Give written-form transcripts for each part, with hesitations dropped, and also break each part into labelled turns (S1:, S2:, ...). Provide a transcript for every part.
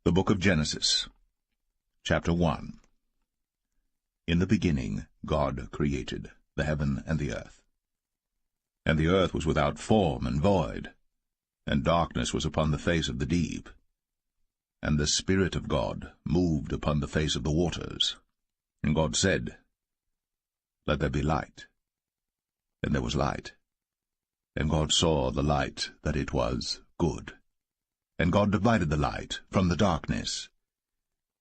S1: The Book of Genesis, Chapter 1. In the beginning God created the heaven and the earth. And the earth was without form and void, and darkness was upon the face of the deep. And the Spirit of God moved upon the face of the waters. And God said, Let there be light. And there was light. And God saw the light that it was good. And God divided the light from the darkness.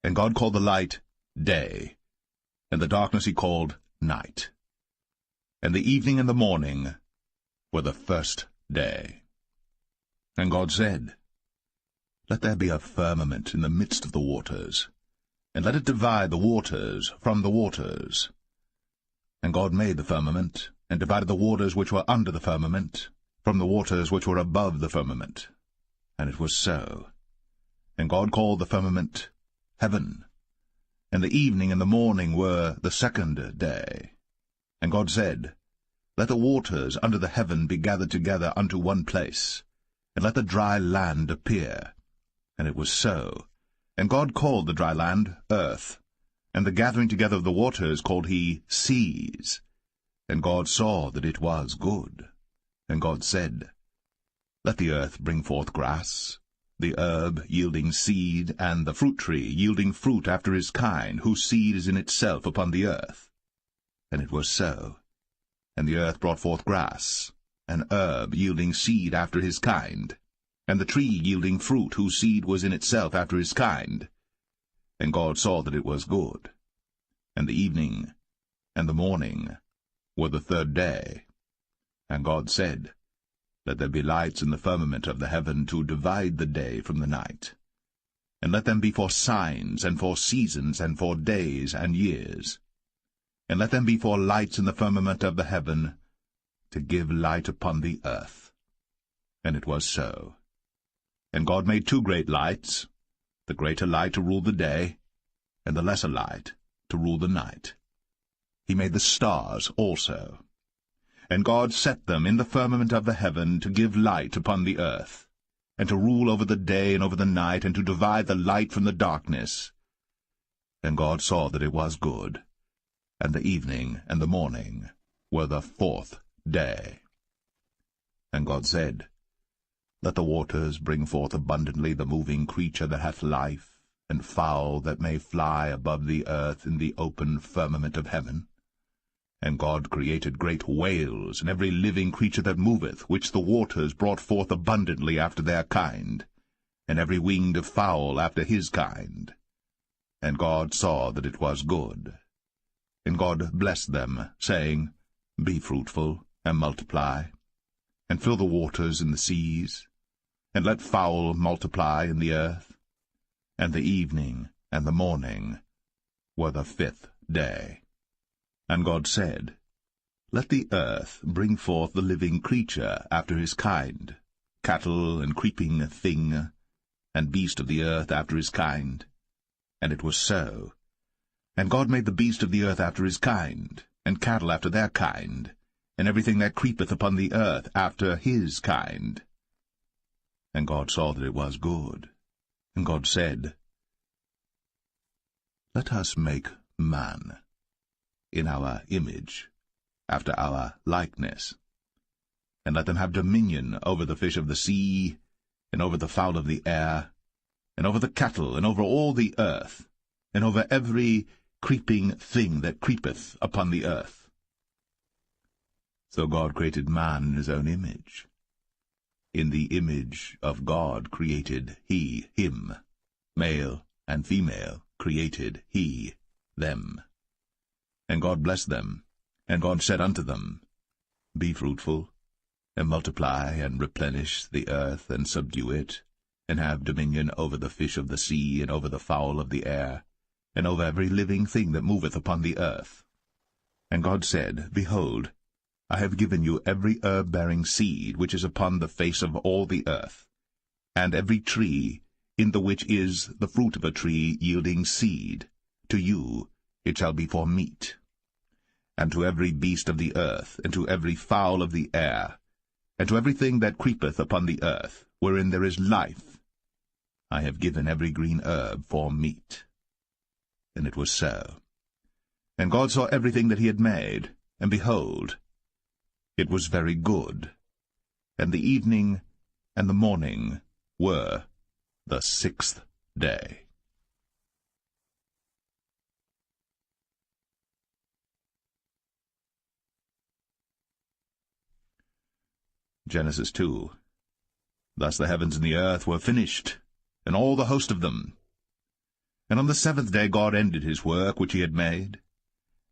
S1: And God called the light day, and the darkness he called night. And the evening and the morning were the first day. And God said, Let there be a firmament in the midst of the waters, and let it divide the waters from the waters. And God made the firmament, and divided the waters which were under the firmament from the waters which were above the firmament. And it was so. And God called the firmament heaven. And the evening and the morning were the second day. And God said, Let the waters under the heaven be gathered together unto one place, and let the dry land appear. And it was so. And God called the dry land earth, and the gathering together of the waters called he seas. And God saw that it was good. And God said, Let the earth bring forth grass, the herb yielding seed, and the fruit tree yielding fruit after his kind, whose seed is in itself upon the earth. And it was so. And the earth brought forth grass, an herb yielding seed after his kind, and the tree yielding fruit, whose seed was in itself after his kind. And God saw that it was good. And the evening and the morning were the third day. And God said, Let there be lights in the firmament of the heaven to divide the day from the night. And let them be for signs, and for seasons, and for days and years. And let them be for lights in the firmament of the heaven, to give light upon the earth. And it was so. And God made two great lights, the greater light to rule the day, and the lesser light to rule the night. He made the stars also. And God set them in the firmament of the heaven to give light upon the earth, and to rule over the day and over the night, and to divide the light from the darkness. And God saw that it was good. And the evening and the morning were the fourth day. And God said, Let the waters bring forth abundantly the moving creature that hath life, and fowl that may fly above the earth in the open firmament of heaven. And God created great whales, and every living creature that moveth, which the waters brought forth abundantly after their kind, and every winged fowl after his kind. And God saw that it was good. And God blessed them, saying, Be fruitful, and multiply, and fill the waters in the seas, and let fowl multiply in the earth. And the evening and the morning were the fifth day. And God said, Let the earth bring forth the living creature after his kind, cattle and creeping thing, and beast of the earth after his kind. And it was so. And God made the beast of the earth after his kind, and cattle after their kind, and everything that creepeth upon the earth after his kind. And God saw that it was good. And God said, Let us make man in our image, after our likeness, and let them have dominion over the fish of the sea, and over the fowl of the air, and over the cattle, and over all the earth, and over every creeping thing that creepeth upon the earth. So God created man in his own image. In the image of God created he him, male and female created he them. And God blessed them, and God said unto them, Be fruitful, and multiply, and replenish the earth, and subdue it, and have dominion over the fish of the sea, and over the fowl of the air, and over every living thing that moveth upon the earth. And God said, Behold, I have given you every herb-bearing seed which is upon the face of all the earth, and every tree in the which is the fruit of a tree yielding seed. To you it shall be for meat. And to every beast of the earth, and to every fowl of the air, and to everything that creepeth upon the earth, wherein there is life, I have given every green herb for meat. And it was so. And God saw everything that he had made, and behold, it was very good. And the evening and the morning were the 6th day. Genesis 2. Thus the heavens and the earth were finished, and all the host of them. And on the 7th day God ended his work which he had made,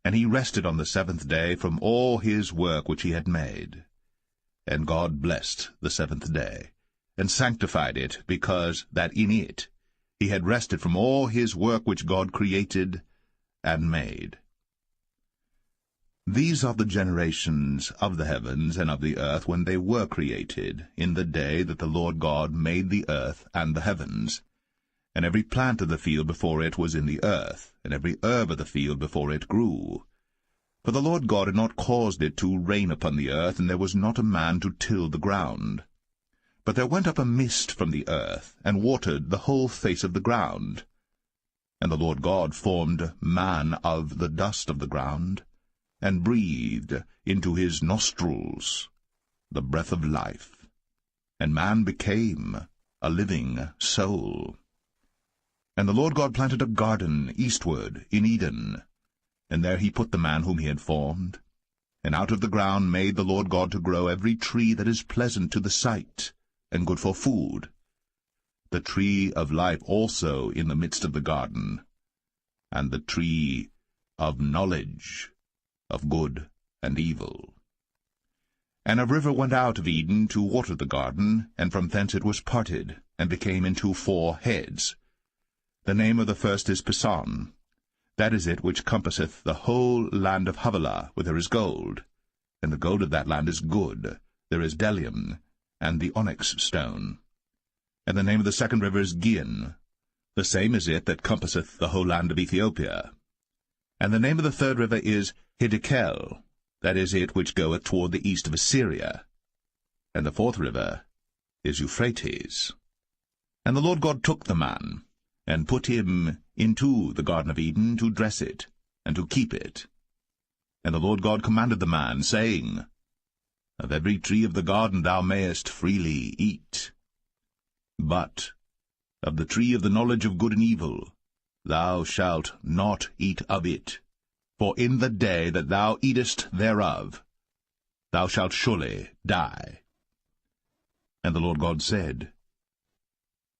S1: and he rested on the 7th day from all his work which he had made. And God blessed the 7th day, and sanctified it, because that in it he had rested from all his work which God created and made. These are the generations of the heavens and of the earth when they were created, in the day that the Lord God made the earth and the heavens. And every plant of the field before it was in the earth, and every herb of the field before it grew. For the Lord God had not caused it to rain upon the earth, and there was not a man to till the ground. But there went up a mist from the earth, and watered the whole face of the ground. And the Lord God formed man of the dust of the ground, and breathed into his nostrils the breath of life. And man became a living soul. And the Lord God planted a garden eastward in Eden, and there he put the man whom he had formed. And out of the ground made the Lord God to grow every tree that is pleasant to the sight, and good for food, the tree of life also in the midst of the garden, and the tree of knowledge of good and evil. And a river went out of Eden to water the garden, and from thence it was parted, and became into 4 heads. The name of the first is Pison. That is it which compasseth the whole land of Havilah, where there is gold. And the gold of that land is good. There is bdellium, and the onyx stone. And the name of the second river is Gihon. The same is it that compasseth the whole land of Ethiopia. And the name of the third river is Hiddekel. That is it which goeth toward the east of Assyria. And the 4th river is Euphrates. And the Lord God took the man, and put him into the Garden of Eden to dress it, and to keep it. And the Lord God commanded the man, saying, Of every tree of the garden thou mayest freely eat, but of the tree of the knowledge of good and evil thou shalt not eat of it. For in the day that thou eatest thereof, thou shalt surely die. And the Lord God said,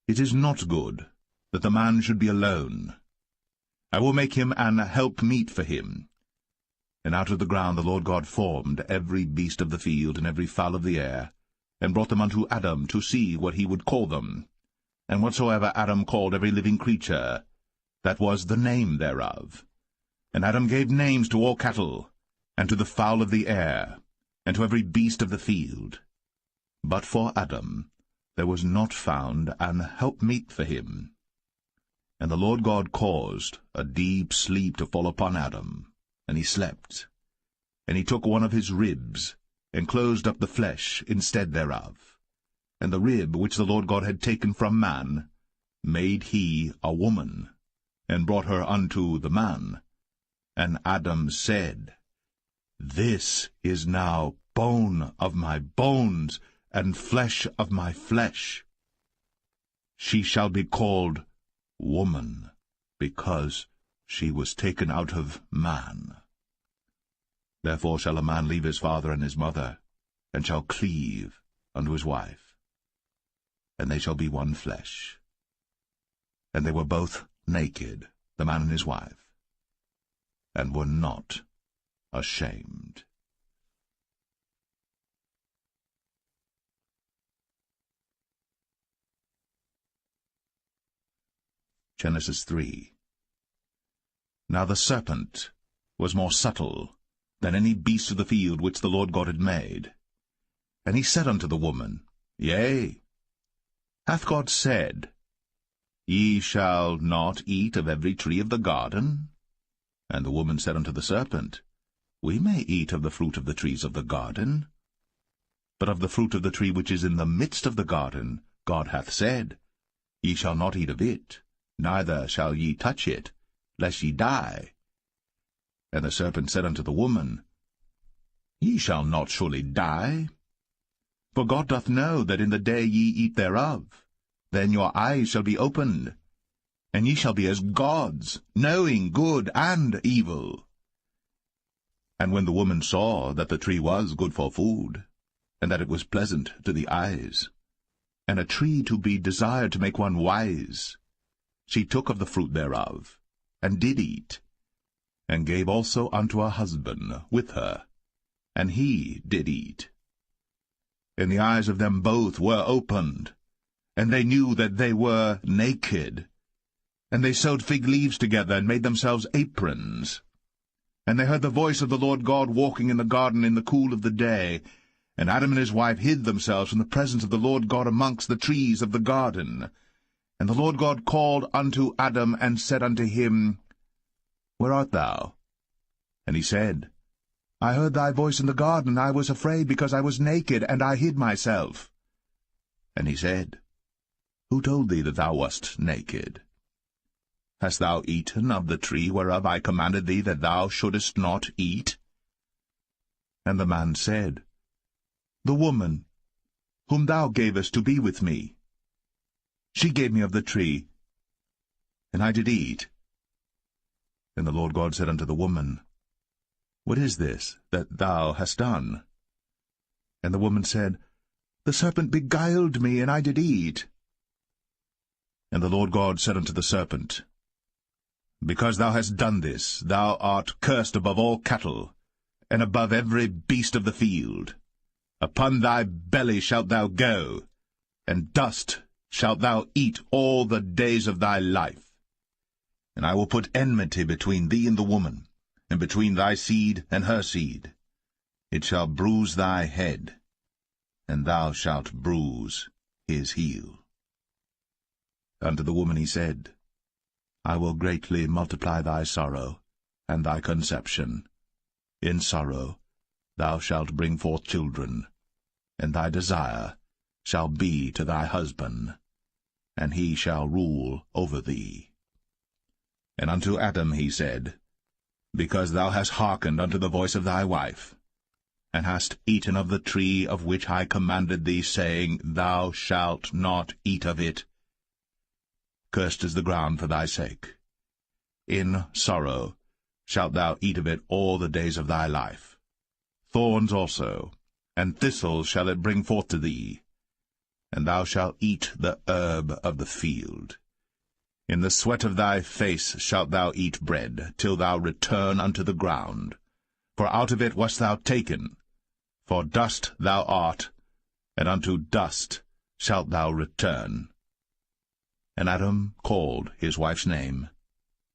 S1: It is not good that the man should be alone. I will make him an helpmeet for him. And out of the ground the Lord God formed every beast of the field and every fowl of the air, and brought them unto Adam to see what he would call them. And whatsoever Adam called every living creature, that was the name thereof. And Adam gave names to all cattle, and to the fowl of the air, and to every beast of the field. But for Adam there was not found an helpmeet for him. And the Lord God caused a deep sleep to fall upon Adam, and he slept. And he took one of his ribs, and closed up the flesh instead thereof. And the rib which the Lord God had taken from man made he a woman, and brought her unto the man. And Adam said, This is now bone of my bones, and flesh of my flesh. She shall be called woman, because she was taken out of man. Therefore shall a man leave his father and his mother, and shall cleave unto his wife, and they shall be one flesh. And they were both naked, the man and his wife, and were not ashamed. Genesis 3. Now the serpent was more subtle than any beast of the field which the Lord God had made. And he said unto the woman, Yea, hath God said, Ye shall not eat of every tree of the garden? And the woman said unto the serpent, We may eat of the fruit of the trees of the garden. But of the fruit of the tree which is in the midst of the garden, God hath said, Ye shall not eat of it, neither shall ye touch it, lest ye die. And the serpent said unto the woman, Ye shall not surely die. For God doth know that in the day ye eat thereof, then your eyes shall be opened, and ye shall be as gods, knowing good and evil. And when the woman saw that the tree was good for food, and that it was pleasant to the eyes, and a tree to be desired to make one wise, she took of the fruit thereof, and did eat, and gave also unto her husband with her, and he did eat. And the eyes of them both were opened, and they knew that they were naked. And they sewed fig leaves together, and made themselves aprons. And they heard the voice of the Lord God walking in the garden in the cool of the day. And Adam and his wife hid themselves from the presence of the Lord God amongst the trees of the garden. And the Lord God called unto Adam, and said unto him, Where art thou? And he said, I heard thy voice in the garden. I was afraid, because I was naked, and I hid myself. And he said, Who told thee that thou wast naked? Hast thou eaten of the tree whereof I commanded thee that thou shouldest not eat? And the man said, The woman, whom thou gavest to be with me, she gave me of the tree, and I did eat. And the Lord God said unto the woman, What is this that thou hast done? And the woman said, The serpent beguiled me, and I did eat. And the Lord God said unto the serpent, Because thou hast done this, thou art cursed above all cattle, and above every beast of the field. Upon thy belly shalt thou go, and dust shalt thou eat all the days of thy life. And I will put enmity between thee and the woman, and between thy seed and her seed. It shall bruise thy head, and thou shalt bruise his heel. Unto the woman he said, I will greatly multiply thy sorrow, and thy conception. In sorrow thou shalt bring forth children, and thy desire shall be to thy husband, and he shall rule over thee. And unto Adam he said, Because thou hast hearkened unto the voice of thy wife, and hast eaten of the tree of which I commanded thee, saying, Thou shalt not eat of it, cursed is the ground for thy sake. In sorrow shalt thou eat of it all the days of thy life. Thorns also, and thistles shall it bring forth to thee, and thou shalt eat the herb of the field. In the sweat of thy face shalt thou eat bread, till thou return unto the ground. For out of it wast thou taken, for dust thou art, and unto dust shalt thou return. And Adam called his wife's name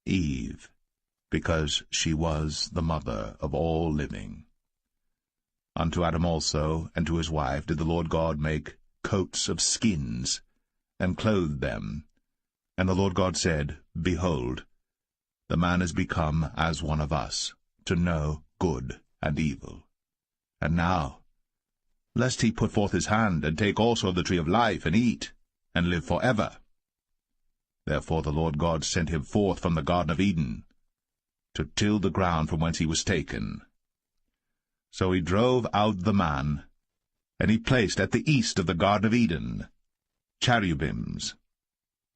S1: Eve, because she was the mother of all living. Unto Adam also and to his wife did the Lord God make coats of skins, and clothed them. And the Lord God said, Behold, the man is become as one of us, to know good and evil. And now, lest he put forth his hand, and take also of the tree of life, and eat, and live forever. Therefore the Lord God sent him forth from the Garden of Eden, to till the ground from whence he was taken. So he drove out the man, and he placed at the east of the Garden of Eden cherubims,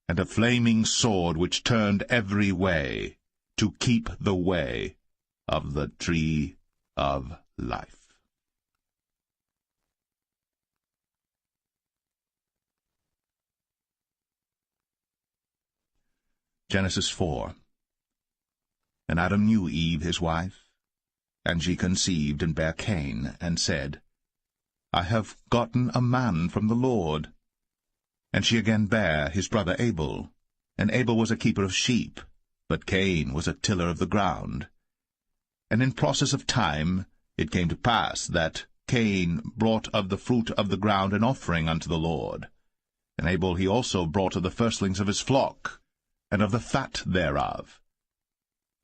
S1: and a flaming sword which turned every way, to keep the way of the tree of life. Genesis 4. And Adam knew Eve his wife, and she conceived and bare Cain, and said, I have gotten a man from the Lord. And she again bare his brother Abel. And Abel was a keeper of sheep, but Cain was a tiller of the ground. And in process of time it came to pass that Cain brought of the fruit of the ground an offering unto the Lord. And Abel he also brought of the firstlings of his flock, and of the fat thereof.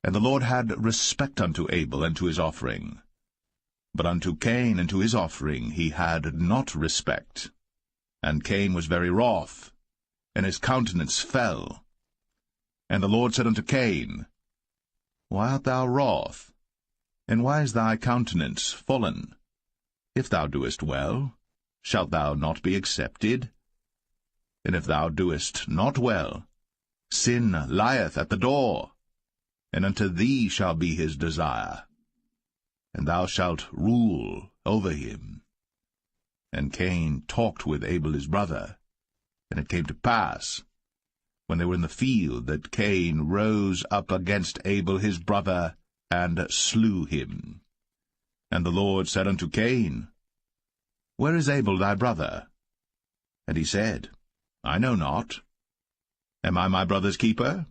S1: And the Lord had respect unto Abel and to his offering. But unto Cain and to his offering he had not respect. And Cain was very wroth, and his countenance fell. And the Lord said unto Cain, Why art thou wroth? And why is thy countenance fallen? If thou doest well, shalt thou not be accepted? And if thou doest not well, sin lieth at the door, and unto thee shall be his desire, and thou shalt rule over him. And Cain talked with Abel his brother. And it came to pass, when they were in the field, that Cain rose up against Abel his brother, and slew him. And the Lord said unto Cain, Where is Abel thy brother? And he said, I know not. Am I my brother's keeper?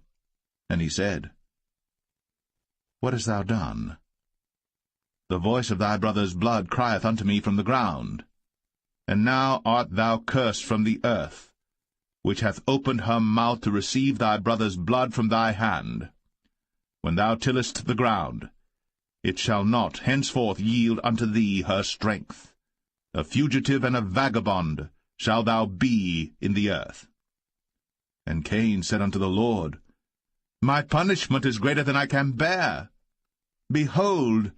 S1: And he said, What hast thou done? The voice of thy brother's blood crieth unto me from the ground. And now art thou cursed from the earth, which hath opened her mouth to receive thy brother's blood from thy hand. When thou tillest the ground, it shall not henceforth yield unto thee her strength. A fugitive and a vagabond shalt thou be in the earth. And Cain said unto the Lord, My punishment is greater than I can bear. Behold,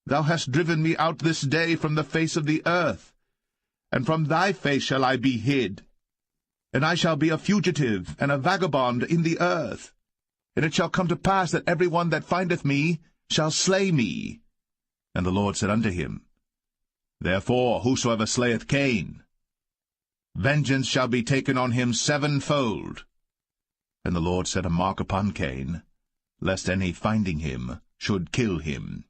S1: thou hast driven me out this day from the face of the earth, and from thy face shall I be hid. And I shall be a fugitive and a vagabond in the earth. And it shall come to pass that every one that findeth me shall slay me. And the Lord said unto him, Therefore whosoever slayeth Cain, vengeance shall be taken on him sevenfold. And the Lord set a mark upon Cain, lest any finding him should kill him.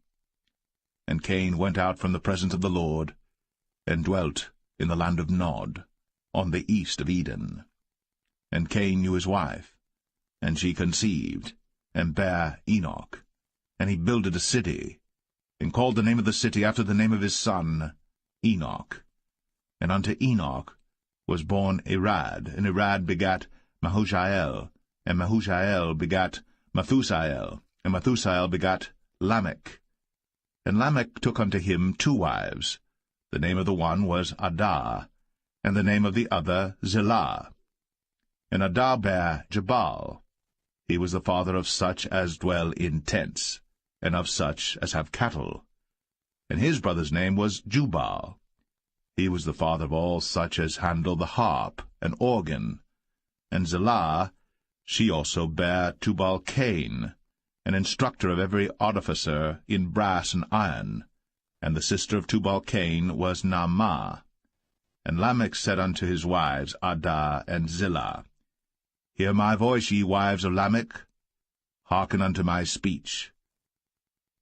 S1: And Cain went out from the presence of the Lord, and dwelt in the land of Nod, on the east of Eden. And Cain knew his wife, and she conceived, and bare Enoch. And he builded a city, and called the name of the city after the name of his son, Enoch. And unto Enoch was born Irad, and Irad begat Mahushael, and Mahushael begat Methusael, and Methusael begat Lamech. And Lamech took unto him 2 wives. The name of the one was Adah, and the name of the other Zillah. And Adah bare Jabal. He was the father of such as dwell in tents, and of such as have cattle. And his brother's name was Jubal. He was the father of all such as handle the harp and organ. And Zillah, she also bare Tubal-Cain, an instructor of every artificer in brass and iron. And the sister of Tubal-Cain was Naamah. And Lamech said unto his wives, Adah and Zillah, Hear my voice, ye wives of Lamech. Hearken unto my speech.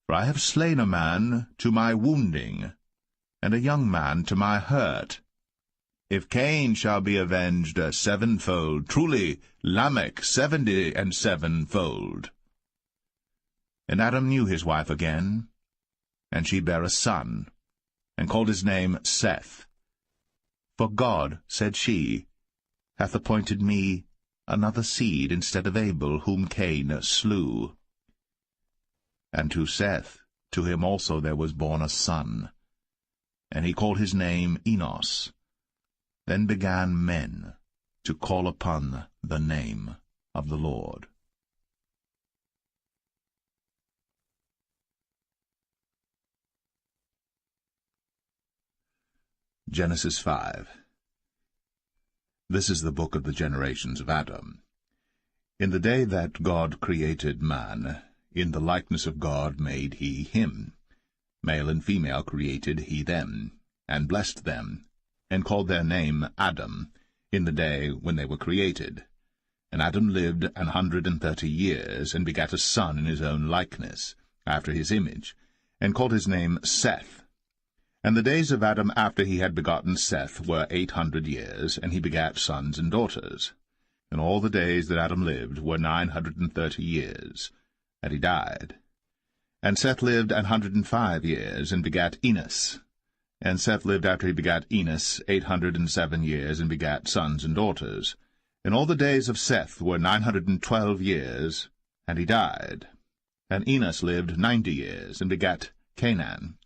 S1: For I have slain a man to my wounding, and a young man to my hurt. If Cain shall be avenged sevenfold, truly Lamech 77-fold. And Adam knew his wife again, and she bare a son, and called his name Seth. For God, said she, hath appointed me another seed instead of Abel, whom Cain slew. And to Seth, to him also there was born a son, and he called his name Enos. Then began men to call upon the name of the Lord. Genesis 5. This is the book of the generations of Adam. In the day that God created man, in the likeness of God made he him. Male and female created he them, and blessed them, and called their name Adam, in the day when they were created. And Adam lived 130 years, and begat a son in his own likeness, after his image, and called his name Seth. And the days of Adam after he had begotten Seth were 800 years, and he begat sons and daughters. And all the days that Adam lived were 930 years, and he died. And Seth lived 105 years, and begat Enos. And Seth lived after he begat Enos 807 years, and begat sons and daughters. And all the days of Seth were 912 years, and he died. And Enos lived 90 years, and begat Canaan.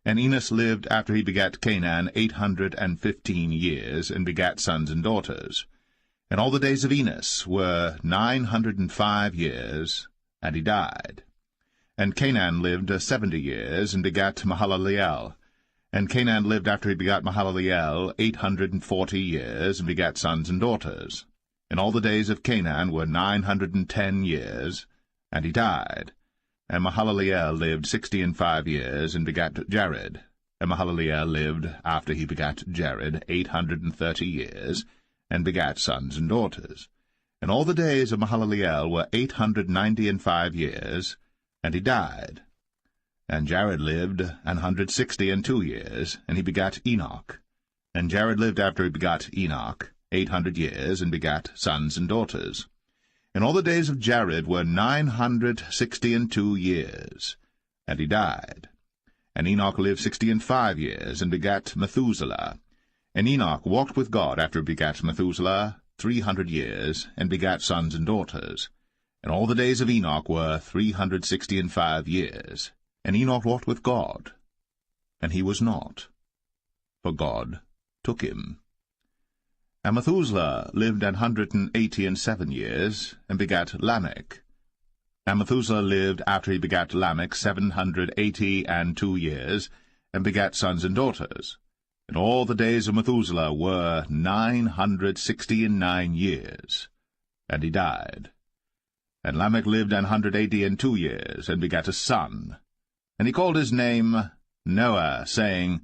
S1: And Enos lived after he begat Canaan 815 years, and begat sons and daughters. And all the days of Enos were 905 years, and he died. And Canaan lived 70 years, and begat Mahalaleel. And Canaan lived after he begat Mahalaleel 840 years, and begat sons and daughters. And all the days of Canaan were 910 years, and he died. And Mahalaleel lived 65 years, and begat Jared. And Mahalaleel lived after he begat Jared 830 years, and begat sons and daughters. And all the days of Mahalaleel were 895 years, and he died. And Jared lived 162 years, and he begat Enoch. And Jared lived after he begat Enoch 800 years, and begat sons and daughters. And all the days of Jared were 962 years, and he died. And Enoch lived 65 years, and begat Methuselah. And Enoch walked with God after he begat Methuselah 300 years, and begat sons and daughters. And all the days of Enoch were 365 years. And Enoch walked with God, and he was not, for God took him. And Methuselah lived 187 years, and begat Lamech. And Methuselah lived after he begat Lamech 782 years, and begat sons and daughters. And all the days of Methuselah were 969 years, and he died. And Lamech lived 182 years, and begat a son. And he called his name Noah, saying,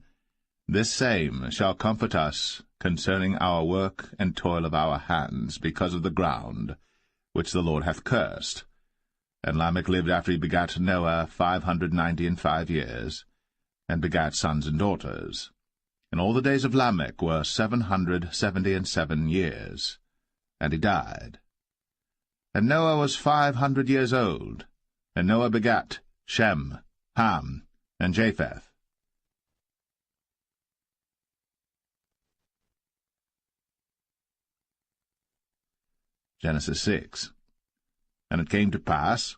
S1: This same shall comfort us concerning our work and toil of our hands, because of the ground which the Lord hath cursed. And Lamech lived after he begat Noah 595 years, and begat sons and daughters. And all the days of Lamech were 777 years, and he died. And Noah was 500 years old, and Noah begat Shem, Ham, and Japheth. Genesis 6. And it came to pass,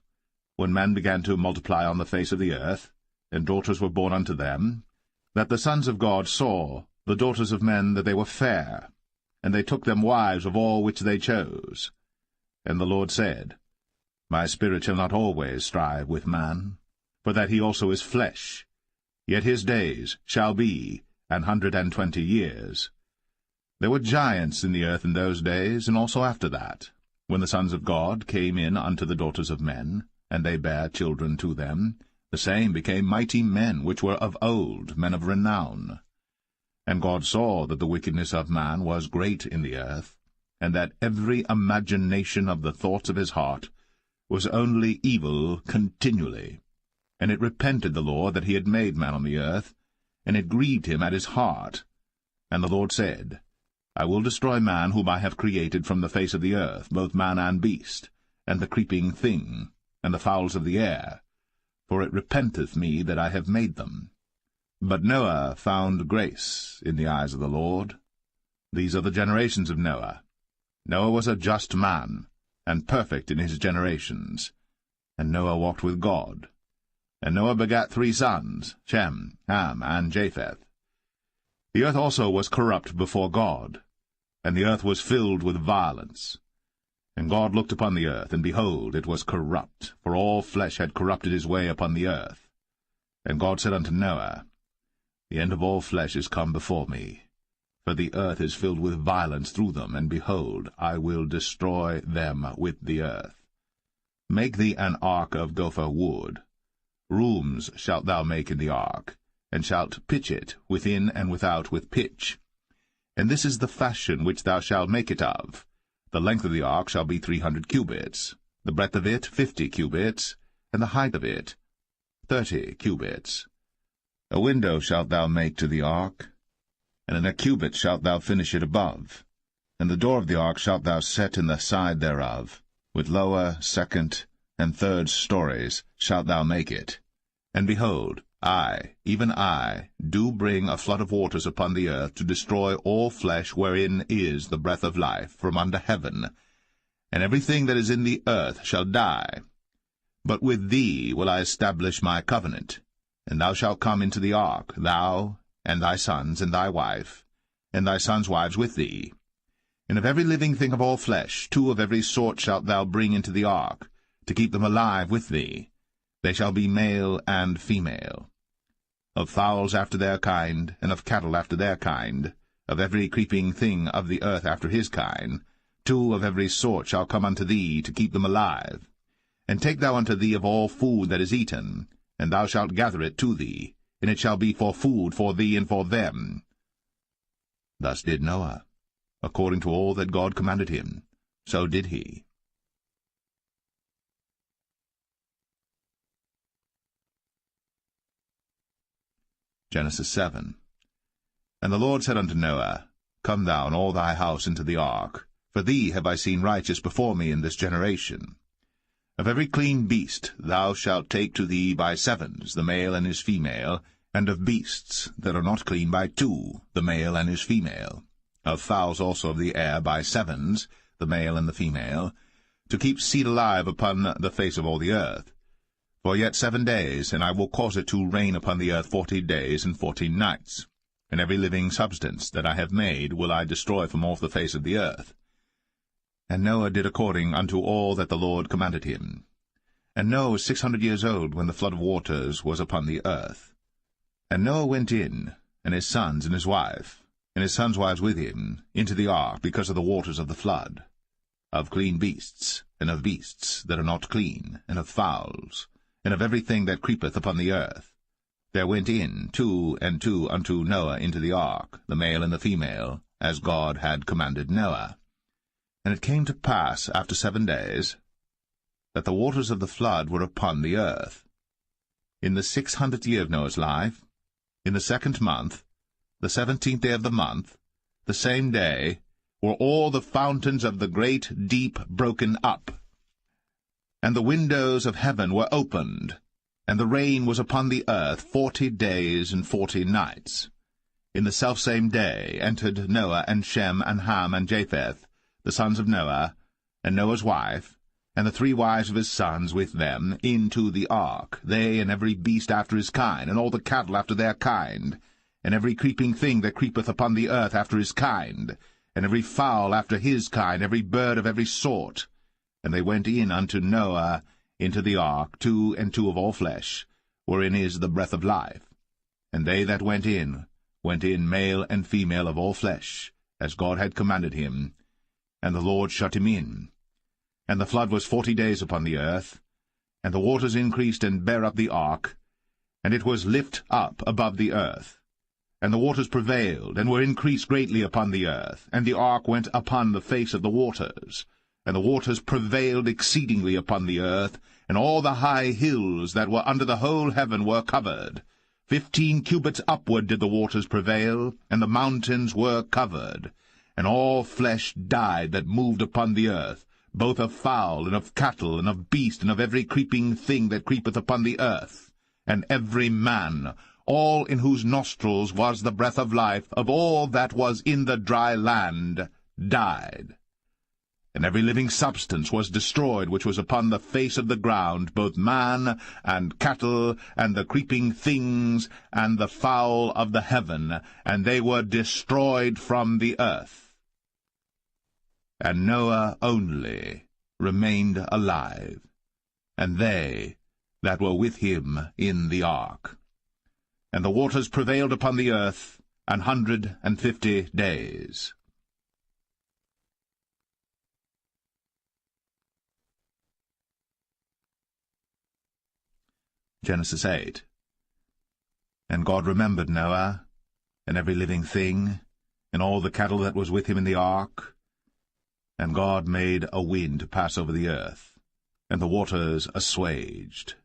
S1: when men began to multiply on the face of the earth, and daughters were born unto them, that the sons of God saw the daughters of men that they were fair, and they took them wives of all which they chose. And the Lord said, My spirit shall not always strive with man, for that he also is flesh, yet his days shall be 120 years. There were giants in the earth in those days, and also after that, when the sons of God came in unto the daughters of men, and they bare children to them, the same became mighty men, which were of old, men of renown. And God saw that the wickedness of man was great in the earth, and that every imagination of the thoughts of his heart was only evil continually. And it repented the Lord that he had made man on the earth, and it grieved him at his heart. And the Lord said, I will destroy man whom I have created from the face of the earth, both man and beast, and the creeping thing, and the fowls of the air, for it repenteth me that I have made them. But Noah found grace in the eyes of the Lord. These are the generations of Noah. Noah was a just man, and perfect in his generations. And Noah walked with God. And Noah begat 3 sons, Shem, Ham, and Japheth. The earth also was corrupt before God, and the earth was filled with violence. And God looked upon the earth, and behold, it was corrupt, for all flesh had corrupted his way upon the earth. And God said unto Noah, The end of all flesh is come before me, for the earth is filled with violence through them, and behold, I will destroy them with the earth. Make thee an ark of gopher wood. Rooms shalt thou make in the ark, and shalt pitch it within and without with pitch. And this is the fashion which thou shalt make it of. The length of the ark shall be 300 cubits, the breadth of it 50 cubits, and the height of it 30 cubits. A window shalt thou make to the ark, and in a cubit shalt thou finish it above. And the door of the ark shalt thou set in the side thereof. With lower, second, and third stories shalt thou make it. And behold, I, even I, do bring a flood of waters upon the earth, to destroy all flesh wherein is the breath of life from under heaven, and everything that is in the earth shall die. But with thee will I establish my covenant, and thou shalt come into the ark, thou, and thy sons, and thy wife, and thy sons' wives with thee. And of every living thing of all flesh, 2 of every sort shalt thou bring into the ark, to keep them alive with thee. They shall be male and female. Of fowls after their kind, and of cattle after their kind, of every creeping thing of the earth after his kind, 2 of every sort shall come unto thee, to keep them alive. And take thou unto thee of all food that is eaten, and thou shalt gather it to thee, and it shall be for food for thee and for them. Thus did Noah. According to all that God commanded him, so did he. Genesis 7. And the Lord said unto Noah, Come thou and all thy house into the ark, for thee have I seen righteous before me in this generation. Of every clean beast thou shalt take to thee by 7s, the male and his female, and of beasts that are not clean by 2, the male and his female. Of fowls also of the air by 7s, the male and the female, to keep seed alive upon the face of all the earth. For yet 7 days, and I will cause it to rain upon the earth 40 days and 14 nights. And every living substance that I have made will I destroy from off the face of the earth. And Noah did according unto all that the Lord commanded him. And Noah was 600 years old when the flood of waters was upon the earth. And Noah went in, and his sons and his wife, and his sons' wives with him, into the ark because of the waters of the flood, of clean beasts, and of beasts that are not clean, and of fowls, and of everything that creepeth upon the earth. There went in 2 and 2 unto Noah into the ark, the male and the female, as God had commanded Noah. And it came to pass after 7 days, that the waters of the flood were upon the earth. In the 600th year of Noah's life, in the 2nd month, the 17th day of the month, the same day, were all the fountains of the great deep broken up. And the windows of heaven were opened, and the rain was upon the earth 40 days and 40 nights. In the selfsame day entered Noah and Shem and Ham and Japheth, the sons of Noah, and Noah's wife, and the 3 wives of his sons with them, into the ark, they and every beast after his kind, and all the cattle after their kind, and every creeping thing that creepeth upon the earth after his kind, and every fowl after his kind, every bird of every sort. And they went in unto Noah into the ark, 2 and 2 of all flesh, wherein is the breath of life. And they that went in male and female of all flesh, as God had commanded him. And the Lord shut him in. And the flood was 40 days upon the earth, and the waters increased and bare up the ark, and it was lift up above the earth. And the waters prevailed, and were increased greatly upon the earth, and the ark went upon the face of the waters. And the waters prevailed exceedingly upon the earth, and all the high hills that were under the whole heaven were covered. 15 cubits upward did the waters prevail, and the mountains were covered. And all flesh died that moved upon the earth, both of fowl, and of cattle, and of beast, and of every creeping thing that creepeth upon the earth. And every man, all in whose nostrils was the breath of life, of all that was in the dry land, died. And every living substance was destroyed which was upon the face of the ground, both man and cattle, and the creeping things, and the fowl of the heaven, and they were destroyed from the earth. And Noah only remained alive, and they that were with him in the ark. And the waters prevailed upon the earth 150 days. Genesis 8. And God remembered Noah, and every living thing, and all the cattle that was with him in the ark. And God made a wind to pass over the earth, and the waters assuaged.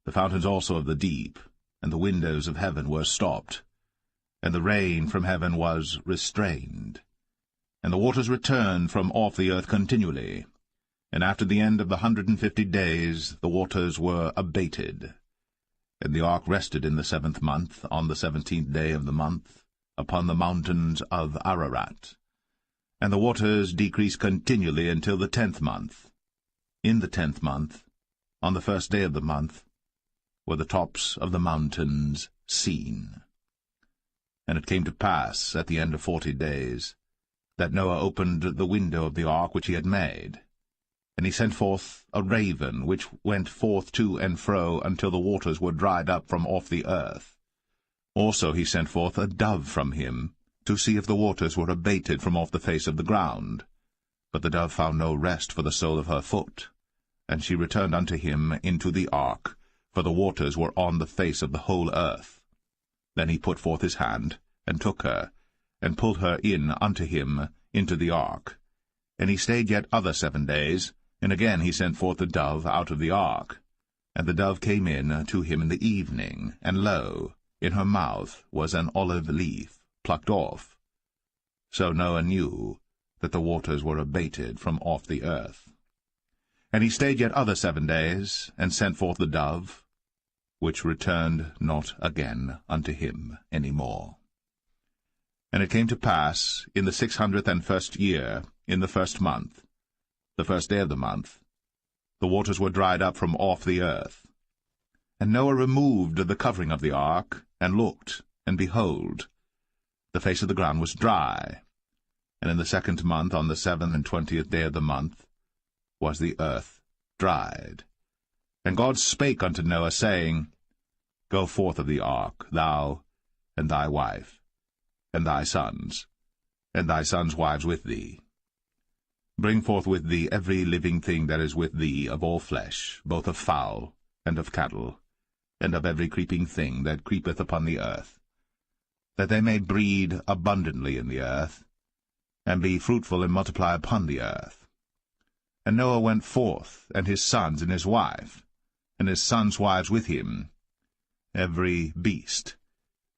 S1: The fountains also of the deep, and the windows of heaven were stopped, and the rain from heaven was restrained. And the waters returned from off the earth continually. And after the end of the 150 days the waters were abated. And the ark rested in the 7th month, on the 17th day of the month, upon the mountains of Ararat. And the waters decreased continually until the 10th month. In the 10th month, on the 1st day of the month, were the tops of the mountains seen. And it came to pass, at the end of 40 days, that Noah opened the window of the ark which he had made. And he sent forth a raven, which went forth to and fro until the waters were dried up from off the earth. Also he sent forth a dove from him, to see if the waters were abated from off the face of the ground. But the dove found no rest for the sole of her foot. And she returned unto him into the ark, for the waters were on the face of the whole earth. Then he put forth his hand, and took her, and pulled her in unto him into the ark. And he stayed yet other 7 days, and again he sent forth the dove out of the ark. And the dove came in to him in the evening, and lo, in her mouth was an olive leaf plucked off. So Noah knew that the waters were abated from off the earth. And he stayed yet other 7 days, and sent forth the dove, which returned not again unto him any more. And it came to pass, in the 601st year, in the 1st month, the 1st day of the month, the waters were dried up from off the earth. And Noah removed the covering of the ark, and looked, and behold, the face of the ground was dry. And in the 2nd month, on the 27th day of the month, was the earth dried. And God spake unto Noah, saying, Go forth of the ark, thou, and thy wife, and thy sons wives with thee. Bring forth with thee every living thing that is with thee of all flesh, both of fowl, and of cattle, and of every creeping thing that creepeth upon the earth, that they may breed abundantly in the earth, and be fruitful and multiply upon the earth. And Noah went forth, and his sons and his wife, and his sons' wives with him, every beast,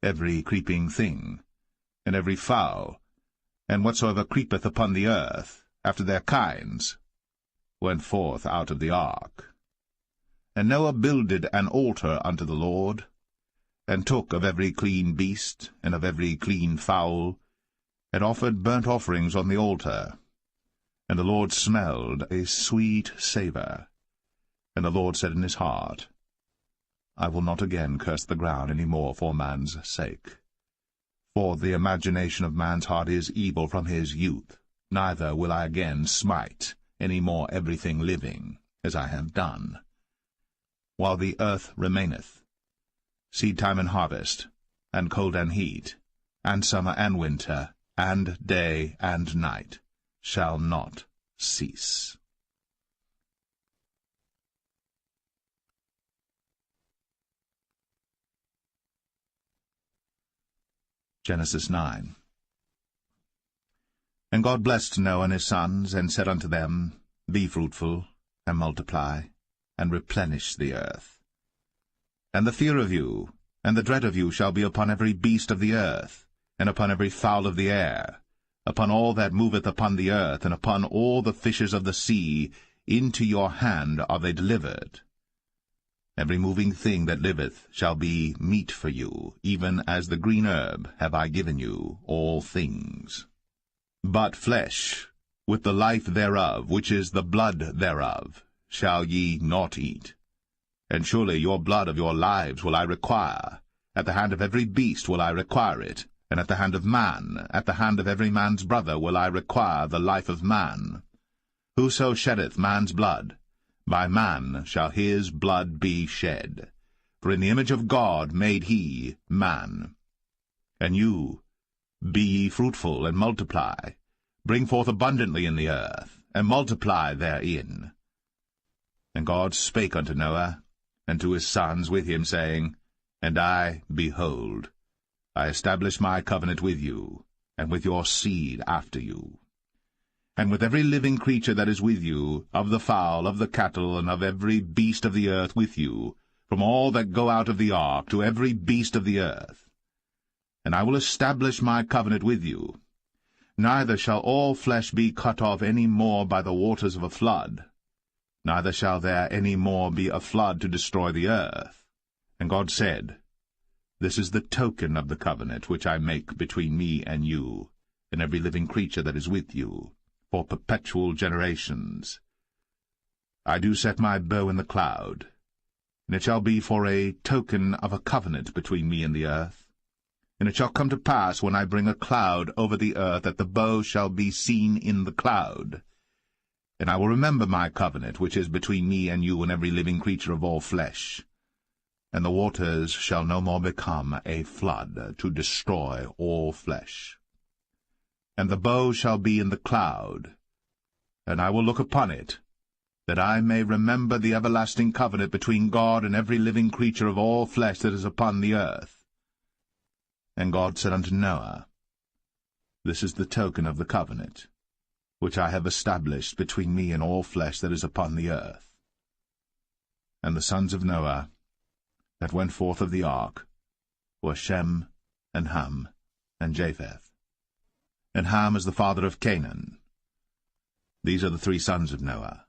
S1: every creeping thing, and every fowl, and whatsoever creepeth upon the earth, after their kinds, went forth out of the ark. And Noah builded an altar unto the Lord, and took of every clean beast, and of every clean fowl, and offered burnt offerings on the altar. And the Lord smelled a sweet savour. And the Lord said in his heart, I will not again curse the ground any more for man's sake. For the imagination of man's heart is evil from his youth, neither will I again smite any more everything living, as I have done. While the earth remaineth, seed time and harvest, and cold and heat, and summer and winter, and day and night, shall not cease. Genesis 9. And God blessed Noah and his sons, and said unto them, Be fruitful, and multiply, and replenish the earth. And the fear of you, and the dread of you shall be upon every beast of the earth, and upon every fowl of the air, upon all that moveth upon the earth, and upon all the fishes of the sea. Into your hand are they delivered. Every moving thing that liveth shall be meat for you, even as the green herb have I given you all things. But flesh, with the life thereof, which is the blood thereof, shall ye not eat. And surely your blood of your lives will I require. At the hand of every beast will I require it, and at the hand of man, at the hand of every man's brother will I require the life of man. Whoso sheddeth man's blood, by man shall his blood be shed. For in the image of God made he man. And you, be ye fruitful, and multiply, bring forth abundantly in the earth, and multiply therein. And God spake unto Noah, and to his sons with him, saying, And I, behold, I establish my covenant with you, and with your seed after you, and with every living creature that is with you, of the fowl, of the cattle, and of every beast of the earth with you, from all that go out of the ark to every beast of the earth. And I will establish my covenant with you. Neither shall all flesh be cut off any more by the waters of a flood, neither shall there any more be a flood to destroy the earth. And God said, This is the token of the covenant which I make between me and you, and every living creature that is with you, for perpetual generations. I do set my bow in the cloud, and it shall be for a token of a covenant between me and the earth. And it shall come to pass, when I bring a cloud over the earth, that the bow shall be seen in the cloud. And I will remember my covenant, which is between me and you and every living creature of all flesh. And the waters shall no more become a flood, to destroy all flesh. And the bow shall be in the cloud, and I will look upon it, that I may remember the everlasting covenant between God and every living creature of all flesh that is upon the earth. And God said unto Noah, This is the token of the covenant, which I have established between me and all flesh that is upon the earth. And the sons of Noah that went forth of the ark were Shem, and Ham, and Japheth. And Ham is the father of Canaan. These are the 3 sons of Noah,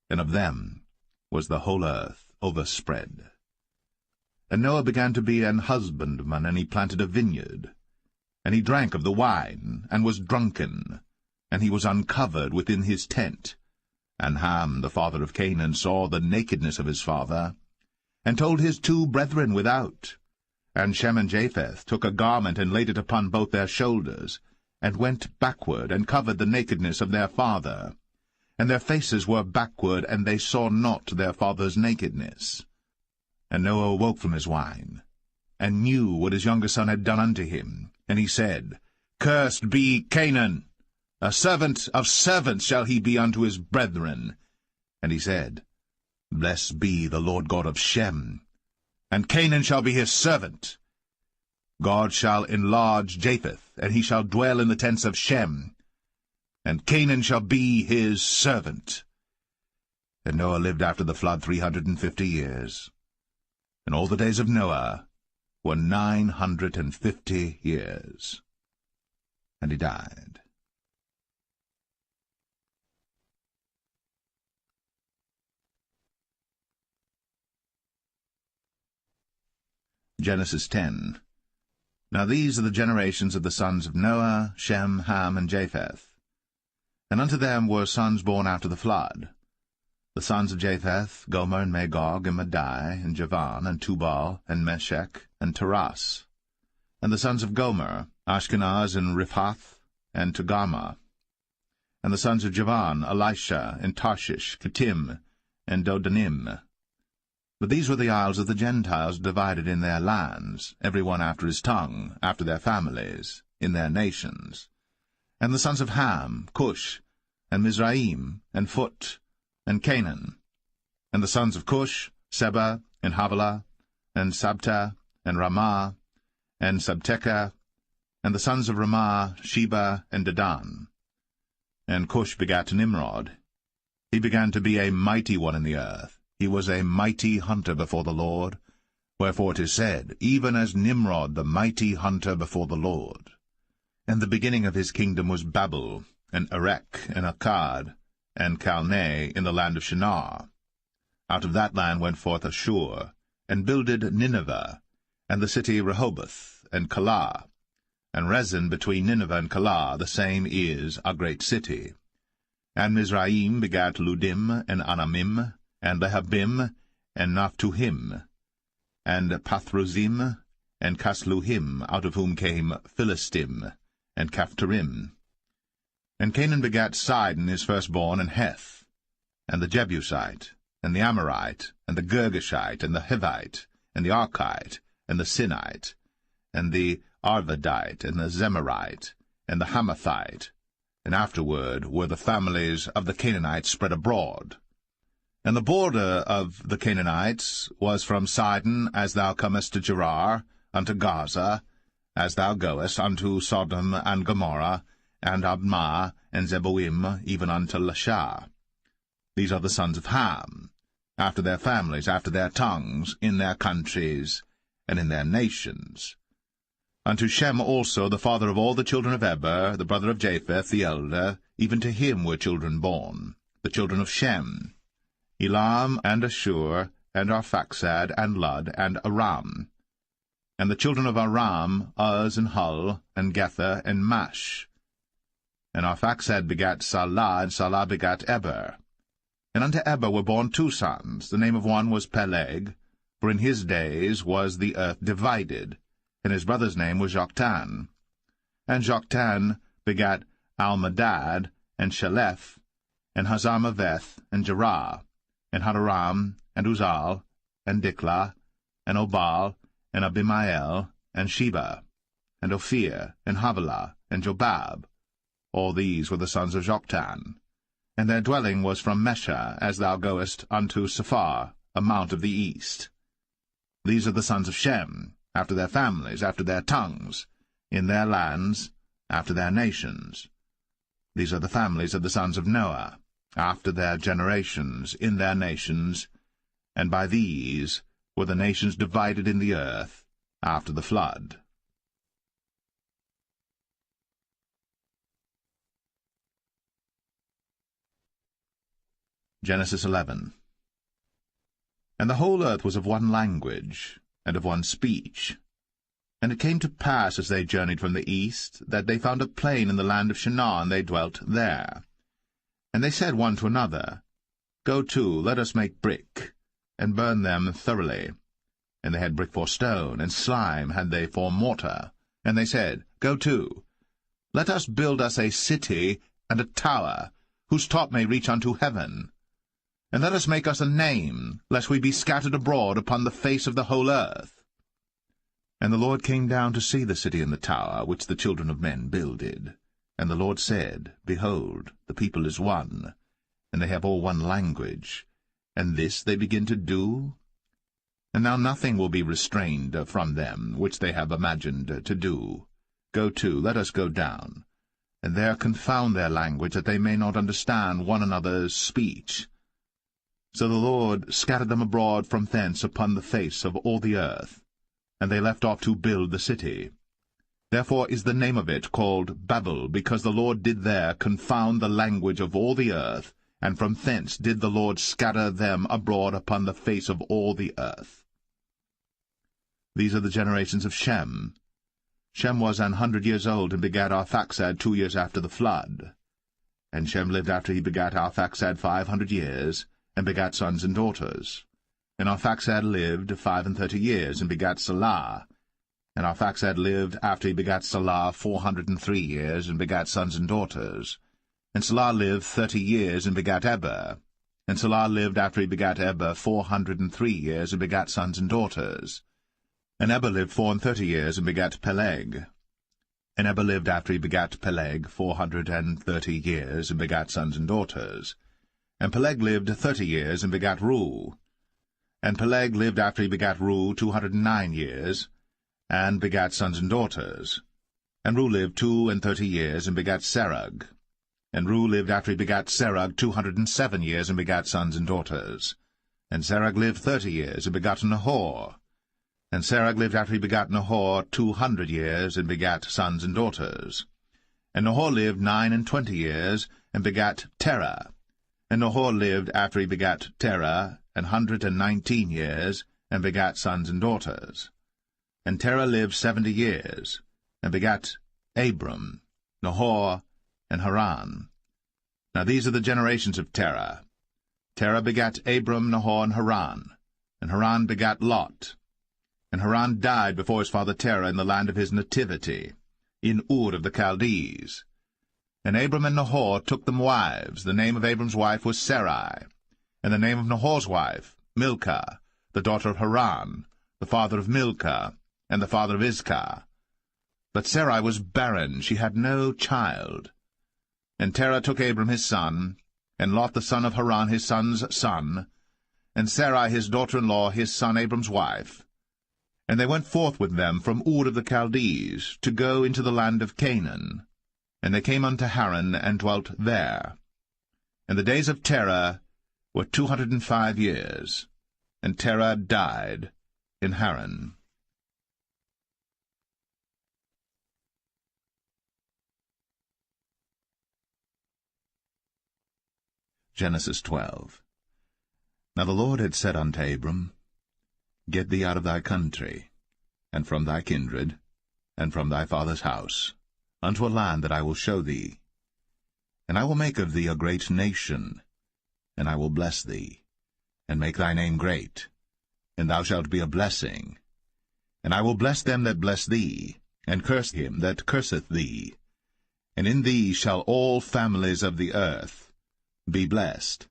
S1: and of them was the whole earth overspread. And Noah began to be an husbandman, and he planted a vineyard. And he drank of the wine, and was drunken, and he was uncovered within his tent. And Ham, the father of Canaan, saw the nakedness of his father, and told his 2 brethren without. And Shem and Japheth took a garment, and laid it upon both their shoulders, and went backward, and covered the nakedness of their father. And their faces were backward, and they saw not their father's nakedness. And Noah awoke from his wine, and knew what his younger son had done unto him. And he said, Cursed be Canaan! A servant of servants shall he be unto his brethren. And he said, Blessed be the Lord God of Shem, and Canaan shall be his servant. God shall enlarge Japheth, and he shall dwell in the tents of Shem, and Canaan shall be his servant. And Noah lived after the flood 350 years. And all the days of Noah were 950 years. And he died. Genesis 10. Now these are the generations of the sons of Noah, Shem, Ham, and Japheth. And unto them were sons born after the flood. The sons of Japheth, Gomer, and Magog, and Madai, and Javan, and Tubal, and Meshech, and Taras. And the sons of Gomer, Ashkenaz, and Riphath, and Togarmah. And the sons of Javan, Elisha, and Tarshish, Kittim, and Dodanim. But these were the isles of the Gentiles divided in their lands, every one after his tongue, after their families, in their nations. And the sons of Ham, Cush, and Mizraim, and Phut, and Canaan. And the sons of Cush, Seba, and Havilah, and Sabta, and Ramah, and Sabteka. And the sons of Ramah, Sheba, and Dedan. And Cush begat Nimrod. He began to be a mighty one in the earth. He was a mighty hunter before the Lord. Wherefore it is said, Even as Nimrod the mighty hunter before the Lord. And the beginning of his kingdom was Babel, and Erech, and Akkad, and Calneh in the land of Shinar. Out of that land went forth Ashur, and builded Nineveh, and the city Rehoboth, and Calah. And Rezin between Nineveh and Calah, the same is a great city. And Mizraim begat Ludim, and Anamim, and Lehabim, and Naphtuhim, and Pathruzim, and Casluhim, out of whom came Philistim, and Caphtorim. And Canaan begat Sidon his firstborn, and Heth, and the Jebusite, and the Amorite, and the Girgashite, and the Hivite, and the Archite, and the Sinite, and the Arvadite, and the Zemarite, and the Hamathite. And afterward were the families of the Canaanites spread abroad. And the border of the Canaanites was from Sidon, as thou comest to Gerar, unto Gaza, as thou goest unto Sodom and Gomorrah, and Admah, and Zeboim, even unto Lasha. These are the sons of Ham, after their families, after their tongues, in their countries, and in their nations. Unto Shem also, the father of all the children of Eber, the brother of Japheth, the elder, even to him were children born, the children of Shem, Elam, and Ashur, and Arphaxad, and Lud, and Aram. And the children of Aram, Uz, and Hul, and Gether, and Mash. And Arphaxad begat Salah, and Salah begat Eber. And unto Eber were born 2 sons. The name of one was Peleg, for in his days was the earth divided, and his brother's name was Joktan. And Joktan begat Almadad, and Shelef, and Hazarmaveth, and Jerah, and Hadoram, and Uzal, and Diklah, and Obal, and Abimael, and Sheba, and Ophir, and Havilah, and Jobab. All these were the sons of Joktan. And their dwelling was from Mesha, as thou goest unto Sephar, a mount of the east. These are the sons of Shem, after their families, after their tongues, in their lands, after their nations. These are the families of the sons of Noah, after their generations, in their nations, and by these were the nations divided in the earth after the flood. Genesis 11. And the whole earth was of one language, and of one speech. And it came to pass, as they journeyed from the east, that they found a plain in the land of Shinar, and they dwelt there. And they said one to another, Go to, let us make brick, and burn them thoroughly. And they had brick for stone, and slime had they for mortar. And they said, Go to, let us build us a city and a tower, whose top may reach unto heaven. And let us make us a name, lest we be scattered abroad upon the face of the whole earth. And the Lord came down to see the city and the tower, which the children of men builded. And the Lord said, Behold, the people is one, and they have all one language, and this they begin to do? And now nothing will be restrained from them, which they have imagined to do. Go to, let us go down, and there confound their language, that they may not understand one another's speech. So the Lord scattered them abroad from thence upon the face of all the earth, and they left off to build the city. Therefore is the name of it called Babel, because the Lord did there confound the language of all the earth, and from thence did the Lord scatter them abroad upon the face of all the earth. These are the generations of Shem. Shem was 100 years old, and begat Arphaxad 2 years after the flood. And Shem lived after he begat Arphaxad 500 years, and begat sons and daughters. And Arphaxad lived 35 years, and begat Salah. And Arphaxad lived after he begat Salah 403 years, and begat sons and daughters. And Salah lived 30 years, and begat Eber. And Salah lived after he begat Eber 403 years, and begat sons and daughters. And Eber lived 34 years, and begat Peleg. And Eber lived after he begat Peleg 430 years, and begat sons and daughters. And Peleg lived 30 years, and begat Reu. And Peleg lived after he begat Reu 209 years, and begat sons and daughters. And Reu lived 32 years, and begat Serug. And Reu lived after he begat Serug 207 years, and begat sons and daughters. And Serug lived 30 years, and begat Nahor. And Serug lived after he begat Nahor 200 years, and begat sons and daughters. And Nahor lived 29 years, and begat Terah. And Nahor lived after he begat Terah 119 years, and begat sons and daughters. And Terah lived 70 years, and begat Abram, Nahor, and Haran. Now these are the generations of Terah. Terah begat Abram, Nahor, and Haran begat Lot. And Haran died before his father Terah in the land of his nativity, in Ur of the Chaldees. And Abram and Nahor took them wives. The name of Abram's wife was Sarai, and the name of Nahor's wife, Milcah, the daughter of Haran, the father of Milcah, and the father of Iscah. But Sarai was barren, she had no child. And Terah took Abram his son, and Lot the son of Haran his son's son, and Sarai his daughter-in-law his son Abram's wife. And they went forth with them from Ur of the Chaldees, to go into the land of Canaan. And they came unto Haran, and dwelt there. And the days of Terah were 205 years, and Terah died in Haran. Genesis 12. Now the Lord had said unto Abram, Get thee out of thy country, and from thy kindred, and from thy father's house, unto a land that I will show thee. And I will make of thee a great nation, and I will bless thee, and make thy name great, and thou shalt be a blessing. And I will bless them that bless thee, and curse him that curseth thee. And in thee shall all families of the earth be blessed.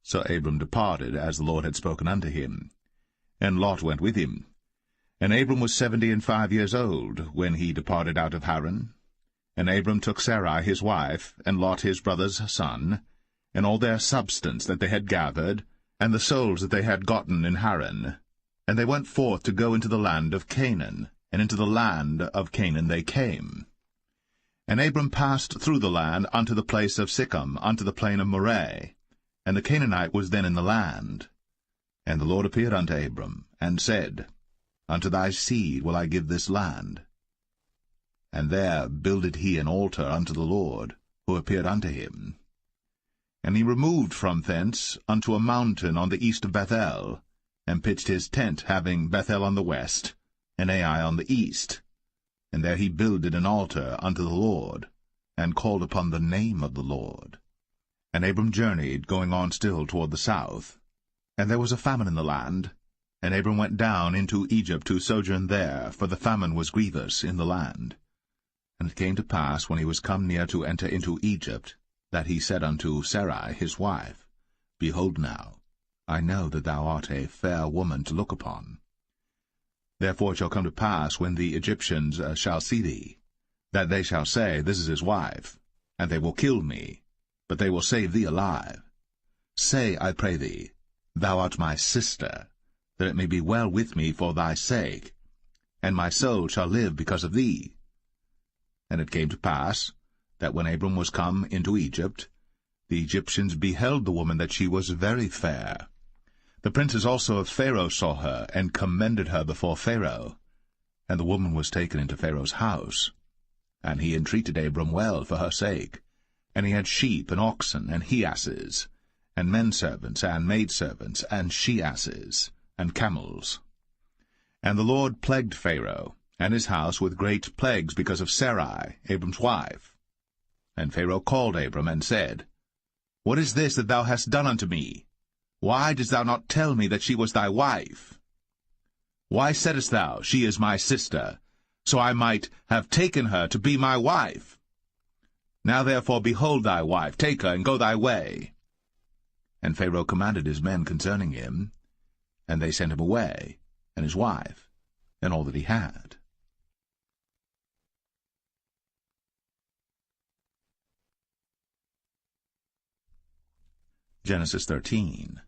S1: So Abram departed, as the Lord had spoken unto him. And Lot went with him. And Abram was 75 years old, when he departed out of Haran. And Abram took Sarai his wife, and Lot his brother's son, and all their substance that they had gathered, and the souls that they had gotten in Haran. And they went forth to go into the land of Canaan, and into the land of Canaan they came. And Abram passed through the land unto the place of Sichem, unto the plain of Moreh, and the Canaanite was then in the land. And the Lord appeared unto Abram, and said, Unto thy seed will I give this land. And there builded he an altar unto the Lord, who appeared unto him. And he removed from thence unto a mountain on the east of Bethel, and pitched his tent, having Bethel on the west, and Ai on the east. And there he builded an altar unto the Lord, and called upon the name of the Lord. And Abram journeyed, going on still toward the south. And there was a famine in the land, and Abram went down into Egypt to sojourn there, for the famine was grievous in the land. And it came to pass, when he was come near to enter into Egypt, that he said unto Sarai his wife, Behold now, I know that thou art a fair woman to look upon. Therefore it shall come to pass, when the Egyptians shall see thee, that they shall say, This is his wife, and they will kill me, but they will save thee alive. Say, I pray thee, Thou art my sister, that it may be well with me for thy sake, and my soul shall live because of thee. And it came to pass, that when Abram was come into Egypt, the Egyptians beheld the woman that she was very fair. The princes also of Pharaoh saw her, and commended her before Pharaoh. And the woman was taken into Pharaoh's house. And he entreated Abram well for her sake. And he had sheep, and oxen, and he-asses, and menservants, and maidservants, and she-asses, and camels. And the Lord plagued Pharaoh, and his house with great plagues, because of Sarai, Abram's wife. And Pharaoh called Abram, and said, What is this that thou hast done unto me? Why didst thou not tell me that she was thy wife? Why saidst thou, She is my sister, so I might have taken her to be my wife? Now therefore behold thy wife, take her, and go thy way. And Pharaoh commanded his men concerning him, and they sent him away, and his wife, and all that he had. Genesis 13.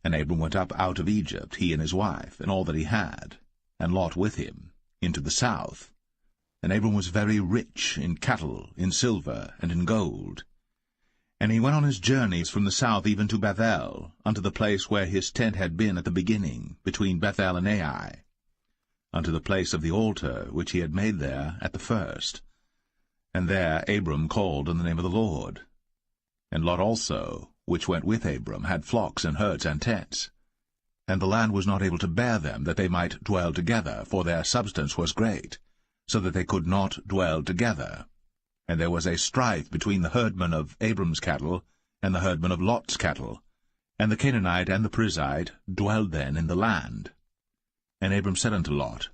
S1: And Abram went up out of Egypt, he and his wife, and all that he had, and Lot with him, into the south. And Abram was very rich in cattle, in silver, and in gold. And he went on his journeys from the south even to Bethel, unto the place where his tent had been at the beginning, between Bethel and Ai, unto the place of the altar which he had made there at the first. And there Abram called on the name of the Lord. And Lot also, which went with Abram, had flocks and herds and tents. And the land was not able to bear them, that they might dwell together, for their substance was great, so that they could not dwell together. And there was a strife between the herdmen of Abram's cattle and the herdmen of Lot's cattle. And the Canaanite and the Perizzite dwelled then in the land. And Abram said unto Lot,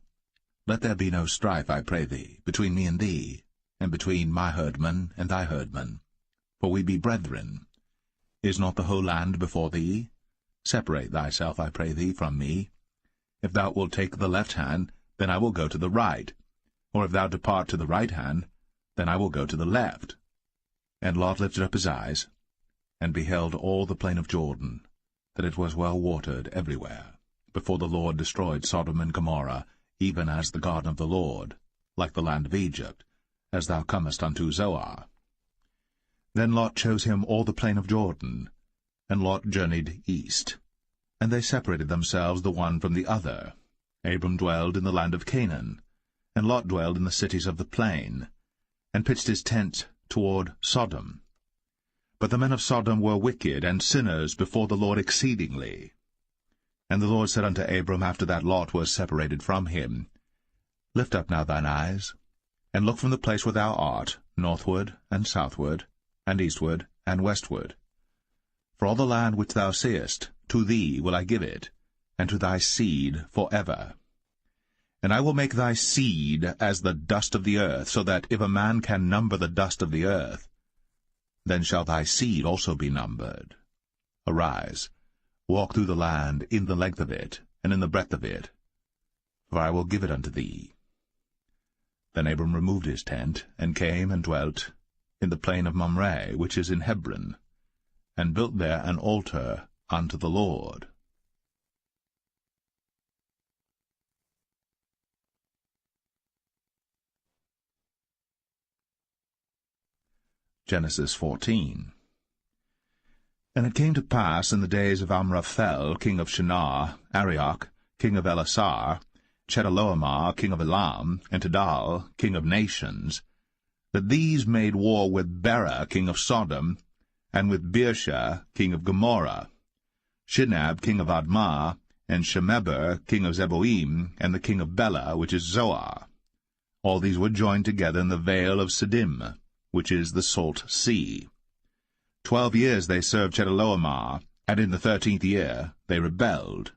S1: Let there be no strife, I pray thee, between me and thee, and between my herdmen and thy herdmen, for we be brethren. Is not the whole land before thee? Separate thyself, I pray thee, from me. If thou wilt take the left hand, then I will go to the right. Or if thou depart to the right hand, then I will go to the left. And Lot lifted up his eyes, and beheld all the plain of Jordan, that it was well watered everywhere, before the Lord destroyed Sodom and Gomorrah, even as the garden of the Lord, like the land of Egypt, as thou comest unto Zoar. Then Lot chose him all the plain of Jordan, and Lot journeyed east. And they separated themselves the one from the other. Abram dwelled in the land of Canaan, and Lot dwelled in the cities of the plain, and pitched his tent toward Sodom. But the men of Sodom were wicked and sinners before the Lord exceedingly. And the Lord said unto Abram, after that Lot was separated from him, Lift up now thine eyes, and look from the place where thou art, northward and southward, and eastward and westward. For all the land which thou seest, to thee will I give it, and to thy seed for ever. And I will make thy seed as the dust of the earth, so that if a man can number the dust of the earth, then shall thy seed also be numbered. Arise, walk through the land in the length of it, and in the breadth of it, for I will give it unto thee. Then Abram removed his tent, and came and dwelt in the plain of Mamre, which is in Hebron, and built there an altar unto the Lord. Genesis 14. And it came to pass in the days of Amraphel, king of Shinar, Arioch, king of Elasar, Chedorlaomer, king of Elam, and Tidal, king of nations, that these made war with Bera, king of Sodom, and with Birsha, king of Gomorrah, Shinab, king of Admah, and Shemeber, king of Zeboim, and the king of Bela, which is Zoar. All these were joined together in the vale of Siddim, which is the salt sea. 12 years they served Chedorlaomer, and in the 13th year they rebelled.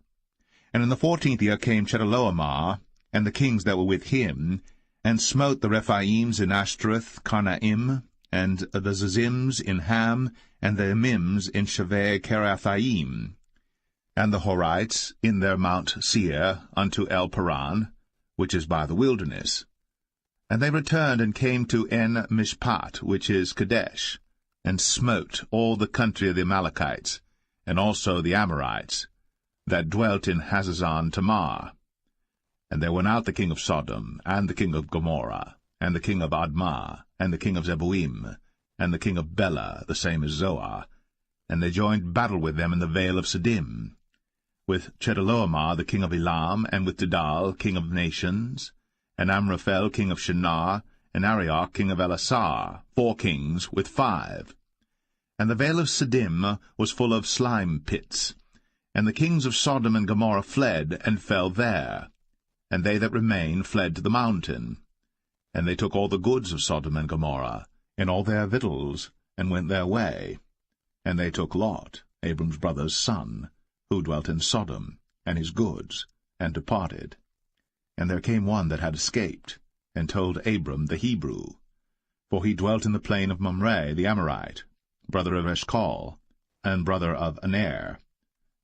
S1: And in the 14th year came Chedorlaomer, and the kings that were with him, and smote the Rephaims in Ashtaroth Karnaim, and the Zazims in Ham, and the Emims in Shaveh Kerathaim, and the Horites in their Mount Seir unto El Paran, which is by the wilderness. And they returned and came to En Mishpat, which is Kadesh, and smote all the country of the Amalekites, and also the Amorites, that dwelt in Hazazon Tamar. And there went out the king of Sodom, and the king of Gomorrah, and the king of Admah, and the king of Zeboim, and the king of Bela, the same as Zoar, and they joined battle with them in the vale of Siddim, with Chedorlaomer the king of Elam, and with Tidal king of nations, and Amraphel king of Shinar, and Arioch king of Elasar, 4 kings with 5. And the vale of Siddim was full of slime pits, and the kings of Sodom and Gomorrah fled, and fell there. And they that remained fled to the mountain. And they took all the goods of Sodom and Gomorrah, and all their victuals, and went their way. And they took Lot, Abram's brother's son, who dwelt in Sodom, and his goods, and departed. And there came one that had escaped, and told Abram the Hebrew. For he dwelt in the plain of Mamre the Amorite, brother of Eshcol, and brother of Aner.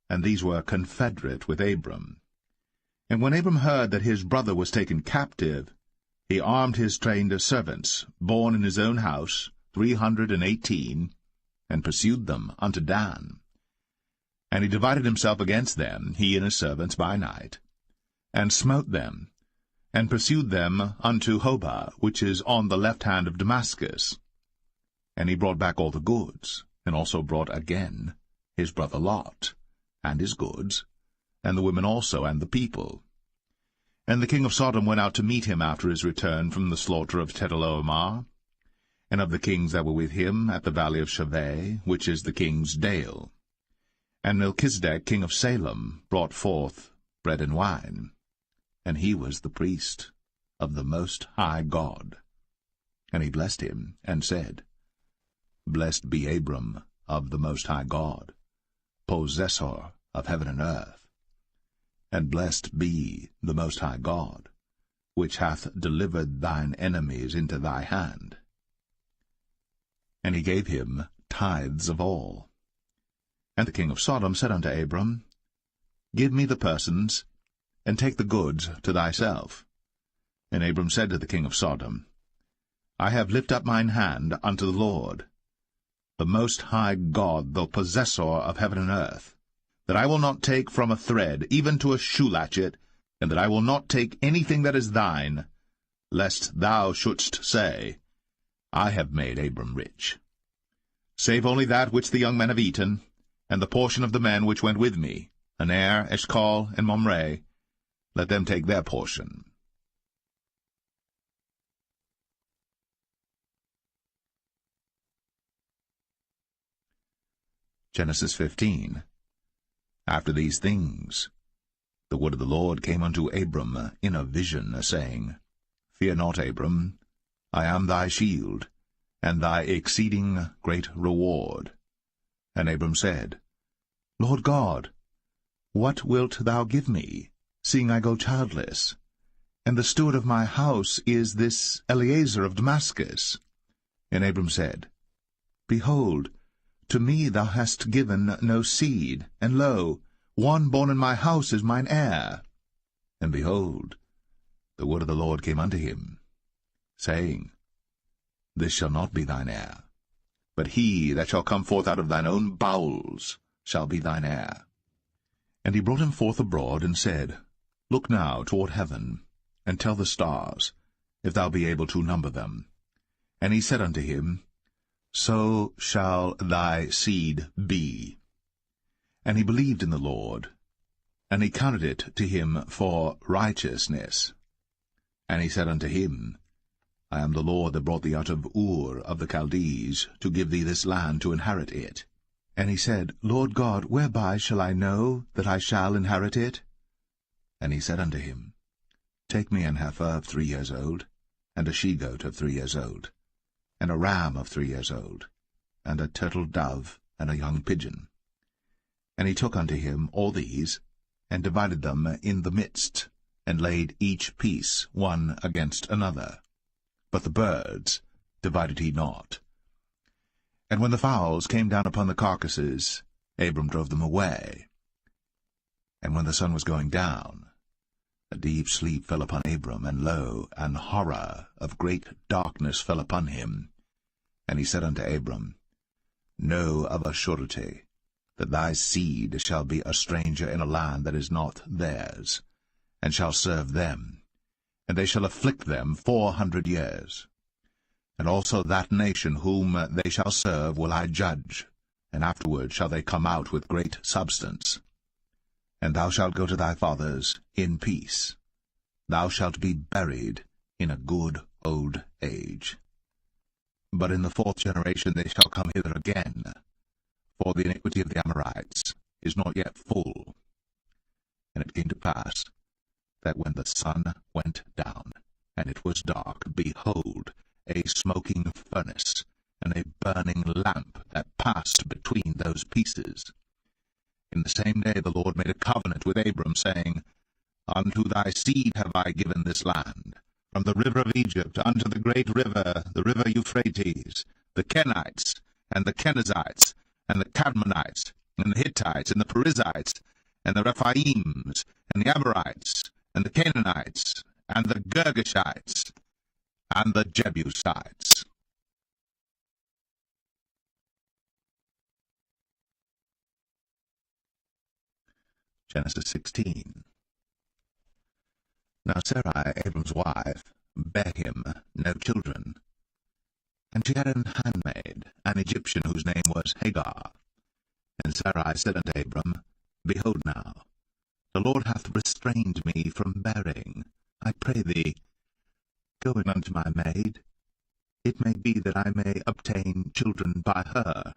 S1: And these were confederate with Abram. And when Abram heard that his brother was taken captive, he armed his trained servants, born in his own house, 318, and pursued them unto Dan. And he divided himself against them, he and his servants, by night, and smote them, and pursued them unto Hobah, which is on the left hand of Damascus. And he brought back all the goods, and also brought again his brother Lot, and his goods, and the women also, and the people. And the king of Sodom went out to meet him after his return from the slaughter of Chedorlaomer, and of the kings that were with him at the valley of Shaveh, which is the king's dale. And Melchizedek king of Salem brought forth bread and wine, and he was the priest of the Most High God. And he blessed him, and said, Blessed be Abram of the Most High God, possessor of heaven and earth. And blessed be the Most High God, which hath delivered thine enemies into thy hand. And he gave him tithes of all. And the king of Sodom said unto Abram, Give me the persons, and take the goods to thyself. And Abram said to the king of Sodom, I have lifted up mine hand unto the Lord, the Most High God, the possessor of heaven and earth, that I will not take from a thread, even to a shoe latchet, and that I will not take anything that is thine, lest thou shouldst say, I have made Abram rich. Save only that which the young men have eaten, and the portion of the men which went with me, Aner, Eshcol, and Mamre, let them take their portion. Genesis 15. After these things, the word of the Lord came unto Abram in a vision, saying, Fear not, Abram, I am thy shield, and thy exceeding great reward. And Abram said, Lord God, what wilt thou give me, seeing I go childless? And the steward of my house is this Eliezer of Damascus. And Abram said, Behold, to me thou hast given no seed, and lo, one born in my house is mine heir. And behold, the word of the Lord came unto him, saying, This shall not be thine heir, but he that shall come forth out of thine own bowels shall be thine heir. And he brought him forth abroad, and said, Look now toward heaven, and tell the stars, if thou be able to number them. And he said unto him, So shall thy seed be. And he believed in the Lord, and he counted it to him for righteousness. And he said unto him, I am the Lord that brought thee out of Ur of the Chaldees, to give thee this land to inherit it. And he said, Lord God, whereby shall I know that I shall inherit it? And he said unto him, Take me an heifer of 3 years old, and a she-goat of 3 years old, and a ram of 3 years old, and a turtle dove, and a young pigeon. And he took unto him all these, and divided them in the midst, and laid each piece one against another. But the birds divided he not. And when the fowls came down upon the carcasses, Abram drove them away. And when the sun was going down, a deep sleep fell upon Abram, and lo, an horror of great darkness fell upon him. And he said unto Abram, Know of a surety that thy seed shall be a stranger in a land that is not theirs, and shall serve them, and they shall afflict them 400 years. And also that nation whom they shall serve will I judge, and afterward shall they come out with great substance. And thou shalt go to thy fathers in peace. Thou shalt be buried in a good old age. But in the 4th generation they shall come hither again, for the iniquity of the Amorites is not yet full. And it came to pass, that when the sun went down, and it was dark, behold, a smoking furnace, and a burning lamp that passed between those pieces. In the same day the Lord made a covenant with Abram, saying, Unto thy seed have I given this land, from the river of Egypt unto the great river, the river Euphrates, the Kenites, and the Kenizzites, and the Cadmonites, and the Hittites, and the Perizzites, and the Rephaims, and the Amorites, and the Canaanites, and the Girgashites, and the Jebusites. Genesis 16. Now Sarai, Abram's wife, bare him no children, and she had an handmaid, an Egyptian, whose name was Hagar. And Sarai said unto Abram, Behold now, the Lord hath restrained me from bearing. I pray thee, go in unto my maid. It may be that I may obtain children by her.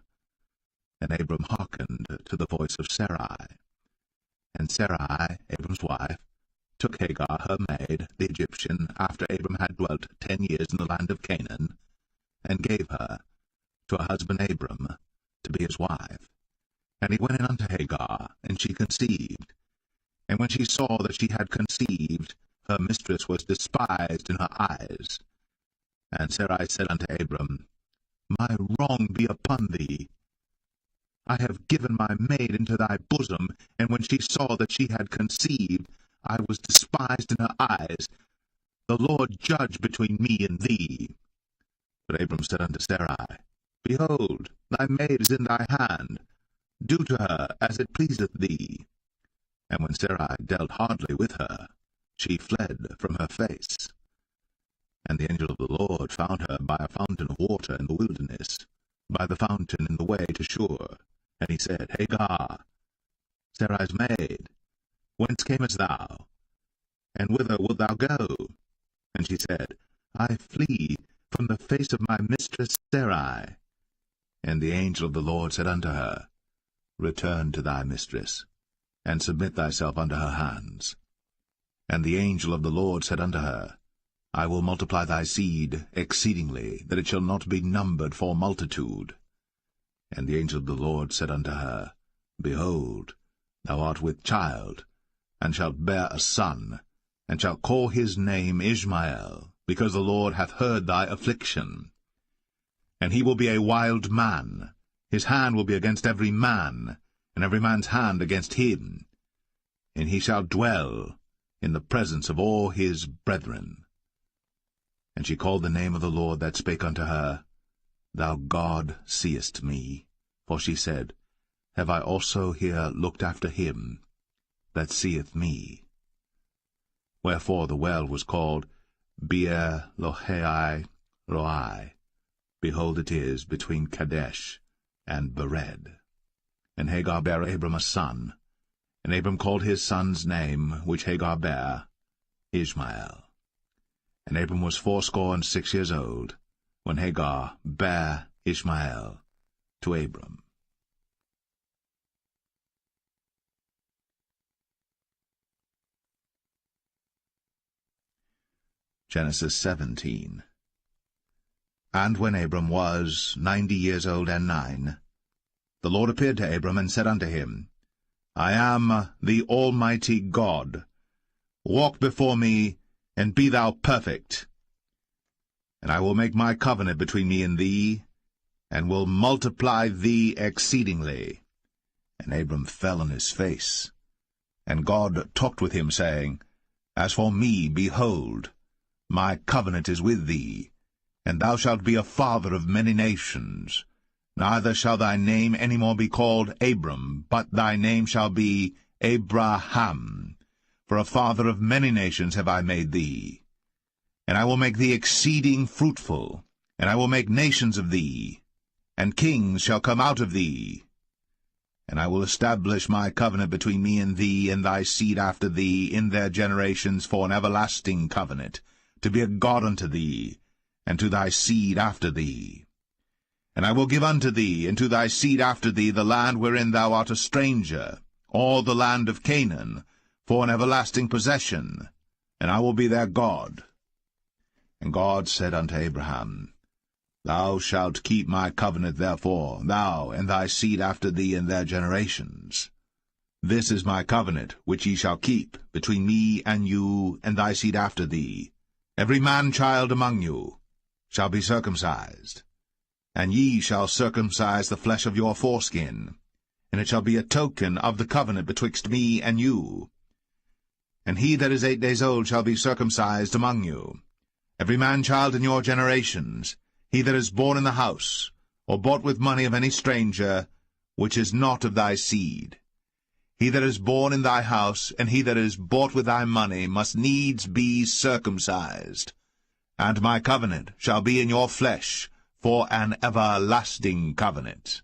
S1: And Abram hearkened to the voice of Sarai. And Sarai, Abram's wife, took Hagar her maid, the Egyptian, after Abram had dwelt 10 years in the land of Canaan, and gave her to her husband Abram to be his wife. And he went in unto Hagar, and she conceived. And when she saw that she had conceived, her mistress was despised in her eyes. And Sarai said unto Abram, My wrong be upon thee. I have given my maid into thy bosom, and when she saw that she had conceived, I was despised in her eyes. The Lord judge between me and thee. But Abram said unto Sarai, Behold, thy maid is in thy hand. Do to her as it pleaseth thee. And when Sarai dealt hardly with her, she fled from her face. And the angel of the Lord found her by a fountain of water in the wilderness, by the fountain in the way to Shur. And he said, Hagar, Sarai's maid, whence camest thou? And whither wilt thou go? And she said, I flee from the face of my mistress Sarai. And the angel of the Lord said unto her, Return to thy mistress, and submit thyself unto her hands. And the angel of the Lord said unto her, I will multiply thy seed exceedingly, that it shall not be numbered for multitude. And the angel of the Lord said unto her, Behold, thou art with child, and shalt bear a son, and shalt call his name Ishmael, because the Lord hath heard thy affliction. And he will be a wild man, his hand will be against every man, and every man's hand against him. And he shall dwell in the presence of all his brethren. And she called the name of the Lord that spake unto her, Thou God seest me. For she said, Have I also here looked after him that seeth me? Wherefore the well was called Beer Lohai Roi. Behold, it is between Kadesh and Bered. And Hagar bare Abram a son, and Abram called his son's name, which Hagar bare, Ishmael. And Abram was 86 years old, when Hagar bare Ishmael to Abram. Genesis 17. And when Abram was 90 years old and 9, the Lord appeared to Abram and said unto him, I am the Almighty God. Walk before me, and be thou perfect. And I will make my covenant between me and thee, and will multiply thee exceedingly. And Abram fell on his face. And God talked with him, saying, As for me, behold, my covenant is with thee, and thou shalt be a father of many nations. Neither shall thy name any more be called Abram, but thy name shall be Abraham. For a father of many nations have I made thee. And I will make thee exceeding fruitful, and I will make nations of thee, and kings shall come out of thee. And I will establish my covenant between me and thee and thy seed after thee in their generations for an everlasting covenant, to be a God unto thee, and to thy seed after thee. And I will give unto thee, and to thy seed after thee, the land wherein thou art a stranger, all the land of Canaan, for an everlasting possession, and I will be their God. And God said unto Abraham, Thou shalt keep my covenant therefore, thou and thy seed after thee in their generations. This is my covenant, which ye shall keep, between me and you and thy seed after thee. Every man-child among you shall be circumcised. And ye shall circumcise the flesh of your foreskin, and it shall be a token of the covenant betwixt me and you. And he that is 8 days old shall be circumcised among you, every man-child in your generations, he that is born in the house, or bought with money of any stranger, which is not of thy seed. He that is born in thy house, and he that is bought with thy money, must needs be circumcised. And my covenant shall be in your flesh, for an everlasting covenant.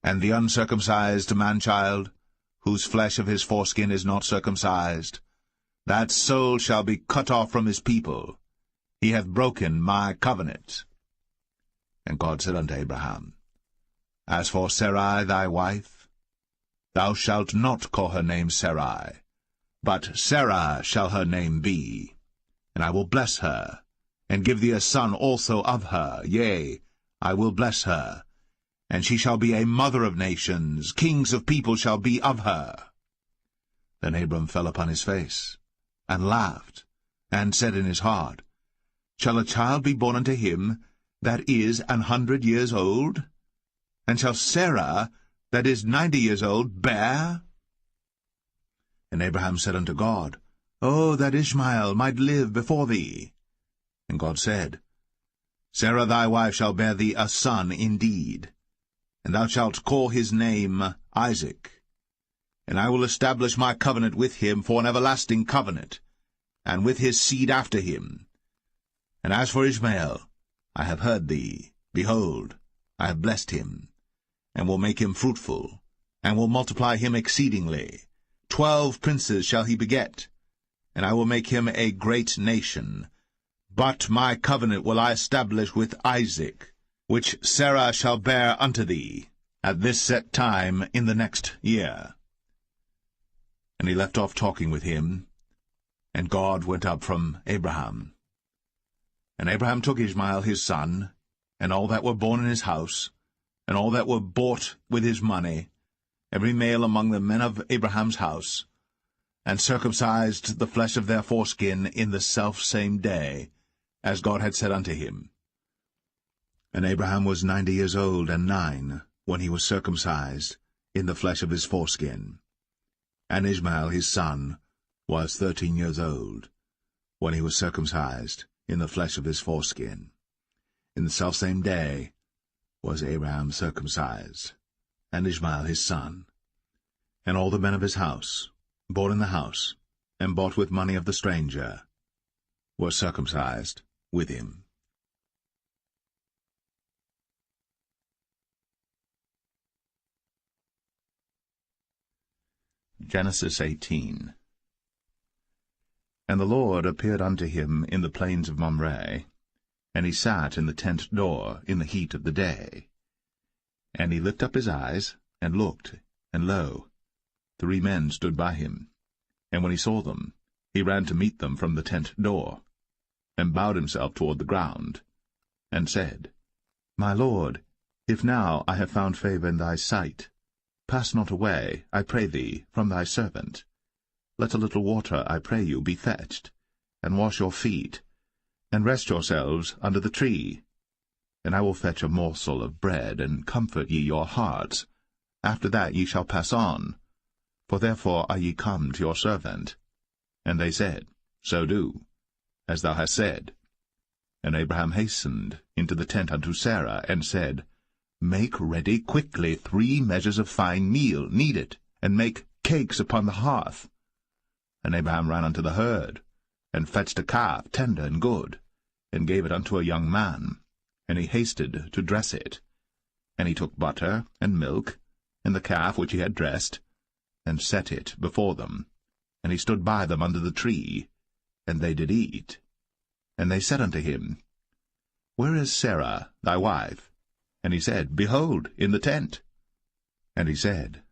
S1: And the uncircumcised man-child, whose flesh of his foreskin is not circumcised, that soul shall be cut off from his people. He hath broken my covenant. And God said unto Abraham, As for Sarai thy wife, thou shalt not call her name Sarai, but Sarah shall her name be. And I will bless her, and give thee a son also of her. Yea, I will bless her, and she shall be a mother of nations. Kings of people shall be of her. Then Abram fell upon his face, and laughed, and said in his heart, Shall a child be born unto him that is 100 years old? And shall Sarah, that is 90 years old, bear? And Abraham said unto God, Oh, that Ishmael might live before thee. And God said, Sarah thy wife shall bear thee a son indeed, and thou shalt call his name Isaac. And I will establish my covenant with him for an everlasting covenant, and with his seed after him. And as for Ishmael, I have heard thee. Behold, I have blessed him, and will make him fruitful, and will multiply him exceedingly. 12 princes shall he beget, and I will make him a great nation. But my covenant will I establish with Isaac, which Sarah shall bear unto thee, at this set time in the next year. And he left off talking with him, and God went up from Abraham. And Abraham took Ishmael his son, and all that were born in his house, and all that were bought with his money, every male among the men of Abraham's house, and circumcised the flesh of their foreskin in the selfsame day, as God had said unto him. And Abraham was 90 years old and 9, when he was circumcised in the flesh of his foreskin. And Ishmael his son was 13 years old, when he was circumcised in the flesh of his foreskin. In the selfsame day was Abraham circumcised, and Ishmael his son. And all the men of his house, born in the house, and bought with money of the stranger, were circumcised with him. Genesis 18. And the Lord appeared unto him in the plains of Mamre, and he sat in the tent door in the heat of the day. And he lifted up his eyes, and looked, and lo, 3 men stood by him. And when he saw them, he ran to meet them from the tent door, and bowed himself toward the ground, and said, My Lord, if now I have found favor in thy sight, pass not away, I pray thee, from thy servant. Let a little water, I pray you, be fetched, and wash your feet, and rest yourselves under the tree. And I will fetch a morsel of bread, and comfort ye your hearts. After that ye shall pass on, for therefore are ye come to your servant. And they said, So do, as thou hast said. And Abraham hastened into the tent unto Sarah, and said, Make ready quickly 3 measures of fine meal, knead it, and make cakes upon the hearth. And Abraham ran unto the herd, and fetched a calf tender and good, and gave it unto a young man, and he hasted to dress it. And he took butter and milk, and the calf which he had dressed, and set it before them. And he stood by them under the tree, and they did eat. And they said unto him, Where is Sarah thy wife? And he said, Behold, in the tent. And he said,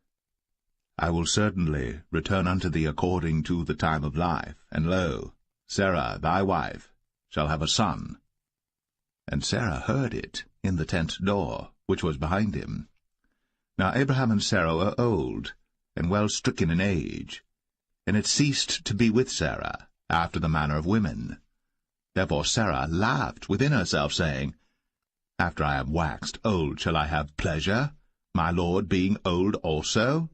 S1: I will certainly return unto thee according to the time of life, and lo, Sarah thy wife shall have a son. And Sarah heard it in the tent door, which was behind him. Now Abraham and Sarah were old, and well stricken in age, and it ceased to be with Sarah, after the manner of women. Therefore Sarah laughed within herself, saying, After I am waxed old shall I have pleasure, my Lord being old also?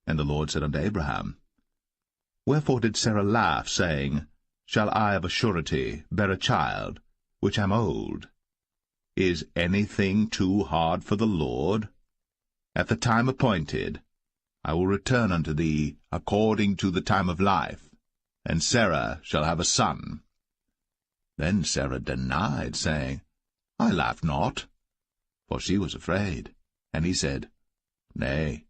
S1: And the Lord said unto Abraham, Wherefore did Sarah laugh, saying, Shall I of a surety bear a child, which am old? Is anything too hard for the Lord? At the time appointed I will return unto thee according to the time of life, and Sarah shall have a son. Then Sarah denied, saying, I laughed not, for she was afraid. And he said, Nay,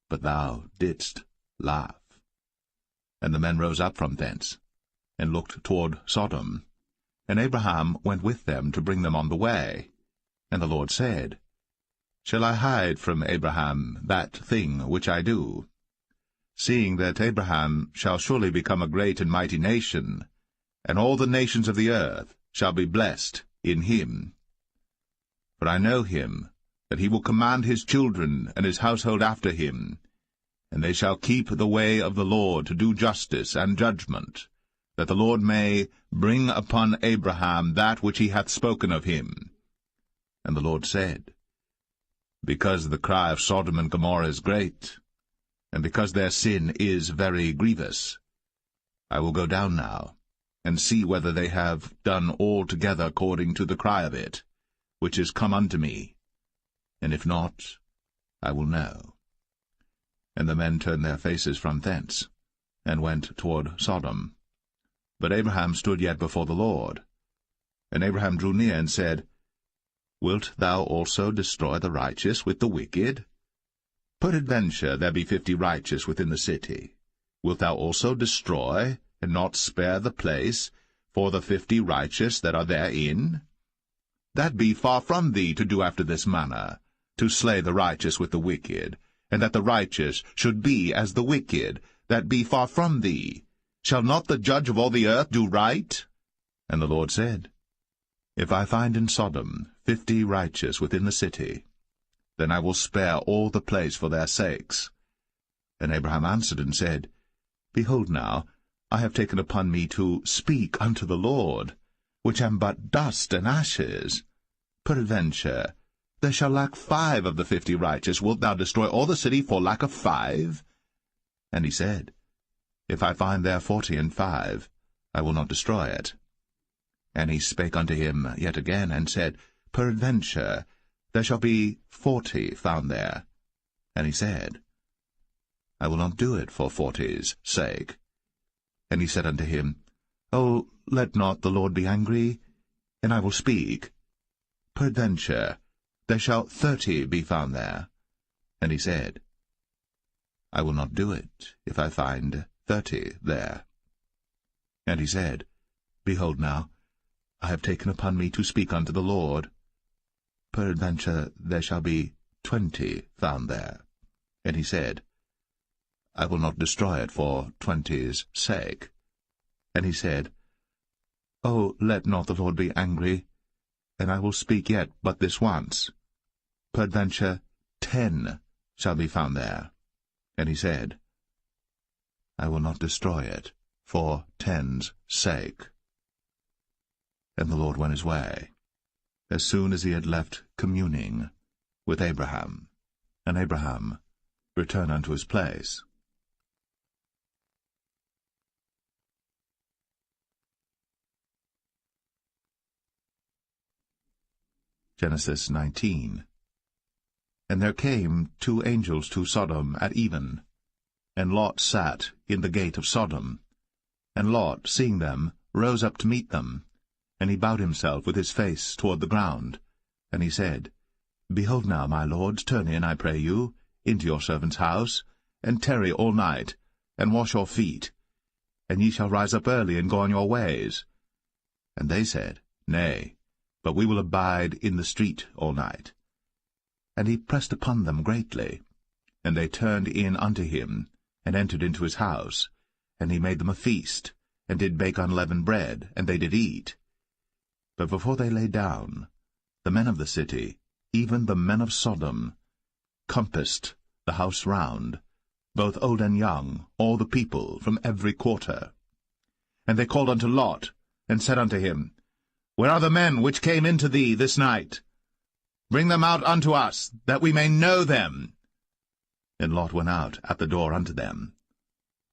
S1: but thou didst laugh. And the men rose up from thence, and looked toward Sodom. And Abraham went with them to bring them on the way. And the Lord said, Shall I hide from Abraham that thing which I do? Seeing that Abraham shall surely become a great and mighty nation, and all the nations of the earth shall be blessed in him. For I know him, that he will command his children and his household after him, and they shall keep the way of the Lord to do justice and judgment, that the Lord may bring upon Abraham that which he hath spoken of him. And the Lord said, Because the cry of Sodom and Gomorrah is great, and because their sin is very grievous, I will go down now, and see whether they have done altogether according to the cry of it, which is come unto me, and if not, I will know. And the men turned their faces from thence, and went toward Sodom. But Abraham stood yet before the Lord. And Abraham drew near and said, Wilt thou also destroy the righteous with the wicked? Peradventure there be 50 righteous within the city. Wilt thou also destroy, and not spare the place, for the 50 righteous that are therein? That be far from thee to do after this manner, to slay the righteous with the wicked, and that the righteous should be as the wicked, that be far from thee. Shall not the judge of all the earth do right? And the Lord said, If I find in Sodom 50 righteous within the city, then I will spare all the place for their sakes. And Abraham answered and said, Behold now, I have taken upon me to speak unto the Lord, which am but dust and ashes. Peradventure, there shall lack 5 of the 50 righteous. Wilt thou destroy all the city for lack of 5? And he said, If I find there 40 and 5, I will not destroy it. And he spake unto him yet again, and said, Peradventure, there shall be 40 found there. And he said, I will not do it for 40's sake. And he said unto him, O, let not the Lord be angry, and I will speak. Peradventure, there shall 30 be found there. And he said, I will not do it, if I find 30 there. And he said, Behold now, I have taken upon me to speak unto the Lord. Peradventure there shall be 20 found there. And he said, I will not destroy it for 20's sake. And he said, O, let not the Lord be angry, and I will speak yet but this once. Peradventure 10 shall be found there. And he said, I will not destroy it for 10's sake. And the Lord went his way, as soon as he had left communing with Abraham. And Abraham returned unto his place. Genesis 19. And there came 2 angels to Sodom at even, and Lot sat in the gate of Sodom. And Lot, seeing them, rose up to meet them. And he bowed himself with his face toward the ground. And he said, Behold now, my lords, turn in, I pray you, into your servant's house, and tarry all night, and wash your feet, and ye shall rise up early, and go on your ways. And they said, Nay, but we will abide in the street all night. And he pressed upon them greatly. And they turned in unto him, and entered into his house. And he made them a feast, and did bake unleavened bread, and they did eat. But before they lay down, the men of the city, even the men of Sodom, compassed the house round, both old and young, all the people from every quarter. And they called unto Lot, and said unto him, Where are the men which came into thee this night? Bring them out unto us, that we may know them. And Lot went out at the door unto them,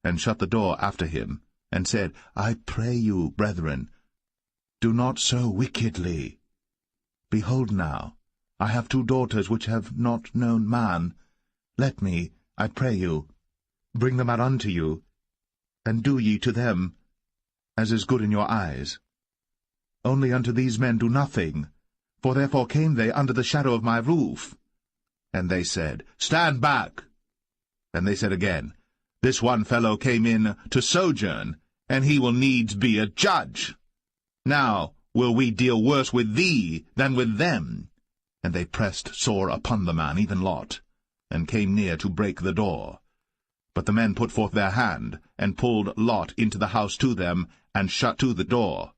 S1: and shut the door after him, and said, I pray you, brethren, do not so wickedly. Behold now, I have 2 daughters which have not known man. Let me, I pray you, bring them out unto you, and do ye to them as is good in your eyes. Only unto these men do nothing, for therefore came they under the shadow of my roof. And they said, Stand back. And they said again, This one fellow came in to sojourn, and he will needs be a judge. Now will we deal worse with thee than with them. And they pressed sore upon the man, even Lot, and came near to break the door. But the men put forth their hand, and pulled Lot into the house to them, and shut to the door.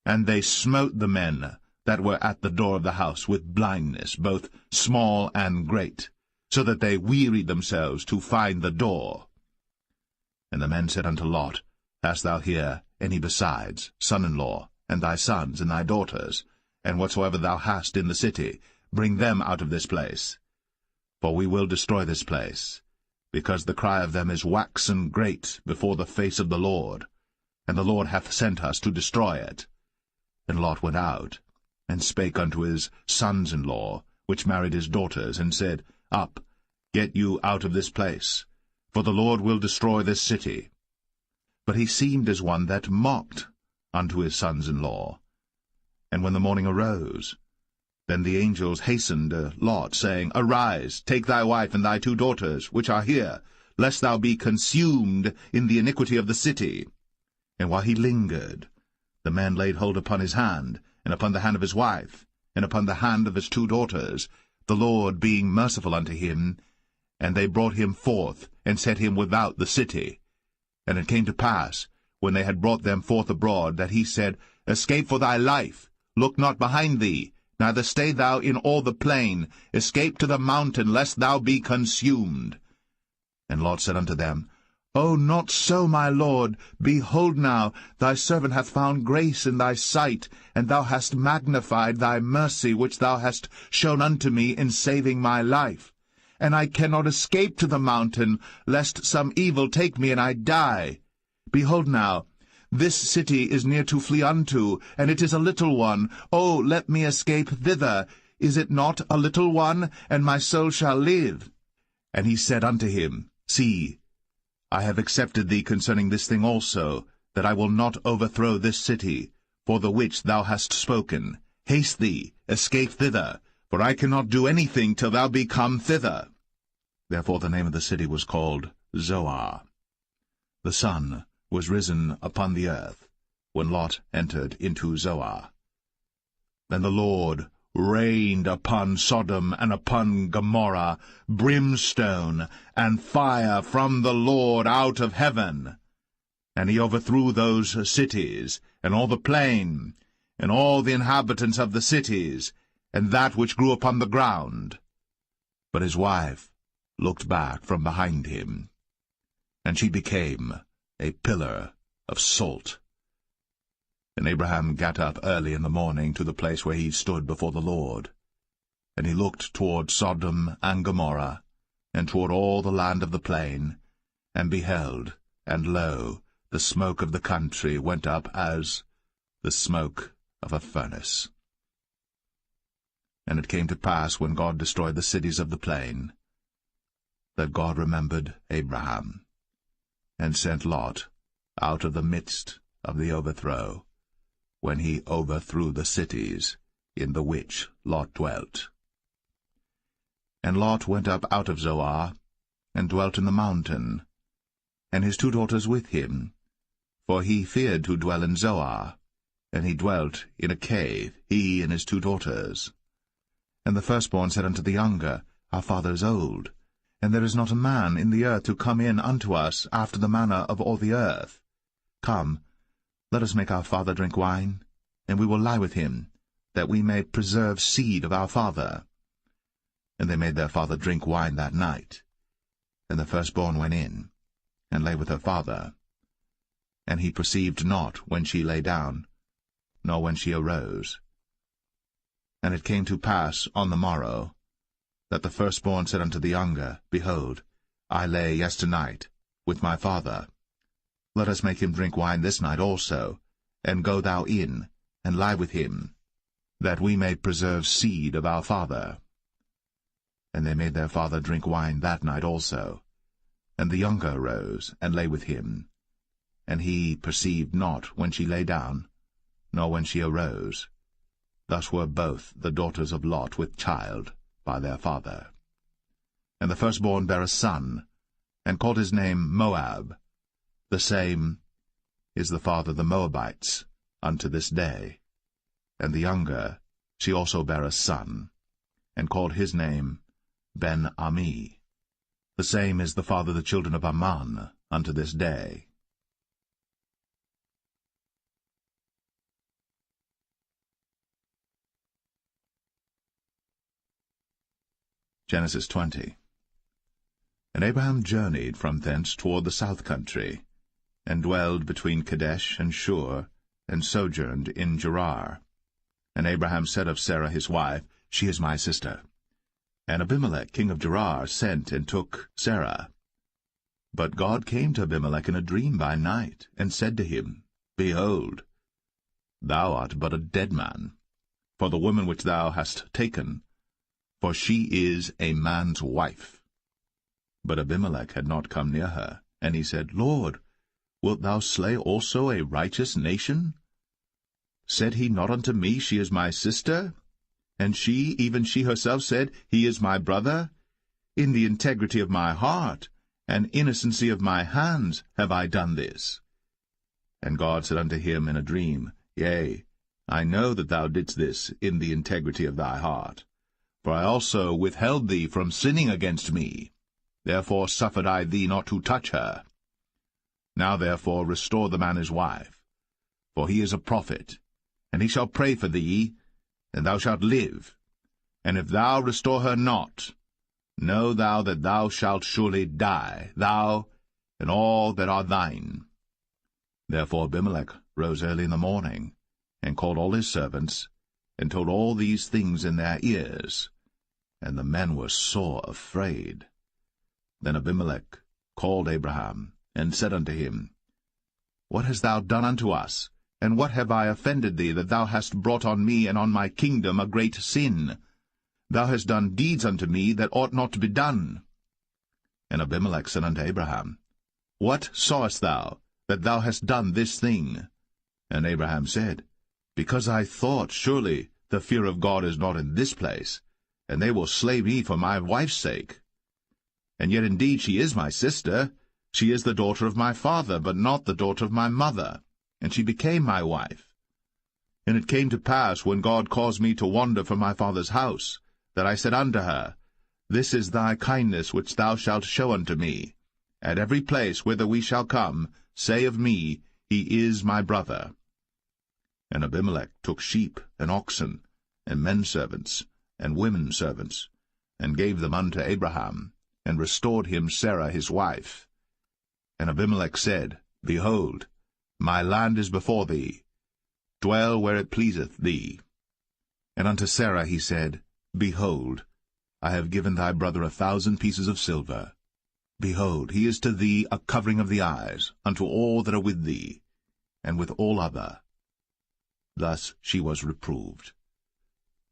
S1: And they smote the men that were at the door of the house with blindness, both small and great, so that they wearied themselves to find the door. And the men said unto Lot, Hast thou here any besides, son-in-law, and thy sons, and thy daughters, and whatsoever thou hast in the city, bring them out of this place. For we will destroy this place, because the cry of them is waxen great before the face of the Lord, and the Lord hath sent us to destroy it. And Lot went out, and spake unto his sons-in-law, which married his daughters, and said, Up, get you out of this place, for the Lord will destroy this city. But he seemed as one that mocked unto his sons-in-law. And when the morning arose, then the angels hastened Lot, saying, Arise, take thy wife and thy 2 daughters, which are here, lest thou be consumed in the iniquity of the city. And while he lingered, the man laid hold upon his hand, and upon the hand of his wife, and upon the hand of his 2 daughters, the Lord being merciful unto him. And they brought him forth, and set him without the city. And it came to pass, when they had brought them forth abroad, that he said, Escape for thy life, look not behind thee, neither stay thou in all the plain, escape to the mountain, lest thou be consumed. And Lot said unto them, "Oh, not so, my lord. Behold now, thy servant hath found grace in thy sight, and thou hast magnified thy mercy which thou hast shown unto me in saving my life. And I cannot escape to the mountain, lest some evil take me and I die. Behold now, this city is near to flee unto, and it is a little one. Oh, let me escape thither. Is it not a little one? And my soul shall live." And he said unto him, See, I have accepted thee concerning this thing also, that I will not overthrow this city, for the which thou hast spoken. Haste thee, escape thither, for I cannot do anything till thou be come thither. Therefore the name of the city was called Zoar. The sun was risen upon the earth, when Lot entered into Zoar. Then the Lord rained upon Sodom and upon Gomorrah brimstone and fire from the Lord out of heaven. And he overthrew those cities, and all the plain, and all the inhabitants of the cities, and that which grew upon the ground. But his wife looked back from behind him, and she became a pillar of salt. And Abraham got up early in the morning to the place where he stood before the Lord. And he looked toward Sodom and Gomorrah, and toward all the land of the plain, and beheld, and lo, the smoke of the country went up as the smoke of a furnace. And it came to pass, when God destroyed the cities of the plain, that God remembered Abraham, and sent Lot out of the midst of the overthrow, when he overthrew the cities in the which Lot dwelt. And Lot went up out of Zoar, and dwelt in the mountain, and his 2 daughters with him, for he feared to dwell in Zoar, and he dwelt in a cave, he and his 2 daughters. And the firstborn said unto the younger, Our father is old, and there is not a man in the earth to come in unto us after the manner of all the earth. Come, let us make our father drink wine, and we will lie with him, that we may preserve seed of our father. And they made their father drink wine that night. And the firstborn went in, and lay with her father. And he perceived not when she lay down, nor when she arose. And it came to pass on the morrow, that the firstborn said unto the younger, Behold, I lay yesternight with my father. Let us make him drink wine this night also, and go thou in, and lie with him, that we may preserve seed of our father. And they made their father drink wine that night also. And the younger arose, and lay with him. And he perceived not when she lay down, nor when she arose. Thus were both the daughters of Lot with child by their father. And the firstborn bare a son, and called his name Moab. The same is the father of the Moabites unto this day. And the younger, she also bare a son, and called his name Ben-Ami. The same is the father of the children of Ammon unto this day. Genesis 20. And Abraham journeyed from thence toward the south country, and dwelled between Kadesh and Shur, and sojourned in Gerar. And Abraham said of Sarah his wife, She is my sister. And Abimelech king of Gerar sent and took Sarah. But God came to Abimelech in a dream by night, and said to him, Behold, thou art but a dead man, for the woman which thou hast taken, for she is a man's wife. But Abimelech had not come near her, and he said, Lord, wilt thou slay also a righteous nation? Said he not unto me, She is my sister? And she, even she herself, said, He is my brother? In the integrity of my heart, and innocency of my hands, have I done this. And God said unto him in a dream, Yea, I know that thou didst this in the integrity of thy heart. For I also withheld thee from sinning against me. Therefore suffered I thee not to touch her. Now therefore restore the man his wife, for he is a prophet, and he shall pray for thee, and thou shalt live. And if thou restore her not, know thou that thou shalt surely die, thou and all that are thine. Therefore Abimelech rose early in the morning, and called all his servants, and told all these things in their ears. And the men were sore afraid. Then Abimelech called Abraham, and said unto him, What hast thou done unto us? And what have I offended thee, that thou hast brought on me and on my kingdom a great sin? Thou hast done deeds unto me that ought not to be done. And Abimelech said unto Abraham, What sawest thou, that thou hast done this thing? And Abraham said, Because I thought, surely the fear of God is not in this place, and they will slay me for my wife's sake. And yet indeed she is my sister. She is the daughter of my father, but not the daughter of my mother. And she became my wife. And it came to pass, when God caused me to wander from my father's house, that I said unto her, This is thy kindness which thou shalt show unto me. At every place whither we shall come, say of me, He is my brother. And Abimelech took sheep and oxen, and men servants, and women servants, and gave them unto Abraham, and restored him Sarah his wife. And Abimelech said, Behold, my land is before thee. Dwell where it pleaseth thee. And unto Sarah he said, Behold, I have given thy brother 1,000 pieces of silver. Behold, he is to thee a covering of the eyes, unto all that are with thee, and with all other. Thus she was reproved.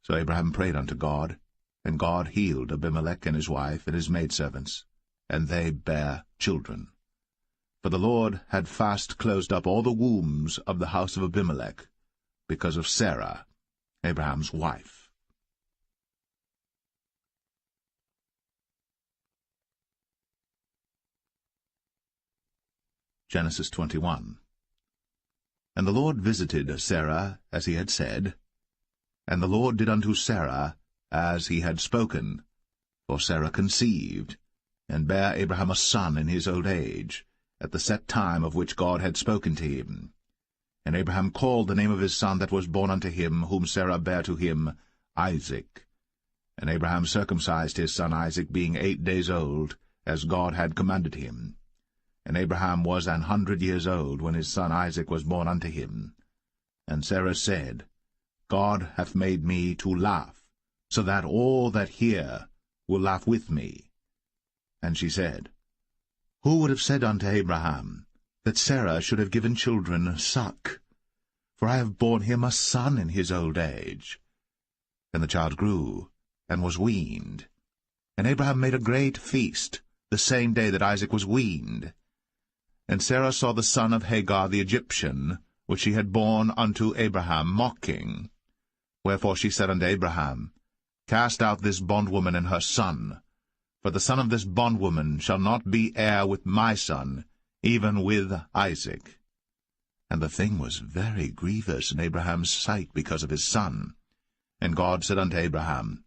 S1: So Abraham prayed unto God, and God healed Abimelech and his wife and his maidservants, and they bare children. For the Lord had fast closed up all the wombs of the house of Abimelech, because of Sarah, Abraham's wife. Genesis 21. And the Lord visited Sarah as he had said, and the Lord did unto Sarah as he had spoken. For Sarah conceived, and bare Abraham a son in his old age, at the set time of which God had spoken to him. And Abraham called the name of his son that was born unto him, whom Sarah bare to him, Isaac. And Abraham circumcised his son Isaac, being 8 days old, as God had commanded him. And Abraham was 100 years old when his son Isaac was born unto him. And Sarah said, God hath made me to laugh, so that all that hear will laugh with me. And she said, Who would have said unto Abraham, that Sarah should have given children suck? For I have borne him a son in his old age. And the child grew, and was weaned. And Abraham made a great feast, the same day that Isaac was weaned. And Sarah saw the son of Hagar the Egyptian, which she had borne unto Abraham, mocking. Wherefore she said unto Abraham, Cast out this bondwoman and her son, for the son of this bondwoman shall not be heir with my son, even with Isaac. And the thing was very grievous in Abraham's sight because of his son. And God said unto Abraham,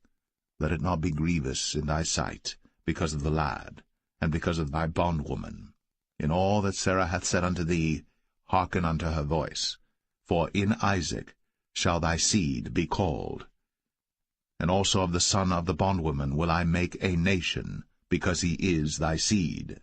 S1: Let it not be grievous in thy sight, because of the lad, and because of thy bondwoman. In all that Sarah hath said unto thee, hearken unto her voice. For in Isaac shall thy seed be called. And also of the son of the bondwoman will I make a nation, because he is thy seed.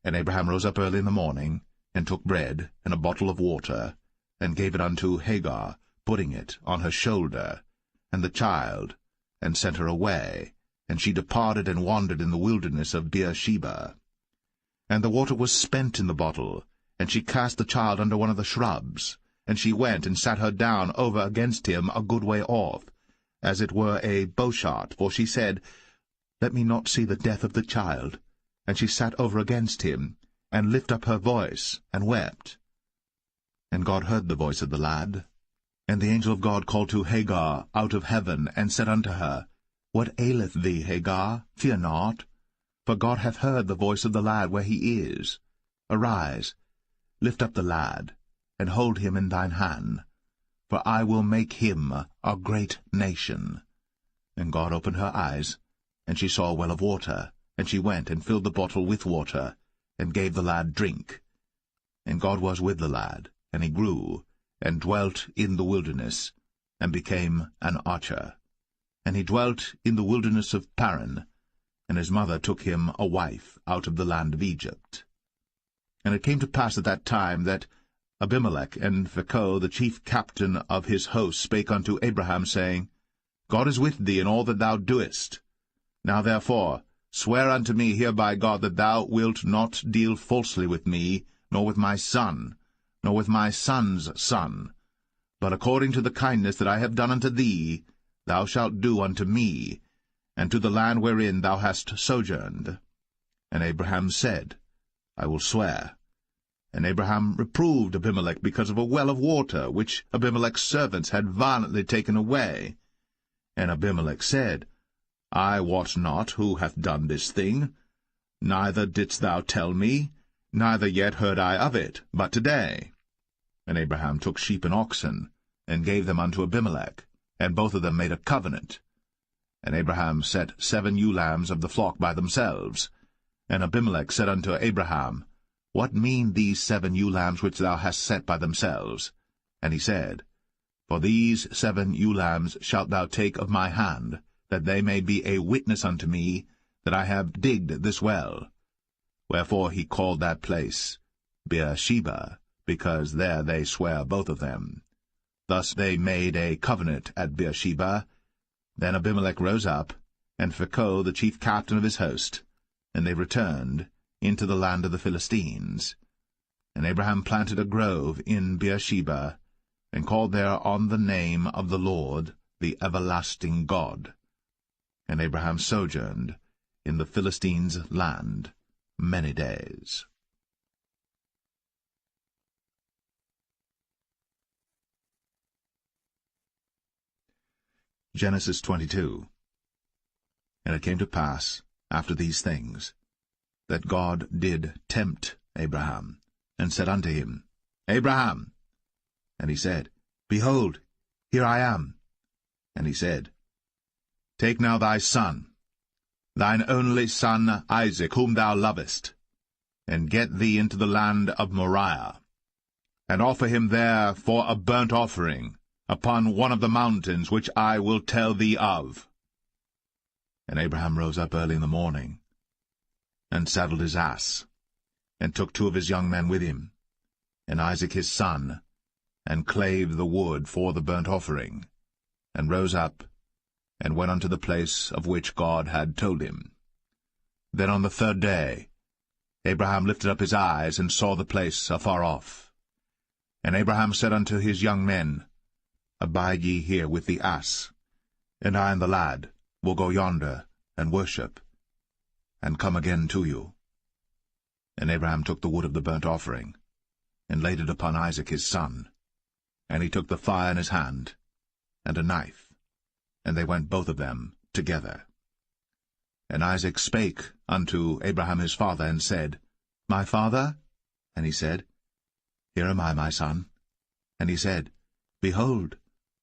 S1: And Abraham rose up early in the morning, and took bread and a bottle of water, and gave it unto Hagar, putting it on her shoulder, and the child, and sent her away, and she departed and wandered in the wilderness of Beersheba. And the water was spent in the bottle, and she cast the child under one of the shrubs, and she went and sat her down over against him a good way off, as it were a bowshot, for she said, Let me not see the death of the child. And she sat over against him, and lift up her voice, and wept. And God heard the voice of the lad. And the angel of God called to Hagar out of heaven, and said unto her, What aileth thee, Hagar? Fear not, for God hath heard the voice of the lad where he is. Arise, lift up the lad, and hold him in thine hand, for I will make him a great nation. And God opened her eyes, and she saw a well of water, and she went and filled the bottle with water, and gave the lad drink. And God was with the lad, and he grew, and dwelt in the wilderness, and became an archer. And he dwelt in the wilderness of Paran, and his mother took him a wife out of the land of Egypt. And it came to pass at that time that Abimelech and Phicol, the chief captain of his host, spake unto Abraham, saying, God is with thee in all that thou doest. Now therefore swear unto me here by God that thou wilt not deal falsely with me, nor with my son, nor with my son's son, but according to the kindness that I have done unto thee, thou shalt do unto me, and to the land wherein thou hast sojourned. And Abraham said, I will swear. And Abraham reproved Abimelech because of a well of water, which Abimelech's servants had violently taken away. And Abimelech said, I wot not who hath done this thing, neither didst thou tell me, neither yet heard I of it, but today. And Abraham took sheep and oxen, and gave them unto Abimelech, and both of them made a covenant. And Abraham set 7 ewe lambs of the flock by themselves. And Abimelech said unto Abraham, What mean these 7 ewe lambs which thou hast set by themselves? And he said, For these 7 ewe lambs shalt thou take of my hand, that they may be a witness unto me that I have digged this well. Wherefore he called that place Beersheba, because there they sware both of them. Thus they made a covenant at Beersheba. Then Abimelech rose up, and Phicol the chief captain of his host, and they returned into the land of the Philistines. And Abraham planted a grove in Beersheba, and called there on the name of the Lord, the everlasting God. And Abraham sojourned in the Philistines' land many days. Genesis 22. And it came to pass, after these things, that God did tempt Abraham, and said unto him, Abraham. And he said, Behold, here I am. And he said, Take now thy son, thine only son Isaac, whom thou lovest, and get thee into the land of Moriah, and offer him there for a burnt offering upon one of the mountains which I will tell thee of. And Abraham rose up early in the morning, and saddled his ass, and took 2 of his young men with him, and Isaac his son, and clave the wood for the burnt offering, and rose up, and went unto the place of which God had told him. Then on the 3rd day Abraham lifted up his eyes, and saw the place afar off. And Abraham said unto his young men, Abide ye here with the ass, and I and the lad will go yonder, and worship, and come again to you. And Abraham took the wood of the burnt offering, and laid it upon Isaac his son. And he took the fire in his hand, and a knife, and they went both of them together. And Isaac spake unto Abraham his father, and said, My father? And he said, Here am I, my son. And he said, Behold,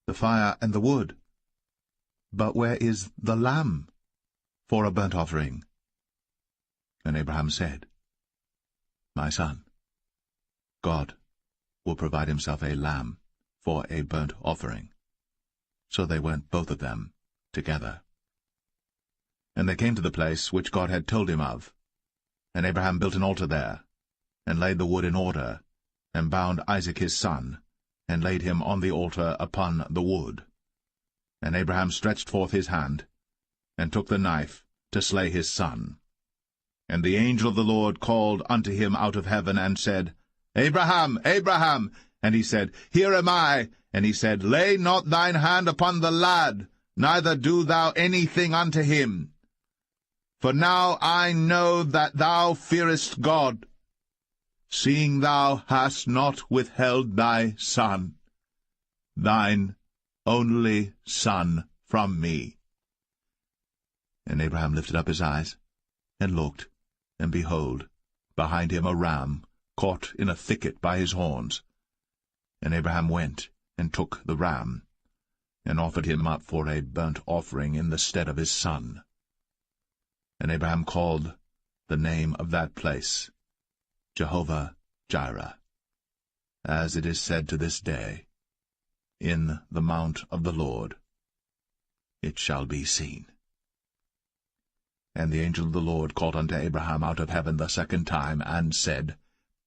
S1: the fire and the wood. But where is the lamb for a burnt offering? And Abraham said, My son, God will provide himself a lamb for a burnt offering. So they went both of them together. And they came to the place which God had told him of. And Abraham built an altar there, and laid the wood in order, and bound Isaac his son, and laid him on the altar upon the wood. And Abraham stretched forth his hand, and took the knife to slay his son. And the angel of the Lord called unto him out of heaven, and said, Abraham, Abraham! And he said, Here am I. And he said, Lay not thine hand upon the lad, neither do thou anything unto him. For now I know that thou fearest God, seeing thou hast not withheld thy son, thine only son, from me. And Abraham lifted up his eyes, and looked, and behold, behind him a ram caught in a thicket by his horns. And Abraham went, and took the ram, and offered him up for a burnt offering in the stead of his son. And Abraham called the name of that place Jehovah-Jireh, as it is said to this day, In the mount of the Lord it shall be seen. And the angel of the Lord called unto Abraham out of heaven the 2nd time, and said,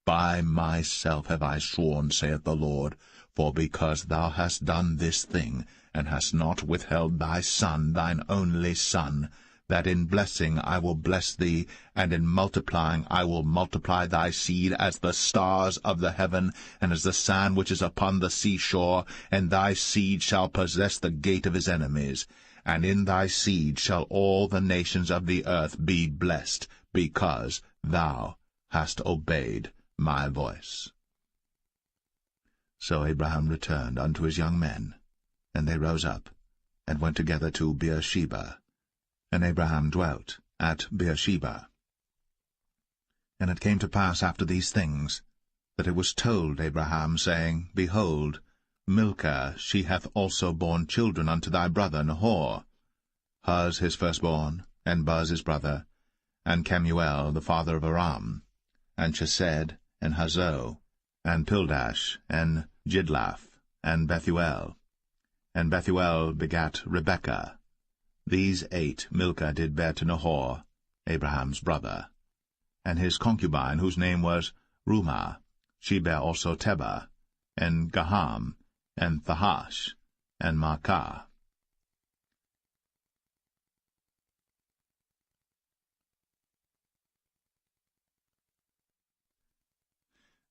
S1: By myself have I sworn, saith the Lord, for because thou hast done this thing, and hast not withheld thy son, thine only son, that in blessing I will bless thee, and in multiplying I will multiply thy seed as the stars of the heaven, and as the sand which is upon the seashore, and thy seed shall possess the gate of his enemies. And in thy seed shall all the nations of the earth be blessed, because thou hast obeyed my voice. So Abraham returned unto his young men, and they rose up, and went together to Beersheba. And Abraham dwelt at Beersheba. And it came to pass after these things, that it was told Abraham, saying, Behold, Milcah, she hath also borne children unto thy brother Nahor, Huz his firstborn, and Buz his brother, and Kemuel the father of Aram, and Chesed, and Hazo, and Pildash, and Jidlaph, and Bethuel. And Bethuel begat Rebekah. These 8 Milcah did bear to Nahor, Abraham's brother. And his concubine, whose name was Rumah, she bare also Tebah, and Gaham, and Thahash, and Maacah.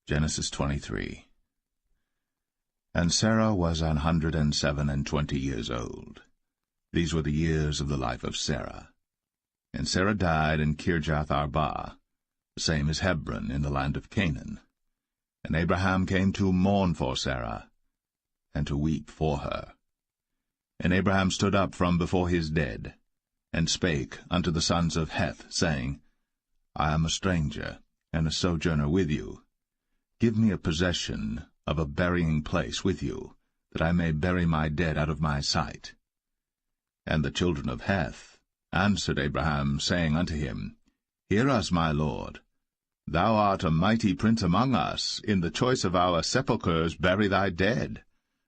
S1: Genesis 23. And Sarah was 127 years old. These were the years of the life of Sarah. And Sarah died in Kirjath-Arba, the same as Hebron in the land of Canaan. And Abraham came to mourn for Sarah, and to weep for her. And Abraham stood up from before his dead, and spake unto the sons of Heth, saying, I am a stranger, and a sojourner with you. Give me a possession of a burying place with you, that I may bury my dead out of my sight. And the children of Heth answered Abraham, saying unto him, Hear us, my lord. Thou art a mighty prince among us. In the choice of our sepulchres bury thy dead.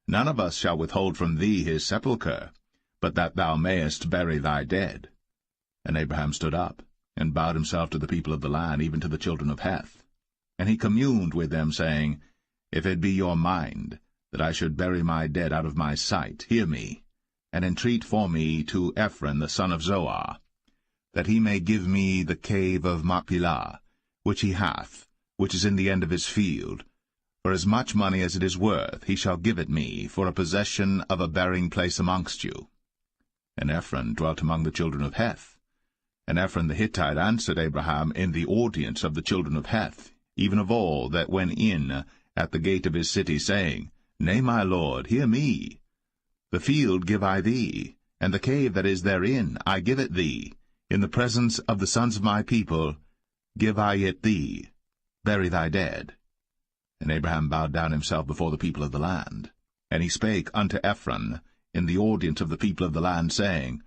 S1: None of us shall withhold from thee his sepulchre, but that thou mayest bury thy dead. And Abraham stood up, and bowed himself to the people of the land, even to the children of Heth. And he communed with them, saying, If it be your mind that I should bury my dead out of my sight, hear me, and entreat for me to Ephron the son of Zoar, that he may give me the cave of Machpelah, which he hath, which is in the end of his field. For as much money as it is worth, he shall give it me, for a possession of a burying place amongst you. And Ephron dwelt among the children of Heth. And Ephron the Hittite answered Abraham in the audience of the children of Heth, even of all that went in at the gate of his city, saying, Nay, my lord, hear me. The field give I thee, and the cave that is therein I give it thee. In the presence of the sons of my people give I it thee. Bury thy dead. And Abraham bowed down himself before the people of the land. And he spake unto Ephron in the audience of the people of the land, saying,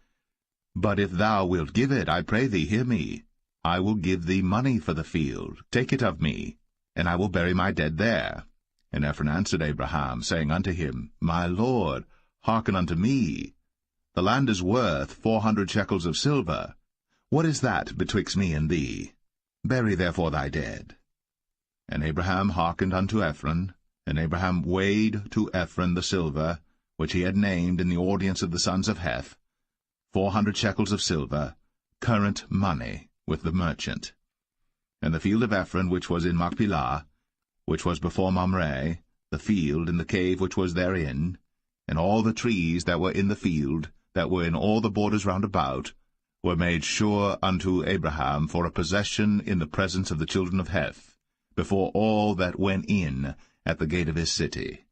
S1: But if thou wilt give it, I pray thee, hear me. I will give thee money for the field. Take it of me, and I will bury my dead there. And Ephron answered Abraham, saying unto him, My lord, hearken unto me. The land is worth 400 shekels of silver. What is that betwixt me and thee? Bury therefore thy dead. And Abraham hearkened unto Ephron, and Abraham weighed to Ephron the silver, which he had named in the audience of the sons of Heth, 400 shekels of silver, current money, with the merchant. And the field of Ephron which was in Machpelah, which was before Mamre, the field and the cave which was therein, and all the trees that were in the field, that were in all the borders round about, were made sure unto Abraham for a possession in the presence of the children of Heth, before all that went in at the gate of his city.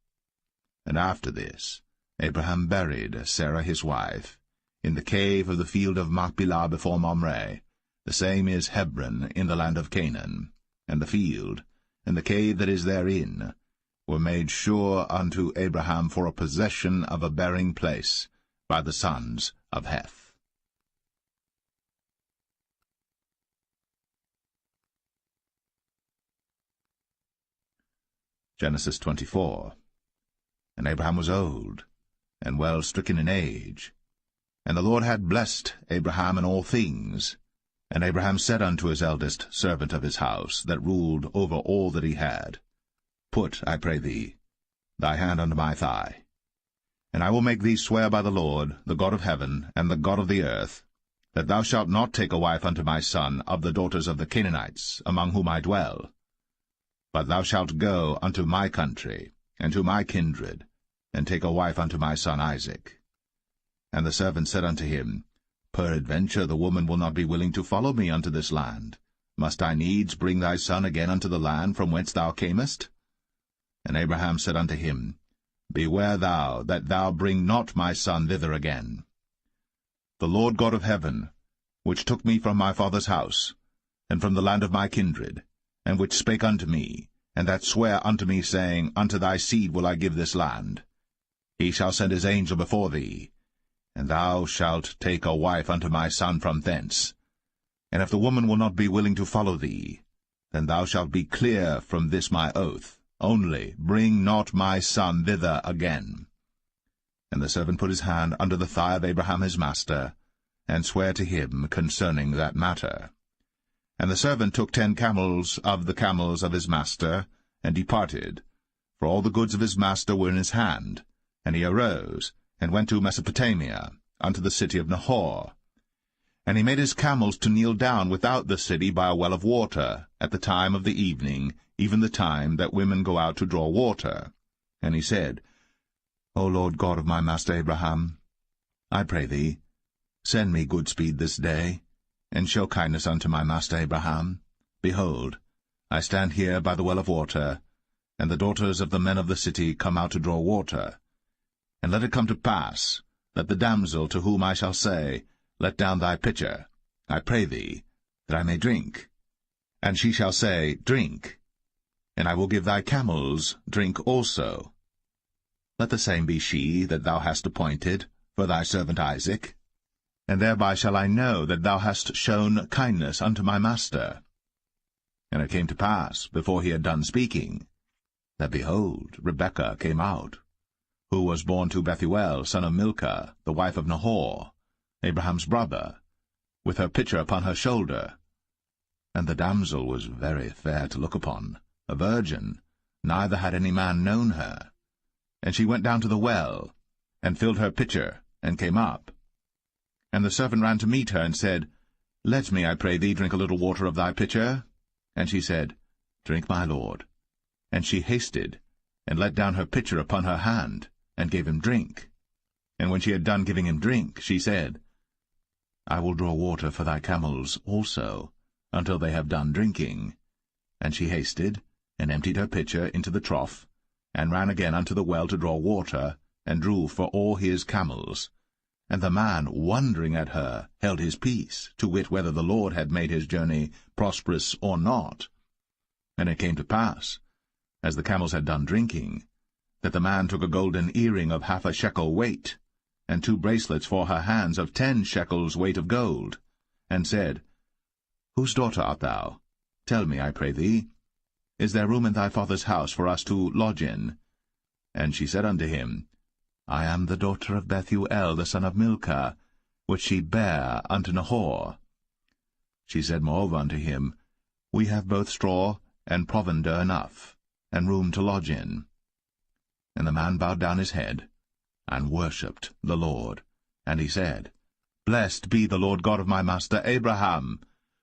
S1: And after this Abraham buried Sarah his wife, in the cave of the field of Machpelah before Mamre, the same is Hebron in the land of Canaan, and the field, and the cave that is therein, were made sure unto Abraham for a possession of a burying place by the sons of Heth. Genesis 24. And Abraham was old, and well stricken in age. And the Lord had blessed Abraham in all things. And Abraham said unto his eldest servant of his house, that ruled over all that he had, Put, I pray thee, thy hand under my thigh, and I will make thee swear by the Lord, the God of heaven, and the God of the earth, that thou shalt not take a wife unto my son of the daughters of the Canaanites, among whom I dwell, but thou shalt go unto my country, and to my kindred, and take a wife unto my son Isaac. And the servant said unto him, Peradventure the woman will not be willing to follow me unto this land. Must I needs bring thy son again unto the land from whence thou camest? And Abraham said unto him, Beware thou that thou bring not my son thither again. The Lord God of heaven, which took me from my father's house, and from the land of my kindred, and which spake unto me, and that sware unto me, saying, Unto thy seed will I give this land, he shall send his angel before thee, and thou shalt take a wife unto my son from thence. And if the woman will not be willing to follow thee, then thou shalt be clear from this my oath, only bring not my son thither again. And the servant put his hand under the thigh of Abraham his master, and sware to him concerning that matter. And the servant took 10 camels of the camels of his master, and departed, for all the goods of his master were in his hand. And he arose, and went to Mesopotamia, unto the city of Nahor. And he made his camels to kneel down without the city by a well of water, at the time of the evening, even the time that women go out to draw water. And he said, O Lord God of my master Abraham, I pray thee, send me good speed this day, and show kindness unto my master Abraham. Behold, I stand here by the well of water, and the daughters of the men of the city come out to draw water. And let it come to pass, that the damsel to whom I shall say, Let down thy pitcher, I pray thee, that I may drink. And she shall say, Drink, and I will give thy camels drink also. Let the same be she that thou hast appointed for thy servant Isaac, and thereby shall I know that thou hast shown kindness unto my master. And it came to pass, before he had done speaking, that, behold, Rebekah came out, who was born to Bethuel, son of Milcah, the wife of Nahor, Abraham's brother, with her pitcher upon her shoulder. And the damsel was very fair to look upon, a virgin, neither had any man known her. And she went down to the well, and filled her pitcher, and came up. And the servant ran to meet her, and said, Let me, I pray thee, drink a little water of thy pitcher. And she said, Drink, my lord. And she hasted, and let down her pitcher upon her hand, and gave him drink. And when she had done giving him drink, she said, I will draw water for thy camels also, until they have done drinking. And she hasted, and emptied her pitcher into the trough, and ran again unto the well to draw water, and drew for all his camels. And the man, wondering at her, held his peace, to wit whether the Lord had made his journey prosperous or not. And it came to pass, as the camels had done drinking, that the man took a golden earring of half a shekel weight, and 2 bracelets for her hands of 10 shekels weight of gold, and said, Whose daughter art thou? Tell me, I pray thee. Is there room in thy father's house for us to lodge in? And she said unto him, I am the daughter of Bethuel, the son of Milcah, which she bare unto Nahor. She said moreover unto him, We have both straw and provender enough, and room to lodge in. And the man bowed down his head, and worshipped the Lord. And he said, Blessed be the Lord God of my master Abraham,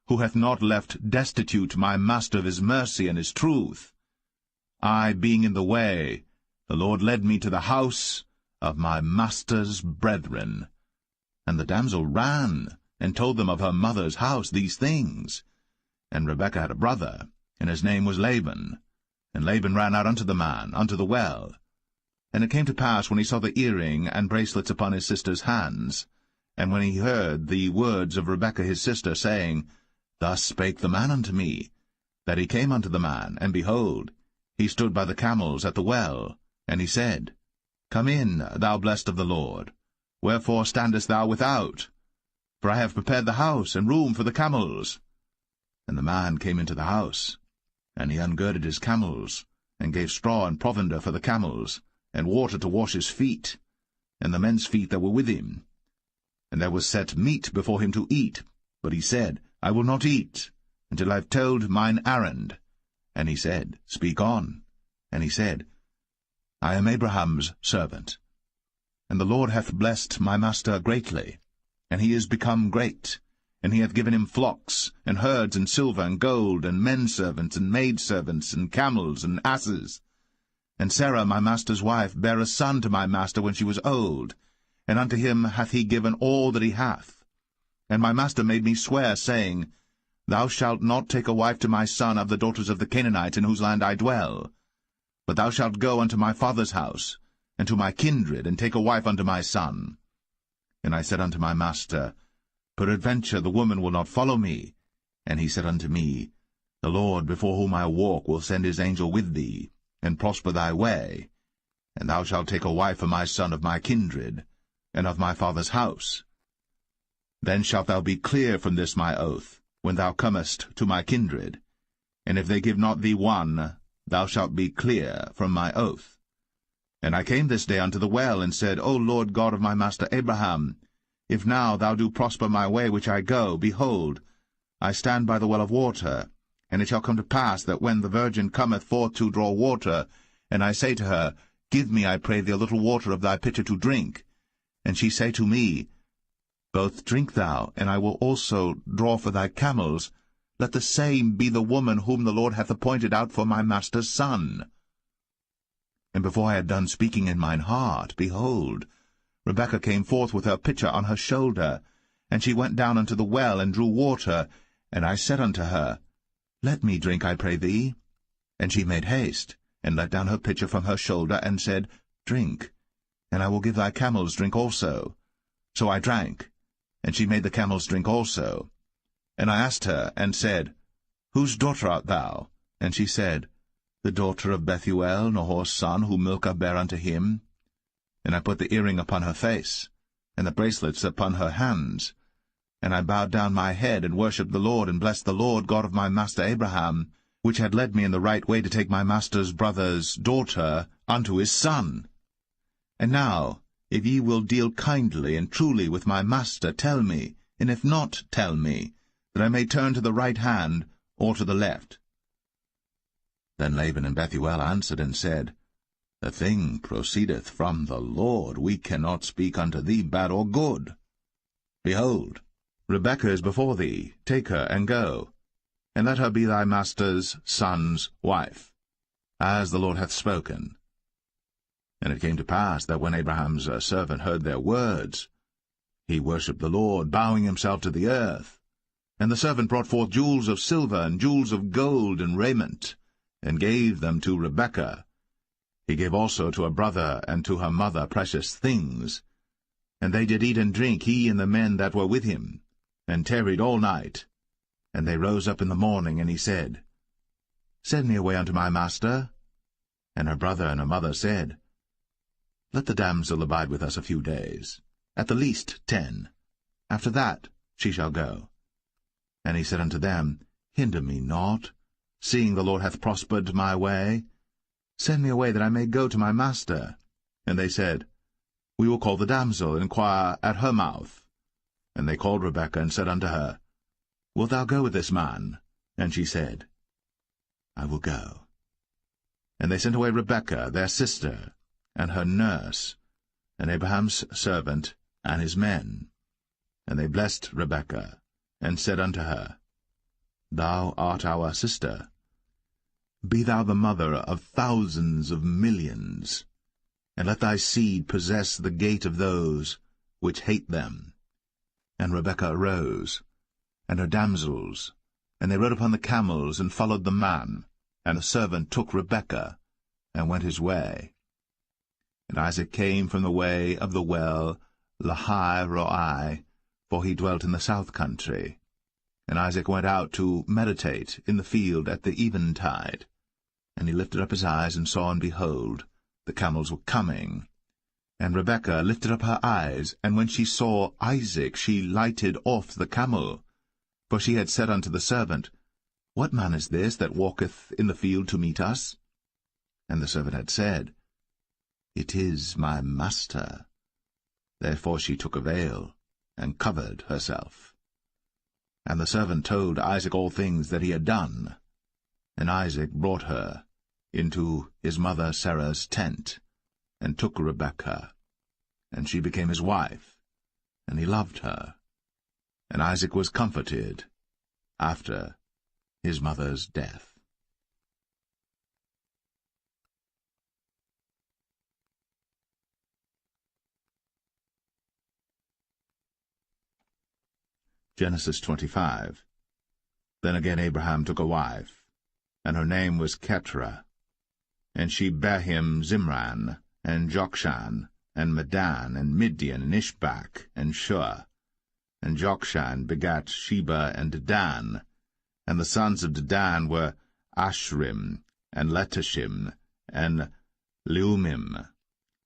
S1: who hath not left destitute my master of his mercy and his truth. I being in the way, the Lord led me to the house of my master's brethren. And the damsel ran, and told them of her mother's house these things. And Rebekah had a brother, and his name was Laban. And Laban ran out unto the man, unto the well. And it came to pass, when he saw the earring and bracelets upon his sister's hands, and when he heard the words of Rebekah his sister, saying, Thus spake the man unto me, that he came unto the man, and behold, he stood by the camels at the well. And he said, Come in, thou blessed of the Lord. Wherefore standest thou without? For I have prepared the house and room for the camels. And the man came into the house, and he ungirded his camels, and gave straw and provender for the camels, and water to wash his feet, and the men's feet that were with him. And there was set meat before him to eat, but he said, I will not eat until I have told mine errand. And he said, Speak on. And he said, I am Abraham's servant. And the Lord hath blessed my master greatly, and he is become great. And he hath given him flocks, and herds, and silver, and gold, and menservants, and maidservants, and camels, and asses. And Sarah my master's wife bare a son to my master when she was old, and unto him hath he given all that he hath. And my master made me swear, saying, Thou shalt not take a wife to my son of the daughters of the Canaanites in whose land I dwell. But thou shalt go unto my father's house, and to my kindred, and take a wife unto my son. And I said unto my master, Peradventure the woman will not follow me. And he said unto me, The Lord before whom I walk will send his angel with thee, and prosper thy way. And thou shalt take a wife for my son of my kindred, and of my father's house. Then shalt thou be clear from this my oath, when thou comest to my kindred. And if they give not thee one, thou shalt be clear from my oath. And I came this day unto the well, and said, O Lord God of my master Abraham, if now thou do prosper my way which I go, behold, I stand by the well of water. And it shall come to pass that when the virgin cometh forth to draw water, and I say to her, Give me, I pray thee, a little water of thy pitcher to drink, and she say to me, Both drink thou, and I will also draw for thy camels, let the same be the woman whom the Lord hath appointed out for my master's son. And before I had done speaking in mine heart, behold, Rebekah came forth with her pitcher on her shoulder, and she went down unto the well, and drew water. And I said unto her, Let me drink, I pray thee. And she made haste, and let down her pitcher from her shoulder, and said, Drink, and I will give thy camels drink also. So I drank, and she made the camels drink also. And I asked her, and said, Whose daughter art thou? And she said, The daughter of Bethuel, Nahor's son, whom Milcah bare unto him. And I put the earring upon her face, and the bracelets upon her hands. And I bowed down my head, and worshipped the Lord, and blessed the Lord God of my master Abraham, which had led me in the right way to take my master's brother's daughter unto his son. And now, if ye will deal kindly and truly with my master, tell me, and if not, tell me, that I may turn to the right hand or to the left. Then Laban and Bethuel answered and said, The thing proceedeth from the Lord. We cannot speak unto thee bad or good. Behold, Rebekah is before thee. Take her, and go, and let her be thy master's son's wife, as the Lord hath spoken. And it came to pass that when Abraham's servant heard their words, he worshipped the Lord, bowing himself to the earth. And the servant brought forth jewels of silver, and jewels of gold, and raiment, and gave them to Rebekah. He gave also to her brother and to her mother precious things. And they did eat and drink, he and the men that were with him, and tarried all night. And they rose up in the morning, and he said, Send me away unto my master. And her brother and her mother said, Let the damsel abide with us a few days, at the least 10. After that she shall go. And he said unto them, Hinder me not, seeing the Lord hath prospered my way. Send me away, that I may go to my master. And they said, We will call the damsel, and inquire at her mouth. And they called Rebekah, and said unto her, Wilt thou go with this man? And she said, I will go. And they sent away Rebekah, their sister, and her nurse, and Abraham's servant, and his men. And they blessed Rebekah, and said unto her, Thou art our sister. Be thou the mother of thousands of millions, and let thy seed possess the gate of those which hate them. And Rebekah arose, and her damsels, and they rode upon the camels, and followed the man. And the servant took Rebekah, and went his way. And Isaac came from the way of the well Lahai-roi, for he dwelt in the south country. And Isaac went out to meditate in the field at the eventide. And he lifted up his eyes, and saw, and behold, the camels were coming. And Rebekah lifted up her eyes, and when she saw Isaac, she lighted off the camel. For she had said unto the servant, What man is this that walketh in the field to meet us? And the servant had said, It is my master. Therefore she took a veil, and covered herself. And the servant told Isaac all things that he had done. And Isaac brought her into his mother Sarah's tent, and took Rebekah, and she became his wife, and he loved her. And Isaac was comforted after his mother's death. Genesis 25. Then again Abraham took a wife, and her name was Keturah. And she bare him Zimran, and Jokshan, and Medan, and Midian, and Ishbak, and Shua. And Jokshan begat Sheba and Dedan. And the sons of Dedan were Ashrim, and Letashim, and Leumim.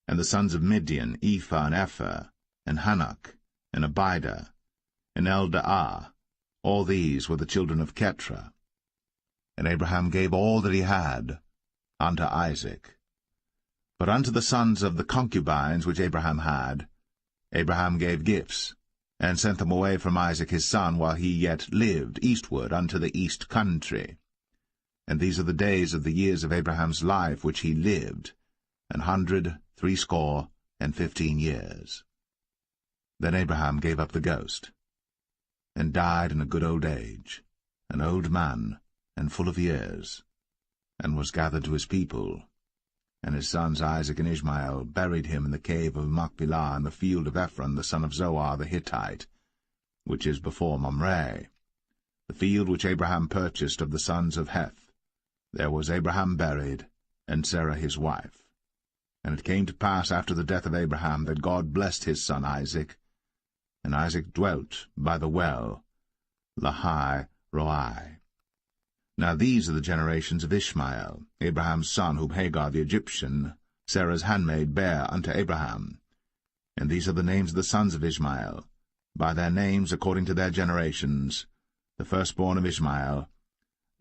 S1: And the sons of Midian, Ephah, and Epher, and Hanok, and Abidah, and Eldaah. All these were the children of Keturah. And Abraham gave all that he had unto Isaac. But unto the sons of the concubines which Abraham had, Abraham gave gifts, and sent them away from Isaac his son while he yet lived eastward unto the east country. And these are the days of the years of Abraham's life which he lived, 160 years. Then Abraham gave up the ghost, and died in a good old age, an old man, and full of years, and was gathered to his people. And his sons Isaac and Ishmael buried him in the cave of Machpelah in the field of Ephron the son of Zoar the Hittite, which is before Mamre, the field which Abraham purchased of the sons of Heth. There was Abraham buried, and Sarah his wife. And it came to pass after the death of Abraham that God blessed his son Isaac, and Isaac dwelt by the well, Lahai Roi. Now these are the generations of Ishmael, Abraham's son, whom Hagar the Egyptian, Sarah's handmaid, bare unto Abraham. And these are the names of the sons of Ishmael, by their names according to their generations: the firstborn of Ishmael,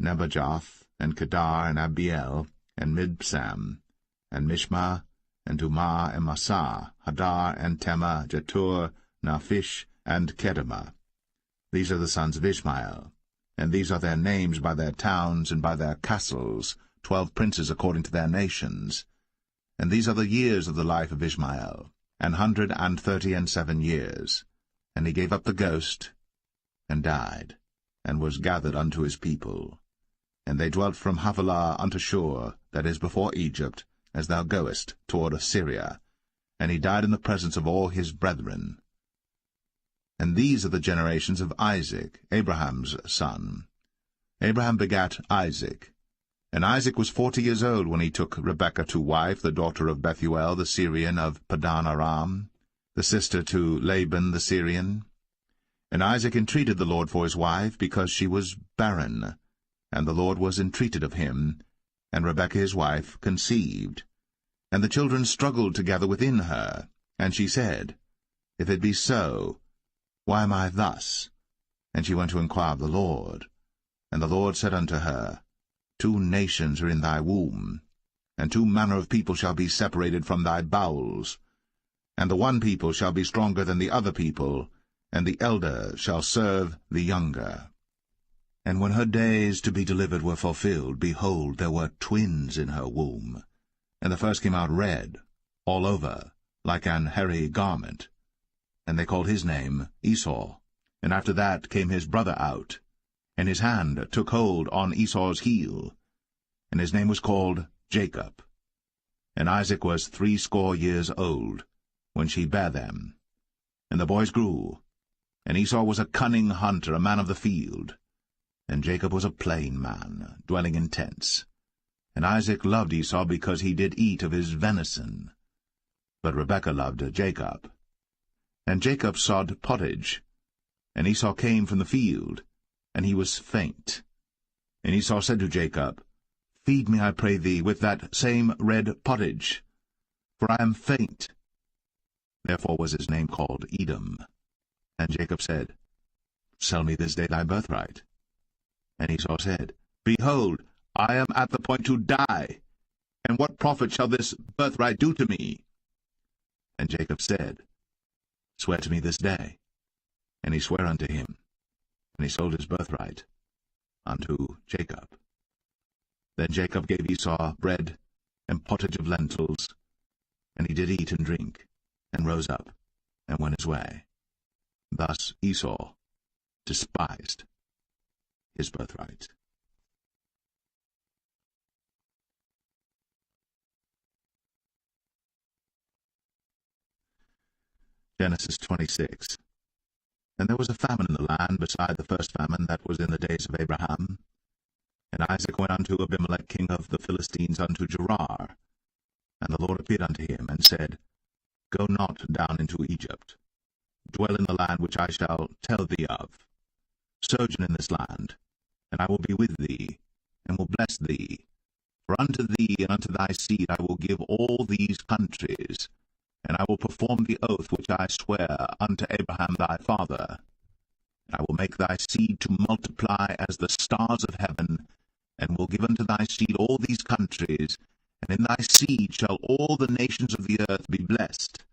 S1: Nebajoth, and Kedar, and Abiel, and Mibsam, and Mishma, and Dumah, and Massa, Hadar, and Tema, Jetur, Naphish, and Kedemah. These are the sons of Ishmael, and these are their names by their towns and by their castles, 12 princes according to their nations. And these are the years of the life of Ishmael, 137 years. And he gave up the ghost, and died, and was gathered unto his people. And they dwelt from Havilah unto Shur, that is before Egypt, as thou goest toward Assyria. And he died in the presence of all his brethren. And these are the generations of Isaac, Abraham's son. Abraham begat Isaac. And Isaac was 40 years old when he took Rebekah to wife, the daughter of Bethuel the Syrian of Padan Aram, the sister to Laban the Syrian. And Isaac entreated the Lord for his wife, because she was barren. And the Lord was entreated of him, and Rebekah his wife conceived. And the children struggled together within her. And she said, If it be so, why am I thus? And she went to inquire of the Lord. And the Lord said unto her, 2 nations are in thy womb, and 2 manner of people shall be separated from thy bowels. And the one people shall be stronger than the other people, and the elder shall serve the younger. And when her days to be delivered were fulfilled, behold, there were twins in her womb. And the first came out red, all over, like an hairy garment. And they called his name Esau. And after that came his brother out, and his hand took hold on Esau's heel, and his name was called Jacob. And Isaac was 80 years old when she bare them. And the boys grew, and Esau was a cunning hunter, a man of the field, and Jacob was a plain man, dwelling in tents. And Isaac loved Esau because he did eat of his venison, but Rebekah loved Jacob. And Jacob sod pottage, and Esau came from the field, and he was faint. And Esau said to Jacob, Feed me, I pray thee, with that same red pottage, for I am faint. Therefore was his name called Edom. And Jacob said, Sell me this day thy birthright. And Esau said, Behold, I am at the point to die, and what profit shall this birthright do to me? And Jacob said, Swear to me this day. And he sware unto him. and he sold his birthright unto Jacob. Then Jacob gave Esau bread and pottage of lentils, and he did eat and drink, and rose up, and went his way. Thus Esau despised his birthright. Genesis 26. And there was a famine in the land beside the first famine that was in the days of Abraham. And Isaac went unto Abimelech king of the Philistines unto Gerar. And the Lord appeared unto him, and said, Go not down into Egypt. Dwell in the land which I shall tell thee of. Sojourn in this land, and I will be with thee, and will bless thee. For unto thee and unto thy seed I will give all these countries, and I will perform the oath which I swear unto Abraham thy father. And I will make thy seed to multiply as the stars of heaven, and will give unto thy seed all these countries, and in thy seed shall all the nations of the earth be blessed,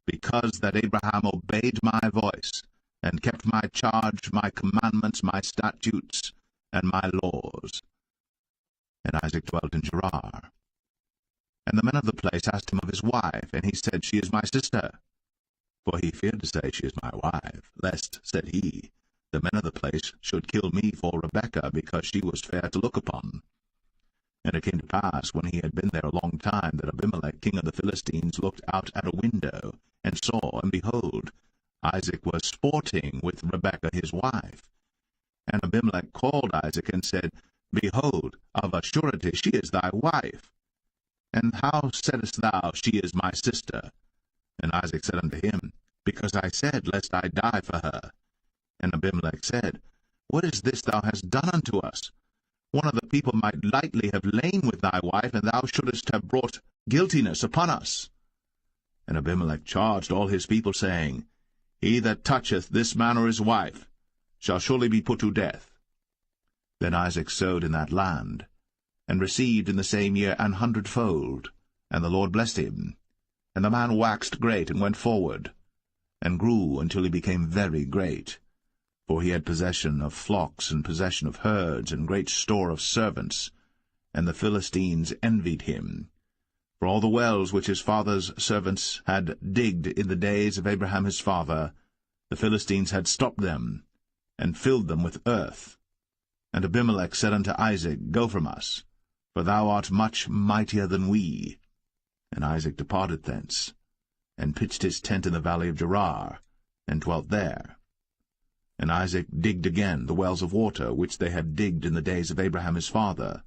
S1: because that Abraham obeyed my voice, and kept my charge, my commandments, my statutes, and my laws. And Isaac dwelt in Gerar. And the men of the place asked him of his wife, and he said, She is my sister. For he feared to say, She is my wife, lest, said he, the men of the place should kill me for Rebekah, because she was fair to look upon. And it came to pass, when he had been there a long time, that Abimelech king of the Philistines looked out at a window, and saw, and behold, Isaac was sporting with Rebekah his wife. And Abimelech called Isaac, and said, Behold, of a surety she is thy wife. And how saidst thou, She is my sister? And Isaac said unto him, Because I said, Lest I die for her. And Abimelech said, What is this thou hast done unto us? One of the people might lightly have lain with thy wife, and thou shouldest have brought guiltiness upon us. And Abimelech charged all his people, saying, He that toucheth this man or his wife shall surely be put to death. Then Isaac sowed in that land, and received in the same year 100-fold, and the Lord blessed him. And the man waxed great, and went forward, and grew until he became very great. For he had possession of flocks, and possession of herds, and great store of servants. And the Philistines envied him. For all the wells which his father's servants had digged in the days of Abraham his father, the Philistines had stopped them, and filled them with earth. And Abimelech said unto Isaac, Go from us, for thou art much mightier than we. And Isaac departed thence, and pitched his tent in the valley of Gerar, and dwelt there. And Isaac digged again the wells of water, which they had digged in the days of Abraham his father.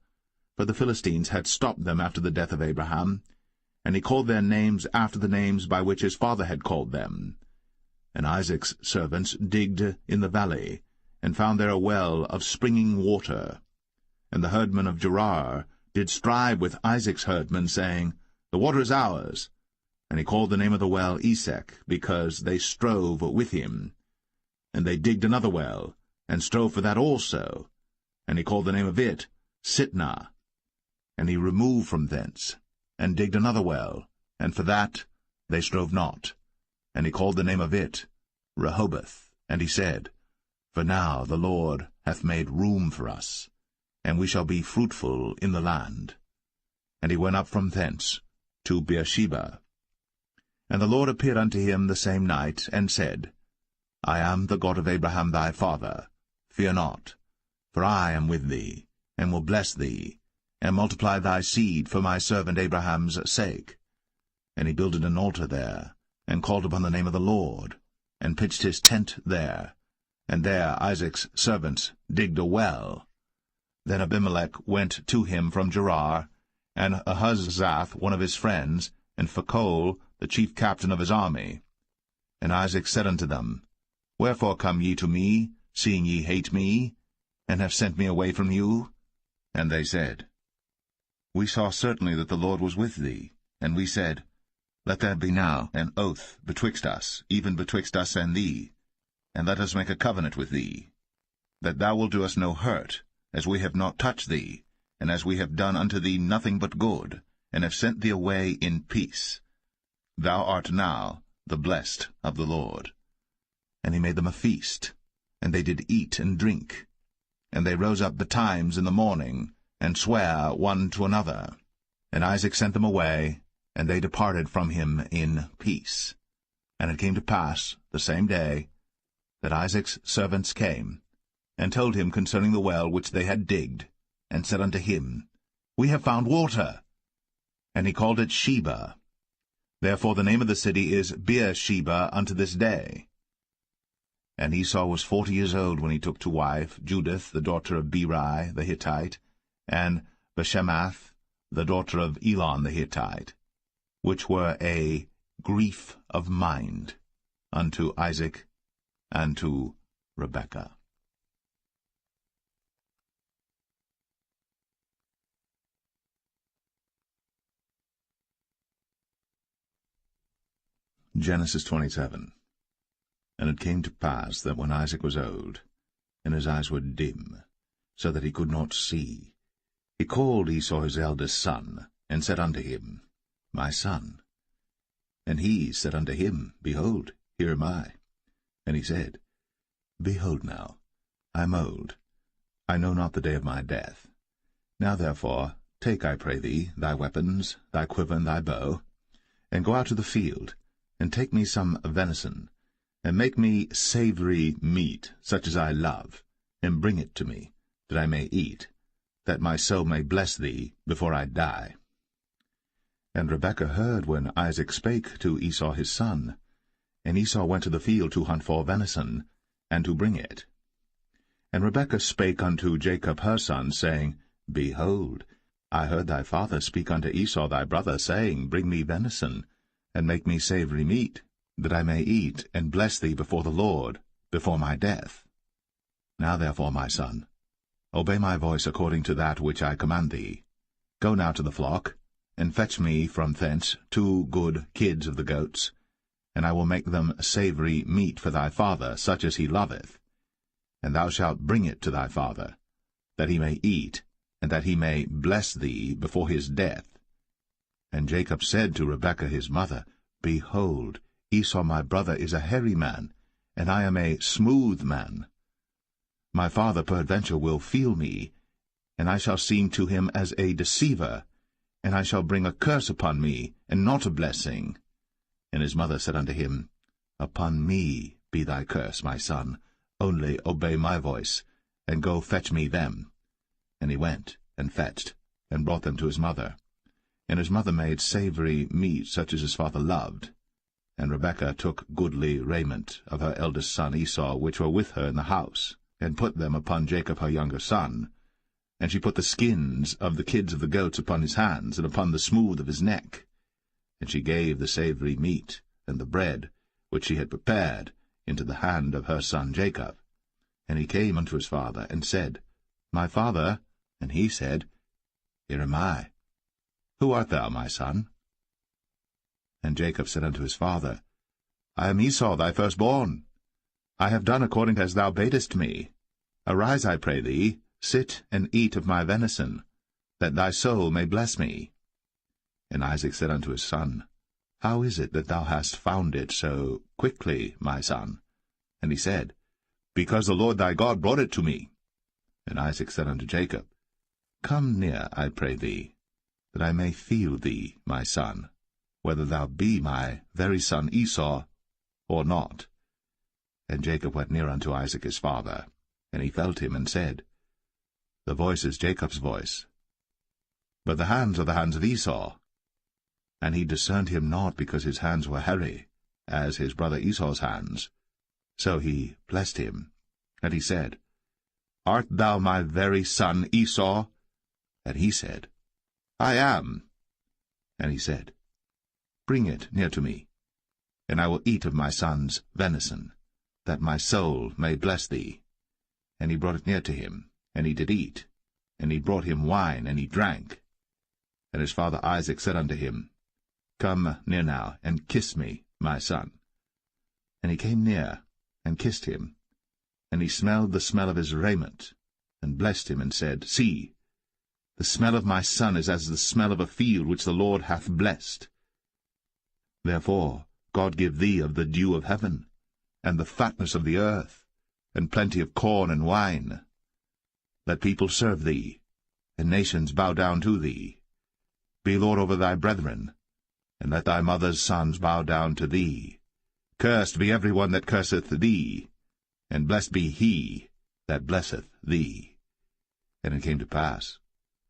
S1: For the Philistines had stopped them after the death of Abraham, and he called their names after the names by which his father had called them. And Isaac's servants digged in the valley, and found there a well of springing water. And the herdmen of Gerar did strive with Isaac's herdmen, saying, The water is ours. And he called the name of the well Esek, because they strove with him. And they digged another well, and strove for that also. And he called the name of it Sitnah. And he removed from thence, and digged another well, and for that they strove not. And he called the name of it Rehoboth. And he said, For now the Lord hath made room for us, and we shall be fruitful in the land. And he went up from thence to Beersheba. And the Lord appeared unto him the same night, and said, I am the God of Abraham thy father. Fear not, for I am with thee, and will bless thee, and multiply thy seed for my servant Abraham's sake. And he builded an altar there, and called upon the name of the Lord, and pitched his tent there. And there Isaac's servants digged a well. Then Abimelech went to him from Gerar, and Ahuzzath one of his friends, and Phicol the chief captain of his army. And Isaac said unto them, Wherefore come ye to me, seeing ye hate me, and have sent me away from you? And they said, We saw certainly that the Lord was with thee. And we said, Let there be now an oath betwixt us, even betwixt us and thee, and let us make a covenant with thee, that thou wilt do us no hurt, as we have not touched thee, and as we have done unto thee nothing but good, and have sent thee away in peace. Thou art now the blessed of the Lord. And he made them a feast, and they did eat and drink. And they rose up betimes in the morning, and sware one to another. And Isaac sent them away, and they departed from him in peace. And it came to pass the same day that Isaac's servants came, and told him concerning the well which they had digged, and said unto him, We have found water. And he called it Sheba. Therefore the name of the city is Beersheba unto this day. And Esau was 40 years old when he took to wife Judith, the daughter of Beri the Hittite, and Bashemath, the daughter of Elon the Hittite, which were a grief of mind unto Isaac and to Rebekah. Genesis 27. And it came to pass that when Isaac was old, and his eyes were dim, so that he could not see, he called Esau his eldest son, and said unto him, My son. And he said unto him, Behold, here am I. And he said, Behold now, I am old, I know not the day of my death. Now therefore, take, I pray thee, thy weapons, thy quiver and thy bow, and go out to the field, and take me some venison, and make me savory meat, such as I love, and bring it to me, that I may eat, that my soul may bless thee before I die. And Rebekah heard when Isaac spake to Esau his son. And Esau went to the field to hunt for venison, and to bring it. And Rebekah spake unto Jacob her son, saying, Behold, I heard thy father speak unto Esau thy brother, saying, Bring me venison, and make me savory meat, that I may eat, and bless thee before the Lord, before my death. Now therefore, my son, obey my voice according to that which I command thee. Go now to the flock, and fetch me from thence 2 good kids of the goats, and I will make them savory meat for thy father, such as he loveth. And thou shalt bring it to thy father, that he may eat, and that he may bless thee before his death. And Jacob said to Rebekah his mother, Behold, Esau my brother is a hairy man, and I am a smooth man. My father peradventure will feel me, and I shall seem to him as a deceiver, and I shall bring a curse upon me, and not a blessing. And his mother said unto him, Upon me be thy curse, my son, only obey my voice, and go fetch me them. And he went, and fetched, and brought them to his mother. And his mother made savory meat, such as his father loved. And Rebekah took goodly raiment of her eldest son Esau, which were with her in the house, and put them upon Jacob her younger son. And she put the skins of the kids of the goats upon his hands, and upon the smooth of his neck. And she gave the savory meat, and the bread, which she had prepared, into the hand of her son Jacob. And he came unto his father, and said, My father. And he said, Here am I. Who art thou, my son? And Jacob said unto his father, I am Esau thy firstborn. I have done according as thou badest me. Arise, I pray thee, sit and eat of my venison, that thy soul may bless me. And Isaac said unto his son, How is it that thou hast found it so quickly, my son? And he said, Because the Lord thy God brought it to me. And Isaac said unto Jacob, Come near, I pray thee, that I may feel thee, my son, whether thou be my very son Esau, or not. And Jacob went near unto Isaac his father, and he felt him, and said, The voice is Jacob's voice, but the hands are the hands of Esau. And he discerned him not, because his hands were hairy, as his brother Esau's hands. So he blessed him. And he said, Art thou my very son Esau? And he said, I am. And he said, Bring it near to me, and I will eat of my son's venison, that my soul may bless thee. And he brought it near to him, and he did eat. And he brought him wine, and he drank. And his father Isaac said unto him, Come near now, and kiss me, my son. And he came near, and kissed him. And he smelled the smell of his raiment, and blessed him, and said, See, the smell of my son is as the smell of a field which the Lord hath blessed. Therefore God give thee of the dew of heaven, and the fatness of the earth, and plenty of corn and wine. Let people serve thee, and nations bow down to thee. Be lord over thy brethren, and let thy mother's sons bow down to thee. Cursed be every one that curseth thee, and blessed be he that blesseth thee. And it came to pass,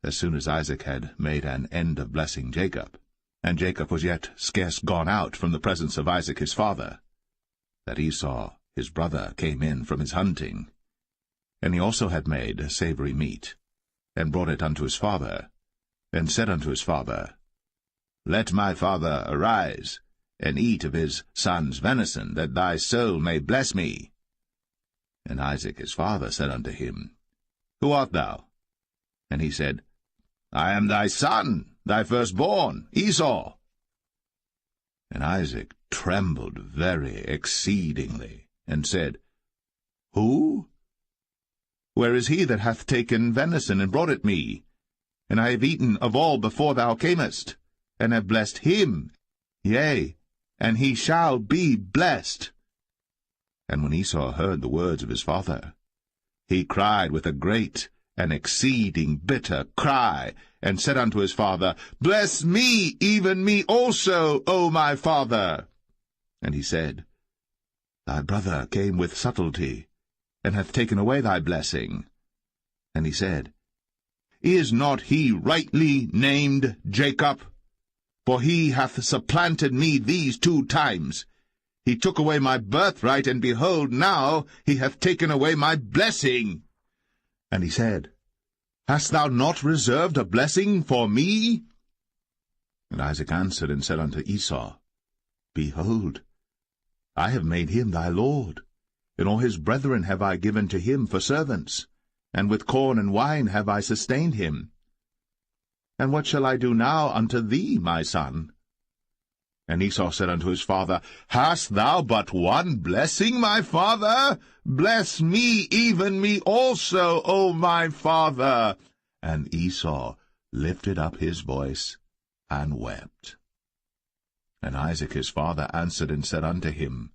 S1: as soon as Isaac had made an end of blessing Jacob, and Jacob was yet scarce gone out from the presence of Isaac his father, that Esau his brother came in from his hunting. And he also had made savory meat, and brought it unto his father, and said unto his father, Let my father arise, and eat of his son's venison, that thy soul may bless me. And Isaac his father said unto him, Who art thou? And he said, I am thy son, thy firstborn, Esau. And Isaac trembled very exceedingly, and said, Who? Where is he that hath taken venison and brought it me? And I have eaten of all before thou camest, and have blessed him, yea, and he shall be blessed. And when Esau heard the words of his father, he cried with a great and exceeding bitter cry, and said unto his father, Bless me, even me also, O my father. And he said, Thy brother came with subtlety, and hath taken away thy blessing. And he said, Is not he rightly named Jacob? For he hath supplanted me these 2 times. He took away my birthright, and behold, now he hath taken away my blessing. And he said, Hast thou not reserved a blessing for me? And Isaac answered and said unto Esau, Behold, I have made him thy lord, and all his brethren have I given to him for servants, and with corn and wine have I sustained him. And what shall I do now unto thee, my son? And Esau said unto his father, Hast thou but one blessing, my father? Bless me, even me also, O my father. And Esau lifted up his voice and wept. And Isaac his father answered and said unto him,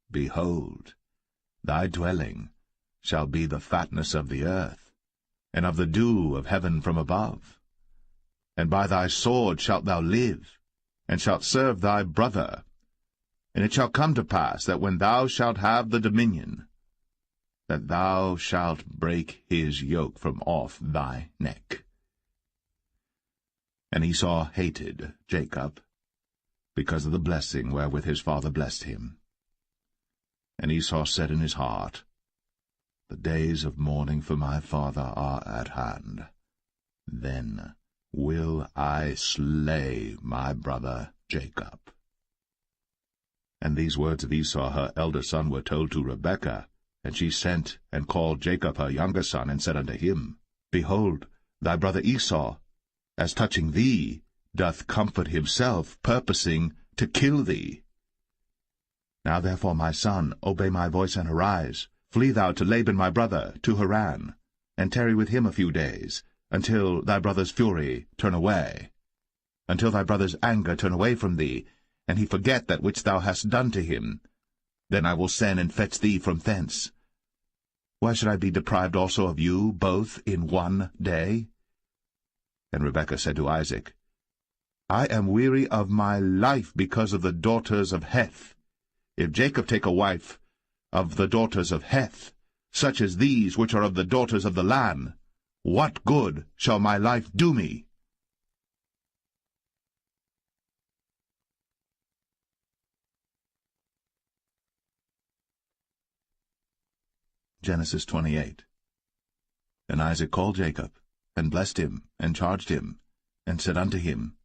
S1: Behold, thy dwelling shall be the fatness of the earth, and of the dew of heaven from above. And by thy sword shalt thou live, and shalt serve thy brother. And it shall come to pass that when thou shalt have the dominion, that thou shalt break his yoke from off thy neck. And Esau hated Jacob, because of the blessing wherewith his father blessed him. And Esau said in his heart, The days of mourning for my father are at hand. Then will I slay my brother Jacob. And these words of Esau her elder son were told to Rebekah, and she sent and called Jacob her younger son, and said unto him, Behold, thy brother Esau, as touching thee, doth comfort himself, purposing to kill thee. Now therefore, my son, obey my voice, and arise. Flee thou to Laban my brother, to Haran, and tarry with him a few days, until thy brother's fury turn away, until thy brother's anger turn away from thee, and he forget that which thou hast done to him. Then I will send and fetch thee from thence. Why should I be deprived also of you both in one day? And Rebekah said to Isaac, I am weary of my life because of the daughters of Heth. If Jacob take a wife of the daughters of Heth, such as these which are of the daughters of the land, what good shall my life do me? Genesis 28. And Isaac called Jacob, and blessed him, and charged him, and said unto him,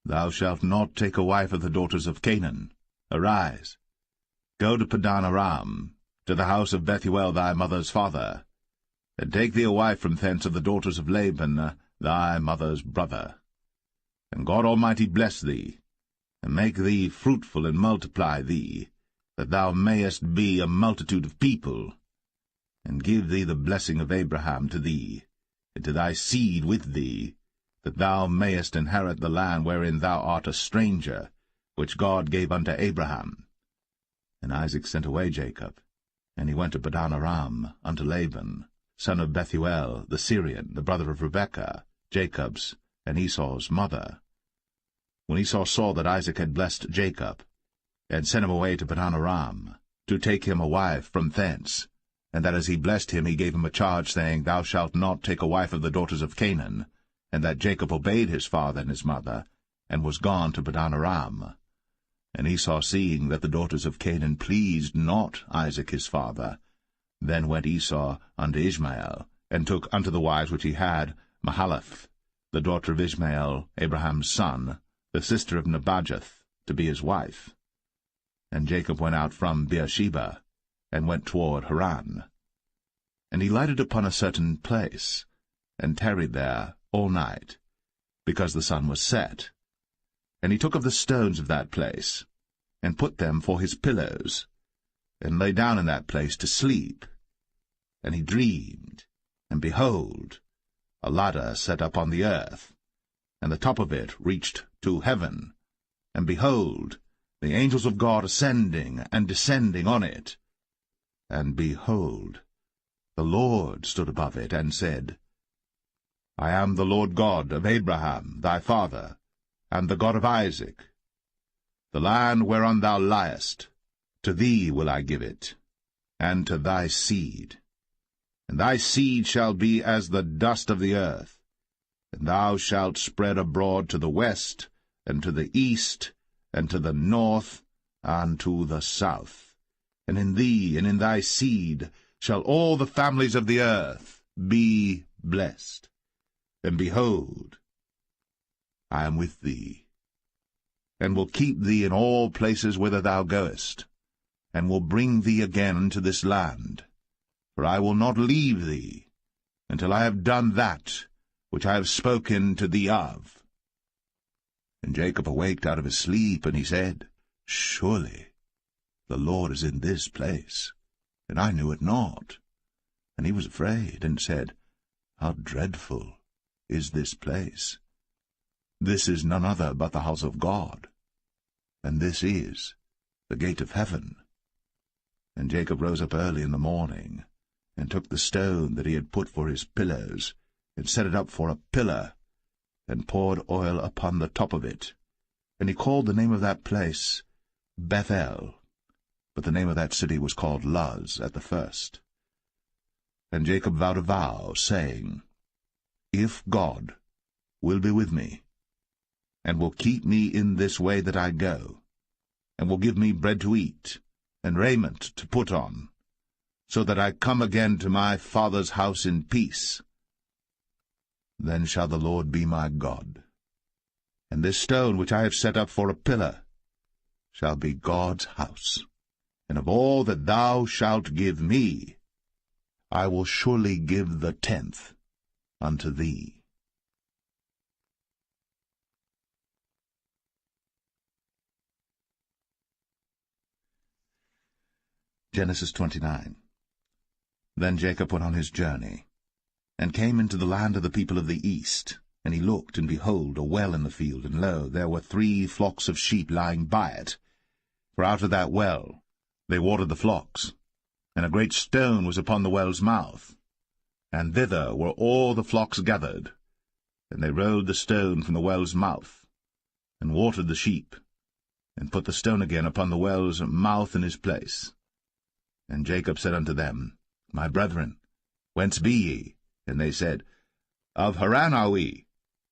S1: Thou shalt not take a wife of the daughters of Canaan. Arise, go to Padan Aram, to the house of Bethuel thy mother's father, and take thee a wife from thence of the daughters of Laban thy mother's brother. And God Almighty bless thee, and make thee fruitful, and multiply thee, that thou mayest be a multitude of people, and give thee the blessing of Abraham to thee, and to thy seed with thee, that thou mayest inherit the land wherein thou art a stranger, which God gave unto Abraham. And Isaac sent away Jacob, And he went to Padan-aram unto Laban, son of Bethuel the Syrian, the brother of Rebekah, Jacob's and Esau's mother. When Esau saw that Isaac had blessed Jacob, and sent him away to Padan-aram, to take him a wife from thence, and that as he blessed him he gave him a charge, saying, Thou shalt not take a wife of the daughters of Canaan, and that Jacob obeyed his father and his mother, and was gone to Padan-aram. And Esau, seeing that the daughters of Canaan pleased not Isaac his father, then went Esau unto Ishmael, and took unto the wives which he had Mahalath, the daughter of Ishmael, Abraham's son, the sister of Nebajoth, to be his wife. And Jacob went out from Beersheba, and went toward Haran. And he lighted upon a certain place, and tarried there all night, because the sun was set. And he took of the stones of that place, and put them for his pillows, and lay down in that place to sleep. And he dreamed, and behold, a ladder set up on the earth, and the top of it reached to heaven, and behold, the angels of God ascending and descending on it. And behold, the Lord stood above it, and said, I am the Lord God of Abraham thy father, and the God of Isaac. The land whereon thou liest, to thee will I give it, and to thy seed. And thy seed shall be as the dust of the earth, and thou shalt spread abroad to the west, and to the east, and to the north, and to the south. And in thee and in thy seed shall all the families of the earth be blessed. And behold, I am with thee, and will keep thee in all places whither thou goest, and will bring thee again into this land. For I will not leave thee, until I have done that which I have spoken to thee of. And Jacob awaked out of his sleep, and he said, Surely the Lord is in this place, and I knew it not. And he was afraid, and said, How dreadful is this place! This is none other but the house of God, and this is the gate of heaven. And Jacob rose up early in the morning, and took the stone that he had put for his pillows, and set it up for a pillar, and poured oil upon the top of it. And he called the name of that place Bethel, but the name of that city was called Luz at the first. And Jacob vowed a vow, saying, If God will be with me, and will keep me in this way that I go, and will give me bread to eat, and raiment to put on, so that I come again to my father's house in peace, then shall the Lord be my God. And this stone which I have set up for a pillar shall be God's house. And of all that thou shalt give me, I will surely give the 10th unto thee. Genesis 29. Then Jacob went on his journey, and came into the land of the people of the east. And he looked, and behold, a well in the field, and lo, there were 3 flocks of sheep lying by it. For out of that well they watered the flocks, and a great stone was upon the well's mouth. And thither were all the flocks gathered. And they rolled the stone from the well's mouth, and watered the sheep, and put the stone again upon the well's mouth in his place. And Jacob said unto them, My brethren, whence be ye? And they said, Of Haran are we.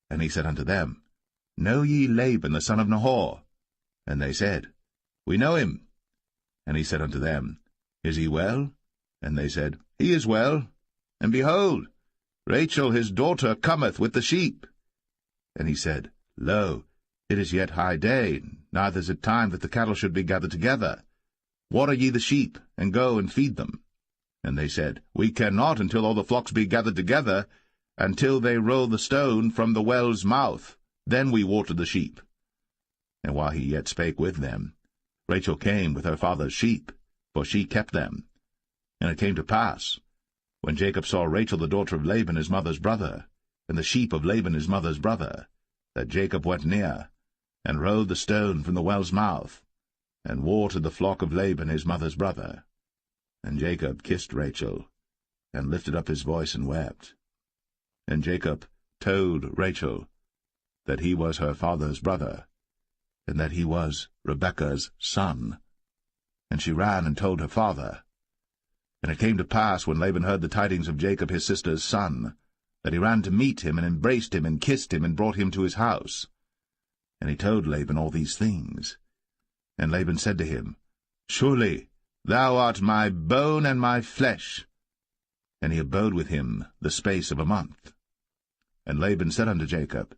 S1: And he said unto them, Know ye Laban the son of Nahor? And they said, We know him. And he said unto them, Is he well? And they said, He is well. And behold, Rachel his daughter cometh with the sheep. And he said, Lo, it is yet high day, neither is it time that the cattle should be gathered together. Water ye the sheep, and go and feed them. And they said, We cannot until all the flocks be gathered together, until they roll the stone from the well's mouth. Then we water the sheep. And while he yet spake with them, Rachel came with her father's sheep, for she kept them. And it came to pass, when Jacob saw Rachel the daughter of Laban his mother's brother, and the sheep of Laban his mother's brother, that Jacob went near, and rolled the stone from the well's mouth, and watered the flock of Laban his mother's brother. And Jacob kissed Rachel, and lifted up his voice and wept. And Jacob told Rachel that he was her father's brother, and that he was Rebekah's son. And she ran and told her father. And it came to pass, when Laban heard the tidings of Jacob his sister's son, that he ran to meet him, and embraced him, and kissed him, and brought him to his house. And he told Laban all these things. And Laban said to him, Surely thou art my bone and my flesh. And he abode with him the space of a month. And Laban said unto Jacob,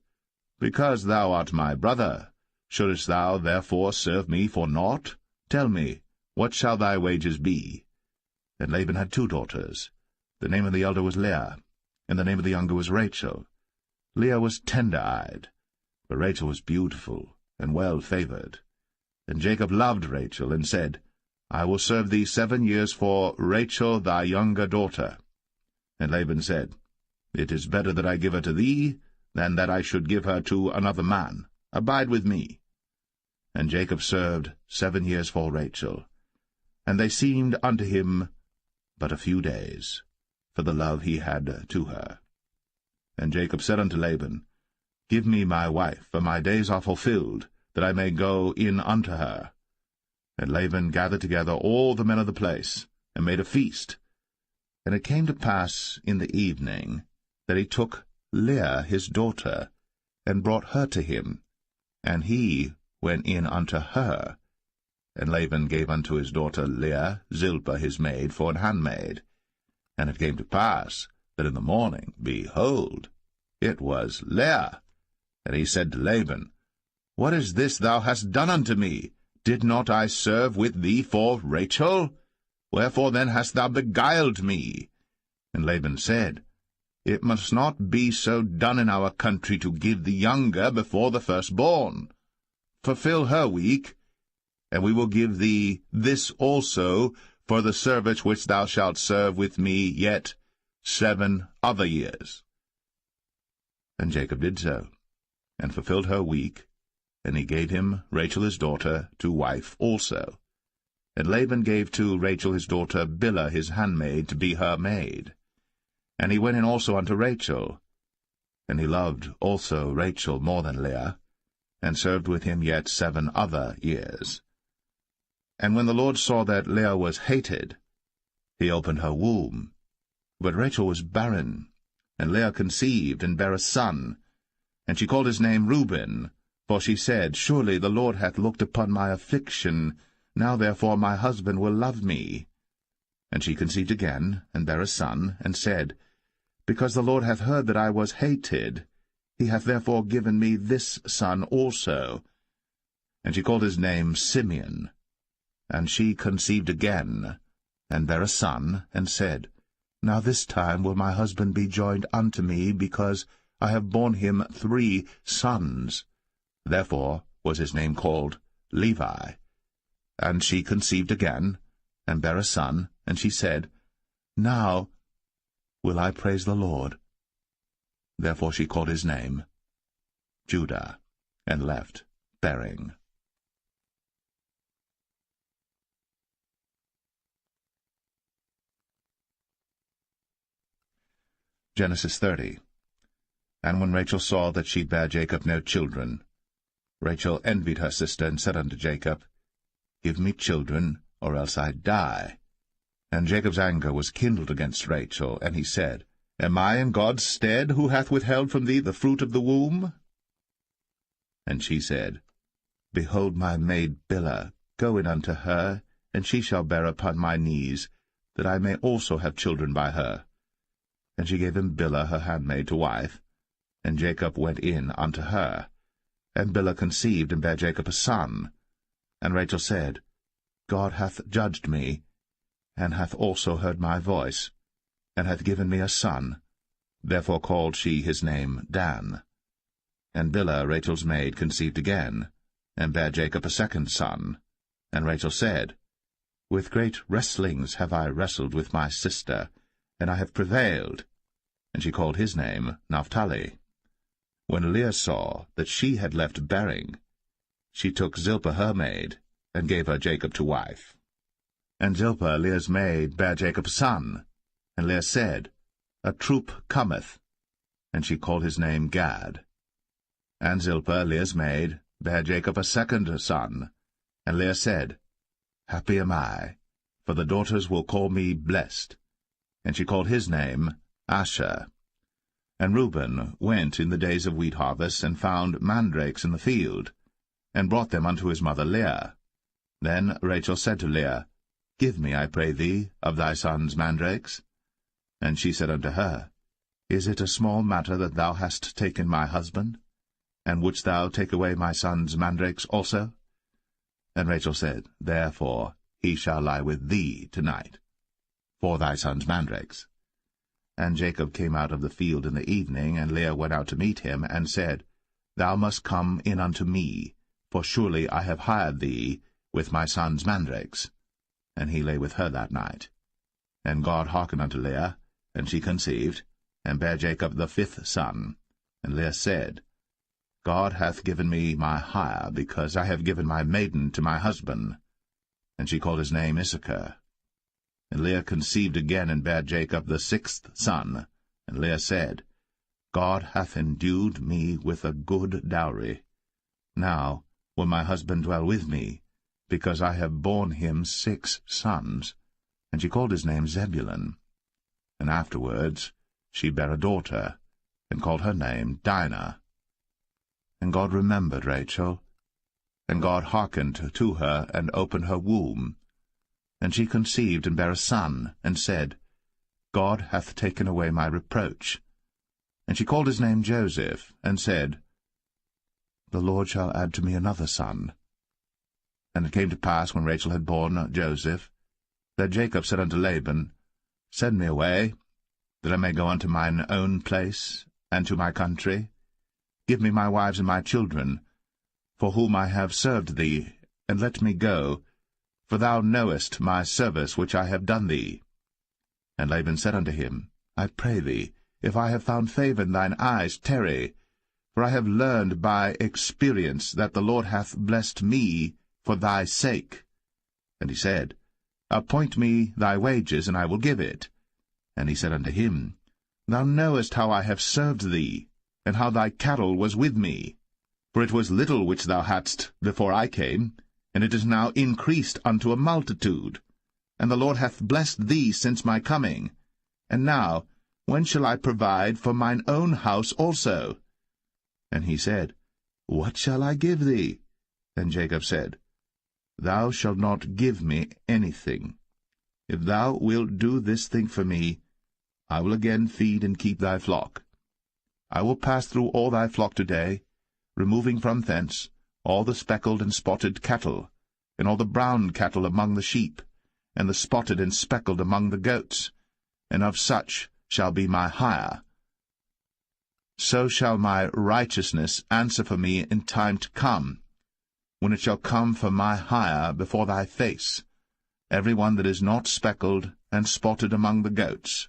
S1: Because thou art my brother, shouldest thou therefore serve me for naught? Tell me, what shall thy wages be? And Laban had 2 daughters. The name of the elder was Leah, and the name of the younger was Rachel. Leah was tender-eyed, but Rachel was beautiful and well-favored. And Jacob loved Rachel, and said, I will serve thee 7 years for Rachel thy younger daughter. And Laban said, It is better that I give her to thee, than that I should give her to another man. Abide with me. And Jacob served 7 years for Rachel. And they seemed unto him but a few days, for the love he had to her. And Jacob said unto Laban, Give me my wife, for my days are fulfilled, that I may go in unto her. And Laban gathered together all the men of the place, and made a feast. And it came to pass in the evening that he took Leah his daughter, and brought her to him, and he went in unto her. And Laban gave unto his daughter Leah Zilpah his maid for an handmaid. And it came to pass that in the morning, behold, it was Leah. And he said to Laban, What is this thou hast done unto me? Did not I serve with thee for Rachel? Wherefore then hast thou beguiled me? And Laban said, It must not be so done in our country to give the younger before the firstborn. Fulfill her week, and we will give thee this also for the service which thou shalt serve with me yet 7 other years. And Jacob did so, and fulfilled her week, and he gave him Rachel his daughter to wife also. And Laban gave to Rachel his daughter Bilhah his handmaid to be her maid. And he went in also unto Rachel. And he loved also Rachel more than Leah, and served with him yet 7 other years. And when the Lord saw that Leah was hated, he opened her womb. But Rachel was barren, and Leah conceived, and bare a son. And she called his name Reuben, for she said, Surely the Lord hath looked upon my affliction, now therefore my husband will love me. And she conceived again, and bare a son, and said, Because the Lord hath heard that I was hated, he hath therefore given me this son also. And she called his name Simeon. And she conceived again, and bare a son, and said, Now this time will my husband be joined unto me, because I have borne him 3 sons. Therefore was his name called Levi. And she conceived again, and bare a son, and she said, Now will I praise the Lord. Therefore she called his name Judah, and left bearing. Genesis 30. And when Rachel saw that she bare Jacob no children, Rachel envied her sister, and said unto Jacob, Give me children, or else I die. And Jacob's anger was kindled against Rachel, and he said, Am I in God's stead, who hath withheld from thee the fruit of the womb? And she said, Behold my maid Bilhah, go in unto her, and she shall bear upon my knees, that I may also have children by her. And she gave him Bilhah her handmaid to wife, and Jacob went in unto her. And Bilhah conceived, and bare Jacob a son. And Rachel said, God hath judged me, and hath also heard my voice, and hath given me a son. Therefore called she his name Dan. And Bilhah Rachel's maid conceived again, and bare Jacob a second son. And Rachel said, With great wrestlings have I wrestled with my sister, and I have prevailed. And she called his name Naphtali. When Leah saw that she had left bearing, she took Zilpah her maid, and gave her Jacob to wife. And Zilpah, Leah's maid, bare Jacob a son. And Leah said, A troop cometh. And she called his name Gad. And Zilpah, Leah's maid, bare Jacob a second son. And Leah said, Happy am I, for the daughters will call me blessed. And she called his name Asher. And Reuben went in the days of wheat harvest, and found mandrakes in the field, and brought them unto his mother Leah. Then Rachel said to Leah, Give me, I pray thee, of thy son's mandrakes. And she said unto her, Is it a small matter that thou hast taken my husband? And wouldst thou take away my son's mandrakes also? And Rachel said, Therefore he shall lie with thee tonight, for thy son's mandrakes. And Jacob came out of the field in the evening, and Leah went out to meet him, and said, Thou must come in unto me, for surely I have hired thee with my son's mandrakes. And he lay with her that night. And God hearkened unto Leah, and she conceived, and bare Jacob the fifth son. And Leah said, God hath given me my hire, because I have given my maiden to my husband. And she called his name Issachar. And Leah conceived again, and bare Jacob the sixth son. And Leah said, God hath endued me with a good dowry. Now will my husband dwell with me, because I have borne him 6 sons. And she called his name Zebulun. And afterwards she bare a daughter, and called her name Dinah. And God remembered Rachel, and God hearkened to her, and opened her womb. And she conceived, and bare a son, and said, God hath taken away my reproach. And she called his name Joseph, and said, The Lord shall add to me another son. And it came to pass, when Rachel had borne Joseph, that Jacob said unto Laban, Send me away, that I may go unto mine own place, and to my country. Give me my wives and my children, for whom I have served thee, and let me go, for thou knowest my service which I have done thee. And Laban said unto him, I pray thee, if I have found favour in thine eyes, tarry, for I have learned by experience that the Lord hath blessed me for thy sake. And he said, Appoint me thy wages, and I will give it. And he said unto him, Thou knowest how I have served thee, and how thy cattle was with me. For it was little which thou hadst before I came, and it is now increased unto a multitude. And the Lord hath blessed thee since my coming. And now, when shall I provide for mine own house also? And he said, What shall I give thee? And Jacob said, Thou shalt not give me anything. If thou wilt do this thing for me, I will again feed and keep thy flock. I will pass through all thy flock today, removing from thence all the speckled and spotted cattle, and all the brown cattle among the sheep, and the spotted and speckled among the goats, and of such shall be my hire. So shall my righteousness answer for me in time to come, when it shall come for my hire before thy face, every one that is not speckled and spotted among the goats,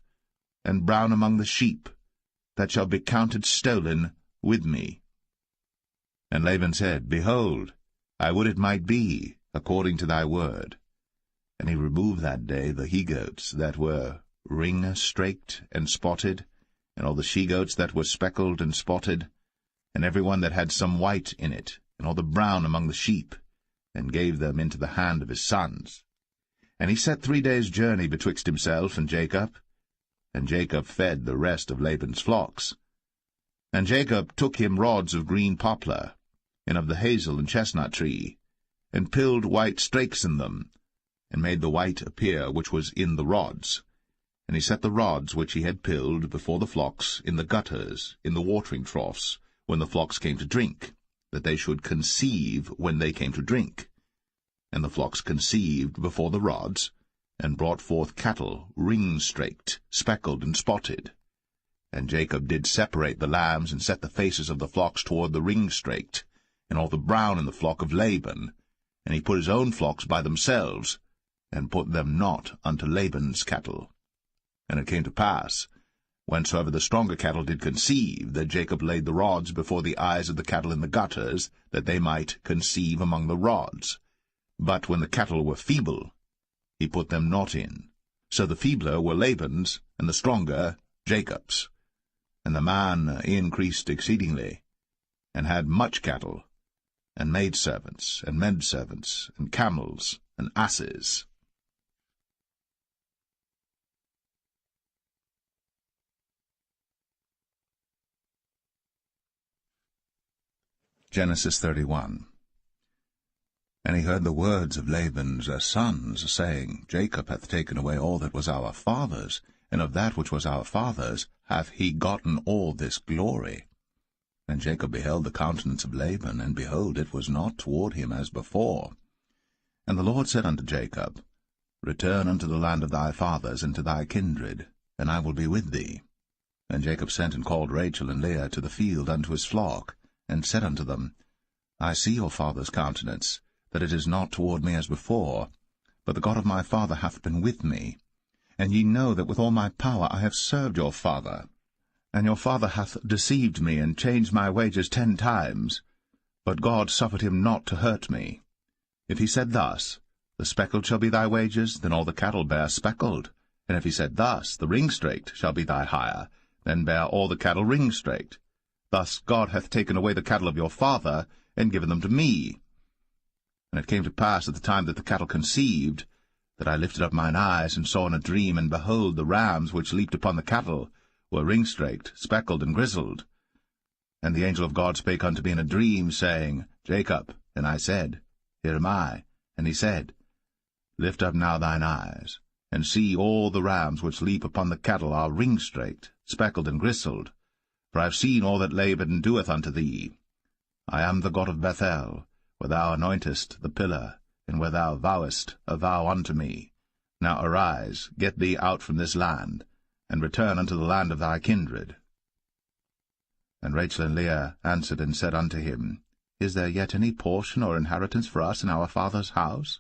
S1: and brown among the sheep, that shall be counted stolen with me. And Laban said, Behold, I would it might be according to thy word. And he removed that day the he-goats that were ring-straked and spotted, and all the she-goats that were speckled and spotted, and every one that had some white in it, and all the brown among the sheep, and gave them into the hand of his sons. And he set 3 days' journey betwixt himself and Jacob fed the rest of Laban's flocks. And Jacob took him rods of green poplar, and of the hazel and chestnut tree, and pilled white strakes in them, and made the white appear which was in the rods. And he set the rods which he had pilled before the flocks in the gutters, in the watering troughs, when the flocks came to drink, that they should conceive when they came to drink. And the flocks conceived before the rods, and brought forth cattle, ring-straked, speckled, and spotted. And Jacob did separate the lambs, and set the faces of the flocks toward the ring-straked, and all the brown in the flock of Laban. And he put his own flocks by themselves, and put them not unto Laban's cattle. And it came to pass, whensoever the stronger cattle did conceive, that Jacob laid the rods before the eyes of the cattle in the gutters, that they might conceive among the rods. But when the cattle were feeble, he put them not in. So the feebler were Laban's, and the stronger Jacob's. And the man increased exceedingly, and had much cattle, and maidservants, and menservants, and camels, and asses. Genesis 31. And he heard the words of Laban's sons, saying, Jacob hath taken away all that was our father's, and of that which was our father's hath he gotten all this glory. And Jacob beheld the countenance of Laban, and behold, it was not toward him as before. And the Lord said unto Jacob, Return unto the land of thy fathers, and to thy kindred, and I will be with thee. And Jacob sent and called Rachel and Leah to the field unto his flock, and said unto them, I see your father's countenance, that it is not toward me as before, but the God of my father hath been with me. And ye know that with all my power I have served your father. And your father hath deceived me, and changed my wages 10 times. But God suffered him not to hurt me. If he said thus, The speckled shall be thy wages, then all the cattle bear speckled. And if he said thus, The ring-straked shall be thy hire, then bear all the cattle ring-straked. Thus God hath taken away the cattle of your father, and given them to me. And it came to pass at the time that the cattle conceived, that I lifted up mine eyes, and saw in a dream, and behold, the rams which leaped upon the cattle were ring-straked, speckled, and grizzled. And the angel of God spake unto me in a dream, saying, Jacob. And I said, Here am I. And he said, Lift up now thine eyes, and see all the rams which leap upon the cattle are ring-straked, speckled, and grizzled. For I have seen all that Laban doeth unto thee. I am the God of Bethel, where thou anointest the pillar, and where thou vowest a vow unto me. Now arise, get thee out from this land, and return unto the land of thy kindred. And Rachel and Leah answered and said unto him, Is there yet any portion or inheritance for us in our father's house?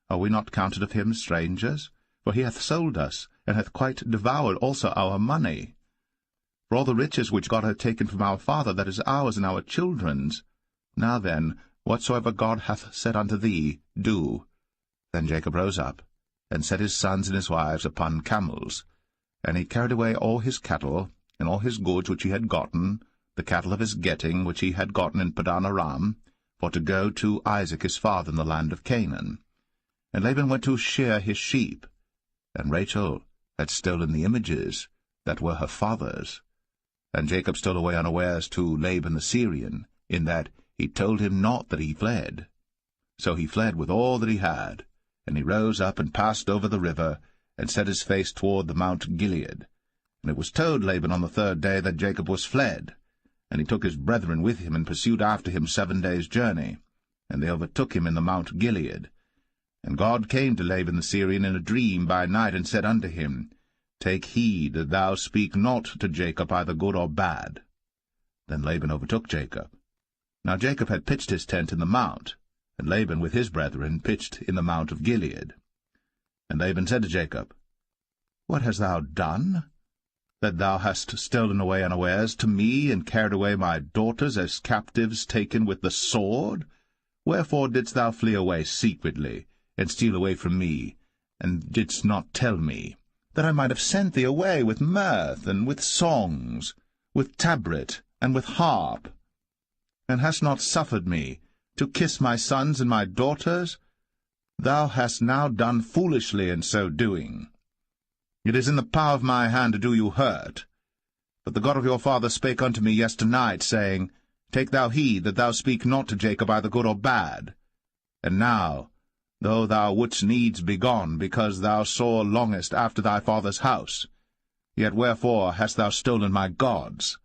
S1: Are we not counted of him strangers? For he hath sold us, and hath quite devoured also our money. For all the riches which God hath taken from our father, that is ours and our children's. Now then, whatsoever God hath said unto thee, do. Then Jacob rose up, and set his sons and his wives upon camels. And he carried away all his cattle, and all his goods which he had gotten, the cattle of his getting which he had gotten in Padan Aram, for to go to Isaac his father in the land of Canaan. And Laban went to shear his sheep, and Rachel had stolen the images that were her father's. And Jacob stole away unawares to Laban the Syrian, in that he told him not that he fled. So he fled with all that he had, and he rose up and passed over the river, and set his face toward the Mount Gilead. And it was told Laban on the 3rd day that Jacob was fled. And he took his brethren with him, and pursued after him 7 days' journey. And they overtook him in the Mount Gilead. And God came to Laban the Syrian in a dream by night, and said unto him, Take heed that thou speak not to Jacob either good or bad. Then Laban overtook Jacob. Now Jacob had pitched his tent in the mount, and Laban with his brethren pitched in the mount of Gilead. And Laban said to Jacob, What hast thou done, that thou hast stolen away unawares to me, and carried away my daughters as captives taken with the sword? Wherefore didst thou flee away secretly, and steal away from me, and didst not tell me, that I might have sent thee away with mirth, and with songs, with tabret, and with harp, and hast not suffered me to kiss my sons and my daughters? Thou hast now done foolishly in so doing. It is in the power of my hand to do you hurt. But the God of your father spake unto me yesternight, saying, Take thou heed that thou speak not to Jacob either good or bad. And now, though thou wouldst needs be gone, because thou sore longest after thy father's house, yet wherefore hast thou stolen my gods?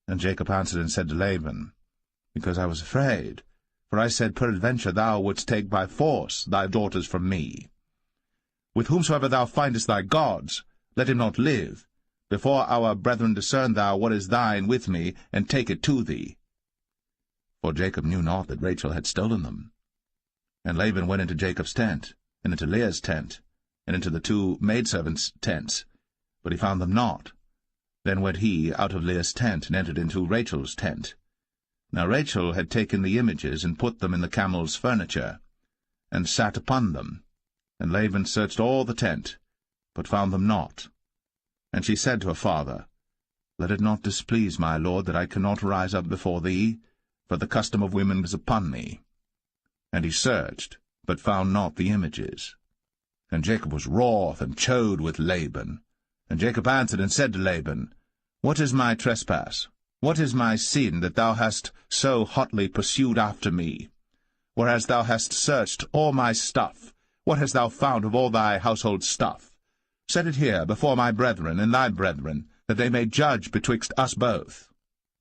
S1: And Jacob answered and said to Laban, Because I was afraid, for I said, Peradventure thou wouldst take by force thy daughters from me. With whomsoever thou findest thy gods, let him not live. Before our brethren discern thou what is thine with me, and take it to thee. For Jacob knew not that Rachel had stolen them. And Laban went into Jacob's tent, and into Leah's tent, and into the 2 maidservants' tents, but he found them not. Then went he out of Leah's tent, and entered into Rachel's tent. Now Rachel had taken the images, and put them in the camel's furniture, and sat upon them. And Laban searched all the tent, but found them not. And she said to her father, Let it not displease my lord that I cannot rise up before thee, for the custom of women is upon me. And he searched, but found not the images. And Jacob was wroth and chode with Laban. And Jacob answered and said to Laban, What is my trespass? What is my sin, that thou hast so hotly pursued after me? Whereas thou hast searched all my stuff, what hast thou found of all thy household stuff? Set it here before my brethren and thy brethren, that they may judge betwixt us both.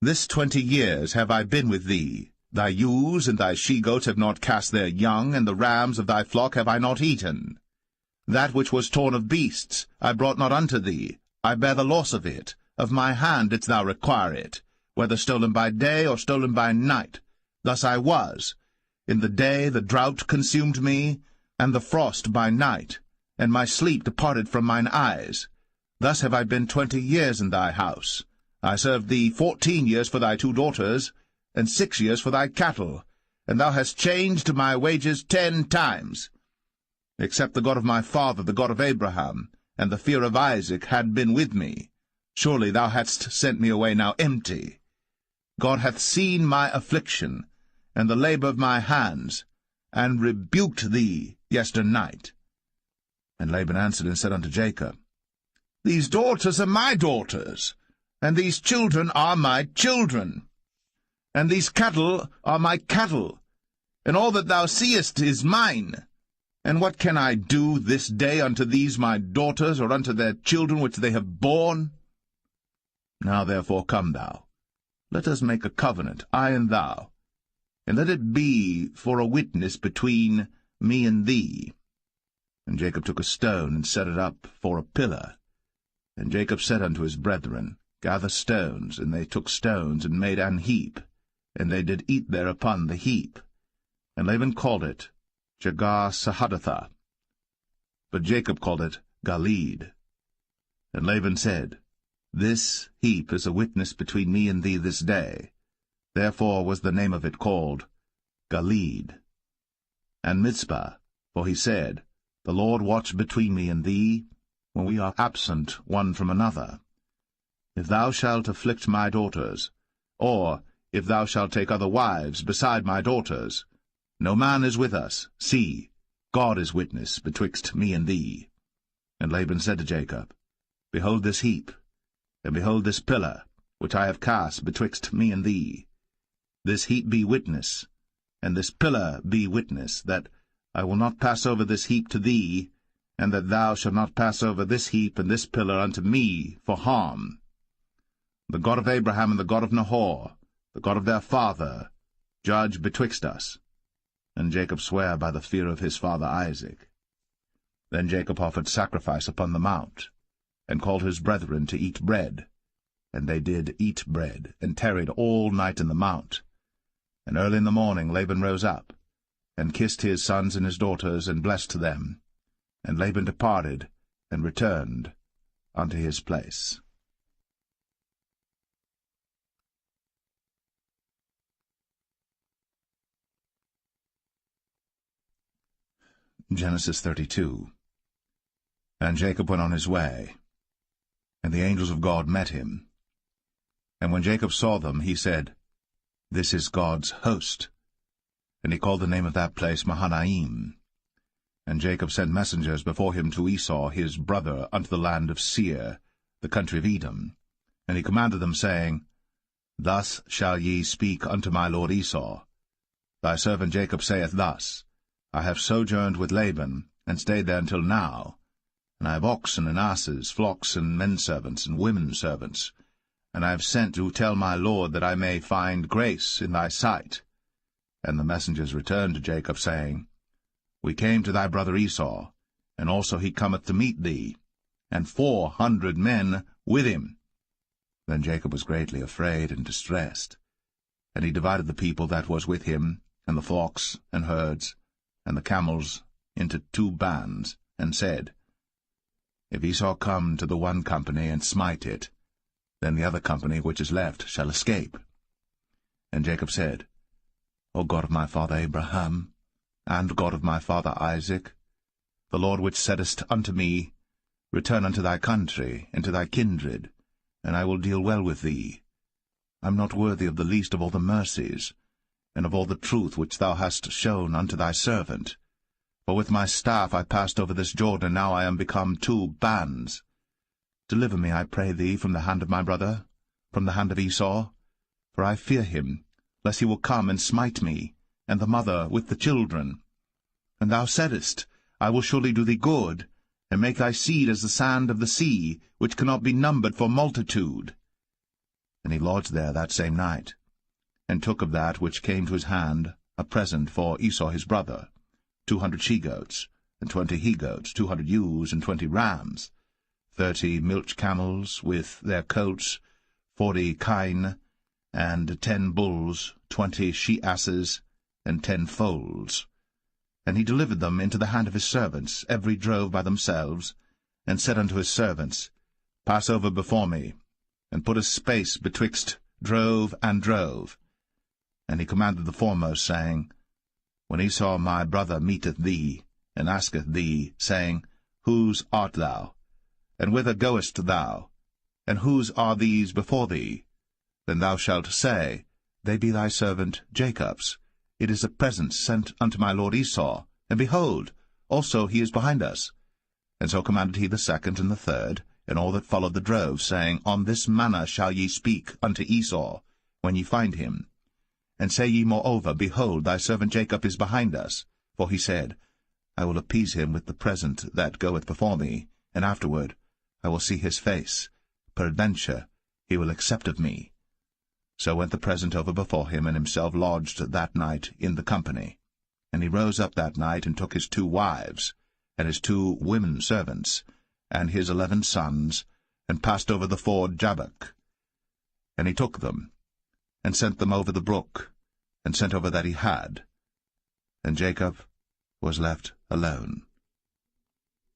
S1: This 20 years have I been with thee. Thy ewes and thy she-goats have not cast their young, and the rams of thy flock have I not eaten. That which was torn of beasts I brought not unto thee. I bear the loss of it. Of my hand didst thou require it, whether stolen by day or stolen by night. Thus I was. In the day the drought consumed me, and the frost by night, and my sleep departed from mine eyes. Thus have I been 20 years in thy house. I served thee 14 years for thy 2 daughters, and 6 years for thy cattle, and thou hast changed my wages 10 times. Except the God of my father, the God of Abraham, and the fear of Isaac had been with me, surely thou hadst sent me away now empty. God hath seen my affliction, and the labor of my hands, and rebuked thee yesternight. And Laban answered and said unto Jacob, These daughters are my daughters, and these children are my children, and these cattle are my cattle, and all that thou seest is mine. And what can I do this day unto these my daughters, or unto their children which they have borne? Now therefore come thou, let us make a covenant, I and thou, and let it be for a witness between me and thee. And Jacob took a stone, and set it up for a pillar. And Jacob said unto his brethren, Gather stones. And they took stones, and made an heap, and they did eat thereupon the heap. And Laban called it Jegar-sahadathah, but Jacob called it Galeed. And Laban said, This heap is a witness between me and thee this day. Therefore was the name of it called Galeed. And Mizpah, for he said, The Lord watch between me and thee, when we are absent one from another. If thou shalt afflict my daughters, or if thou shalt take other wives beside my daughters, no man is with us. See, God is witness betwixt me and thee. And Laban said to Jacob, Behold this heap, and behold this pillar, which I have cast betwixt me and thee. This heap be witness, and this pillar be witness, that I will not pass over this heap to thee, and that thou shalt not pass over this heap and this pillar unto me for harm. The God of Abraham and the God of Nahor, the God of their father, judge betwixt us. And Jacob sware by the fear of his father Isaac. Then Jacob offered sacrifice upon the mount, and called his brethren to eat bread. And they did eat bread, and tarried all night in the mount. And early in the morning Laban rose up, and kissed his sons and his daughters, and blessed them. And Laban departed, and returned unto his place. Genesis 32. And Jacob went on his way, and the angels of God met him. And when Jacob saw them, he said, This is God's host. And he called the name of that place Mahanaim. And Jacob sent messengers before him to Esau his brother unto the land of Seir, the country of Edom. And he commanded them, saying, Thus shall ye speak unto my lord Esau. Thy servant Jacob saith thus, I have sojourned with Laban, and stayed there until now. And I have oxen and asses, flocks and men-servants and women-servants. And I have sent to tell my lord that I may find grace in thy sight. And the messengers returned to Jacob, saying, We came to thy brother Esau, and also he cometh to meet thee, and 400 men with him. Then Jacob was greatly afraid and distressed. And he divided the people that was with him, and the flocks and herds, and the camels, into 2 bands, and said, If Esau come to the one company and smite it, then the other company which is left shall escape. And Jacob said, O God of my father Abraham, and God of my father Isaac, the Lord which saidest unto me, Return unto thy country, and to thy kindred, and I will deal well with thee. I am not worthy of the least of all the mercies, and of all the truth which thou hast shown unto thy servant. For with my staff I passed over this Jordan, and now I am become 2 bands. Deliver me, I pray thee, from the hand of my brother, from the hand of Esau, for I fear him, lest he will come and smite me, and the mother with the children. And thou saidest, I will surely do thee good, and make thy seed as the sand of the sea, which cannot be numbered for multitude. And he lodged there that same night, and took of that which came to his hand a present for Esau his brother, 200 she-goats, and 20 he-goats, 200 ewes, and 20 rams, 30 milch camels with their coats, 40 kine, and 10 bulls, 20 she-asses, and 10 foals. And he delivered them into the hand of his servants, every drove by themselves, and said unto his servants, Pass over before me, and put a space betwixt drove and drove. And he commanded the foremost, saying, When Esau my brother meeteth thee, and asketh thee, saying, Whose art thou? And whither goest thou? And whose are these before thee? Then thou shalt say, They be thy servant Jacob's. It is a present sent unto my lord Esau, and behold, also he is behind us. And so commanded he the second and the third, and all that followed the drove, saying, On this manner shall ye speak unto Esau, when ye find him. And say ye moreover, Behold, thy servant Jacob is behind us. For he said, I will appease him with the present that goeth before me, and afterward I will see his face. Peradventure he will accept of me. So went the present over before him, and himself lodged that night in the company. And he rose up that night, and took his 2 wives, and his 2 women servants, and his 11 sons, and passed over the ford Jabbok. And he took them, and sent them over the brook, and sent over that he had. And Jacob was left alone.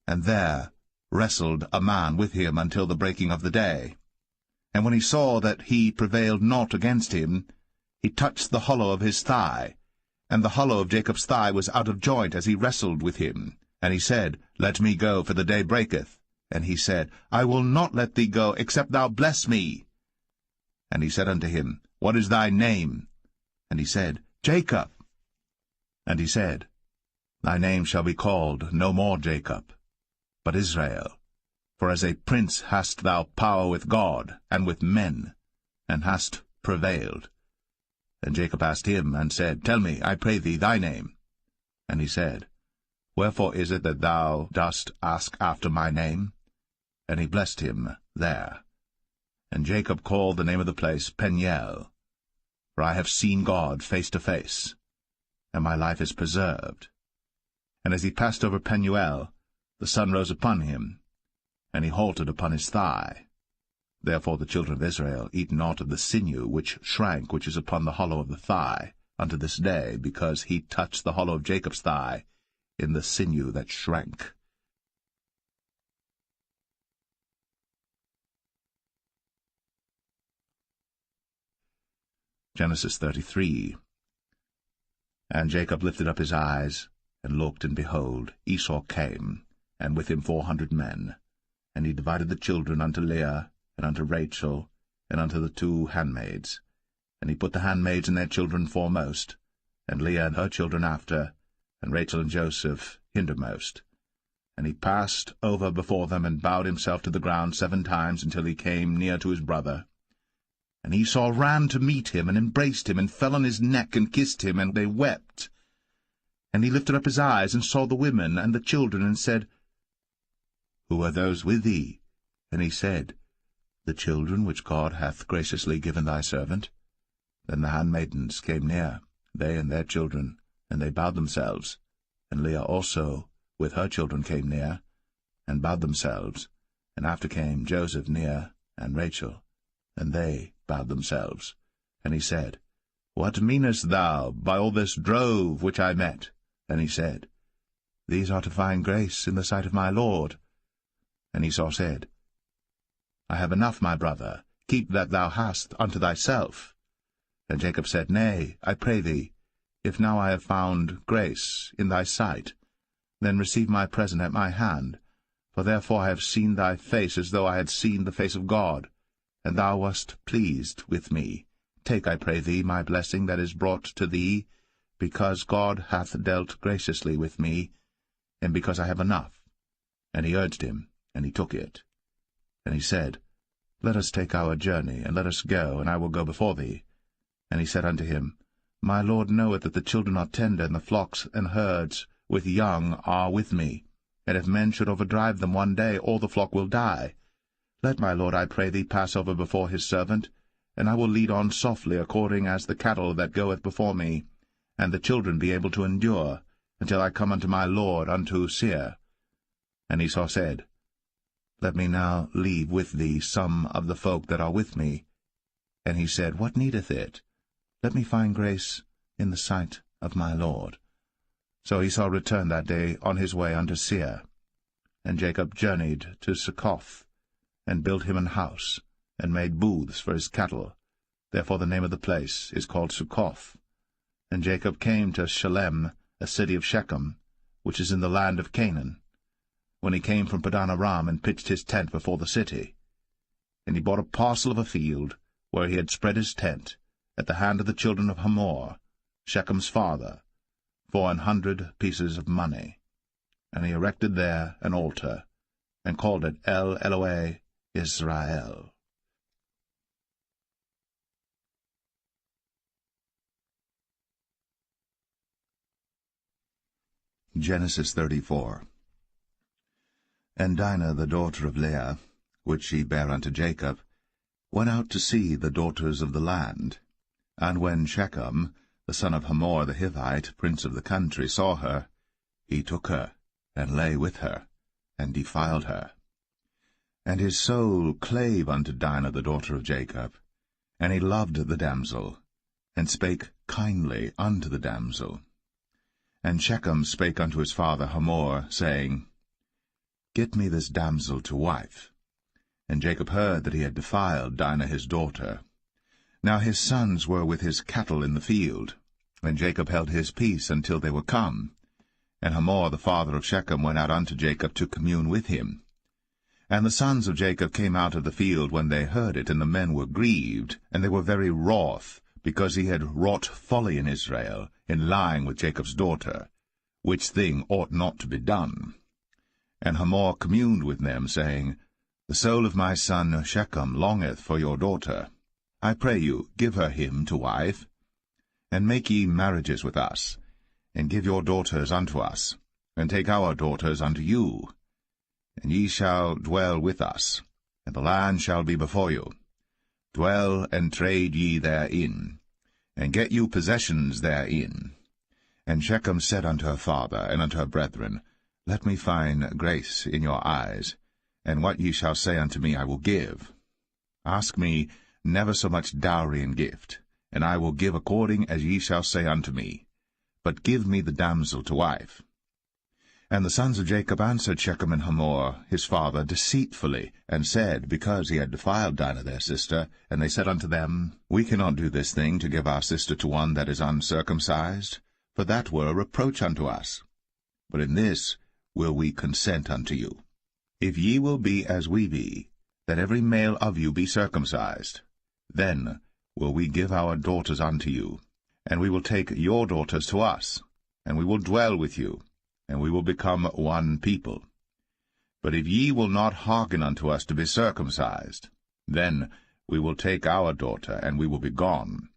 S1: And there wrestled a man with him until the breaking of the day. And when he saw that he prevailed not against him, he touched the hollow of his thigh, and the hollow of Jacob's thigh was out of joint as he wrestled with him. And he said, Let me go, for the day breaketh. And he said, I will not let thee go, except thou bless me. And he said unto him, What is thy name? And he said, Jacob. And he said, Thy name shall be called no more Jacob, but Israel. For as a prince hast thou power with God and with men, and hast prevailed. And Jacob asked him, and said, Tell me, I pray thee, thy name. And he said, Wherefore is it that thou dost ask after my name? And he blessed him there. And Jacob called the name of the place Peniel, for I have seen God face to face, and my life is preserved. And as he passed over Penuel, the sun rose upon him, and he halted upon his thigh. Therefore the children of Israel eat not of the sinew which shrank, which is upon the hollow of the thigh, unto this day, because he touched the hollow of Jacob's thigh in the sinew that shrank. Genesis 33. And Jacob lifted up his eyes, and looked, and behold, Esau came, and with him 400 men. And he divided the children unto Leah, and unto Rachel, and unto the 2 handmaids. And he put the handmaids and their children foremost, and Leah and her children after, and Rachel and Joseph hindermost. And he passed over before them, and bowed himself to the ground 7 times, until he came near to his brother. And Esau ran to meet him, and embraced him, and fell on his neck, and kissed him, and they wept. And he lifted up his eyes, and saw the women and the children, and said, Who are those with thee? And he said, The children which God hath graciously given thy servant. Then the handmaidens came near, they and their children, and they bowed themselves. And Leah also with her children came near, and bowed themselves. And after came Joseph near, and Rachel, and they bowed themselves. And he said, What meanest thou by all this drove which I met? And he said, These are to find grace in the sight of my Lord. And Esau said, I have enough, my brother, keep that thou hast unto thyself. And Jacob said, Nay, I pray thee, if now I have found grace in thy sight, then receive my present at my hand. For therefore I have seen thy face as though I had seen the face of God, and thou wast pleased with me. Take, I pray thee, my blessing that is brought to thee, because God hath dealt graciously with me, and because I have enough. And he urged him, and he took it. And he said, Let us take our journey, and let us go, and I will go before thee. And he said unto him, My Lord knoweth that the children are tender, and the flocks and herds with young are with me. And if men should overdrive them one day, all the flock will die. Let my lord, I pray thee, pass over before his servant, and I will lead on softly, according as the cattle that goeth before me, and the children be able to endure, until I come unto my lord, unto Seir. And Esau said, Let me now leave with thee some of the folk that are with me. And he said, What needeth it? Let me find grace in the sight of my lord. So Esau returned that day on his way unto Seir. And Jacob journeyed to Succoth, and built him an house, and made booths for his cattle. Therefore the name of the place is called Succoth. And Jacob came to Shalem, a city of Shechem, which is in the land of Canaan, when he came from Padan Aram, and pitched his tent before the city. And he bought a parcel of a field, where he had spread his tent, at the hand of the children of Hamor, Shechem's father, for 100 pieces of money. And he erected there an altar, and called it El Elohe Israel. Genesis 34. And Dinah the daughter of Leah, which she bare unto Jacob, went out to see the daughters of the land. And when Shechem, the son of Hamor the Hivite, prince of the country, saw her, he took her, and lay with her, and defiled her. And his soul clave unto Dinah the daughter of Jacob, and he loved the damsel, and spake kindly unto the damsel. And Shechem spake unto his father Hamor, saying, Get me this damsel to wife. And Jacob heard that he had defiled Dinah his daughter. Now his sons were with his cattle in the field, and Jacob held his peace until they were come. And Hamor the father of Shechem went out unto Jacob to commune with him. And the sons of Jacob came out of the field when they heard it, and the men were grieved, and they were very wroth, because he had wrought folly in Israel, in lying with Jacob's daughter, which thing ought not to be done. And Hamor communed with them, saying, The soul of my son Shechem longeth for your daughter. I pray you, give her him to wife. And make ye marriages with us, and give your daughters unto us, and take our daughters unto you. And ye shall dwell with us, and the land shall be before you. Dwell and trade ye therein, and get you possessions therein. And Shechem said unto her father and unto her brethren, Let me find grace in your eyes, and what ye shall say unto me I will give. Ask me never so much dowry and gift, and I will give according as ye shall say unto me. But give me the damsel to wife. And the sons of Jacob answered Shechem and Hamor his father deceitfully, and said, because he had defiled Dinah their sister, and they said unto them, We cannot do this thing to give our sister to one that is uncircumcised, for that were a reproach unto us. But in this will we consent unto you. If ye will be as we be, that every male of you be circumcised, then will we give our daughters unto you, and we will take your daughters to us, and we will dwell with you, and we will become one people. But if ye will not hearken unto us to be circumcised, then we will take our daughter, and we will be gone.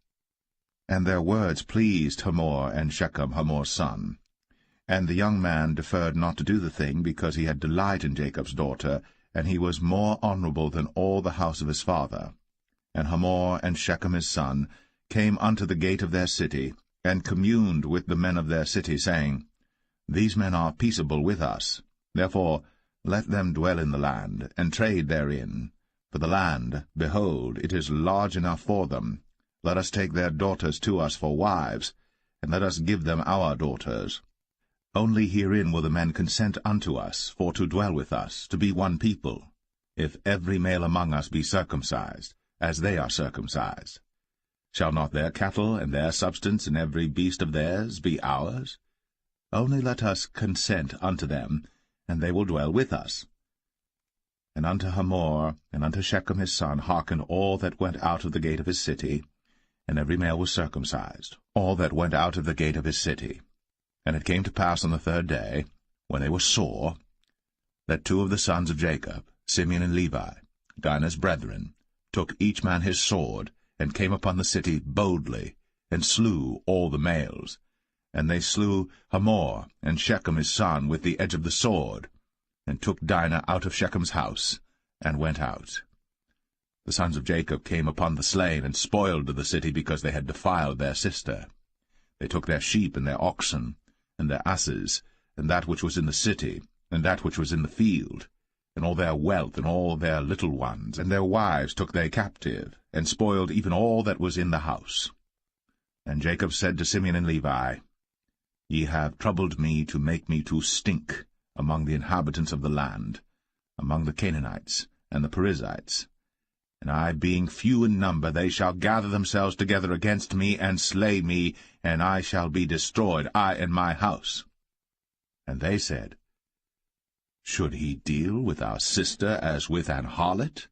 S1: And their words pleased Hamor and Shechem Hamor's son. And the young man deferred not to do the thing, because he had delight in Jacob's daughter, and he was more honorable than all the house of his father. And Hamor and Shechem his son came unto the gate of their city, and communed with the men of their city, saying, These men are peaceable with us. Therefore let them dwell in the land, and trade therein. For the land, behold, it is large enough for them. Let us take their daughters to us for wives, and let us give them our daughters. Only herein will the men consent unto us, for to dwell with us, to be one people, if every male among us be circumcised, as they are circumcised. Shall not their cattle and their substance and every beast of theirs be ours? Only let us consent unto them, and they will dwell with us. And unto Hamor, and unto Shechem his son, hearkened all that went out of the gate of his city, and every male was circumcised, all that went out of the gate of his city. And it came to pass on the 3rd day, when they were sore, that 2 of the sons of Jacob, Simeon and Levi, Dinah's brethren, took each man his sword, and came upon the city boldly, and slew all the males. And they slew Hamor and Shechem his son with the edge of the sword, and took Dinah out of Shechem's house, and went out. The sons of Jacob came upon the slain, and spoiled the city, because they had defiled their sister. They took their sheep and their oxen, and their asses, and that which was in the city, and that which was in the field, and all their wealth, and all their little ones, and their wives took they captive, and spoiled even all that was in the house. And Jacob said to Simeon and Levi, Ye have troubled me to make me to stink among the inhabitants of the land, among the Canaanites and the Perizzites. And I, being few in number, they shall gather themselves together against me, and slay me, and I shall be destroyed, I and my house. And they said, Should he deal with our sister as with an harlot?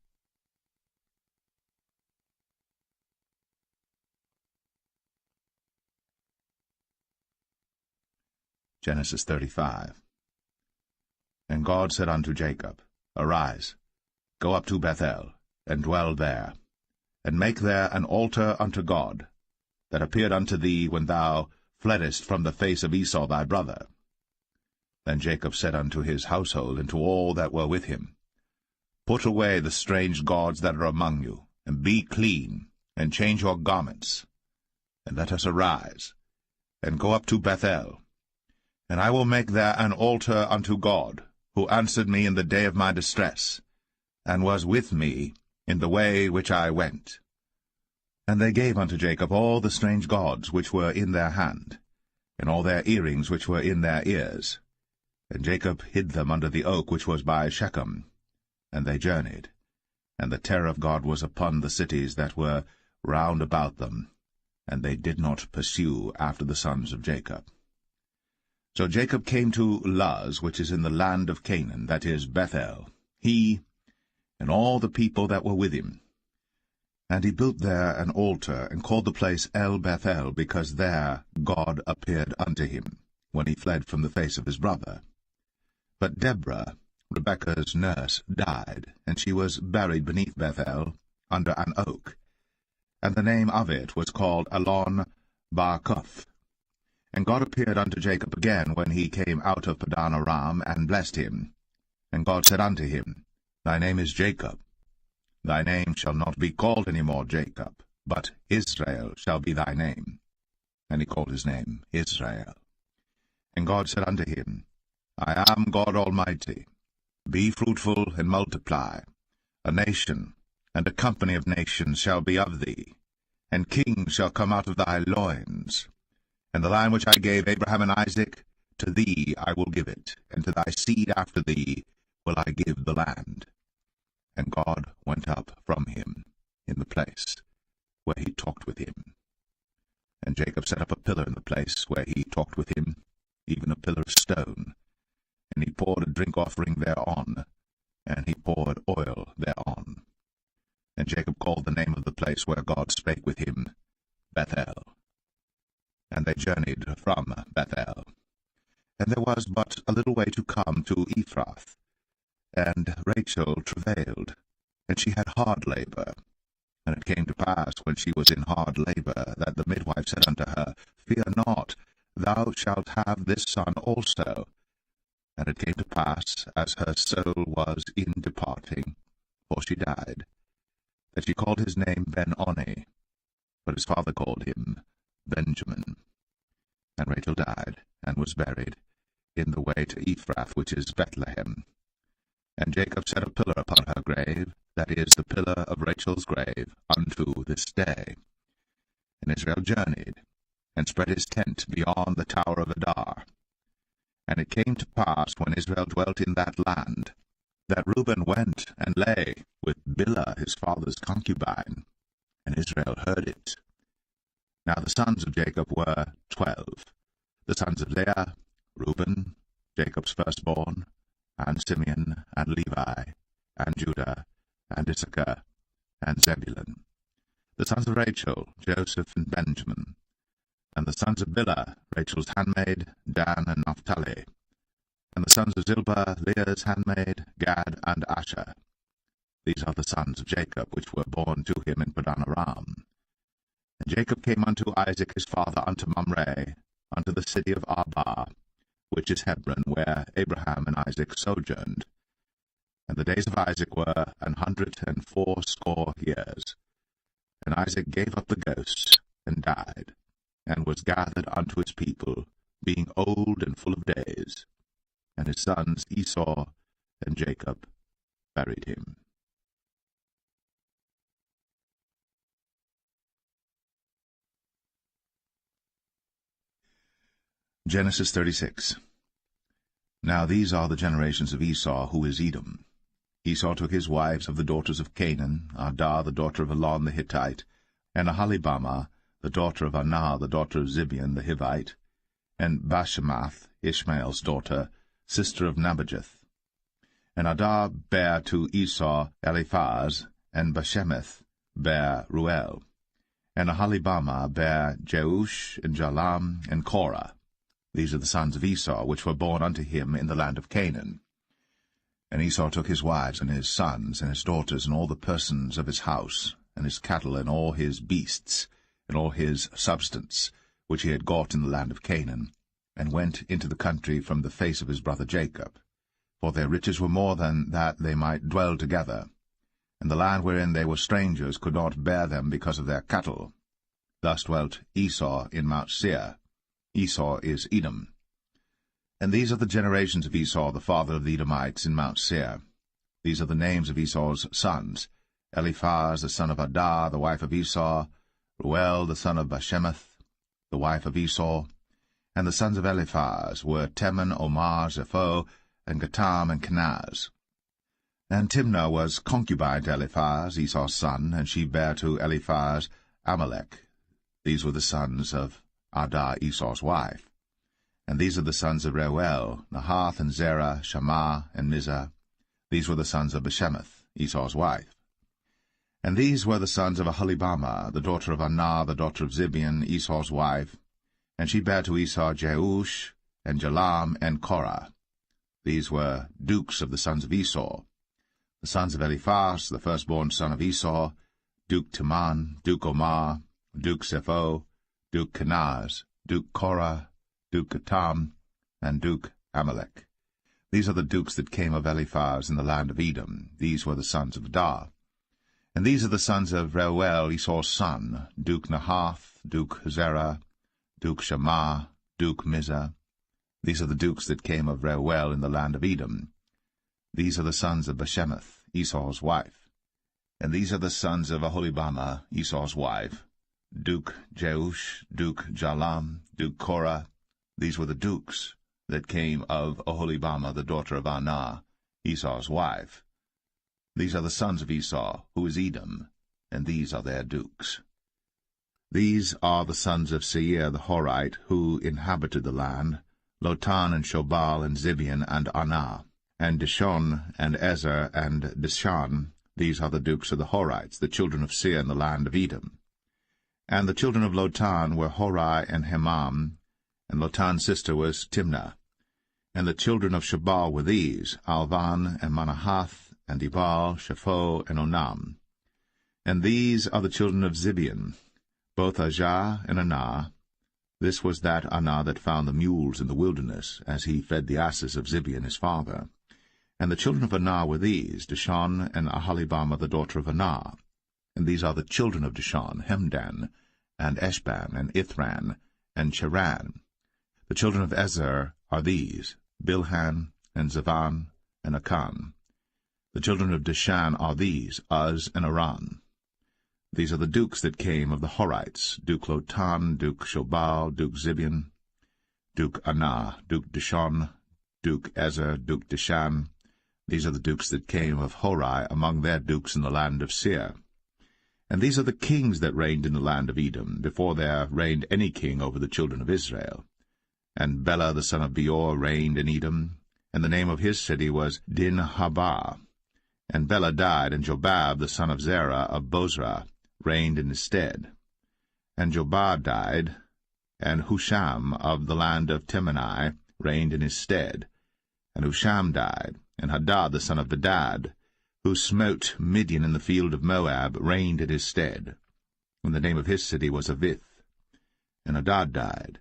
S1: Genesis 35. And God said unto Jacob, Arise, go up to Bethel, and dwell there, and make there an altar unto God, that appeared unto thee when thou fleddest from the face of Esau thy brother. Then Jacob said unto his household, and to all that were with him, Put away the strange gods that are among you, and be clean, and change your garments, and let us arise, and go up to Bethel. And I will make there an altar unto God, who answered me in the day of my distress, and was with me in the way which I went. And they gave unto Jacob all the strange gods which were in their hand, and all their earrings which were in their ears. And Jacob hid them under the oak which was by Shechem. And they journeyed, and the terror of God was upon the cities that were round about them, and they did not pursue after the sons of Jacob. So Jacob came to Luz, which is in the land of Canaan, that is Bethel, he and all the people that were with him. And he built there an altar, and called the place El-Bethel, because there God appeared unto him, when he fled from the face of his brother. But Deborah, Rebekah's nurse, died, and she was buried beneath Bethel, under an oak. And the name of it was called Allon Bar-Koth. And God appeared unto Jacob again when he came out of Padan Aram, and blessed him. And God said unto him, Thy name is Jacob. Thy name shall not be called any more Jacob, but Israel shall be thy name. And he called his name Israel. And God said unto him, I am God Almighty. Be fruitful and multiply. A nation and a company of nations shall be of thee, and kings shall come out of thy loins. And the land which I gave Abraham and Isaac, to thee I will give it, and to thy seed after thee will I give the land. And God went up from him in the place where he talked with him. And Jacob set up a pillar in the place where he talked with him, even a pillar of stone. And he poured a drink offering thereon, and he poured oil thereon. And Jacob called the name of the place where God spake with him, Bethel. And they journeyed from Bethel. And there was but a little way to come to Ephrath. And Rachel travailed, and she had hard labor. And it came to pass, when she was in hard labor, that the midwife said unto her, Fear not, thou shalt have this son also. And it came to pass, as her soul was in departing, for she died, that she called his name Ben-Oni, but his father called him Benjamin. And Rachel died, and was buried in the way to Ephrath, which is Bethlehem. And Jacob set a pillar upon her grave, that is, the pillar of Rachel's grave, unto this day. And Israel journeyed, and spread his tent beyond the tower of Adar. And it came to pass, when Israel dwelt in that land, that Reuben went and lay with Bilhah his father's concubine, and Israel heard it. Now the sons of Jacob were 12, the sons of Leah, Reuben, Jacob's firstborn, and Simeon, and Levi, and Judah, and Issachar, and Zebulun. The sons of Rachel, Joseph and Benjamin. And the sons of Bilhah, Rachel's handmaid, Dan and Naphtali. And the sons of Zilpah, Leah's handmaid, Gad and Asher. These are the sons of Jacob, which were born to him in Padan Aram. And Jacob came unto Isaac his father unto Mamre, unto the city of Arba, which is Hebron, where Abraham and Isaac sojourned. And the days of Isaac were 180 years. And Isaac gave up the ghost, and died, and was gathered unto his people, being old and full of days. And his sons Esau and Jacob buried him. Genesis 36. Now these are the generations of Esau, who is Edom. Esau took his wives of the daughters of Canaan, Adah the daughter of Elon the Hittite, and Aholibamah the daughter of Anah the daughter of Zibeon the Hivite, and Bashemath, Ishmael's daughter, sister of Nebajoth. And Adah bare to Esau Eliphaz, and Bashemath bare Ruel. And Aholibamah bare Jeush, and Jalam, and Korah. These are the sons of Esau, which were born unto him in the land of Canaan. And Esau took his wives, and his sons, and his daughters, and all the persons of his house, and his cattle, and all his beasts, and all his substance, which he had got in the land of Canaan, and went into the country from the face of his brother Jacob. For their riches were more than that they might dwell together. And the land wherein they were strangers could not bear them because of their cattle. Thus dwelt Esau in Mount Seir. Esau is Edom. And these are the generations of Esau, the father of the Edomites, in Mount Seir. These are the names of Esau's sons: Eliphaz the son of Adah, the wife of Esau; Ruel the son of Bashemath, the wife of Esau. And the sons of Eliphaz were Teman, Omar, Zepho, and Gatam, and Kenaz. And Timnah was concubine to Eliphaz, Esau's son, and she bare to Eliphaz Amalek. These were the sons of Adah, Esau's wife. And these are the sons of Reuel, Nahath, and Zerah, Shammah, and Mizah. These were the sons of Bashemath, Esau's wife. And these were the sons of Aholibamah, the daughter of Anah, the daughter of Zibeon, Esau's wife. And she bare to Esau Jeush, and Jalam, and Korah. These were dukes of the sons of Esau. The sons of Eliphaz, the firstborn son of Esau: Duke Teman, Duke Omar, Duke Zepho, Duke Kenaz, Duke Korah, Duke Gatam, and Duke Amalek. These are the dukes that came of Eliphaz in the land of Edom. These were the sons of Adah. And these are the sons of Reuel, Esau's son: Duke Nahath, Duke Zerah, Duke Shammah, Duke Mizah. These are the dukes that came of Reuel in the land of Edom. These are the sons of Bashemath, Esau's wife. And these are the sons of Aholibamah, Esau's wife: Duke Jeush, Duke Jalam, Duke Korah. These were the dukes that came of Aholibamah, the daughter of Anah, Esau's wife. These are the sons of Esau, who is Edom, and these are their dukes. These are the sons of Seir the Horite, who inhabited the land: Lotan, and Shobal, and Zibeon, and Anah, and Dishon, and Ezer, and Dishan. These are the dukes of the Horites, the children of Seir in the land of Edom. And the children of Lotan were Hori and Hemam, and Lotan's sister was Timnah. And the children of Shobal were these: Alvan, and Manahath, and Ebal, Shapho, and Onam. And these are the children of Zibeon, both Ajah and Anah. This was that Anah that found the mules in the wilderness, as he fed the asses of Zibeon his father. And the children of Anah were these: Dishon, and Aholibamah the daughter of Anah. And these are the children of Dishon: Hemdan, and Eshban, and Ithran, and Cheran. The children of Ezer are these: Bilhan, and Zavan, and Akan. The children of Dishan are these: Uz and Aran. These are the dukes that came of the Horites: Duke Lotan, Duke Shobal, Duke Zibeon, Duke Anah, Duke Dishon, Duke Ezer, Duke Dishan. These are the dukes that came of Hori among their dukes in the land of Seir. And these are the kings that reigned in the land of Edom, before there reigned any king over the children of Israel. And Bela the son of Beor reigned in Edom, and the name of his city was Dinhabah. And Bela died, and Jobab the son of Zerah of Bozrah reigned in his stead. And Jobab died, and Husham of the land of Temani reigned in his stead. And Husham died, and Hadad the son of Bedad, who smote Midian in the field of Moab, reigned in his stead. And the name of his city was Avith. And Hadad died,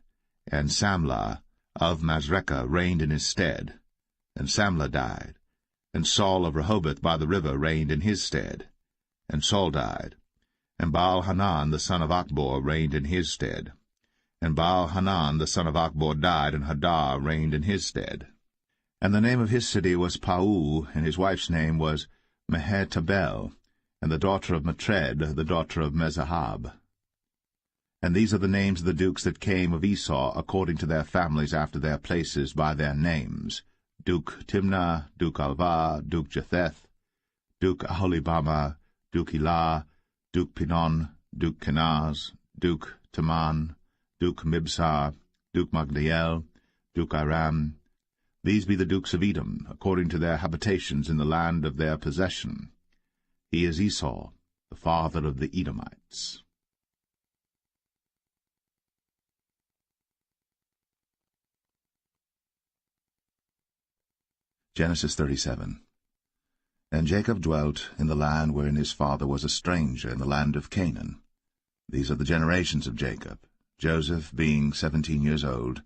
S1: and Samlah of Masrekah reigned in his stead. And Samlah died, and Saul of Rehoboth by the river reigned in his stead. And Saul died, and Baal-Hanan the son of Achbor reigned in his stead. And Baal-Hanan the son of Achbor died, and Hadar reigned in his stead. And the name of his city was Pau, and his wife's name was Mehetabel, and the daughter of Matred, the daughter of Mezahab. And these are the names of the dukes that came of Esau, according to their families after their places by their names: Duke Timnah, Duke Alva, Duke Jetheth, Duke Aholibama, Duke Elah, Duke Pinon, Duke Kenaz, Duke Taman, Duke Mibsar, Duke Magdiel, Duke Iram. These be the dukes of Edom, according to their habitations in the land of their possession. He is Esau, the father of the Edomites. Genesis 37. And Jacob dwelt in the land wherein his father was a stranger, in the land of Canaan. These are the generations of Jacob. Joseph, being 17 years old,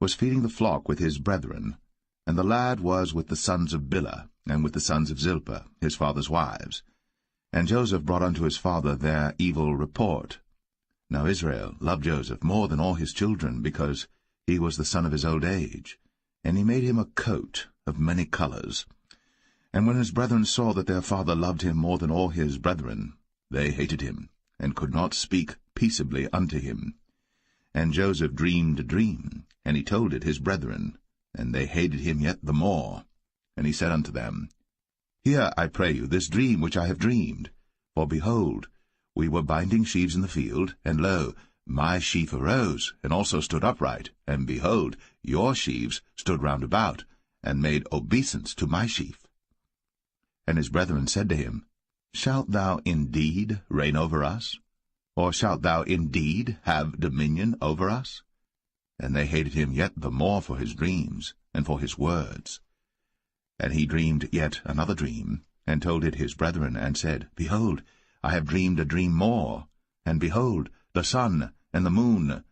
S1: was feeding the flock with his brethren, and the lad was with the sons of Bilhah, and with the sons of Zilpah, his father's wives. And Joseph brought unto his father their evil report. Now Israel loved Joseph more than all his children, because he was the son of his old age. And he made him a coat of many colors. And when his brethren saw that their father loved him more than all his brethren, they hated him, and could not speak peaceably unto him. And Joseph dreamed a dream, and he told it his brethren, and they hated him yet the more. And he said unto them, Hear, I pray you, this dream which I have dreamed. For behold, we were binding sheaves in the field, and lo, my sheaf arose, and also stood upright, and behold, your sheaves stood round about, and made obeisance to my sheaf. And his brethren said to him, Shalt thou indeed reign over us? Or shalt thou indeed have dominion over us? And they hated him yet the more for his dreams, and for his words. And he dreamed yet another dream, and told it his brethren, and said, Behold, I have dreamed a dream more, and behold, the sun and the moon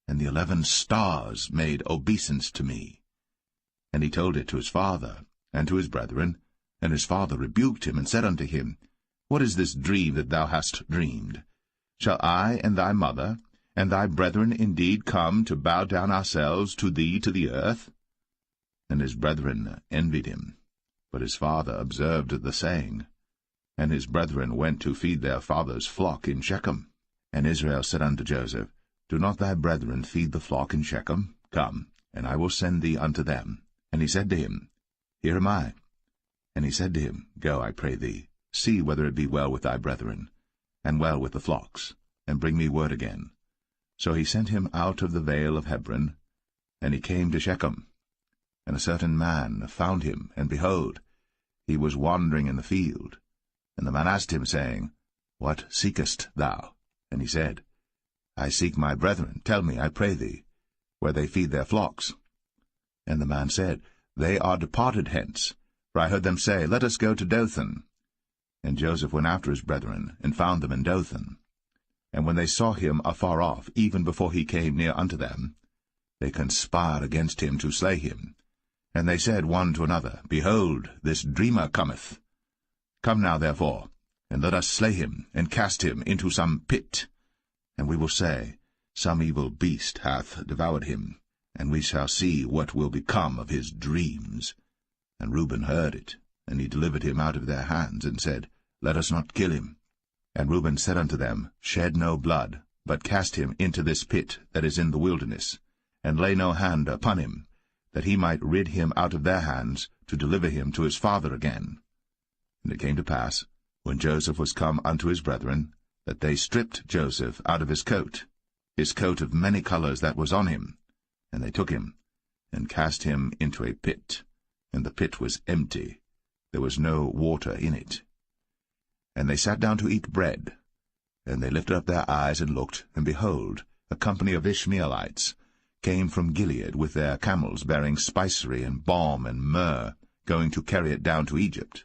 S1: and the 11 stars made obeisance to me. And he told it to his father, and to his brethren, and his father rebuked him, and said unto him, What is this dream that thou hast dreamed? Shall I and thy mother and thy brethren indeed come to bow down ourselves to thee to the earth? And his brethren envied him. But his father observed the saying. And his brethren went to feed their father's flock in Shechem. And Israel said unto Joseph, Do not thy brethren feed the flock in Shechem? Come, and I will send thee unto them. And he said to him, Here am I. And he said to him, Go, I pray thee, see whether it be well with thy brethren, and well with the flocks, and bring me word again. So he sent him out of the vale of Hebron, and he came to Shechem. And a certain man found him, and behold, he was wandering in the field. And the man asked him, saying, What seekest thou? And he said, I seek my brethren. Tell me, I pray thee, where they feed their flocks. And the man said, They are departed hence, for I heard them say, Let us go to Dothan. And Joseph went after his brethren, and found them in Dothan. And when they saw him afar off, even before he came near unto them, they conspired against him to slay him. And they said one to another, Behold, this dreamer cometh. Come now, therefore, and let us slay him, and cast him into some pit. And we will say, Some evil beast hath devoured him, and we shall see what will become of his dreams. And Reuben heard it, and he delivered him out of their hands, and said, Let us not kill him. And Reuben said unto them, Shed no blood, but cast him into this pit that is in the wilderness, and lay no hand upon him, that he might rid him out of their hands, to deliver him to his father again. And it came to pass, when Joseph was come unto his brethren, that they stripped Joseph out of his coat of many colors that was on him, And they took him, and cast him into a pit, and the pit was empty, there was no water in it. And they sat down to eat bread. And they lifted up their eyes and looked, and behold, a company of Ishmaelites came from Gilead with their camels bearing spicery and balm and myrrh, going to carry it down to Egypt.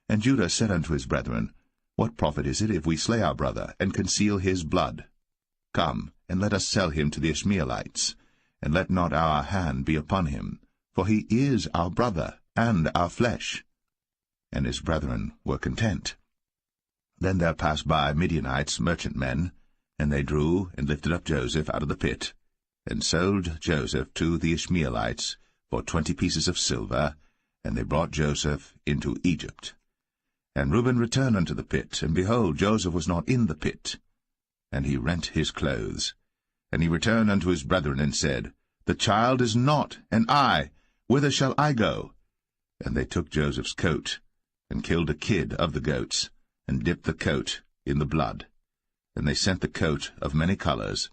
S1: And Judah said unto his brethren, What profit is it if we slay our brother, and conceal his blood? Come, and let us sell him to the Ishmaelites, and let not our hand be upon him, for he is our brother, and our flesh. And his brethren were content. Then there passed by Midianites, merchantmen, and they drew and lifted up Joseph out of the pit, and sold Joseph to the Ishmaelites for 20 pieces of silver, and they brought Joseph into Egypt. And Reuben returned unto the pit, and behold, Joseph was not in the pit. And he rent his clothes. And he returned unto his brethren, and said, The child is not, and I, whither shall I go? And they took Joseph's coat, and killed a kid of the goats, and dipped the coat in the blood. And they sent the coat of many colors,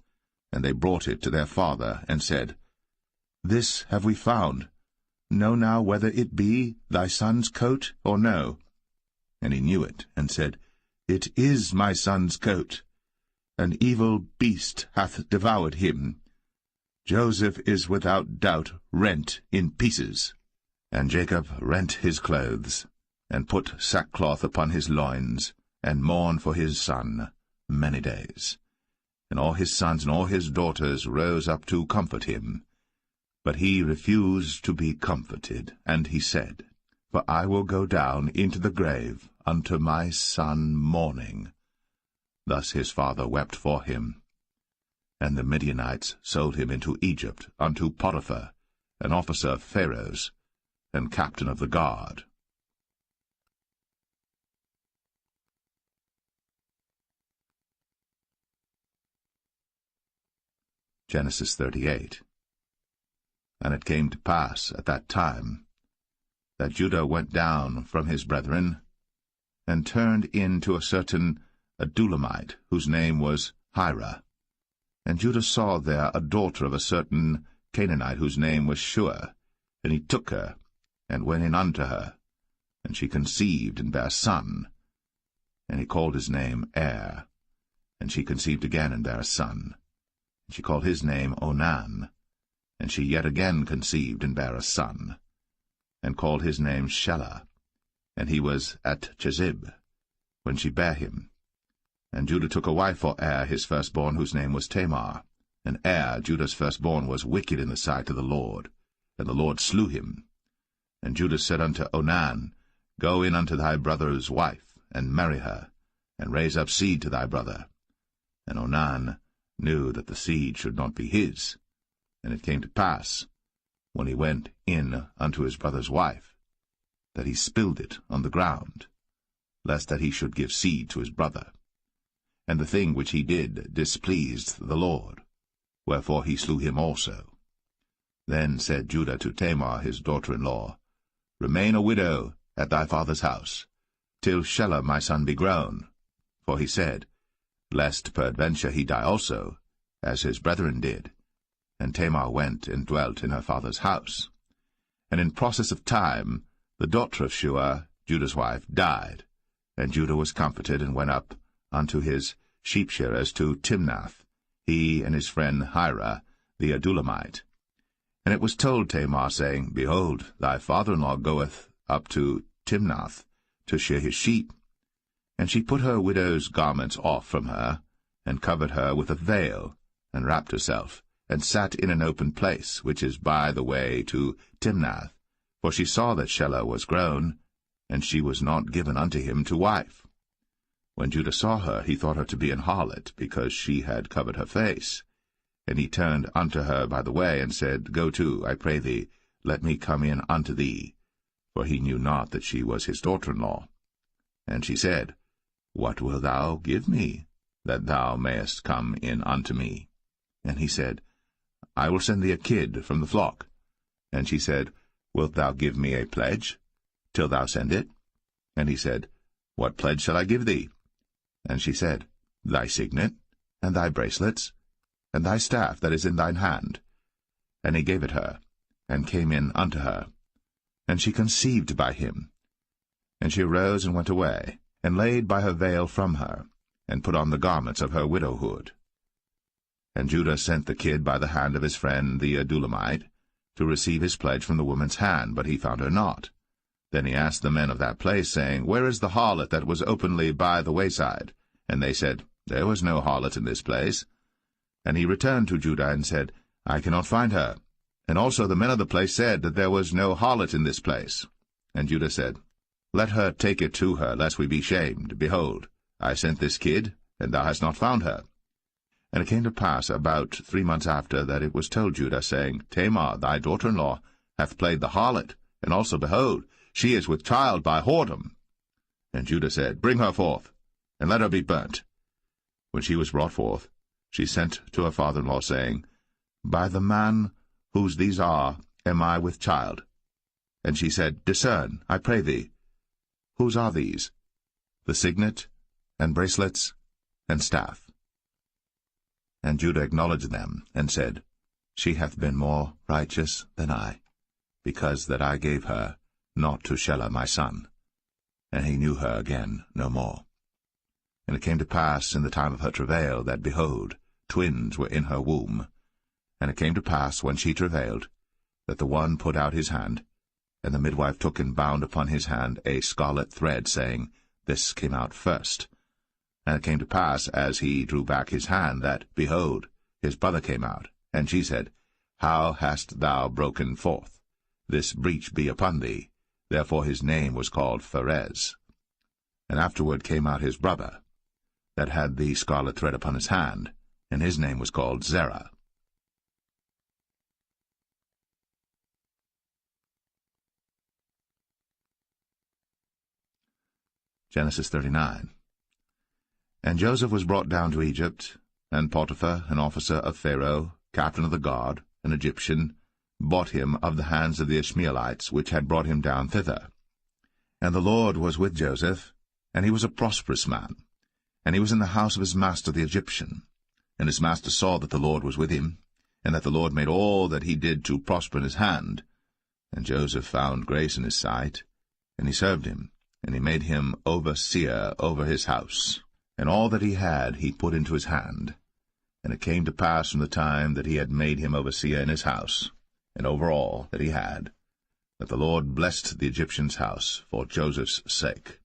S1: and they brought it to their father, and said, This have we found. Know now whether it be thy son's coat or no. And he knew it, and said, It is my son's coat. An evil beast hath devoured him. Joseph is without doubt rent in pieces. And Jacob rent his clothes, and put sackcloth upon his loins, and mourned for his son many days. And all his sons and all his daughters rose up to comfort him. But he refused to be comforted, and he said, For I will go down into the grave unto my son mourning. Thus his father wept for him. And the Midianites sold him into Egypt unto Potiphar, an officer of Pharaoh's, and captain of the guard. Genesis 38. And it came to pass at that time that Judah went down from his brethren, and turned in to a certain Adullamite, whose name was Hira. And Judah saw there a daughter of a certain Canaanite, whose name was Shua. And he took her, and went in unto her. And she conceived, and bare a son. And he called his name Er. And she conceived again, and bare a son. And she called his name Onan. And she yet again conceived, and bare a son. And called his name Shelah. And he was at Chezib, when she bare him. And Judah took a wife for Er his firstborn, whose name was Tamar. And Er, Judah's firstborn, was wicked in the sight of the Lord, and the Lord slew him. And Judah said unto Onan, Go in unto thy brother's wife, and marry her, and raise up seed to thy brother. And Onan knew that the seed should not be his. And it came to pass, when he went in unto his brother's wife, that he spilled it on the ground, lest that he should give seed to his brother. And the thing which he did displeased the Lord, wherefore he slew him also. Then said Judah to Tamar his daughter-in-law, Remain a widow at thy father's house, till Shelah my son be grown. For he said, Lest peradventure he die also, as his brethren did. And Tamar went and dwelt in her father's house. And in process of time the daughter of Shua, Judah's wife, died. And Judah was comforted, and went up unto his sheep-shearers to Timnath, he and his friend Hira, the Adullamite. And it was told Tamar, saying, Behold, thy father-in-law goeth up to Timnath to shear his sheep. And she put her widow's garments off from her, and covered her with a veil, and wrapped herself, and sat in an open place, which is by the way to Timnath. For she saw that Shelah was grown, and she was not given unto him to wife. When Judah saw her, he thought her to be an harlot, because she had covered her face. And he turned unto her by the way, and said, Go to, I pray thee, let me come in unto thee. For he knew not that she was his daughter-in-law. And she said, What wilt thou give me, that thou mayest come in unto me? And he said, I will send thee a kid from the flock. And she said, Wilt thou give me a pledge, till thou send it? And he said, What pledge shall I give thee? And she said, Thy signet, and thy bracelets, and thy staff that is in thine hand. And he gave it her, and came in unto her. And she conceived by him. And she arose and went away, and laid by her veil from her, and put on the garments of her widowhood. And Judah sent the kid by the hand of his friend the Adullamite, to receive his pledge from the woman's hand, but he found her not. Then he asked the men of that place, saying, Where is the harlot that was openly by the wayside? And they said, There was no harlot in this place. And he returned to Judah, and said, I cannot find her. And also the men of the place said that there was no harlot in this place. And Judah said, Let her take it to her, lest we be shamed. Behold, I sent this kid, and thou hast not found her. And it came to pass about 3 months after that it was told Judah, saying, Tamar, thy daughter-in-law, hath played the harlot, and also, behold, she is with child by whoredom. And Judah said, Bring her forth, and let her be burnt. When she was brought forth, she sent to her father-in-law, saying, By the man whose these are am I with child. And she said, Discern, I pray thee. Whose are these? The signet, and bracelets, and staff. And Judah acknowledged them, and said, She hath been more righteous than I, because that I gave her not to Shelah my son. And he knew her again no more. And it came to pass in the time of her travail, that, behold, twins were in her womb. And it came to pass, when she travailed, that the one put out his hand, and the midwife took and bound upon his hand a scarlet thread, saying, This came out first. And it came to pass, as he drew back his hand, that, behold, his brother came out. And she said, How hast thou broken forth? This breach be upon thee. Therefore his name was called Pharez. And afterward came out his brother, that had the scarlet thread upon his hand, and his name was called Zerah. Genesis 39. And Joseph was brought down to Egypt, and Potiphar, an officer of Pharaoh, captain of the guard, an Egyptian, bought him of the hands of the Ishmaelites, which had brought him down thither. And the Lord was with Joseph, and he was a prosperous man. And he was in the house of his master the Egyptian. And his master saw that the Lord was with him, and that the Lord made all that he did to prosper in his hand. And Joseph found grace in his sight, and he served him, and he made him overseer over his house. And all that he had he put into his hand. And it came to pass from the time that he had made him overseer in his house, and over all that he had, that the Lord blessed the Egyptian's house for Joseph's sake.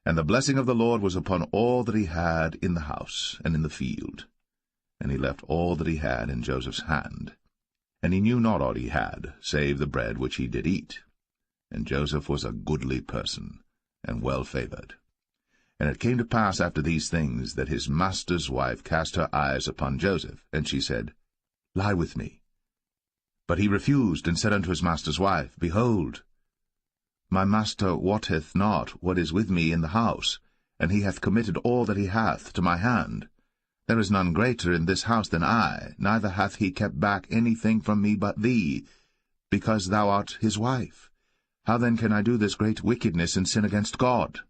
S1: And the blessing of the Lord was upon all that he had in the house and in the field. And he left all that he had in Joseph's hand. And he knew not aught he had, save the bread which he did eat. And Joseph was a goodly person, and well-favored. And it came to pass after these things, that his master's wife cast her eyes upon Joseph, and she said, Lie with me. But he refused, and said unto his master's wife, Behold, my master wotteth not what is with me in the house, and he hath committed all that he hath to my hand. There is none greater in this house than I, neither hath he kept back anything from me but thee, because thou art his wife. How then can I do this great wickedness and sin against God?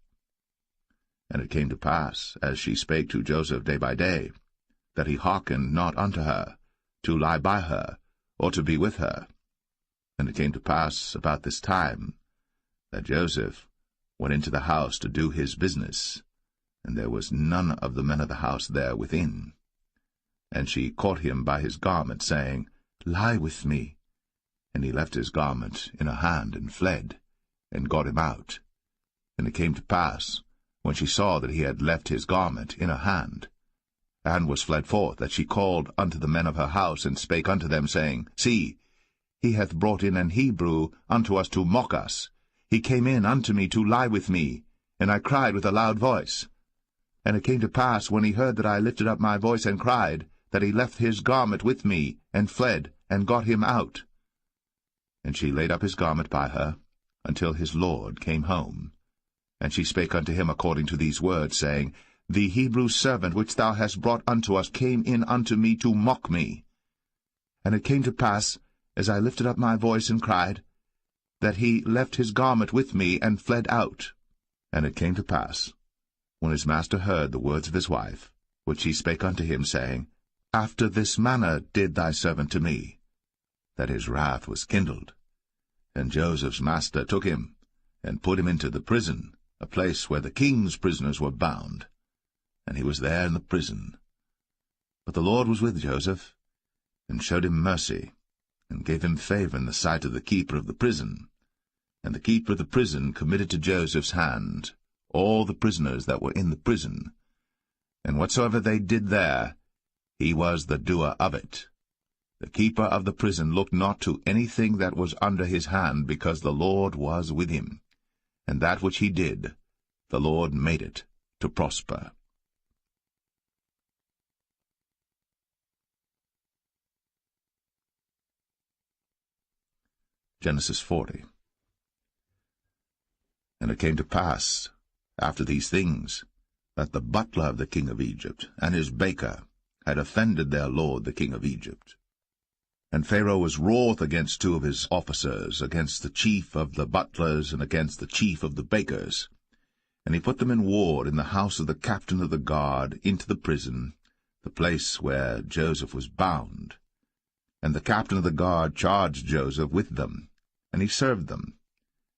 S1: And it came to pass, as she spake to Joseph day by day, that he hearkened not unto her, to lie by her, or to be with her. And it came to pass about this time, that Joseph went into the house to do his business, and there was none of the men of the house there within. And she caught him by his garment, saying, Lie with me. And he left his garment in her hand, and fled, and got him out. And it came to pass, when she saw that he had left his garment in her hand, and was fled forth, that she called unto the men of her house, and spake unto them, saying, See, he hath brought in an Hebrew unto us to mock us. He came in unto me to lie with me, and I cried with a loud voice. And it came to pass, when he heard that I lifted up my voice and cried, that he left his garment with me, and fled, and got him out. And she laid up his garment by her, until his lord came home. And she spake unto him according to these words, saying, The Hebrew servant which thou hast brought unto us came in unto me to mock me. And it came to pass, as I lifted up my voice and cried, that he left his garment with me, and fled out. And it came to pass, when his master heard the words of his wife, which she spake unto him, saying, After this manner did thy servant to me, that his wrath was kindled. And Joseph's master took him, and put him into the prison, a place where the king's prisoners were bound. And he was there in the prison. But the Lord was with Joseph, and showed him mercy, and gave him favor in the sight of the keeper of the prison. And the keeper of the prison committed to Joseph's hand all the prisoners that were in the prison. And whatsoever they did there, he was the doer of it. The keeper of the prison looked not to anything that was under his hand, because the Lord was with him. And that which he did, the Lord made it to prosper. Genesis 40. And it came to pass, after these things, that the butler of the king of Egypt and his baker had offended their lord the king of Egypt. And Pharaoh was wroth against two of his officers, against the chief of the butlers and against the chief of the bakers. And he put them in ward in the house of the captain of the guard into the prison, the place where Joseph was bound. And the captain of the guard charged Joseph with them, and he served them.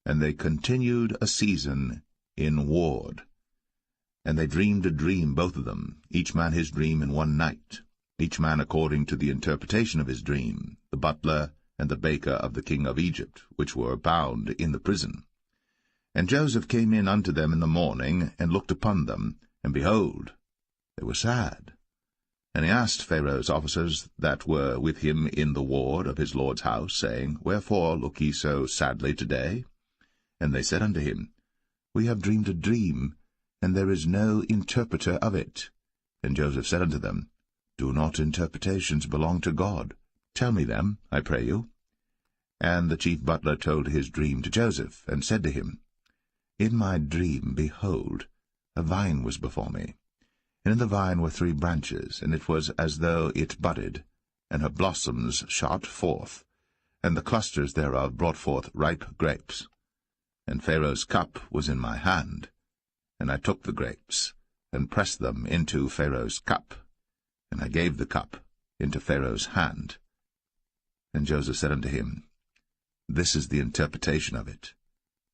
S1: And they continued a season in ward. And they dreamed a dream, both of them, each man his dream in one night, each man according to the interpretation of his dream, the butler and the baker of the king of Egypt, which were bound in the prison. And Joseph came in unto them in the morning, and looked upon them, and behold, they were sad. And he asked Pharaoh's officers that were with him in the ward of his lord's house, saying, Wherefore look ye so sadly today? And they said unto him, We have dreamed a dream, and there is no interpreter of it. And Joseph said unto them, Do not interpretations belong to God? Tell me them, I pray you. And the chief butler told his dream to Joseph, and said to him, In my dream, behold, a vine was before me. And in the vine were 3 branches, and it was as though it budded, and her blossoms shot forth, and the clusters thereof brought forth ripe grapes. And Pharaoh's cup was in my hand, and I took the grapes, and pressed them into Pharaoh's cup, and I gave the cup into Pharaoh's hand. And Joseph said unto him, This is the interpretation of it.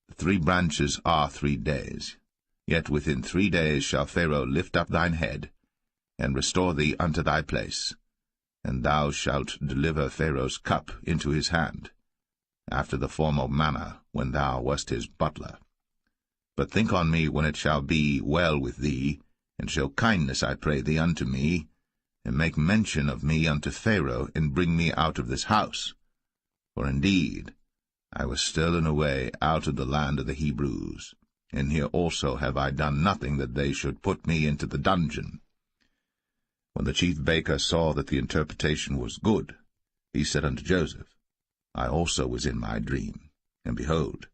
S1: The 3 branches are 3 days. Yet within 3 days shall Pharaoh lift up thine head, and restore thee unto thy place, and thou shalt deliver Pharaoh's cup into his hand, after the former manner when thou wast his butler. But think on me when it shall be well with thee, and show kindness, I pray thee, unto me, and make mention of me unto Pharaoh, and bring me out of this house. For indeed I was stolen away out of the land of the Hebrews, and here also have I done nothing that they should put me into the dungeon. When the chief baker saw that the interpretation was good, he said unto Joseph, I also was in my dream, and behold,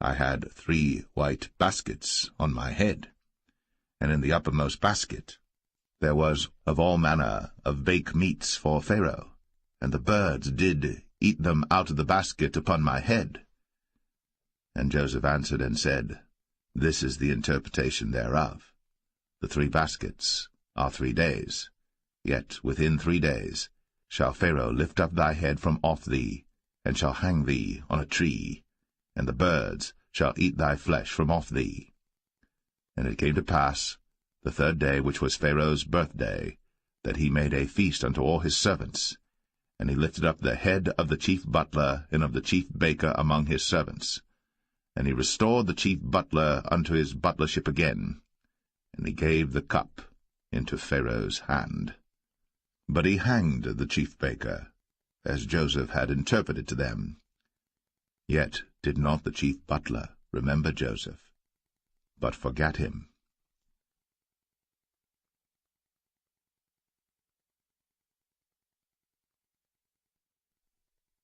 S1: I had 3 white baskets on my head, and in the uppermost basket there was of all manner of bake meats for Pharaoh, and the birds did eat them out of the basket upon my head. And Joseph answered and said, This is the interpretation thereof. The 3 baskets are 3 days. Yet within 3 days shall Pharaoh lift up thy head from off thee, and shall hang thee on a tree, and the birds shall eat thy flesh from off thee. And it came to pass, the 3rd day, which was Pharaoh's birthday, that he made a feast unto all his servants, and he lifted up the head of the chief butler and of the chief baker among his servants. And he restored the chief butler unto his butlership again, and he gave the cup into Pharaoh's hand. But he hanged the chief baker, as Joseph had interpreted to them. Yet did not the chief butler remember Joseph, but forgat him.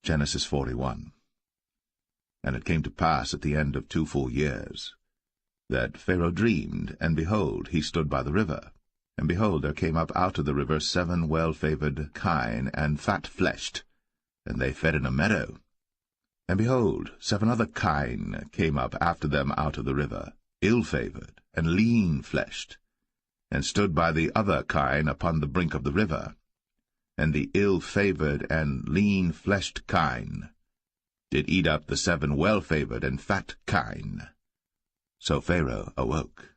S1: Genesis 41. And it came to pass at the end of 2 full years, that Pharaoh dreamed, and behold, he stood by the river. And behold, there came up out of the river 7 well-favored kine, and fat-fleshed, and they fed in a meadow. And behold, 7 other kine came up after them out of the river, ill-favored, and lean-fleshed, and stood by the other kine upon the brink of the river. and the ill-favored and lean-fleshed kine did eat up the 7 well-favored and fat kine. So Pharaoh awoke.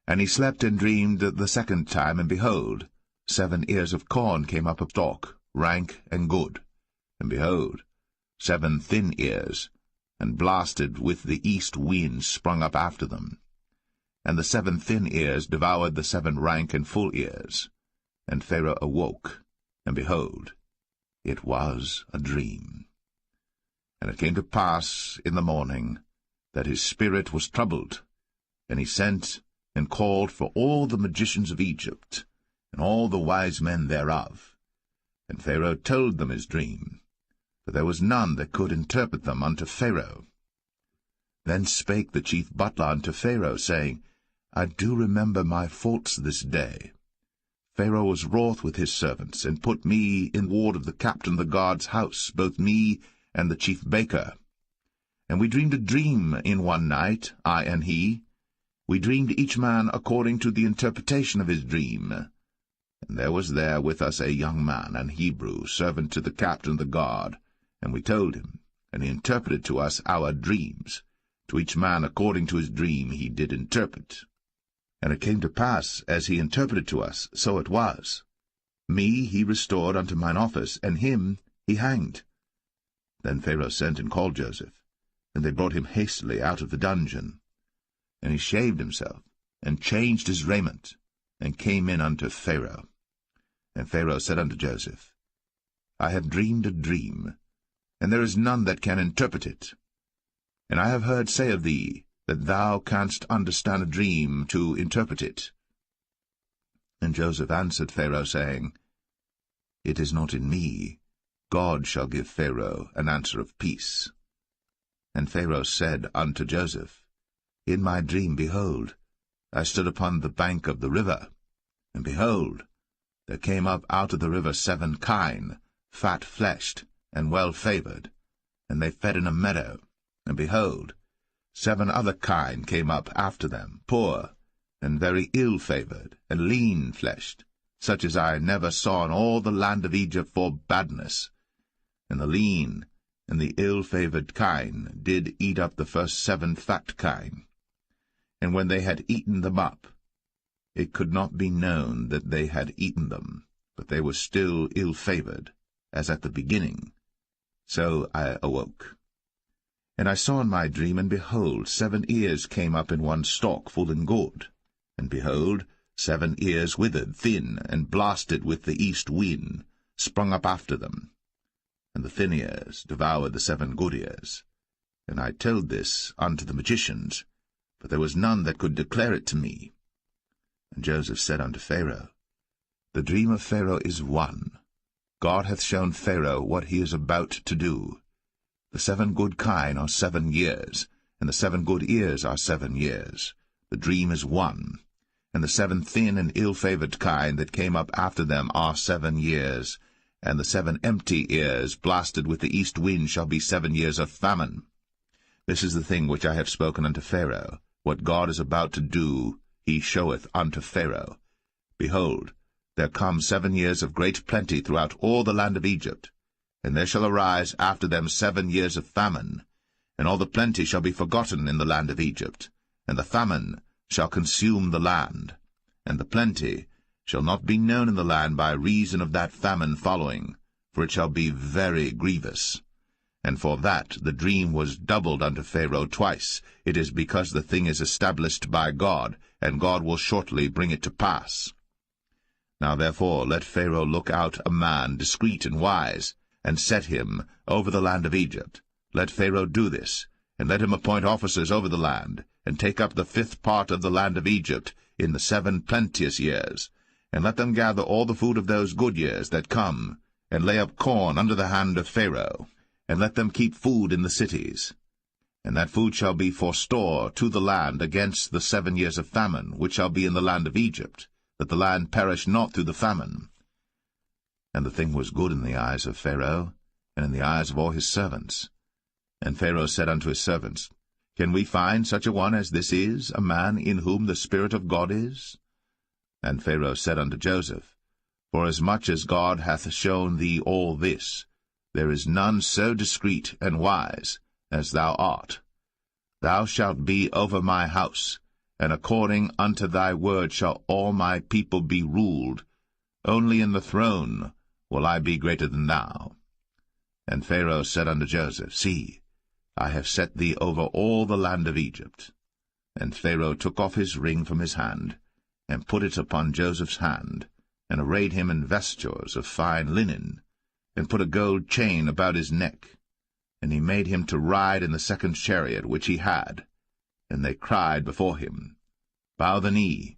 S1: And he slept and dreamed the second time, and behold, 7 ears of corn came up a stalk, rank and good. And behold, 7 thin ears, and blasted with the east wind, sprung up after them. And the 7 thin ears devoured the 7 rank and full ears. And Pharaoh awoke, and behold, it was a dream. And it came to pass in the morning that his spirit was troubled, and he sent and called for all the magicians of Egypt, and all the wise men thereof. And Pharaoh told them his dream, but there was none that could interpret them unto Pharaoh. Then spake the chief butler unto Pharaoh, saying, I do remember my faults this day. Pharaoh was wroth with his servants, and put me in ward of the captain of the guard's house, both me and the chief baker. And we dreamed a dream in one night, I and he. We dreamed each man according to the interpretation of his dream. And there was there with us a young man, an Hebrew, servant to the captain of the guard. And we told him, and he interpreted to us our dreams. To each man according to his dream he did interpret. And it came to pass, as he interpreted to us, so it was. Me he restored unto mine office, and him he hanged. Then Pharaoh sent and called Joseph, and they brought him hastily out of the dungeon. And he shaved himself, and changed his raiment, and came in unto Pharaoh. And Pharaoh said unto Joseph, I have dreamed a dream, and there is none that can interpret it. And I have heard say of thee, that thou canst understand a dream to interpret it. And Joseph answered Pharaoh, saying, It is not in me. God shall give Pharaoh an answer of peace. And Pharaoh said unto Joseph, In my dream, behold, I stood upon the bank of the river, and behold, there came up out of the river 7 kine, fat-fleshed, and well-favoured, and they fed in a meadow, and behold, 7 other kine came up after them, poor, and very ill-favoured, and lean-fleshed, such as I never saw in all the land of Egypt for badness. And the lean and the ill-favoured kine did eat up the first 7 fat kine. And when they had eaten them up, it could not be known that they had eaten them, but they were still ill-favoured, as at the beginning. So I awoke. And I saw in my dream, and behold, 7 ears came up in one stalk, full and good. And behold, 7 ears withered, thin, and blasted with the east wind, sprung up after them. And the thin ears devoured the 7 good ears. And I told this unto the magicians, but there was none that could declare it to me. And Joseph said unto Pharaoh, The dream of Pharaoh is one. God hath shown Pharaoh what he is about to do. The 7 good kine are 7 years, and the 7 good ears are 7 years. The dream is one. And the 7 thin and ill-favoured kine that came up after them are 7 years, and the 7 empty ears blasted with the east wind shall be 7 years of famine. This is the thing which I have spoken unto Pharaoh. What God is about to do, he showeth unto Pharaoh. Behold, there come 7 years of great plenty throughout all the land of Egypt. And there shall arise after them 7 years of famine, and all the plenty shall be forgotten in the land of Egypt, and the famine shall consume the land, and the plenty shall not be known in the land by reason of that famine following, for it shall be very grievous. And for that the dream was doubled unto Pharaoh twice. It is because the thing is established by God, and God will shortly bring it to pass. Now therefore let Pharaoh look out a man discreet and wise, and set him over the land of Egypt. Let Pharaoh do this, and let him appoint officers over the land, and take up the 5th part of the land of Egypt in the 7 plenteous years, and let them gather all the food of those good years that come, and lay up corn under the hand of Pharaoh, and let them keep food in the cities. And that food shall be for store to the land against the 7 years of famine, which shall be in the land of Egypt, that the land perish not through the famine. And the thing was good in the eyes of Pharaoh, and in the eyes of all his servants. And Pharaoh said unto his servants, Can we find such a one as this is, a man in whom the Spirit of God is? And Pharaoh said unto Joseph, Forasmuch as God hath shown thee all this, there is none so discreet and wise as thou art. Thou shalt be over my house, and according unto thy word shall all my people be ruled. Only in the throne will I be greater than thou. And Pharaoh said unto Joseph, See, I have set thee over all the land of Egypt. And Pharaoh took off his ring from his hand, and put it upon Joseph's hand, and arrayed him in vestures of fine linen, and put a gold chain about his neck. And he made him to ride in the second chariot which he had. And they cried before him, Bow the knee.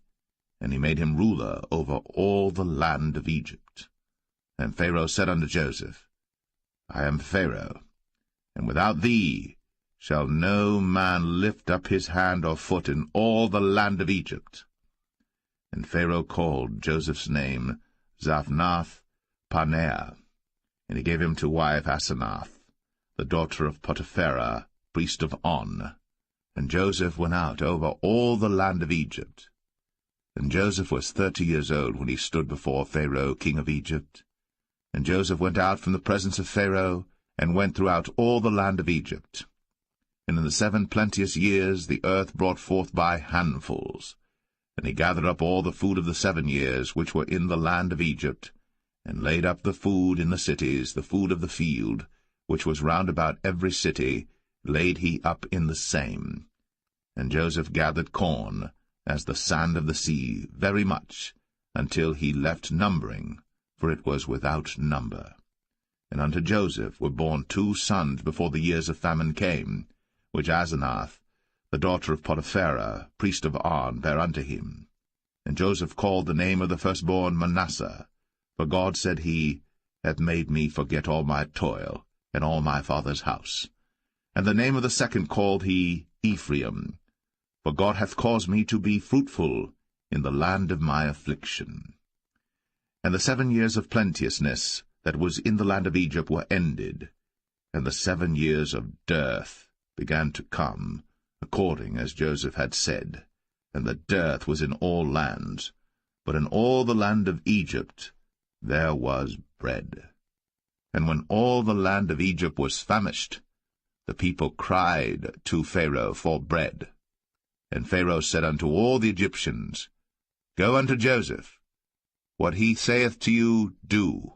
S1: And he made him ruler over all the land of Egypt. And Pharaoh said unto Joseph, I am Pharaoh, and without thee shall no man lift up his hand or foot in all the land of Egypt. And Pharaoh called Joseph's name Zaphnath-Paneah, and he gave him to wife Asenath, the daughter of Potiphera, priest of On. And Joseph went out over all the land of Egypt. And Joseph was 30 years old when he stood before Pharaoh king of Egypt. And Joseph went out from the presence of Pharaoh, and went throughout all the land of Egypt. And in the 7 plenteous years the earth brought forth by handfuls. And he gathered up all the food of the 7 years which were in the land of Egypt, and laid up the food in the cities, the food of the field, which was round about every city, laid he up in the same. And Joseph gathered corn, as the sand of the sea, very much, until he left numbering, for it was without number. And unto Joseph were born 2 sons before the years of famine came, which Asenath, the daughter of Potiphera, priest of On, bare unto him. And Joseph called the name of the firstborn Manasseh, for God, said he, hath made me forget all my toil, and all my father's house. And the name of the second called he Ephraim, for God hath caused me to be fruitful in the land of my affliction. And the 7 years of plenteousness that was in the land of Egypt were ended, and the 7 years of dearth began to come, according as Joseph had said. And the dearth was in all lands, but in all the land of Egypt there was bread. And when all the land of Egypt was famished, the people cried to Pharaoh for bread. And Pharaoh said unto all the Egyptians, Go unto Joseph, what he saith to you, do.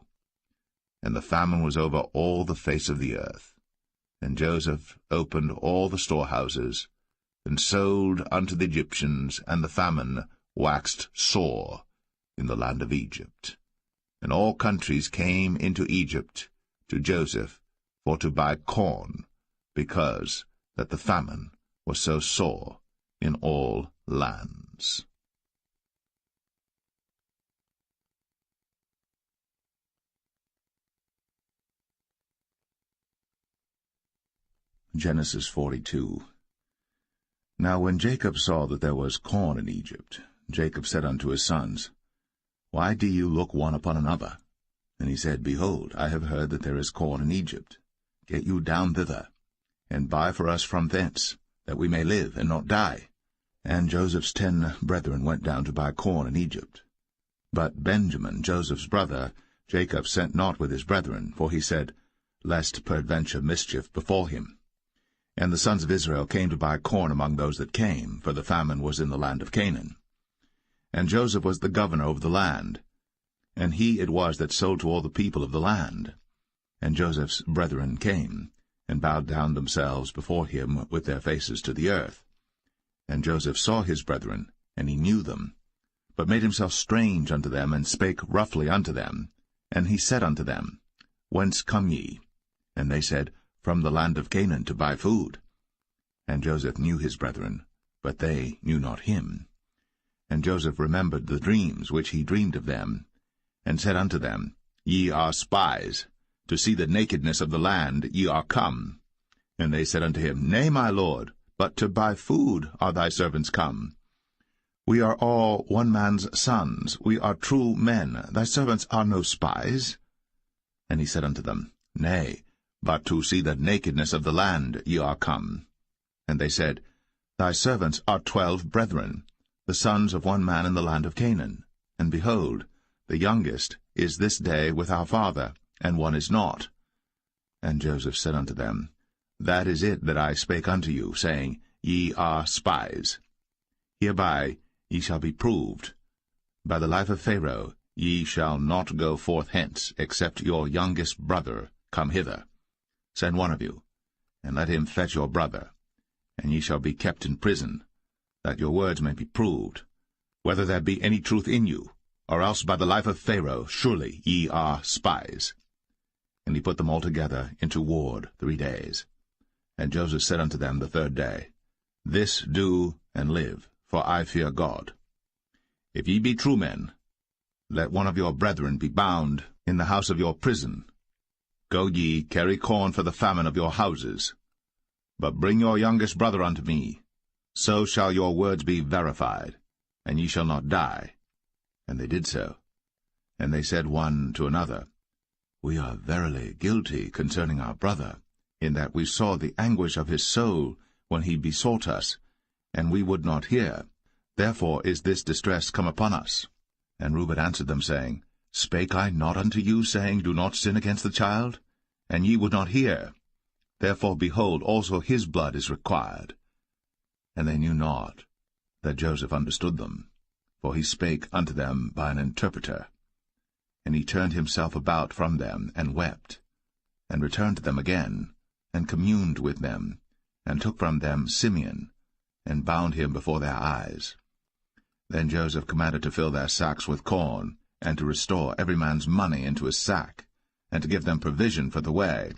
S1: And the famine was over all the face of the earth. And Joseph opened all the storehouses, and sold unto the Egyptians, and the famine waxed sore in the land of Egypt. And all countries came into Egypt to Joseph for to buy corn, because that the famine was so sore in all lands. Genesis 42. Now when Jacob saw that there was corn in Egypt, Jacob said unto his sons, Why do you look one upon another? And he said, Behold, I have heard that there is corn in Egypt. Get you down thither, and buy for us from thence, that we may live and not die. And Joseph's 10 brethren went down to buy corn in Egypt. But Benjamin, Joseph's brother, Jacob sent not with his brethren, for he said, Lest peradventure mischief befall him. And the sons of Israel came to buy corn among those that came, for the famine was in the land of Canaan. And Joseph was the governor over the land, and he it was that sold to all the people of the land. And Joseph's brethren came, and bowed down themselves before him with their faces to the earth. And Joseph saw his brethren, and he knew them, but made himself strange unto them, and spake roughly unto them. And he said unto them, Whence come ye? And they said, From the land of Canaan, to buy food. And Joseph knew his brethren, but they knew not him. And Joseph remembered the dreams which he dreamed of them, and said unto them, Ye are spies, to see the nakedness of the land ye are come. And they said unto him, Nay, my lord, but to buy food are thy servants come. We are all one man's sons, we are true men, thy servants are no spies. And he said unto them, Nay, but to see the nakedness of the land ye are come. And they said, Thy servants are 12 brethren, the sons of one man in the land of Canaan. And behold, The youngest is this day with our father, and one is not. And Joseph said unto them, That is it that I spake unto you, saying, Ye are spies. Hereby ye shall be proved. By the life of Pharaoh ye shall not go forth hence, except your youngest brother come hither. Send one of you, and let him fetch your brother, and ye shall be kept in prison, that your words may be proved, whether there be any truth in you, or else by the life of Pharaoh surely ye are spies. And he put them all together into ward 3 days. And Joseph said unto them the 3rd day, This do and live, for I fear God. If ye be true men, let one of your brethren be bound in the house of your prison. Go ye, carry corn for the famine of your houses. But bring your youngest brother unto me. So shall your words be verified, and ye shall not die. And they did so. And they said one to another, We are verily guilty concerning our brother, in that we saw the anguish of his soul when he besought us, and we would not hear. Therefore is this distress come upon us. And Reuben answered them, saying, Spake I not unto you, saying, Do not sin against the child? And ye would not hear. Therefore, behold, also his blood is required. And they knew not that Joseph understood them, for he spake unto them by an interpreter. And he turned himself about from them, and wept, and returned to them again, and communed with them, and took from them Simeon, and bound him before their eyes. Then Joseph commanded to fill their sacks with corn, and to restore every man's money into his sack, and to give them provision for the way.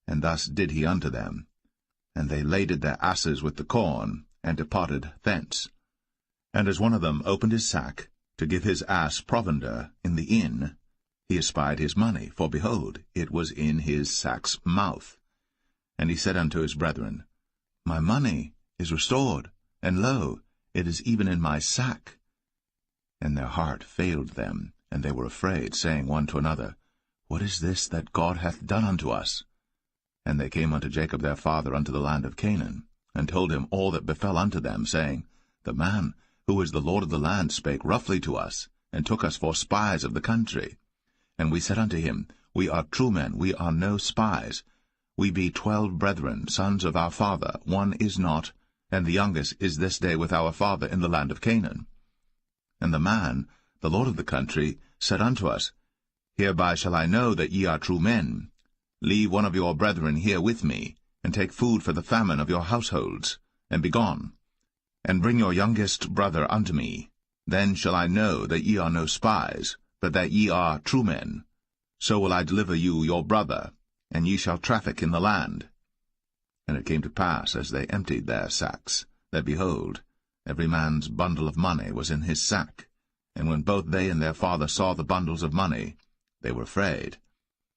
S1: And thus did he unto them. And they laded their asses with the corn, and departed thence. And as one of them opened his sack, to give his ass provender in the inn, he espied his money, for behold, it was in his sack's mouth. And he said unto his brethren, My money is restored, and lo, it is even in my sack. And their heart failed them, and they were afraid, saying one to another, What is this that God hath done unto us? And they came unto Jacob their father unto the land of Canaan, and told him all that befell unto them, saying, The man who is the Lord of the land spake roughly to us, and took us for spies of the country. And we said unto him, We are true men, we are no spies. We be 12 brethren, sons of our father, one is not, and the youngest is this day with our father in the land of Canaan. And the man, the Lord of the country, said unto us, Hereby shall I know that ye are true men. Leave one of your brethren here with me, and take food for the famine of your households, and be gone. And bring your youngest brother unto me. Then shall I know that ye are no spies, but that ye are true men. So will I deliver you your brother, and ye shall traffic in the land. And it came to pass, as they emptied their sacks, that, behold, every man's bundle of money was in his sack. And when both they and their father saw the bundles of money, they were afraid.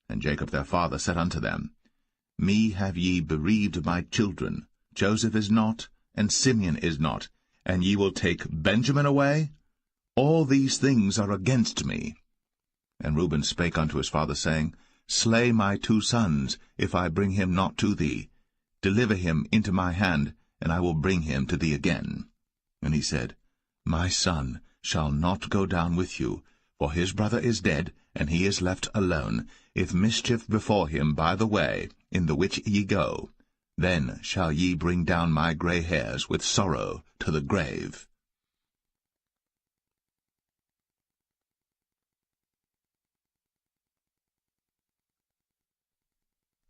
S1: And Jacob their father said unto them, Me have ye bereaved my children. Joseph is not, and Simeon is not, and ye will take Benjamin away? All these things are against me. And Reuben spake unto his father, saying, Slay my 2 sons, if I bring him not to thee. Deliver him into my hand, and I will bring him to thee again. And he said, My son shall not go down with you, for his brother is dead, and he is left alone. If mischief befall him by the way, in the which ye go, then shall ye bring down my gray hairs with sorrow to the grave.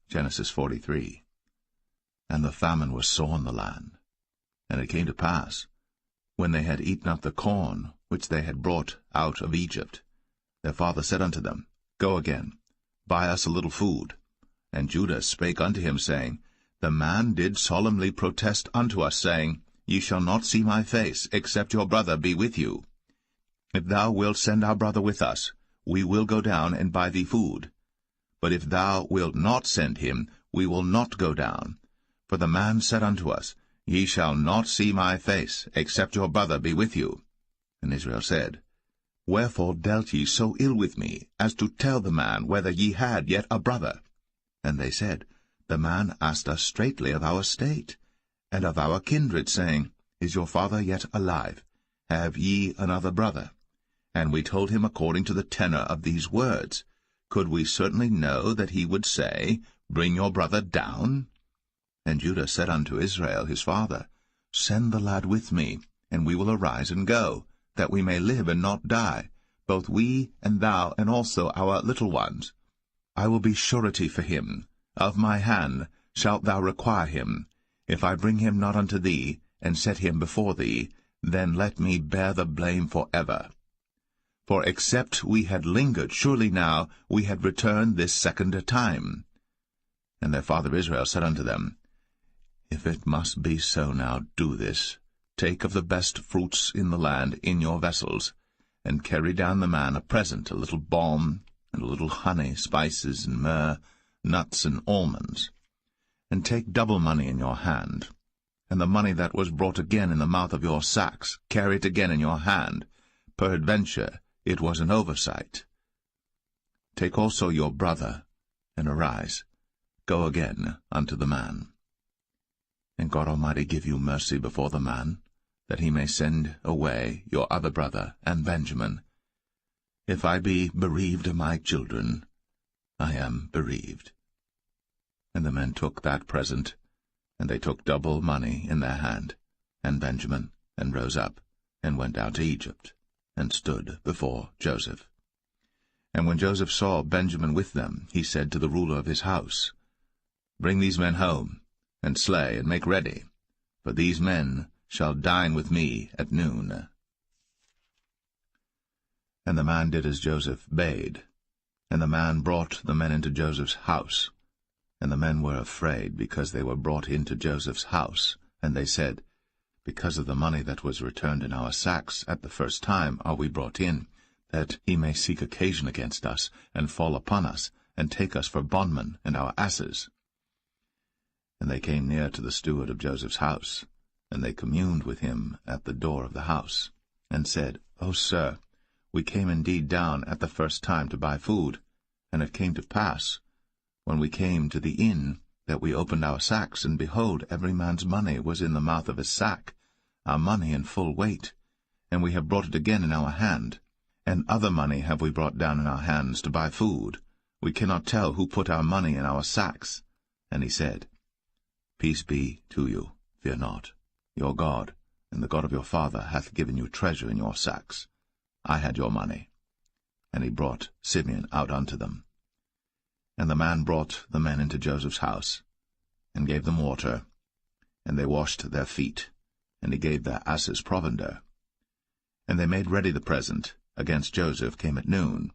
S1: Genesis 43. And the famine was sore in the land. And it came to pass, when they had eaten up the corn which they had brought out of Egypt, their father said unto them, Go again, buy us a little food. And Judah spake unto him, saying, The man did solemnly protest unto us, saying, Ye shall not see my face, except your brother be with you. If thou wilt send our brother with us, we will go down and buy thee food. But if thou wilt not send him, we will not go down. For the man said unto us, Ye shall not see my face, except your brother be with you. And Israel said, Wherefore dealt ye so ill with me, as to tell the man whether ye had yet a brother? And they said, The man asked us straitly of our state, and of our kindred, saying, Is your father yet alive? Have ye another brother? And we told him according to the tenor of these words. Could we certainly know that he would say, Bring your brother down? And Judah said unto Israel his father, Send the lad with me, and we will arise and go, that we may live and not die, both we and thou, and also our little ones. I will be surety for him. Of my hand shalt thou require him. If I bring him not unto thee, and set him before thee, then let me bear the blame forever. For except we had lingered, surely now we had returned this second time. And their father Israel said unto them, If it must be so now, do this. Take of the best fruits in the land in your vessels, and carry down the man a present, a little balm, and a little honey, spices, and myrrh, nuts, and almonds. And take double money in your hand, and the money that was brought again in the mouth of your sacks, carry it again in your hand. Peradventure it was an oversight. Take also your brother, and arise, go again unto the man. And God Almighty give you mercy before the man, that he may send away your other brother and Benjamin. If I be bereaved of my children, I am bereaved. And the men took that present, and they took double money in their hand, and Benjamin, and rose up, and went down to Egypt, and stood before Joseph. And when Joseph saw Benjamin with them, he said to the ruler of his house, Bring these men home, and slay, and make ready, for these men shall dine with me at noon. And the man did as Joseph bade, and the man brought the men into Joseph's house. And the men were afraid, because they were brought into Joseph's house. And they said, Because of the money that was returned in our sacks at the first time are we brought in, that he may seek occasion against us, and fall upon us, and take us for bondmen and our asses. And they came near to the steward of Joseph's house, and they communed with him at the door of the house, and said, O sir, we came indeed down at the first time to buy food, and it came to pass, when we came to the inn, that we opened our sacks, and behold, every man's money was in the mouth of his sack, our money in full weight, and we have brought it again in our hand. And other money have we brought down in our hands to buy food. We cannot tell who put our money in our sacks. And he said, Peace be to you, fear not. Your God, and the God of your father, hath given you treasure in your sacks. I had your money. And he brought Simeon out unto them. And the man brought the men into Joseph's house, and gave them water, and they washed their feet, and he gave their asses provender. And they made ready the present against Joseph came at noon,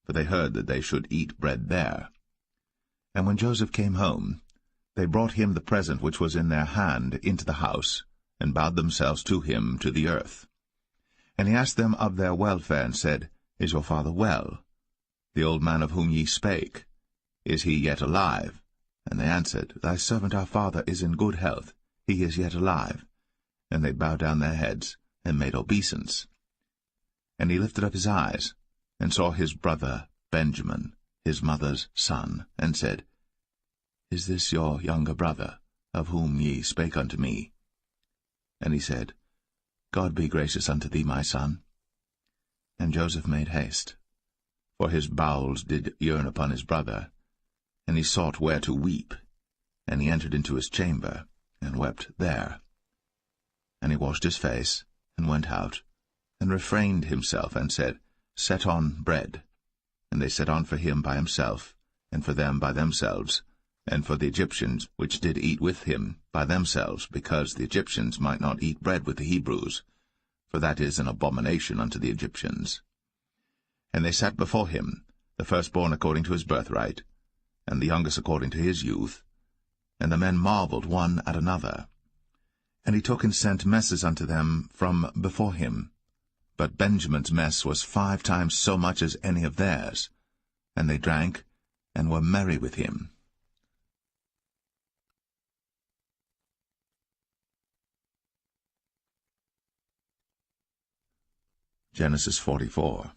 S1: for they heard that they should eat bread there. And when Joseph came home, they brought him the present which was in their hand into the house, and bowed themselves to him to the earth. And he asked them of their welfare, and said, Is your father well? The old man of whom ye spake, is he yet alive? And they answered, Thy servant our father is in good health, he is yet alive. And they bowed down their heads, and made obeisance. And he lifted up his eyes, and saw his brother Benjamin, his mother's son, and said, Is this your younger brother, of whom ye spake unto me? And he said, God be gracious unto thee, my son. And Joseph made haste, for his bowels did yearn upon his brother, and he sought where to weep. And he entered into his chamber, and wept there. And he washed his face, and went out, and refrained himself, and said, Set on bread. And they set on for him by himself, and for them by themselves, and for the Egyptians which did eat with him by themselves, because the Egyptians might not eat bread with the Hebrews, for that is an abomination unto the Egyptians. And they sat before him, the firstborn according to his birthright, and the youngest according to his youth. And the men marveled one at another. And he took and sent messes unto them from before him. But Benjamin's mess was 5 times so much as any of theirs. And they drank, and were merry with him. Genesis 44.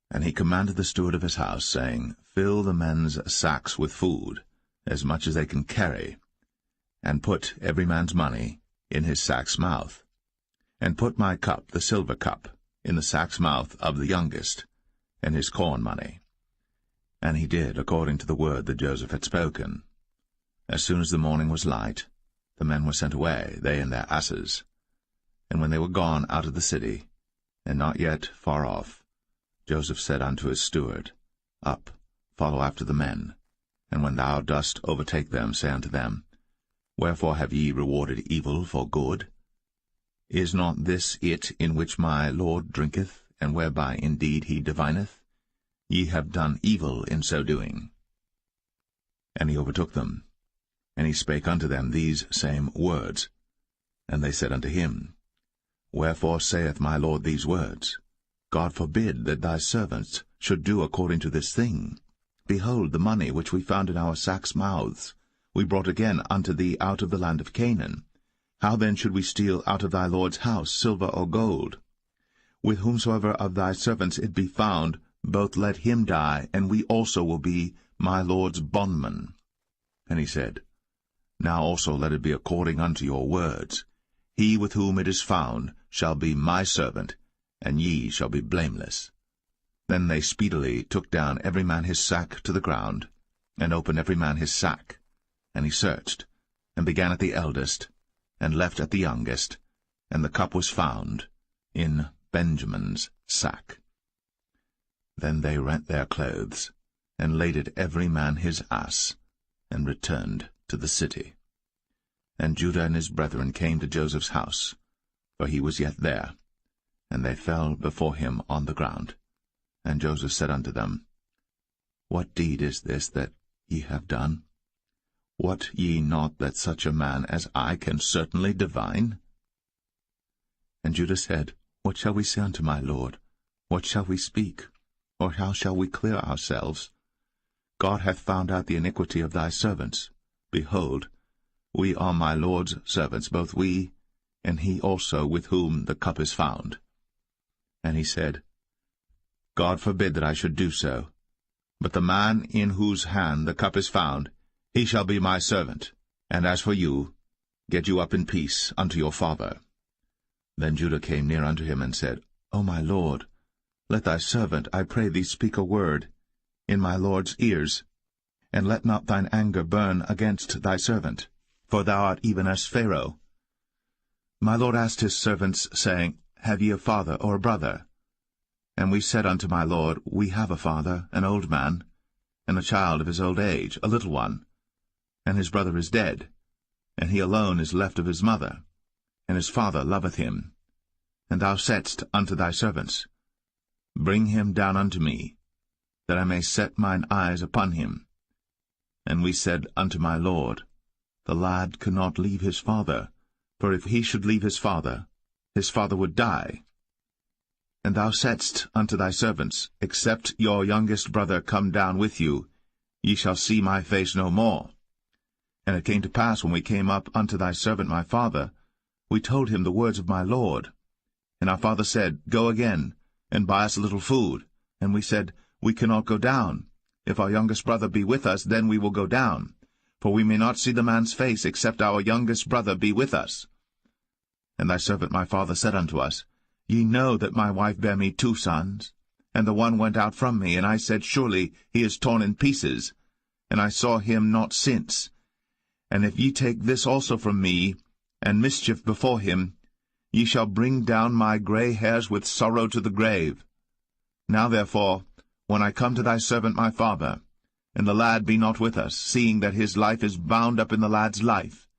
S1: And he commanded the steward of his house, saying, Fill the men's sacks with food, as much as they can carry, and put every man's money in his sack's mouth. And put my cup, the silver cup, in the sack's mouth of the youngest, and his corn money. And he did according to the word that Joseph had spoken. As soon as the morning was light, the men were sent away, they and their asses. And when they were gone out of the city, and not yet far off, Joseph said unto his steward, Up, follow after the men, and when thou dost overtake them, say unto them, Wherefore have ye rewarded evil for good? Is not this it in which my Lord drinketh, and whereby indeed he divineth? Ye have done evil in so doing. And he overtook them, and he spake unto them these same words. And they said unto him, Wherefore saith my Lord these words? God forbid that thy servants should do according to this thing. Behold, the money which we found in our sacks' mouths we brought again unto thee out of the land of Canaan. How then should we steal out of thy Lord's house silver or gold? With whomsoever of thy servants it be found, both let him die, and we also will be my Lord's bondmen. And he said, Now also let it be according unto your words. He with whom it is found shall be my servant, and ye shall be blameless. Then they speedily took down every man his sack to the ground, and opened every man his sack. And he searched, and began at the eldest, and left at the youngest, and the cup was found in Benjamin's sack. Then they rent their clothes, and laded every man his ass, and returned to the city. And Judah and his brethren came to Joseph's house, for he was yet there, and they fell before him on the ground. And Joseph said unto them, What deed is this that ye have done? Wot ye not that such a man as I can certainly divine? And Judah said, What shall we say unto my lord? What shall we speak? Or how shall we clear ourselves? God hath found out the iniquity of thy servants. Behold, we are my Lord's servants, both we, and he also with whom the cup is found. And he said, God forbid that I should do so. But the man in whose hand the cup is found, he shall be my servant. And as for you, get you up in peace unto your father. Then Judah came near unto him, and said, O my lord, let thy servant, I pray thee, speak a word in my lord's ears, and let not thine anger burn against thy servant, for thou art even as Pharaoh. My lord asked his servants, saying, Have ye a father or a brother? And we said unto my lord, We have a father, an old man, and a child of his old age, a little one. And his brother is dead, and he alone is left of his mother, and his father loveth him. And thou saidst unto thy servants, Bring him down unto me, that I may set mine eyes upon him. And we said unto my lord, The lad cannot leave his father, for if he should leave his father would die. And thou saidst unto thy servants, Except your youngest brother come down with you, ye shall see my face no more. And it came to pass, when we came up unto thy servant my father, we told him the words of my lord. And our father said, Go again, and buy us a little food. And we said, We cannot go down. If our youngest brother be with us, then we will go down. For we may not see the man's face, except our youngest brother be with us. And thy servant my father said unto us, Ye know that my wife bare me 2 sons, and the one went out from me, and I said, Surely he is torn in pieces, and I saw him not since. And if ye take this also from me, and mischief before him, ye shall bring down my gray hairs with sorrow to the grave. Now therefore, when I come to thy servant my father, and the lad be not with us, seeing that his life is bound up in the lad's life,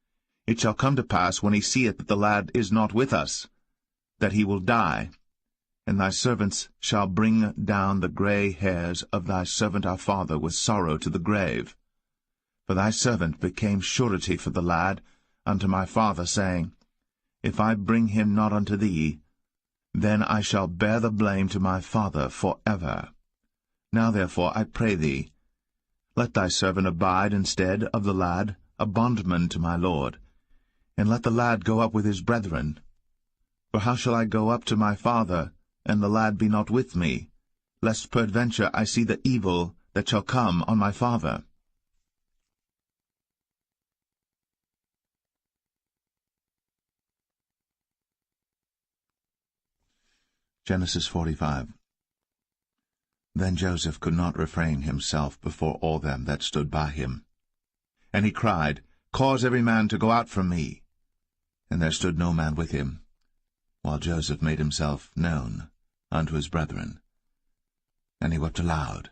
S1: it shall come to pass, when he seeth that the lad is not with us, that he will die. And thy servants shall bring down the gray hairs of thy servant our father with sorrow to the grave. For thy servant became surety for the lad unto my father, saying, If I bring him not unto thee, then I shall bear the blame to my father for ever. Now therefore, I pray thee, let thy servant abide instead of the lad, a bondman to my lord, and let the lad go up with his brethren. For how shall I go up to my father, and the lad be not with me, lest peradventure I see the evil that shall come on my father? Genesis 45. Then Joseph could not refrain himself before all them that stood by him. And he cried, Cause every man to go out from me. And there stood no man with him, while Joseph made himself known unto his brethren. And he wept aloud.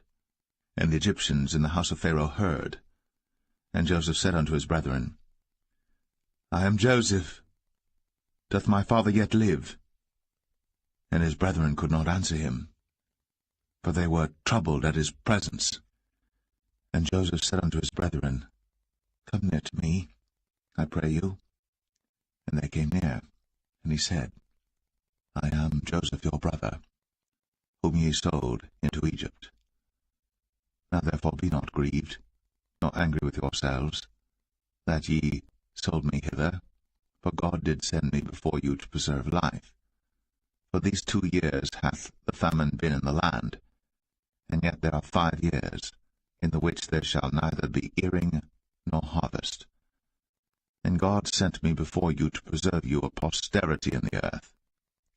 S1: And the Egyptians in the house of Pharaoh heard. And Joseph said unto his brethren, I am Joseph. Doth my father yet live? And his brethren could not answer him, for they were troubled at his presence. And Joseph said unto his brethren, Come near to me, I pray you. And they came near, and he said, I am Joseph your brother, whom ye sold into Egypt. Now therefore be not grieved, nor angry with yourselves, that ye sold me hither, for God did send me before you to preserve life. For these 2 years hath the famine been in the land, and yet there are 5 years, in the which there shall neither be earing nor harvest. And God sent me before you to preserve you a posterity in the earth,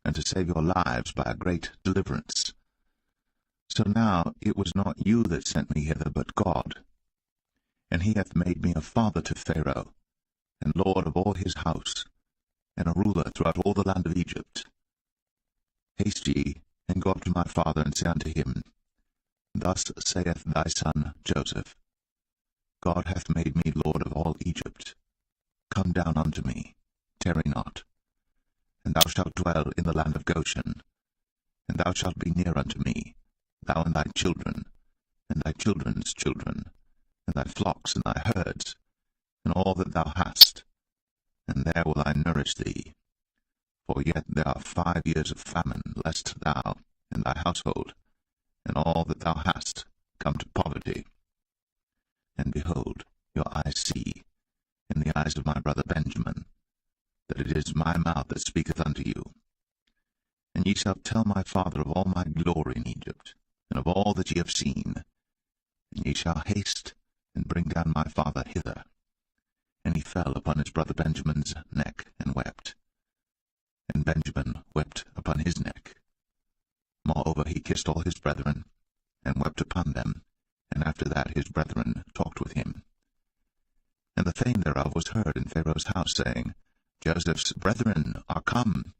S1: and to save your lives by a great deliverance. So now it was not you that sent me hither, but God. And he hath made me a father to Pharaoh, and lord of all his house, and a ruler throughout all the land of Egypt. Haste ye, and go up to my father, and say unto him, Thus saith thy son Joseph, God hath made me lord of all Egypt. Come down unto me, tarry not. And thou shalt dwell in the land of Goshen, and thou shalt be near unto me, thou and thy children, and thy children's children, and thy flocks and thy herds, and all that thou hast, and there will I nourish thee. For yet there are 5 years of famine, lest thou and thy household, and all that thou hast, come to poverty. And behold, your eyes see, in the eyes of my brother Benjamin, that it is my mouth that speaketh unto you. And ye shall tell my father of all my glory in Egypt, and of all that ye have seen. And ye shall haste, and bring down my father hither. And he fell upon his brother Benjamin's neck, and wept. And Benjamin wept upon his neck. Moreover he kissed all his brethren, and wept upon them, and after that his brethren talked with him. And the fame thereof was heard in Pharaoh's house, saying, Joseph's brethren are come.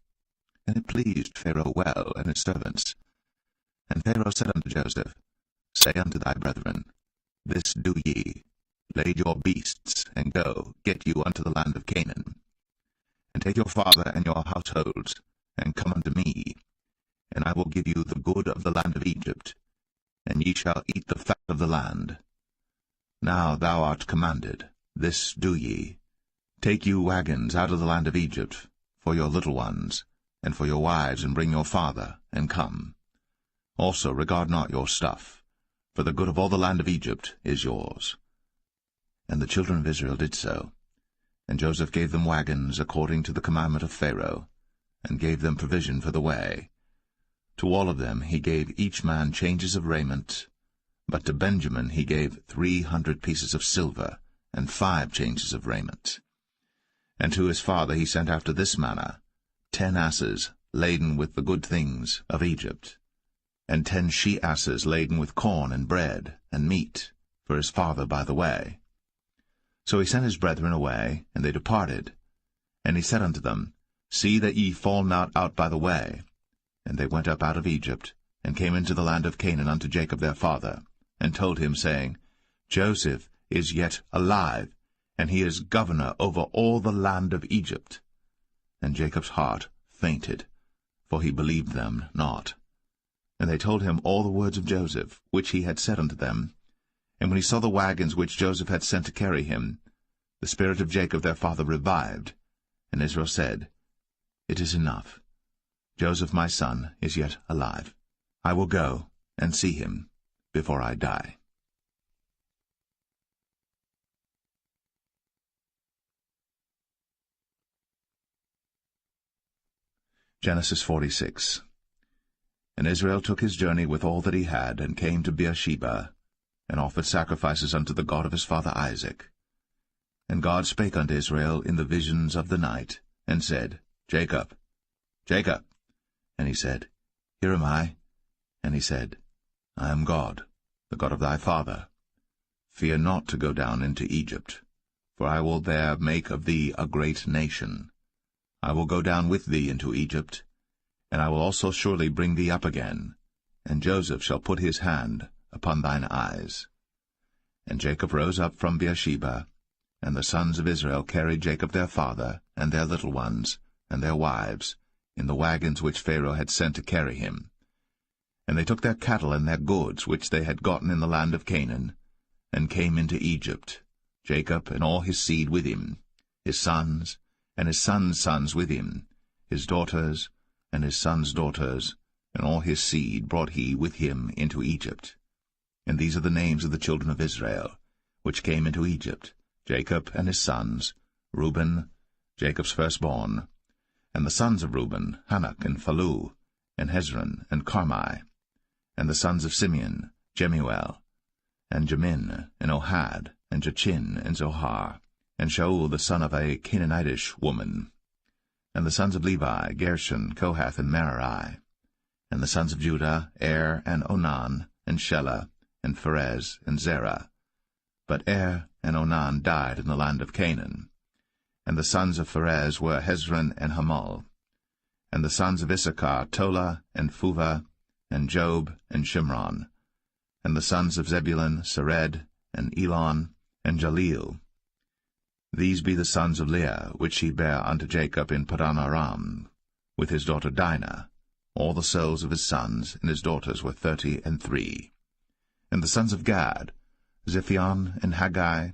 S1: And it pleased Pharaoh well, and his servants. And Pharaoh said unto Joseph, Say unto thy brethren, This do ye, lade your beasts, and go, get you unto the land of Canaan. And take your father and your households, and come unto me, and I will give you the good of the land of Egypt, and ye shall eat the fat of the land. Now thou art commanded, this do ye, take you wagons out of the land of Egypt, for your little ones, and for your wives, and bring your father, and come. Also regard not your stuff, for the good of all the land of Egypt is yours. And the children of Israel did so. And Joseph gave them wagons according to the commandment of Pharaoh, and gave them provision for the way. To all of them he gave each man changes of raiment, but to Benjamin he gave 300 pieces of silver, and 5 changes of raiment. And to his father he sent after this manner, 10 asses laden with the good things of Egypt, and 10 she-asses laden with corn and bread and meat, for his father by the way. So he sent his brethren away, and they departed. And he said unto them, See that ye fall not out by the way. And they went up out of Egypt, and came into the land of Canaan unto Jacob their father, and told him, saying, Joseph is yet alive, and he is governor over all the land of Egypt. And Jacob's heart fainted, for he believed them not. And they told him all the words of Joseph, which he had said unto them. And when he saw the wagons which Joseph had sent to carry him, the spirit of Jacob their father revived. And Israel said, It is enough. Joseph my son is yet alive. I will go and see him before I die. Genesis 46. And Israel took his journey with all that he had, and came to Beersheba, and offered sacrifices unto the God of his father Isaac. And God spake unto Israel in the visions of the night, and said, Jacob, Jacob. And he said, Here am I. And he said, I am God, the God of thy father. Fear not to go down into Egypt, for I will there make of thee a great nation. I will go down with thee into Egypt, and I will also surely bring thee up again, and Joseph shall put his hand upon thine eyes. And Jacob rose up from Beersheba, and the sons of Israel carried Jacob their father, and their little ones, and their wives, in the wagons which Pharaoh had sent to carry him. And they took their cattle and their goods which they had gotten in the land of Canaan, and came into Egypt, Jacob and all his seed with him, his sons, and his sons' sons with him, his daughters, and his sons' daughters, and all his seed brought he with him into Egypt. And these are the names of the children of Israel, which came into Egypt, Jacob and his sons, Reuben, Jacob's firstborn, and the sons of Reuben, Hanok and Phalu, and Hezron and Carmi, and the sons of Simeon, Jemuel, and Jamin, and Ohad, and Jachin, and Zohar, and Shaul the son of a Canaanitish woman. And the sons of Levi, Gershon, Kohath, and Merari. And the sons of Judah, and Onan, and Shelah, and Pharez, and Zerah. But and Onan died in the land of Canaan. And the sons of Pharez were Hezron and Hamul. And the sons of Issachar, Tola, and Phuvah, and Job, and Shimron. And the sons of Zebulun, Sered, and Elon, and Jaleel. These be the sons of Leah, which he bare unto Jacob in Padan Aram, with his daughter Dinah. All the souls of his sons and his daughters were 33. And the sons of Gad, Ziphion, and Haggai,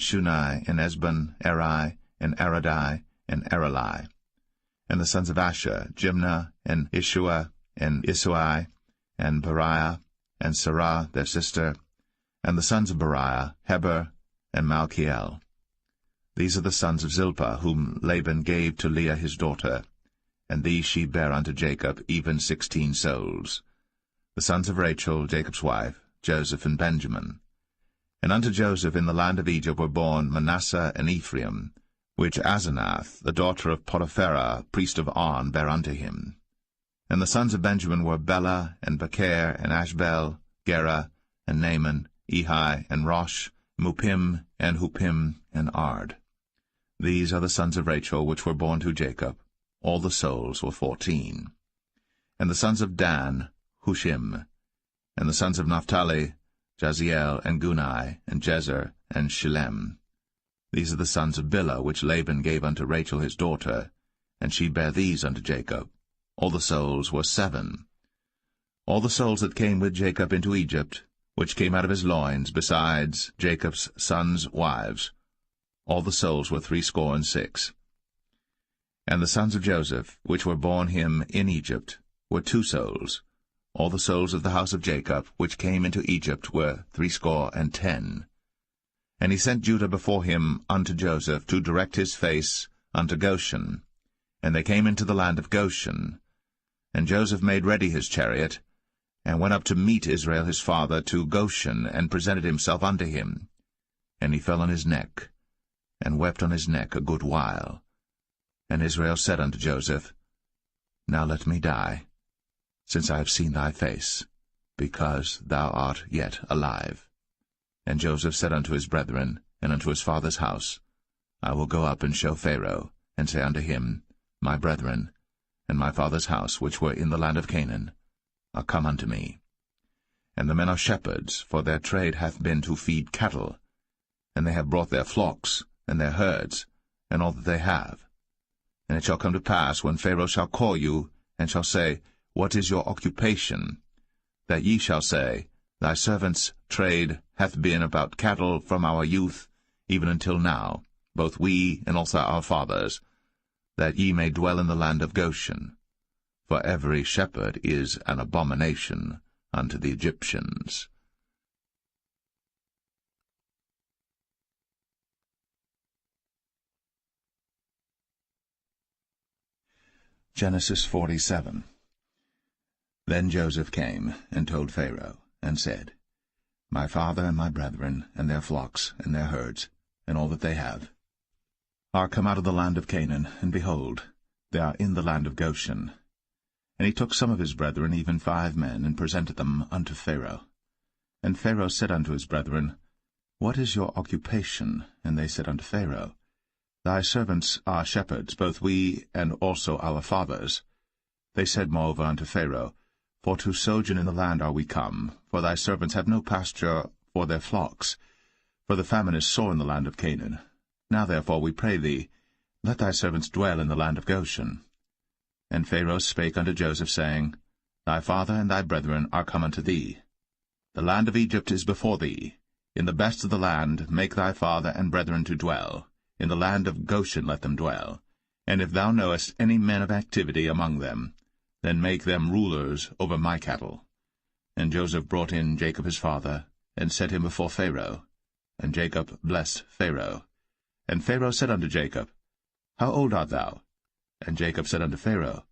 S1: Shunai, and Esbon, Eri, and Aradai, and Aralai. And the sons of Asher, Jimnah, and Ishua, and Isui, and Beriah, and Sarah their sister. And the sons of Beriah, Heber, and Malchiel. These are the sons of Zilpah, whom Laban gave to Leah his daughter. And these she bare unto Jacob, even 16 souls. The sons of Rachel, Jacob's wife, Joseph and Benjamin. And unto Joseph in the land of Egypt were born Manasseh and Ephraim, which Asenath, the daughter of Potipharah, priest of On, bare unto him. And the sons of Benjamin were Bela, and Becher, and Ashbel, Gera, and Naaman, Ehi, and Rosh, Muppim, and Huppim, and Ard. These are the sons of Rachel, which were born to Jacob. All the souls were 14. And the sons of Dan, Hushim. And the sons of Naphtali, Jaziel, and Gunai, and Jezer, and Shillem. These are the sons of Bilhah, which Laban gave unto Rachel his daughter, and she bare these unto Jacob. All the souls were 7. All the souls that came with Jacob into Egypt, which came out of his loins, besides Jacob's sons' wives, all the souls were 66. And the sons of Joseph, which were born him in Egypt, were 2 souls. All the souls of the house of Jacob, which came into Egypt, were 10. And he sent Judah before him unto Joseph, to direct his face unto Goshen. And they came into the land of Goshen. And Joseph made ready his chariot, and went up to meet Israel his father to Goshen, and presented himself unto him. And he fell on his neck, and wept on his neck a good while. And Israel said unto Joseph, Now let me die, since I have seen thy face, because thou art yet alive. And Joseph said unto his brethren, and unto his father's house, I will go up and show Pharaoh, and say unto him, My brethren, and my father's house, which were in the land of Canaan, are come unto me. And the men are shepherds, for their trade hath been to feed cattle, and they have brought their flocks, and their herds, and all that they have. And it shall come to pass, when Pharaoh shall call you, and shall say, What is your occupation? That ye shall say, Thy servant's trade hath been about cattle from our youth, even until now, both we and also our fathers, that ye may dwell in the land of Goshen. For every shepherd is an abomination unto the Egyptians. Genesis 47. Then Joseph came and told Pharaoh, and said, My father and my brethren, and their flocks, and their herds, and all that they have, are come out of the land of Canaan, and behold, they are in the land of Goshen. And he took some of his brethren, even 5 men, and presented them unto Pharaoh. And Pharaoh said unto his brethren, What is your occupation? And they said unto Pharaoh, Thy servants are shepherds, both we and also our fathers. They said moreover unto Pharaoh, For to sojourn in the land are we come, for thy servants have no pasture for their flocks, for the famine is sore in the land of Canaan. Now therefore, we pray thee, let thy servants dwell in the land of Goshen. And Pharaoh spake unto Joseph, saying, Thy father and thy brethren are come unto thee. The land of Egypt is before thee. In the best of the land make thy father and brethren to dwell. In the land of Goshen let them dwell. And if thou knowest any men of activity among them, then make them rulers over my cattle. And Joseph brought in Jacob his father, and set him before Pharaoh. And Jacob blessed Pharaoh. And Pharaoh said unto Jacob, How old art thou? And Jacob said unto Pharaoh,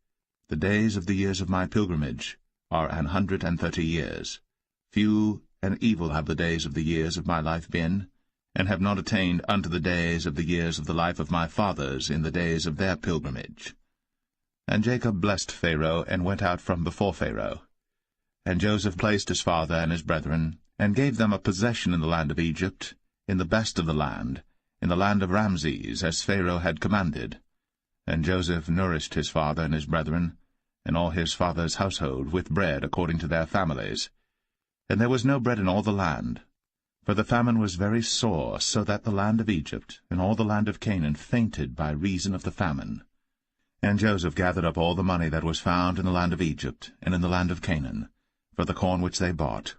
S1: The days of the years of my pilgrimage are 130 years. Few and evil have the days of the years of my life been, and have not attained unto the days of the years of the life of my fathers in the days of their pilgrimage. And Jacob blessed Pharaoh, and went out from before Pharaoh. And Joseph placed his father and his brethren, and gave them a possession in the land of Egypt, in the best of the land, in the land of Ramses, as Pharaoh had commanded. And Joseph nourished his father and his brethren, and all his father's household, with bread according to their families. And there was no bread in all the land, for the famine was very sore, so that the land of Egypt and all the land of Canaan fainted by reason of the famine. And Joseph gathered up all the money that was found in the land of Egypt and in the land of Canaan, for the corn which they bought.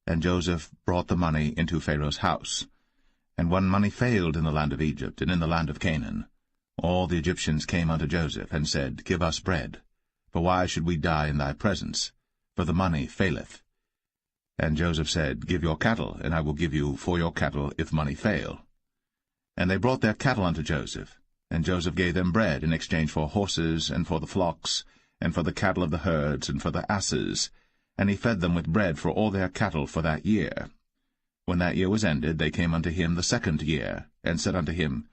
S1: And Joseph brought the money into Pharaoh's house. And when money failed in the land of Egypt and in the land of Canaan, all the Egyptians came unto Joseph, and said, Give us bread, for why should we die in thy presence? For the money faileth. And Joseph said, Give your cattle, and I will give you for your cattle, if money fail. And they brought their cattle unto Joseph, and Joseph gave them bread in exchange for horses, and for the flocks, and for the cattle of the herds, and for the asses, and he fed them with bread for all their cattle for that year. When that year was ended, they came unto him the 2nd year, and said unto him,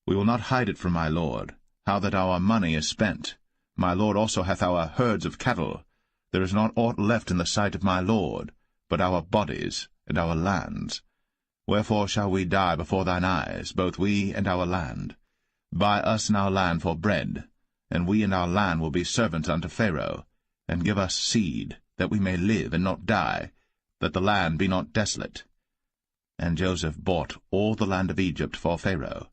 S1: We will not hide it from my lord, how that our money is spent. My lord also hath our herds of cattle. There is not aught left in the sight of my lord, but our bodies and our lands. Wherefore shall we die before thine eyes, both we and our land? Buy us and our land for bread, and we and our land will be servants unto Pharaoh, and give us seed, that we may live and not die, that the land be not desolate. And Joseph bought all the land of Egypt for Pharaoh.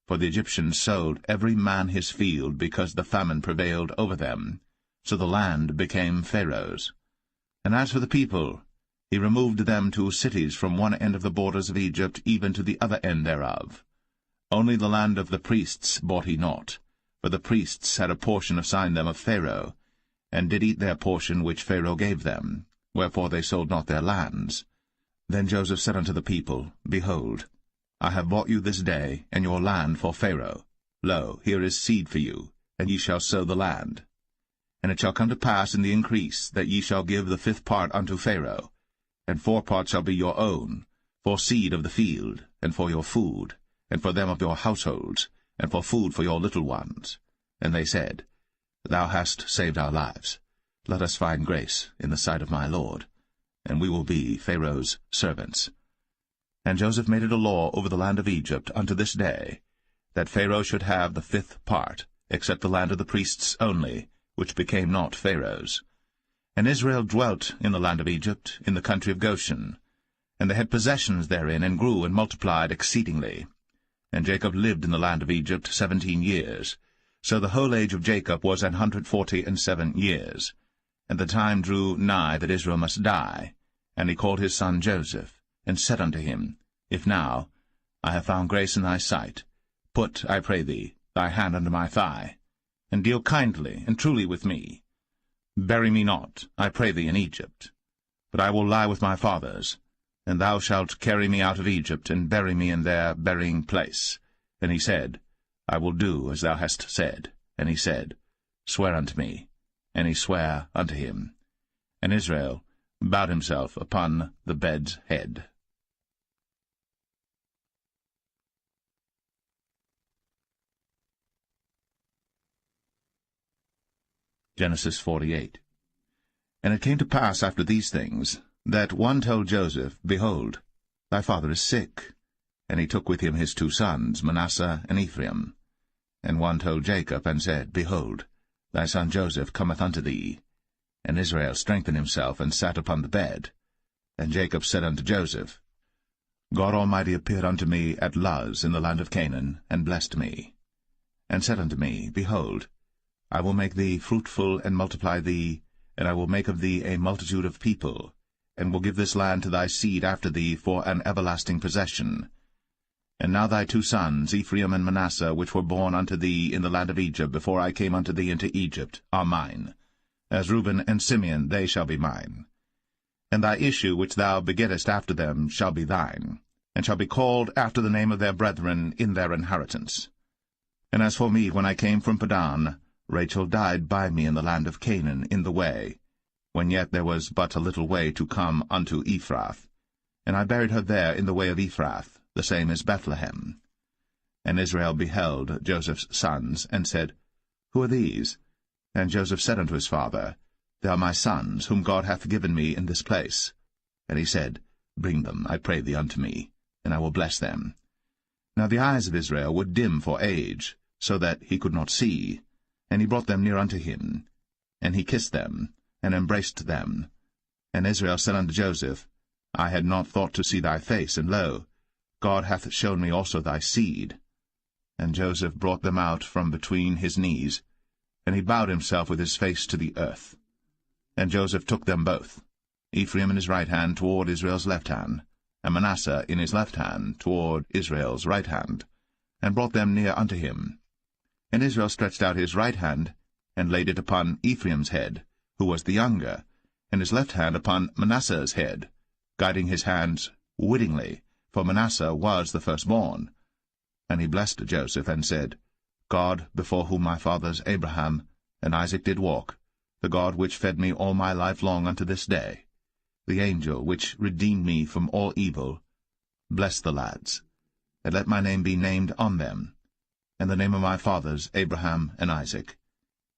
S1: For the Egyptians sold every man his field, because the famine prevailed over them. So the land became Pharaoh's. And as for the people, he removed them to cities from one end of the borders of Egypt even to the other end thereof. Only the land of the priests bought he not, for the priests had a portion assigned them of Pharaoh, and did eat their portion which Pharaoh gave them, wherefore they sold not their lands. Then Joseph said unto the people, Behold, I have bought you this day, and your land for Pharaoh. Lo, here is seed for you, and ye shall sow the land. And it shall come to pass in the increase, that ye shall give the 5th part unto Pharaoh, and 4 parts shall be your own, for seed of the field, and for your food, and for them of your households, and for food for your little ones. And they said, Thou hast saved our lives. Let us find grace in the sight of my lord, and we will be Pharaoh's servants. And Joseph made it a law over the land of Egypt unto this day, that Pharaoh should have the 5th part, except the land of the priests only, which became not Pharaoh's. And Israel dwelt in the land of Egypt, in the country of Goshen. And they had possessions therein, and grew and multiplied exceedingly. And Jacob lived in the land of Egypt 17 years. So the whole age of Jacob was 147 years. And the time drew nigh that Israel must die. And he called his son Joseph, and said unto him, If now I have found grace in thy sight, put, I pray thee, thy hand under my thigh, and deal kindly and truly with me. Bury me not, I pray thee, in Egypt, but I will lie with my fathers, and thou shalt carry me out of Egypt, and bury me in their burying place. And he said, I will do as thou hast said. And he said, Swear unto me. And he sware unto him. And Israel bowed himself upon the bed's head. Genesis 48. And it came to pass after these things, that one told Joseph, Behold, thy father is sick. And he took with him his 2 sons, Manasseh and Ephraim. And one told Jacob, and said, Behold, thy son Joseph cometh unto thee. And Israel strengthened himself, and sat upon the bed. And Jacob said unto Joseph, God Almighty appeared unto me at Luz in the land of Canaan, and blessed me, and said unto me, Behold, I will make thee fruitful, and multiply thee, and I will make of thee a multitude of people, and will give this land to thy seed after thee for an everlasting possession. And now thy 2 sons, Ephraim and Manasseh, which were born unto thee in the land of Egypt, before I came unto thee into Egypt, are mine. As Reuben and Simeon they shall be mine. And thy issue which thou begettest after them shall be thine, and shall be called after the name of their brethren in their inheritance. And as for me, when I came from Padan, Rachel died by me in the land of Canaan in the way, when yet there was but a little way to come unto Ephrath. And I buried her there in the way of Ephrath, the same as Bethlehem. And Israel beheld Joseph's sons, and said, Who are these? And Joseph said unto his father, They are my sons, whom God hath given me in this place. And he said, Bring them, I pray thee, unto me, and I will bless them. Now the eyes of Israel were dim for age, so that he could not see. And he brought them near unto him, and he kissed them, and embraced them. And Israel said unto Joseph, I had not thought to see thy face, and lo, God hath shown me also thy seed. And Joseph brought them out from between his knees, and he bowed himself with his face to the earth. And Joseph took them both, Ephraim in his right hand toward Israel's left hand, and Manasseh in his left hand toward Israel's right hand, and brought them near unto him. And Israel stretched out his right hand, and laid it upon Ephraim's head, who was the younger, and his left hand upon Manasseh's head, guiding his hands wittingly, for Manasseh was the firstborn. And he blessed Joseph, and said, God, before whom my fathers Abraham and Isaac did walk, the God which fed me all my life long unto this day, the angel which redeemed me from all evil, bless the lads, and let my name be named on them, and the name of my fathers Abraham and Isaac,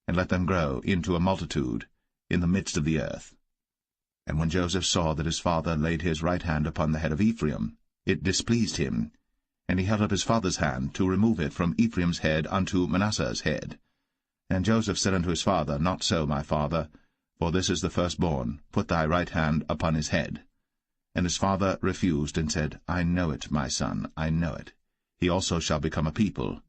S1: and let them grow into a multitude in the midst of the earth. And when Joseph saw that his father laid his right hand upon the head of Ephraim, it displeased him, and he held up his father's hand to remove it from Ephraim's head unto Manasseh's head. And Joseph said unto his father, Not so, my father, for this is the firstborn. Put thy right hand upon his head. And his father refused, and said, I know it, my son, I know it. He also shall become a people,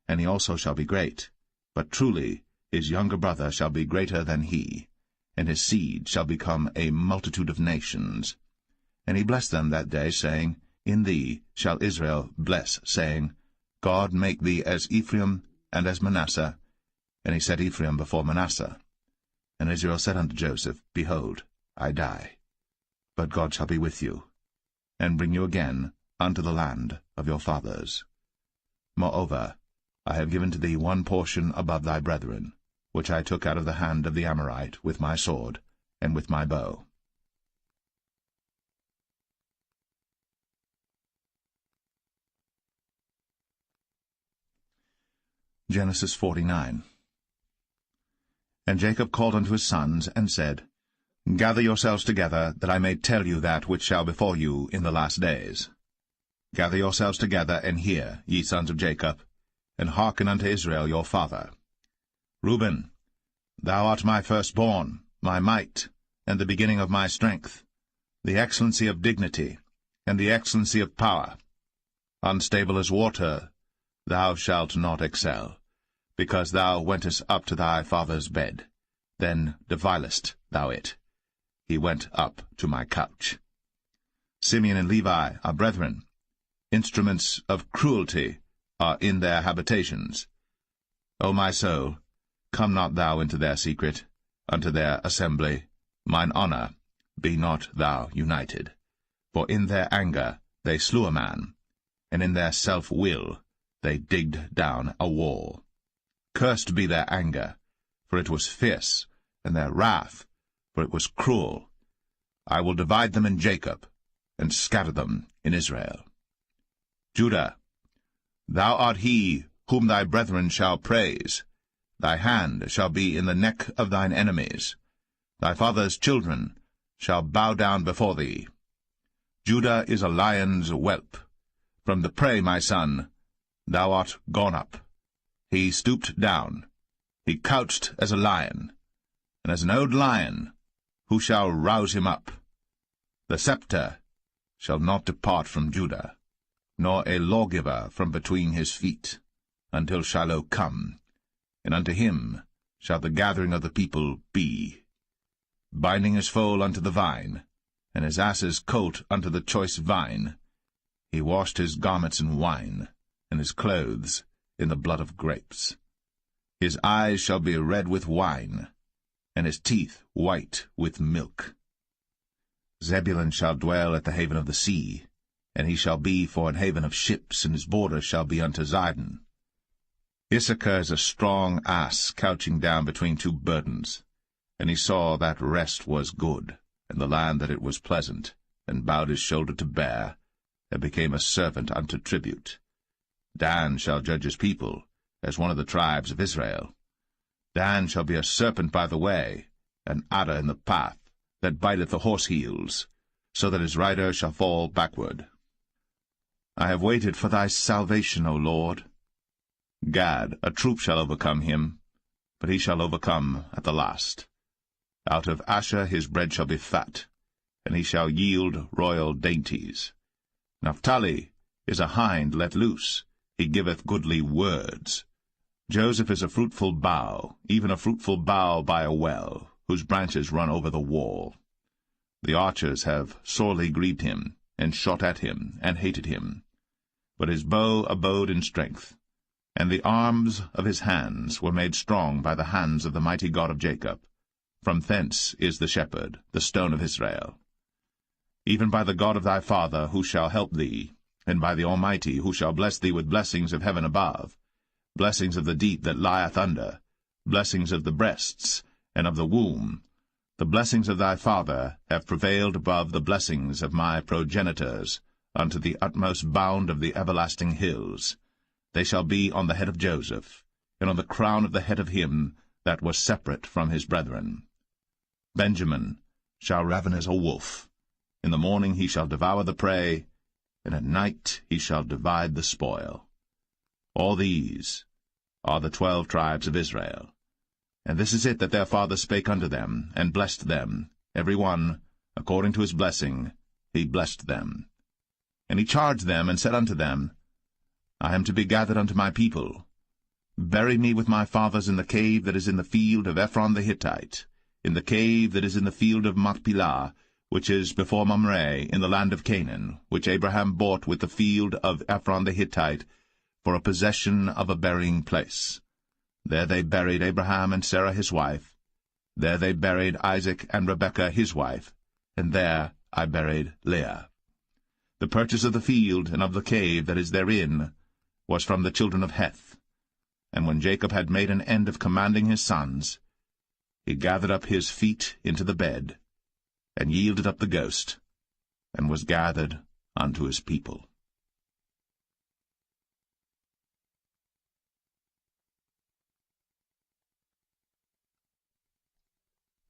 S1: and he also shall be great. But truly his younger brother shall be greater than he, and his seed shall become a multitude of nations. And he blessed them that day, saying, In thee shall Israel bless, saying, God make thee as Ephraim and as Manasseh. And he set Ephraim before Manasseh. And Israel said unto Joseph, Behold, I die, but God shall be with you, and bring you again unto the land of your fathers. Moreover, I have given to thee one portion above thy brethren, which I took out of the hand of the Amorite with my sword and with my bow. Genesis 49. And Jacob called unto his sons, and said, Gather yourselves together, that I may tell you that which shall befall you in the last days. Gather yourselves together, and hear, ye sons of Jacob, and hearken unto Israel your father. Reuben, thou art my firstborn, my might, and the beginning of my strength, the excellency of dignity, and the excellency of power. Unstable as water, thou shalt not excel, because thou wentest up to thy father's bed. Then devilest thou it. He went up to my couch. Simeon and Levi are brethren. Instruments of cruelty are in their habitations. O my soul, come not thou into their secret, unto their assembly. Mine honour, be not thou united. For in their anger they slew a man, and in their self-will they digged down a wall. Cursed be their anger, for it was fierce, and their wrath, for it was cruel. I will divide them in Jacob, and scatter them in Israel. Judah, thou art he whom thy brethren shall praise, Thy hand shall be in the neck of thine enemies. Thy father's children shall bow down before thee. Judah is a lion's whelp. From the prey, my son, thou art gone up. He stooped down. He couched as a lion, and as an old lion, who shall rouse him up? The scepter shall not depart from Judah, nor a lawgiver from between his feet, until Shiloh come, and unto him shall the gathering of the people be. Binding his foal unto the vine, and his ass's colt unto the choice vine, he washed his garments in wine, and his clothes in the blood of grapes. His eyes shall be red with wine, and his teeth white with milk. Zebulun shall dwell at the haven of the sea, and he shall be for an haven of ships, and his border shall be unto Zidon. Issachar is a strong ass couching down between two burdens. And he saw that rest was good, and the land that it was pleasant, and bowed his shoulder to bear, and became a servant unto tribute. Dan shall judge his people, as one of the tribes of Israel. Dan shall be a serpent by the way, an adder in the path, that biteth the horse heels, so that his rider shall fall backward. I have waited for thy salvation, O Lord. Gad, a troop shall overcome him, but he shall overcome at the last. Out of Asher his bread shall be fat, and he shall yield royal dainties. Naphtali is a hind let loose, he giveth goodly words. Joseph is a fruitful bough, even a fruitful bough by a well, whose branches run over the wall. The archers have sorely grieved him, and shot at him, and hated him. But his bow abode in strength, and the arms of his hands were made strong by the hands of the mighty God of Jacob. From thence is the shepherd, the stone of Israel. Even by the God of thy father, who shall help thee, and by the Almighty, who shall bless thee with blessings of heaven above, blessings of the deep that lieth under, blessings of the breasts, and of the womb. The blessings of thy father have prevailed above the blessings of my progenitors, unto the utmost bound of the everlasting hills. They shall be on the head of Joseph, and on the crown of the head of him that was separate from his brethren. Benjamin shall raven as a wolf. In the morning he shall devour the prey, and at night he shall divide the spoil. All these are the 12 tribes of Israel. And this is it that their father spake unto them, and blessed them, every one, according to his blessing, he blessed them. And he charged them, and said unto them, I am to be gathered unto my people. Bury me with my fathers in the cave that is in the field of Ephron the Hittite, in the cave that is in the field of Machpelah, which is before Mamre, in the land of Canaan, which Abraham bought with the field of Ephron the Hittite, for a possession of a burying place. There they buried Abraham and Sarah his wife. There they buried Isaac and Rebekah his wife, and there I buried Leah. The purchase of the field and of the cave that is therein was from the children of Heth. And when Jacob had made an end of commanding his sons, he gathered up his feet into the bed, and yielded up the ghost, and was gathered unto his people.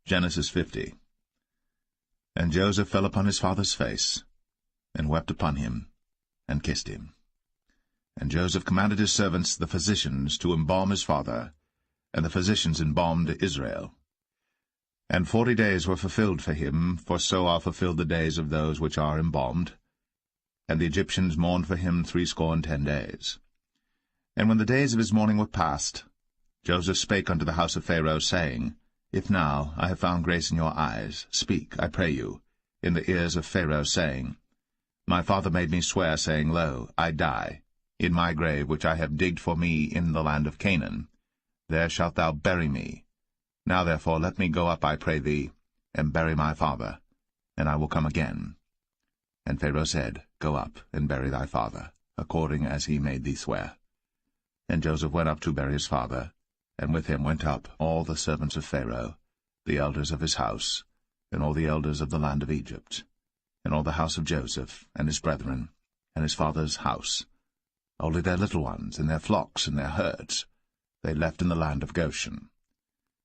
S1: Genesis 50. And Joseph fell upon his father's face, and wept upon him, and kissed him. And Joseph commanded his servants, the physicians, to embalm his father, and the physicians embalmed Israel. And 40 days were fulfilled for him, for so are fulfilled the days of those which are embalmed. And the Egyptians mourned for him 60 days. And when the days of his mourning were past, Joseph spake unto the house of Pharaoh, saying, If now I have found grace in your eyes, speak, I pray you, in the ears of Pharaoh, saying, My father made me swear, saying, Lo, I die. In my grave which I have digged for me in the land of Canaan, there shalt thou bury me. Now therefore let me go up, I pray thee, and bury my father, and I will come again. And Pharaoh said, Go up, and bury thy father, according as he made thee swear. And Joseph went up to bury his father, and with him went up all the servants of Pharaoh, the elders of his house, and all the elders of the land of Egypt, and all the house of Joseph, and his brethren, and his father's house, only their little ones, and their flocks, and their herds. they left in the land of Goshen.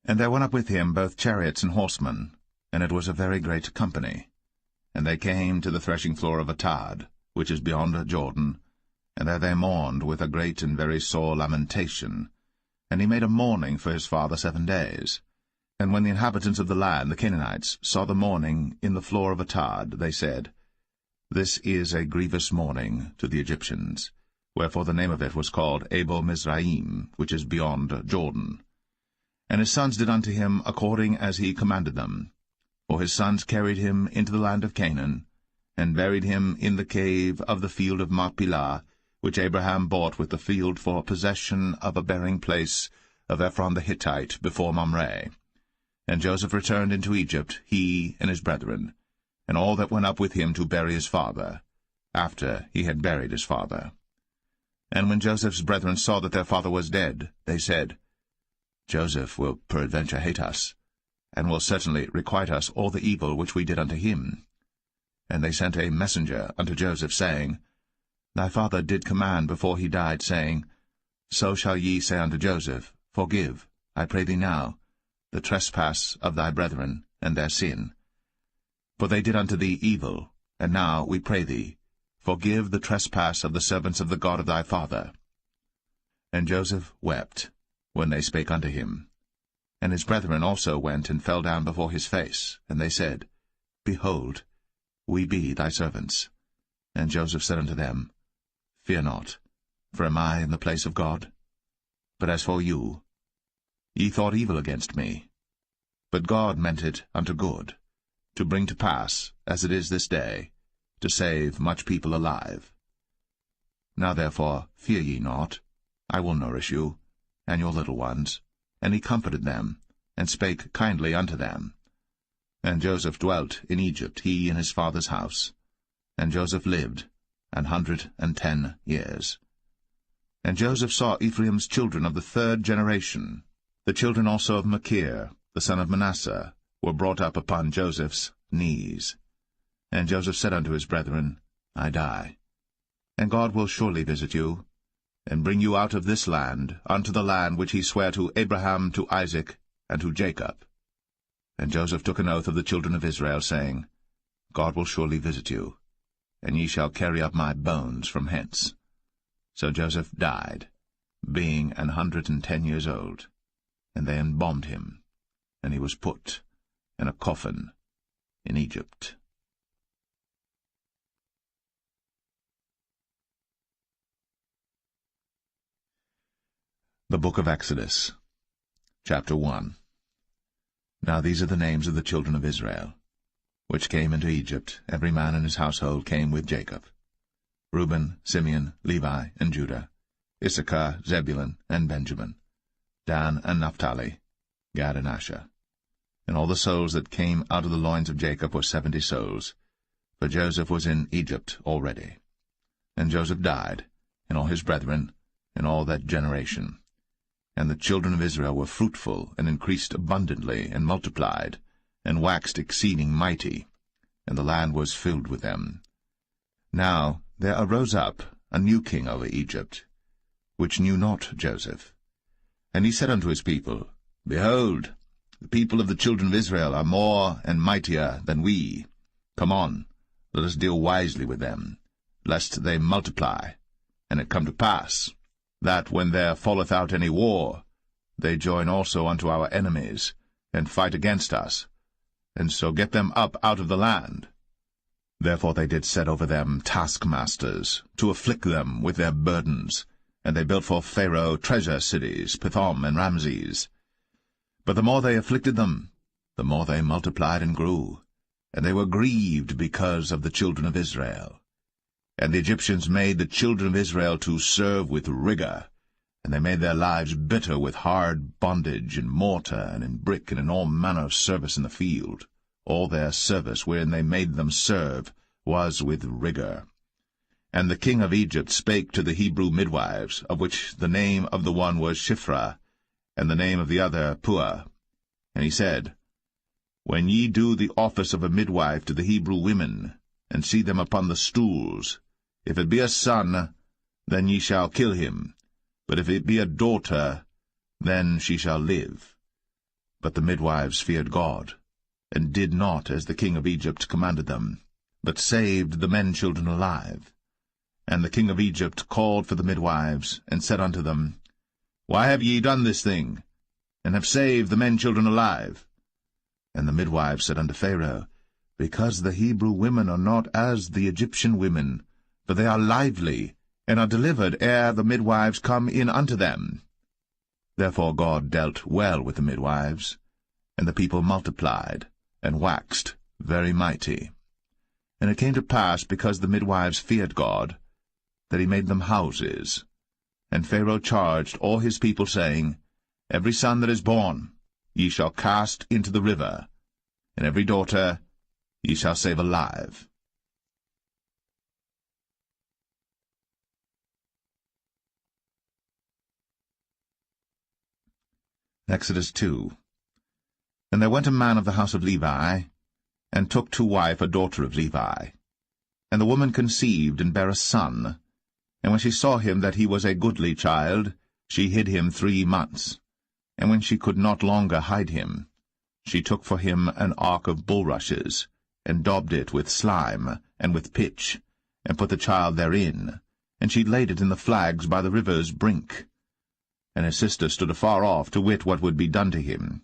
S1: And there went up with him both chariots and horsemen, and it was a very great company. And they came to the threshing floor of Atad, which is beyond Jordan, and there they mourned with a great and very sore lamentation. And he made a mourning for his father 7 days. And when the inhabitants of the land, the Canaanites, saw the mourning in the floor of Atad, they said, This is a grievous mourning to the Egyptians. Wherefore the name of it was called Abel Mizraim, which is beyond Jordan. And his sons did unto him according as he commanded them. For his sons carried him into the land of Canaan, and buried him in the cave of the field of Machpelah, which Abraham bought with the field for possession of a burying place of Ephron the Hittite before Mamre. And Joseph returned into Egypt, he and his brethren, and all that went up with him to bury his father, after he had buried his father. And when Joseph's brethren saw that their father was dead, they said, Joseph will peradventure hate us, and will certainly requite us all the evil which we did unto him. And they sent a messenger unto Joseph, saying, Thy father did command before he died, saying, So shall ye say unto Joseph, Forgive, I pray thee now, the trespass of thy brethren, and their sin. For they did unto thee evil, and now, we pray thee, forgive the trespass of the servants of the God of thy father. And Joseph wept, when they spake unto him. And his brethren also went and fell down before his face, and they said, Behold, we be thy servants. And Joseph said unto them, Fear not, for am I in the place of God? But as for you, ye thought evil against me. But God meant it unto good, to bring to pass, as it is this day, to save much people alive. Now therefore fear ye not, I will nourish you, and your little ones. And he comforted them, and spake kindly unto them. And Joseph dwelt in Egypt, he and his father's house. And Joseph lived 110 years. And Joseph saw Ephraim's children of the 3rd generation. The children also of Machir, the son of Manasseh, were brought up upon Joseph's knees. And Joseph said unto his brethren, I die, and God will surely visit you, and bring you out of this land unto the land which he sware to Abraham, to Isaac, and to Jacob. And Joseph took an oath of the children of Israel, saying, God will surely visit you, and ye shall carry up my bones from hence. So Joseph died, being 110 years old, and they embalmed him, and he was put in a coffin in Egypt. The Book of Exodus, Chapter 1. Now these are the names of the children of Israel, which came into Egypt. Every man in his household came with Jacob: Reuben, Simeon, Levi, and Judah, Issachar, Zebulun, and Benjamin, Dan and Naphtali, Gad and Asher. And all the souls that came out of the loins of Jacob were 70 souls, for Joseph was in Egypt already. And Joseph died, and all his brethren, and all that generation. And the children of Israel were fruitful, and increased abundantly, and multiplied, and waxed exceeding mighty, and the land was filled with them. Now there arose up a new king over Egypt, which knew not Joseph. And he said unto his people, Behold, the people of the children of Israel are more and mightier than we. Come on, let us deal wisely with them, lest they multiply. And it come to pass, that when there falleth out any war, they join also unto our enemies, and fight against us, and so get them up out of the land. Therefore they did set over them taskmasters, to afflict them with their burdens, and they built for Pharaoh treasure cities, Pithom and Ramses. But the more they afflicted them, the more they multiplied and grew, and they were grieved because of the children of Israel. And the Egyptians made the children of Israel to serve with rigor, and they made their lives bitter with hard bondage, in mortar, and in brick, and in all manner of service in the field. All their service wherein they made them serve was with rigor. And the king of Egypt spake to the Hebrew midwives, of which the name of the one was Shiphrah, and the name of the other Puah. And he said, When ye do the office of a midwife to the Hebrew women, and see them upon the stools, if it be a son, then ye shall kill him, but if it be a daughter, then she shall live. But the midwives feared God, and did not as the king of Egypt commanded them, but saved the men-children alive. And the king of Egypt called for the midwives, and said unto them, Why have ye done this thing, and have saved the men-children alive? And the midwives said unto Pharaoh, Because the Hebrew women are not as the Egyptian women, for they are lively, and are delivered ere the midwives come in unto them. Therefore God dealt well with the midwives, and the people multiplied, and waxed very mighty. And it came to pass, because the midwives feared God, that he made them houses. And Pharaoh charged all his people, saying, Every son that is born ye shall cast into the river, and every daughter ye shall save alive. Exodus 2. And there went a man of the house of Levi, and took to wife a daughter of Levi. And the woman conceived, and bare a son. And when she saw him that he was a goodly child, she hid him 3 months. And when she could not longer hide him, she took for him an ark of bulrushes, and daubed it with slime, and with pitch, and put the child therein, and she laid it in the flags by the river's brink. And his sister stood afar off, to wit what would be done to him.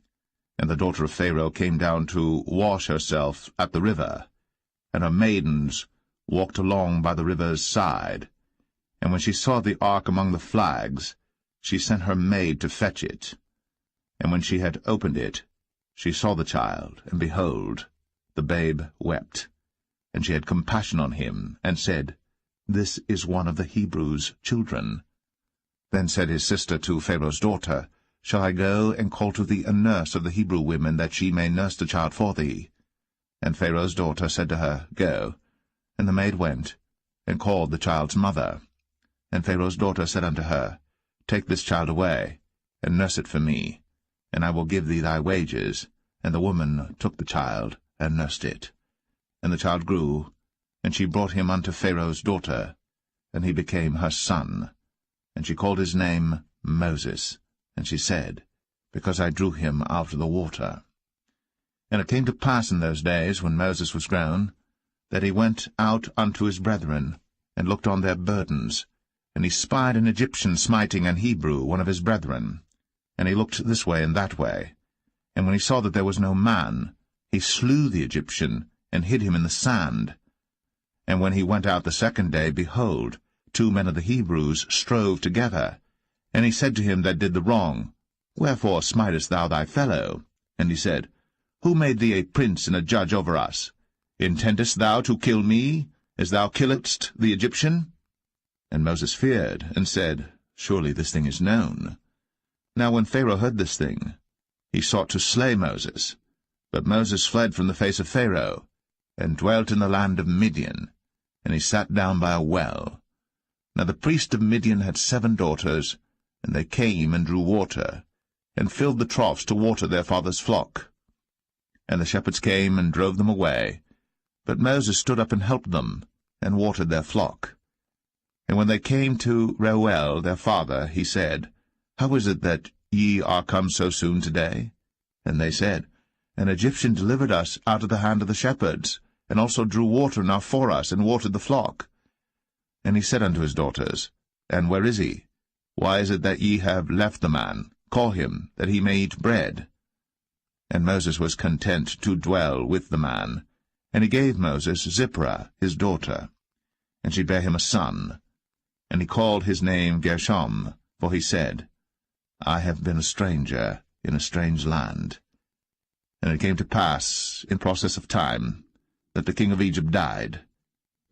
S1: And the daughter of Pharaoh came down to wash herself at the river, and her maidens walked along by the river's side. And when she saw the ark among the flags, she sent her maid to fetch it. And when she had opened it, she saw the child, and behold, the babe wept. And she had compassion on him, and said, This is one of the Hebrews' children. Then said his sister to Pharaoh's daughter, Shall I go and call to thee a nurse of the Hebrew women, that she may nurse the child for thee? And Pharaoh's daughter said to her, Go. And the maid went, and called the child's mother. And Pharaoh's daughter said unto her, Take this child away, and nurse it for me, and I will give thee thy wages. And the woman took the child, and nursed it. And the child grew, and she brought him unto Pharaoh's daughter, and he became her son. And she called his name Moses. And she said, Because I drew him out of the water. And it came to pass in those days, when Moses was grown, that he went out unto his brethren, and looked on their burdens. And he spied an Egyptian smiting an Hebrew, one of his brethren. And he looked this way and that way. And when he saw that there was no man, he slew the Egyptian, and hid him in the sand. And when he went out the second day, behold, 2 men of the Hebrews strove together. And he said to him that did the wrong, Wherefore smitest thou thy fellow? And he said, Who made thee a prince and a judge over us? Intendest thou to kill me, as thou killedst the Egyptian? And Moses feared, and said, Surely this thing is known. Now when Pharaoh heard this thing, he sought to slay Moses. But Moses fled from the face of Pharaoh, and dwelt in the land of Midian, and he sat down by a well. Now the priest of Midian had 7 daughters, and they came and drew water, and filled the troughs to water their father's flock. And the shepherds came and drove them away. But Moses stood up and helped them, and watered their flock. And when they came to Reuel their father, he said, How is it that ye are come so soon today? And they said, An Egyptian delivered us out of the hand of the shepherds, and also drew water now for us, and watered the flock. And he said unto his daughters, And where is he? Why is it that ye have left the man? Call him, that he may eat bread. And Moses was content to dwell with the man. And he gave Moses Zipporah his daughter. And she bare him a son. And he called his name Gershom, for he said, I have been a stranger in a strange land. And it came to pass, in process of time, that the king of Egypt died.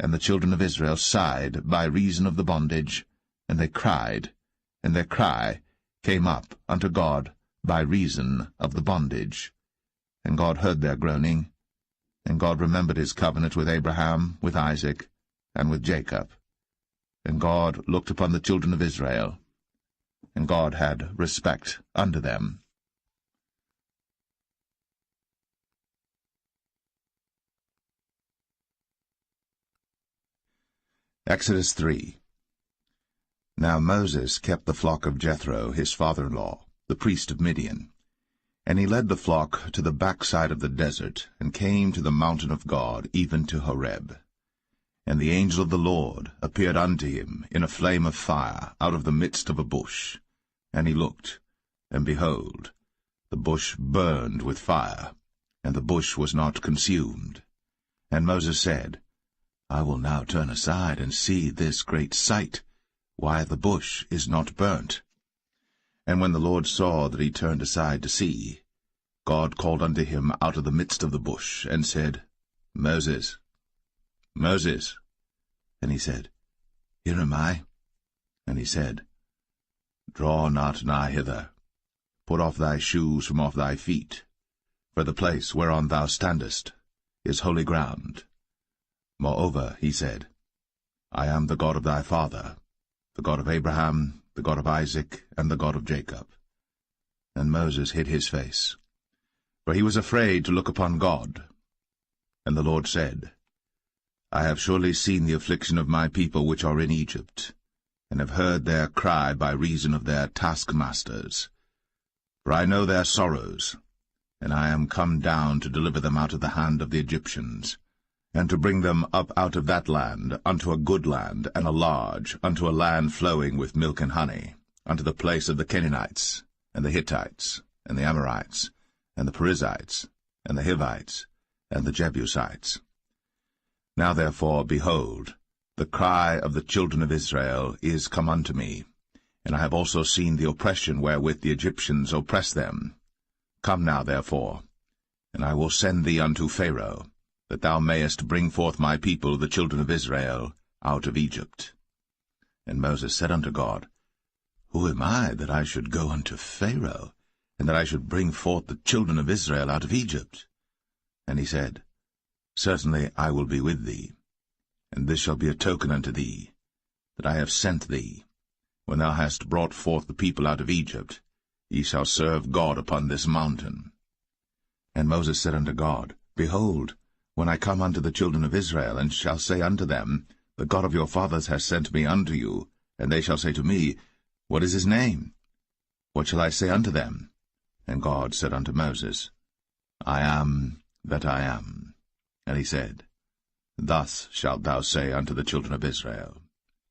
S1: And the children of Israel sighed by reason of the bondage, and they cried, and their cry came up unto God by reason of the bondage. And God heard their groaning, and God remembered his covenant with Abraham, with Isaac, and with Jacob. And God looked upon the children of Israel, and God had respect unto them. Exodus 3. Now Moses kept the flock of Jethro his father-in-law, the priest of Midian. And he led the flock to the backside of the desert, and came to the mountain of God, even to Horeb. And the angel of the Lord appeared unto him in a flame of fire out of the midst of a bush. And he looked, and behold, the bush burned with fire, and the bush was not consumed. And Moses said, I will now turn aside and see this great sight, why the bush is not burnt. And when the Lord saw that he turned aside to see, God called unto him out of the midst of the bush, and said, Moses, Moses. And he said, Here am I. And he said, Draw not nigh hither. Put off thy shoes from off thy feet, for the place whereon thou standest is holy ground. Moreover, he said, I am the God of thy father, the God of Abraham, the God of Isaac, and the God of Jacob. And Moses hid his face, for he was afraid to look upon God. And the Lord said, I have surely seen the affliction of my people which are in Egypt, and have heard their cry by reason of their taskmasters. For I know their sorrows, and I am come down to deliver them out of the hand of the Egyptians, and to bring them up out of that land unto a good land, and a large, unto a land flowing with milk and honey, unto the place of the Canaanites, and the Hittites, and the Amorites, and the Perizzites, and the Hivites, and the Jebusites. Now therefore, behold, the cry of the children of Israel is come unto me, and I have also seen the oppression wherewith the Egyptians oppress them. Come now therefore, and I will send thee unto Pharaoh, that thou mayest bring forth my people, the children of Israel, out of Egypt. And Moses said unto God, Who am I, that I should go unto Pharaoh, and that I should bring forth the children of Israel out of Egypt? And he said, Certainly I will be with thee, and this shall be a token unto thee, that I have sent thee. When thou hast brought forth the people out of Egypt, ye shall serve God upon this mountain. And Moses said unto God, Behold, when I come unto the children of Israel, and shall say unto them, The God of your fathers has sent me unto you, and they shall say to me, What is his name? What shall I say unto them? And God said unto Moses, I am that I am. And he said, Thus shalt thou say unto the children of Israel,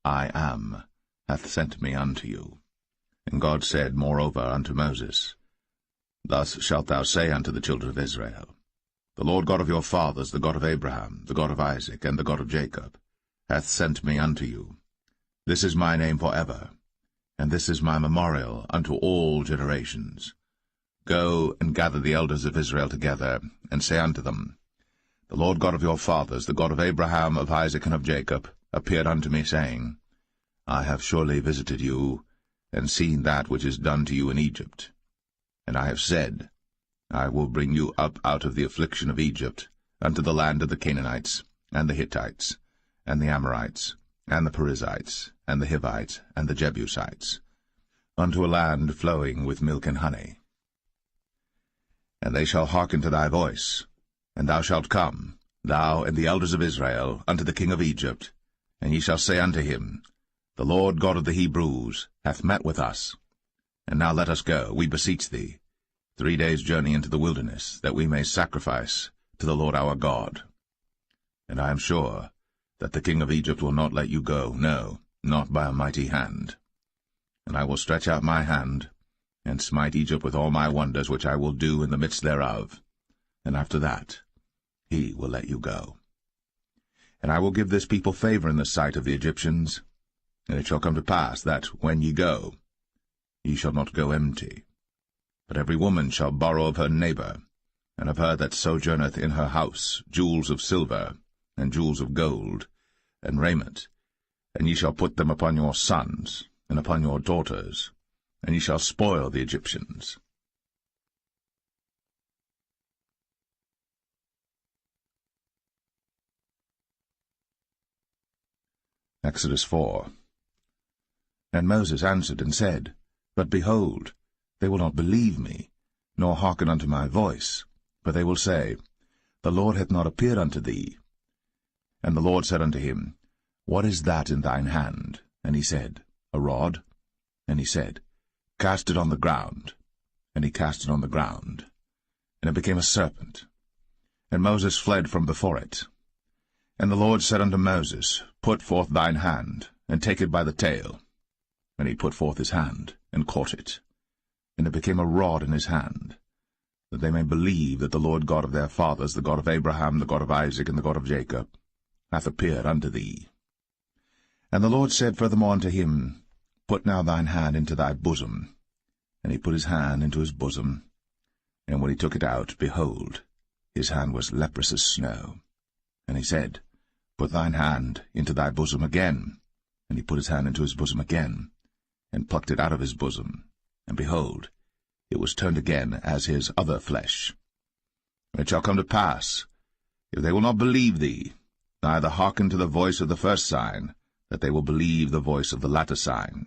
S1: I am hath sent me unto you. And God said moreover unto Moses, Thus shalt thou say unto the children of Israel, The Lord God of your fathers, the God of Abraham, the God of Isaac, and the God of Jacob, hath sent me unto you. This is my name for ever, and this is my memorial unto all generations. Go and gather the elders of Israel together, and say unto them, The Lord God of your fathers, the God of Abraham, of Isaac, and of Jacob, appeared unto me, saying, I have surely visited you, and seen that which is done to you in Egypt. And I have said, I will bring you up out of the affliction of Egypt, unto the land of the Canaanites, and the Hittites, and the Amorites, and the Perizzites, and the Hivites, and the Jebusites, unto a land flowing with milk and honey. And they shall hearken to thy voice, and thou shalt come, thou and the elders of Israel, unto the king of Egypt, and ye shall say unto him, The Lord God of the Hebrews hath met with us. And now let us go, we beseech thee, 3 days' journey into the wilderness, that we may sacrifice to the Lord our God. And I am sure that the king of Egypt will not let you go, no, not by a mighty hand. And I will stretch out my hand, and smite Egypt with all my wonders which I will do in the midst thereof, and after that he will let you go. And I will give this people favor in the sight of the Egyptians, and it shall come to pass that, when ye go, ye shall not go empty. But every woman shall borrow of her neighbor, and of her that sojourneth in her house, jewels of silver, and jewels of gold, and raiment, and ye shall put them upon your sons, and upon your daughters, and ye shall spoil the Egyptians. Exodus 4. And Moses answered and said, But behold, they will not believe me, nor hearken unto my voice, for they will say, The Lord hath not appeared unto thee. And the Lord said unto him, What is that in thine hand? And he said, A rod. And he said, Cast it on the ground. And he cast it on the ground, and it became a serpent. And Moses fled from before it. And the Lord said unto Moses, Put forth thine hand, and take it by the tail. And he put forth his hand, and caught it. And it became a rod in his hand, that they may believe that the Lord God of their fathers, the God of Abraham, the God of Isaac, and the God of Jacob, hath appeared unto thee. And the Lord said furthermore unto him, Put now thine hand into thy bosom. And he put his hand into his bosom. And when he took it out, behold, his hand was leprous as snow. And he said, Put thine hand into thy bosom again. And he put his hand into his bosom again, and plucked it out of his bosom. And behold, it was turned again as his other flesh. And it shall come to pass, if they will not believe thee, neither hearken to the voice of the first sign, that they will believe the voice of the latter sign.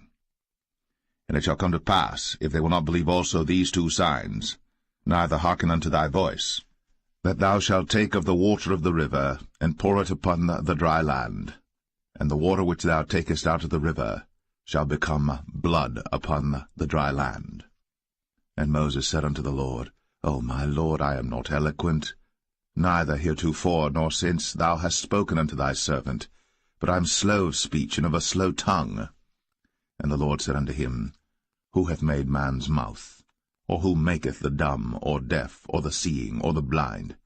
S1: And it shall come to pass, if they will not believe also these two signs, neither hearken unto thy voice, that thou shalt take of the water of the river, and pour it upon the dry land, and the water which thou takest out of the river shall become blood upon the dry land. And Moses said unto the Lord, O my Lord, I am not eloquent, neither heretofore nor since thou hast spoken unto thy servant, but I am slow of speech and of a slow tongue. And the Lord said unto him, Who hath made man's mouth? Or who maketh the dumb, or deaf, or the seeing, or the blind?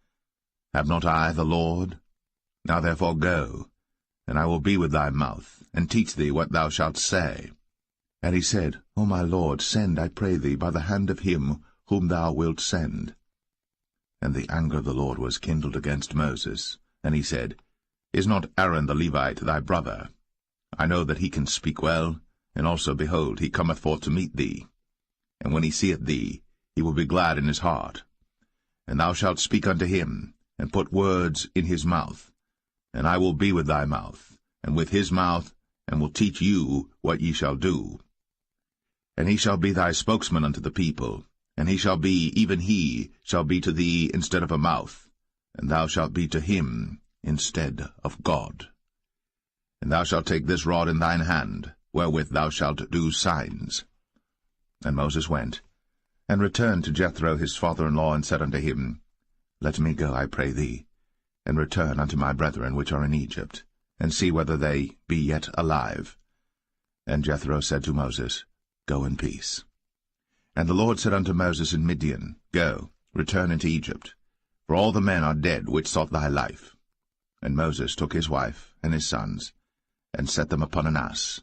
S1: Have not I the Lord? Now therefore go, and I will be with thy mouth, and teach thee what thou shalt say. And he said, O my Lord, send, I pray thee, by the hand of him whom thou wilt send. And the anger of the Lord was kindled against Moses. And he said, Is not Aaron the Levite thy brother? I know that he can speak well, and also, behold, he cometh forth to meet thee. And when he seeth thee, he will be glad in his heart. And thou shalt speak unto him, and put words in his mouth. And I will be with thy mouth, and with his mouth, and will teach you what ye shall do. And he shall be thy spokesman unto the people, and he shall be, even he, shall be to thee instead of a mouth, and thou shalt be to him instead of God. And thou shalt take this rod in thine hand, wherewith thou shalt do signs. And Moses went, and returned to Jethro his father-in-law, and said unto him, Let me go, I pray thee, and return unto my brethren which are in Egypt, and see whether they be yet alive. And Jethro said to Moses, Go in peace. And the Lord said unto Moses in Midian, Go, return into Egypt, for all the men are dead which sought thy life. And Moses took his wife and his sons, and set them upon an ass,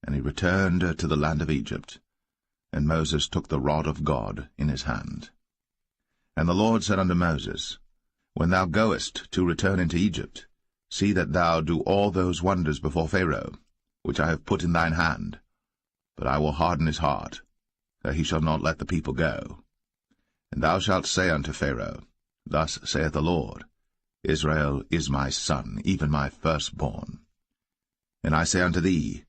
S1: and he returned to the land of Egypt. And Moses took the rod of God in his hand. And the Lord said unto Moses, When thou goest to return into Egypt, see that thou do all those wonders before Pharaoh, which I have put in thine hand. But I will harden his heart, that he shall not let the people go. And thou shalt say unto Pharaoh, Thus saith the Lord, Israel is my son, even my firstborn. And I say unto thee,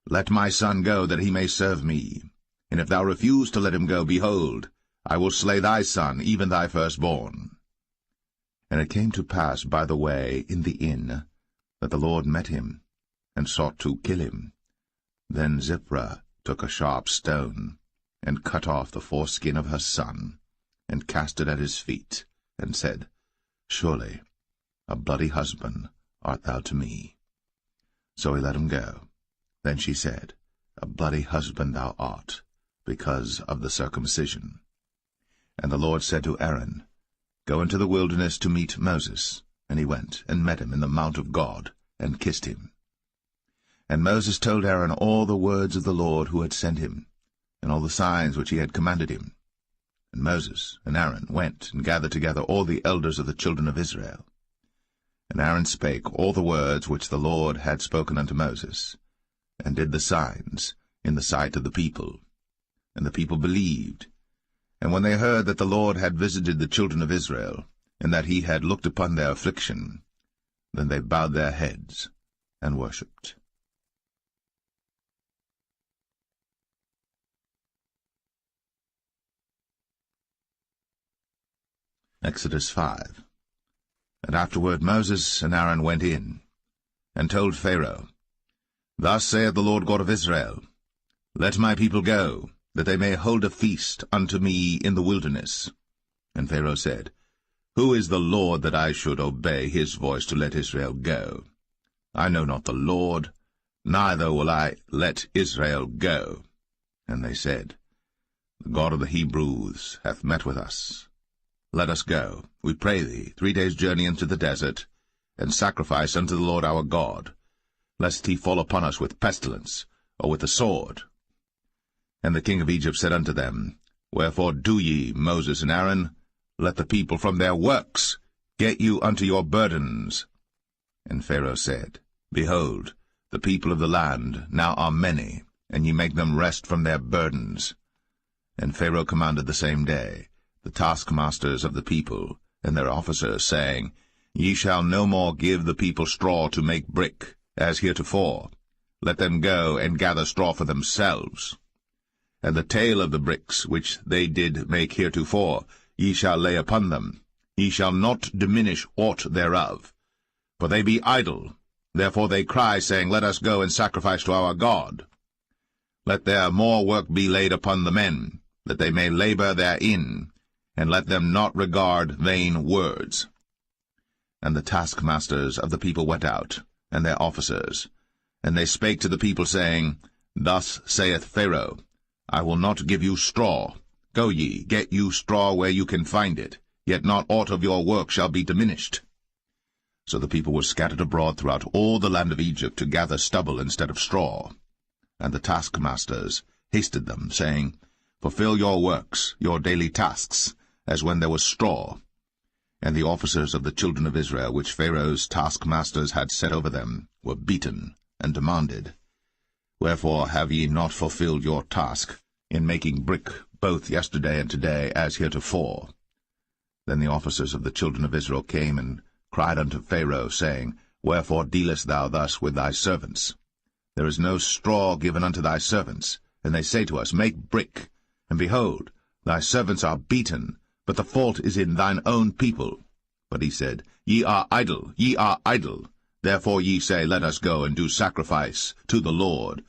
S1: Let my son go, that he may serve me. And if thou refuse to let him go, behold, I will slay thy son, even thy firstborn. And it came to pass by the way in the inn, that the Lord met him, and sought to kill him. Then Zipporah took a sharp stone, and cut off the foreskin of her son, and cast it at his feet, and said, Surely a bloody husband art thou to me. So he let him go. Then she said, A bloody husband thou art, because of the circumcision. And the Lord said to Aaron, Go into the wilderness to meet Moses. And he went, and met him in the mount of God, and kissed him. And Moses told Aaron all the words of the Lord who had sent him, and all the signs which he had commanded him. And Moses and Aaron went and gathered together all the elders of the children of Israel. And Aaron spake all the words which the Lord had spoken unto Moses, and did the signs in the sight of the people. And the people believed. And when they heard that the Lord had visited the children of Israel, and that he had looked upon their affliction, then they bowed their heads and worshipped. Exodus 5. And afterward Moses and Aaron went in, and told Pharaoh, Thus saith the Lord God of Israel, Let my people go, that they may hold a feast unto me in the wilderness. And Pharaoh said, Who is the Lord that I should obey his voice to let Israel go? I know not the Lord, neither will I let Israel go. And they said, The God of the Hebrews hath met with us. Let us go, we pray thee, 3 days' journey into the desert, and sacrifice unto the Lord our God, lest he fall upon us with pestilence, or with the sword. And the king of Egypt said unto them, Wherefore do ye, Moses and Aaron? Let the people from their works get you unto your burdens. And Pharaoh said, Behold, the people of the land now are many, and ye make them rest from their burdens. And Pharaoh commanded the same day the taskmasters of the people and their officers, saying, Ye shall no more give the people straw to make brick, as heretofore. Let them go and gather straw for themselves. And the tale of the bricks which they did make heretofore ye shall lay upon them. Ye shall not diminish aught thereof. For they be idle. Therefore they cry, saying, Let us go and sacrifice to our God. Let there more work be laid upon the men, that they may labor therein, and let them not regard vain words. And the taskmasters of the people went out, and their officers, and they spake to the people, saying, Thus saith Pharaoh, I will not give you straw. Go ye, get you straw where you can find it, yet not aught of your work shall be diminished. So the people were scattered abroad throughout all the land of Egypt to gather stubble instead of straw. And the taskmasters hasted them, saying, Fulfill your works, your daily tasks, as when there was straw. And the officers of the children of Israel, which Pharaoh's taskmasters had set over them, were beaten, and demanded, Wherefore have ye not fulfilled your task in making brick both yesterday and today, as heretofore? Then the officers of the children of Israel came and cried unto Pharaoh, saying, Wherefore dealest thou thus with thy servants? There is no straw given unto thy servants. And they say to us, Make brick. And behold, thy servants are beaten, but the fault is in thine own people. But he said, Ye are idle, ye are idle. Therefore ye say, Let us go and do sacrifice to the Lord.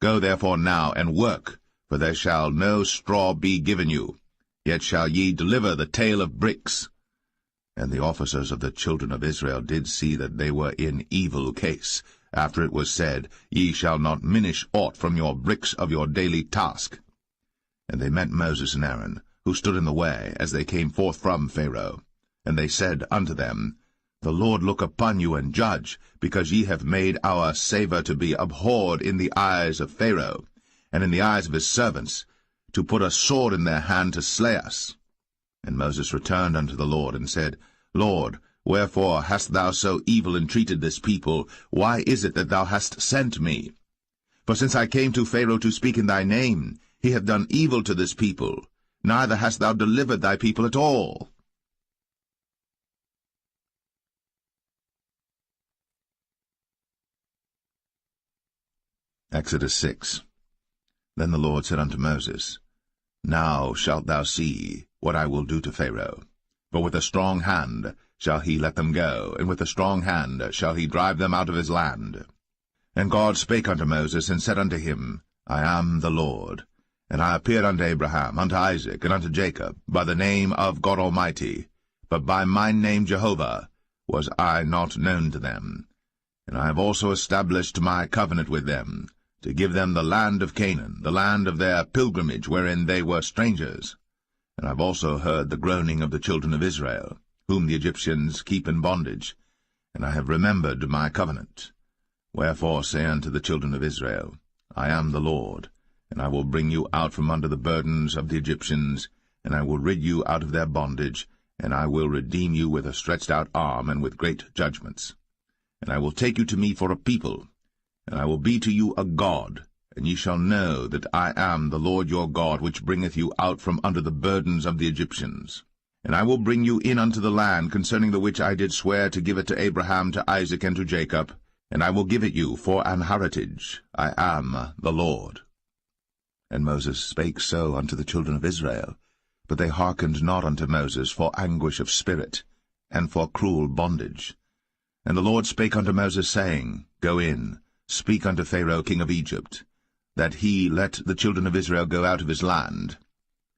S1: Go therefore now and work, for there shall no straw be given you. Yet shall ye deliver the tale of bricks. And the officers of the children of Israel did see that they were in evil case, after it was said, Ye shall not minish aught from your bricks of your daily task. And they met Moses and Aaron, who stood in the way, as they came forth from Pharaoh. And they said unto them, The Lord look upon you and judge, because ye have made our savour to be abhorred in the eyes of Pharaoh, and in the eyes of his servants, to put a sword in their hand to slay us. And Moses returned unto the Lord, and said, Lord, wherefore hast thou so evil entreated this people? Why is it that thou hast sent me? For since I came to Pharaoh to speak in thy name, he hath done evil to this people, neither hast thou delivered thy people at all. Exodus 6. Then the Lord said unto Moses, Now shalt thou see what I will do to Pharaoh. For with a strong hand shall he let them go, and with a strong hand shall he drive them out of his land. And God spake unto Moses, and said unto him, I am the Lord. And I appeared unto Abraham, unto Isaac, and unto Jacob, by the name of God Almighty, but by my name Jehovah was I not known to them. And I have also established my covenant with them, to give them the land of Canaan, the land of their pilgrimage, wherein they were strangers. And I have also heard the groaning of the children of Israel, whom the Egyptians keep in bondage, and I have remembered my covenant. Wherefore say unto the children of Israel, I am the Lord, and I will bring you out from under the burdens of the Egyptians, and I will rid you out of their bondage, and I will redeem you with a stretched out arm and with great judgments. And I will take you to me for a people, and I will be to you a God, and ye shall know that I am the Lord your God, which bringeth you out from under the burdens of the Egyptians. And I will bring you in unto the land, concerning the which I did swear to give it to Abraham, to Isaac, and to Jacob, and I will give it you for an heritage. I am the Lord. And Moses spake so unto the children of Israel, but they hearkened not unto Moses for anguish of spirit, and for cruel bondage. And the Lord spake unto Moses, saying, Go in, speak unto Pharaoh king of Egypt, that he let the children of Israel go out of his land.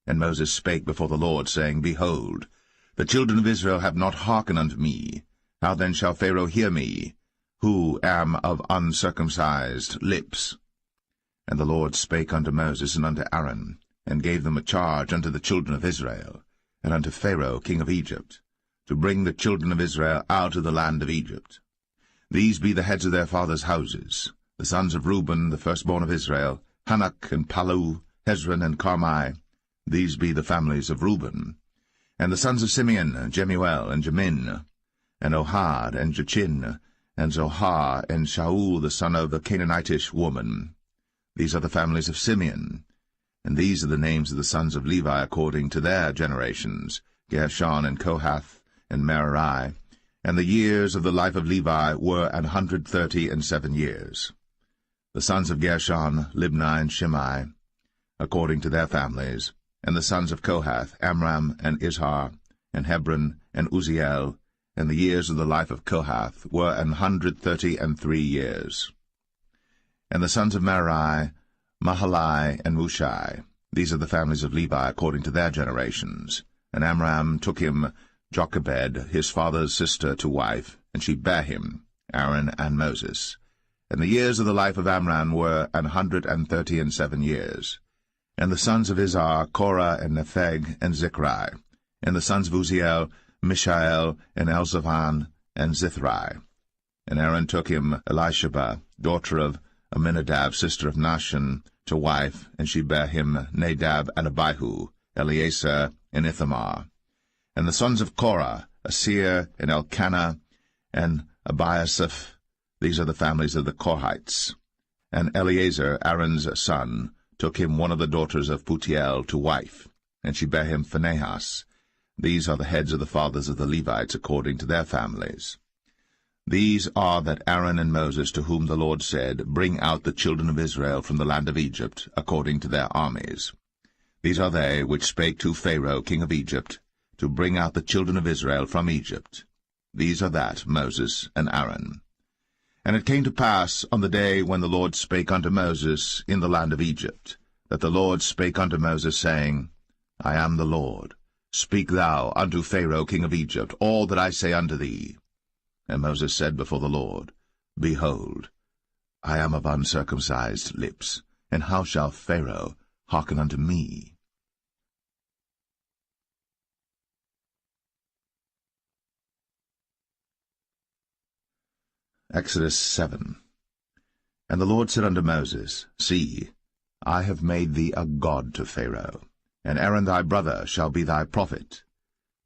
S1: And Moses spake before the Lord, saying, Behold, the children of Israel have not hearkened unto me. How then shall Pharaoh hear me, who am of uncircumcised lips? And the Lord spake unto Moses and unto Aaron, and gave them a charge unto the children of Israel, and unto Pharaoh king of Egypt, to bring the children of Israel out of the land of Egypt. These be the heads of their fathers' houses, the sons of Reuben, the firstborn of Israel, Hanok and Palu, Hezron and Carmi. These be the families of Reuben. And the sons of Simeon, Jemuel and Jamin, and Ohad and Jachin, and Zohar and Shaul the son of a Canaanitish woman. These are the families of Simeon. And these are the names of the sons of Levi according to their generations, Gershon and Kohath and Merari. And the years of the life of Levi were 137 years. The sons of Gershon, Libni and Shimei, according to their families. And the sons of Kohath, Amram and Izhar, and Hebron and Uzziel. And the years of the life of Kohath were 133 years. And the sons of Merari, Mahali and Mushai. These are the families of Levi according to their generations. And Amram took him Jochebed, his father's sister, to wife, and she bare him, Aaron and Moses. And the years of the life of Amram were 137 years. And the sons of Izhar, Korah and Nepheg and Zichri. And the sons of Uzziel, Mishael and Elzavan and Zithri. And Aaron took him Elisheba, daughter of Aminadab, sister of Nahshon, to wife, and she bare him Nadab and Abihu, Eleazar and Ithamar. And the sons of Korah, Asir and Elkanah and Abiasaph. These are the families of the Korhites. And Eleazar, Aaron's son, took him one of the daughters of Putiel to wife, and she bare him Phinehas. These are the heads of the fathers of the Levites according to their families. These are that Aaron and Moses, to whom the Lord said, Bring out the children of Israel from the land of Egypt, according to their armies. These are they which spake to Pharaoh king of Egypt, to bring out the children of Israel from Egypt. These are that Moses and Aaron. And it came to pass on the day when the Lord spake unto Moses in the land of Egypt, that the Lord spake unto Moses, saying, I am the Lord. Speak thou unto Pharaoh king of Egypt all that I say unto thee. And Moses said before the Lord, Behold, I am of uncircumcised lips, and how shall Pharaoh hearken unto me? Exodus 7. And the Lord said unto Moses, See, I have made thee a god to Pharaoh, and Aaron thy brother shall be thy prophet.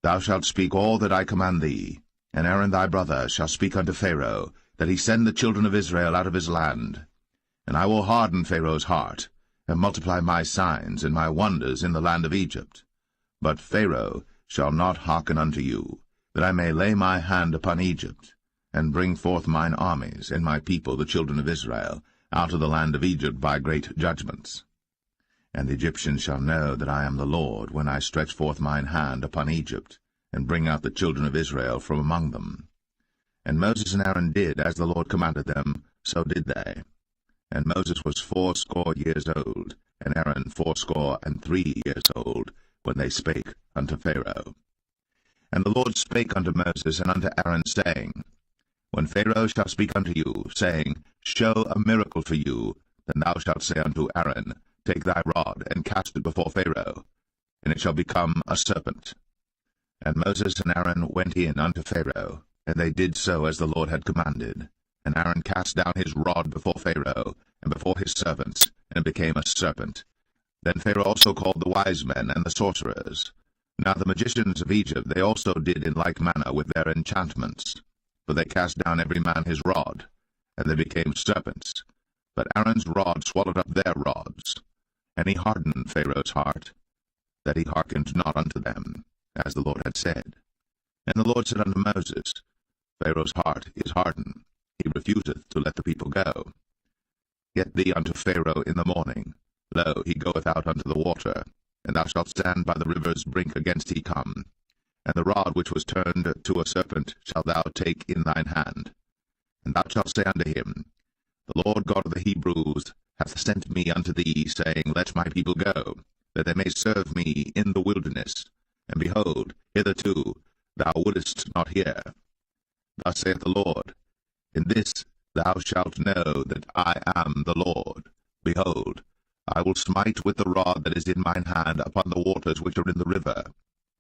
S1: Thou shalt speak all that I command thee, and Aaron thy brother shall speak unto Pharaoh, that he send the children of Israel out of his land. And I will harden Pharaoh's heart, and multiply my signs and my wonders in the land of Egypt. But Pharaoh shall not hearken unto you, that I may lay my hand upon Egypt, and bring forth mine armies and my people the children of Israel out of the land of Egypt by great judgments. And the Egyptians shall know that I am the Lord, when I stretch forth mine hand upon Egypt, and bring out the children of Israel from among them. And Moses and Aaron did as the Lord commanded them, so did they. And Moses was 80 years old, and Aaron 83 years old, when they spake unto Pharaoh. And the Lord spake unto Moses and unto Aaron, saying, When Pharaoh shall speak unto you, saying, Show a miracle for you, then thou shalt say unto Aaron, Take thy rod, and cast it before Pharaoh, and it shall become a serpent. And Moses and Aaron went in unto Pharaoh, and they did so as the Lord had commanded. And Aaron cast down his rod before Pharaoh, and before his servants, and it became a serpent. Then Pharaoh also called the wise men and the sorcerers. Now the magicians of Egypt they also did in like manner with their enchantments. For they cast down every man his rod, and they became serpents. But Aaron's rod swallowed up their rods. And he hardened Pharaoh's heart, that he hearkened not unto them, as the Lord had said. And the Lord said unto Moses, Pharaoh's heart is hardened, he refuseth to let the people go. Get thee unto Pharaoh in the morning. Lo, he goeth out unto the water, and thou shalt stand by the river's brink against he come. And the rod which was turned to a serpent shalt thou take in thine hand. And thou shalt say unto him, The Lord God of the Hebrews hath sent me unto thee, saying, Let my people go, that they may serve me in the wilderness. And behold, hitherto thou wouldest not hear. Thus saith the Lord, In this thou shalt know that I am the Lord. Behold, I will smite with the rod that is in mine hand upon the waters which are in the river,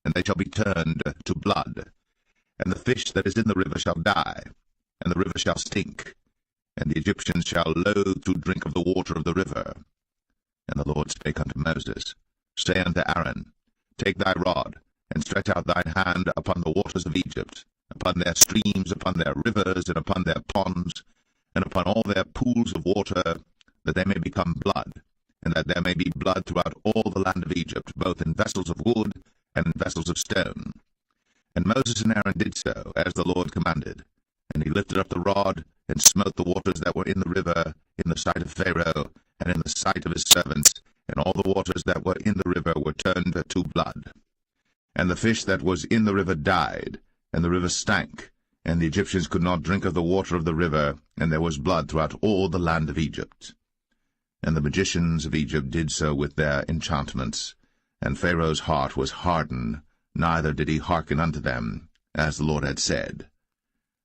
S1: and they shall be turned to blood. And the fish that is in the river shall die, and the river shall stink, and the Egyptians shall loathe to drink of the water of the river. And the Lord spake unto Moses, Say unto Aaron, Take thy rod, and stretch out thine hand upon the waters of Egypt, upon their streams, upon their rivers, and upon their ponds, and upon all their pools of water, that they may become blood, and that there may be blood throughout all the land of Egypt, both in vessels of wood and in vessels of stone. And Moses and Aaron did so, as the Lord commanded. And he lifted up the rod, and smote the waters that were in the river, in the sight of Pharaoh, and in the sight of his servants, and all the waters that were in the river were turned to blood. And the fish that was in the river died, and the river stank, and the Egyptians could not drink of the water of the river, and there was blood throughout all the land of Egypt. And the magicians of Egypt did so with their enchantments, and Pharaoh's heart was hardened, neither did he hearken unto them, as the Lord had said.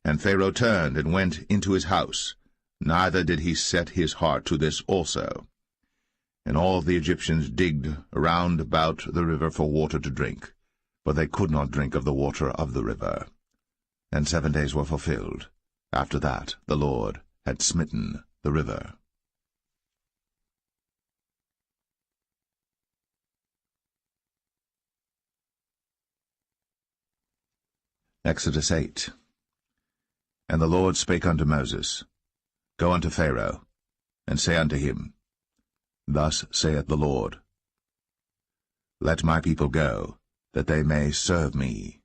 S1: And Pharaoh turned and went into his house, neither did he set his heart to this also. And all the Egyptians digged around about the river for water to drink, but they could not drink of the water of the river. And 7 days were fulfilled. After that the Lord had smitten the river. Exodus 8. And the Lord spake unto Moses, Go unto Pharaoh, and say unto him, Thus saith the Lord, Let my people go, that they may serve me.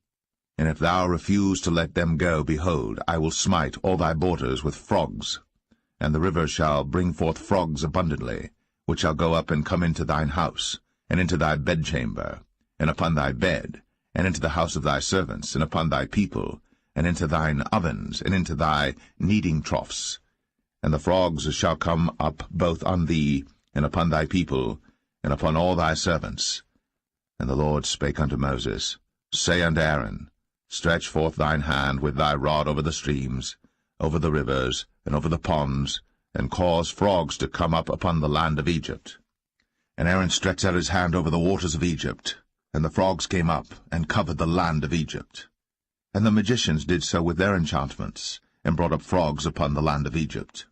S1: And if thou refuse to let them go, behold, I will smite all thy borders with frogs, and the river shall bring forth frogs abundantly, which shall go up and come into thine house, and into thy bedchamber, and upon thy bed, and into the house of thy servants, and upon thy people, and into thine ovens, and into thy kneading troughs. And the frogs shall come up both on thee, and upon thy people, and upon all thy servants. And the Lord spake unto Moses, Say unto Aaron, Stretch forth thine hand with thy rod over the streams, over the rivers, and over the ponds, and cause frogs to come up upon the land of Egypt. And Aaron stretched out his hand over the waters of Egypt, and the frogs came up, and covered the land of Egypt. And the magicians did so with their enchantments, and brought up frogs upon the land of Egypt.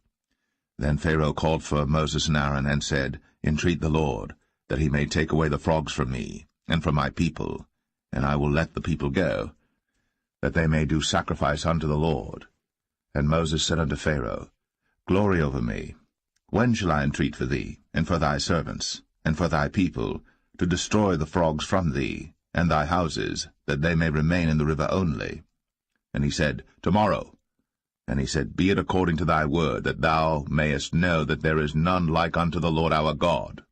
S1: Then Pharaoh called for Moses and Aaron, and said, Entreat the Lord, that he may take away the frogs from me, and from my people, and I will let the people go, that they may do sacrifice unto the Lord. And Moses said unto Pharaoh, Glory over me. When shall I entreat for thee, and for thy servants, and for thy people, to destroy the frogs from thee, and thy houses, that they may remain in the river only? And he said, Tomorrow. And he said, Be it according to thy word, that thou mayest know that there is none like unto the Lord our God.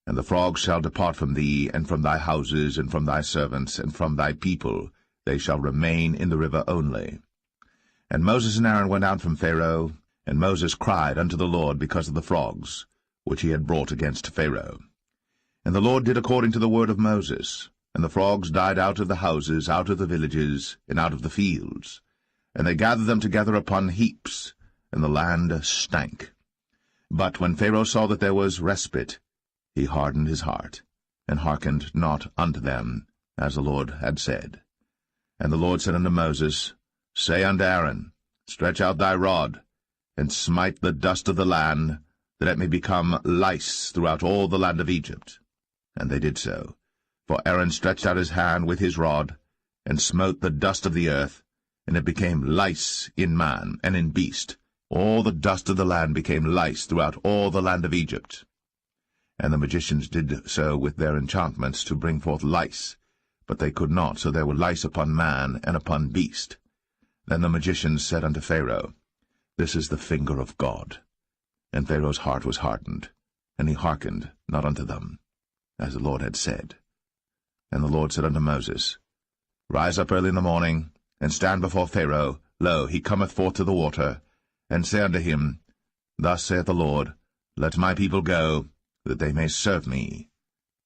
S1: And the frogs shall depart from thee, and from thy houses, and from thy servants, and from thy people, they shall remain in the river only. And Moses and Aaron went out from Pharaoh, and Moses cried unto the Lord because of the frogs, which he had brought against Pharaoh. And the Lord did according to the word of Moses, and the frogs died out of the houses, out of the villages, and out of the fields. And they gathered them together upon heaps, and the land stank. But when Pharaoh saw that there was respite, he hardened his heart, and hearkened not unto them, as the Lord had said. And the Lord said unto Moses, Say unto Aaron, Stretch out thy rod, and smite the dust of the land, that it may become lice throughout all the land of Egypt. And they did so. For Aaron stretched out his hand with his rod, and smote the dust of the earth, and it became lice in man and in beast. All the dust of the land became lice throughout all the land of Egypt. And the magicians did so with their enchantments to bring forth lice, but they could not, so there were lice upon man and upon beast. Then the magicians said unto Pharaoh, This is the finger of God. And Pharaoh's heart was hardened, and he hearkened not unto them, as the Lord had said. And the Lord said unto Moses, Rise up early in the morning, and stand before Pharaoh. Lo, he cometh forth to the water. And say unto him, Thus saith the Lord, Let my people go, that they may serve me.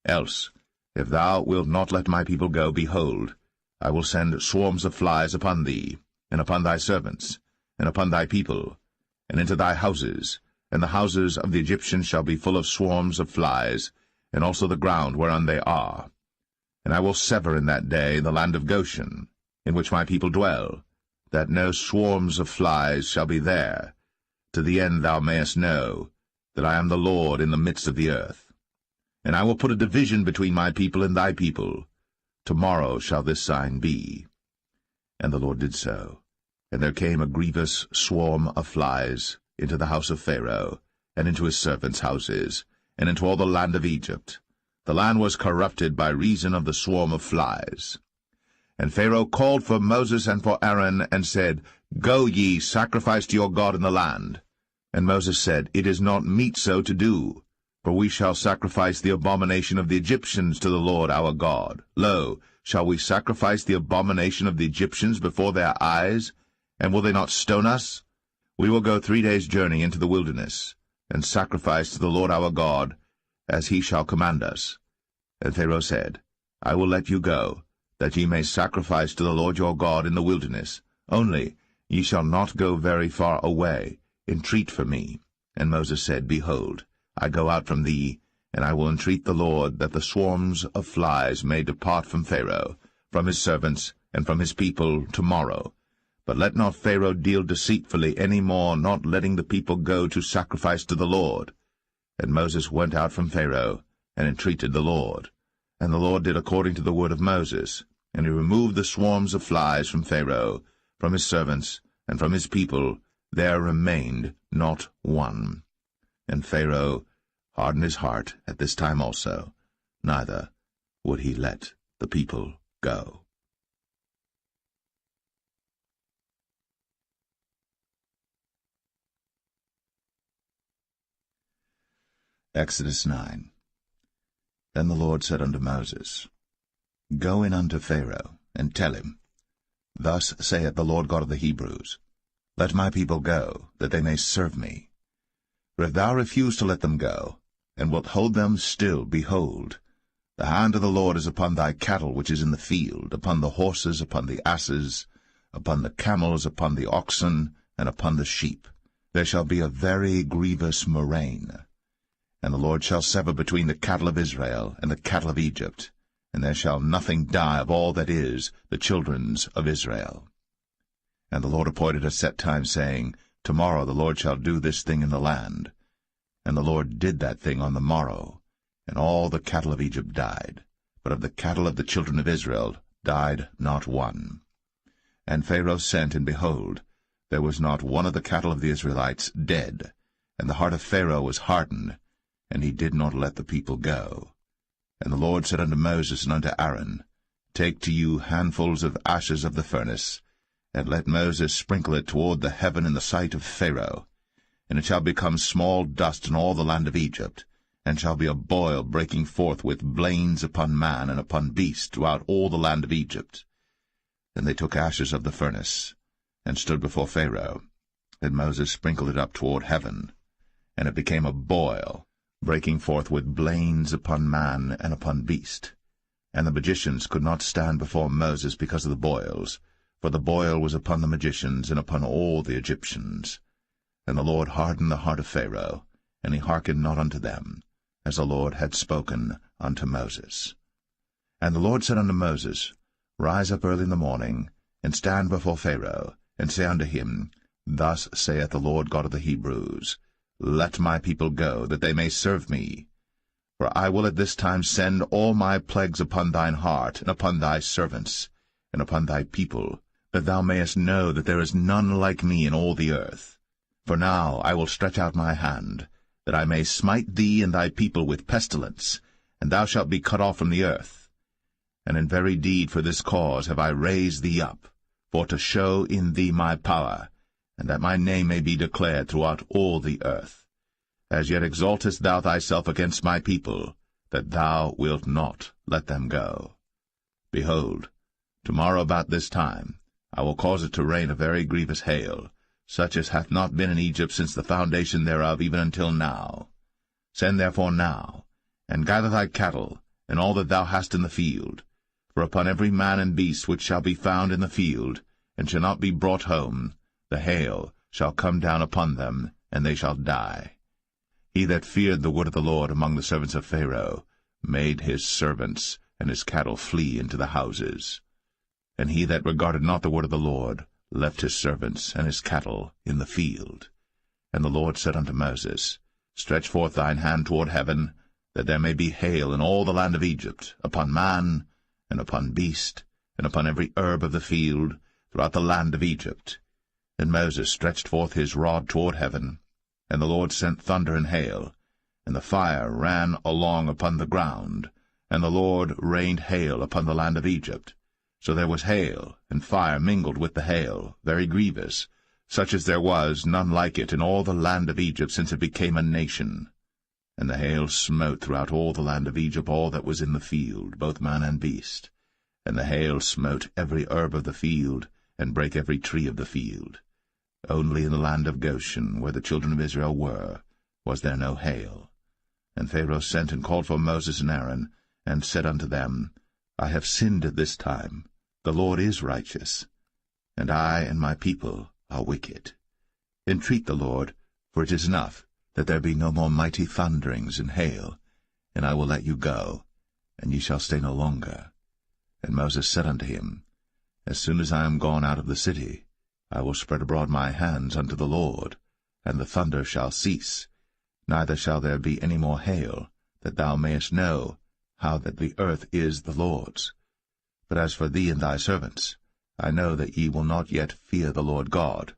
S1: Else, if thou wilt not let my people go, behold, I will send swarms of flies upon thee, and upon thy servants, and upon thy people, and into thy houses, and the houses of the Egyptians shall be full of swarms of flies, and also the ground whereon they are. And I will sever in that day the land of Goshen, in which my people dwell, that no swarms of flies shall be there, to the end thou mayest know that I am the Lord in the midst of the earth. And I will put a division between my people and thy people. Tomorrow shall this sign be. And the Lord did so. And there came a grievous swarm of flies into the house of Pharaoh, and into his servants' houses, and into all the land of Egypt. The land was corrupted by reason of the swarm of flies. And Pharaoh called for Moses and for Aaron, and said, Go ye, sacrifice to your God in the land. And Moses said, It is not meet so to do, for we shall sacrifice the abomination of the Egyptians to the Lord our God. Lo, shall we sacrifice the abomination of the Egyptians before their eyes? And will they not stone us? We will go 3 days' journey into the wilderness, and sacrifice to the Lord our God, as he shall command us. And Pharaoh said, I will let you go, that ye may sacrifice to the Lord your God in the wilderness. Only ye shall not go very far away. Entreat for me. And Moses said, Behold, I go out from thee, and I will entreat the Lord that the swarms of flies may depart from Pharaoh, from his servants, and from his people tomorrow. But let not Pharaoh deal deceitfully any more, not letting the people go to sacrifice to the Lord. And Moses went out from Pharaoh, and entreated the Lord. And the Lord did according to the word of Moses, and he removed the swarms of flies from Pharaoh, from his servants, and from his people. There remained not one. And Pharaoh hardened his heart at this time also, neither would he let the people go. Exodus 9. Then the Lord said unto Moses, Go in unto Pharaoh, and tell him, Thus saith the Lord God of the Hebrews, Let my people go, that they may serve me. For if thou refuse to let them go, and wilt hold them still, behold, the hand of the Lord is upon thy cattle which is in the field, upon the horses, upon the asses, upon the camels, upon the oxen, and upon the sheep. There shall be a very grievous murrain. And the Lord shall sever between the cattle of Israel and the cattle of Egypt, and there shall nothing die of all that is the children's of Israel. And the Lord appointed a set time, saying, Tomorrow the Lord shall do this thing in the land. And the Lord did that thing on the morrow, and all the cattle of Egypt died, but of the cattle of the children of Israel died not one. And Pharaoh sent, and behold, there was not one of the cattle of the Israelites dead, and the heart of Pharaoh was hardened, and he did not let the people go. And the Lord said unto Moses and unto Aaron, Take to you handfuls of ashes of the furnace, and let Moses sprinkle it toward the heaven in the sight of Pharaoh. And it shall become small dust in all the land of Egypt, and shall be a boil breaking forth with blains upon man and upon beast throughout all the land of Egypt. Then they took ashes of the furnace, and stood before Pharaoh. And Moses sprinkled it up toward heaven, and it became a boil, breaking forth with blains upon man and upon beast. And the magicians could not stand before Moses because of the boils, for the boil was upon the magicians and upon all the Egyptians. And the Lord hardened the heart of Pharaoh, and he hearkened not unto them, as the Lord had spoken unto Moses. And the Lord said unto Moses, Rise up early in the morning, and stand before Pharaoh, and say unto him, Thus saith the Lord God of the Hebrews, Let my people go, that they may serve me. For I will at this time send all my plagues upon thine heart, and upon thy servants, and upon thy people, that thou mayest know that there is none like me in all the earth. For now I will stretch out my hand, that I may smite thee and thy people with pestilence, and thou shalt be cut off from the earth. And in very deed for this cause have I raised thee up, for to show in thee my power, and that my name may be declared throughout all the earth. As yet exaltest thou thyself against my people, that thou wilt not let them go. Behold, tomorrow about this time I will cause it to rain a very grievous hail, such as hath not been in Egypt since the foundation thereof even until now. Send therefore now, and gather thy cattle, and all that thou hast in the field. For upon every man and beast which shall be found in the field, and shall not be brought home, the hail shall come down upon them, and they shall die. He that feared the word of the Lord among the servants of Pharaoh made his servants and his cattle flee into the houses. And he that regarded not the word of the Lord left his servants and his cattle in the field. And the Lord said unto Moses, Stretch forth thine hand toward heaven, that there may be hail in all the land of Egypt, upon man, and upon beast, and upon every herb of the field, throughout the land of Egypt. And Moses stretched forth his rod toward heaven, and the Lord sent thunder and hail, and the fire ran along upon the ground, and the Lord rained hail upon the land of Egypt. So there was hail, and fire mingled with the hail, very grievous, such as there was none like it in all the land of Egypt since it became a nation. And the hail smote throughout all the land of Egypt all that was in the field, both man and beast. And the hail smote every herb of the field, and brake every tree of the field. Only in the land of Goshen, where the children of Israel were, was there no hail. And Pharaoh sent and called for Moses and Aaron, and said unto them, I have sinned at this time. The Lord is righteous, and I and my people are wicked. Entreat the Lord, for it is enough that there be no more mighty thunderings and hail, and I will let you go, and ye shall stay no longer. And Moses said unto him, As soon as I am gone out of the city, I will spread abroad my hands unto the Lord, and the thunder shall cease, neither shall there be any more hail, that thou mayest know how that the earth is the Lord's. But as for thee and thy servants, I know that ye will not yet fear the Lord God.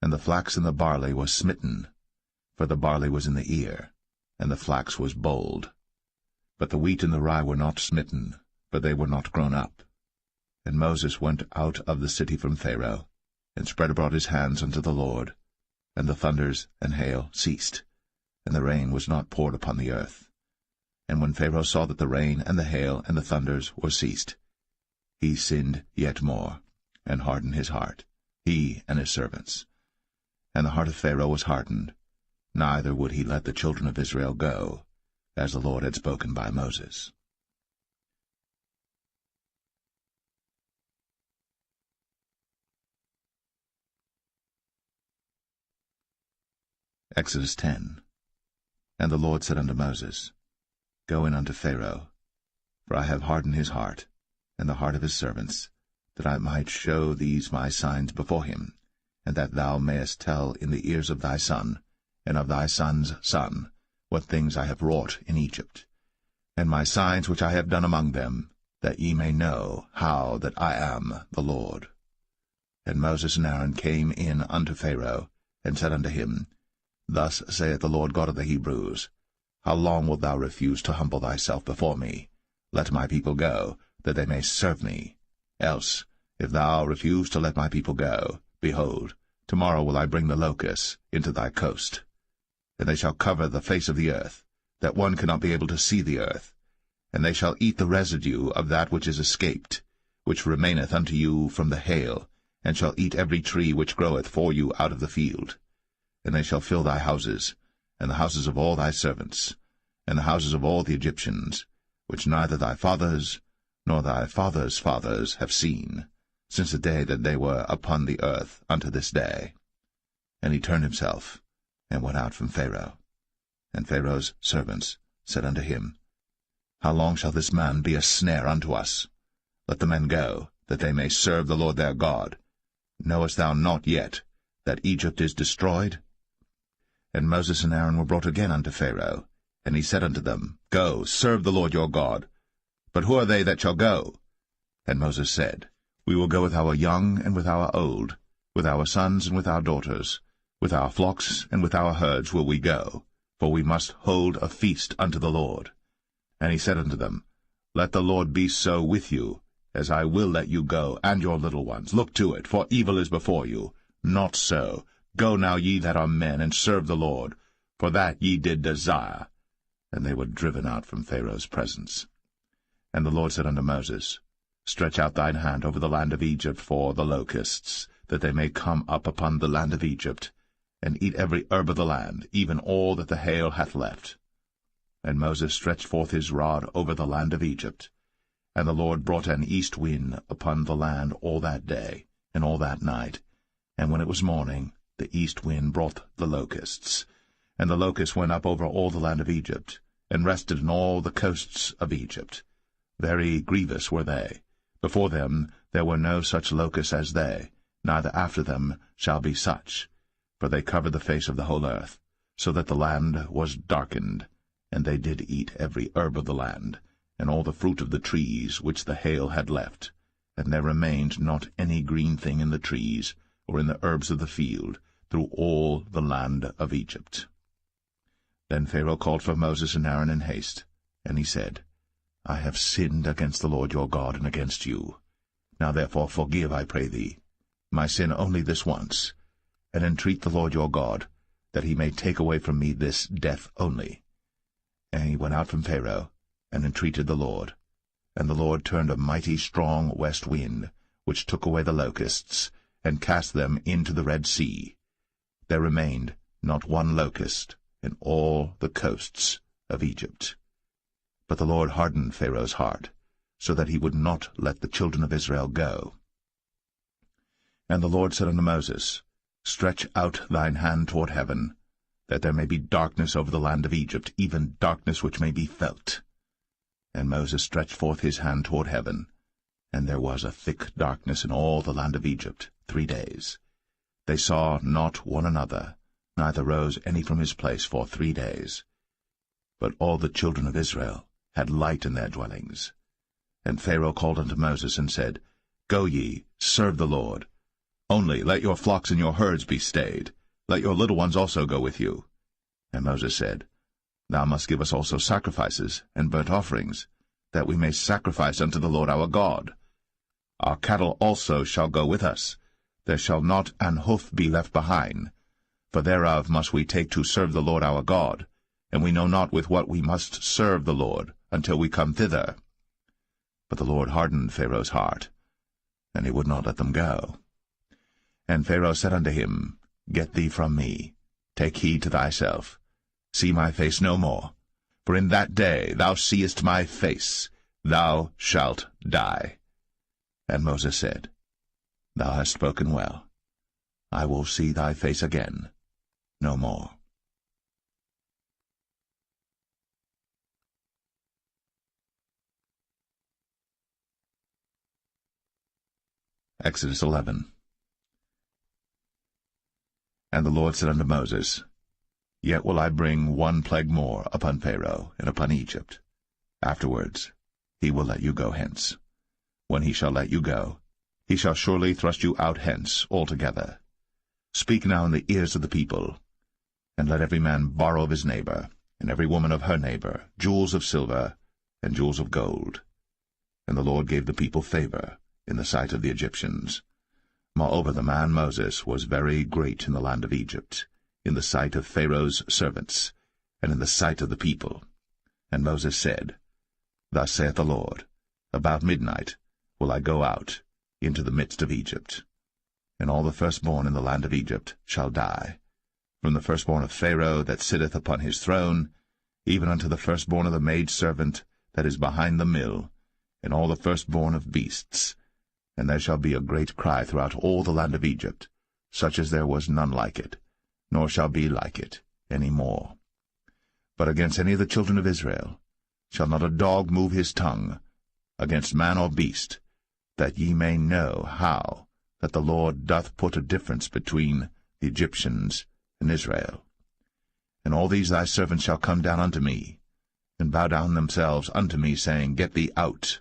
S1: And the flax and the barley was smitten, for the barley was in the ear, and the flax was bold. But the wheat and the rye were not smitten, for they were not grown up. And Moses went out of the city from Pharaoh, and spread abroad his hands unto the Lord, and the thunders and hail ceased, and the rain was not poured upon the earth. And when Pharaoh saw that the rain and the hail and the thunders were ceased, he sinned yet more, and hardened his heart, he and his servants. And the heart of Pharaoh was hardened, neither would he let the children of Israel go, as the Lord had spoken by Moses. Exodus 10. And the Lord said unto Moses, Go in unto Pharaoh, for I have hardened his heart, and the heart of his servants, that I might show these my signs before him, and that thou mayest tell in the ears of thy son, and of thy son's son, what things I have wrought in Egypt, and my signs which I have done among them, that ye may know how that I am the Lord. And Moses and Aaron came in unto Pharaoh, and said unto him, Thus saith the Lord God of the Hebrews, How long wilt thou refuse to humble thyself before me? Let my people go, that they may serve me. Else, if thou refuse to let my people go, behold, tomorrow will I bring the locusts into thy coast. And they shall cover the face of the earth, that one cannot be able to see the earth. And they shall eat the residue of that which is escaped, which remaineth unto you from the hail, and shall eat every tree which groweth for you out of the field. And they shall fill thy houses, and the houses of all thy servants, and the houses of all the Egyptians, which neither thy fathers nor thy fathers' fathers have seen, since the day that they were upon the earth unto this day. And he turned himself, and went out from Pharaoh. And Pharaoh's servants said unto him, How long shall this man be a snare unto us? Let the men go, that they may serve the Lord their God. Knowest thou not yet that Egypt is destroyed? And Moses and Aaron were brought again unto Pharaoh, and he said unto them, Go, serve the Lord your God. But who are they that shall go? And Moses said, We will go with our young and with our old, with our sons and with our daughters, with our flocks and with our herds will we go, for we must hold a feast unto the Lord. And he said unto them, Let the Lord be so with you, as I will let you go, and your little ones. Look to it, for evil is before you. Not so. Go now, ye that are men, and serve the Lord, for that ye did desire. And they were driven out from Pharaoh's presence. And the Lord said unto Moses, Stretch out thine hand over the land of Egypt for the locusts, that they may come up upon the land of Egypt, and eat every herb of the land, even all that the hail hath left. And Moses stretched forth his rod over the land of Egypt. And the Lord brought an east wind upon the land all that day, and all that night. And when it was morning, the east wind brought the locusts. And the locusts went up over all the land of Egypt, and rested in all the coasts of Egypt. Very grievous were they. Before them there were no such locusts as they, neither after them shall be such. For they covered the face of the whole earth, so that the land was darkened. And they did eat every herb of the land, and all the fruit of the trees which the hail had left. And there remained not any green thing in the trees, or in the herbs of the field, through all the land of Egypt. Then Pharaoh called for Moses and Aaron in haste, and he said, I have sinned against the Lord your God and against you. Now therefore forgive, I pray thee, my sin only this once, and entreat the Lord your God, that he may take away from me this death only. And he went out from Pharaoh, and entreated the Lord. And the Lord turned a mighty strong west wind, which took away the locusts, and cast them into the Red Sea. There remained not one locust in all the coasts of Egypt. But the Lord hardened Pharaoh's heart, so that he would not let the children of Israel go. And the Lord said unto Moses, Stretch out thine hand toward heaven, that there may be darkness over the land of Egypt, even darkness which may be felt. And Moses stretched forth his hand toward heaven, and there was a thick darkness in all the land of Egypt 3 days. They saw not one another, neither rose any from his place for 3 days. But all the children of Israel had light in their dwellings. And Pharaoh called unto Moses, and said, Go ye, serve the Lord. Only let your flocks and your herds be stayed. Let your little ones also go with you. And Moses said, Thou must give us also sacrifices and burnt offerings, that we may sacrifice unto the Lord our God. Our cattle also shall go with us. There shall not an hoof be left behind, for thereof must we take to serve the Lord our God, and we know not with what we must serve the Lord until we come thither. But the Lord hardened Pharaoh's heart, and he would not let them go. And Pharaoh said unto him, Get thee from me, take heed to thyself, see my face no more, for in that day thou seest my face, thou shalt die. And Moses said, Thou hast spoken well. I will see thy face again no more. Exodus 11. And the Lord said unto Moses, Yet will I bring one plague more upon Pharaoh and upon Egypt. Afterwards he will let you go hence. When he shall let you go, he shall surely thrust you out hence altogether. Speak now in the ears of the people, and let every man borrow of his neighbor, and every woman of her neighbor, jewels of silver and jewels of gold. And the Lord gave the people favor in the sight of the Egyptians. Moreover, the man Moses was very great in the land of Egypt, in the sight of Pharaoh's servants, and in the sight of the people. And Moses said, Thus saith the Lord, About midnight will I go out into the midst of Egypt, and all the firstborn in the land of Egypt shall die, from the firstborn of Pharaoh that sitteth upon his throne, even unto the firstborn of the maidservant that is behind the mill, and all the firstborn of beasts. And there shall be a great cry throughout all the land of Egypt, such as there was none like it, nor shall be like it any more. But against any of the children of Israel shall not a dog move his tongue, against man or beast, that ye may know how that the Lord doth put a difference between the Egyptians and Israel. And all these thy servants shall come down unto me, and bow down themselves unto me, saying, Get thee out,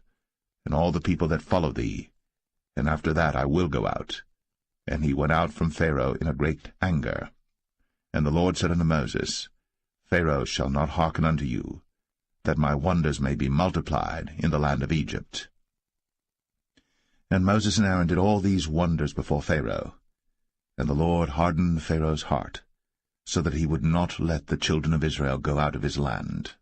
S1: and all the people that follow thee. And after that I will go out. And he went out from Pharaoh in a great anger. And the Lord said unto Moses, Pharaoh shall not hearken unto you, that my wonders may be multiplied in the land of Egypt. And Moses and Aaron did all these wonders before Pharaoh. And the Lord hardened Pharaoh's heart, so that he would not let the children of Israel go out of his land.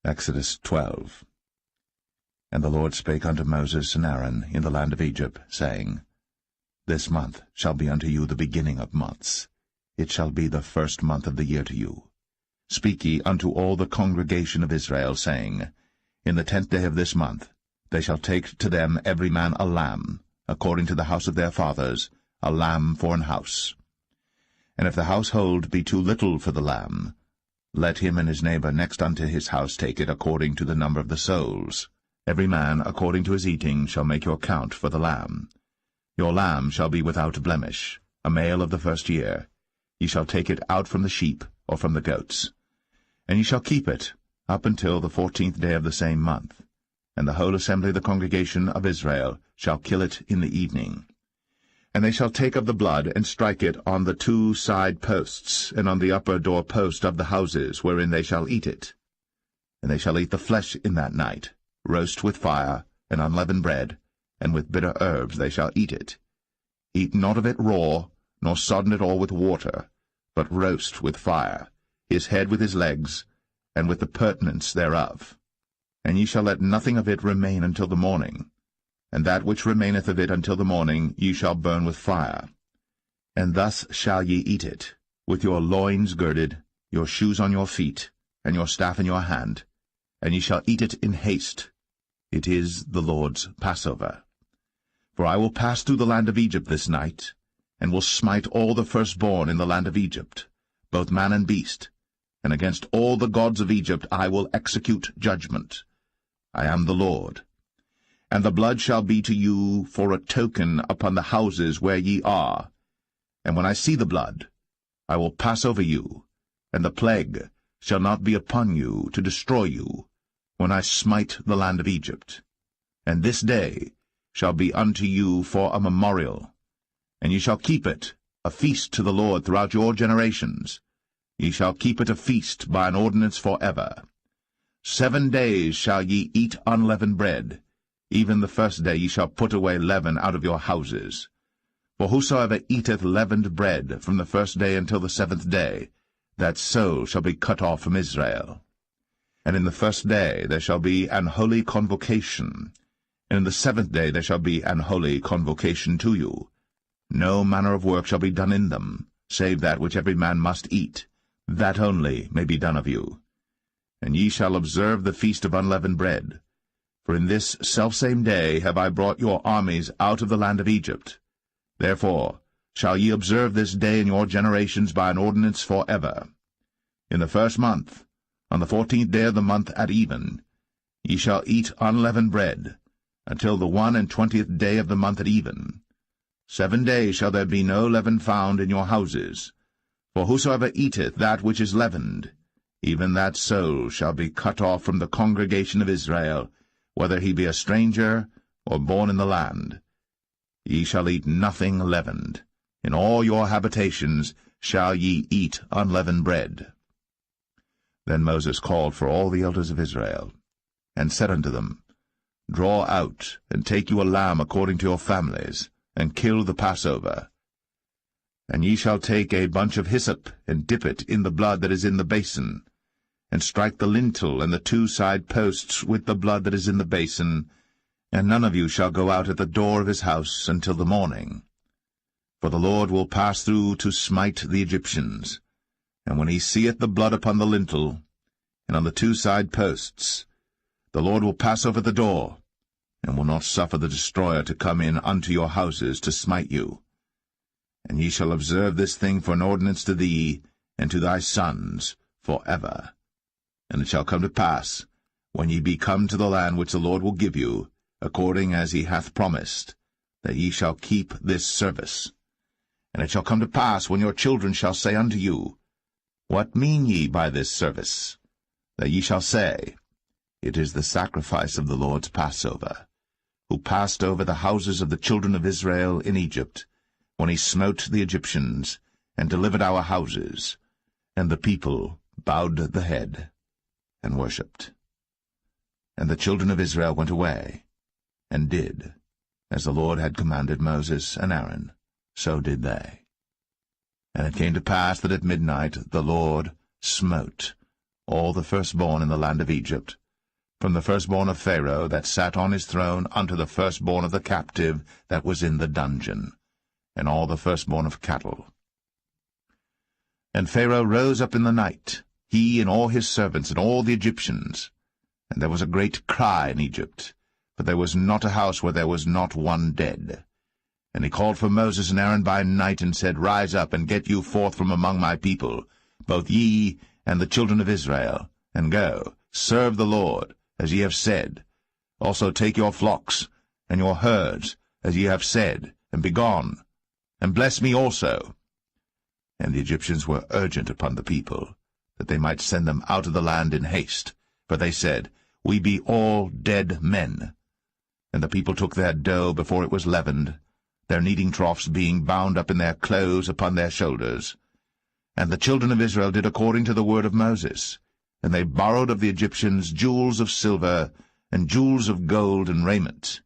S1: Exodus 12. And the Lord spake unto Moses and Aaron in the land of Egypt, saying, This month shall be unto you the beginning of months. It shall be the first month of the year to you. Speak ye unto all the congregation of Israel, saying, In the 10th day of this month they shall take to them every man a lamb, according to the house of their fathers, a lamb for an house. And if the household be too little for the lamb, let him and his neighbor next unto his house take it according to the number of the souls. Every man according to his eating shall make your count for the lamb. Your lamb shall be without blemish, a male of the first year. Ye shall take it out from the sheep or from the goats. And ye shall keep it up until the 14th day of the same month. And the whole assembly of the congregation of Israel shall kill it in the evening. And they shall take of the blood, and strike it on the 2 side posts, and on the upper door post of the houses wherein they shall eat it. And they shall eat the flesh in that night, roast with fire, and unleavened bread, and with bitter herbs they shall eat it. Eat not of it raw, nor sodden it all with water, but roast with fire, his head with his legs, and with the purtenance thereof. And ye shall let nothing of it remain until the morning. And that which remaineth of it until the morning ye shall burn with fire. And thus shall ye eat it, with your loins girded, your shoes on your feet, and your staff in your hand, and ye shall eat it in haste. It is the Lord's Passover. For I will pass through the land of Egypt this night, and will smite all the firstborn in the land of Egypt, both man and beast, and against all the gods of Egypt I will execute judgment. I am the Lord. And the blood shall be to you for a token upon the houses where ye are. And when I see the blood, I will pass over you, and the plague shall not be upon you to destroy you, when I smite the land of Egypt. And this day shall be unto you for a memorial, and ye shall keep it a feast to the Lord throughout your generations. Ye shall keep it a feast by an ordinance for ever. 7 days shall ye eat unleavened bread. Even the first day ye shall put away leaven out of your houses. For whosoever eateth leavened bread from the first day until the 7th day, that soul shall be cut off from Israel. And in the first day there shall be an holy convocation, and in the 7th day there shall be an holy convocation to you. No manner of work shall be done in them, save that which every man must eat, that only may be done of you. And ye shall observe the feast of unleavened bread. For in this selfsame day have I brought your armies out of the land of Egypt. Therefore shall ye observe this day in your generations by an ordinance for ever. In the 1st month, on the 14th day of the month at even, ye shall eat unleavened bread, until the 21st day of the month at even. 7 days shall there be no leaven found in your houses. For whosoever eateth that which is leavened, even that soul shall be cut off from the congregation of Israel, whether he be a stranger or born in the land. Ye shall eat nothing leavened. In all your habitations shall ye eat unleavened bread. Then Moses called for all the elders of Israel, and said unto them, Draw out, and take you a lamb according to your families, and kill the Passover. And ye shall take a bunch of hyssop, and dip it in the blood that is in the basin, and strike the lintel and the 2 side posts with the blood that is in the basin, and none of you shall go out at the door of his house until the morning. For the Lord will pass through to smite the Egyptians. And when he seeth the blood upon the lintel, and on the 2 side posts, the Lord will pass over the door, and will not suffer the destroyer to come in unto your houses to smite you. And ye shall observe this thing for an ordinance to thee, and to thy sons, for ever. And it shall come to pass, when ye be come to the land which the Lord will give you, according as he hath promised, that ye shall keep this service. And it shall come to pass, when your children shall say unto you, What mean ye by this service? That ye shall say, It is the sacrifice of the Lord's Passover, who passed over the houses of the children of Israel in Egypt, when he smote the Egyptians, and delivered our houses. And the people bowed the head, and worshipped. And the children of Israel went away, and did, as the Lord had commanded Moses and Aaron, so did they. And it came to pass that at midnight the Lord smote all the firstborn in the land of Egypt, from the firstborn of Pharaoh that sat on his throne unto the firstborn of the captive that was in the dungeon. and all the firstborn of cattle. And Pharaoh rose up in the night, he and all his servants and all the Egyptians. And there was a great cry in Egypt, for there was not a house where there was not one dead. And he called for Moses and Aaron by night, and said, Rise up, and get you forth from among my people, both ye and the children of Israel, and go, serve the Lord, as ye have said. Also take your flocks and your herds, as ye have said, and be gone, and bless me also. And the Egyptians were urgent upon the people, that they might send them out of the land in haste. For they said, We be all dead men. And the people took their dough before it was leavened, their kneading troughs being bound up in their clothes upon their shoulders. And the children of Israel did according to the word of Moses. And they borrowed of the Egyptians jewels of silver, and jewels of gold and raiment.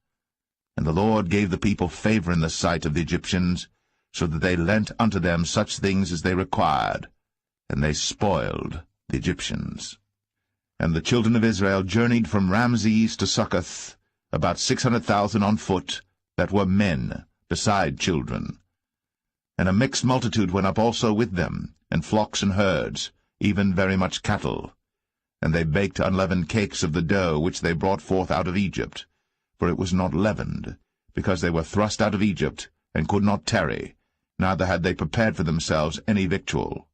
S1: And the Lord gave the people favor in the sight of the Egyptians, so that they lent unto them such things as they required, and they spoiled the Egyptians. And the children of Israel journeyed from Ramses to Succoth, about 600,000 on foot, that were men, beside children. And a mixed multitude went up also with them, and flocks and herds, even very much cattle. And they baked unleavened cakes of the dough which they brought forth out of Egypt, for it was not leavened, because they were thrust out of Egypt, and could not tarry, neither had they prepared for themselves any victual.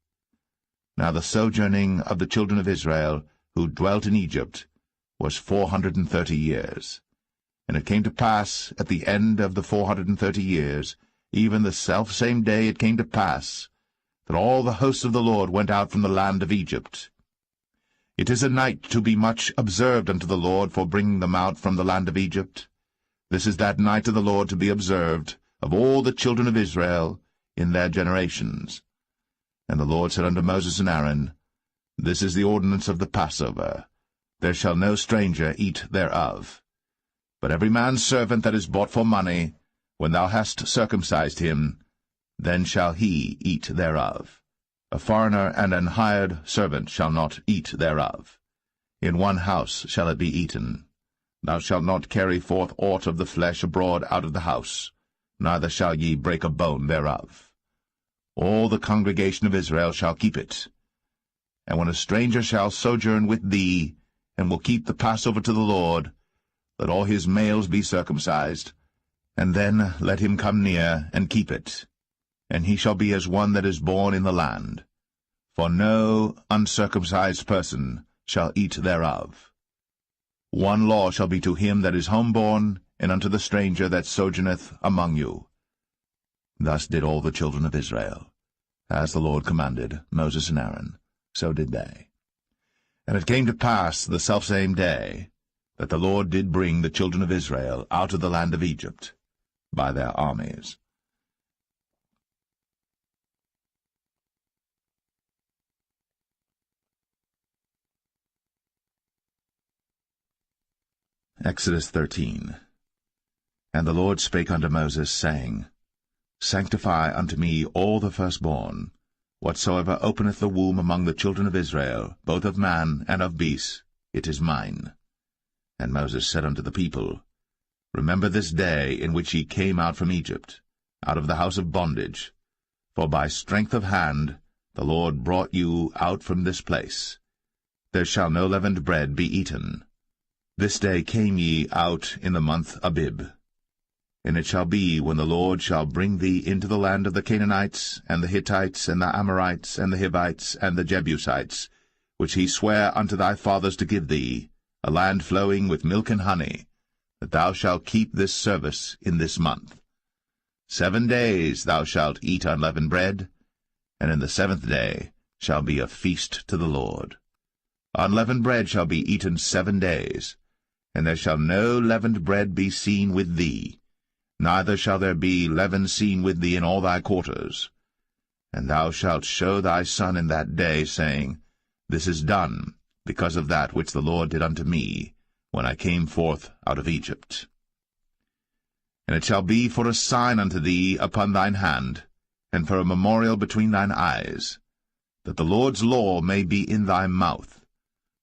S1: Now the sojourning of the children of Israel, who dwelt in Egypt, was 430 years. And it came to pass, at the end of the 430 years, even the selfsame day it came to pass, that all the hosts of the Lord went out from the land of Egypt. It is a night to be much observed unto the Lord for bringing them out from the land of Egypt. This is that night of the Lord to be observed of all the children of Israel in their generations. And the Lord said unto Moses and Aaron, This is the ordinance of the Passover. There shall no stranger eat thereof. But every man's servant that is bought for money, when thou hast circumcised him, then shall he eat thereof. A foreigner and an hired servant shall not eat thereof. In one house shall it be eaten. Thou shalt not carry forth aught of the flesh abroad out of the house, neither shall ye break a bone thereof. All the congregation of Israel shall keep it. And when a stranger shall sojourn with thee, and will keep the Passover to the Lord, let all his males be circumcised, and then let him come near and keep it. And he shall be as one that is born in the land. For no uncircumcised person shall eat thereof. One law shall be to him that is homeborn, and unto the stranger that sojourneth among you. Thus did all the children of Israel. As the Lord commanded Moses and Aaron, so did they. And it came to pass the selfsame day, that the Lord did bring the children of Israel out of the land of Egypt by their armies. Exodus 13. And the Lord spake unto Moses, saying, Sanctify unto me all the firstborn, whatsoever openeth the womb among the children of Israel, both of man and of beast, it is mine. And Moses said unto the people, Remember this day in which ye came out from Egypt, out of the house of bondage, for by strength of hand the Lord brought you out from this place. There shall no leavened bread be eaten. This day came ye out in the month Abib. And it shall be, when the Lord shall bring thee into the land of the Canaanites, and the Hittites, and the Amorites, and the Hivites, and the Jebusites, which he sware unto thy fathers to give thee, a land flowing with milk and honey, that thou shalt keep this service in this month. 7 days thou shalt eat unleavened bread, and in the 7th day shall be a feast to the Lord. Unleavened bread shall be eaten 7 days, and there shall no leavened bread be seen with thee, neither shall there be leaven seen with thee in all thy quarters. And thou shalt show thy son in that day, saying, This is done, because of that which the Lord did unto me, when I came forth out of Egypt. And it shall be for a sign unto thee upon thine hand, and for a memorial between thine eyes, that the Lord's law may be in thy mouth.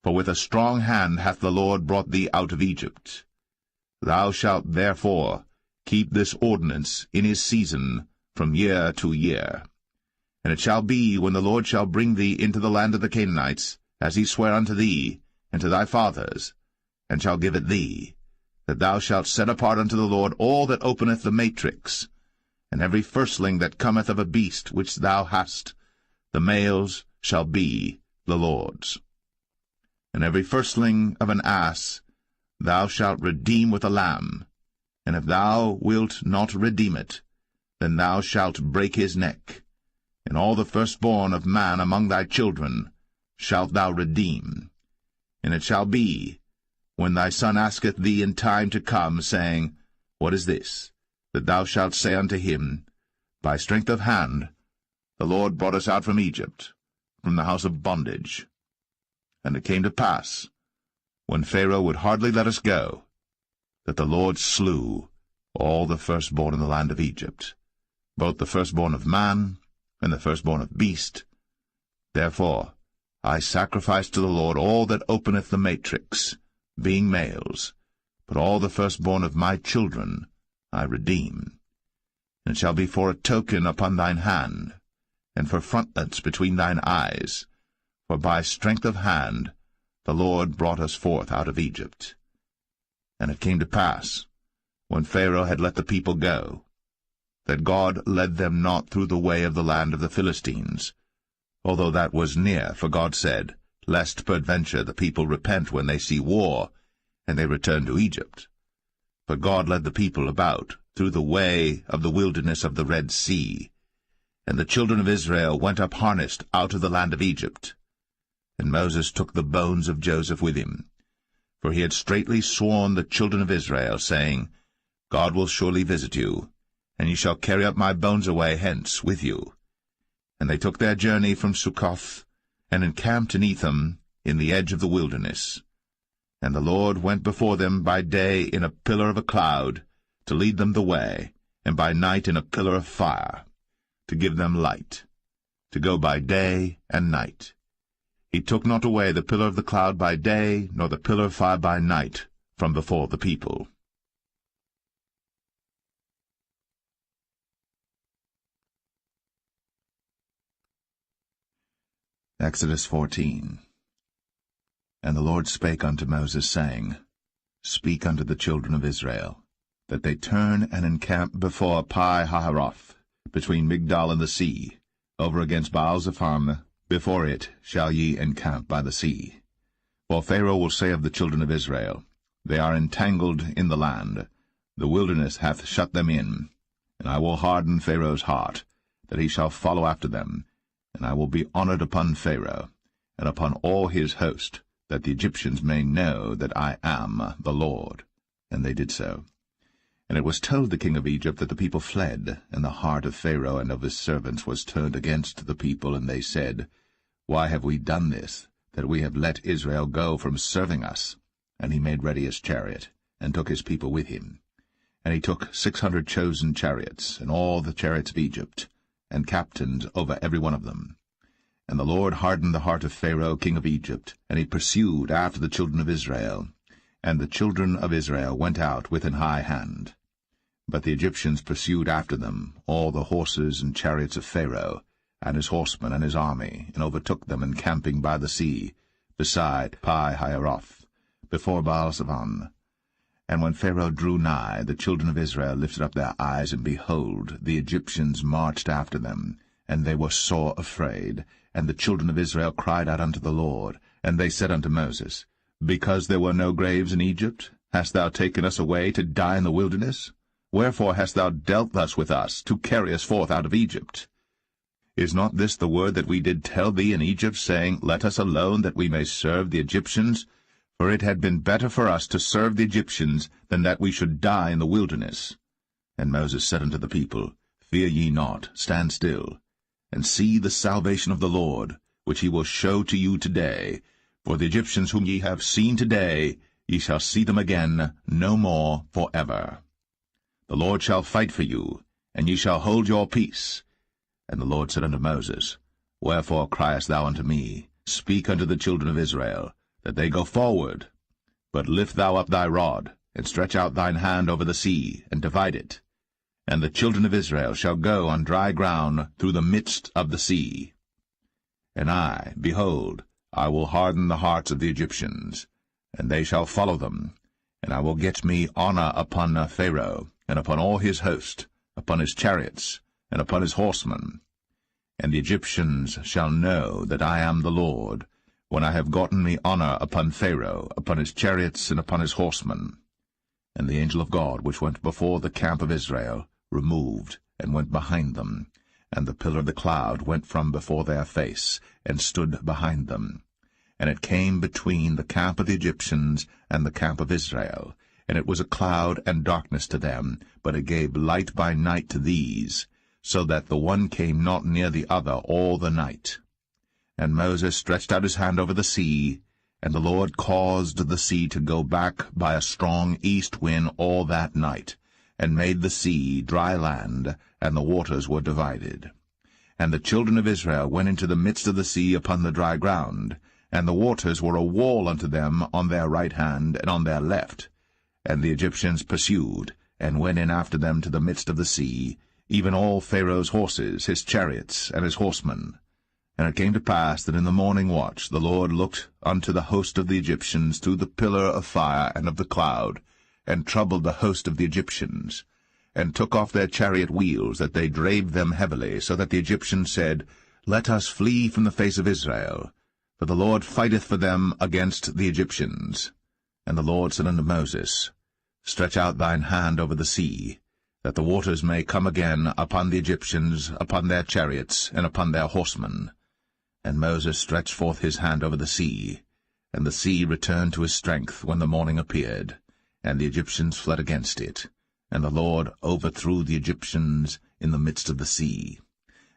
S1: For with a strong hand hath the Lord brought thee out of Egypt. Thou shalt therefore keep this ordinance in his season from year to year. And it shall be, when the Lord shall bring thee into the land of the Canaanites, as he sware unto thee and to thy fathers, and shall give it thee, that thou shalt set apart unto the Lord all that openeth the matrix, and every firstling that cometh of a beast which thou hast, the males shall be the Lord's. And every firstling of an ass thou shalt redeem with a lamb, and if thou wilt not redeem it, then thou shalt break his neck. And all the firstborn of man among thy children shalt thou redeem. And it shall be, when thy son asketh thee in time to come, saying, What is this? That thou shalt say unto him, By strength of hand the Lord brought us out from Egypt, from the house of bondage. And it came to pass, when Pharaoh would hardly let us go, that the Lord slew all the firstborn in the land of Egypt, both the firstborn of man and the firstborn of beast. Therefore I sacrifice to the Lord all that openeth the matrix, being males, but all the firstborn of my children I redeem. And it shall be for a token upon thine hand, and for frontlets between thine eyes, for by strength of hand the Lord brought us forth out of Egypt. And it came to pass, when Pharaoh had let the people go, that God led them not through the way of the land of the Philistines, although that was near, for God said, Lest peradventure the people repent when they see war, and they return to Egypt. But God led the people about through the way of the wilderness of the Red Sea. And the children of Israel went up harnessed out of the land of Egypt. And Moses took the bones of Joseph with him, for he had straitly sworn the children of Israel, saying, God will surely visit you, and ye shall carry up my bones away hence with you. And they took their journey from Succoth, and encamped in Etham, in the edge of the wilderness. And the Lord went before them by day in a pillar of a cloud, to lead them the way, and by night in a pillar of fire, to give them light, to go by day and night. He took not away the pillar of the cloud by day, nor the pillar of fire by night, from before the people. Exodus 14. And the Lord spake unto Moses, saying, Speak unto the children of Israel, that they turn and encamp before Pi-hahiroth, between Migdol and the sea, over against Baal-zephon. Before it shall ye encamp by the sea. For Pharaoh will say of the children of Israel, They are entangled in the land, the wilderness hath shut them in, and I will harden Pharaoh's heart, that he shall follow after them, and I will be honored upon Pharaoh, and upon all his host, that the Egyptians may know that I am the Lord. And they did so. And it was told the king of Egypt that the people fled, and the heart of Pharaoh and of his servants was turned against the people, and they said, Why have we done this, that we have let Israel go from serving us? And he made ready his chariot, and took his people with him. And he took 600 chosen chariots, and all the chariots of Egypt, and captains over every one of them. And the Lord hardened the heart of Pharaoh king of Egypt, and he pursued after the children of Israel. And the children of Israel went out with an high hand. But the Egyptians pursued after them all the horses and chariots of Pharaoh, and his horsemen and his army, and overtook them encamping by the sea, beside Pi-hahiroth, before Baal-zephon. And when Pharaoh drew nigh, the children of Israel lifted up their eyes, and behold, the Egyptians marched after them, and they were sore afraid. And the children of Israel cried out unto the Lord, and they said unto Moses, Because there were no graves in Egypt, hast thou taken us away to die in the wilderness? Wherefore hast thou dealt thus with us, to carry us forth out of Egypt? Is not this the word that we did tell thee in Egypt, saying, Let us alone, that we may serve the Egyptians? For it had been better for us to serve the Egyptians, than that we should die in the wilderness. And Moses said unto the people, Fear ye not, stand still, and see the salvation of the Lord, which he will show to you today. For the Egyptians whom ye have seen today, ye shall see them again no more for ever. The Lord shall fight for you, and ye shall hold your peace. And the Lord said unto Moses, Wherefore criest thou unto me? Speak unto the children of Israel, that they go forward. But lift thou up thy rod, and stretch out thine hand over the sea, and divide it. and the children of Israel shall go on dry ground through the midst of the sea. And I, behold, I will harden the hearts of the Egyptians, and they shall follow them, and I will get me honor upon Pharaoh, and upon all his host, upon his chariots, and upon his horsemen. And the Egyptians shall know that I am the Lord, when I have gotten me honor upon Pharaoh, upon his chariots, and upon his horsemen. And the angel of God, which went before the camp of Israel, removed, and went behind them, and the pillar of the cloud went from before their face, and stood behind them. And it came between the camp of the Egyptians and the camp of Israel, and it was a cloud and darkness to them, but it gave light by night to these, so that the one came not near the other all the night. And Moses stretched out his hand over the sea, and the Lord caused the sea to go back by a strong east wind all that night, and made the sea dry land, and the waters were divided. And the children of Israel went into the midst of the sea upon the dry ground, and the waters were a wall unto them on their right hand and on their left. And the Egyptians pursued, and went in after them to the midst of the sea, even all Pharaoh's horses, his chariots, and his horsemen. And it came to pass that in the morning watch the Lord looked unto the host of the Egyptians through the pillar of fire and of the cloud, and troubled the host of the Egyptians, and took off their chariot wheels, that they drave them heavily, so that the Egyptians said, Let us flee from the face of Israel, for the Lord fighteth for them against the Egyptians. And the Lord said unto Moses, Stretch out thine hand over the sea, that the waters may come again upon the Egyptians, upon their chariots, and upon their horsemen. And Moses stretched forth his hand over the sea, and the sea returned to his strength when the morning appeared, and the Egyptians fled against it. And the Lord overthrew the Egyptians in the midst of the sea.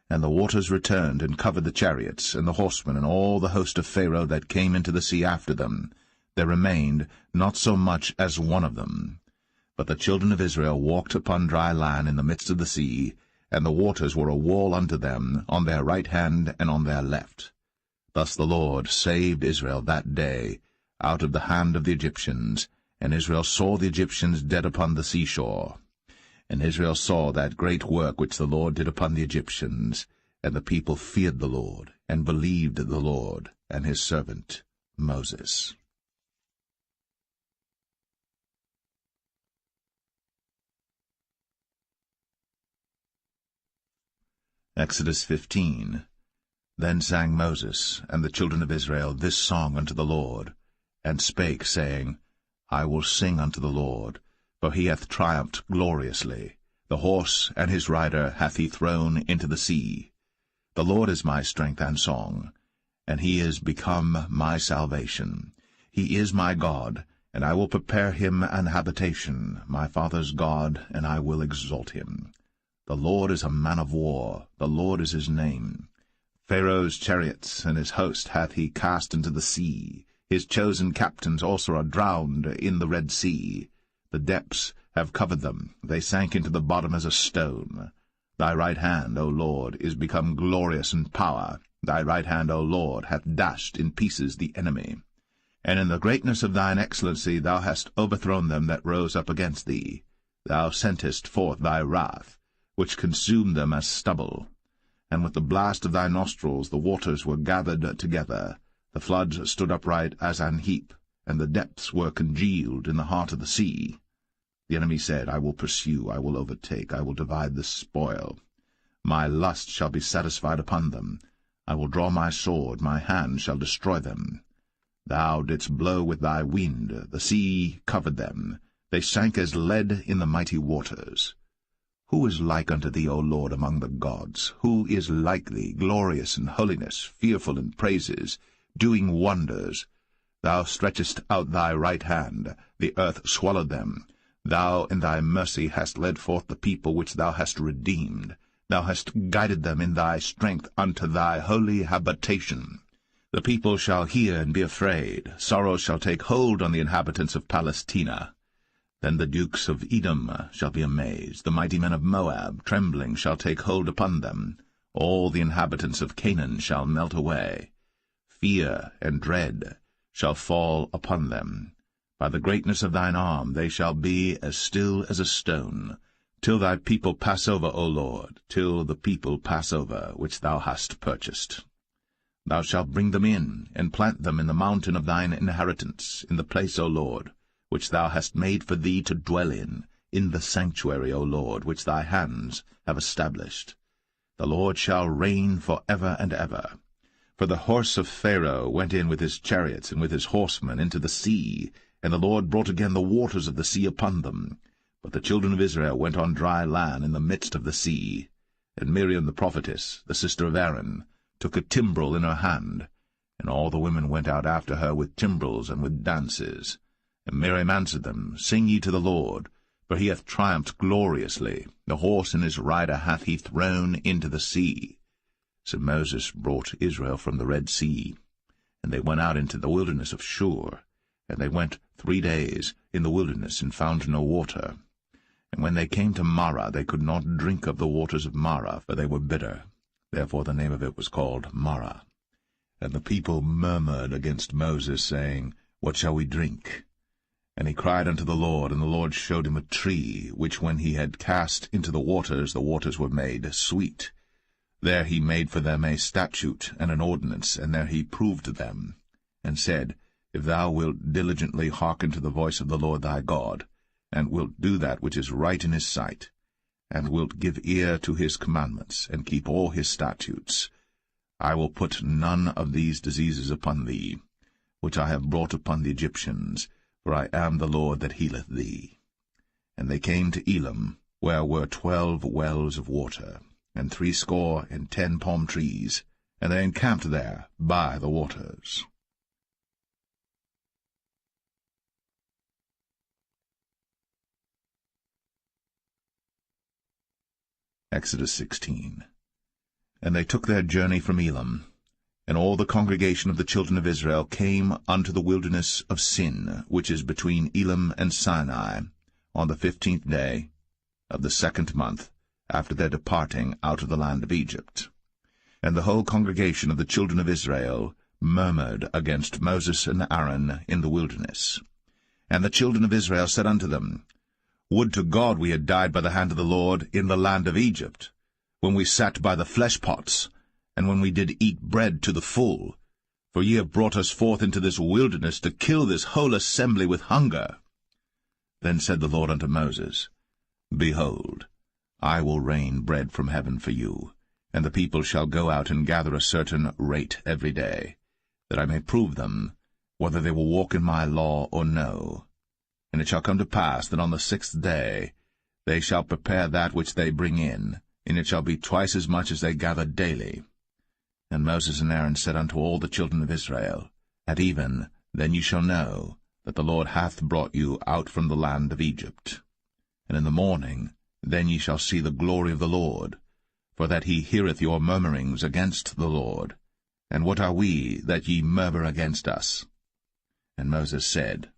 S1: And the waters returned and covered the chariots, and the horsemen, and all the host of Pharaoh that came into the sea after them. There remained not so much as one of them. But the children of Israel walked upon dry land in the midst of the sea, and the waters were a wall unto them on their right hand and on their left. Thus the Lord saved Israel that day out of the hand of the Egyptians, and Israel saw the Egyptians dead upon the seashore. And Israel saw that great work which the Lord did upon the Egyptians, and the people feared the Lord, and believed the Lord and his servant Moses. Exodus 15. Then sang Moses and the children of Israel this song unto the Lord, and spake, saying, I will sing unto the Lord, for he hath triumphed gloriously. The horse and his rider hath he thrown into the sea. The Lord is my strength and song, and he is become my salvation. He is my God, and I will prepare him an habitation, my father's God, and I will exalt him. The Lord is a man of war, the Lord is his name. Pharaoh's chariots and his host hath he cast into the sea. His chosen captains also are drowned in the Red Sea. The depths have covered them, they sank into the bottom as a stone. Thy right hand, O Lord, is become glorious in power. Thy right hand, O Lord, hath dashed in pieces the enemy. And in the greatness of thine excellency thou hast overthrown them that rose up against thee. Thou sentest forth thy wrath, which consumed them as stubble. And with the blast of thy nostrils the waters were gathered together. The floods stood upright as an heap, and the depths were congealed in the heart of the sea. The enemy said, I will pursue, I will overtake, I will divide the spoil. My lust shall be satisfied upon them. I will draw my sword, my hand shall destroy them. Thou didst blow with thy wind, the sea covered them. They sank as lead in the mighty waters. Who is like unto thee, O Lord, among the gods? Who is like thee, glorious in holiness, fearful in praises, doing wonders? Thou stretchest out thy right hand, the earth swallowed them. Thou in thy mercy hast led forth the people which thou hast redeemed. Thou hast guided them in thy strength unto thy holy habitation. The people shall hear and be afraid. Sorrow shall take hold on the inhabitants of Palestina. Then the dukes of Edom shall be amazed. The mighty men of Moab, trembling, shall take hold upon them. All the inhabitants of Canaan shall melt away. Fear and dread shall fall upon them. By the greatness of thine arm they shall be as still as a stone. till thy people pass over, O Lord, till the people pass over, which thou hast purchased. Thou shalt bring them in, and plant them in the mountain of thine inheritance, in the place, O Lord, which thou hast made for thee to dwell in the sanctuary, O Lord, which thy hands have established. The Lord shall reign for ever and ever. For the horse of Pharaoh went in with his chariots and with his horsemen into the sea, and the Lord brought again the waters of the sea upon them. But the children of Israel went on dry land in the midst of the sea. And Miriam the prophetess, the sister of Aaron, took a timbrel in her hand, and all the women went out after her with timbrels and with dances. And Miriam answered them, Sing ye to the Lord, for he hath triumphed gloriously. The horse and his rider hath he thrown into the sea. So Moses brought Israel from the Red Sea, and they went out into the wilderness of Shur. And they went 3 days in the wilderness, and found no water. And when they came to Marah, they could not drink of the waters of Marah, for they were bitter. Therefore the name of it was called Marah. And the people murmured against Moses, saying, What shall we drink? And he cried unto the Lord, and the Lord showed him a tree, which when he had cast into the waters were made sweet. There he made for them a statute and an ordinance, and there he proved them, and said, If thou wilt diligently hearken to the voice of the Lord thy God, and wilt do that which is right in his sight, and wilt give ear to his commandments, and keep all his statutes, I will put none of these diseases upon thee, which I have brought upon the Egyptians, for I am the Lord that healeth thee. And they came to Elim, where were 12 wells of water, and 60 palm trees, and they encamped there by the waters. Exodus 16. And they took their journey from Elim, and all the congregation of the children of Israel came unto the wilderness of Sin, which is between Elim and Sinai, on the 15th day of the 2nd month, after their departing out of the land of Egypt. And the whole congregation of the children of Israel murmured against Moses and Aaron in the wilderness. And the children of Israel said unto them, Would to God we had died by the hand of the Lord in the land of Egypt, when we sat by the flesh pots, and when we did eat bread to the full. For ye have brought us forth into this wilderness to kill this whole assembly with hunger. Then said the Lord unto Moses, Behold, I will rain bread from heaven for you, and the people shall go out and gather a certain rate every day, that I may prove them, whether they will walk in my law or no. And it shall come to pass that on the 6th day they shall prepare that which they bring in, and it shall be twice as much as they gather daily. And Moses and Aaron said unto all the children of Israel, At even then ye shall know that the Lord hath brought you out from the land of Egypt. And in the morning then ye shall see the glory of the Lord, for that he heareth your murmurings against the Lord. And what are we, that ye murmur against us? And Moses said,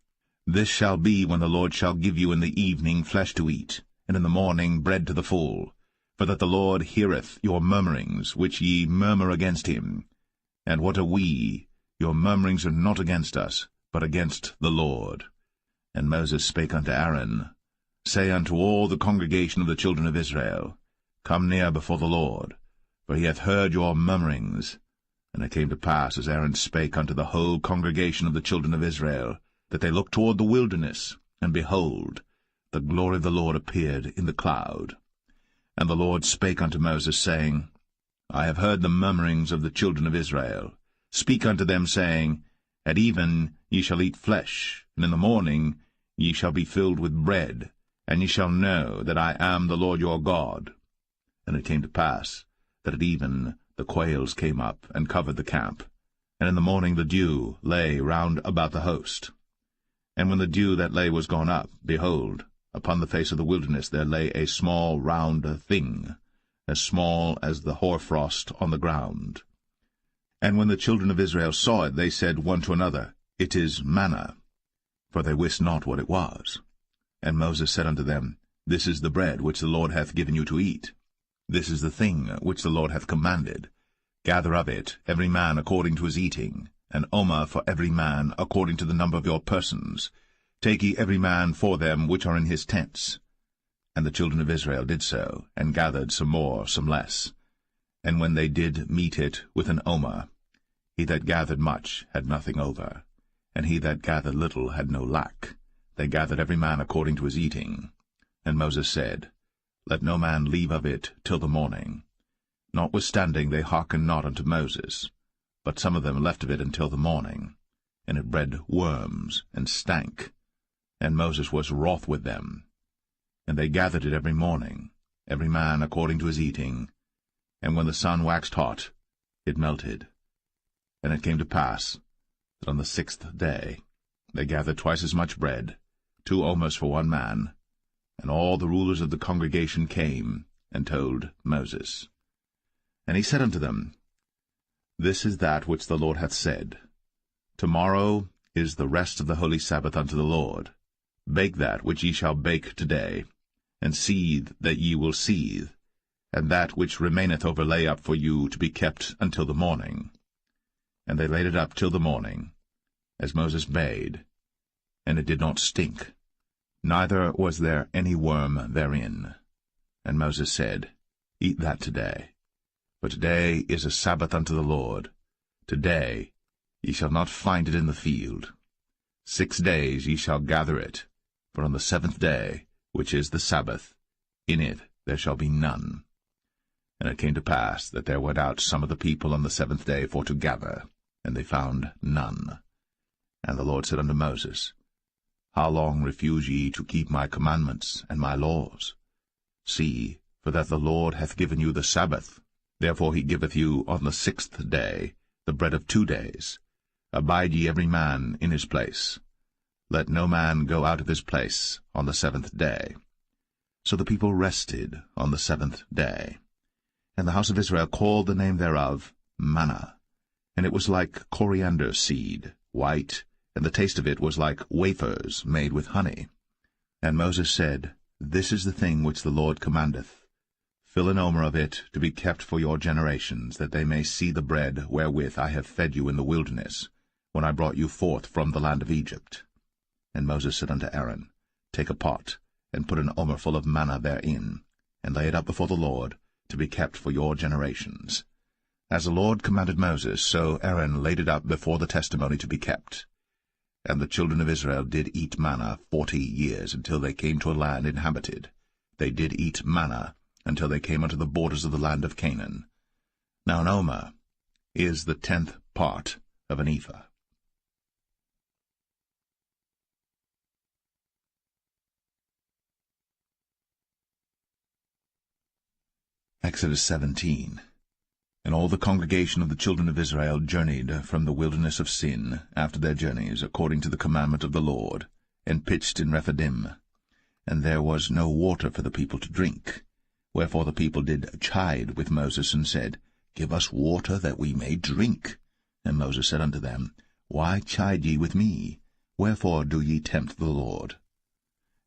S1: This shall be when the Lord shall give you in the evening flesh to eat, and in the morning bread to the full, for that the Lord heareth your murmurings, which ye murmur against him. And what are we? Your murmurings are not against us, but against the Lord. And Moses spake unto Aaron, Say unto all the congregation of the children of Israel, Come near before the Lord, for he hath heard your murmurings. And it came to pass, as Aaron spake unto the whole congregation of the children of Israel, that they looked toward the wilderness, and behold, the glory of the Lord appeared in the cloud. And the Lord spake unto Moses, saying, I have heard the murmurings of the children of Israel. Speak unto them, saying, At even ye shall eat flesh, and in the morning ye shall be filled with bread, and ye shall know that I am the Lord your God. And it came to pass, that at even the quails came up, and covered the camp, and in the morning the dew lay round about the host. And when the dew that lay was gone up, behold, upon the face of the wilderness there lay a small round thing, as small as the hoarfrost on the ground. And when the children of Israel saw it, they said one to another, It is manna, for they wist not what it was. And Moses said unto them, This is the bread which the Lord hath given you to eat. This is the thing which the Lord hath commanded. Gather of it every man according to his eating, an omer for every man according to the number of your persons. Take ye every man for them which are in his tents. And the children of Israel did so, and gathered some more, some less. And when they did mete it with an omer, he that gathered much had nothing over, and he that gathered little had no lack. They gathered every man according to his eating. And Moses said, Let no man leave of it till the morning. Notwithstanding they hearkened not unto Moses, but some of them left of it until the morning. And it bred worms, and stank. And Moses was wroth with them. And they gathered it every morning, every man according to his eating. And when the sun waxed hot, it melted. And it came to pass that on the 6th day they gathered twice as much bread, 2 omers for one man. And all the rulers of the congregation came and told Moses. And he said unto them, This is that which the Lord hath said. Tomorrow is the rest of the holy Sabbath unto the Lord. Bake that which ye shall bake today, and seethe that ye will seethe, and that which remaineth over lay up for you to be kept until the morning. And they laid it up till the morning, as Moses bade, and it did not stink, neither was there any worm therein. And Moses said, Eat that today, for today is a Sabbath unto the Lord. Today ye shall not find it in the field. 6 days ye shall gather it, for on the 7th day, which is the Sabbath, in it there shall be none. And it came to pass that there went out some of the people on the 7th day for to gather, and they found none. And the Lord said unto Moses, How long refuse ye to keep my commandments and my laws? See, for that the Lord hath given you the Sabbath. Therefore he giveth you on the 6th day the bread of 2 days. Abide ye every man in his place. Let no man go out of his place on the 7th day. So the people rested on the 7th day. And the house of Israel called the name thereof manna. And it was like coriander seed, white, and the taste of it was like wafers made with honey. And Moses said, This is the thing which the Lord commandeth. Fill an omer of it to be kept for your generations, that they may see the bread wherewith I have fed you in the wilderness, when I brought you forth from the land of Egypt. And Moses said unto Aaron, Take a pot, and put an omer full of manna therein, and lay it up before the Lord, to be kept for your generations. As the Lord commanded Moses, so Aaron laid it up before the testimony to be kept. And the children of Israel did eat manna 40 years, until they came to a land inhabited. They did eat manna until they came unto the borders of the land of Canaan. Now an omer is the 10th part of an ephah. Exodus 17. And all the congregation of the children of Israel journeyed from the wilderness of Sin after their journeys, according to the commandment of the Lord, and pitched in Rephidim. And there was no water for the people to drink. Wherefore the people did chide with Moses, and said, Give us water that we may drink. And Moses said unto them, Why chide ye with me? Wherefore do ye tempt the Lord?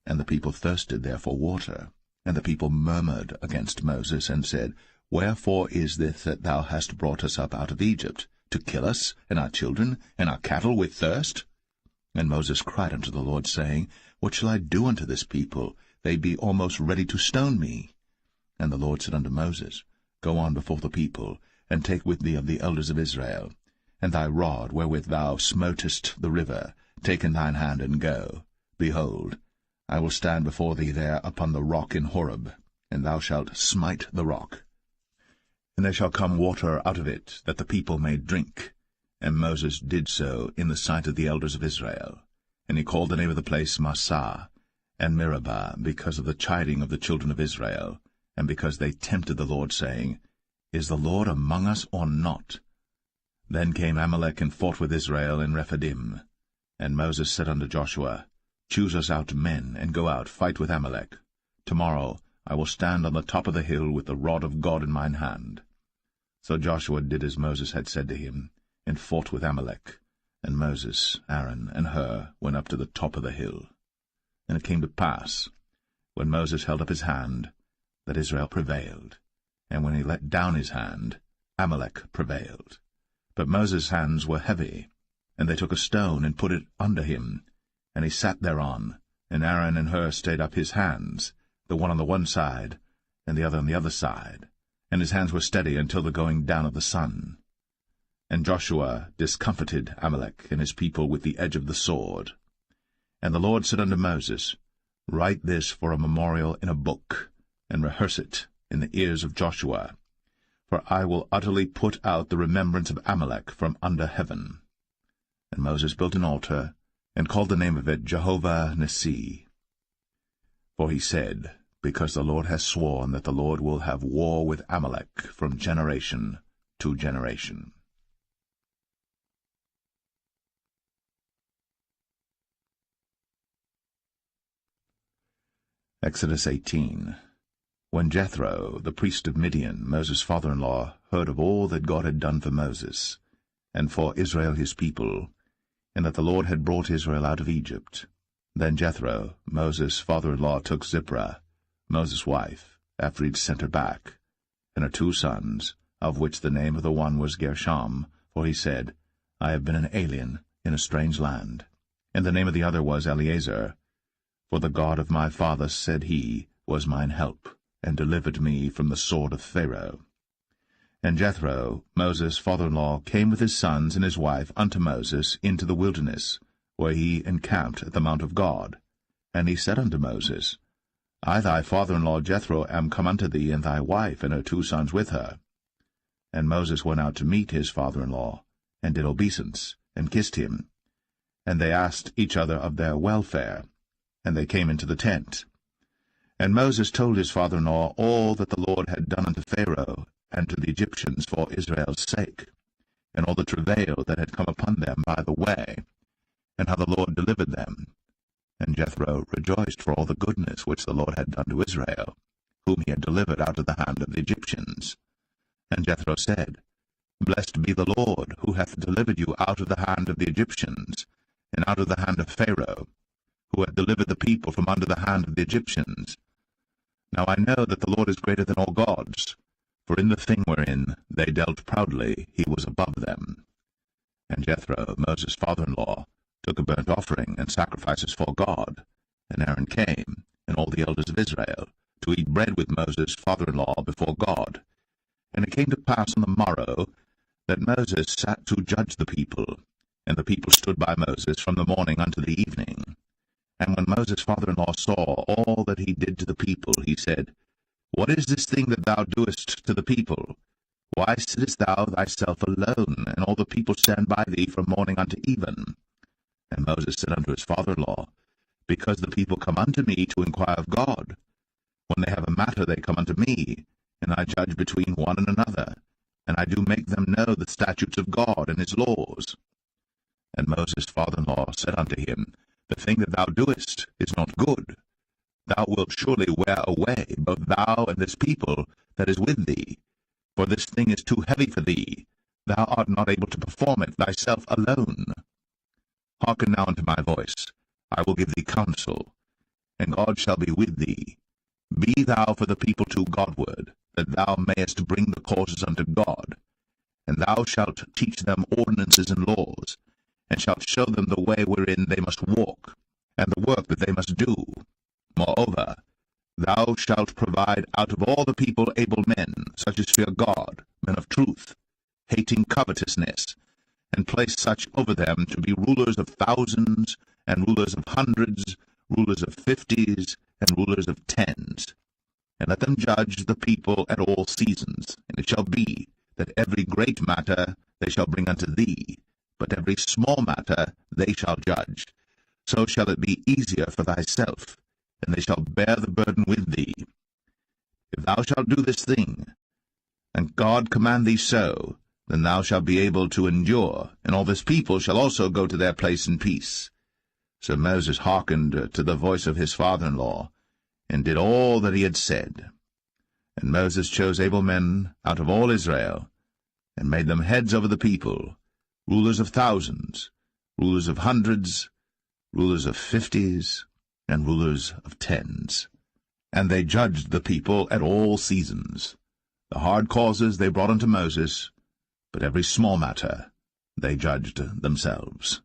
S1: And the people thirsted there for water. And the people murmured against Moses, and said, Wherefore is this that thou hast brought us up out of Egypt, to kill us, and our children, and our cattle with thirst? And Moses cried unto the Lord, saying, What shall I do unto this people? They be almost ready to stone me. And the Lord said unto Moses, Go on before the people, and take with thee of the elders of Israel, and thy rod wherewith thou smotest the river, take in thine hand, and go. Behold, I will stand before thee there upon the rock in Horeb, and thou shalt smite the rock. And there shall come water out of it, that the people may drink. And Moses did so in the sight of the elders of Israel. And he called the name of the place Massah and Meribah, because of the chiding of the children of Israel, and because they tempted the Lord, saying, Is the Lord among us or not? Then came Amalek and fought with Israel in Rephidim. And Moses said unto Joshua, Choose us out men, and go out, fight with Amalek. Tomorrow I will stand on the top of the hill with the rod of God in mine hand. So Joshua did as Moses had said to him, and fought with Amalek. And Moses, Aaron, and Hur went up to the top of the hill. And it came to pass, when Moses held up his hand, that Israel prevailed, and when he let down his hand, Amalek prevailed. But Moses' hands were heavy, and they took a stone and put it under him, and he sat thereon, and Aaron and Hur stayed up his hands, the one on the one side, and the other on the other side, and his hands were steady until the going down of the sun. And Joshua discomfited Amalek and his people with the edge of the sword. And the Lord said unto Moses, Write this for a memorial in a book, and rehearse it in the ears of Joshua. For I will utterly put out the remembrance of Amalek from under heaven. And Moses built an altar, and called the name of it Jehovah Nissi. For he said, Because the Lord has sworn that the Lord will have war with Amalek from generation to generation. Exodus 18. When Jethro, the priest of Midian, Moses' father-in-law, heard of all that God had done for Moses, and for Israel his people, and that the Lord had brought Israel out of Egypt, then Jethro, Moses' father-in-law, took Zipporah, Moses' wife, after he had sent her back, and her 2 sons, of which the name of the one was Gershom, for he said, I have been an alien in a strange land. And the name of the other was Eleazar, for the God of my father, said he, was mine help, and delivered me from the sword of Pharaoh. And Jethro, Moses' father-in-law, came with his sons and his wife unto Moses into the wilderness, where he encamped at the mount of God. And he said unto Moses, I thy father-in-law Jethro am come unto thee, and thy wife and her 2 sons with her. And Moses went out to meet his father-in-law, and did obeisance, and kissed him. And they asked each other of their welfare, and they came into the tent. And Moses told his father-in-law all that the Lord had done unto Pharaoh and to the Egyptians for Israel's sake, and all the travail that had come upon them by the way, and how the Lord delivered them. And Jethro rejoiced for all the goodness which the Lord had done to Israel, whom he had delivered out of the hand of the Egyptians. And Jethro said, Blessed be the Lord, who hath delivered you out of the hand of the Egyptians, and out of the hand of Pharaoh, who hath delivered the people from under the hand of the Egyptians. Now I know that the Lord is greater than all gods, for in the thing wherein they dealt proudly he was above them. And Jethro, Moses' father-in-law, took a burnt offering and sacrifices for God. And Aaron came, and all the elders of Israel, to eat bread with Moses' father-in-law before God. And it came to pass on the morrow that Moses sat to judge the people, and the people stood by Moses from the morning unto the evening. And when Moses' father-in-law saw all that he did to the people, he said, What is this thing that thou doest to the people? Why sittest thou thyself alone, and all the people stand by thee from morning unto even? And Moses said unto his father-in-law, Because the people come unto me to inquire of God. When they have a matter they come unto me, and I judge between one and another, and I do make them know the statutes of God and his laws. And Moses' father-in-law said unto him, The thing that thou doest is not good. Thou wilt surely wear away both thou and this people that is with thee, for this thing is too heavy for thee. Thou art not able to perform it thyself alone. Hearken now unto my voice. I will give thee counsel, and God shall be with thee. Be thou for the people too Godward, that thou mayest bring the causes unto God. And thou shalt teach them ordinances and laws, and shalt show them the way wherein they must walk, and the work that they must do. Moreover, thou shalt provide out of all the people able men, such as fear God, men of truth, hating covetousness, and place such over them to be rulers of thousands, and rulers of hundreds, rulers of 50s, and rulers of 10s. And let them judge the people at all seasons. And it shall be that every great matter they shall bring unto thee, but every small matter they shall judge. So shall it be easier for thyself, and they shall bear the burden with thee. If thou shalt do this thing, and God command thee so, then thou shalt be able to endure, and all this people shall also go to their place in peace. So Moses hearkened to the voice of his father-in-law, and did all that he had said. And Moses chose able men out of all Israel, and made them heads over the people, rulers of thousands, rulers of hundreds, rulers of 50s, and rulers of 10s. And they judged the people at all seasons. The hard causes they brought unto Moses, but every small matter they judged themselves.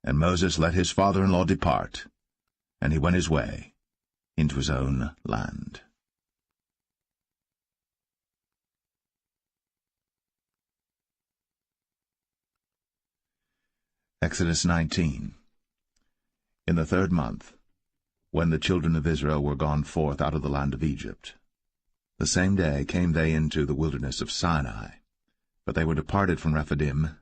S1: And Moses let his father-in-law depart, and he went his way. into his own land. Exodus 19. In the 3rd month, when the children of Israel were gone forth out of the land of Egypt, the same day came they into the wilderness of Sinai. But they were departed from Rephidim,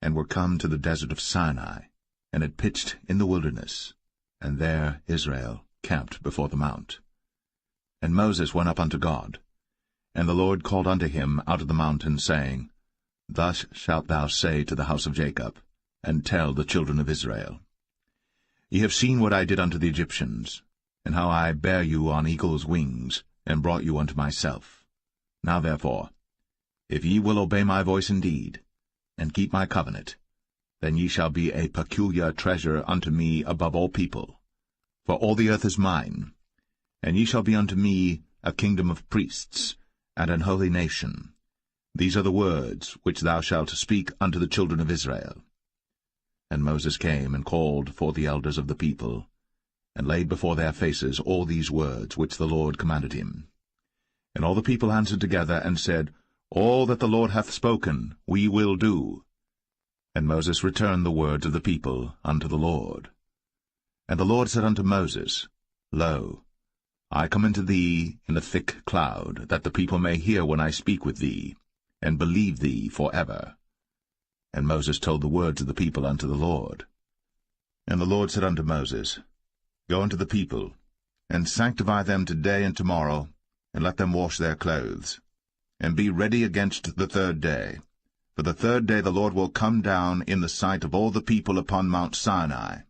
S1: and were come to the desert of Sinai, and had pitched in the wilderness, and there Israel camped before the mount. And Moses went up unto God, and the Lord called unto him out of the mountain, saying, Thus shalt thou say to the house of Jacob, and tell the children of Israel, Ye have seen what I did unto the Egyptians, and how I bare you on eagle's wings, and brought you unto myself. Now therefore, if ye will obey my voice indeed, and keep my covenant, then ye shall be a peculiar treasure unto me above all people. For all the earth is mine, and ye shall be unto me a kingdom of priests, and an holy nation. These are the words which thou shalt speak unto the children of Israel. And Moses came and called for the elders of the people, and laid before their faces all these words which the Lord commanded him. And all the people answered together, and said, All that the Lord hath spoken we will do. And Moses returned the words of the people unto the Lord. And the Lord said unto Moses, Lo, I come unto thee in a thick cloud, that the people may hear when I speak with thee, and believe thee for ever. And Moses told the words of the people unto the Lord. And the Lord said unto Moses, Go unto the people, and sanctify them today and tomorrow, and let them wash their clothes, and be ready against the 3rd day. For the 3rd day the Lord will come down in the sight of all the people upon Mount Sinai.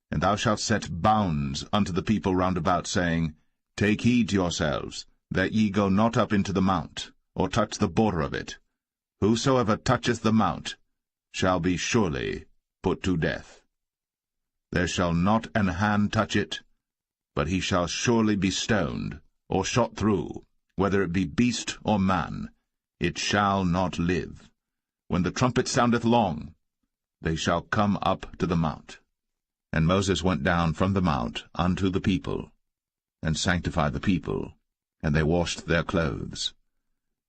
S1: And thou shalt set bounds unto the people round about, saying, Take heed to yourselves, that ye go not up into the mount, or touch the border of it. Whosoever toucheth the mount shall be surely put to death. There shall not an hand touch it, but he shall surely be stoned, or shot through, whether it be beast or man. It shall not live. When the trumpet soundeth long, they shall come up to the mount. And Moses went down from the mount unto the people, and sanctified the people, and they washed their clothes.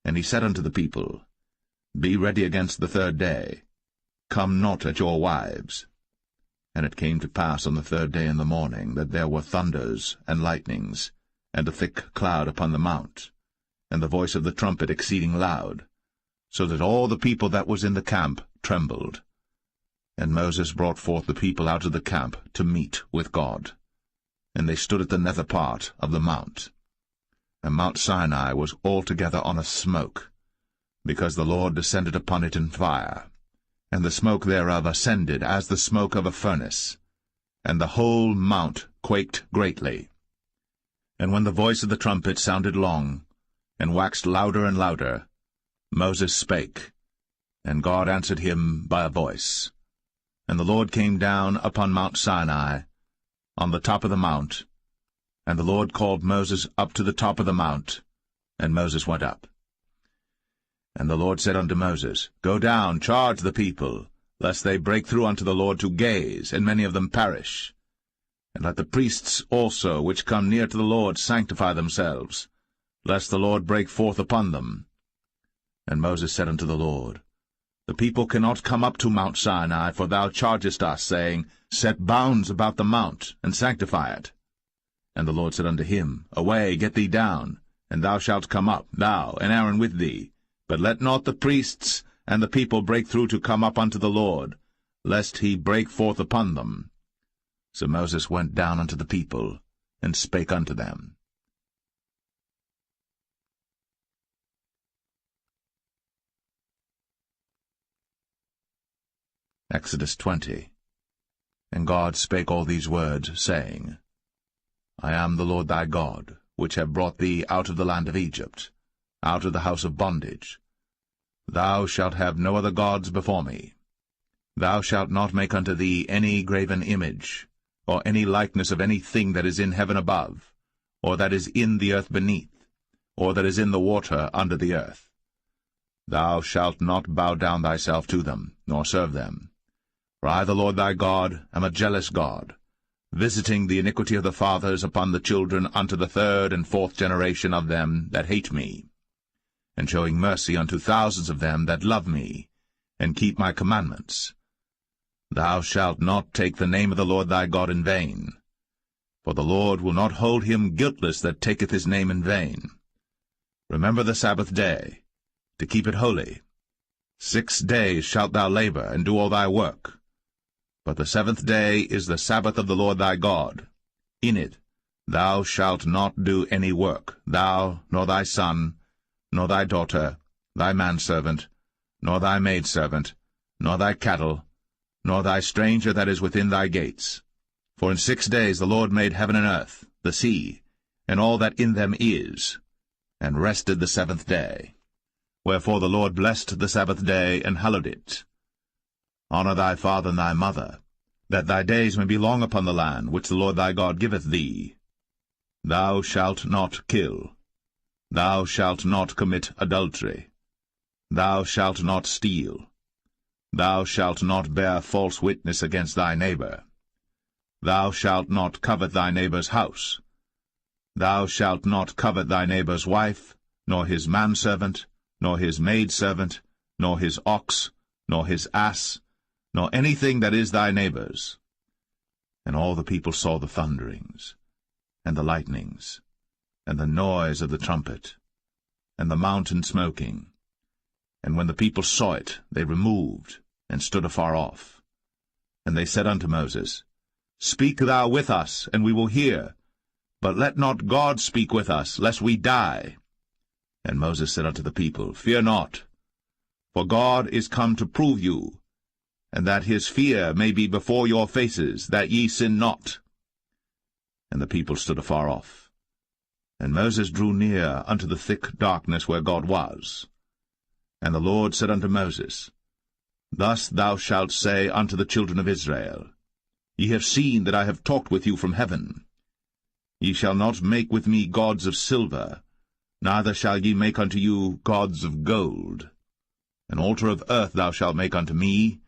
S1: And he said unto the people, Be ready against the 3rd day. Come not at your wives. And it came to pass on the 3rd day in the morning, that there were thunders and lightnings, and a thick cloud upon the mount, and the voice of the trumpet exceeding loud, so that all the people that was in the camp trembled. And Moses brought forth the people out of the camp to meet with God. And they stood at the nether part of the mount. And Mount Sinai was altogether on a smoke, because the Lord descended upon it in fire, and the smoke thereof ascended as the smoke of a furnace, and the whole mount quaked greatly. And when the voice of the trumpet sounded long, and waxed louder and louder, Moses spake, and God answered him by a voice. And the Lord came down upon Mount Sinai, on the top of the mount, and the Lord called Moses up to the top of the mount, and Moses went up. And the Lord said unto Moses, Go down, charge the people, lest they break through unto the Lord to gaze, and many of them perish. And let the priests also which come near to the Lord sanctify themselves, lest the Lord break forth upon them. And Moses said unto the Lord, The people cannot come up to Mount Sinai, for thou chargest us, saying, Set bounds about the mount, and sanctify it. And the Lord said unto him, Away, get thee down, and thou shalt come up, thou and Aaron with thee. But let not the priests and the people break through to come up unto the Lord, lest he break forth upon them. So Moses went down unto the people, and spake unto them. Exodus 20. And God spake all these words, saying, I am the Lord thy God, which have brought thee out of the land of Egypt, out of the house of bondage. Thou shalt have no other gods before me. Thou shalt not make unto thee any graven image, or any likeness of any thing that is in heaven above, or that is in the earth beneath, or that is in the water under the earth. Thou shalt not bow down thyself to them, nor serve them. For I, the Lord thy God, am a jealous God, visiting the iniquity of the fathers upon the children unto the third and fourth generation of them that hate me, and showing mercy unto thousands of them that love me, and keep my commandments. Thou shalt not take the name of the Lord thy God in vain, for the Lord will not hold him guiltless that taketh his name in vain. Remember the Sabbath day, to keep it holy. 6 days shalt thou labor, and do all thy work. But the 7th day is the Sabbath of the Lord thy God. In it thou shalt not do any work, thou, nor thy son, nor thy daughter, thy manservant, nor thy maidservant, nor thy cattle, nor thy stranger that is within thy gates. For in 6 days the Lord made heaven and earth, the sea, and all that in them is, and rested the 7th day. Wherefore the Lord blessed the Sabbath day, and hallowed it. Honor thy father and thy mother, that thy days may be long upon the land which the Lord thy God giveth thee. Thou shalt not kill. Thou shalt not commit adultery. Thou shalt not steal. Thou shalt not bear false witness against thy neighbor. Thou shalt not covet thy neighbor's house. Thou shalt not covet thy neighbor's wife, nor his manservant, nor his maidservant, nor his ox, nor his ass, nor anything that is thy neighbor's. And all the people saw the thunderings, and the lightnings, and the noise of the trumpet, and the mountain smoking. And when the people saw it, they removed, and stood afar off. And they said unto Moses, Speak thou with us, and we will hear. But let not God speak with us, lest we die. And Moses said unto the people, Fear not, for God is come to prove you, and that his fear may be before your faces, that ye sin not. And the people stood afar off. And Moses drew near unto the thick darkness where God was. And the Lord said unto Moses, Thus thou shalt say unto the children of Israel, Ye have seen that I have talked with you from heaven. Ye shall not make with me gods of silver, neither shall ye make unto you gods of gold. An altar of earth thou shalt make unto me,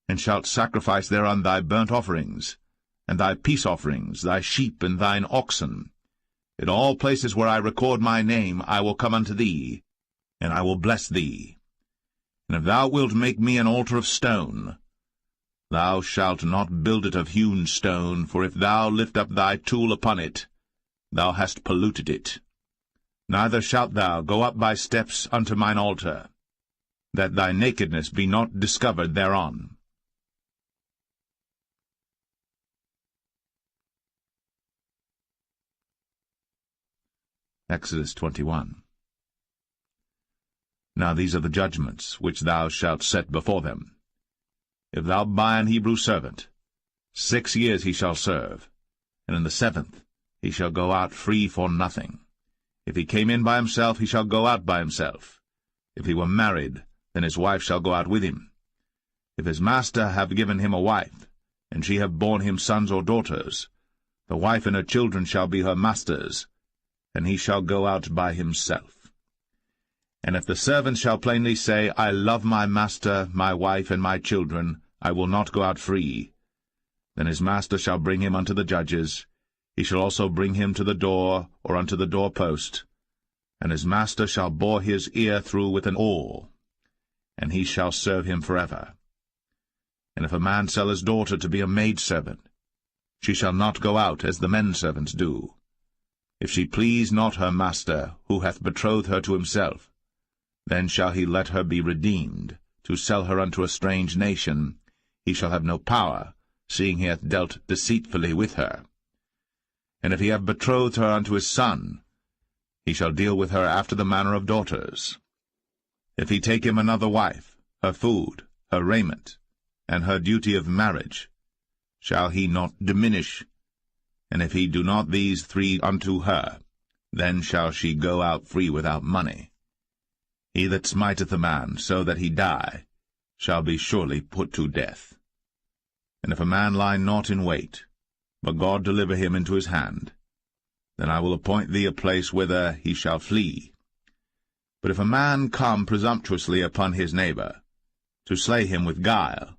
S1: and shalt sacrifice thereon thy burnt offerings, and thy peace offerings, thy sheep and thine oxen. In all places where I record my name I will come unto thee, and I will bless thee. And if thou wilt make me an altar of stone, thou shalt not build it of hewn stone, for if thou lift up thy tool upon it, thou hast polluted it. Neither shalt thou go up by steps unto mine altar, that thy nakedness be not discovered thereon. Exodus 21. Now these are the judgments which thou shalt set before them. If thou buy an Hebrew servant, 6 years he shall serve, and in the 7th he shall go out free for nothing. If he came in by himself, he shall go out by himself. If he were married, then his wife shall go out with him. If his master have given him a wife, and she have borne him sons or daughters, the wife and her children shall be her master's, and he shall go out by himself. And if the servant shall plainly say, I love my master, my wife, and my children, I will not go out free, then his master shall bring him unto the judges. He shall also bring him to the door, or unto the doorpost, and his master shall bore his ear through with an awl, and he shall serve him forever. And if a man sell his daughter to be a maidservant, she shall not go out as the men servants do. If she please not her master, who hath betrothed her to himself, then shall he let her be redeemed. To sell her unto a strange nation, he shall have no power, seeing he hath dealt deceitfully with her. And if he have betrothed her unto his son, he shall deal with her after the manner of daughters. If he take him another wife, her food, her raiment, and her duty of marriage, shall he not diminish? And if he do not these 3 unto her, then shall she go out free without money. He that smiteth a man so that he die shall be surely put to death. And if a man lie not in wait, but God deliver him into his hand, then I will appoint thee a place whither he shall flee. But if a man come presumptuously upon his neighbor, to slay him with guile,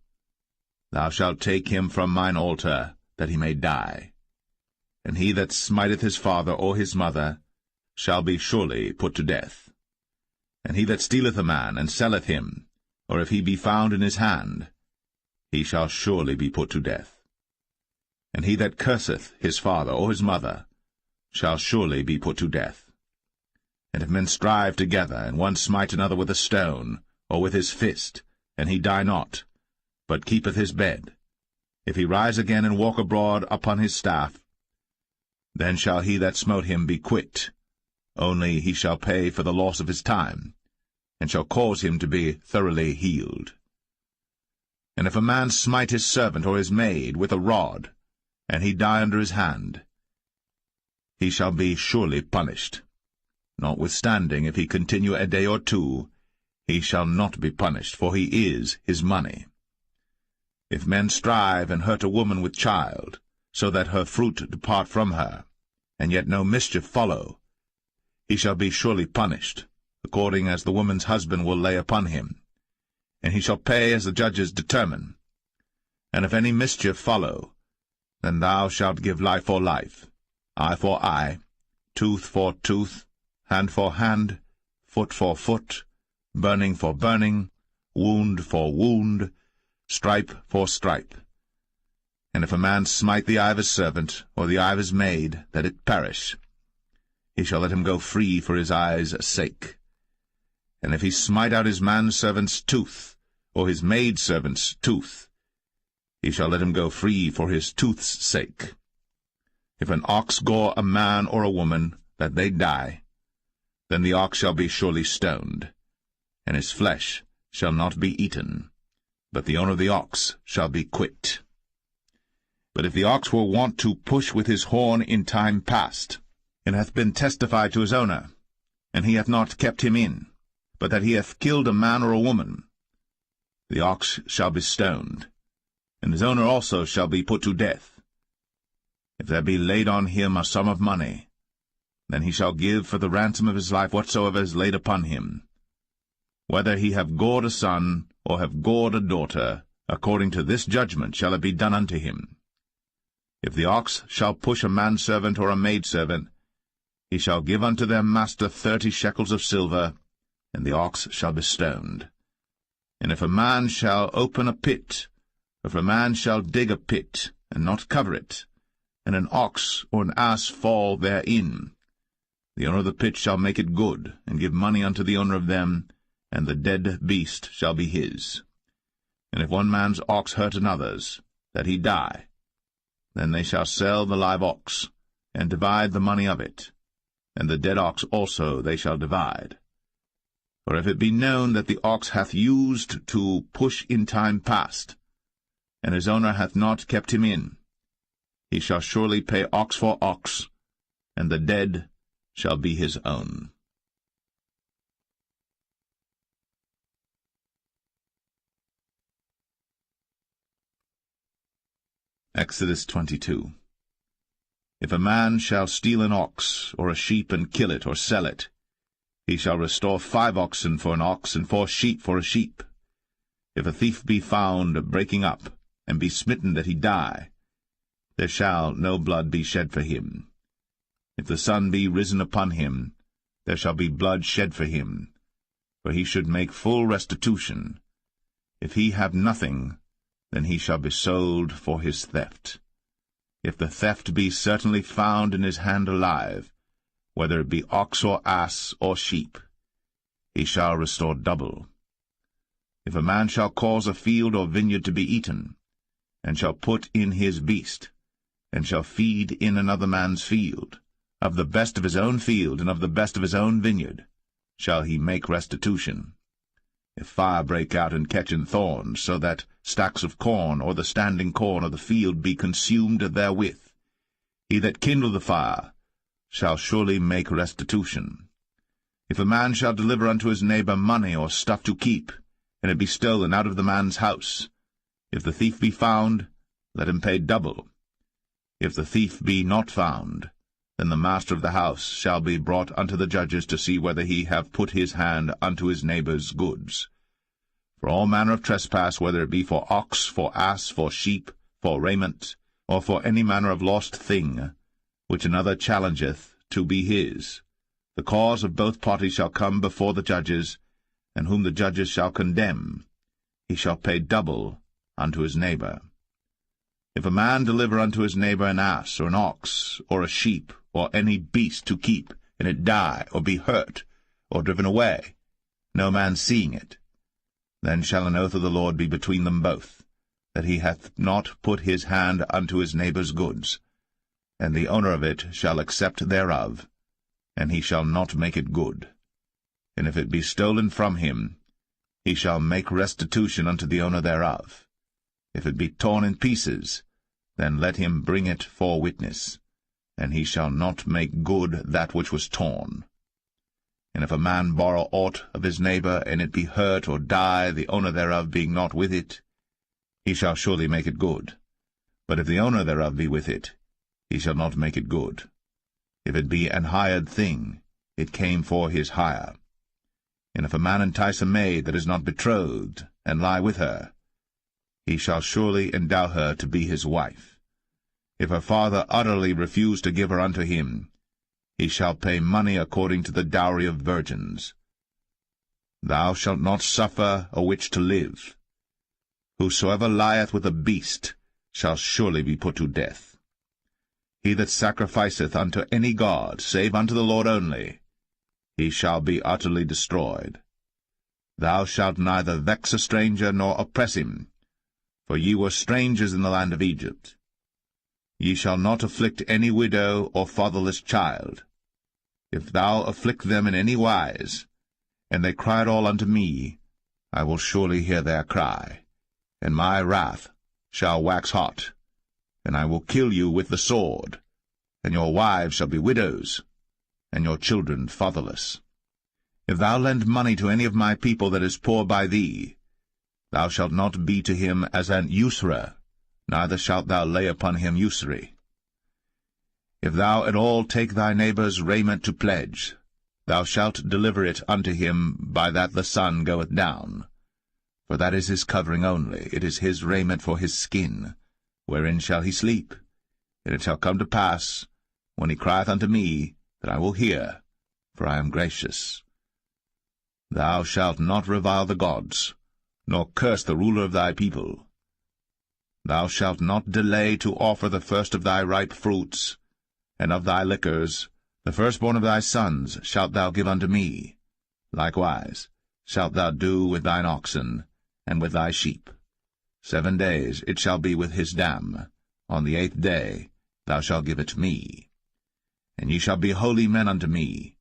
S1: thou shalt take him from mine altar, that he may die. And he that smiteth his father or his mother shall be surely put to death. And he that stealeth a man, and selleth him, or if he be found in his hand, he shall surely be put to death. And he that curseth his father or his mother shall surely be put to death. And if men strive together, and one smite another with a stone, or with his fist, and he die not, but keepeth his bed, if he rise again and walk abroad upon his staff, then shall he that smote him be quit, only he shall pay for the loss of his time, and shall cause him to be thoroughly healed. And if a man smite his servant or his maid with a rod, and he die under his hand, he shall be surely punished. Notwithstanding, if he continue a day or two, he shall not be punished, for he is his money. If men strive and hurt a woman with child, so that her fruit depart from her, and yet no mischief follow, he shall be surely punished, according as the woman's husband will lay upon him, and he shall pay as the judges determine. And if any mischief follow, then thou shalt give life for life, eye for eye, tooth for tooth, hand for hand, foot for foot, burning for burning, wound for wound, stripe for stripe. And if a man smite the eye of his servant, or the eye of his maid, that it perish, he shall let him go free for his eye's sake. And if he smite out his manservant's tooth, or his maidservant's tooth, he shall let him go free for his tooth's sake. If an ox gore a man or a woman, that they die, then the ox shall be surely stoned, and his flesh shall not be eaten, but the owner of the ox shall be quit. But if the ox were wont to push with his horn in time past, and hath been testified to his owner, and he hath not kept him in, but that he hath killed a man or a woman, the ox shall be stoned, and his owner also shall be put to death. If there be laid on him a sum of money, then he shall give for the ransom of his life whatsoever is laid upon him. Whether he have gored a son, or have gored a daughter, according to this judgment shall it be done unto him. If the ox shall push a manservant or a maidservant, he shall give unto their master 30 shekels of silver, and the ox shall be stoned. And if a man shall open a pit, if a man shall dig a pit, and not cover it, and an ox or an ass fall therein, the owner of the pit shall make it good, and give money unto the owner of them, and the dead beast shall be his. And if one man's ox hurt another's, that he die, then they shall sell the live ox, and divide the money of it, and the dead ox also they shall divide. For if it be known that the ox hath used to push in time past, and his owner hath not kept him in, he shall surely pay ox for ox, and the dead shall be his own. Exodus 22. If a man shall steal an ox or a sheep and kill it or sell it, he shall restore 5 oxen for an ox and 4 sheep for a sheep. If a thief be found breaking up, and be smitten that he die, there shall no blood be shed for him. If the sun be risen upon him, there shall be blood shed for him, for he should make full restitution. If he have nothing, then he shall be sold for his theft. If the theft be certainly found in his hand alive, whether it be ox or ass or sheep, he shall restore double. If a man shall cause a field or vineyard to be eaten, and shall put in his beast, and shall feed in another man's field, of the best of his own field and of the best of his own vineyard, shall he make restitution. If fire break out and catch in thorns, so that stacks of corn or the standing corn of the field be consumed therewith, he that kindled the fire shall surely make restitution. If a man shall deliver unto his neighbor money or stuff to keep, and it be stolen out of the man's house, if the thief be found, let him pay double. If the thief be not found, then the master of the house shall be brought unto the judges to see whether he have put his hand unto his neighbor's goods. For all manner of trespass, whether it be for ox, for ass, for sheep, for raiment, or for any manner of lost thing, which another challengeth to be his, the cause of both parties shall come before the judges, and whom the judges shall condemn, he shall pay double unto his neighbor. If a man deliver unto his neighbor an ass, or an ox, or a sheep, or any beast to keep, and it die, or be hurt, or driven away, no man seeing it, then shall an oath of the Lord be between them both, that he hath not put his hand unto his neighbor's goods, and the owner of it shall accept thereof, and he shall not make it good. And if it be stolen from him, he shall make restitution unto the owner thereof. If it be torn in pieces, then let him bring it for witness, and he shall not make good that which was torn. And if a man borrow aught of his neighbor, and it be hurt or die, the owner thereof being not with it, he shall surely make it good. But if the owner thereof be with it, he shall not make it good. If it be an hired thing, it came for his hire. And if a man entice a maid that is not betrothed, and lie with her, he shall surely endow her to be his wife. If her father utterly refuse to give her unto him, he shall pay money according to the dowry of virgins. Thou shalt not suffer a witch to live. Whosoever lieth with a beast shall surely be put to death. He that sacrificeth unto any god, save unto the Lord only, he shall be utterly destroyed. Thou shalt neither vex a stranger nor oppress him, for ye were strangers in the land of Egypt. Ye shall not afflict any widow or fatherless child. If thou afflict them in any wise, and they cry at all unto me, I will surely hear their cry, and my wrath shall wax hot, and I will kill you with the sword, and your wives shall be widows, and your children fatherless. If thou lend money to any of my people that is poor by thee, thou shalt not be to him as an usurer, neither shalt thou lay upon him usury. If thou at all take thy neighbor's raiment to pledge, thou shalt deliver it unto him by that the sun goeth down. For that is his covering only, it is his raiment for his skin, wherein shall he sleep. And it shall come to pass, when he crieth unto me, that I will hear, for I am gracious. Thou shalt not revile the gods, nor curse the ruler of thy people. Thou shalt not delay to offer the first of thy ripe fruits, and of thy liquors, the firstborn of thy sons shalt thou give unto me. Likewise shalt thou do with thine oxen, and with thy sheep. 7 days it shall be with his dam. On the 8th day thou shalt give it me. And ye shall be holy men unto me.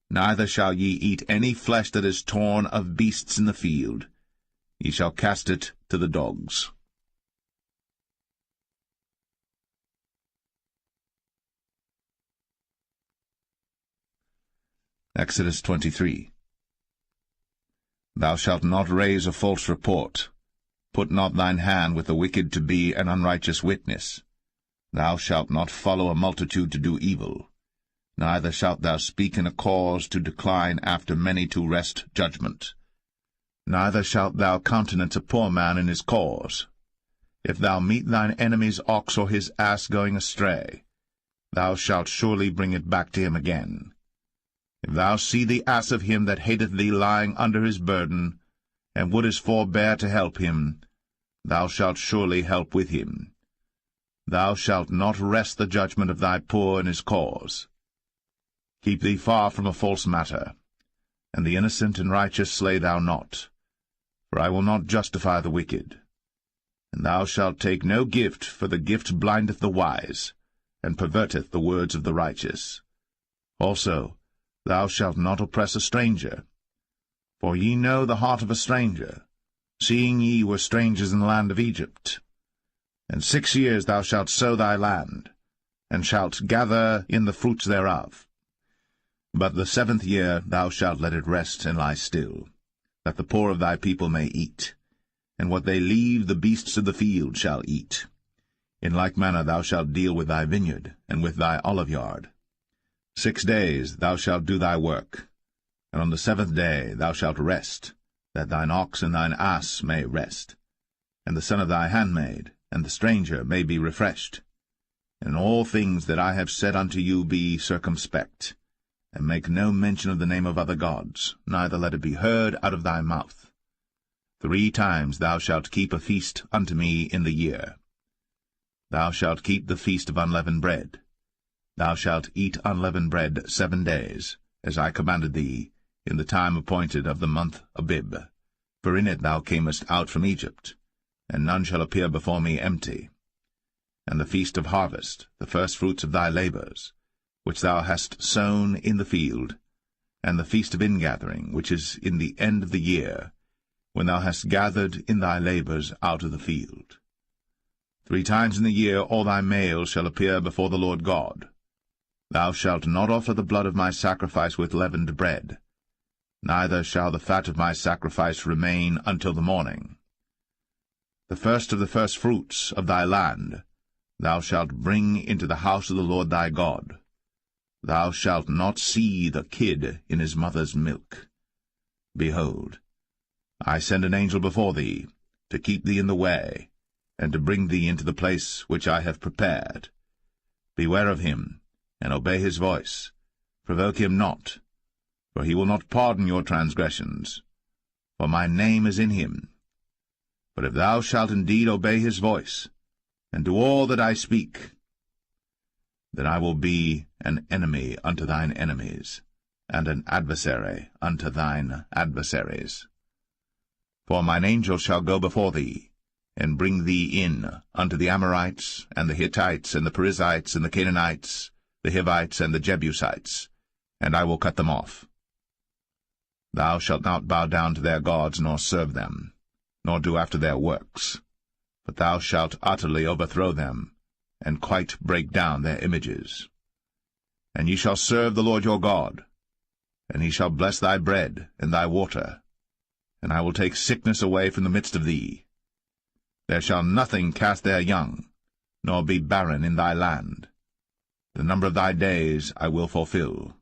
S1: Neither shall ye eat any flesh that is torn of beasts in the field. Ye shall cast it to the dogs. Exodus 23. Thou shalt not raise a false report. Put not thine hand with the wicked to be an unrighteous witness. Thou shalt not follow a multitude to do evil. Neither shalt thou speak in a cause to decline after many to wrest judgment. Neither shalt thou countenance a poor man in his cause. If thou meet thine enemy's ox or his ass going astray, thou shalt surely bring it back to him again. If thou see the ass of him that hateth thee lying under his burden, and wouldest forbear to help him, thou shalt surely help with him. Thou shalt not wrest the judgment of thy poor in his cause. Keep thee far from a false matter, and the innocent and righteous slay thou not, for I will not justify the wicked. And thou shalt take no gift, for the gift blindeth the wise, and perverteth the words of the righteous. Also, thou shalt not oppress a stranger. For ye know the heart of a stranger, seeing ye were strangers in the land of Egypt. And 6 years thou shalt sow thy land, and shalt gather in the fruits thereof. But the 7th year thou shalt let it rest and lie still, that the poor of thy people may eat, and what they leave the beasts of the field shall eat. In like manner thou shalt deal with thy vineyard, and with thy oliveyard. 6 days thou shalt do thy work, and on the 7th day thou shalt rest, that thine ox and thine ass may rest, and the son of thy handmaid, and the stranger may be refreshed. And in all things that I have said unto you be circumspect, and make no mention of the name of other gods, neither let it be heard out of thy mouth. 3 times thou shalt keep a feast unto me in the year. Thou shalt keep the feast of unleavened bread. Thou shalt eat unleavened bread 7 days, as I commanded thee, in the time appointed of the month Abib. For in it thou camest out from Egypt, and none shall appear before me empty. And the feast of harvest, the firstfruits of thy labours, which thou hast sown in the field, and the feast of ingathering, which is in the end of the year, when thou hast gathered in thy labours out of the field. 3 times in the year all thy males shall appear before the Lord God. Thou shalt not offer the blood of my sacrifice with leavened bread, neither shall the fat of my sacrifice remain until the morning. The first of the firstfruits of thy land thou shalt bring into the house of the Lord thy God. Thou shalt not see the kid in his mother's milk. Behold, I send an angel before thee, to keep thee in the way, and to bring thee into the place which I have prepared. Beware of him, and obey his voice. Provoke him not, for he will not pardon your transgressions, for my name is in him. But if thou shalt indeed obey his voice, and do all that I speak, then I will be an enemy unto thine enemies, and an adversary unto thine adversaries. For mine angel shall go before thee, and bring thee in unto the Amorites, and the Hittites, and the Perizzites, and the Canaanites, the Hivites, and the Jebusites, and I will cut them off. Thou shalt not bow down to their gods, nor serve them, nor do after their works, but thou shalt utterly overthrow them, and quite break down their images. And ye shall serve the Lord your God, and he shall bless thy bread and thy water, and I will take sickness away from the midst of thee. There shall nothing cast their young, nor be barren in thy land. The number of thy days I will fulfill.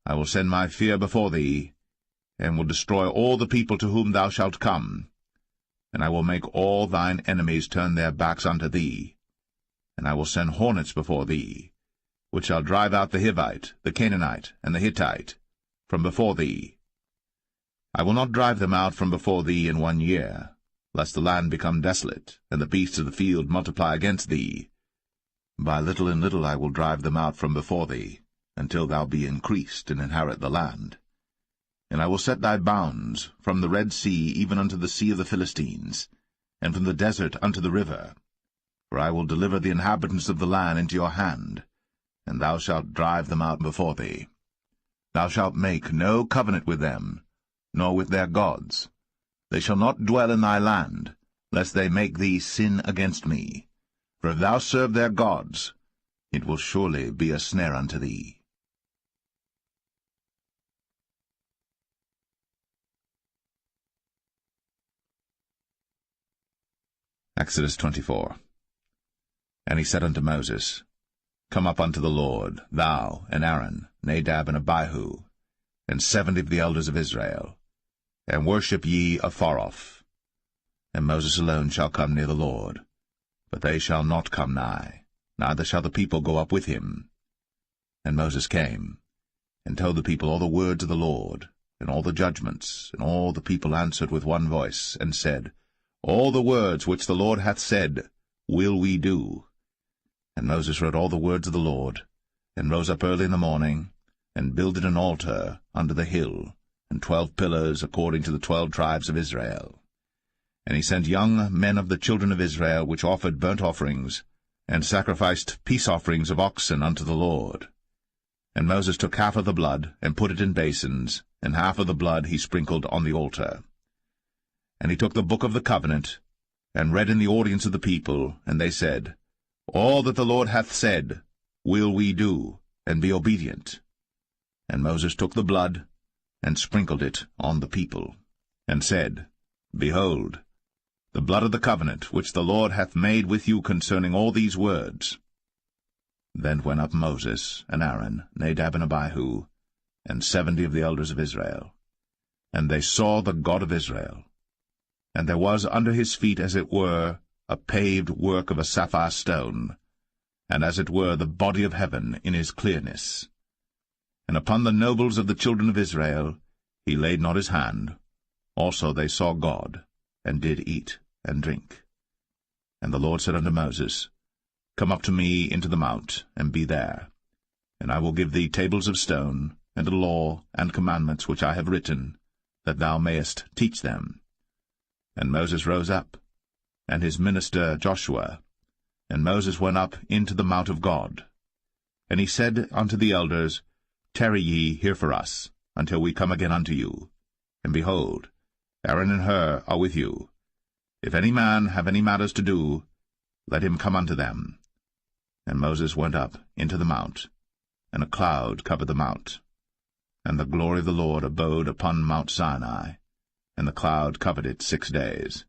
S1: I will send my fear before thee, and will destroy all the people to whom thou shalt come, and I will make all thine enemies turn their backs unto thee. And I will send hornets before thee, which shall drive out the Hivite, the Canaanite, and the Hittite from before thee. I will not drive them out from before thee in 1 year, lest the land become desolate, and the beasts of the field multiply against thee. By little and little I will drive them out from before thee, until thou be increased and inherit the land. And I will set thy bounds from the Red Sea even unto the sea of the Philistines, and from the desert unto the river. For I will deliver the inhabitants of the land into your hand, and thou shalt drive them out before thee. Thou shalt make no covenant with them, nor with their gods. They shall not dwell in thy land, lest they make thee sin against me. For if thou serve their gods, it will surely be a snare unto thee. Exodus 24. And he said unto Moses, Come up unto the Lord, thou, and Aaron, Nadab, and Abihu, and 70 of the elders of Israel, and worship ye afar off. And Moses alone shall come near the Lord, but they shall not come nigh, neither shall the people go up with him. And Moses came, and told the people all the words of the Lord, and all the judgments, and all the people answered with one voice, and said, All the words which the Lord hath said will we do. And Moses wrote all the words of the Lord, and rose up early in the morning, and builded an altar under the hill, and 12 pillars according to the 12 tribes of Israel. And he sent young men of the children of Israel, which offered burnt offerings, and sacrificed peace offerings of oxen unto the Lord. And Moses took half of the blood, and put it in basins, and half of the blood he sprinkled on the altar. And he took the book of the covenant, and read in the audience of the people, and they said, All that the Lord hath said will we do, and be obedient. And Moses took the blood, and sprinkled it on the people, and said, Behold, the blood of the covenant which the Lord hath made with you concerning all these words. Then went up Moses, and Aaron, Nadab, and Abihu, and 70 of the elders of Israel. And they saw the God of Israel. And there was under his feet, as it were, a paved work of a sapphire stone. and as it were the body of heaven in his clearness. And upon the nobles of the children of Israel he laid not his hand. Also they saw God, and did eat and drink. And the Lord said unto Moses, Come up to me into the mount, and be there. And I will give thee tables of stone, and a law and commandments which I have written, that thou mayest teach them. And Moses rose up, and his minister Joshua. And Moses went up into the mount of God. And he said unto the elders, Tarry ye here for us, until we come again unto you. And behold, Aaron and Hur are with you. If any man have any matters to do, let him come unto them. And Moses went up into the mount, and a cloud covered the mount. And the glory of the Lord abode upon Mount Sinai, and the cloud covered it 6 days.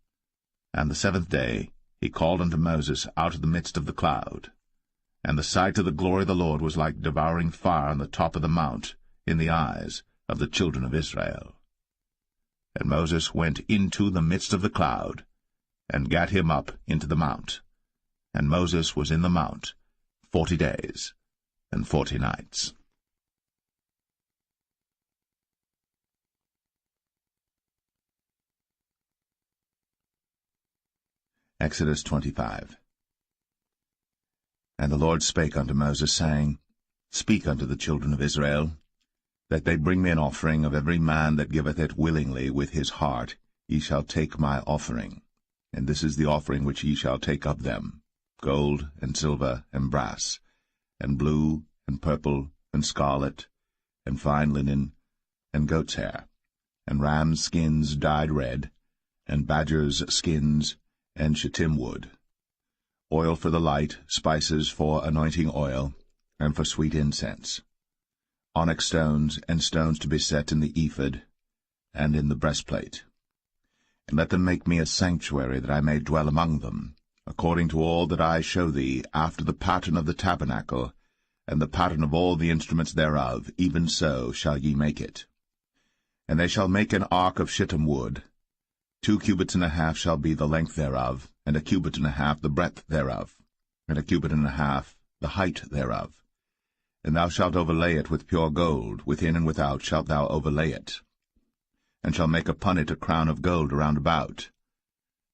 S1: And the 7th day he called unto Moses out of the midst of the cloud. And the sight of the glory of the Lord was like devouring fire on the top of the mount in the eyes of the children of Israel. And Moses went into the midst of the cloud, and gat him up into the mount. And Moses was in the mount 40 days and 40 nights. Exodus 25. And the Lord spake unto Moses, saying, Speak unto the children of Israel, that they bring me an offering of every man that giveth it willingly with his heart. Ye shall take my offering. And this is the offering which ye shall take of them, gold, and silver, and brass, and blue, and purple, and scarlet, and fine linen, and goat's hair, and rams' skins dyed red, and badgers' skins, and shittim wood, oil for the light, spices for anointing oil, and for sweet incense, onyx stones, and stones to be set in the ephod, and in the breastplate. And let them make me a sanctuary, that I may dwell among them, according to all that I show thee, after the pattern of the tabernacle, and the pattern of all the instruments thereof, even so shall ye make it. And they shall make an ark of shittim wood. 2 cubits and a half shall be the length thereof, and 1 cubit and a half the breadth thereof, and 1 cubit and a half the height thereof. And thou shalt overlay it with pure gold, within and without shalt thou overlay it, and shalt make upon it a crown of gold round about.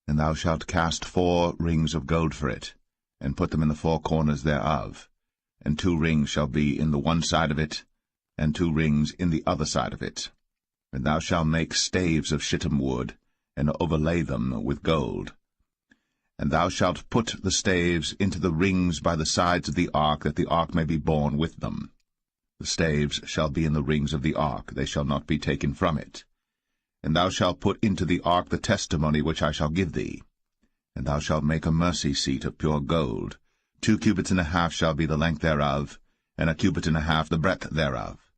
S1: And thou shalt cast 4 rings of gold for it, and put them in the 4 corners thereof, and 2 rings shall be in the one side of it, and 2 rings in the other side of it. And thou shalt make staves of shittim wood, and overlay them with gold. And thou shalt put the staves into the rings by the sides of the ark, that the ark may be borne with them. The staves shall be in the rings of the ark, they shall not be taken from it. And thou shalt put into the ark the testimony which I shall give thee. And thou shalt make a mercy seat of pure gold. 2 cubits and a half shall be the length thereof, and 1 cubit and a half the breadth thereof.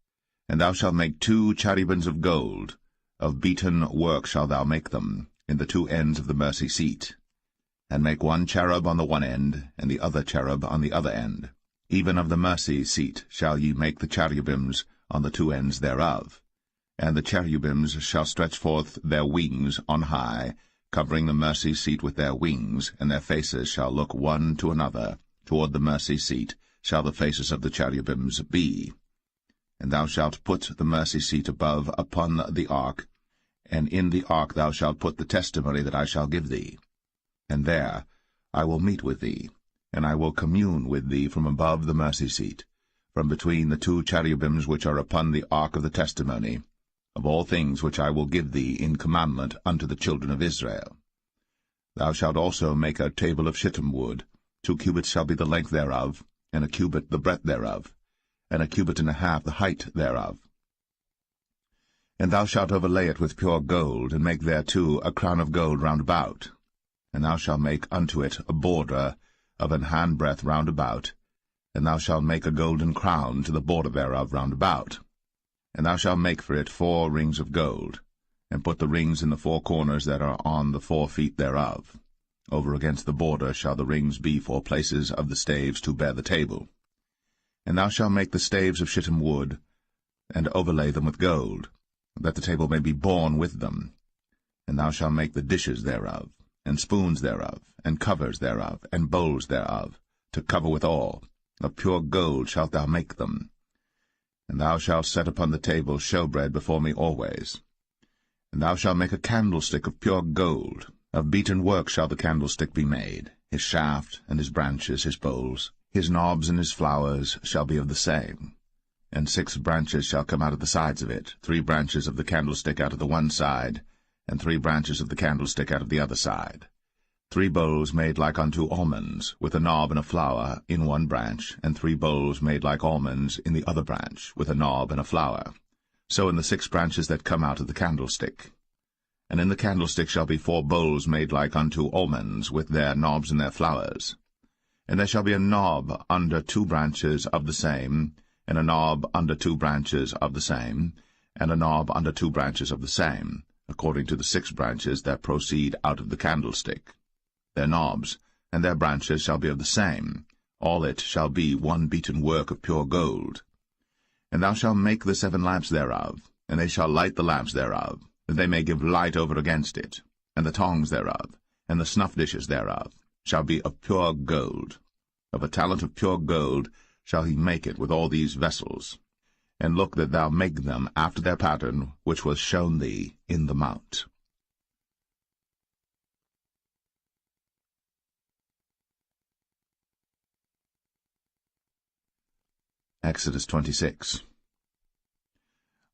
S1: And thou shalt make 2 cherubims of gold. Of beaten work shalt thou make them, in the 2 ends of the mercy seat. And make 1 cherub on the one end, and the other cherub on the other end. Even of the mercy seat shall ye make the cherubims on the 2 ends thereof. And the cherubims shall stretch forth their wings on high, covering the mercy seat with their wings, and their faces shall look one to another. Toward the mercy seat shall the faces of the cherubims be. And thou shalt put the mercy seat above upon the ark, and in the ark thou shalt put the testimony that I shall give thee. And there I will meet with thee, and I will commune with thee from above the mercy seat, from between the 2 cherubims which are upon the ark of the testimony, of all things which I will give thee in commandment unto the children of Israel. Thou shalt also make a table of shittim wood. 2 cubits shall be the length thereof, and 1 cubit the breadth thereof, and 1 cubit and a half the height thereof. And thou shalt overlay it with pure gold, and make thereto a crown of gold round about. And thou shalt make unto it a border of an handbreadth round about, and thou shalt make a golden crown to the border thereof round about. And thou shalt make for it 4 rings of gold, and put the rings in the 4 corners that are on the 4 feet thereof. Over against the border shall the rings be for places of the staves to bear the table. And thou shalt make the staves of shittim wood, and overlay them with gold, that the table may be borne with them. And thou shalt make the dishes thereof, and spoons thereof, and covers thereof, and bowls thereof, to cover withal. Of pure gold shalt thou make them. And thou shalt set upon the table showbread before me always. And thou shalt make a candlestick of pure gold. Of beaten work shall the candlestick be made. His shaft, and his branches, his bowls, his knobs and his flowers shall be of the same. And 6 branches shall come out of the sides of it, 3 branches of the candlestick out of the one side, and 3 branches of the candlestick out of the other side. 3 bowls made like unto almonds, with a knob and a flower in one branch, and 3 bowls made like almonds in the other branch, with a knob and a flower. So in the 6 branches that come out of the candlestick. And in the candlestick shall be 4 bowls made like unto almonds, with their knobs and their flowers. And there shall be a knob under 2 branches of the same, and a knob under 2 branches of the same, and a knob under 2 branches of the same, according to the 6 branches that proceed out of the candlestick. Their knobs and their branches shall be of the same. All it shall be one beaten work of pure gold. And thou shalt make the 7 lamps thereof, and they shall light the lamps thereof, that they may give light over against it. And the tongs thereof, and the snuff dishes thereof, shall be of pure gold. Of a talent of pure gold shall he make it with all these vessels. And look that thou make them after their pattern, which was shown thee in the mount. Exodus 26.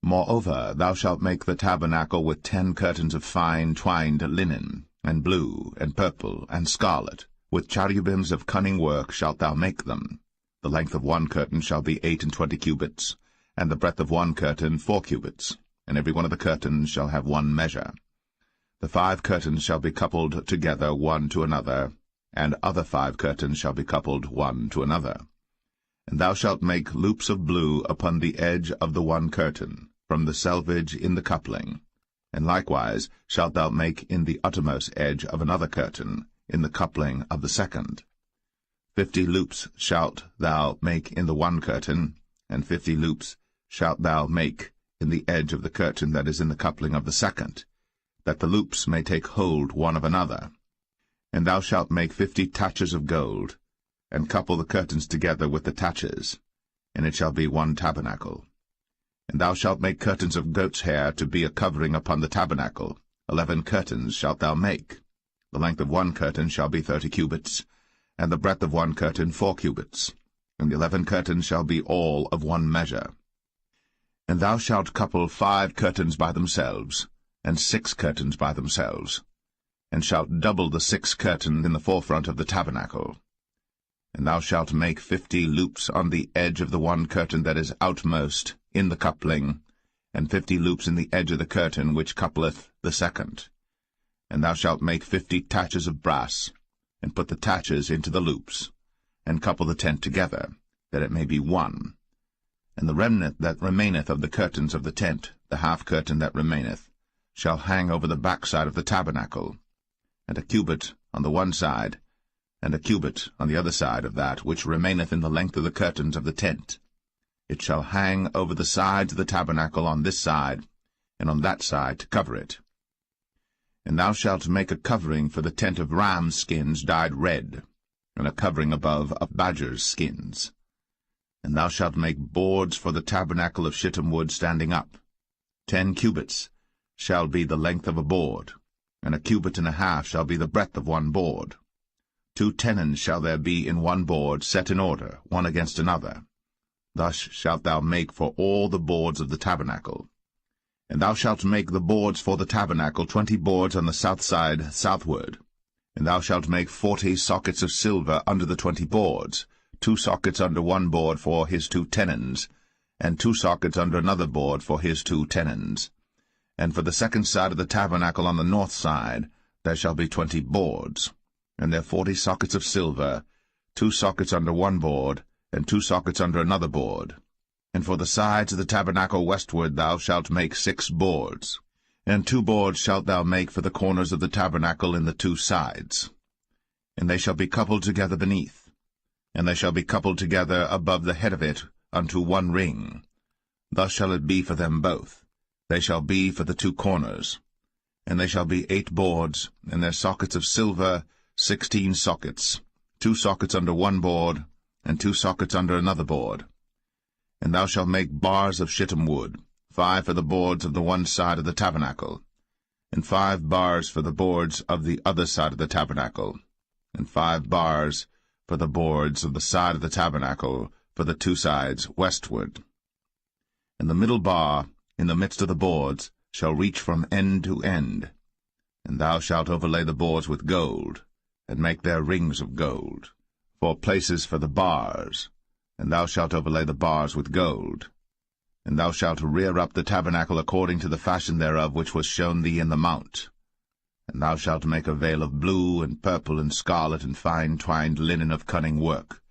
S1: Moreover, thou shalt make the tabernacle with 10 curtains of fine twined linen, and blue, and purple, and scarlet. With cherubims of cunning work shalt thou make them. The length of one curtain shall be 28 cubits, and the breadth of one curtain 4 cubits, and every one of the curtains shall have one measure. The 5 curtains shall be coupled together one to another, and other 5 curtains shall be coupled one to another. And thou shalt make loops of blue upon the edge of the one curtain, from the selvage in the coupling. And likewise shalt thou make in the uttermost edge of another curtain, in the coupling of the second. 50 loops shalt thou make in the one curtain, and 50 loops shalt thou make in the edge of the curtain that is in the coupling of the second, that the loops may take hold one of another. And thou shalt make 50 taches of gold, and couple the curtains together with the taches, and it shall be one tabernacle. And thou shalt make curtains of goat's hair to be a covering upon the tabernacle. 11 curtains shalt thou make. The length of one curtain shall be 30 cubits, and the breadth of one curtain 4 cubits, and the 11 curtains shall be all of one measure. And thou shalt couple 5 curtains by themselves, and 6 curtains by themselves, and shalt double the 6 curtains in the forefront of the tabernacle. And thou shalt make 50 loops on the edge of the one curtain that is outmost in the coupling, and 50 loops in the edge of the curtain which coupleth the second. And thou shalt make 50 taches of brass, and put the taches into the loops, and couple the tent together, that it may be one. And the remnant that remaineth of the curtains of the tent, the half curtain that remaineth, shall hang over the backside of the tabernacle, and a cubit on the one side, and a cubit on the other side of that which remaineth in the length of the curtains of the tent. It shall hang over the sides of the tabernacle on this side, and on that side to cover it. And thou shalt make a covering for the tent of ram's skins dyed red, and a covering above of badger's skins. And thou shalt make boards for the tabernacle of shittim wood standing up. 10 cubits shall be the length of a board, and a cubit and a half shall be the breadth of one board. 2 tenons shall there be in one board, set in order, one against another. Thus shalt thou make for all the boards of the tabernacle. And thou shalt make the boards for the tabernacle 20 boards on the south side southward. And thou shalt make 40 sockets of silver under the 20 boards, 2 sockets under one board for his 2 tenons, and 2 sockets under another board for his 2 tenons. And for the second side of the tabernacle on the north side there shall be 20 boards, and there 40 sockets of silver, 2 sockets under one board, and 2 sockets under another board. And for the sides of the tabernacle westward thou shalt make 6 boards. And 2 boards shalt thou make for the corners of the tabernacle in the 2 sides. And they shall be coupled together beneath, and they shall be coupled together above the head of it unto one ring. Thus shall it be for them both. They shall be for the 2 corners. And they shall be 8 boards, and their sockets of silver 16 sockets, 2 sockets under one board, and 2 sockets under another board. And thou shalt make bars of shittim wood, 5 for the boards of the one side of the tabernacle, and 5 bars for the boards of the other side of the tabernacle, and 5 bars for the boards of the side of the tabernacle for the 2 sides westward. And the middle bar in the midst of the boards shall reach from end to end. And thou shalt overlay the boards with gold, and make their rings of gold, for places for the bars, and thou shalt overlay the bars with gold. And thou shalt rear up the tabernacle according to the fashion thereof which was shown thee in the mount. And thou shalt make a veil of blue, and purple, and scarlet, and fine twined linen of cunning work.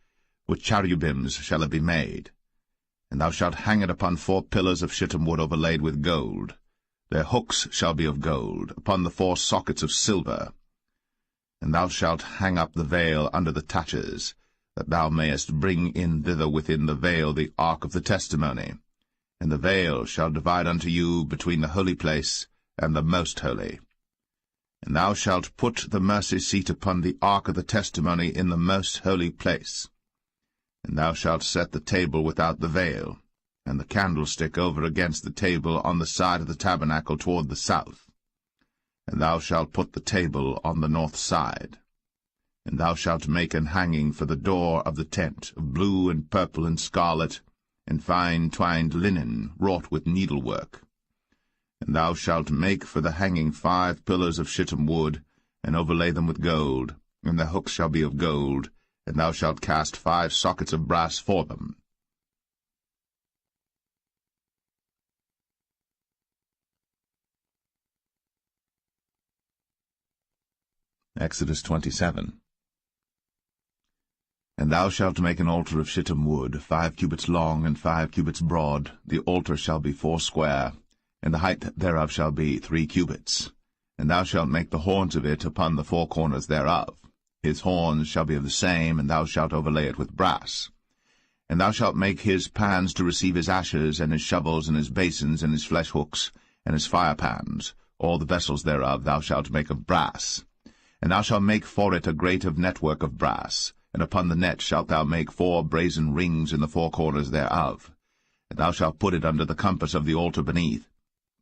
S1: With cherubims shall it be made. And thou shalt hang it upon 4 pillars of shittim wood overlaid with gold. Their hooks shall be of gold, upon the 4 sockets of silver. And thou shalt hang up the veil under the taches, that thou mayest bring in thither within the veil the ark of the testimony. And the veil shall divide unto you between the holy place and the most holy. And thou shalt put the mercy seat upon the ark of the testimony in the most holy place. And thou shalt set the table without the veil, and the candlestick over against the table on the side of the tabernacle toward the south. And thou shalt put the table on the north side. And thou shalt make an hanging for the door of the tent, of blue and purple and scarlet, and fine twined linen, wrought with needlework. And thou shalt make for the hanging 5 pillars of shittim wood, and overlay them with gold, and the hooks shall be of gold, and thou shalt cast 5 sockets of brass for them. Exodus 27. And thou shalt make an altar of shittim wood, 5 cubits long and 5 cubits broad. The altar shall be 4 square, and the height thereof shall be 3 cubits. And thou shalt make the horns of it upon the 4 corners thereof. His horns shall be of the same, and thou shalt overlay it with brass. And thou shalt make his pans to receive his ashes, and his shovels, and his basins, and his flesh hooks, and his fire pans. All the vessels thereof thou shalt make of brass. And thou shalt make for it a grate of network of brass, and upon the net shalt thou make 4 brazen rings in the 4 corners thereof. And thou shalt put it under the compass of the altar beneath,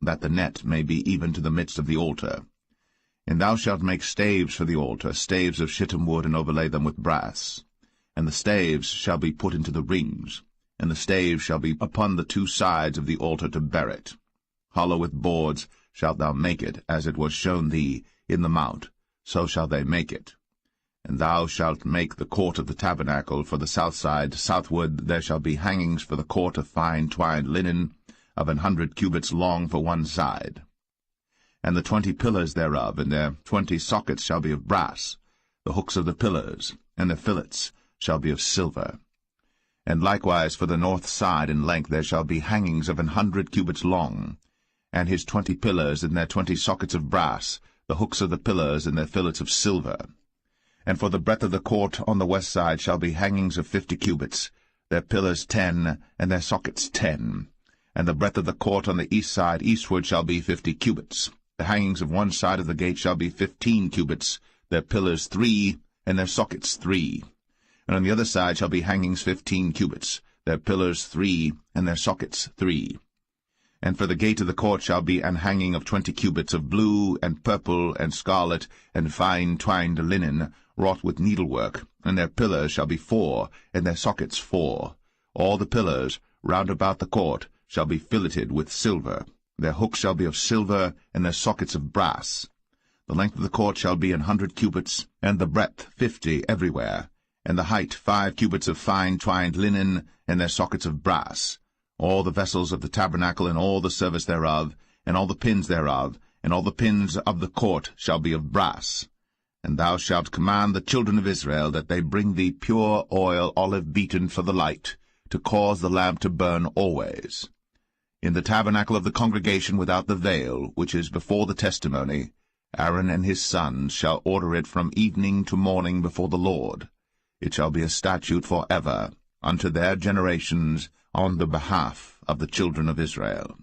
S1: that the net may be even to the midst of the altar. And thou shalt make staves for the altar, staves of shittim wood, and overlay them with brass. And the staves shall be put into the rings, and the staves shall be upon the 2 sides of the altar to bear it. Hollow with boards shalt thou make it, as it was shown thee in the mount, so shall they make it. And thou shalt make the court of the tabernacle for the south side. Southward there shall be hangings for the court of fine twined linen, of 100 cubits long for one side. And the 20 pillars thereof, and their 20 sockets shall be of brass. The hooks of the pillars, and their fillets, shall be of silver. And likewise for the north side in length there shall be hangings of 100 cubits long, and his 20 pillars, and their 20 sockets of brass, the hooks of the pillars, and their fillets of silver. And for the breadth of the court on the west side shall be hangings of 50 cubits, their pillars 10, and their sockets 10. And the breadth of the court on the east side eastward shall be 50 cubits. The hangings of one side of the gate shall be 15 cubits, their pillars 3, and their sockets 3. And on the other side shall be hangings 15 cubits, their pillars 3, and their sockets 3. And for the gate of the court shall be an hanging of 20 cubits of blue, and purple, and scarlet, and fine twined linen, wrought with needlework, and their pillars shall be 4, and their sockets 4. All the pillars round about the court shall be filleted with silver. Their hooks shall be of silver, and their sockets of brass. The length of the court shall be 100 cubits, and the breadth 50 everywhere, and the height 5 cubits of fine twined linen, and their sockets of brass. All the vessels of the tabernacle, and all the service thereof, and all the pins thereof, and all the pins of the court shall be of brass. And thou shalt command the children of Israel that they bring thee pure oil, olive beaten for the light, to cause the lamp to burn always. In the tabernacle of the congregation without the veil, which is before the testimony, Aaron and his sons shall order it from evening to morning before the Lord. It shall be a statute for ever, unto their generations, on the behalf of the children of Israel.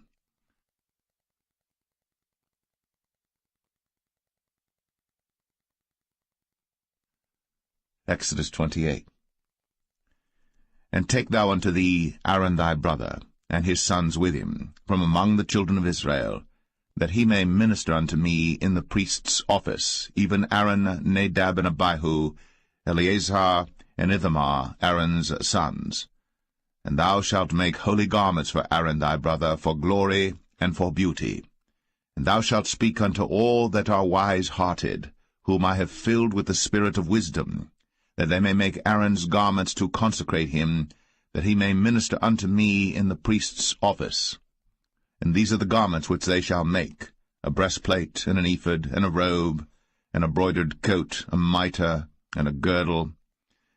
S1: Exodus 28. And take thou unto thee Aaron thy brother, and his sons with him, from among the children of Israel, that he may minister unto me in the priest's office, even Aaron, Nadab, and Abihu, Eleazar, and Ithamar, Aaron's sons. And thou shalt make holy garments for Aaron thy brother, for glory and for beauty. And thou shalt speak unto all that are wise-hearted, whom I have filled with the spirit of wisdom, that they may make Aaron's garments to consecrate him, that he may minister unto me in the priest's office. And these are the garments which they shall make, a breastplate, and an ephod, and a robe, and a broidered coat, a mitre, and a girdle.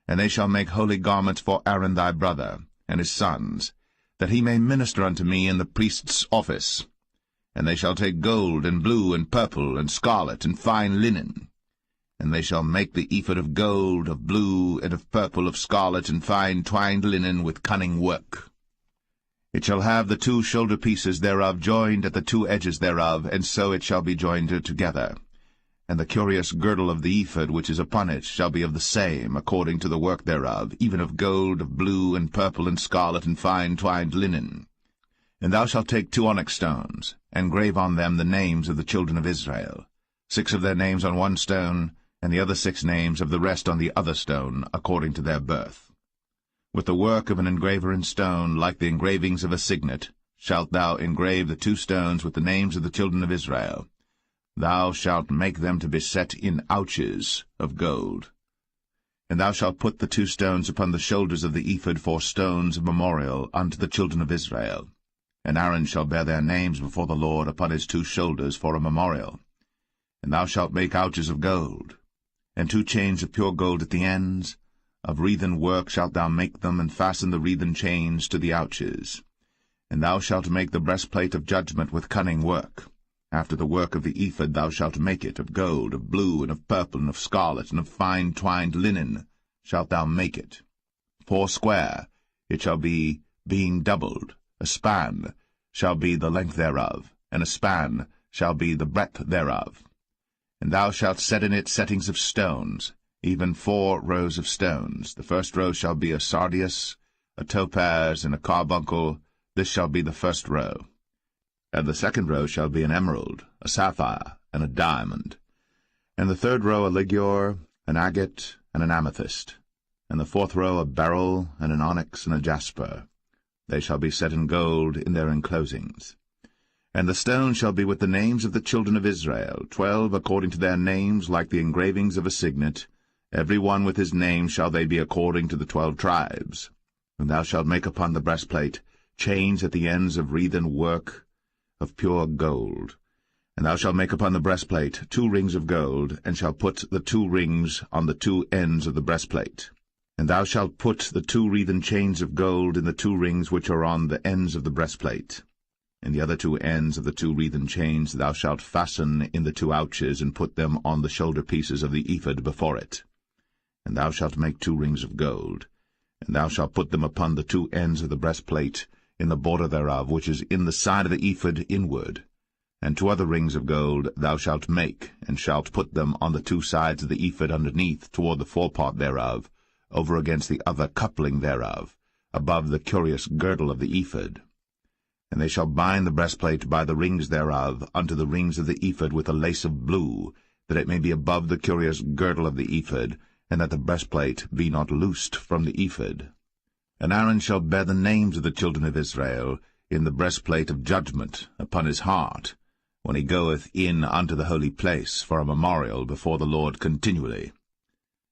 S1: And they shall make holy garments for Aaron thy brother, and his sons, that he may minister unto me in the priest's office. And they shall take gold, and blue, and purple, and scarlet, and fine linen. And they shall make the ephod of gold, of blue, and of purple, of scarlet, and fine twined linen with cunning work. It shall have the 2 shoulder pieces thereof joined at the 2 edges thereof, and so it shall be joined together. And the curious girdle of the ephod which is upon it shall be of the same, according to the work thereof, even of gold, of blue, and purple, and scarlet, and fine twined linen. And thou shalt take 2 onyx stones, and grave on them the names of the children of Israel, 6 of their names on one stone, and the other 6 names of the rest on the other stone, according to their birth. With the work of an engraver in stone, like the engravings of a signet, shalt thou engrave the 2 stones with the names of the children of Israel. Thou shalt make them to be set in ouches of gold. And thou shalt put the 2 stones upon the shoulders of the ephod for stones of memorial unto the children of Israel. And Aaron shall bear their names before the Lord upon his 2 shoulders for a memorial. And thou shalt make ouches of gold, and 2 chains of pure gold at the ends. Of wreathen work shalt thou make them, and fasten the wreathen chains to the ouches. And thou shalt make the breastplate of judgment with cunning work. After the work of the ephod thou shalt make it, of gold, of blue, and of purple, and of scarlet, and of fine twined linen shalt thou make it. 4 square it shall be, being doubled. A span shall be the length thereof, and a span shall be the breadth thereof. And thou shalt set in it settings of stones, even 4 rows of stones. The first row shall be a sardius, a topaz, and a carbuncle. This shall be the first row. And the second row shall be an emerald, a sapphire, and a diamond. And the third row a ligure, an agate, and an amethyst. And the 4th row a beryl, and an onyx, and a jasper. They shall be set in gold in their enclosings. And the stone shall be with the names of the children of Israel, 12 according to their names, like the engravings of a signet. Every one with his name shall they be according to the 12 tribes. And thou shalt make upon the breastplate chains at the ends of wreathen work of pure gold. And thou shalt make upon the breastplate 2 rings of gold, and shalt put the 2 rings on the 2 ends of the breastplate. And thou shalt put the 2 wreathen chains of gold in the 2 rings which are on the ends of the breastplate. And the other 2 ends of the 2 wreathen chains thou shalt fasten in the 2 ouches, and put them on the shoulder pieces of the ephod before it. And thou shalt make 2 rings of gold, and thou shalt put them upon the 2 ends of the breastplate, in the border thereof, which is in the side of the ephod inward. And 2 other rings of gold thou shalt make, and shalt put them on the 2 sides of the ephod underneath, toward the forepart thereof, over against the other coupling thereof, above the curious girdle of the ephod. And they shall bind the breastplate by the rings thereof unto the rings of the ephod with a lace of blue, that it may be above the curious girdle of the ephod, and that the breastplate be not loosed from the ephod. And Aaron shall bear the names of the children of Israel in the breastplate of judgment upon his heart, when he goeth in unto the holy place for a memorial before the Lord continually.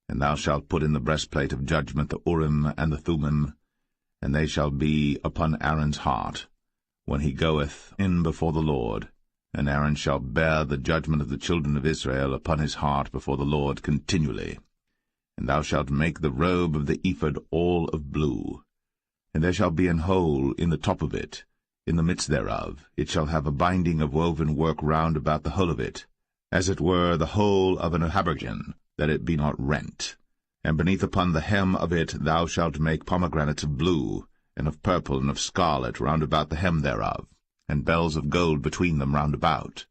S1: And thou shalt put in the breastplate of judgment the Urim and the Thummim, and they shall be upon Aaron's heart, when he goeth in before the Lord. And Aaron shall bear the judgment of the children of Israel upon his heart before the Lord continually. And thou shalt make the robe of the ephod all of blue. And there shall be an hole in the top of it, in the midst thereof. It shall have a binding of woven work round about the whole of it, as it were the whole of an habergeon, that it be not rent. And beneath upon the hem of it thou shalt make pomegranates of blue, and of purple, and of scarlet round about the hem thereof, and bells of gold between them round about.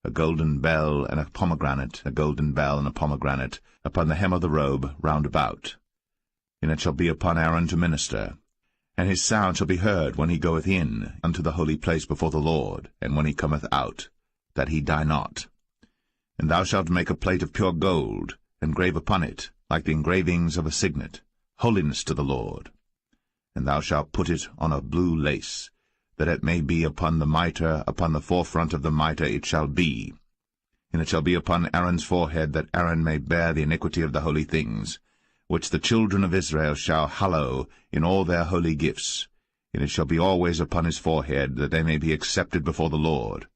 S1: A golden bell and a pomegranate, a golden bell and a pomegranate, upon the hem of the robe round about. And it shall be upon Aaron to minister. And his sound shall be heard when he goeth in unto the holy place before the Lord, and when he cometh out, that he die not. And thou shalt make a plate of pure gold, and grave upon it, like the engravings of a signet, holiness to the Lord. And thou shalt put it on a blue lace, that it may be upon the mitre, upon the forefront of the mitre it shall be. And it shall be upon Aaron's forehead, that Aaron may bear the iniquity of the holy things, which the children of Israel shall hallow in all their holy gifts. And it shall be always upon his forehead, that they may be accepted before the Lord.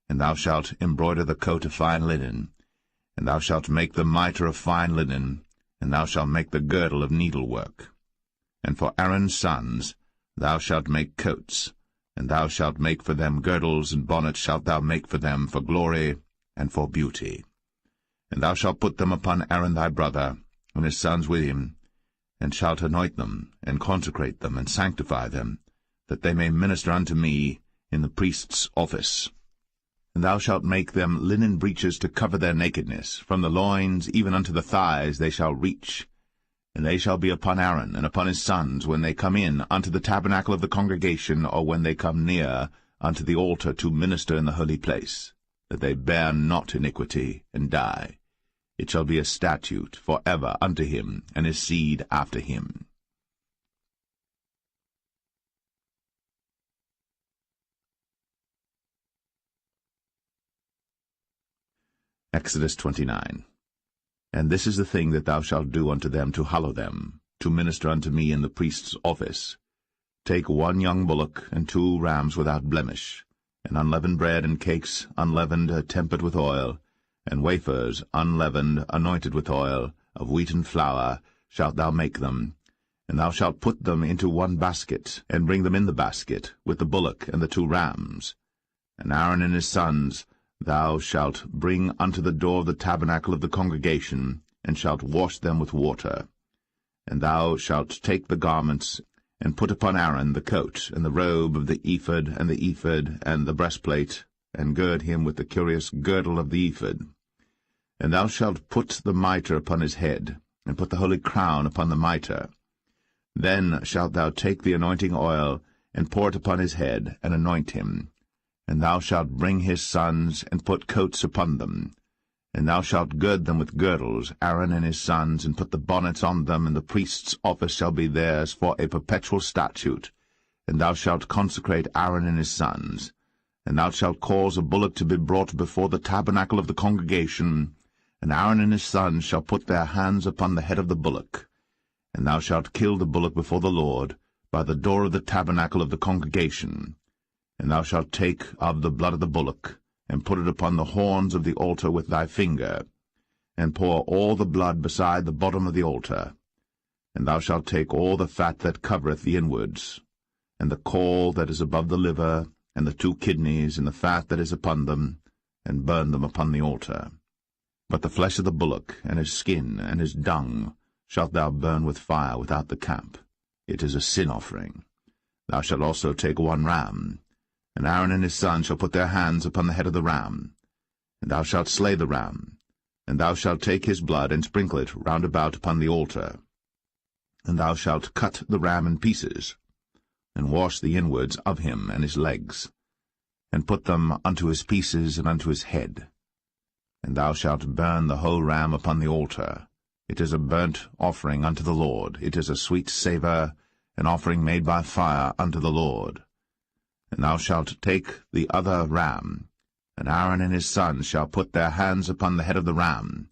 S1: And thou shalt embroider the coat of fine linen, and thou shalt make the mitre of fine linen, and thou shalt make the girdle of needlework. And for Aaron's sons thou shalt make coats, and thou shalt make for them girdles, and bonnets shalt thou make for them for glory and for beauty. And thou shalt put them upon Aaron thy brother, and his sons with him, and shalt anoint them, and consecrate them, and sanctify them, that they may minister unto me in the priest's office. And thou shalt make them linen breeches to cover their nakedness, from the loins even unto the thighs they shall reach. And they shall be upon Aaron and upon his sons when they come in unto the tabernacle of the congregation, or when they come near unto the altar to minister in the holy place, that they bear not iniquity, and die. It shall be a statute for ever unto him, and his seed after him. Exodus 29. And this is the thing that thou shalt do unto them to hallow them, to minister unto me in the priest's office. Take 1 young bullock, and 2 rams without blemish, and unleavened bread and cakes unleavened tempered with oil, and wafers unleavened anointed with oil, of wheaten flour shalt thou make them. And thou shalt put them into 1 basket, and bring them in the basket, with the bullock and the 2 rams. And Aaron and his sons thou shalt bring unto the door of the tabernacle of the congregation, and shalt wash them with water. And thou shalt take the garments, and put upon Aaron the coat, and the robe of the ephod, and the ephod, and the breastplate, and gird him with the curious girdle of the ephod. And thou shalt put the mitre upon his head, and put the holy crown upon the mitre. Then shalt thou take the anointing oil, and pour it upon his head, and anoint him. And thou shalt bring his sons, and put coats upon them. And thou shalt gird them with girdles, Aaron and his sons, and put the bonnets on them, and the priest's office shall be theirs for a perpetual statute. And thou shalt consecrate Aaron and his sons. And thou shalt cause a bullock to be brought before the tabernacle of the congregation, and Aaron and his sons shall put their hands upon the head of the bullock. And thou shalt kill the bullock before the Lord, by the door of the tabernacle of the congregation. And thou shalt take of the blood of the bullock, and put it upon the horns of the altar with thy finger, and pour all the blood beside the bottom of the altar. And thou shalt take all the fat that covereth the inwards, and the caul that is above the liver, and the 2 kidneys, and the fat that is upon them, and burn them upon the altar. But the flesh of the bullock, and his skin, and his dung, shalt thou burn with fire without the camp. It is a sin offering. Thou shalt also take 1 ram, and Aaron and his sons shall put their hands upon the head of the ram. And thou shalt slay the ram, and thou shalt take his blood, and sprinkle it round about upon the altar. And thou shalt cut the ram in pieces, and wash the inwards of him and his legs, and put them unto his pieces and unto his head. And thou shalt burn the whole ram upon the altar. It is a burnt offering unto the Lord. It is a sweet savour, an offering made by fire unto the Lord. And thou shalt take the other ram, and Aaron and his sons shall put their hands upon the head of the ram.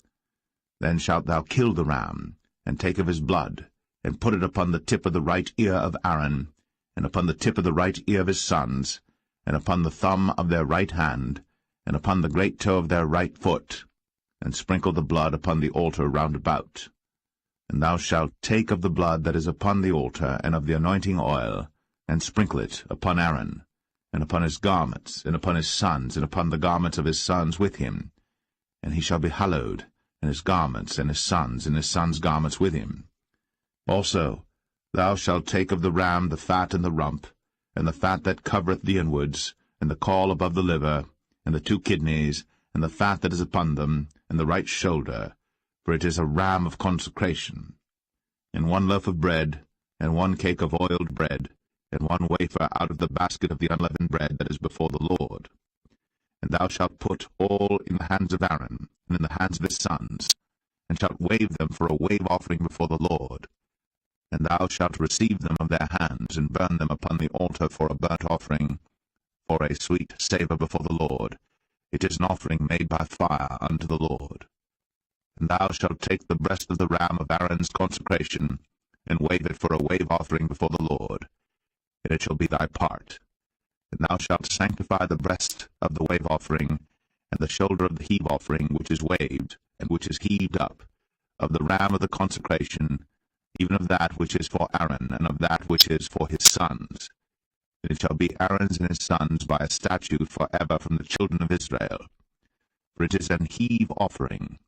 S1: Then shalt thou kill the ram, and take of his blood, and put it upon the tip of the right ear of Aaron, and upon the tip of the right ear of his sons, and upon the thumb of their right hand, and upon the great toe of their right foot, and sprinkle the blood upon the altar round about. And thou shalt take of the blood that is upon the altar, and of the anointing oil, and sprinkle it upon Aaron, and upon his garments, and upon his sons, and upon the garments of his sons with him. And he shall be hallowed, and his garments, and his sons' garments with him. Also thou shalt take of the ram the fat and the rump, and the fat that covereth the inwards, and the caul above the liver, and the 2 kidneys, and the fat that is upon them, and the right shoulder, for for it is a ram of consecration, and 1 loaf of bread, and 1 cake of oiled bread, and 1 wafer out of the basket of the unleavened bread that is before the Lord. And thou shalt put all in the hands of Aaron, and in the hands of his sons, and shalt wave them for a wave offering before the Lord. And thou shalt receive them of their hands, and burn them upon the altar for a burnt offering, for a sweet savour before the Lord. It is an offering made by fire unto the Lord. And thou shalt take the breast of the ram of Aaron's consecration, and wave it for a wave offering before the Lord, and it shall be thy part. And thou shalt sanctify the breast of the wave offering, and the shoulder of the heave offering, which is waved, and which is heaved up, of the ram of the consecration, even of that which is for Aaron, and of that which is for his sons. And it shall be Aaron's and his sons by a statute for ever from the children of Israel. For it is an heave offering,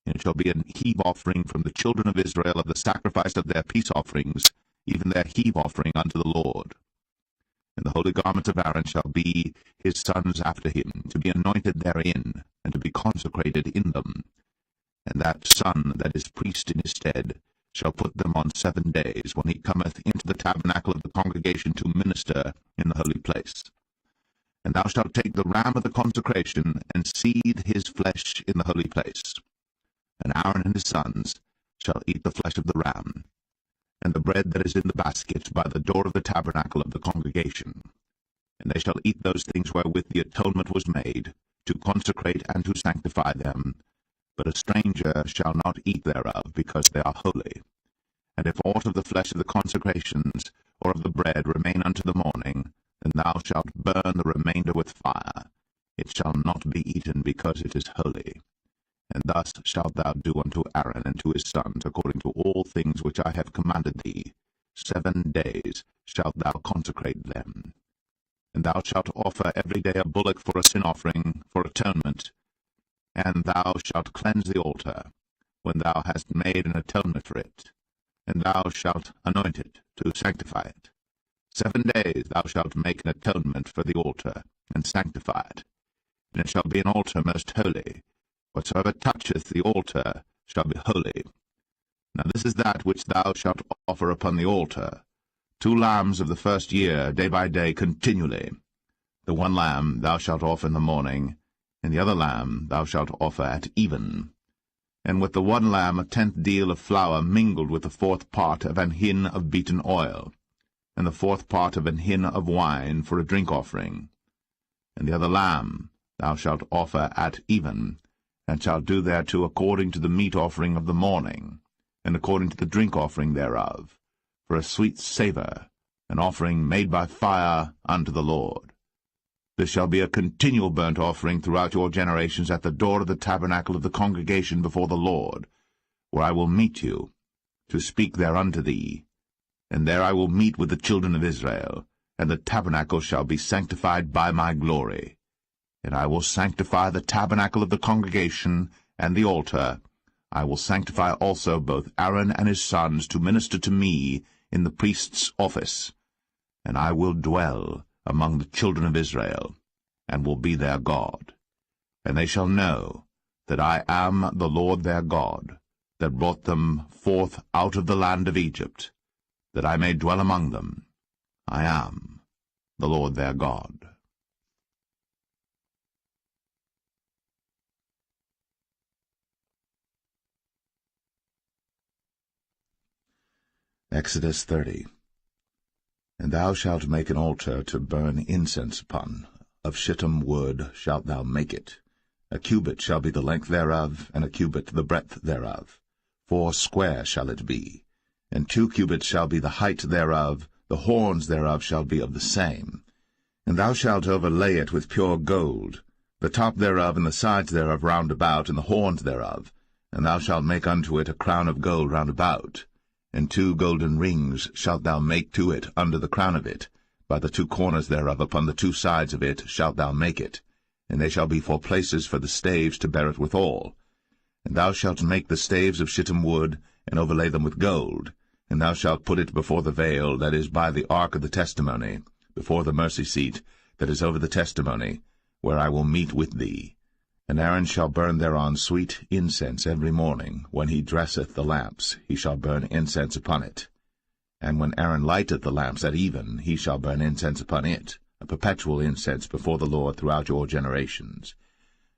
S1: and it shall be an heave offering from the children of Israel of the sacrifice of their peace offerings, even their heave offering unto the Lord. And the holy garments of Aaron shall be his sons after him, to be anointed therein, and to be consecrated in them. And that son that is priest in his stead shall put them on 7 days, when he cometh into the tabernacle of the congregation to minister in the holy place. And thou shalt take the ram of the consecration, and seethe his flesh in the holy place. And Aaron and his sons shall eat the flesh of the ram, and the bread that is in the basket by the door of the tabernacle of the congregation. And they shall eat those things wherewith the atonement was made, to consecrate and to sanctify them. But a stranger shall not eat thereof, because they are holy. And if aught of the flesh of the consecrations, or of the bread, remain unto the morning, then thou shalt burn the remainder with fire. It shall not be eaten, because it is holy. And thus shalt thou do unto Aaron and to his sons, according to all things which I have commanded thee. 7 days shalt thou consecrate them. And thou shalt offer every day a bullock for a sin offering, for atonement. And thou shalt cleanse the altar, when thou hast made an atonement for it. And thou shalt anoint it, to sanctify it. 7 days thou shalt make an atonement for the altar, and sanctify it. And it shall be an altar most holy. Whatsoever toucheth the altar shall be holy. Now this is that which thou shalt offer upon the altar: 2 lambs of the first year, day by day, continually. The 1 lamb thou shalt offer in the morning, and the other lamb thou shalt offer at even. And with the 1 lamb 1/10 deal of flour mingled with the 4th part of an hin of beaten oil, and the 4th part of an hin of wine for a drink offering. And the other lamb thou shalt offer at even, and shalt do thereto according to the meat offering of the morning, and according to the drink offering thereof, for a sweet savour, an offering made by fire unto the Lord. This shall be a continual burnt offering throughout your generations at the door of the tabernacle of the congregation before the Lord, where I will meet you, to speak there unto thee. And there I will meet with the children of Israel, and the tabernacle shall be sanctified by my glory. And I will sanctify the tabernacle of the congregation and the altar. I will sanctify also both Aaron and his sons to minister to me in the priest's office. And I will dwell among the children of Israel, and will be their God. And they shall know that I am the Lord their God, that brought them forth out of the land of Egypt, that I may dwell among them. I am the Lord their God. Exodus 30. And thou shalt make an altar to burn incense upon. Of shittim wood shalt thou make it. A cubit shall be the length thereof, and a cubit the breadth thereof. 4 square shall it be. And 2 cubits shall be the height thereof. The horns thereof shall be of the same. And thou shalt overlay it with pure gold, the top thereof and the sides thereof round about, and the horns thereof. And thou shalt make unto it a crown of gold round about. And 2 golden rings shalt thou make to it under the crown of it. By the 2 corners thereof upon the 2 sides of it shalt thou make it. And they shall be for places for the staves to bear it withal. And thou shalt make the staves of shittim wood, and overlay them with gold. And thou shalt put it before the veil that is by the ark of the testimony, before the mercy seat that is over the testimony, where I will meet with thee. And Aaron shall burn thereon sweet incense every morning. When he dresseth the lamps, he shall burn incense upon it. And when Aaron lighteth the lamps at even, he shall burn incense upon it, a perpetual incense before the Lord throughout your generations.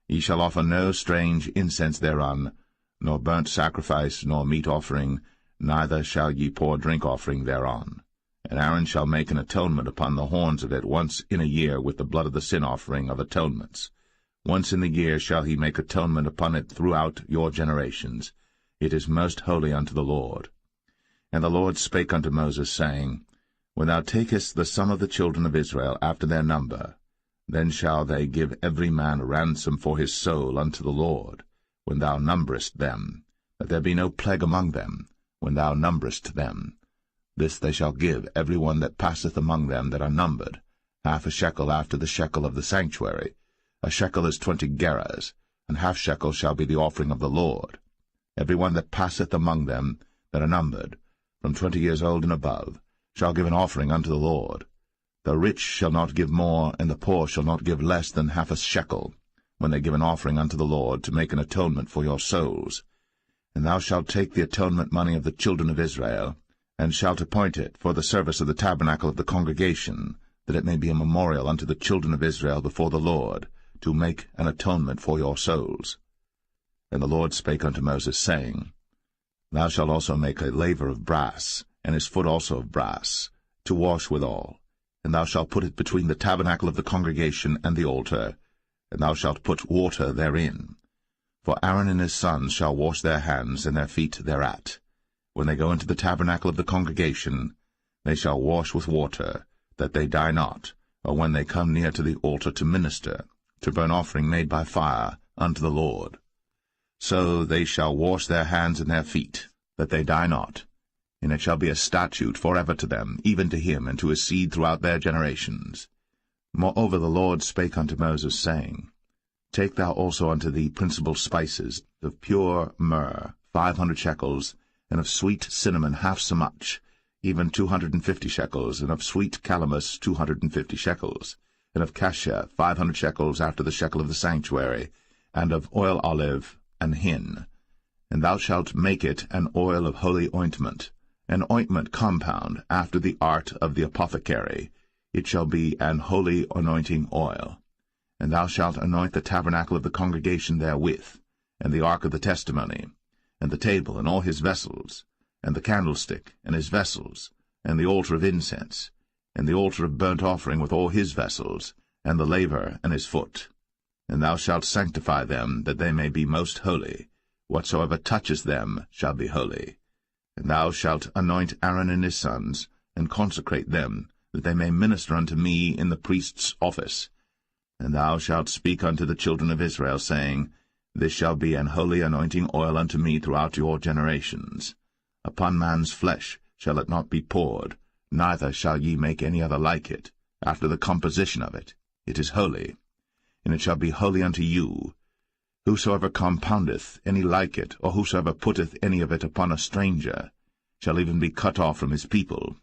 S1: Ye shall offer no strange incense thereon, nor burnt sacrifice, nor meat offering, neither shall ye pour drink offering thereon. And Aaron shall make an atonement upon the horns of it once in a year with the blood of the sin offering of atonements. Once in the year shall he make atonement upon it throughout your generations. It is most holy unto the Lord. And the Lord spake unto Moses, saying, When thou takest the sum of the children of Israel after their number, then shall they give every man a ransom for his soul unto the Lord, when thou numberest them, that there be no plague among them, when thou numberest them. This they shall give every one that passeth among them that are numbered, half a shekel after the shekel of the sanctuary. A shekel is 20 gerahs, and half shekel shall be the offering of the Lord. Every one that passeth among them that are numbered, from 20 years old and above, shall give an offering unto the Lord. The rich shall not give more, and the poor shall not give less than half a shekel, when they give an offering unto the Lord, to make an atonement for your souls. And thou shalt take the atonement money of the children of Israel, and shalt appoint it for the service of the tabernacle of the congregation, that it may be a memorial unto the children of Israel before the Lord, to make an atonement for your souls. And the Lord spake unto Moses, saying, Thou shalt also make a laver of brass, and his foot also of brass, to wash withal. And thou shalt put it between the tabernacle of the congregation and the altar, and thou shalt put water therein. For Aaron and his sons shall wash their hands and their feet thereat. When they go into the tabernacle of the congregation, they shall wash with water, that they die not, or when they come near to the altar to minister, to burn offering made by fire unto the Lord. So they shall wash their hands and their feet, that they die not. And it shall be a statute forever to them, even to him and to his seed throughout their generations. Moreover the Lord spake unto Moses, saying, Take thou also unto thee principal spices, of pure myrrh 500 shekels, and of sweet cinnamon half so much, even 250 shekels, and of sweet calamus 250 shekels, and of cassia 500 shekels after the shekel of the sanctuary, and of oil olive and hin. And thou shalt make it an oil of holy ointment, an ointment compound after the art of the apothecary. It shall be an holy anointing oil. And thou shalt anoint the tabernacle of the congregation therewith, and the ark of the testimony, and the table and all his vessels, and the candlestick and his vessels, and the altar of incense, and the altar of burnt offering with all his vessels, and the laver and his foot. And thou shalt sanctify them, that they may be most holy. Whatsoever toucheth them shall be holy. And thou shalt anoint Aaron and his sons, and consecrate them, that they may minister unto me in the priest's office. And thou shalt speak unto the children of Israel, saying, This shall be an holy anointing oil unto me throughout your generations. Upon man's flesh shall it not be poured, neither shall ye make any other like it, after the composition of it. It is holy, and it shall be holy unto you. Whosoever compoundeth any like it, or whosoever putteth any of it upon a stranger, shall even be cut off from his people.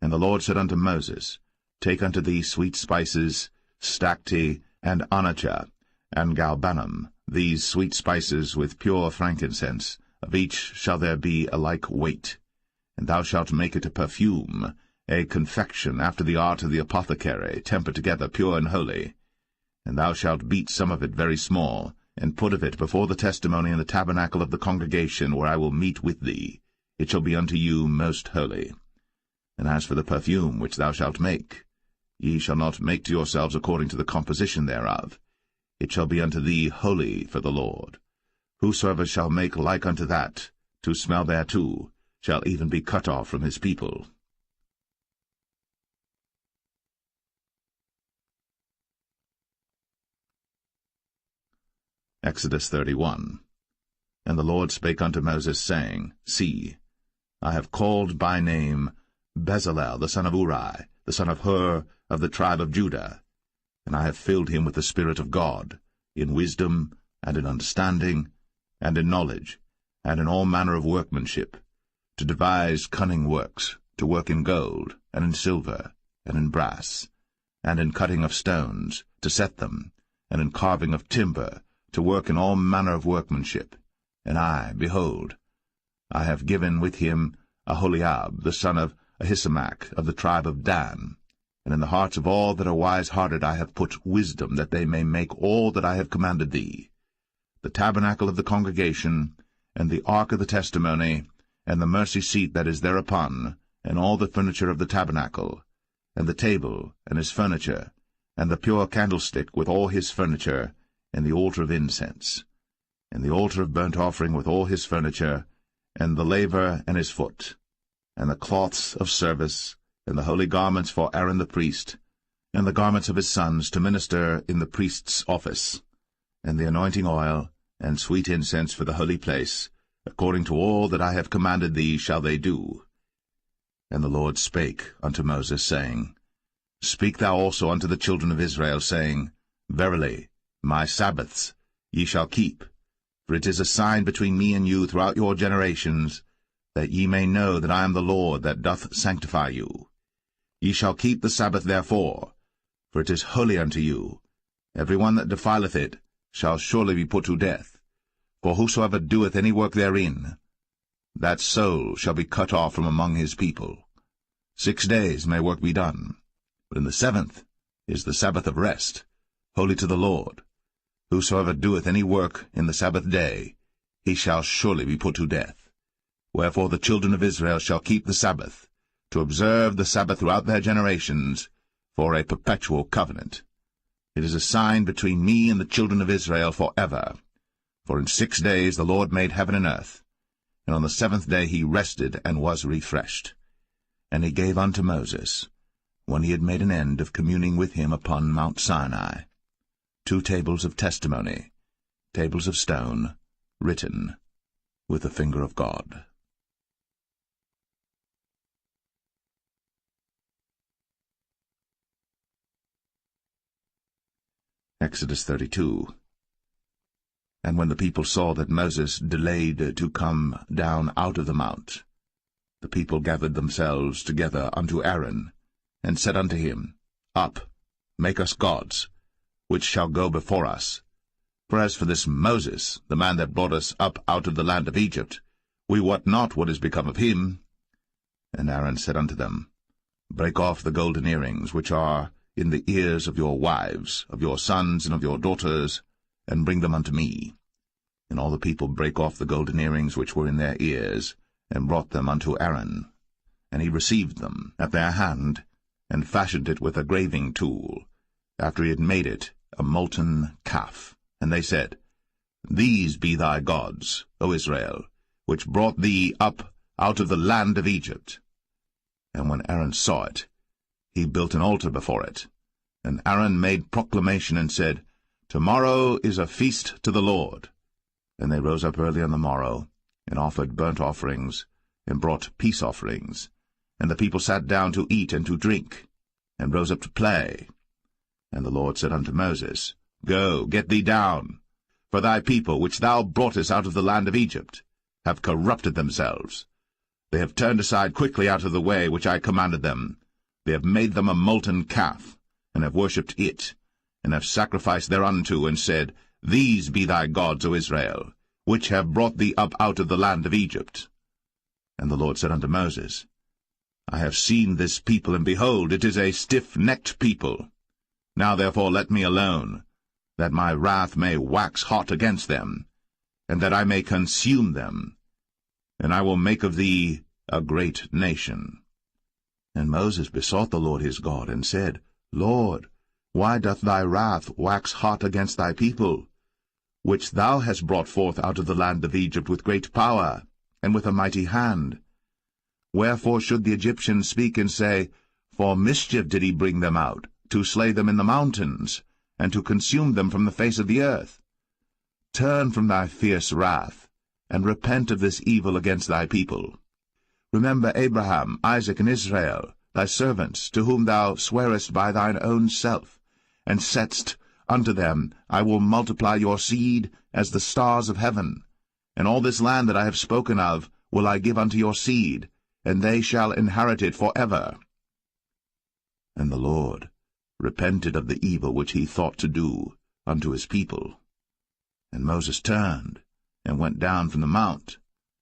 S1: And the Lord said unto Moses, Take unto thee sweet spices, stacte, and onycha, and galbanum, these sweet spices with pure frankincense, of each shall there be a like weight. And thou shalt make it a perfume, a confection after the art of the apothecary, tempered together pure and holy. And thou shalt beat some of it very small, and put of it before the testimony in the tabernacle of the congregation, where I will meet with thee. It shall be unto you most holy. And as for the perfume which thou shalt make, ye shall not make to yourselves according to the composition thereof. It shall be unto thee holy for the Lord. Whosoever shall make like unto that, to smell thereto, shall even be cut off from his people. Exodus 31. And the Lord spake unto Moses, saying, See, I have called by name Bezalel the son of Uri, the son of Hur, of the tribe of Judah, and I have filled him with the Spirit of God, in wisdom, and in understanding, and in knowledge, and in all manner of workmanship, to devise cunning works, to work in gold, and in silver, and in brass, and in cutting of stones, to set them, and in carving of timber, to work in all manner of workmanship. And I, behold, I have given with him Aholiab, the son of Ahisamach, of the tribe of Dan. And in the hearts of all that are wise-hearted I have put wisdom, that they may make all that I have commanded thee, the tabernacle of the congregation, and the ark of the testimony, and the mercy seat that is thereupon, and all the furniture of the tabernacle, and the table, and his furniture, and the pure candlestick with all his furniture, and the altar of incense, and the altar of burnt offering with all his furniture, and the laver and his foot, and the cloths of service, and the holy garments for Aaron the priest, and the garments of his sons to minister in the priest's office, and the anointing oil, and sweet incense for the holy place, according to all that I have commanded thee shall they do. And the Lord spake unto Moses, saying, Speak thou also unto the children of Israel, saying, Verily, my Sabbaths ye shall keep, for it is a sign between me and you throughout your generations, that ye may know that I am the Lord that doth sanctify you. Ye shall keep the Sabbath therefore, for it is holy unto you. Every one that defileth it shall surely be put to death. For whosoever doeth any work therein, that soul shall be cut off from among his people. 6 days may work be done, but in the 7th is the Sabbath of rest, holy to the Lord. Whosoever doeth any work in the Sabbath day, he shall surely be put to death. Wherefore the children of Israel shall keep the Sabbath, to observe the Sabbath throughout their generations, for a perpetual covenant. It is a sign between me and the children of Israel forever. For in 6 days the Lord made heaven and earth, and on the 7th day he rested and was refreshed. And he gave unto Moses, when he had made an end of communing with him upon Mount Sinai, 2 tables of testimony, tables of stone, written with the finger of God. Exodus 32. And when the people saw that Moses delayed to come down out of the mount, the people gathered themselves together unto Aaron, and said unto him, Up, make us gods, which shall go before us. For as for this Moses, the man that brought us up out of the land of Egypt, we wot not what is become of him. And Aaron said unto them, Break off the golden earrings which are in the ears of your wives, of your sons, and of your daughters, and bring them unto me. And all the people brake off the golden earrings which were in their ears, and brought them unto Aaron. And he received them at their hand, and fashioned it with a graving tool, after he had made it a molten calf. And they said, These be thy gods, O Israel, which brought thee up out of the land of Egypt. And when Aaron saw it, he built an altar before it. And Aaron made proclamation and said, Tomorrow is a feast to the Lord. And they rose up early on the morrow, and offered burnt offerings, and brought peace offerings. And the people sat down to eat and to drink, and rose up to play. And the Lord said unto Moses, Go, get thee down, for thy people, which thou broughtest out of the land of Egypt, have corrupted themselves. They have turned aside quickly out of the way which I commanded them. They have made them a molten calf, and have worshipped it, and have sacrificed thereunto, and said, These be thy gods, O Israel, which have brought thee up out of the land of Egypt. And the Lord said unto Moses, I have seen this people, and behold, it is a stiff-necked people. Now therefore let me alone, that my wrath may wax hot against them, and that I may consume them, and I will make of thee a great nation. And Moses besought the Lord his God, and said, Lord, why doth thy wrath wax hot against thy people, which thou hast brought forth out of the land of Egypt with great power, and with a mighty hand? Wherefore should the Egyptians speak and say, For mischief did he bring them out, to slay them in the mountains, and to consume them from the face of the earth? Turn from thy fierce wrath, and repent of this evil against thy people. Remember Abraham, Isaac, and Israel, thy servants, to whom thou swarest by thine own self, and saidst unto them, I will multiply your seed as the stars of heaven. And all this land that I have spoken of will I give unto your seed, and they shall inherit it forever. And the Lord repented of the evil which he thought to do unto his people. And Moses turned, and went down from the mount,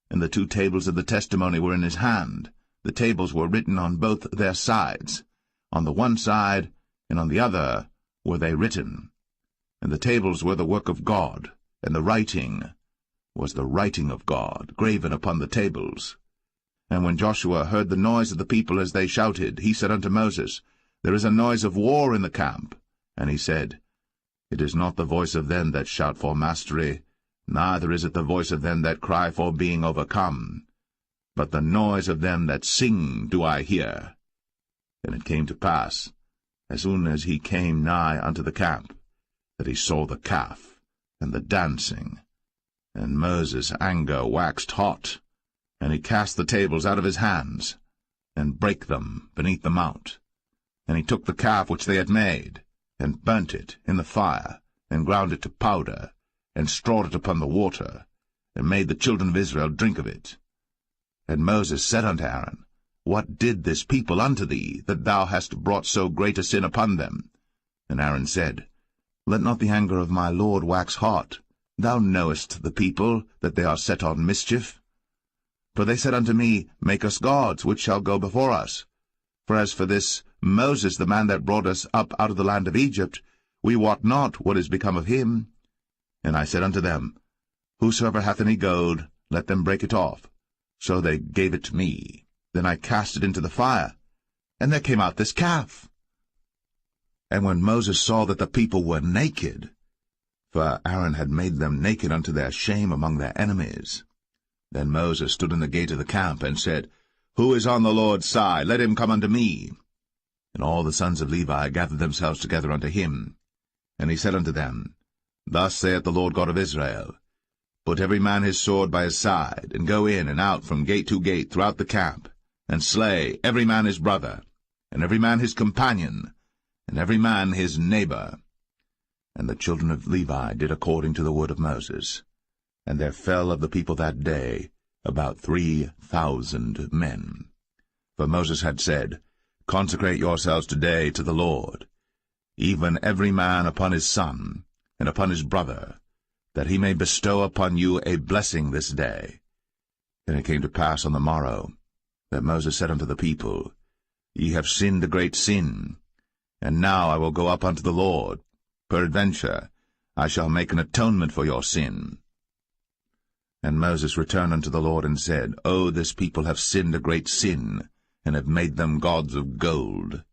S1: and the 2 tables of the testimony were in his hand. The tables were written on both their sides. On the one side and on the other were they written. And the tables were the work of God, and the writing was the writing of God, graven upon the tables. And when Joshua heard the noise of the people as they shouted, he said unto Moses, There is a noise of war in the camp. And he said, It is not the voice of them that shout for mastery, neither is it the voice of them that cry for being overcome, but the noise of them that sing do I hear. And it came to pass, as soon as he came nigh unto the camp, that he saw the calf and the dancing. And Moses' anger waxed hot, and he cast the tables out of his hands, and brake them beneath the mount. And he took the calf which they had made, and burnt it in the fire, and ground it to powder, and strawed it upon the water, and made the children of Israel drink of it. And Moses said unto Aaron, What did this people unto thee, that thou hast brought so great a sin upon them? And Aaron said, Let not the anger of my Lord wax hot. Thou knowest the people, that they are set on mischief. For they said unto me, Make us gods, which shall go before us. For as for this Moses, the man that brought us up out of the land of Egypt, we wot not what is become of him. And I said unto them, Whosoever hath any gold, let them break it off. So they gave it to me. Then I cast it into the fire, and there came out this calf. And when Moses saw that the people were naked, for Aaron had made them naked unto their shame among their enemies, then Moses stood in the gate of the camp, and said, Who is on the Lord's side? Let him come unto me. And all the sons of Levi gathered themselves together unto him. And he said unto them, Thus saith the Lord God of Israel, Put every man his sword by his side, and go in and out from gate to gate throughout the camp, and slay every man his brother, and every man his companion, and every man his neighbor. And the children of Levi did according to the word of Moses. And there fell of the people that day about 3,000 men. For Moses had said, Consecrate yourselves today to the Lord, even every man upon his son, and upon his brother, that he may bestow upon you a blessing this day. And it came to pass on the morrow, that Moses said unto the people, Ye have sinned a great sin, and now I will go up unto the Lord. Peradventure I shall make an atonement for your sin. And Moses returned unto the Lord, and said, O this people have sinned a great sin, and have made them gods of gold.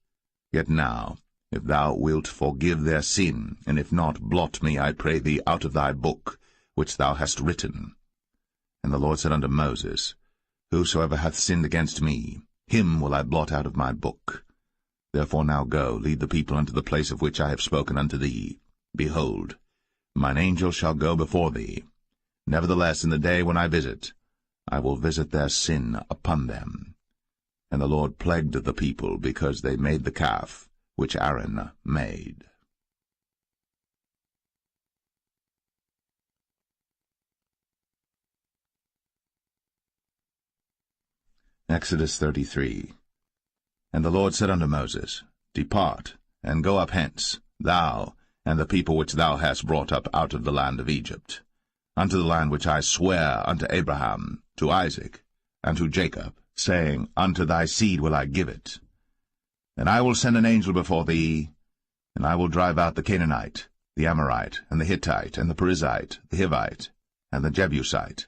S1: Yet now, if thou wilt forgive their sin, and if not, blot me, I pray thee, out of thy book, which thou hast written. And the Lord said unto Moses, Whosoever hath sinned against me, him will I blot out of my book. Therefore now go, lead the people unto the place of which I have spoken unto thee. Behold, mine angel shall go before thee. Nevertheless, in the day when I visit, I will visit their sin upon them. And the Lord plagued the people, because they made the calf which Aaron made. Exodus 33. And the Lord said unto Moses, Depart, and go up hence, thou, and the people which thou hast brought up out of the land of Egypt, unto the land which I sware unto Abraham, to Isaac, and to Jacob, saying, Unto thy seed will I give it. And I will send an angel before thee, and I will drive out the Canaanite, the Amorite, and the Hittite, and the Perizzite, the Hivite, and the Jebusite,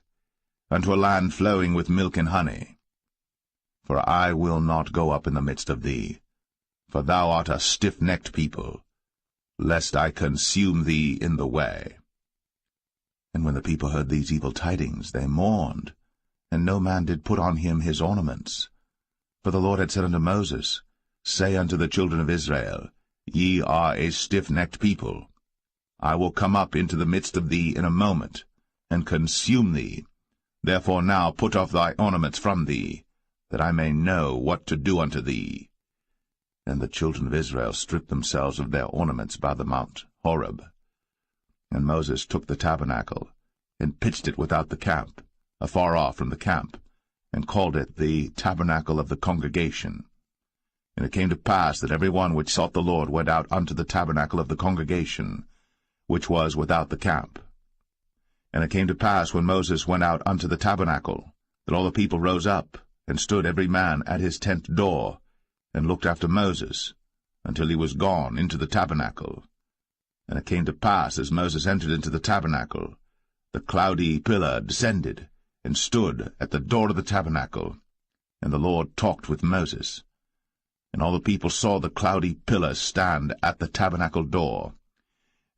S1: unto a land flowing with milk and honey. For I will not go up in the midst of thee, for thou art a stiff-necked people, lest I consume thee in the way. And when the people heard these evil tidings, they mourned, and no man did put on him his ornaments. For the Lord had said unto Moses, Say unto the children of Israel, Ye are a stiff-necked people. I will come up into the midst of thee in a moment, and consume thee. Therefore now put off thy ornaments from thee, that I may know what to do unto thee. And the children of Israel stripped themselves of their ornaments by the mount Horeb. And Moses took the tabernacle, and pitched it without the camp, afar off from the camp, and called it the tabernacle of the congregation. And it came to pass that every one which sought the Lord went out unto the tabernacle of the congregation, which was without the camp. And it came to pass, when Moses went out unto the tabernacle, that all the people rose up, and stood every man at his tent door, and looked after Moses, until he was gone into the tabernacle. And it came to pass, as Moses entered into the tabernacle, the cloudy pillar descended, and stood at the door of the tabernacle, and the Lord talked with Moses. And all the people saw the cloudy pillar stand at the tabernacle door.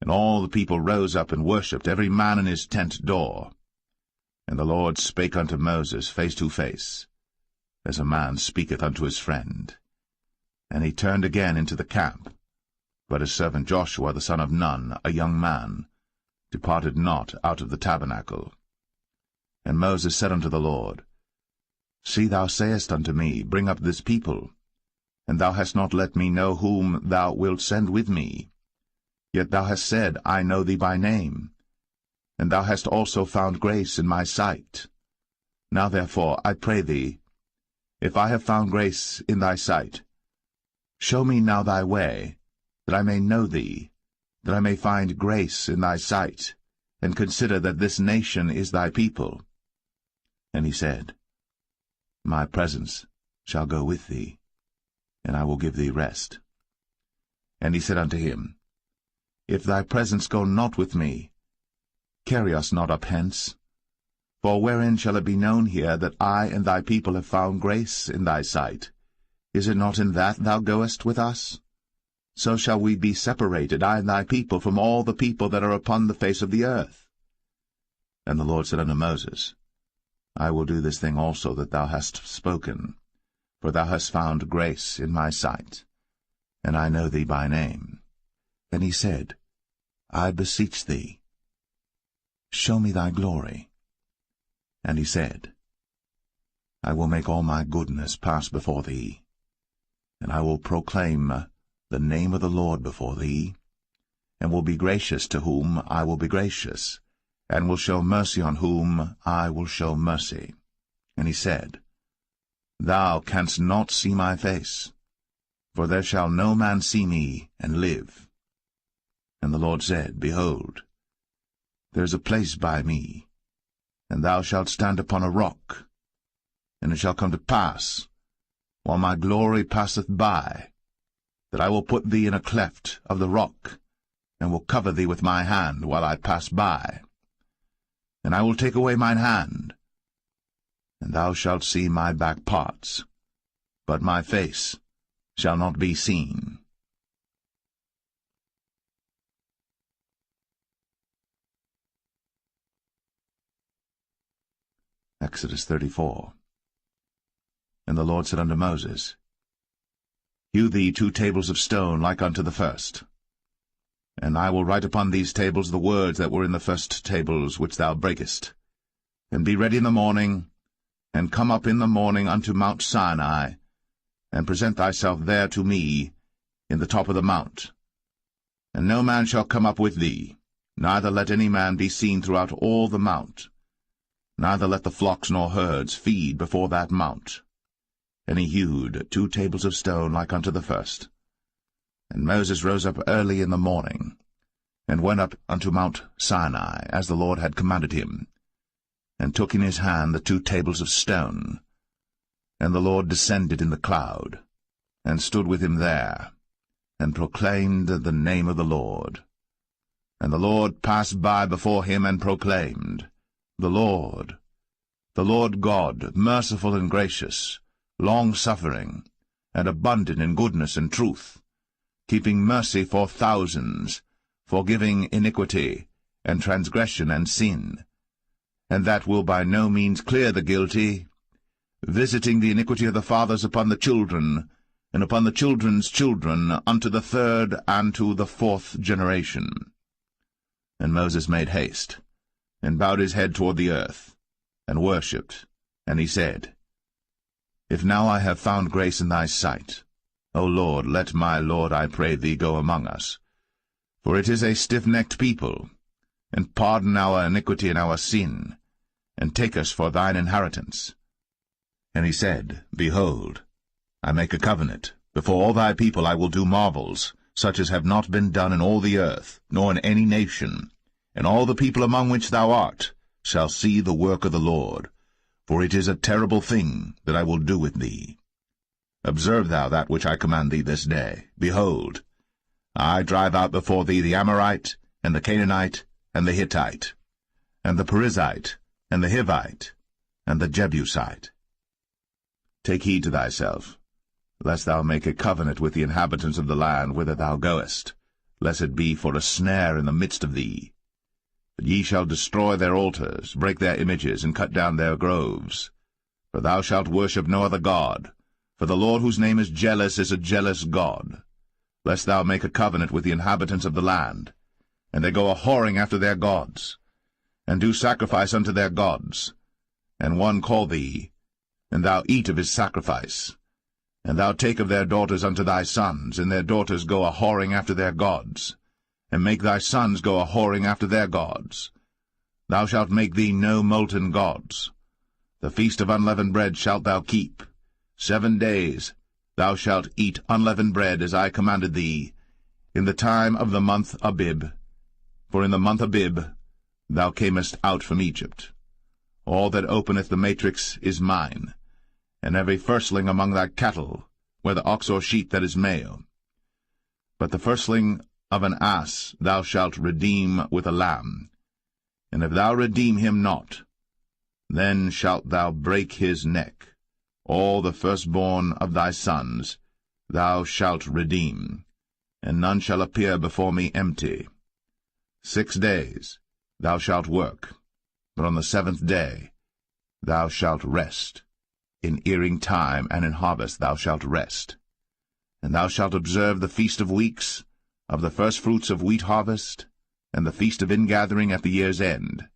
S1: And all the people rose up and worshipped, every man in his tent door. And the Lord spake unto Moses face to face, as a man speaketh unto his friend. And he turned again into the camp. But his servant Joshua the son of Nun, a young man, departed not out of the tabernacle. And Moses said unto the Lord, See, thou sayest unto me, Bring up this people, and thou hast not let me know whom thou wilt send with me. Yet thou hast said, I know thee by name, and thou hast also found grace in my sight. Now therefore, I pray thee, if I have found grace in thy sight, show me now thy way, that I may know thee, that I may find grace in thy sight, and consider that this nation is thy people. And he said, My presence shall go with thee, and I will give thee rest. And he said unto him, If thy presence go not with me, carry us not up hence. For wherein shall it be known here that I and thy people have found grace in thy sight? Is it not in that thou goest with us? So shall we be separated, I and thy people, from all the people that are upon the face of the earth. And the Lord said unto Moses, I will do this thing also that thou hast spoken, for thou hast found grace in my sight, and I know thee by name. And he said, I beseech thee, show me thy glory. And he said, I will make all my goodness pass before thee, and I will proclaim the name of the Lord before thee, and will be gracious to whom I will be gracious, and will show mercy on whom I will show mercy. And he said, Thou canst not see my face, for there shall no man see me and live. And the Lord said, Behold, there is a place by me, and thou shalt stand upon a rock. And it shall come to pass, while my glory passeth by, that I will put thee in a cleft of the rock, and will cover thee with my hand while I pass by. And I will take away mine hand, and thou shalt see my back parts, but my face shall not be seen. Exodus 34. And the Lord said unto Moses, Hew thee 2 tables of stone like unto the first. And I will write upon these tables the words that were in the first tables which thou breakest. And be ready in the morning, and come up in the morning unto Mount Sinai, and present thyself there to me in the top of the mount. And no man shall come up with thee, neither let any man be seen throughout all the mount, neither let the flocks nor herds feed before that mount. And he hewed 2 tables of stone like unto the first. And Moses rose up early in the morning, and went up unto Mount Sinai, as the Lord had commanded him, and took in his hand the 2 tables of stone. And the Lord descended in the cloud, and stood with him there, and proclaimed the name of the Lord. And the Lord passed by before him, and proclaimed, the Lord God, merciful and gracious, long-suffering, and abundant in goodness and truth, keeping mercy for thousands, forgiving iniquity, and transgression and sin, and that will by no means clear the guilty, visiting the iniquity of the fathers upon the children, and upon the children's children, unto the 3rd and to the 4th generation. And Moses made haste, and bowed his head toward the earth, and worshipped, and he said, If now I have found grace in thy sight, O Lord, let my Lord, I pray thee, go among us. For it is a stiff-necked people, and pardon our iniquity and our sin, and take us for thine inheritance. And he said, Behold, I make a covenant. Before all thy people I will do marvels, such as have not been done in all the earth, nor in any nation, and all the people among which thou art shall see the work of the Lord, for it is a terrible thing that I will do with thee. Observe thou that which I command thee this day. Behold, I drive out before thee the Amorite, and the Canaanite, and the Hittite, and the Perizzite, and the Hivite, and the Jebusite. Take heed to thyself, lest thou make a covenant with the inhabitants of the land whither thou goest, lest it be for a snare in the midst of thee. But ye shall destroy their altars, break their images, and cut down their groves. For thou shalt worship no other god, for the Lord whose name is jealous is a jealous God. Lest thou make a covenant with the inhabitants of the land, and they go a-whoring after their gods, and do sacrifice unto their gods, and one call thee, and thou eat of his sacrifice, and thou take of their daughters unto thy sons, and their daughters go a-whoring after their gods, and make thy sons go a-whoring after their gods. Thou shalt make thee no molten gods. The feast of unleavened bread shalt thou keep. 7 days thou shalt eat unleavened bread, as I commanded thee, in the time of the month Abib. For in the month Abib thou camest out from Egypt. All that openeth the matrix is mine, and every firstling among thy cattle, whether ox or sheep that is male. But the firstling of an ass thou shalt redeem with a lamb, and if thou redeem him not, then shalt thou break his neck. All the firstborn of thy sons thou shalt redeem, and none shall appear before me empty. 6 days thou shalt work, but on the 7th day thou shalt rest. In earing time and in harvest thou shalt rest. And thou shalt observe the feast of weeks, of the firstfruits of wheat harvest, and the feast of ingathering at the year's end.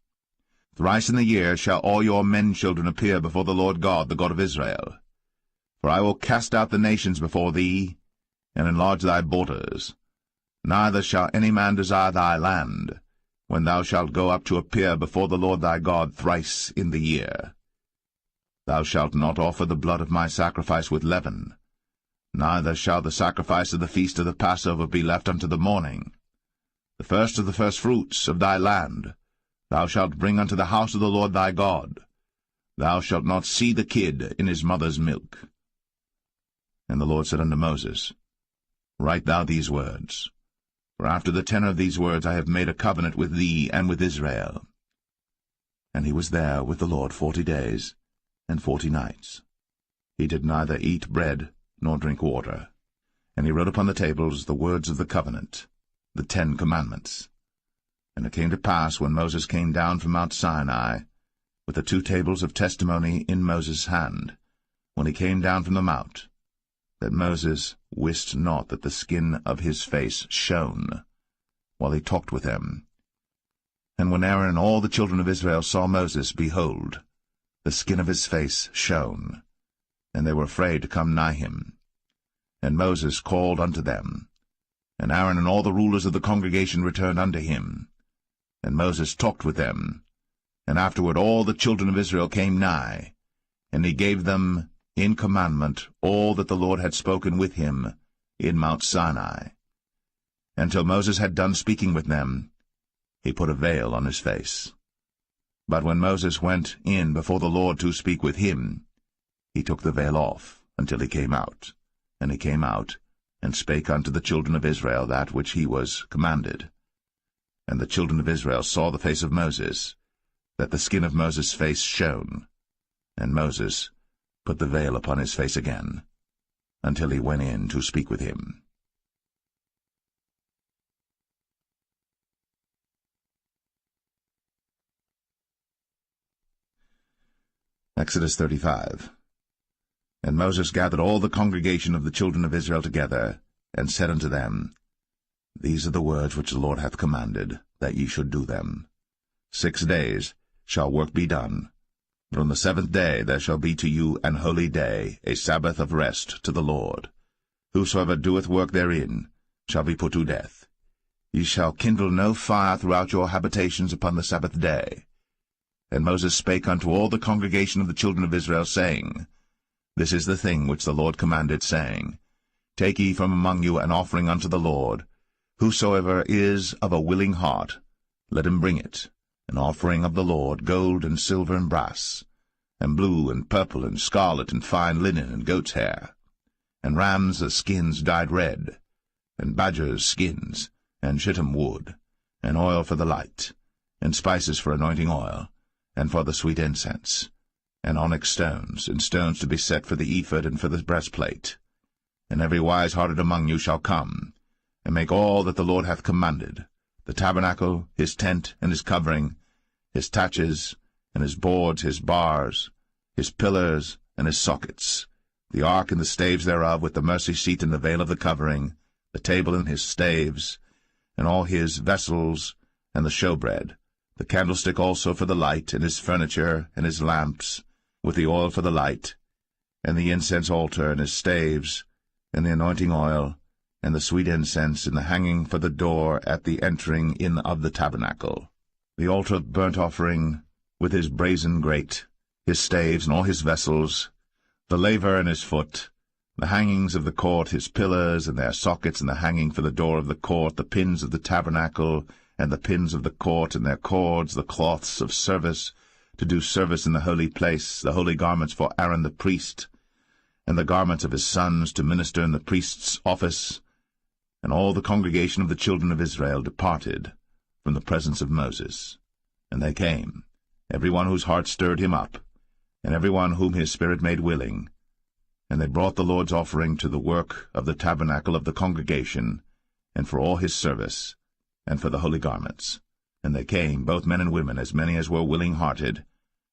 S1: Thrice in the year shall all your men-children appear before the Lord God, the God of Israel. For I will cast out the nations before thee, and enlarge thy borders. Neither shall any man desire thy land, when thou shalt go up to appear before the Lord thy God thrice in the year. Thou shalt not offer the blood of my sacrifice with leaven, neither shall the sacrifice of the feast of the Passover be left unto the morning. The first of the firstfruits of thy land thou shalt bring unto the house of the Lord thy God. Thou shalt not see the kid in his mother's milk. And the Lord said unto Moses, Write thou these words, for after the tenor of these words I have made a covenant with thee and with Israel. And he was there with the Lord 40 days and 40 nights. He did neither eat bread nor drink water. And he wrote upon the tables the words of the covenant, the 10 commandments. And it came to pass, when Moses came down from Mount Sinai, with the 2 tables of testimony in Moses' hand, when he came down from the mount, that Moses wist not that the skin of his face shone, while he talked with them. And when Aaron and all the children of Israel saw Moses, behold, the skin of his face shone, and they were afraid to come nigh him. And Moses called unto them, and Aaron and all the rulers of the congregation returned unto him. And Moses talked with them, and afterward all the children of Israel came nigh, and he gave them in commandment all that the Lord had spoken with him in Mount Sinai. And till Moses had done speaking with them, he put a veil on his face. But when Moses went in before the Lord to speak with him, he took the veil off until he came out. And he came out, and spake unto the children of Israel that which he was commanded. And the children of Israel saw the face of Moses, that the skin of Moses' face shone. And Moses put the veil upon his face again, until he went in to speak with him. Exodus 35. And Moses gathered all the congregation of the children of Israel together, and said unto them, These are the words which the Lord hath commanded, that ye should do them. 6 days shall work be done, but on the 7th day there shall be to you an holy day, a Sabbath of rest to the Lord. Whosoever doeth work therein shall be put to death. Ye shall kindle no fire throughout your habitations upon the Sabbath day. And Moses spake unto all the congregation of the children of Israel, saying, This is the thing which the Lord commanded, saying, Take ye from among you an offering unto the Lord. Whosoever is of a willing heart, let him bring it, an offering of the Lord, gold and silver and brass, and blue and purple and scarlet and fine linen and goat's hair, and rams' skins dyed red, and badgers' skins, and shittim wood, and oil for the light, and spices for anointing oil, and for the sweet incense, and onyx stones, and stones to be set for the ephod and for the breastplate. And every wise-hearted among you shall come, and make all that the Lord hath commanded, the tabernacle, his tent, and his covering, his taches, and his boards, his bars, his pillars, and his sockets, the ark and the staves thereof, with the mercy seat and the veil of the covering, the table and his staves, and all his vessels, and the showbread, the candlestick also for the light, and his furniture, and his lamps, with the oil for the light, and the incense altar, and his staves, and the anointing oil, and the sweet incense, and the hanging for the door at the entering in of the tabernacle, the altar of burnt offering, with his brazen grate, his staves, and all his vessels, the laver and his foot, the hangings of the court, his pillars, and their sockets, and the hanging for the door of the court, the pins of the tabernacle, and the pins of the court, and their cords, the cloths of service, to do service in the holy place, the holy garments for Aaron the priest, and the garments of his sons to minister in the priest's office. And all the congregation of the children of Israel departed from the presence of Moses. And they came, every one whose heart stirred him up, and every one whom his spirit made willing. And they brought the Lord's offering to the work of the tabernacle of the congregation, and for all his service, and for the holy garments. And they came, both men and women, as many as were willing-hearted,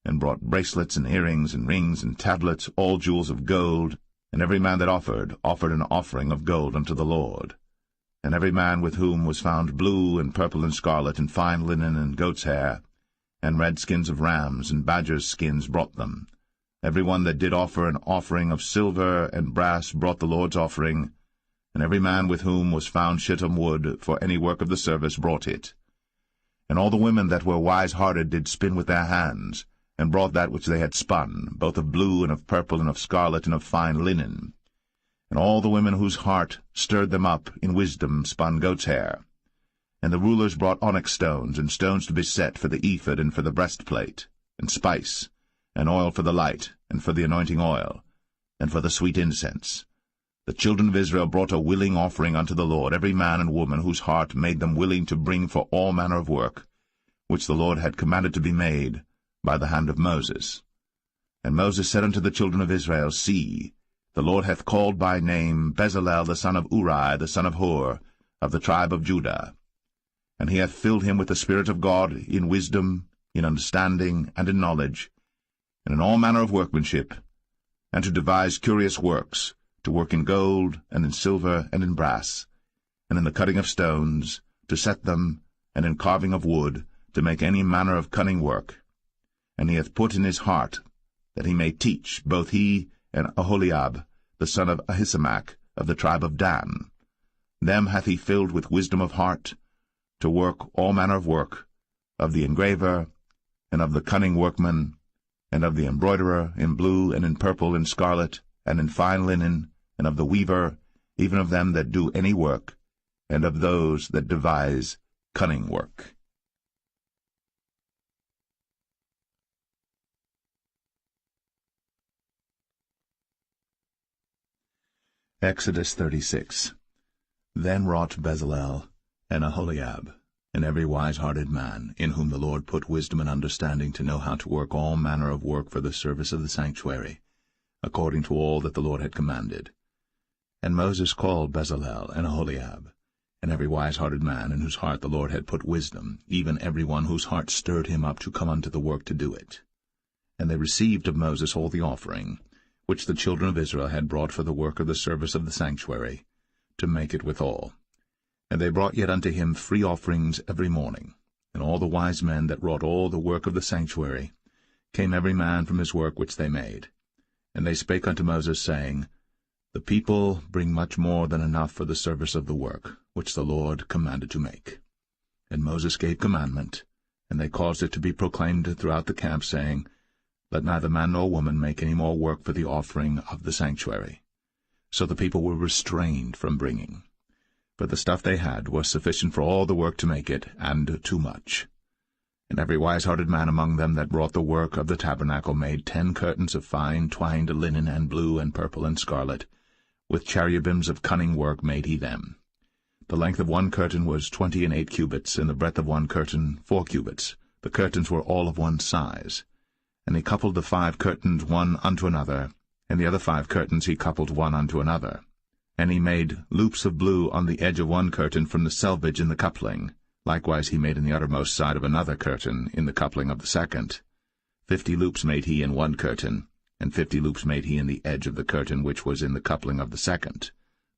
S1: and brought bracelets and earrings and rings and tablets, all jewels of gold. And every man that offered an offering of gold unto the Lord. And every man with whom was found blue and purple and scarlet and fine linen and goat's hair, and red skins of rams and badgers' skins brought them. Every one that did offer an offering of silver and brass brought the Lord's offering, and every man with whom was found shittim wood for any work of the service brought it. And all the women that were wise-hearted did spin with their hands, and brought that which they had spun, both of blue and of purple and of scarlet and of fine linen. And all the women whose heart stirred them up in wisdom spun goat's hair. And the rulers brought onyx stones, and stones to be set for the ephod and for the breastplate, and spice, and oil for the light, and for the anointing oil, and for the sweet incense. The children of Israel brought a willing offering unto the Lord, every man and woman whose heart made them willing to bring for all manner of work, which the Lord had commanded to be made by the hand of Moses. And Moses said unto the children of Israel, See, the Lord hath called by name Bezalel the son of Uri, the son of Hur, of the tribe of Judah. And he hath filled him with the Spirit of God in wisdom, in understanding, and in knowledge, and in all manner of workmanship, and to devise curious works, to work in gold, and in silver, and in brass, and in the cutting of stones, to set them, and in carving of wood, to make any manner of cunning work. And he hath put in his heart that he may teach, both he and Aholiab, the son of Ahisamach, of the tribe of Dan. Them hath he filled with wisdom of heart, to work all manner of work, of the engraver, and of the cunning workman, and of the embroiderer, in blue, and in purple, and scarlet, and in fine linen, and of the weaver, even of them that do any work, and of those that devise cunning work. Exodus 36. Then wrought Bezalel and Aholiab, and every wise-hearted man, in whom the Lord put wisdom and understanding to know how to work all manner of work for the service of the sanctuary, according to all that the Lord had commanded. And Moses called Bezalel and Aholiab, and every wise-hearted man, in whose heart the Lord had put wisdom, even every one whose heart stirred him up to come unto the work to do it. And they received of Moses all the offering, which the children of Israel had brought for the work of the service of the sanctuary, to make it withal. And they brought yet unto him free offerings every morning. And all the wise men that wrought all the work of the sanctuary came every man from his work which they made. And they spake unto Moses, saying, The people bring much more than enough for the service of the work, which the Lord commanded to make. And Moses gave commandment, and they caused it to be proclaimed throughout the camp, saying, Let neither man nor woman make any more work for the offering of the sanctuary. So the people were restrained from bringing. for the stuff they had was sufficient for all the work to make it, and too much. And every wise-hearted man among them that wrought the work of the tabernacle made 10 curtains of fine twined linen, and blue, and purple, and scarlet. With cherubims of cunning work made he them. The length of one curtain was 28 cubits, and the breadth of one curtain 4 cubits. The curtains were all of one size. And he coupled the 5 curtains one unto another, and the other 5 curtains he coupled one unto another. And he made loops of blue on the edge of one curtain from the selvage in the coupling. Likewise he made in the uttermost side of another curtain in the coupling of the second. 50 loops made he in one curtain, and 50 loops made he in the edge of the curtain which was in the coupling of the second.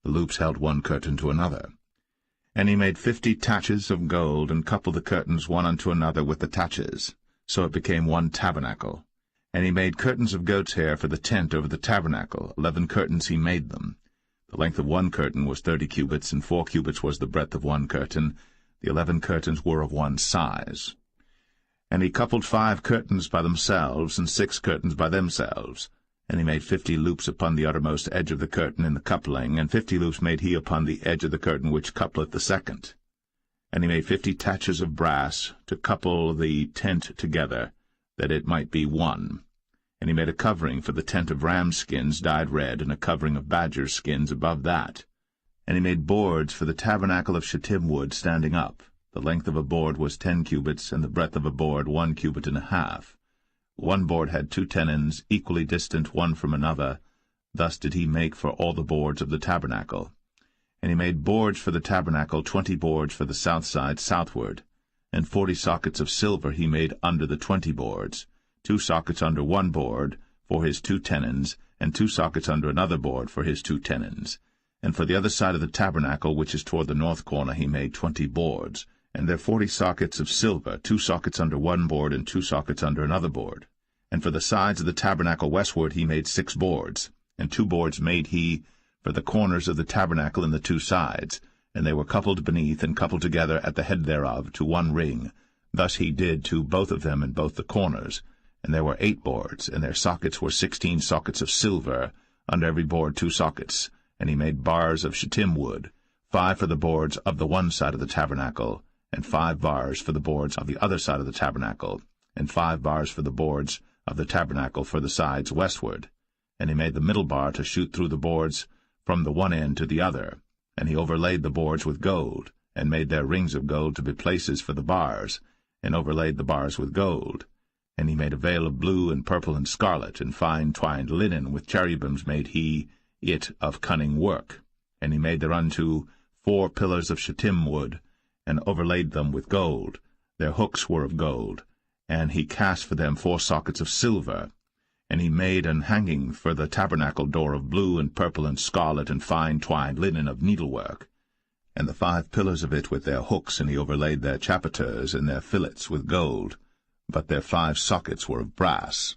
S1: The loops held one curtain to another. And he made 50 taches of gold, and coupled the curtains one unto another with the taches. So it became one tabernacle. And he made curtains of goat's hair for the tent over the tabernacle. 11 curtains he made them. The length of one curtain was 30 cubits, and 4 cubits was the breadth of one curtain. The 11 curtains were of one size. And he coupled 5 curtains by themselves, and 6 curtains by themselves. And he made 50 loops upon the uttermost edge of the curtain in the coupling, and 50 loops made he upon the edge of the curtain which coupleth the second. And he made 50 taches of brass to couple the tent together, that it might be one. And he made a covering for the tent of rams' skins dyed red, and a covering of badgers' skins above that. And he made boards for the tabernacle of shittim wood standing up. The length of a board was 10 cubits, and the breadth of a board 1 cubit and a half. One board had 2 tenons, equally distant one from another. Thus did he make for all the boards of the tabernacle. And he made boards for the tabernacle, 20 boards for the south side southward. And 40 sockets of silver he made under the 20 boards. 2 sockets under one board for his 2 tenons, and 2 sockets under another board for his 2 tenons. And for the other side of the tabernacle, which is toward the north corner, he made 20 boards, and their 40 sockets of silver, 2 sockets under one board, and 2 sockets under another board. And for the sides of the tabernacle westward he made 6 boards, and 2 boards made he for the corners of the tabernacle in the 2 sides, and they were coupled beneath, and coupled together at the head thereof to one ring. Thus he did to both of them in both the corners. And there were 8 boards, and their sockets were 16 sockets of silver, under every board 2 sockets. And he made bars of shittim wood, 5 for the boards of the one side of the tabernacle, and 5 bars for the boards of the other side of the tabernacle, and 5 bars for the boards of the tabernacle for the sides westward. And he made the middle bar to shoot through the boards from the one end to the other. And he overlaid the boards with gold, and made their rings of gold to be places for the bars, and overlaid the bars with gold. And he made a veil of blue and purple and scarlet, and fine twined linen, with cherubims made he it of cunning work. And he made thereunto 4 pillars of shittim wood, and overlaid them with gold. Their hooks were of gold, and he cast for them 4 sockets of silver. And he made an hanging for the tabernacle door of blue and purple and scarlet, and fine twined linen of needlework. And the 5 pillars of it with their hooks, and he overlaid their chapiters and their fillets with gold. But their 5 sockets were of brass.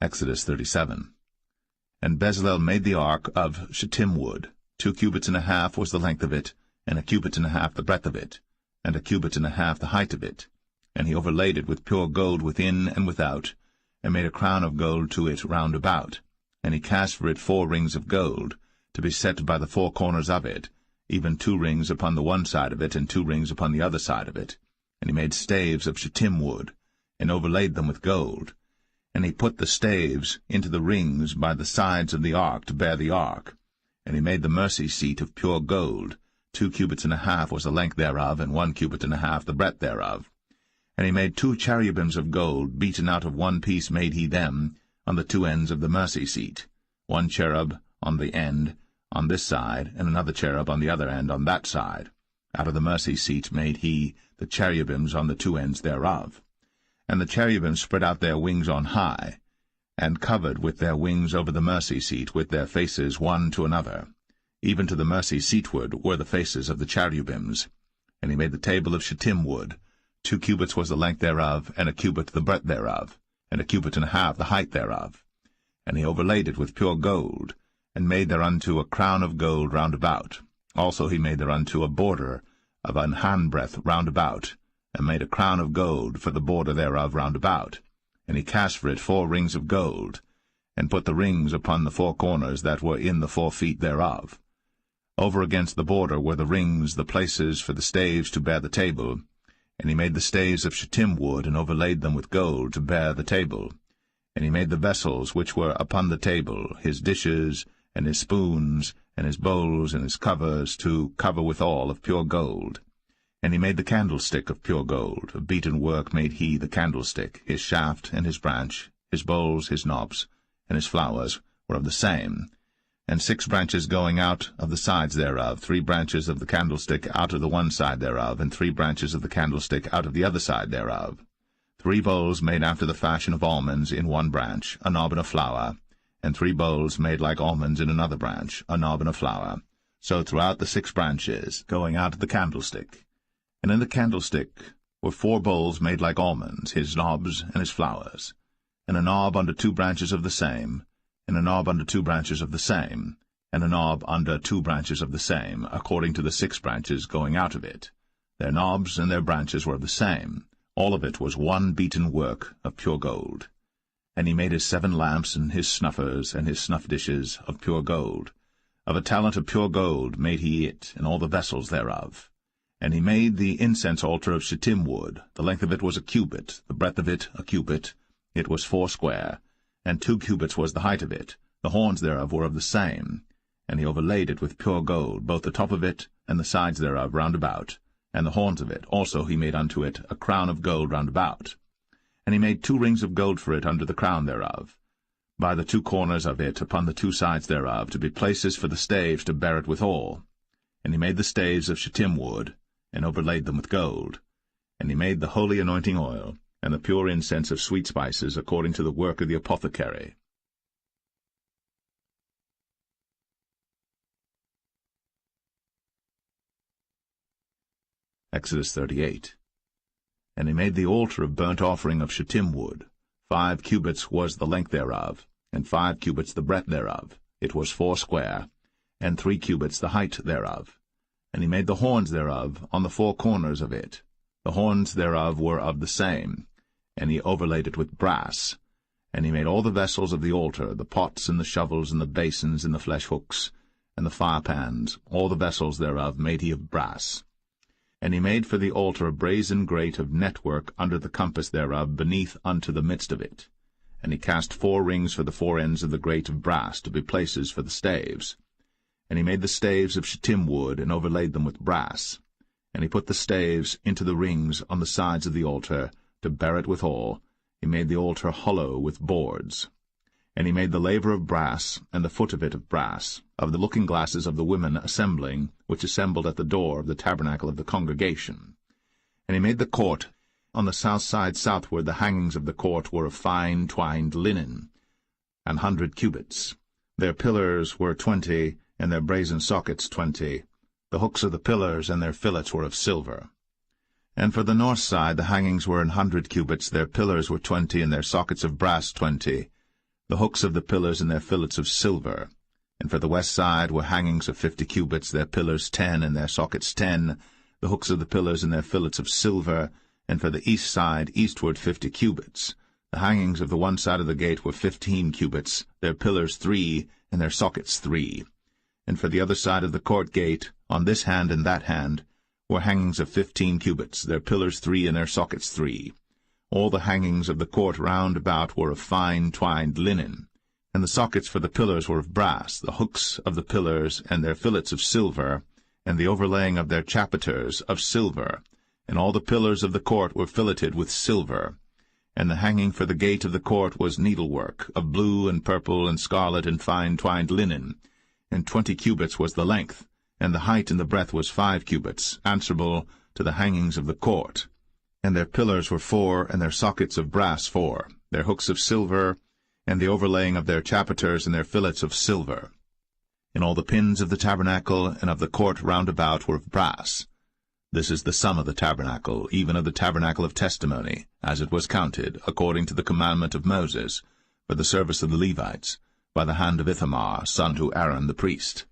S1: Exodus 37. And Bezalel made the ark of shittim wood. 2 cubits and a half was the length of it, and 1 cubit and a half the breadth of it, and 1 cubit and a half the height of it. And he overlaid it with pure gold within and without, and made a crown of gold to it round about. And he cast for it 4 rings of gold, to be set by the 4 corners of it, even 2 rings upon the one side of it, and 2 rings upon the other side of it. And he made staves of shittim wood, and overlaid them with gold. And he put the staves into the rings by the sides of the ark to bear the ark. And he made the mercy seat of pure gold. 2 cubits and a half was the length thereof, and 1 cubit and a half the breadth thereof. And he made 2 cherubims of gold, beaten out of one piece made he them, on the 2 ends of the mercy seat, 1 cherub on the end on this side, and another cherub on the other end on that side. Out of the mercy seat made he the cherubims on the 2 ends thereof. And the cherubims spread out their wings on high, and covered with their wings over the mercy seat, with their faces one to another. Even to the mercy seatward were the faces of the cherubims. And he made the table of shittim wood. 2 cubits was the length thereof, and 1 cubit the breadth thereof, and 1 cubit and a half the height thereof. And he overlaid it with pure gold, and made thereunto a crown of gold round about. Also he made thereunto a border of an handbreadth round about, and made a crown of gold for the border thereof round about. And he cast for it 4 rings of gold, and put the rings upon the 4 corners that were in the 4 feet thereof. Over against the border were the rings, the places for the staves to bear the table. And he made the staves of shittim wood, and overlaid them with gold, to bear the table. And he made the vessels which were upon the table, his dishes, and his spoons, and his bowls, and his covers, to cover withal of pure gold. And he made the candlestick of pure gold. Of beaten work made he the candlestick. His shaft and his branch, his bowls, his knobs, and his flowers were of the same. And 6 branches going out of the sides thereof, 3 branches of the candlestick out of the one side thereof, and 3 branches of the candlestick out of the other side thereof. 3 bowls made after the fashion of almonds in one branch, a knob and a flower, and 3 bowls made like almonds in another branch, a knob and a flower. So throughout the 6 branches, going out of the candlestick. And in the candlestick were 4 bowls made like almonds, his knobs and his flowers, and a knob under 2 branches of the same, and a knob under 2 branches of the same, and a knob under 2 branches of the same, according to the 6 branches going out of it. Their knobs and their branches were of the same. All of it was one beaten work of pure gold. And he made his 7 lamps, and his snuffers, and his snuff dishes of pure gold. Of a talent of pure gold made he it, and all the vessels thereof. And he made the incense altar of shittim wood. The length of it was a cubit, the breadth of it a cubit. It was 4 square, and 2 cubits was the height of it. The horns thereof were of the same. And he overlaid it with pure gold, both the top of it and the sides thereof round about. And the horns of it also he made unto it a crown of gold round about. And he made 2 rings of gold for it under the crown thereof, by the 2 corners of it upon the 2 sides thereof, to be places for the staves to bear it withal. And he made the staves of shittim wood, and overlaid them with gold. And he made the holy anointing oil, and the pure incense of sweet spices, according to the work of the apothecary. Exodus 38. And he made the altar of burnt offering of shittim wood. 5 cubits was the length thereof, and 5 cubits the breadth thereof. It was 4 square, and 3 cubits the height thereof. And he made the horns thereof on the 4 corners of it. The horns thereof were of the same, and he overlaid it with brass. And he made all the vessels of the altar, the pots and the shovels and the basins and the flesh hooks, and the firepans, all the vessels thereof made he of brass. And he made for the altar a brazen grate of network under the compass thereof, beneath unto the midst of it. And he cast 4 rings for the 4 ends of the grate of brass, to be places for the staves. And he made the staves of shittim wood, and overlaid them with brass. And he put the staves into the rings on the sides of the altar, to bear it withal. He made the altar hollow with boards. And he made the laver of brass, and the foot of it of brass, of the looking-glasses of the women assembling, which assembled at the door of the tabernacle of the congregation. And he made the court. On the south side southward the hangings of the court were of fine twined linen, 100 cubits. Their pillars were 20, and their brazen sockets 20. The hooks of the pillars and their fillets were of silver. And for the north side the hangings were 100 cubits, their pillars were 20, and their sockets of brass 20. The hooks of the pillars and their fillets of silver. And for the west side were hangings of 50 cubits, their pillars 10, and their sockets 10, the hooks of the pillars and their fillets of silver. And for the east side eastward 50 cubits. The hangings of the one side of the gate were 15 cubits, their pillars 3, and their sockets 3. And for the other side of the court gate, on this hand and that hand, were hangings of 15 cubits, their pillars 3, and their sockets 3. All the hangings of the court round about were of fine twined linen, and the sockets for the pillars were of brass, the hooks of the pillars and their fillets of silver, and the overlaying of their chapiters of silver, and all the pillars of the court were filleted with silver. And the hanging for the gate of the court was needlework, of blue and purple and scarlet and fine twined linen, and 20 cubits was the length, and the height and the breadth was 5 cubits, answerable to the hangings of the court. And their pillars were 4, and their sockets of brass 4, their hooks of silver, and the overlaying of their chapiters and their fillets of silver. And all the pins of the tabernacle and of the court round about were of brass. This is the sum of the tabernacle, even of the tabernacle of testimony, as it was counted, according to the commandment of Moses, for the service of the Levites, by the hand of Ithamar, son to Aaron the priest.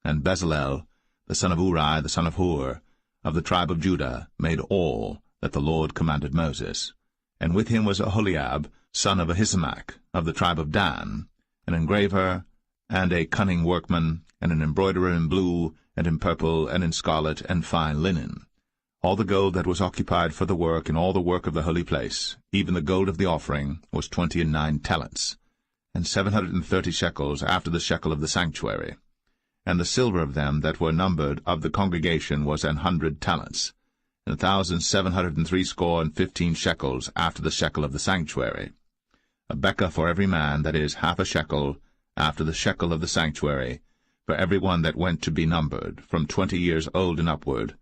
S1: And Bezalel, the son of Uri, the son of Hur, of the tribe of Judah, made all that the Lord commanded Moses. And with him was Aholiab, son of Ahisamach, of the tribe of Dan, an engraver, and a cunning workman, and an embroiderer in blue, and in purple, and in scarlet, and fine linen. All the gold that was occupied for the work, and all the work of the holy place, even the gold of the offering, was 29 talents, and 730 shekels after the shekel of the sanctuary. And the silver of them that were numbered of the congregation was 100 talents, and 1,760 shekels after the shekel of the sanctuary. A bekah for every man, that is, half a shekel, after the shekel of the sanctuary, for every one that went to be numbered, from 20 years old and upward,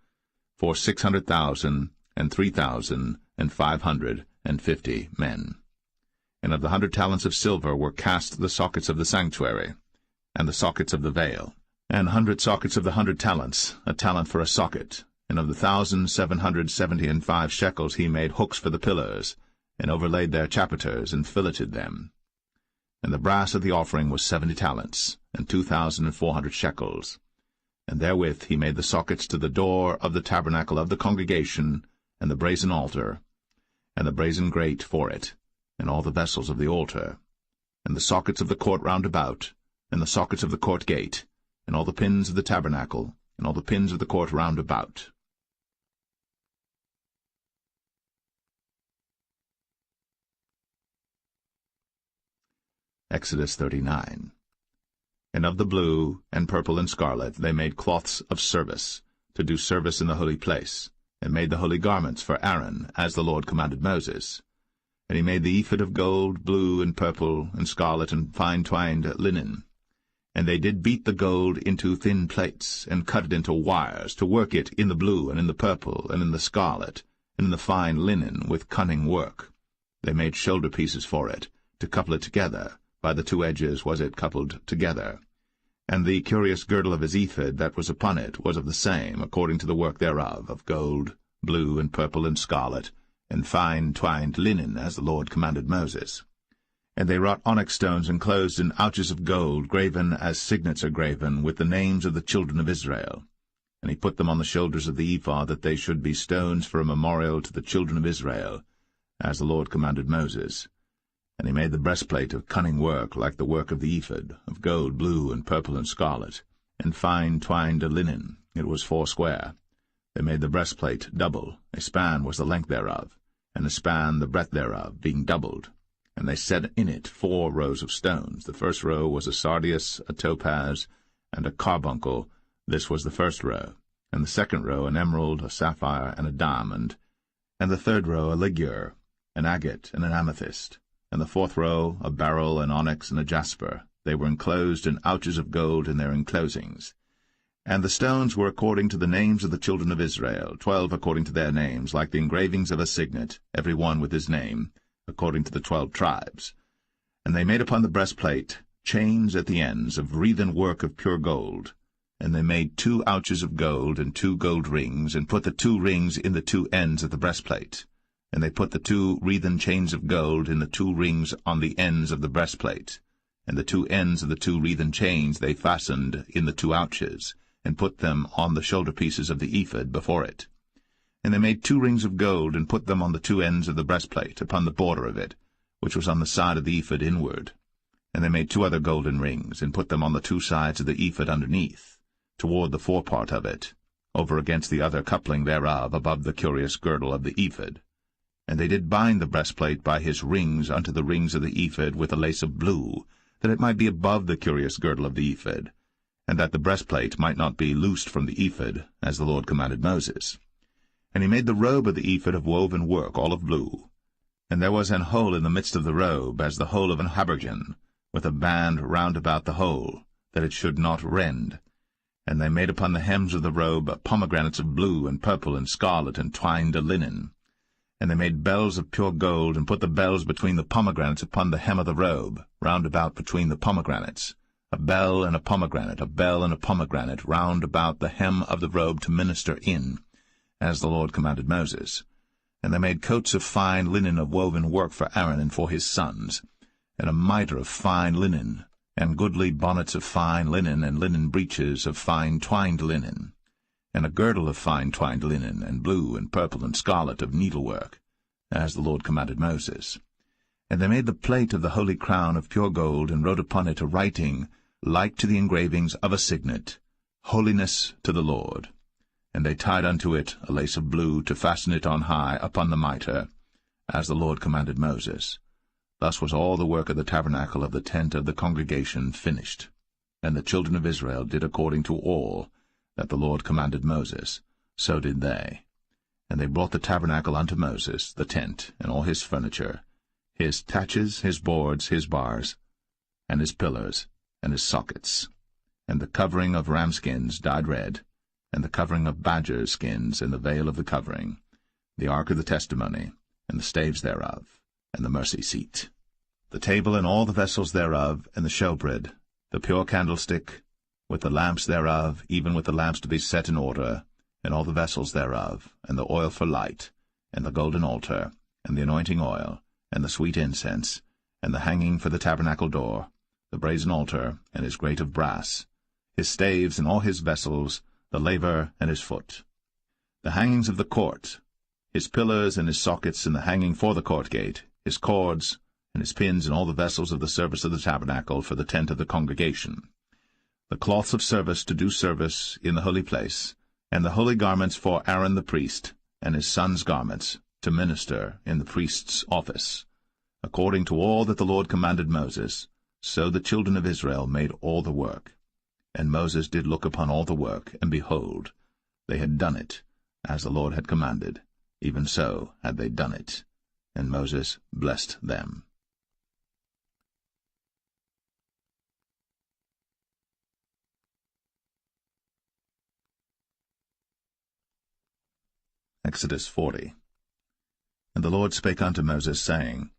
S1: for 600,000 and 3,550 men. And of the 100 talents of silver were cast the sockets of the sanctuary, and the sockets of the veil, and 100 sockets of the 100 talents, a talent for a socket. And of the 1,775 shekels he made hooks for the pillars, and overlaid their chapiters, and filleted them. And the brass of the offering was 70 talents, and 2,400 shekels. And therewith he made the sockets to the door of the tabernacle of the congregation, and the brazen altar, and the brazen grate for it, and all the vessels of the altar, and the sockets of the court round about, and the sockets of the court gate, and all the pins of the tabernacle, and all the pins of the court round about. Exodus 39. And of the blue, and purple, and scarlet they made cloths of service, to do service in the holy place, and made the holy garments for Aaron, as the Lord commanded Moses. And he made the ephod of gold, blue, and purple, and scarlet, and fine-twined linen. And they did beat the gold into thin plates, and cut it into wires, to work it in the blue, and in the purple, and in the scarlet, and in the fine linen, with cunning work. They made shoulder pieces for it, to couple it together. By the 2 edges was it coupled together. And the curious girdle of his ephod that was upon it was of the same, according to the work thereof, of gold, blue, and purple, and scarlet, and fine twined linen, as the Lord commanded Moses. And they wrought onyx stones enclosed in ouches of gold, graven as signets are graven, with the names of the children of Israel. And he put them on the shoulders of the ephod, that they should be stones for a memorial to the children of Israel, as the Lord commanded Moses. And he made the breastplate of cunning work, like the work of the ephod, of gold, blue, and purple, and scarlet, and fine twined linen. It was foursquare. They made the breastplate double. A span was the length thereof, and a span the breadth thereof, being doubled. And they set in it 4 rows of stones. The first row was a sardius, a topaz, and a carbuncle. This was the first row. And the second row an emerald, a sapphire, and a diamond. And the third row a ligure, an agate, and an amethyst. And the fourth row a beryl, an onyx, and a jasper. They were enclosed in ouches of gold in their enclosings. And the stones were according to the names of the children of Israel, 12 according to their names, like the engravings of a signet, every one with his name, according to the 12 tribes. And they made upon the breastplate chains at the ends of wreathen work of pure gold. And they made 2 ouches of gold, and 2 gold rings, and put the 2 rings in the 2 ends of the breastplate. And they put the 2 wreathen chains of gold in the 2 rings on the ends of the breastplate. And the 2 ends of the 2 wreathen chains they fastened in the 2 ouches, and put them on the shoulder pieces of the ephod before it. And they made 2 rings of gold, and put them on the 2 ends of the breastplate, upon the border of it, which was on the side of the ephod inward. And they made 2 other golden rings, and put them on the 2 sides of the ephod underneath, toward the forepart of it, over against the other coupling thereof, above the curious girdle of the ephod. And they did bind the breastplate by his rings unto the rings of the ephod with a lace of blue, that it might be above the curious girdle of the ephod, and that the breastplate might not be loosed from the ephod, as the Lord commanded Moses. And he made the robe of the ephod of woven work, all of blue. And there was an hole in the midst of the robe, as the hole of an habergeon, with a band round about the hole, that it should not rend. And they made upon the hems of the robe pomegranates of blue, and purple, and scarlet, and twined linen. And they made bells of pure gold, and put the bells between the pomegranates upon the hem of the robe, round about between the pomegranates, a bell and a pomegranate, a bell and a pomegranate, round about the hem of the robe to minister in, as the Lord commanded Moses. And they made coats of fine linen of woven work for Aaron and for his sons, and a mitre of fine linen, and goodly bonnets of fine linen, and linen breeches of fine twined linen, and a girdle of fine twined linen, and blue, and purple, and scarlet of needlework, as the Lord commanded Moses. And they made the plate of the holy crown of pure gold, and wrote upon it a writing like to the engravings of a signet, Holiness to the Lord. And they tied unto it a lace of blue, to fasten it on high upon the mitre, as the Lord commanded Moses. Thus was all the work of the tabernacle of the tent of the congregation finished. And the children of Israel did according to all that the Lord commanded Moses, so did they. And they brought the tabernacle unto Moses, the tent, and all his furniture, his taches, his boards, his bars, and his pillars, and his sockets, and the covering of ram skins dyed red, and the covering of badger skins, and the veil of the covering, the ark of the testimony, and the staves thereof, and the mercy seat, the table and all the vessels thereof, and the showbread, the pure candlestick, with the lamps thereof, even with the lamps to be set in order, and all the vessels thereof, and the oil for light, and the golden altar, and the anointing oil, and the sweet incense, and the hanging for the tabernacle door, the brazen altar, and his grate of brass, his staves and all his vessels, the laver and his foot, the hangings of the court, his pillars and his sockets, and the hanging for the court gate, his cords, and his pins, and all the vessels of the service of the tabernacle for the tent of the congregation, the cloths of service to do service in the holy place, and the holy garments for Aaron the priest, and his sons' garments, to minister in the priest's office. According to all that the Lord commanded Moses, so the children of Israel made all the work. And Moses did look upon all the work, and behold, they had done it, as the Lord had commanded, even so had they done it. And Moses blessed them. Exodus 40. And the Lord spake unto Moses, saying,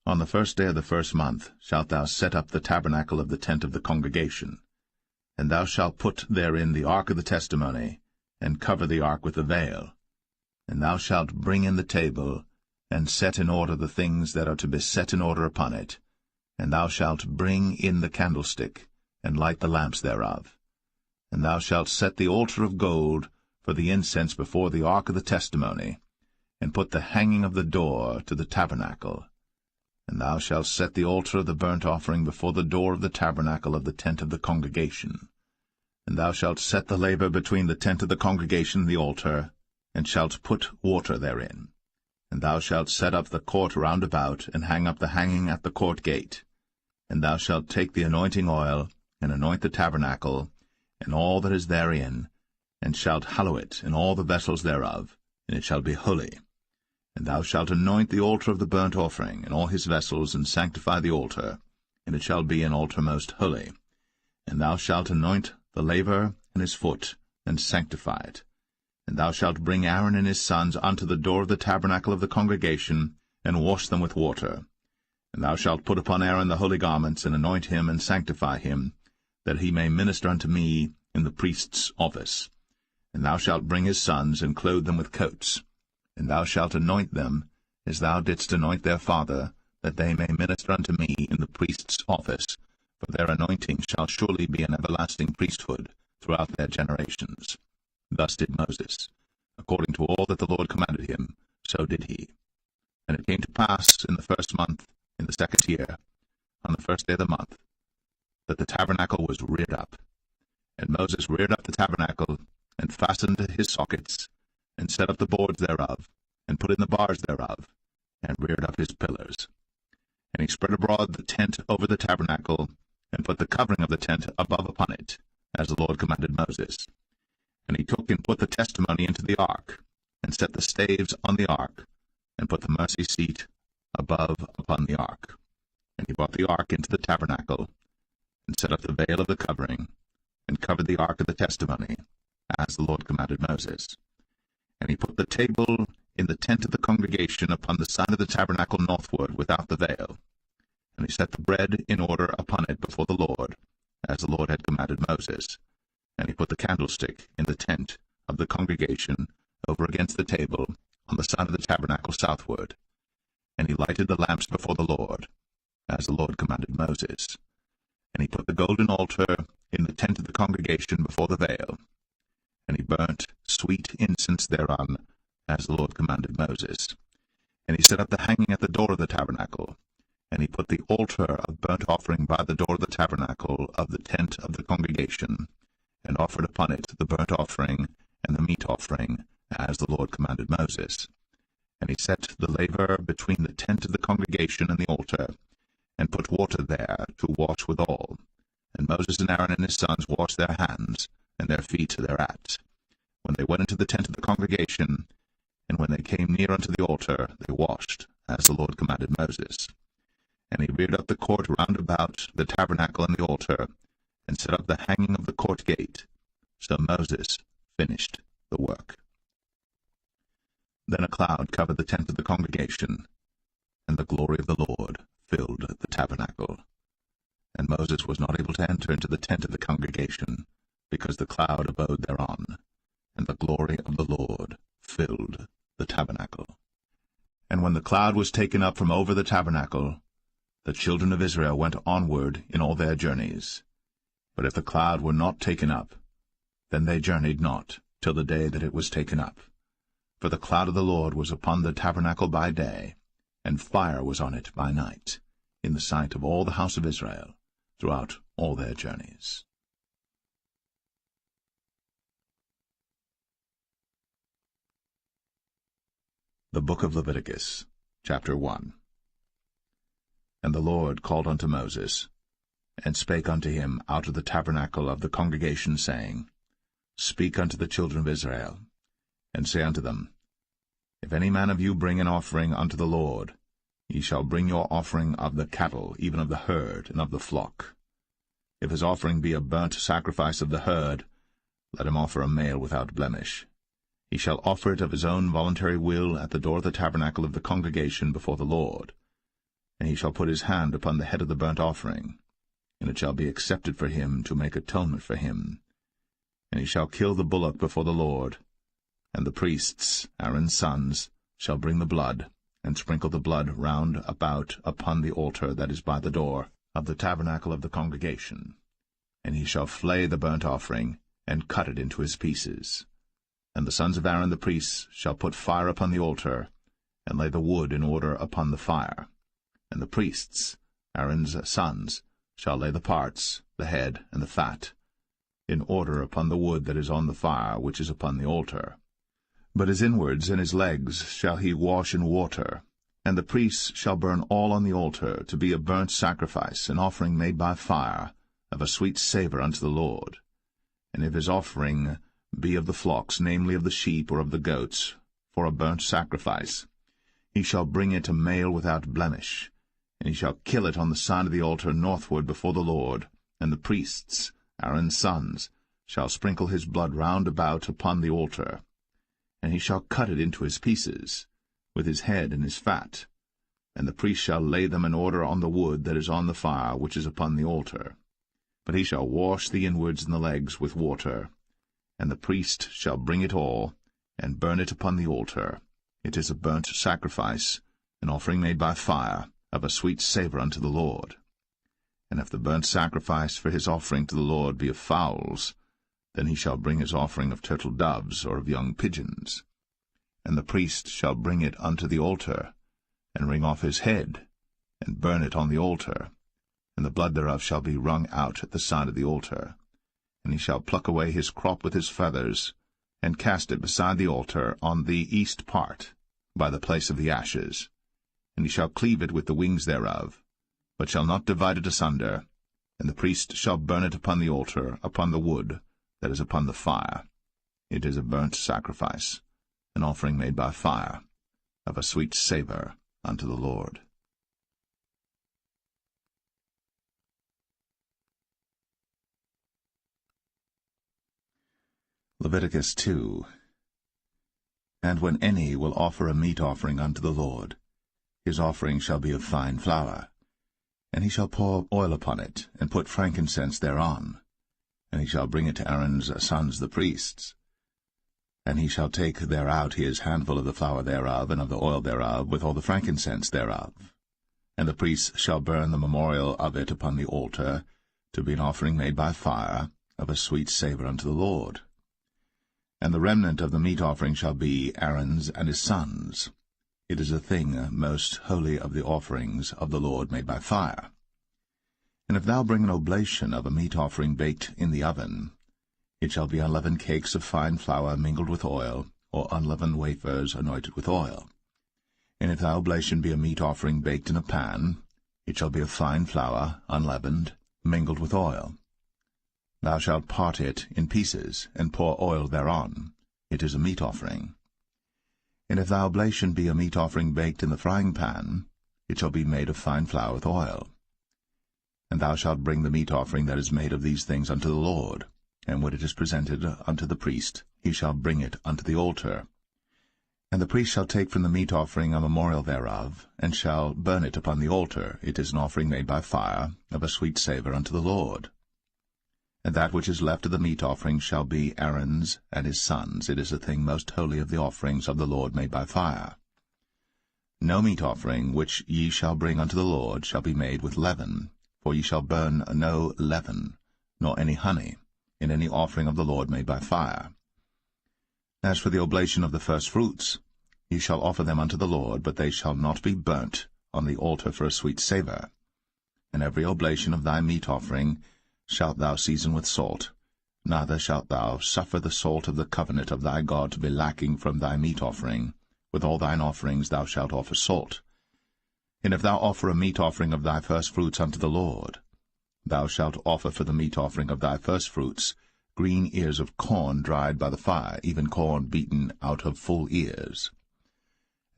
S1: On the first day of the first month shalt thou set up the tabernacle of the tent of the congregation, and thou shalt put therein the ark of the testimony, and cover the ark with the veil. And thou shalt bring in the table, and set in order the things that are to be set in order upon it. And thou shalt bring in the candlestick, and light the lamps thereof. And thou shalt set the altar of gold for the incense before the ark of the testimony, and put the hanging of the door to the tabernacle. And thou shalt set the altar of the burnt offering before the door of the tabernacle of the tent of the congregation. And thou shalt set the laver between the tent of the congregation and the altar, and shalt put water therein. And thou shalt set up the court round about, and hang up the hanging at the court gate. And thou shalt take the anointing oil, and anoint the tabernacle, and all that is therein, and shalt hallow it, and all the vessels thereof, and it shall be holy. And thou shalt anoint the altar of the burnt offering, and all his vessels, and sanctify the altar, and it shall be an altar most holy. And thou shalt anoint the laver and his foot, and sanctify it. And thou shalt bring Aaron and his sons unto the door of the tabernacle of the congregation, and wash them with water. And thou shalt put upon Aaron the holy garments, and anoint him, and sanctify him, that he may minister unto me in the priest's office. And thou shalt bring his sons, and clothe them with coats. And thou shalt anoint them, as thou didst anoint their father, that they may minister unto me in the priest's office. For their anointing shall surely be an everlasting priesthood throughout their generations. Thus did Moses. According to all that the Lord commanded him, so did he. And it came to pass in the first month, in the second year, on the first day of the month, that the tabernacle was reared up. And Moses reared up the tabernacle, and fastened his sockets, and set up the boards thereof, and put in the bars thereof, and reared up his pillars. And he spread abroad the tent over the tabernacle, and put the covering of the tent above upon it, as the Lord commanded Moses. And he took and put the testimony into the ark, and set the staves on the ark, and put the mercy seat above upon the ark. And he brought the ark into the tabernacle, and set up the veil of the covering, and covered the ark of the testimony, as the Lord commanded Moses. And he put the table in the tent of the congregation upon the side of the tabernacle northward without the veil. And he set the bread in order upon it before the Lord, as the Lord had commanded Moses. And he put the candlestick in the tent of the congregation over against the table on the side of the tabernacle southward. And he lighted the lamps before the Lord, as the Lord commanded Moses. And he put the golden altar in the tent of the congregation before the veil. And he burnt sweet incense thereon, as the Lord commanded Moses. And he set up the hanging at the door of the tabernacle, And he put the altar of burnt offering by the door of the tabernacle of the tent of the congregation, and offered upon it the burnt offering and the meat offering, as the Lord commanded Moses. And he set the laver between the tent of the congregation and the altar, and put water there to wash withal. And Moses and Aaron and his sons washed their hands and their feet thereat, when they went into the tent of the congregation, and when they came near unto the altar, they washed, as the Lord commanded Moses. And he reared up the court round about the tabernacle and the altar, and set up the hanging of the court gate. So Moses finished the work. Then a cloud covered the tent of the congregation, and the glory of the Lord filled the tabernacle. And Moses was not able to enter into the tent of the congregation, because the cloud abode thereon, and the glory of the Lord filled the tabernacle. And when the cloud was taken up from over the tabernacle, the children of Israel went onward in all their journeys. But if the cloud were not taken up, then they journeyed not till the day that it was taken up. For the cloud of the Lord was upon the tabernacle by day, and fire was on it by night, in the sight of all the house of Israel, throughout all their journeys. The Book of Leviticus, chapter 1. And the Lord called unto Moses, and spake unto him out of the tabernacle of the congregation, saying, Speak unto the children of Israel, and say unto them, If any man of you bring an offering unto the Lord, ye shall bring your offering of the cattle, even of the herd, and of the flock. If his offering be a burnt sacrifice of the herd, let him offer a male without blemish. He shall offer it of his own voluntary will at the door of the tabernacle of the congregation before the Lord. And he shall put his hand upon the head of the burnt offering, and it shall be accepted for him to make atonement for him. And he shall kill the bullock before the Lord, and the priests, Aaron's sons, shall bring the blood, and sprinkle the blood round about upon the altar that is by the door of the tabernacle of the congregation. And he shall flay the burnt offering, and cut it into his pieces. And the sons of Aaron the priests shall put fire upon the altar, and lay the wood in order upon the fire. And the priests, Aaron's sons, shall lay the parts, the head, and the fat, in order upon the wood that is on the fire which is upon the altar. But his inwards and his legs shall he wash in water, and the priests shall burn all on the altar, to be a burnt sacrifice, an offering made by fire, of a sweet savour unto the Lord. And if his offering be of the flocks, namely of the sheep or of the goats, for a burnt sacrifice, he shall bring it a male without blemish, and he shall kill it on the side of the altar northward before the Lord, and the priests, Aaron's sons, shall sprinkle his blood round about upon the altar. And he shall cut it into his pieces, with his head and his fat, and the priest shall lay them in order on the wood that is on the fire which is upon the altar. But he shall wash the inwards and the legs with water, and the priest shall bring it all, and burn it upon the altar. It is a burnt sacrifice, an offering made by fire, of a sweet savour unto the Lord. And if the burnt sacrifice for his offering to the Lord be of fowls, then he shall bring his offering of turtle doves or of young pigeons. And the priest shall bring it unto the altar, and wring off his head, and burn it on the altar, and the blood thereof shall be wrung out at the side of the altar. And he shall pluck away his crop with his feathers, and cast it beside the altar on the east part, by the place of the ashes. And he shall cleave it with the wings thereof, but shall not divide it asunder. And the priest shall burn it upon the altar, upon the wood that is upon the fire. It is a burnt sacrifice, an offering made by fire, of a sweet savour unto the Lord. Leviticus 2. And when any will offer a meat offering unto the Lord, his offering shall be of fine flour, and he shall pour oil upon it, and put frankincense thereon, and he shall bring it to Aaron's sons the priests. And he shall take thereout his handful of the flour thereof, and of the oil thereof, with all the frankincense thereof. And the priests shall burn the memorial of it upon the altar, to be an offering made by fire, of a sweet savour unto the Lord. And the remnant of the meat offering shall be Aaron's and his sons. It is a thing most holy of the offerings of the Lord made by fire. And if thou bring an oblation of a meat offering baked in the oven, it shall be unleavened cakes of fine flour mingled with oil, or unleavened wafers anointed with oil. And if thy oblation be a meat offering baked in a pan, it shall be of fine flour, unleavened, mingled with oil. Thou shalt part it in pieces, and pour oil thereon. It is a meat offering. And if thy oblation be a meat offering baked in the frying pan, it shall be made of fine flour with oil. And thou shalt bring the meat offering that is made of these things unto the Lord, and when it is presented unto the priest, he shall bring it unto the altar. And the priest shall take from the meat offering a memorial thereof, and shall burn it upon the altar. It is an offering made by fire, of a sweet savour unto the Lord. And that which is left of the meat offering shall be Aaron's and his sons'. It is a thing most holy of the offerings of the Lord made by fire. No meat offering which ye shall bring unto the Lord shall be made with leaven, for ye shall burn no leaven, nor any honey, in any offering of the Lord made by fire. As for the oblation of the firstfruits, ye shall offer them unto the Lord, but they shall not be burnt on the altar for a sweet savour. And every oblation of thy meat offering shalt thou season with salt, neither shalt thou suffer the salt of the covenant of thy God to be lacking from thy meat offering. With all thine offerings thou shalt offer salt. And if thou offer a meat offering of thy firstfruits unto the Lord, thou shalt offer for the meat offering of thy firstfruits green ears of corn dried by the fire, even corn beaten out of full ears.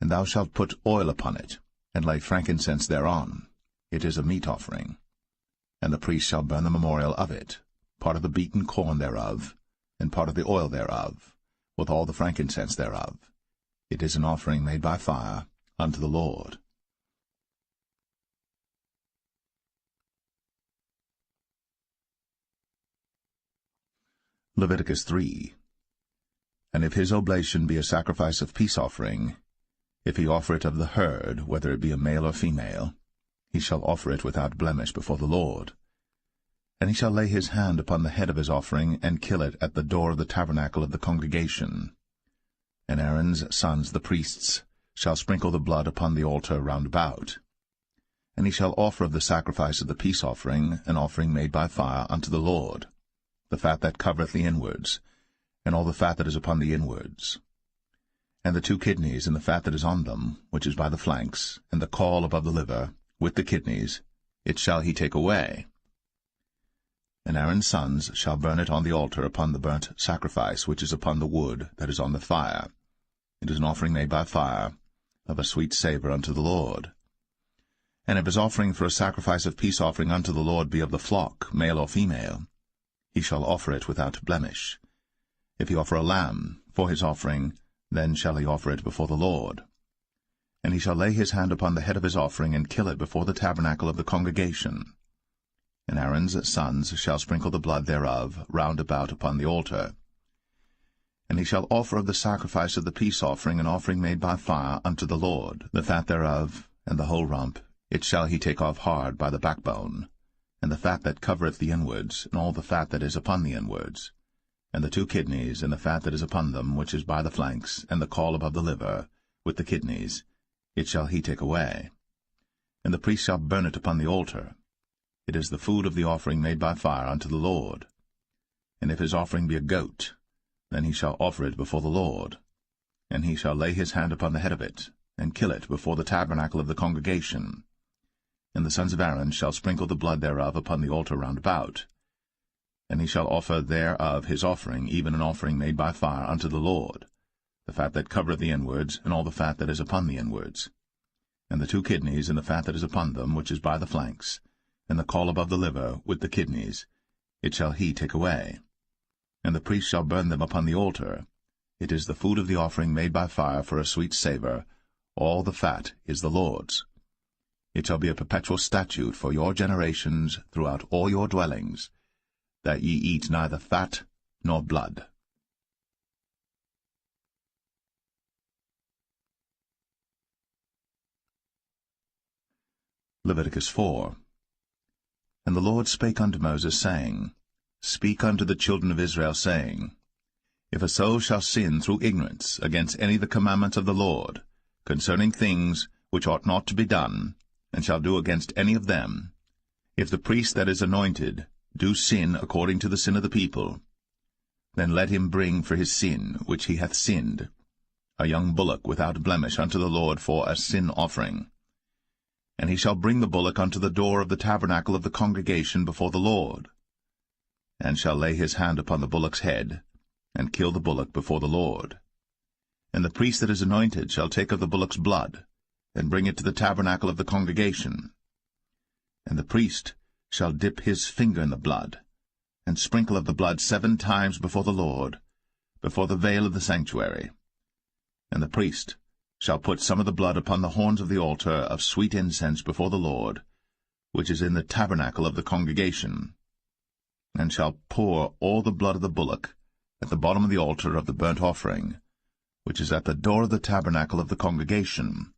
S1: And thou shalt put oil upon it, and lay frankincense thereon. It is a meat offering. And the priest shall burn the memorial of it, part of the beaten corn thereof, and part of the oil thereof, with all the frankincense thereof. It is an offering made by fire unto the Lord. Leviticus 3. And if his oblation be a sacrifice of peace offering, if he offer it of the herd, whether it be a male or female, he shall offer it without blemish before the Lord. And he shall lay his hand upon the head of his offering, and kill it at the door of the tabernacle of the congregation. And Aaron's sons the priests shall sprinkle the blood upon the altar round about. And he shall offer of the sacrifice of the peace offering an offering made by fire unto the Lord, the fat that covereth the inwards, and all the fat that is upon the inwards, and the 2 kidneys, and the fat that is on them, which is by the flanks, and the caul above the liver, with the kidneys, it shall he take away. And Aaron's sons shall burn it on the altar upon the burnt sacrifice which is upon the wood that is on the fire. It is an offering made by fire, of a sweet savour unto the Lord. And if his offering for a sacrifice of peace offering unto the Lord be of the flock, male or female, he shall offer it without blemish. If he offer a lamb for his offering, then shall he offer it before the Lord. And he shall lay his hand upon the head of his offering, and kill it before the tabernacle of the congregation. And Aaron's sons shall sprinkle the blood thereof round about upon the altar. And he shall offer of the sacrifice of the peace offering an offering made by fire unto the Lord, the fat thereof, and the whole rump, it shall he take off hard by the backbone, and the fat that covereth the inwards, and all the fat that is upon the inwards, and the 2 kidneys, and the fat that is upon them, which is by the flanks, and the caul above the liver, with the kidneys, it shall he take away. And the priest shall burn it upon the altar. It is the food of the offering made by fire unto the Lord. And if his offering be a goat, then he shall offer it before the Lord. And he shall lay his hand upon the head of it, and kill it before the tabernacle of the congregation. And the sons of Aaron shall sprinkle the blood thereof upon the altar round about. And he shall offer thereof his offering, even an offering made by fire unto the Lord, the fat that covereth the inwards, and all the fat that is upon the inwards, and the 2 kidneys, and the fat that is upon them, which is by the flanks, and the caul above the liver, with the kidneys, it shall he take away. And the priest shall burn them upon the altar. It is the food of the offering made by fire for a sweet savour. All the fat is the Lord's. It shall be a perpetual statute for your generations throughout all your dwellings, that ye eat neither fat nor blood. Leviticus 4. And the Lord spake unto Moses, saying, Speak unto the children of Israel, saying, If a soul shall sin through ignorance against any of the commandments of the Lord, concerning things which ought not to be done, and shall do against any of them, if the priest that is anointed do sin according to the sin of the people, then let him bring for his sin which he hath sinned a young bullock without blemish unto the Lord for a sin offering. And he shall bring the bullock unto the door of the tabernacle of the congregation before the Lord, and shall lay his hand upon the bullock's head, and kill the bullock before the Lord. And the priest that is anointed shall take of the bullock's blood, and bring it to the tabernacle of the congregation. And the priest shall dip his finger in the blood, and sprinkle of the blood 7 times before the Lord, before the veil of the sanctuary. And the priest shall put some of the blood upon the horns of the altar of sweet incense before the Lord, which is in the tabernacle of the congregation, and shall pour all the blood of the bullock at the bottom of the altar of the burnt offering, which is at the door of the tabernacle of the congregation.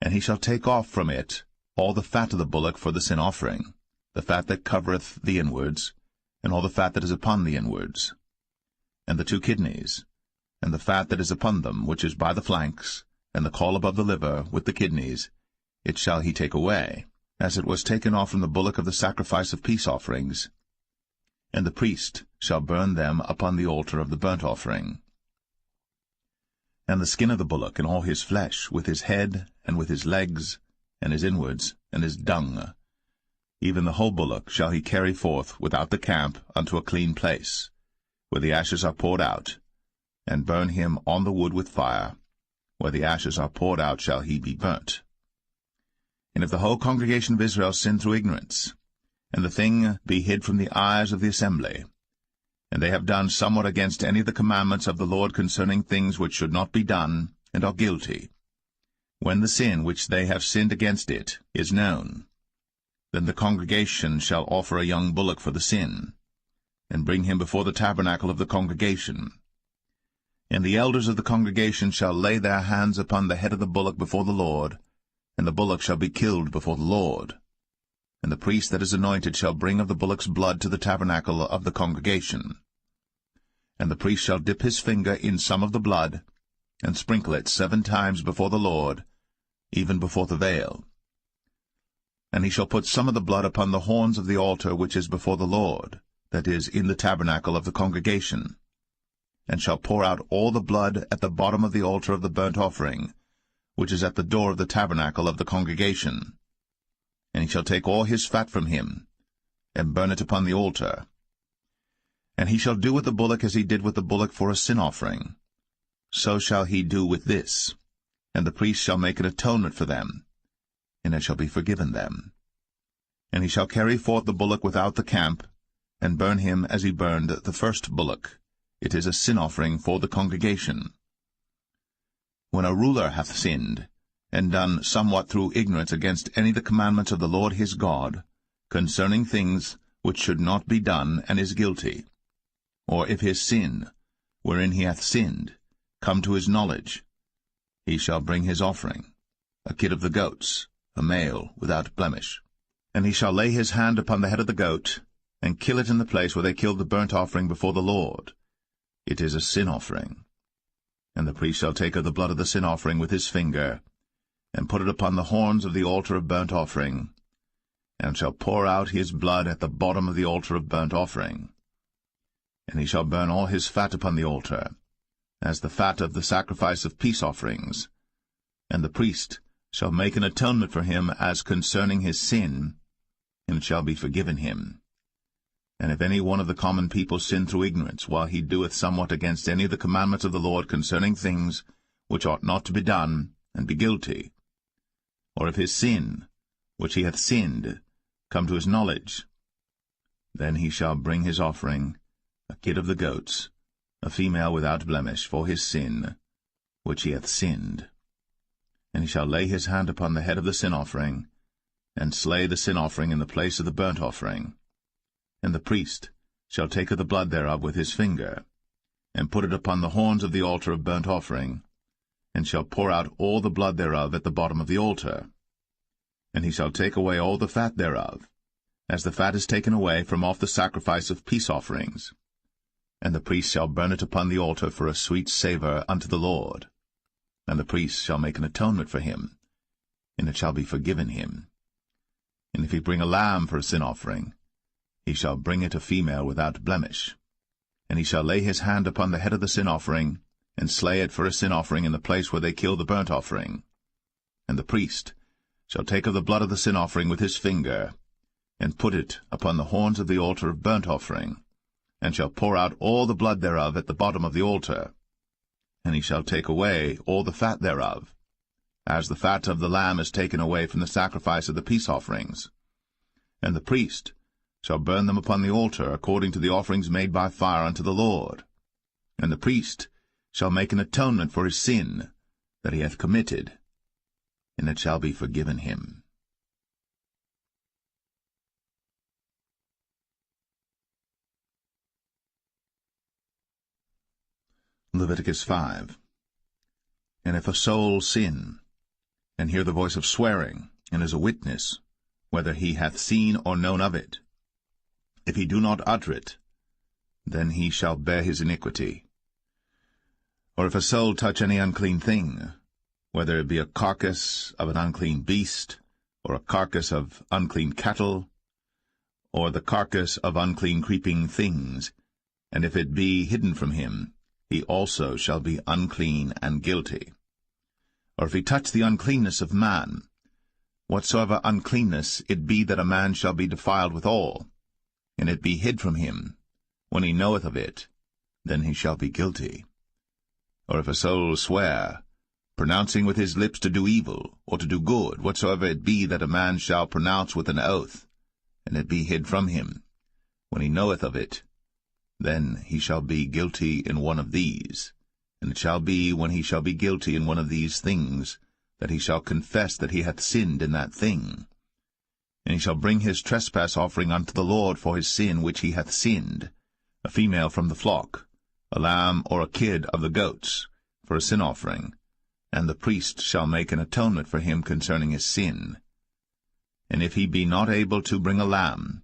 S1: And he shall take off from it all the fat of the bullock for the sin offering, the fat that covereth the inwards, and all the fat that is upon the inwards, and the 2 kidneys, and the fat that is upon them, which is by the flanks, and the caul above the liver, with the kidneys, it shall he take away, as it was taken off from the bullock of the sacrifice of peace offerings. And the priest shall burn them upon the altar of the burnt offering. And the skin of the bullock, and all his flesh, with his head, and with his legs, and his inwards, and his dung, even the whole bullock shall he carry forth without the camp unto a clean place, where the ashes are poured out, and burn him on the wood with fire. Where the ashes are poured out shall he be burnt. And if the whole congregation of Israel sin through ignorance, and the thing be hid from the eyes of the assembly, and they have done somewhat against any of the commandments of the Lord concerning things which should not be done, and are guilty, when the sin which they have sinned against it is known, then the congregation shall offer a young bullock for the sin, and bring him before the tabernacle of the congregation. And the elders of the congregation shall lay their hands upon the head of the bullock before the Lord, and the bullock shall be killed before the Lord. And the priest that is anointed shall bring of the bullock's blood to the tabernacle of the congregation. And the priest shall dip his finger in some of the blood, and sprinkle it 7 times before the Lord, even before the veil. And he shall put some of the blood upon the horns of the altar which is before the Lord, that is, in the tabernacle of the congregation, and shall pour out all the blood at the bottom of the altar of the burnt offering, which is at the door of the tabernacle of the congregation. And he shall take all his fat from him, and burn it upon the altar. And he shall do with the bullock as he did with the bullock for a sin offering. So shall he do with this, and the priest shall make an atonement for them, and it shall be forgiven them. And he shall carry forth the bullock without the camp, and burn him as he burned the first bullock. It is a sin offering for the congregation. When a ruler hath sinned, and done somewhat through ignorance against any of the commandments of the Lord his God, concerning things which should not be done, and is guilty, or if his sin, wherein he hath sinned, come to his knowledge, he shall bring his offering, a kid of the goats, a male without blemish. And he shall lay his hand upon the head of the goat, and kill it in the place where they killed the burnt offering before the Lord. It is a sin offering. And the priest shall take of the blood of the sin offering with his finger, and put it upon the horns of the altar of burnt offering, and shall pour out his blood at the bottom of the altar of burnt offering. And he shall burn all his fat upon the altar, as the fat of the sacrifice of peace offerings. And the priest shall make an atonement for him as concerning his sin, and it shall be forgiven him. And if any one of the common people sin through ignorance, while he doeth somewhat against any of the commandments of the Lord concerning things which ought not to be done, and be guilty, or if his sin, which he hath sinned, come to his knowledge, then he shall bring his offering, a kid of the goats, a female without blemish, for his sin, which he hath sinned. And he shall lay his hand upon the head of the sin offering, and slay the sin offering in the place of the burnt offering. And the priest shall take of the blood thereof with his finger, and put it upon the horns of the altar of burnt offering, and shall pour out all the blood thereof at the bottom of the altar. And he shall take away all the fat thereof, as the fat is taken away from off the sacrifice of peace offerings. And the priest shall burn it upon the altar for a sweet savour unto the Lord. And the priest shall make an atonement for him, and it shall be forgiven him. And if he bring a lamb for a sin offering, he shall bring it a female without blemish. And he shall lay his hand upon the head of the sin offering, and slay it for a sin offering in the place where they kill the burnt offering. And the priest shall take of the blood of the sin offering with his finger, and put it upon the horns of the altar of burnt offering, and shall pour out all the blood thereof at the bottom of the altar. And he shall take away all the fat thereof, as the fat of the lamb is taken away from the sacrifice of the peace offerings. And the priest shall burn them upon the altar, according to the offerings made by fire unto the Lord. And the priest shall make an atonement for his sin that he hath committed, and it shall be forgiven him. Leviticus 5. And if a soul sin, and hear the voice of swearing, and is a witness, whether he hath seen or known of it, if he do not utter it, then he shall bear his iniquity. Or if a soul touch any unclean thing, whether it be a carcass of an unclean beast, or a carcass of unclean cattle, or the carcass of unclean creeping things, and if it be hidden from him, he also shall be unclean and guilty. Or if he touch the uncleanness of man, whatsoever uncleanness it be that a man shall be defiled withal, and it be hid from him, when he knoweth of it, then he shall be guilty. Or if a soul swear, pronouncing with his lips to do evil, or to do good, whatsoever it be that a man shall pronounce with an oath, and it be hid from him, when he knoweth of it, then he shall be guilty in one of these. And it shall be, when he shall be guilty in one of these things, that he shall confess that he hath sinned in that thing. And he shall bring his trespass offering unto the Lord for his sin which he hath sinned, a female from the flock, a lamb or a kid of the goats, for a sin offering, and the priest shall make an atonement for him concerning his sin. And if he be not able to bring a lamb,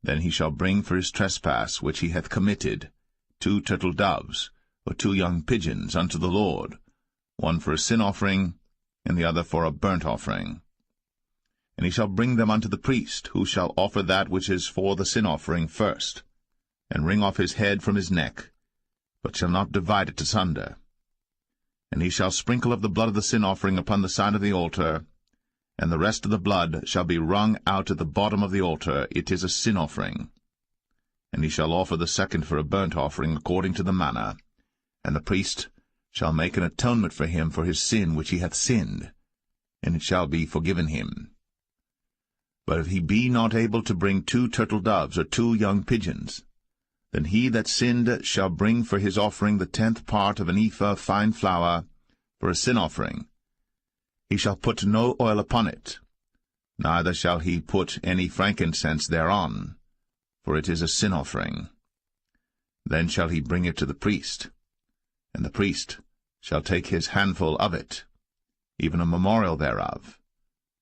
S1: then he shall bring for his trespass which he hath committed 2 turtle doves, or 2 young pigeons unto the Lord, one for a sin offering, and the other for a burnt offering. And he shall bring them unto the priest, who shall offer that which is for the sin offering first, and wring off his head from his neck, but shall not divide it asunder. And he shall sprinkle of the blood of the sin offering upon the side of the altar, and the rest of the blood shall be wrung out at the bottom of the altar. It is a sin offering. And he shall offer the second for a burnt offering according to the manner, and the priest shall make an atonement for him for his sin which he hath sinned, and it shall be forgiven him. But if he be not able to bring 2 turtle doves or 2 young pigeons, then he that sinned shall bring for his offering the 10th part of an ephah of fine flour for a sin offering. He shall put no oil upon it, neither shall he put any frankincense thereon, for it is a sin offering. Then shall he bring it to the priest, and the priest shall take his handful of it, even a memorial thereof,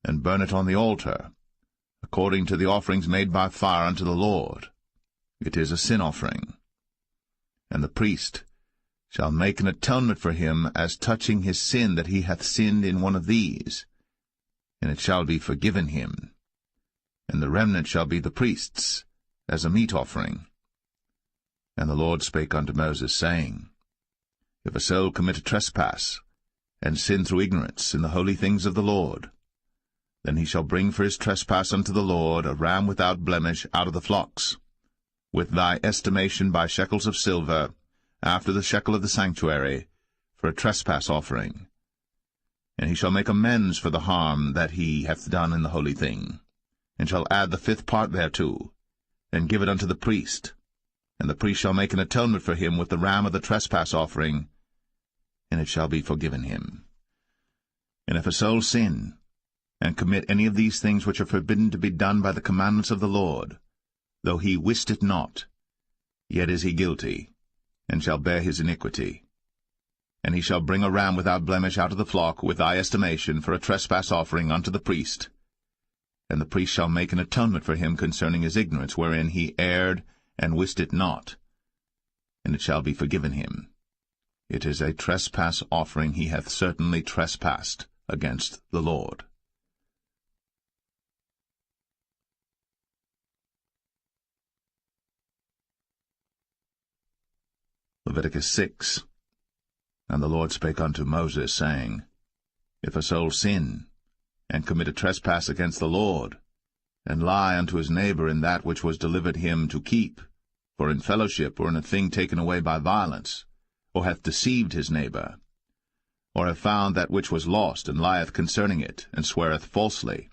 S1: and burn it on the altar, according to the offerings made by fire unto the Lord. It is a sin offering. And the priest shall make an atonement for him as touching his sin that he hath sinned in one of these, and it shall be forgiven him. And the remnant shall be the priest's, as a meat offering. And the Lord spake unto Moses, saying, If a soul commit a trespass, and sin through ignorance in the holy things of the Lord, then he shall bring for his trespass unto the Lord a ram without blemish out of the flocks, with thy estimation by shekels of silver, after the shekel of the sanctuary, for a trespass offering. And he shall make amends for the harm that he hath done in the holy thing, and shall add the 5th part thereto, and give it unto the priest. And the priest shall make an atonement for him with the ram of the trespass offering, and it shall be forgiven him. And if a soul sin, and commit any of these things which are forbidden to be done by the commandments of the Lord, though he wist it not, yet is he guilty, and shall bear his iniquity. And he shall bring a ram without blemish out of the flock, with thy estimation, for a trespass offering unto the priest. And the priest shall make an atonement for him concerning his ignorance, wherein he erred and wist it not, and it shall be forgiven him. It is a trespass offering. He hath certainly trespassed against the Lord. Leviticus 6. And the Lord spake unto Moses, saying, If a soul sin, and commit a trespass against the Lord, and lie unto his neighbor in that which was delivered him to keep, for in fellowship or in a thing taken away by violence, or hath deceived his neighbor, or have found that which was lost, and lieth concerning it, and sweareth falsely,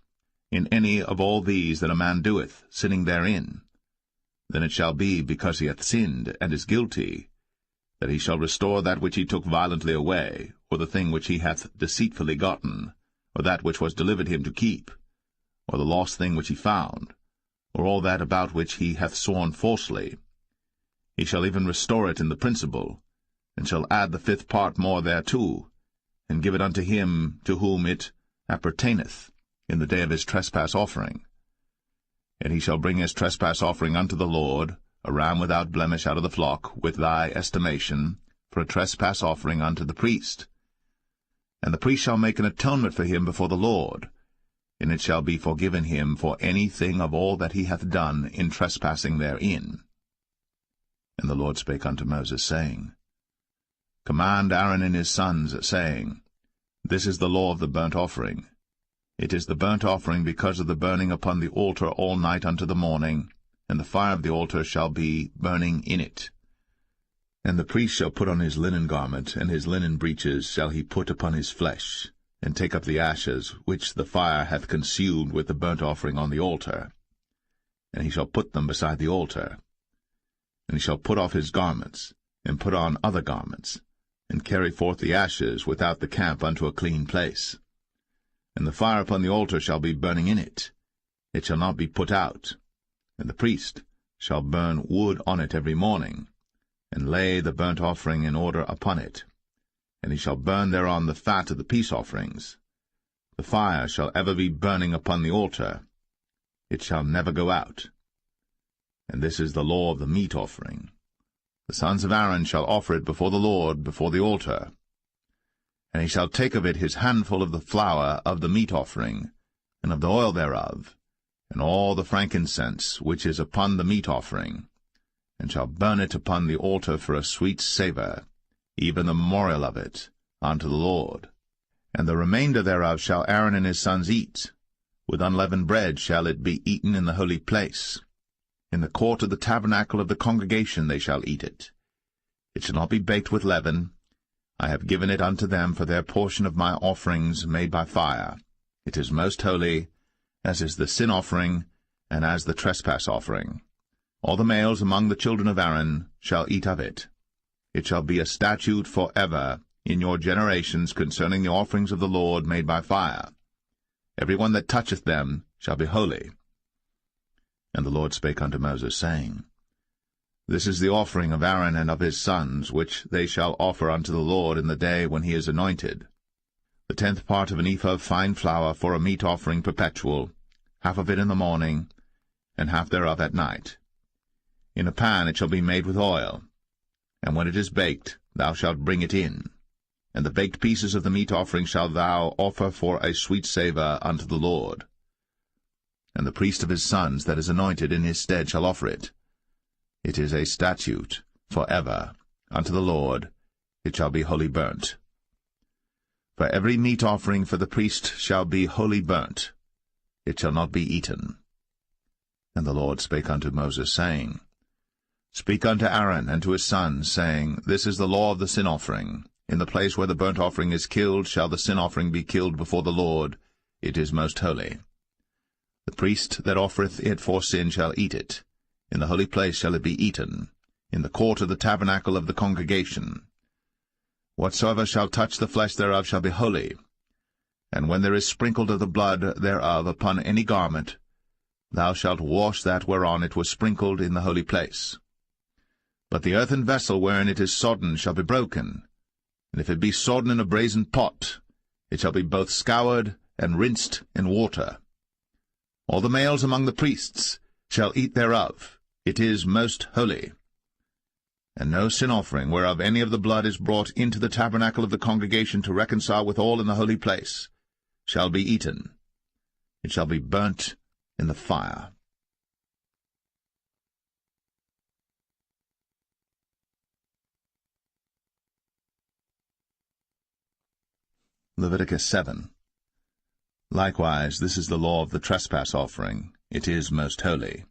S1: in any of all these that a man doeth, sinning therein, then it shall be, because he hath sinned, and is guilty, that he shall restore that which he took violently away, or the thing which he hath deceitfully gotten, or that which was delivered him to keep, or the lost thing which he found, or all that about which he hath sworn falsely. He shall even restore it in the principal, and shall add the 5th part more thereto, and give it unto him to whom it appertaineth in the day of his trespass offering. And he shall bring his trespass offering unto the Lord, a ram without blemish out of the flock, with thy estimation, for a trespass offering unto the priest. And the priest shall make an atonement for him before the Lord, and it shall be forgiven him for anything of all that he hath done in trespassing therein. And the Lord spake unto Moses, saying, Command Aaron and his sons, saying, This is the law of the burnt offering. It is the burnt offering because of the burning upon the altar all night unto the morning, and the fire of the altar shall be burning in it. And the priest shall put on his linen garment, and his linen breeches shall he put upon his flesh, and take up the ashes which the fire hath consumed with the burnt offering on the altar. And he shall put them beside the altar. And he shall put off his garments, and put on other garments, and carry forth the ashes without the camp unto a clean place. And the fire upon the altar shall be burning in it. It shall not be put out. And the priest shall burn wood on it every morning, and lay the burnt offering in order upon it. And he shall burn thereon the fat of the peace offerings. The fire shall ever be burning upon the altar. It shall never go out. And this is the law of the meat offering. The sons of Aaron shall offer it before the Lord, before the altar. And he shall take of it his handful of the flour of the meat offering, and of the oil thereof, and all the frankincense which is upon the meat offering, and shall burn it upon the altar for a sweet savour, even the memorial of it, unto the Lord. And the remainder thereof shall Aaron and his sons eat. With unleavened bread shall it be eaten in the holy place. In the court of the tabernacle of the congregation they shall eat it. It shall not be baked with leaven. I have given it unto them for their portion of my offerings made by fire. It is most holy, as is the sin offering, and as the trespass offering. All the males among the children of Aaron shall eat of it. It shall be a statute for ever in your generations concerning the offerings of the Lord made by fire. Every one that toucheth them shall be holy. And the Lord spake unto Moses, saying, This is the offering of Aaron and of his sons, which they shall offer unto the Lord in the day when he is anointed. The 10th part of an ephah of fine flour for a meat offering perpetual, half of it in the morning, and half thereof at night. In a pan it shall be made with oil, and when it is baked, thou shalt bring it in. And the baked pieces of the meat offering shalt thou offer for a sweet savour unto the Lord. And the priest of his sons that is anointed in his stead shall offer it. It is a statute for ever unto the Lord. It shall be wholly burnt. For every meat offering for the priest shall be wholly burnt. It shall not be eaten. And the Lord spake unto Moses, saying, Speak unto Aaron and to his sons, saying, This is the law of the sin offering. In the place where the burnt offering is killed shall the sin offering be killed before the Lord. It is most holy. The priest that offereth it for sin shall eat it. In the holy place shall it be eaten, in the court of the tabernacle of the congregation. Whatsoever shall touch the flesh thereof shall be holy. And when there is sprinkled of the blood thereof upon any garment, thou shalt wash that whereon it was sprinkled in the holy place. But the earthen vessel wherein it is sodden shall be broken, and if it be sodden in a brazen pot, it shall be both scoured and rinsed in water. All the males among the priests shall eat thereof. It is most holy. And no sin offering, whereof any of the blood is brought into the tabernacle of the congregation to reconcile withal in the holy place, shall be eaten. It shall be burnt in the fire. Leviticus 7. Likewise, this is the law of the trespass offering. It is most holy.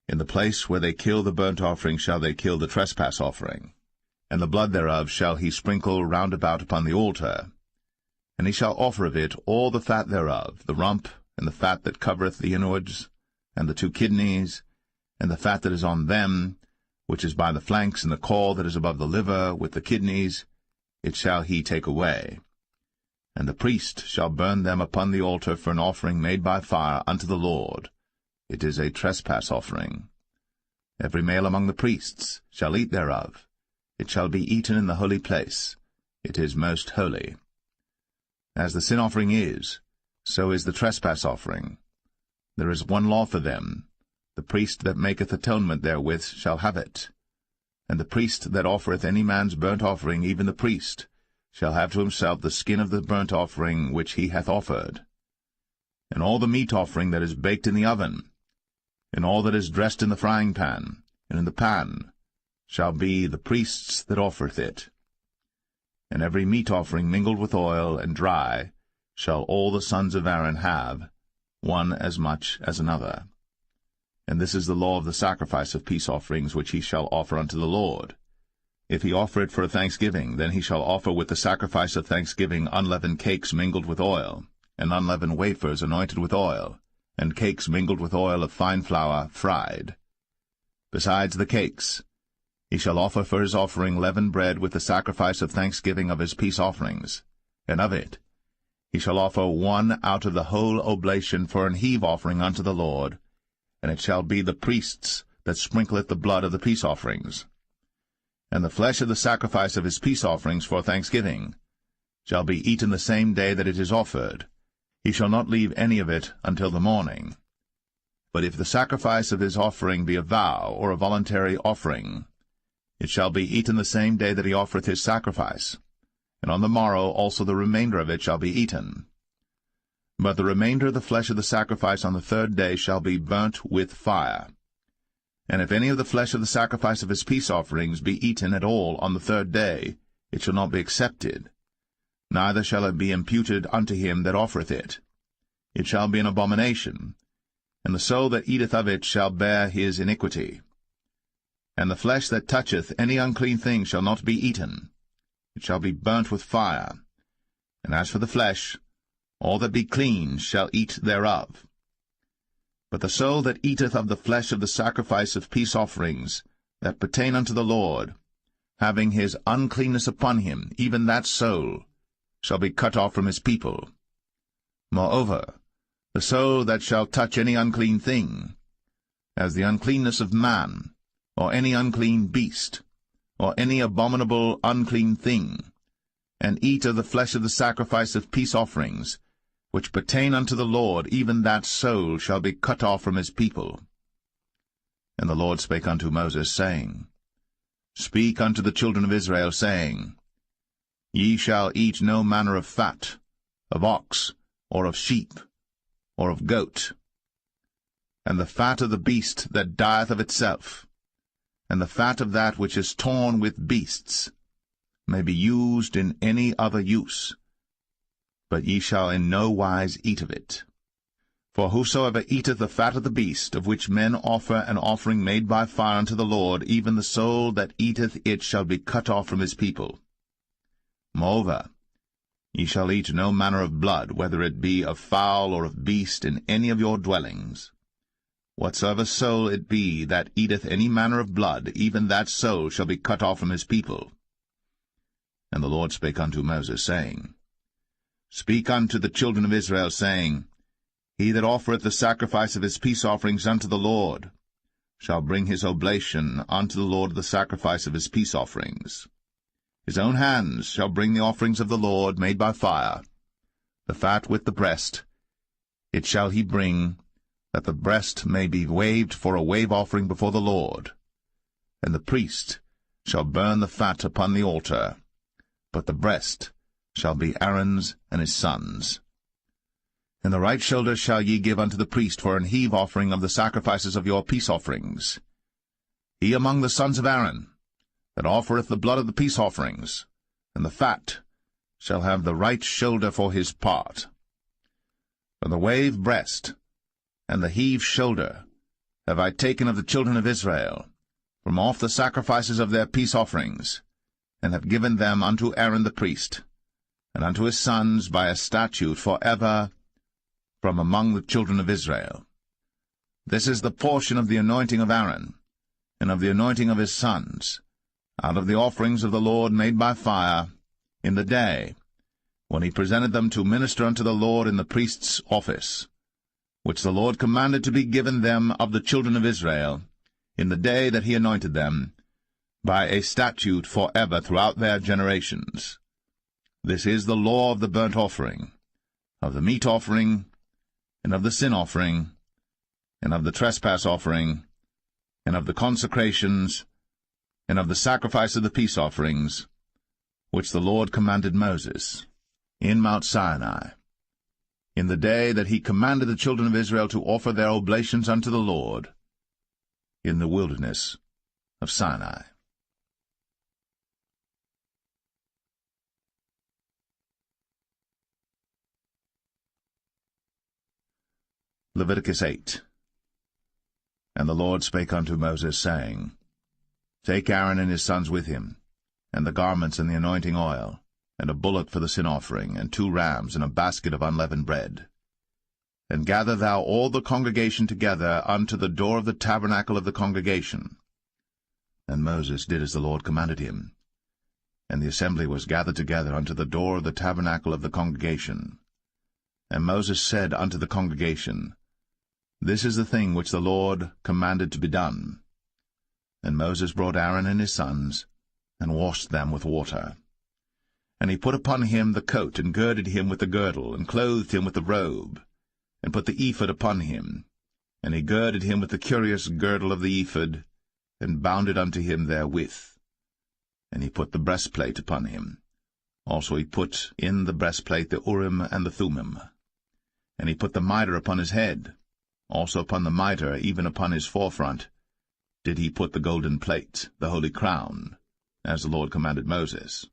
S1: In the place where they kill the burnt offering shall they kill the trespass offering, and the blood thereof shall he sprinkle round about upon the altar. And he shall offer of it all the fat thereof, the rump, and the fat that covereth the inwards, and the 2 kidneys, and the fat that is on them, which is by the flanks, and the caul that is above the liver, with the kidneys, it shall he take away. And the priest shall burn them upon the altar for an offering made by fire unto the Lord. It is a trespass offering. Every male among the priests shall eat thereof. It shall be eaten in the holy place. It is most holy. As the sin offering is, so is the trespass offering. There is one law for them. The priest that maketh atonement therewith shall have it. And the priest that offereth any man's burnt offering, even the priest, shall have to himself the skin of the burnt offering which he hath offered. And all the meat offering that is baked in the oven, and all that is dressed in the frying pan, and in the pan, shall be the priest's that offereth it. And every meat offering mingled with oil and dry shall all the sons of Aaron have, one as much as another. And this is the law of the sacrifice of peace offerings which he shall offer unto the Lord. If he offer it for a thanksgiving, then he shall offer with the sacrifice of thanksgiving unleavened cakes mingled with oil, and unleavened wafers anointed with oil, and cakes mingled with oil of fine flour fried. Besides the cakes, he shall offer for his offering leavened bread with the sacrifice of thanksgiving of his peace offerings, and of it he shall offer one out of the whole oblation for an heave offering unto the Lord, and it shall be the priest's that sprinkleth the blood of the peace offerings. And the flesh of the sacrifice of his peace offerings for thanksgiving shall be eaten the same day that it is offered. He shall not leave any of it until the morning. But if the sacrifice of his offering be a vow or a voluntary offering, it shall be eaten the same day that he offereth his sacrifice, and on the morrow also the remainder of it shall be eaten. But the remainder of the flesh of the sacrifice on the 3rd day shall be burnt with fire. And if any of the flesh of the sacrifice of his peace offerings be eaten at all on the 3rd day, it shall not be accepted, neither shall it be imputed unto him that offereth it. It shall be an abomination, and the soul that eateth of it shall bear his iniquity. And the flesh that toucheth any unclean thing shall not be eaten. It shall be burnt with fire. And as for the flesh, all that be clean shall eat thereof. But the soul that eateth of the flesh of the sacrifice of peace offerings, that pertain unto the Lord, having his uncleanness upon him, even that soul, shall be cut off from his people. Moreover, the soul that shall touch any unclean thing, as the uncleanness of man, or any unclean beast, or any abominable unclean thing, and eat of the flesh of the sacrifice of peace offerings, which pertain unto the Lord, even that soul shall be cut off from his people. And the Lord spake unto Moses, saying, Speak unto the children of Israel, saying, Ye shall eat no manner of fat, of ox, or of sheep, or of goat, and the fat of the beast that dieth of itself, and the fat of that which is torn with beasts, may be used in any other use, but ye shall in no wise eat of it. For whosoever eateth the fat of the beast, of which men offer an offering made by fire unto the Lord, even the soul that eateth it shall be cut off from his people. Moreover, ye shall eat no manner of blood, whether it be of fowl or of beast, in any of your dwellings. Whatsoever soul it be that eateth any manner of blood, even that soul shall be cut off from his people. And the Lord spake unto Moses, saying, Speak unto the children of Israel, saying, He that offereth the sacrifice of his peace offerings unto the Lord shall bring his oblation unto the Lord the sacrifice of his peace offerings. His own hands shall bring the offerings of the Lord made by fire, the fat with the breast. It shall he bring, that the breast may be waved for a wave offering before the Lord. And the priest shall burn the fat upon the altar, but the breast shall be Aaron's and his sons'. And the right shoulder shall ye give unto the priest for an heave offering of the sacrifices of your peace offerings. He among the sons of Aaron, that offereth the blood of the peace offerings, and the fat, shall have the right shoulder for his part. For the wave breast and the heave shoulder have I taken of the children of Israel, from off the sacrifices of their peace offerings, and have given them unto Aaron the priest, and unto his sons by a statute for ever from among the children of Israel. This is the portion of the anointing of Aaron, and of the anointing of his sons, out of the offerings of the Lord made by fire, in the day when he presented them to minister unto the Lord in the priest's office, which the Lord commanded to be given them of the children of Israel, in the day that he anointed them, by a statute for ever throughout their generations. This is the law of the burnt offering, of the meat offering, and of the sin offering, and of the trespass offering, and of the consecrations, and of the sacrifice of the peace offerings, which the Lord commanded Moses in Mount Sinai, in the day that he commanded the children of Israel to offer their oblations unto the Lord, in the wilderness of Sinai. Leviticus 8. And the Lord spake unto Moses, saying, Take Aaron and his sons with him, and the garments and the anointing oil, and a bullock for the sin offering, and 2 rams, and a basket of unleavened bread. And gather thou all the congregation together unto the door of the tabernacle of the congregation. And Moses did as the Lord commanded him. And the assembly was gathered together unto the door of the tabernacle of the congregation. And Moses said unto the congregation, This is the thing which the Lord commanded to be done. And Moses brought Aaron and his sons, and washed them with water. And he put upon him the coat, and girded him with the girdle, and clothed him with the robe, and put the ephod upon him. And he girded him with the curious girdle of the ephod, and bound it unto him therewith. And he put the breastplate upon him. Also he put in the breastplate the Urim and the Thummim. And he put the mitre upon his head. Also upon the mitre, even upon his forefront, did he put the golden plate, the holy crown, as the Lord commanded Moses.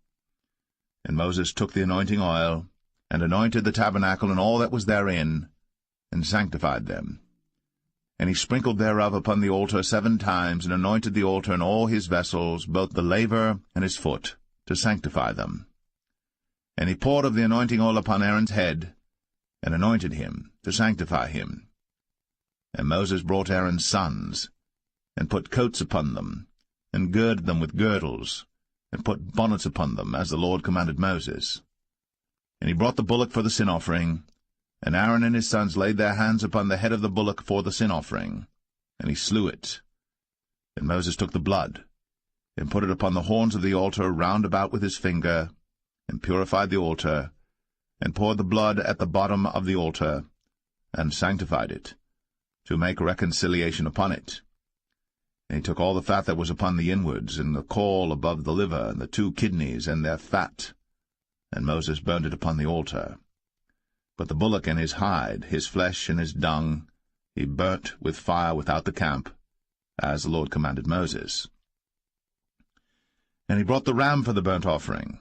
S1: And Moses took the anointing oil, and anointed the tabernacle and all that was therein, and sanctified them. And he sprinkled thereof upon the altar 7 times, and anointed the altar and all his vessels, both the laver and his foot, to sanctify them. And he poured of the anointing oil upon Aaron's head, and anointed him, to sanctify him. And Moses brought Aaron's sons, and put coats upon them, and girded them with girdles, and put bonnets upon them, as the Lord commanded Moses. And he brought the bullock for the sin offering, and Aaron and his sons laid their hands upon the head of the bullock for the sin offering, and he slew it. And Moses took the blood, and put it upon the horns of the altar round about with his finger, and purified the altar, and poured the blood at the bottom of the altar, and sanctified it, to make reconciliation upon it. And he took all the fat that was upon the inwards, and the caul above the liver, and the 2 kidneys, and their fat, and Moses burned it upon the altar. But the bullock and his hide, his flesh and his dung, he burnt with fire without the camp, as the Lord commanded Moses. And he brought the ram for the burnt offering,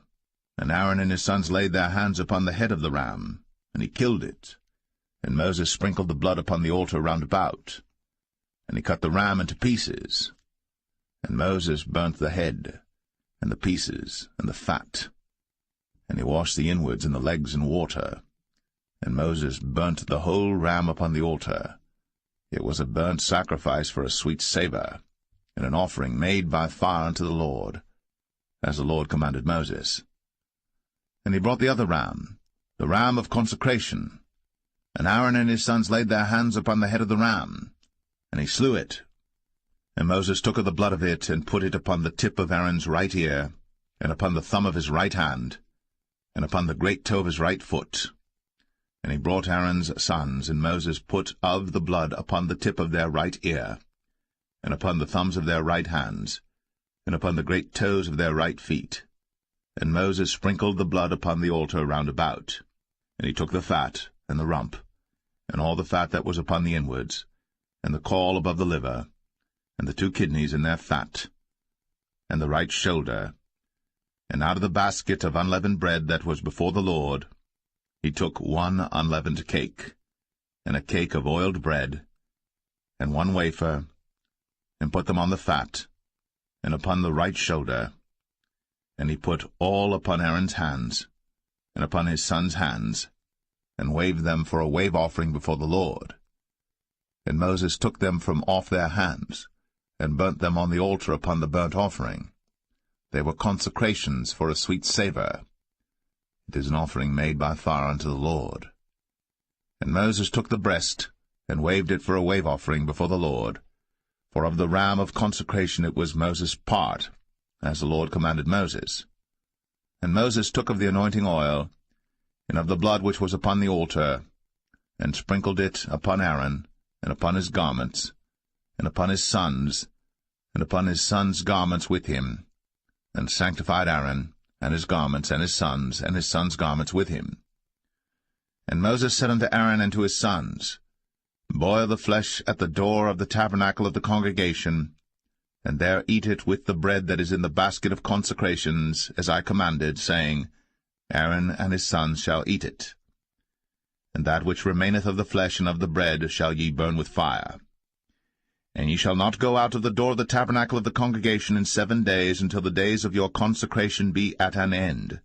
S1: and Aaron and his sons laid their hands upon the head of the ram, and he killed it. And Moses sprinkled the blood upon the altar round about, and he cut the ram into pieces. And Moses burnt the head, and the pieces, and the fat. And he washed the inwards and the legs in water. And Moses burnt the whole ram upon the altar. It was a burnt sacrifice for a sweet savour, and an offering made by fire unto the Lord, as the Lord commanded Moses. And he brought the other ram, the ram of consecration. And Aaron and his sons laid their hands upon the head of the ram, and he slew it. And Moses took of the blood of it, and put it upon the tip of Aaron's right ear, and upon the thumb of his right hand, and upon the great toe of his right foot. And he brought Aaron's sons, and Moses put of the blood upon the tip of their right ear, and upon the thumbs of their right hands, and upon the great toes of their right feet. And Moses sprinkled the blood upon the altar round about. And he took the fat, and the rump, and all the fat that was upon the inwards, and the caul above the liver, and the 2 kidneys in their fat, and the right shoulder, and out of the basket of unleavened bread that was before the Lord, he took 1 unleavened cake, and a cake of oiled bread, and 1 wafer, and put them on the fat, and upon the right shoulder. And he put all upon Aaron's hands, and upon his sons' hands, and waved them for a wave offering before the Lord. And Moses took them from off their hands, and burnt them on the altar upon the burnt offering. They were consecrations for a sweet savour. It is an offering made by fire unto the Lord. And Moses took the breast, and waved it for a wave offering before the Lord. For of the ram of consecration it was Moses' part, as the Lord commanded Moses. And Moses took of the anointing oil, and of the blood which was upon the altar, and sprinkled it upon Aaron, and upon his garments, and upon his sons, and upon his sons' garments with him, and sanctified Aaron, and his garments, and his sons' garments with him. And Moses said unto Aaron and to his sons, Boil the flesh at the door of the tabernacle of the congregation, and there eat it with the bread that is in the basket of consecrations, as I commanded, saying, Aaron and his sons shall eat it. And that which remaineth of the flesh and of the bread shall ye burn with fire. And ye shall not go out of the door of the tabernacle of the congregation in 7 days, until the days of your consecration be at an end.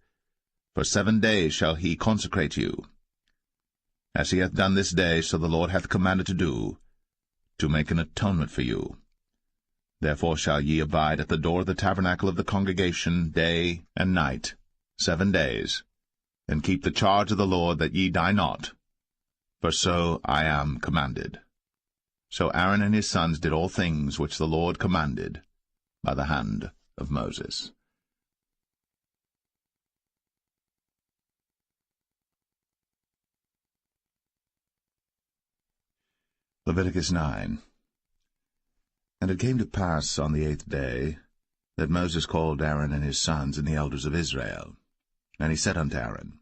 S1: For 7 days shall he consecrate you. As he hath done this day, so the Lord hath commanded to do, to make an atonement for you. Therefore shall ye abide at the door of the tabernacle of the congregation day and night, 7 days, and keep the charge of the Lord, that ye die not, for so I am commanded. So Aaron and his sons did all things which the Lord commanded by the hand of Moses. Leviticus 9. And it came to pass on the 8th day that Moses called Aaron and his sons and the elders of Israel. And he said unto Aaron,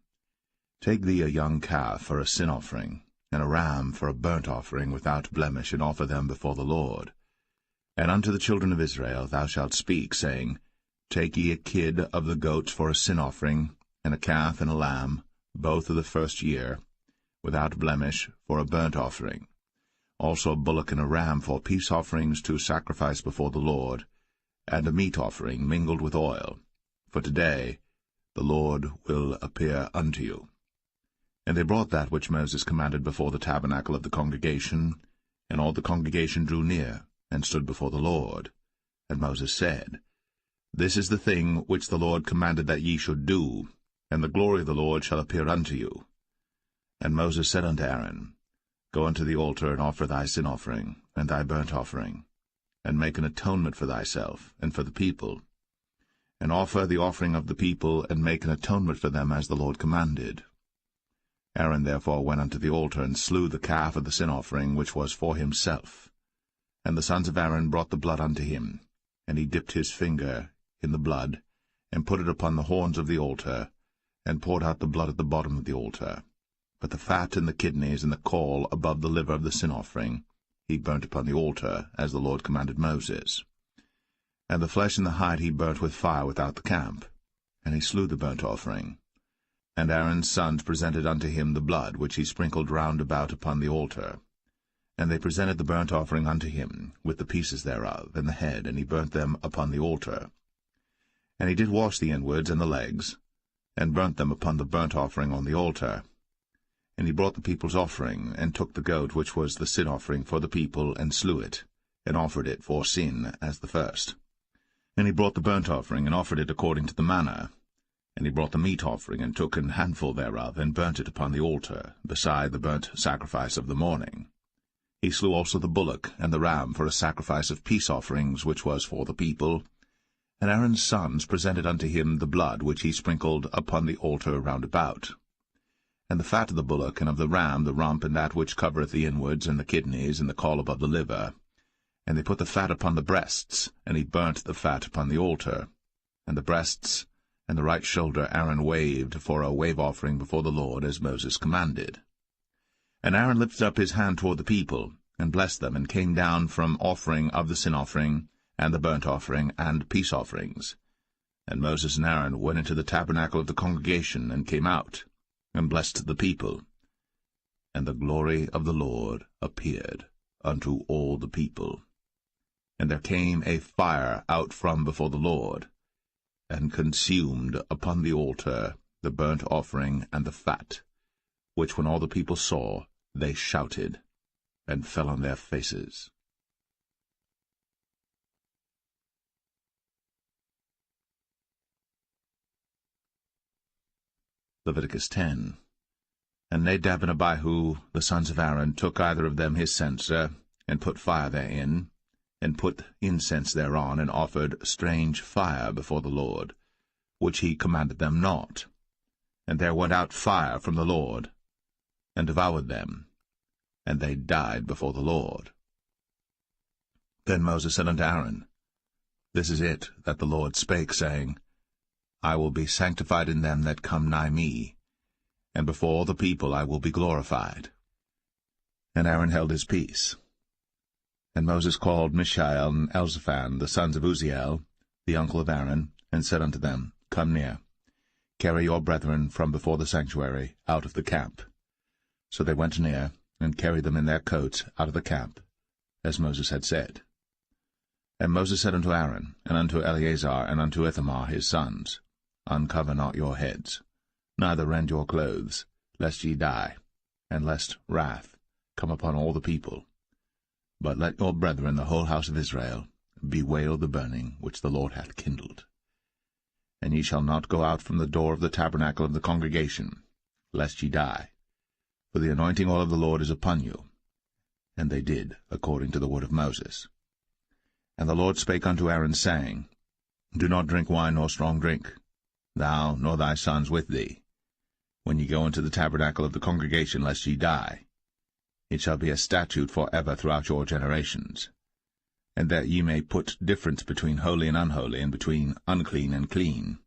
S1: Take thee a young calf for a sin offering, and a ram for a burnt offering without blemish, and offer them before the Lord. And unto the children of Israel thou shalt speak, saying, Take ye a kid of the goats for a sin offering, and a calf and a lamb, both of the first year, without blemish, for a burnt offering. Also a bullock and a ram for peace offerings to sacrifice before the Lord, and a meat offering mingled with oil. For today the Lord will appear unto you. And they brought that which Moses commanded before the tabernacle of the congregation, and all the congregation drew near, and stood before the Lord. And Moses said, This is the thing which the Lord commanded that ye should do, and the glory of the Lord shall appear unto you. And Moses said unto Aaron, Go unto the altar, and offer thy sin offering, and thy burnt offering, and make an atonement for thyself, and for the people. And offer the offering of the people, and make an atonement for them, as the Lord commanded. Aaron therefore went unto the altar, and slew the calf of the sin offering, which was for himself. And the sons of Aaron brought the blood unto him, and he dipped his finger in the blood, and put it upon the horns of the altar, and poured out the blood at the bottom of the altar. But the fat and the kidneys and the caul above the liver of the sin offering he burnt upon the altar, as the Lord commanded Moses. And the flesh and the hide he burnt with fire without the camp. And he slew the burnt offering. And Aaron's sons presented unto him the blood, which he sprinkled round about upon the altar. And they presented the burnt offering unto him, with the pieces thereof, and the head, and he burnt them upon the altar. And he did wash the inwards and the legs, and burnt them upon the burnt offering on the altar. And he brought the people's offering, and took the goat which was the sin offering for the people, and slew it, and offered it for sin as the first. And he brought the burnt offering, and offered it according to the manner. And he brought the meat offering, and took an handful thereof, and burnt it upon the altar, beside the burnt sacrifice of the morning. He slew also the bullock and the ram for a sacrifice of peace offerings, which was for the people. And Aaron's sons presented unto him the blood which he sprinkled upon the altar round about. And the fat of the bullock and of the ram, the rump, and that which covereth the inwards, and the kidneys, and the caul above the liver. And they put the fat upon the breasts, and he burnt the fat upon the altar. And the breasts and the right shoulder Aaron waved for a wave offering before the Lord, as Moses commanded. And Aaron lifted up his hand toward the people, and blessed them, and came down from offering of the sin offering, and the burnt offering, and peace offerings. And Moses and Aaron went into the tabernacle of the congregation, and came out, and blessed the people. And the glory of the Lord appeared unto all the people. And there came a fire out from before the Lord, and consumed upon the altar the burnt offering and the fat, which when all the people saw, they shouted, and fell on their faces. Leviticus 10. And Nadab and Abihu, the sons of Aaron, took either of them his censer, and put fire therein, and put incense thereon, and offered strange fire before the Lord, which he commanded them not. And there went out fire from the Lord, and devoured them, and they died before the Lord. Then Moses said unto Aaron, This is it that the Lord spake, saying, I will be sanctified in them that come nigh me, and before all the people I will be glorified. And Aaron held his peace. And Moses called Mishael and Elzaphan, the sons of Uzziel, the uncle of Aaron, and said unto them, Come near, carry your brethren from before the sanctuary out of the camp. So they went near, and carried them in their coats out of the camp, as Moses had said. And Moses said unto Aaron, and unto Eleazar, and unto Ithamar his sons, Uncover not your heads, neither rend your clothes, lest ye die, and lest wrath come upon all the people. But let your brethren, the whole house of Israel, bewail the burning which the Lord hath kindled. And ye shall not go out from the door of the tabernacle of the congregation, lest ye die, for the anointing oil of the Lord is upon you. And they did according to the word of Moses. And the Lord spake unto Aaron, saying, Do not drink wine nor strong drink, thou nor thy sons with thee, when ye go into the tabernacle of the congregation, lest ye die. It shall be a statute for ever throughout your generations. And that ye may put difference between holy and unholy, and between unclean and clean,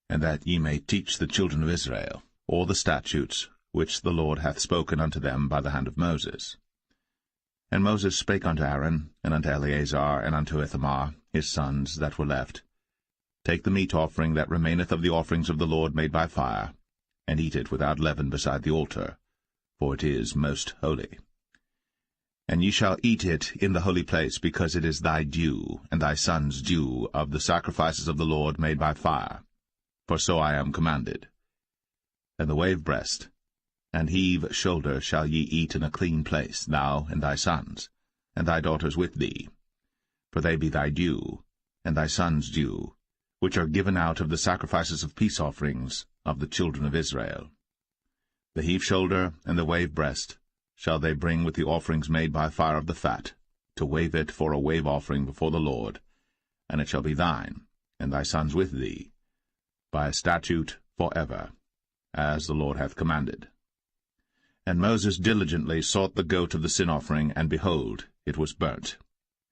S1: and that ye may teach the children of Israel all the statutes which the Lord hath spoken unto them by the hand of Moses. And Moses spake unto Aaron, and unto Eleazar, and unto Ithamar, his sons that were left, Take the meat offering that remaineth of the offerings of the Lord made by fire, and eat it without leaven beside the altar, for it is most holy. And ye shall eat it in the holy place, because it is thy due, and thy son's due, of the sacrifices of the Lord made by fire, for so I am commanded. And the wave breast and heave shoulder shall ye eat in a clean place, thou and thy sons, and thy daughters with thee, for they be thy due, and thy son's due, which are given out of the sacrifices of peace offerings of the children of Israel. The heave shoulder and the wave breast shall they bring with the offerings made by fire of the fat, to wave it for a wave offering before the Lord, and it shall be thine, and thy sons with thee, by a statute for ever, as the Lord hath commanded. And Moses diligently sought the goat of the sin offering, and behold, it was burnt.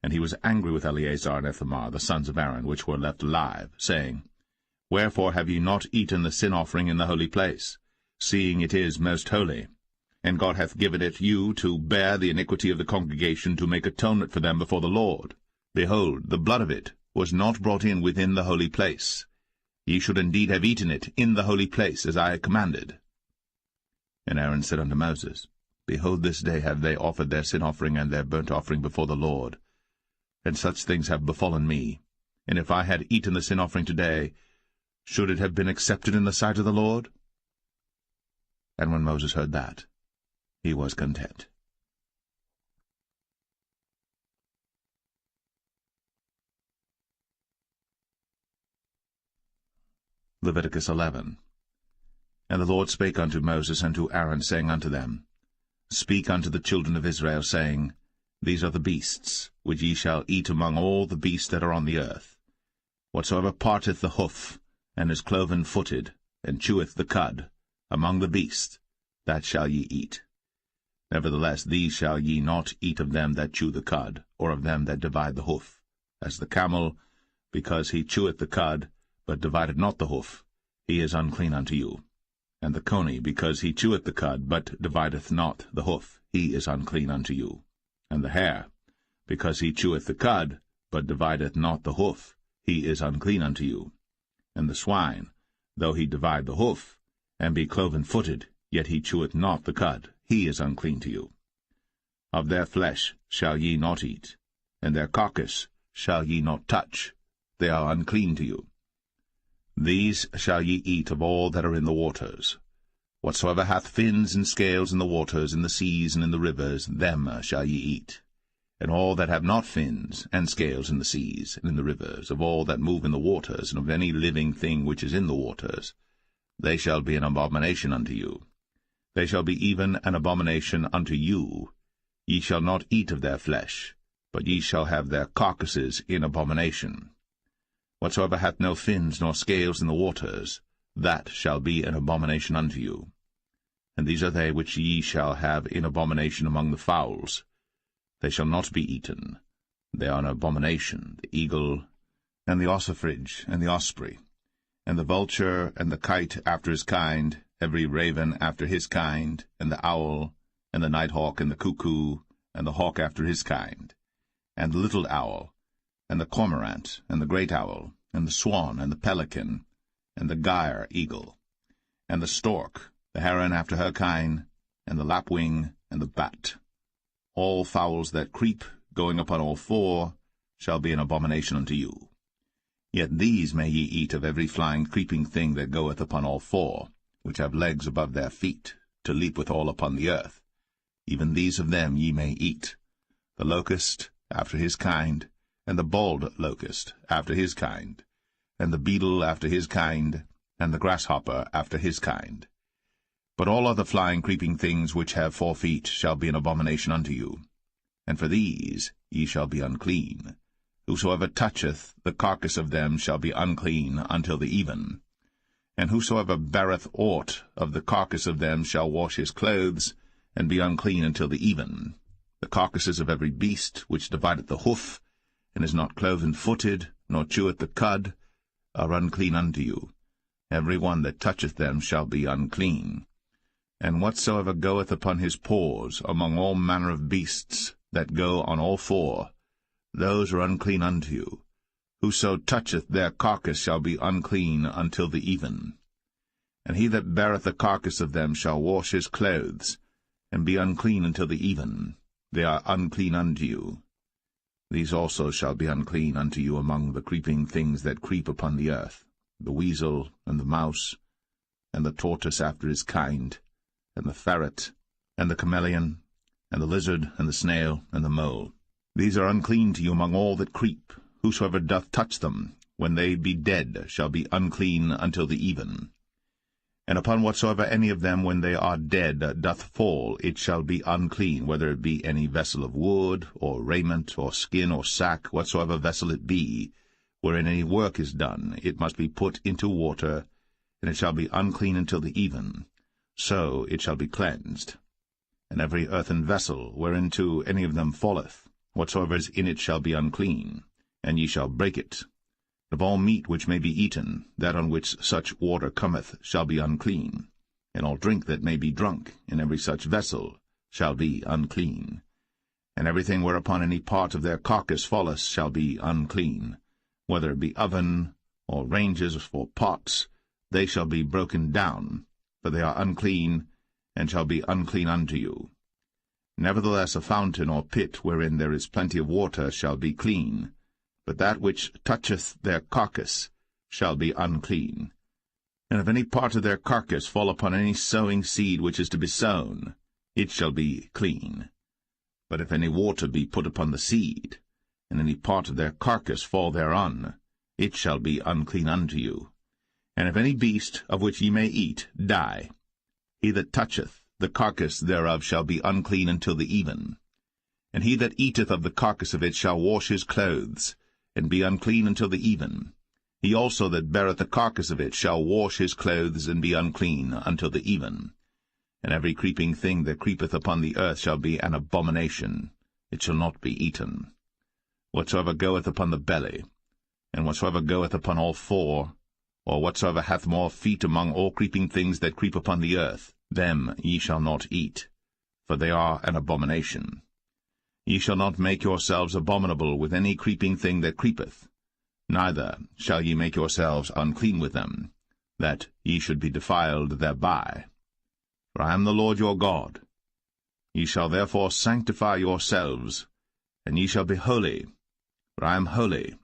S1: And he was angry with Eleazar and Ithamar, the sons of Aaron, which were left alive, saying, Wherefore have ye not eaten the sin offering in the holy place, seeing it is most holy? And God hath given it you to bear the iniquity of the congregation, to make atonement for them before the Lord. Behold, the blood of it was not brought in within the holy place. Ye should indeed have eaten it in the holy place, as I commanded. And Aaron said unto Moses, Behold, this day have they offered their sin offering and their burnt offering before the Lord. And such things have befallen me. And if I had eaten the sin offering today, should it have been accepted in the sight of the Lord? And when Moses heard that, he was content. Leviticus 11. And the Lord spake unto Moses and to Aaron, saying unto them, Speak unto the children of Israel, saying, These are the beasts, which ye shall eat among all the beasts that are on the earth. Whatsoever parteth the hoof, and is cloven-footed, and cheweth the cud, among the beasts, that shall ye eat. Nevertheless these shall ye not eat of them that chew the cud, or of them that divide the hoof. As the camel, because he cheweth the cud, but divideth not the hoof, he is unclean unto you. And the coney, because he cheweth the cud, but divideth not the hoof, he is unclean unto you. And the hare, because he cheweth the cud, but divideth not the hoof, he is unclean unto you. And the swine, though he divide the hoof, and be cloven-footed, yet he cheweth not the cud, he is unclean to you. Of their flesh shall ye not eat, and their carcass shall ye not touch, they are unclean to you. These shall ye eat of all that are in the waters. Whatsoever hath fins and scales in the waters, in the seas, and in the rivers, them shall ye eat. And all that have not fins and scales in the seas, and in the rivers, of all that move in the waters, and of any living thing which is in the waters, they shall be an abomination unto you. They shall be even an abomination unto you. Ye shall not eat of their flesh, but ye shall have their carcasses in abomination. Whatsoever hath no fins nor scales in the waters, that shall be an abomination unto you. And these are they which ye shall have in abomination among the fowls. They shall not be eaten. They are an abomination, the eagle, and the ossifrage, and the osprey, and the vulture, and the kite after his kind, every raven after his kind, and the owl, and the nighthawk, and the cuckoo, and the hawk after his kind, and the little owl, and the cormorant, and the great owl, and the swan, and the pelican, and the gyre eagle, and the stork, the heron after her kind, and the lapwing, and the bat. All fowls that creep, going upon all four, shall be an abomination unto you. Yet these may ye eat of every flying creeping thing that goeth upon all four, which have legs above their feet, to leap withal upon the earth. Even these of them ye may eat. The locust after his kind, and the bald locust after his kind, and the beetle after his kind, and the grasshopper after his kind. But all other flying creeping things which have 4 feet shall be an abomination unto you. And for these ye shall be unclean. Whosoever toucheth the carcass of them shall be unclean until the even. And whosoever beareth aught of the carcass of them shall wash his clothes, and be unclean until the even. The carcasses of every beast which divideth the hoof, and is not cloven-footed, nor cheweth the cud, are unclean unto you. Every one that toucheth them shall be unclean. And whatsoever goeth upon his paws among all manner of beasts that go on all four, those are unclean unto you. Whoso toucheth their carcass shall be unclean until the even. And he that beareth the carcass of them shall wash his clothes, and be unclean until the even. They are unclean unto you. These also shall be unclean unto you among the creeping things that creep upon the earth, the weasel, and the mouse, and the tortoise after his kind, and the ferret, and the chameleon, and the lizard, and the snail, and the mole. These are unclean to you among all that creep. Whosoever doth touch them, when they be dead, shall be unclean until the even. And upon whatsoever any of them, when they are dead, doth fall, it shall be unclean, whether it be any vessel of wood, or raiment, or skin, or sack, whatsoever vessel it be, wherein any work is done, it must be put into water, and it shall be unclean until the even. So it shall be cleansed. And every earthen vessel, whereinto any of them falleth, whatsoever is in it shall be unclean, and ye shall break it. Of all meat which may be eaten, that on which such water cometh shall be unclean, and all drink that may be drunk in every such vessel shall be unclean. And everything whereupon any part of their carcass falleth shall be unclean, whether it be oven, or ranges, or pots, they shall be broken down, for they are unclean, and shall be unclean unto you. Nevertheless a fountain or pit wherein there is plenty of water shall be clean, but that which toucheth their carcass shall be unclean. And if any part of their carcass fall upon any sowing seed which is to be sown, it shall be clean. But if any water be put upon the seed, and any part of their carcass fall thereon, it shall be unclean unto you. And if any beast of which ye may eat die, he that toucheth the carcass thereof shall be unclean until the even. And he that eateth of the carcass of it shall wash his clothes, and be unclean until the even. He also that beareth the carcass of it shall wash his clothes, and be unclean until the even. And every creeping thing that creepeth upon the earth shall be an abomination, it shall not be eaten. Whatsoever goeth upon the belly, and whatsoever goeth upon all four, or whatsoever hath more feet among all creeping things that creep upon the earth, them ye shall not eat, for they are an abomination. Ye shall not make yourselves abominable with any creeping thing that creepeth, neither shall ye make yourselves unclean with them, that ye should be defiled thereby. For I am the Lord your God. Ye shall therefore sanctify yourselves, and ye shall be holy, for I am holy.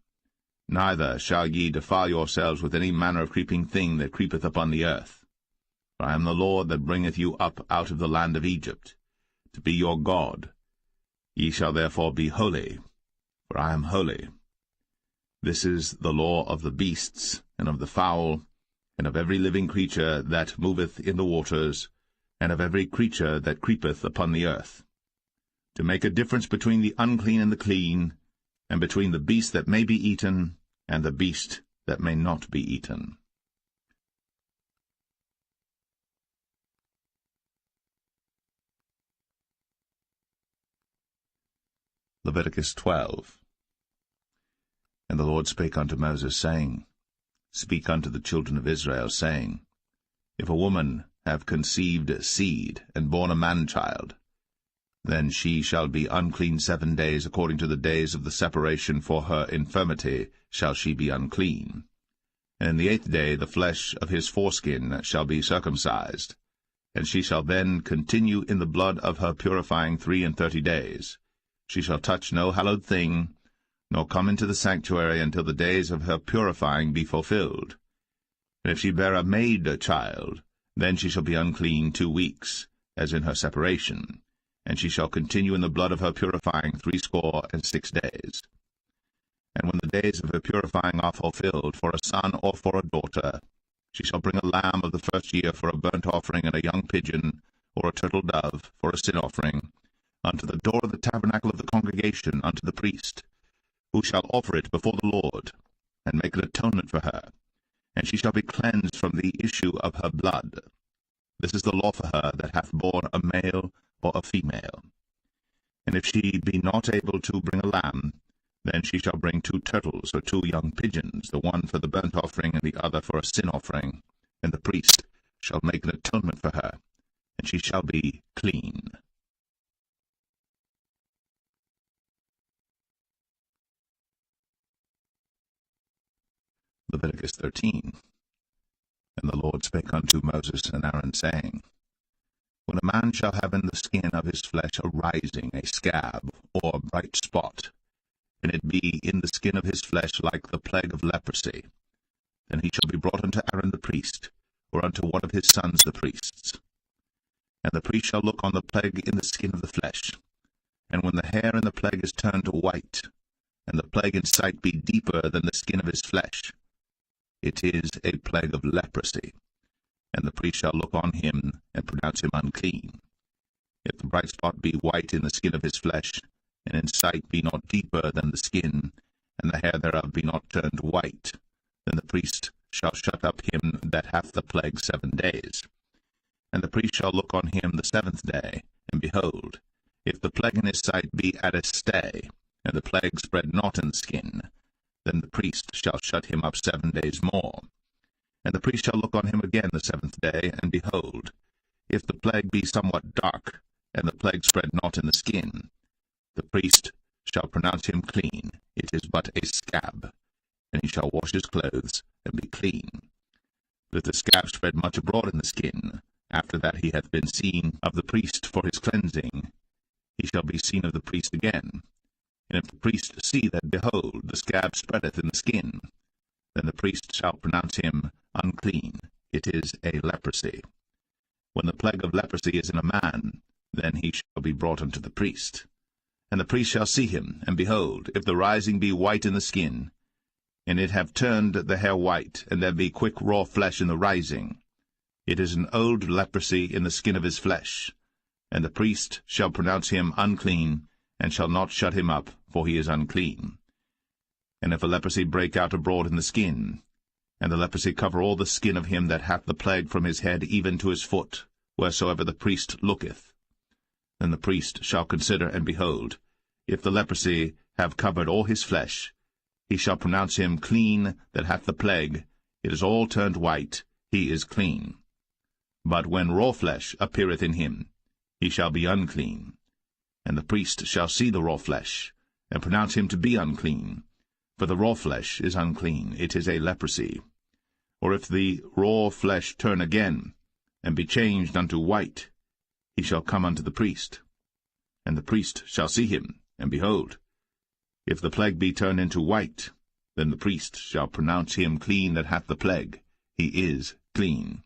S1: Neither shall ye defile yourselves with any manner of creeping thing that creepeth upon the earth. For I am the Lord that bringeth you up out of the land of Egypt, to be your God. Ye shall therefore be holy, for I am holy. This is the law of the beasts, and of the fowl, and of every living creature that moveth in the waters, and of every creature that creepeth upon the earth, to make a difference between the unclean and the clean, and between the beast that may be eaten, and the beast that may not be eaten. Leviticus 12. And the Lord spake unto Moses, saying, Speak unto the children of Israel, saying, If a woman have conceived seed, and born a man-child, then she shall be unclean 7 days, according to the days of the separation for her infirmity shall she be unclean. And in the 8th day the flesh of his foreskin shall be circumcised, and she shall then continue in the blood of her purifying 33 days. She shall touch no hallowed thing, nor come into the sanctuary until the days of her purifying be fulfilled. And if she bear a maid child, then she shall be unclean 2 weeks, as in her separation, and she shall continue in the blood of her purifying 66 days. And when the days of her purifying are fulfilled, for a son or for a daughter, she shall bring a lamb of the first year for a burnt offering, and a young pigeon, or a turtle dove, for a sin offering, unto the door of the tabernacle of the congregation, unto the priest, who shall offer it before the Lord, and make an atonement for her, and she shall be cleansed from the issue of her blood. This is the law for her that hath borne a male or a female. And if she be not able to bring a lamb, then she shall bring 2 turtles or 2 young pigeons, the one for the burnt offering and the other for a sin offering, and the priest shall make an atonement for her, and she shall be clean. Leviticus 13. And the Lord spake unto Moses and Aaron, saying, When a man shall have in the skin of his flesh a rising, a scab, or a bright spot, and it be in the skin of his flesh like the plague of leprosy, then he shall be brought unto Aaron the priest, or unto one of his sons the priests. And the priest shall look on the plague in the skin of the flesh, and when the hair in the plague is turned white, and the plague in sight be deeper than the skin of his flesh, it is a plague of leprosy, and the priest shall look on him, and pronounce him unclean. If the bright spot be white in the skin of his flesh, and in sight be not deeper than the skin, and the hair thereof be not turned white, then the priest shall shut up him that hath the plague 7 days. And the priest shall look on him the 7th day, and behold, if the plague in his sight be at a stay, and the plague spread not in the skin, then the priest shall shut him up 7 days more. And the priest shall look on him again the 7th day, and behold, if the plague be somewhat dark, and the plague spread not in the skin, the priest shall pronounce him clean, it is but a scab, and he shall wash his clothes, and be clean. But if the scab spread much abroad in the skin, after that he hath been seen of the priest for his cleansing, he shall be seen of the priest again. And if the priest see that, behold, the scab spreadeth in the skin, then the priest shall pronounce him unclean, it is a leprosy. When the plague of leprosy is in a man, then he shall be brought unto the priest. And the priest shall see him, and behold, if the rising be white in the skin, and it have turned the hair white, and there be quick raw flesh in the rising, it is an old leprosy in the skin of his flesh, and the priest shall pronounce him unclean, and shall not shut him up, for he is unclean. And if a leprosy break out abroad in the skin, and the leprosy cover all the skin of him that hath the plague from his head even to his foot, wheresoever the priest looketh. Then the priest shall consider, and behold, if the leprosy have covered all his flesh, he shall pronounce him clean that hath the plague. It is all turned white, he is clean. But when raw flesh appeareth in him, he shall be unclean. And the priest shall see the raw flesh, and pronounce him to be unclean. For the raw flesh is unclean, it is a leprosy. Or if the raw flesh turn again, and be changed unto white, he shall come unto the priest. And the priest shall see him, and behold, if the plague be turned into white, then the priest shall pronounce him clean that hath the plague. He is clean.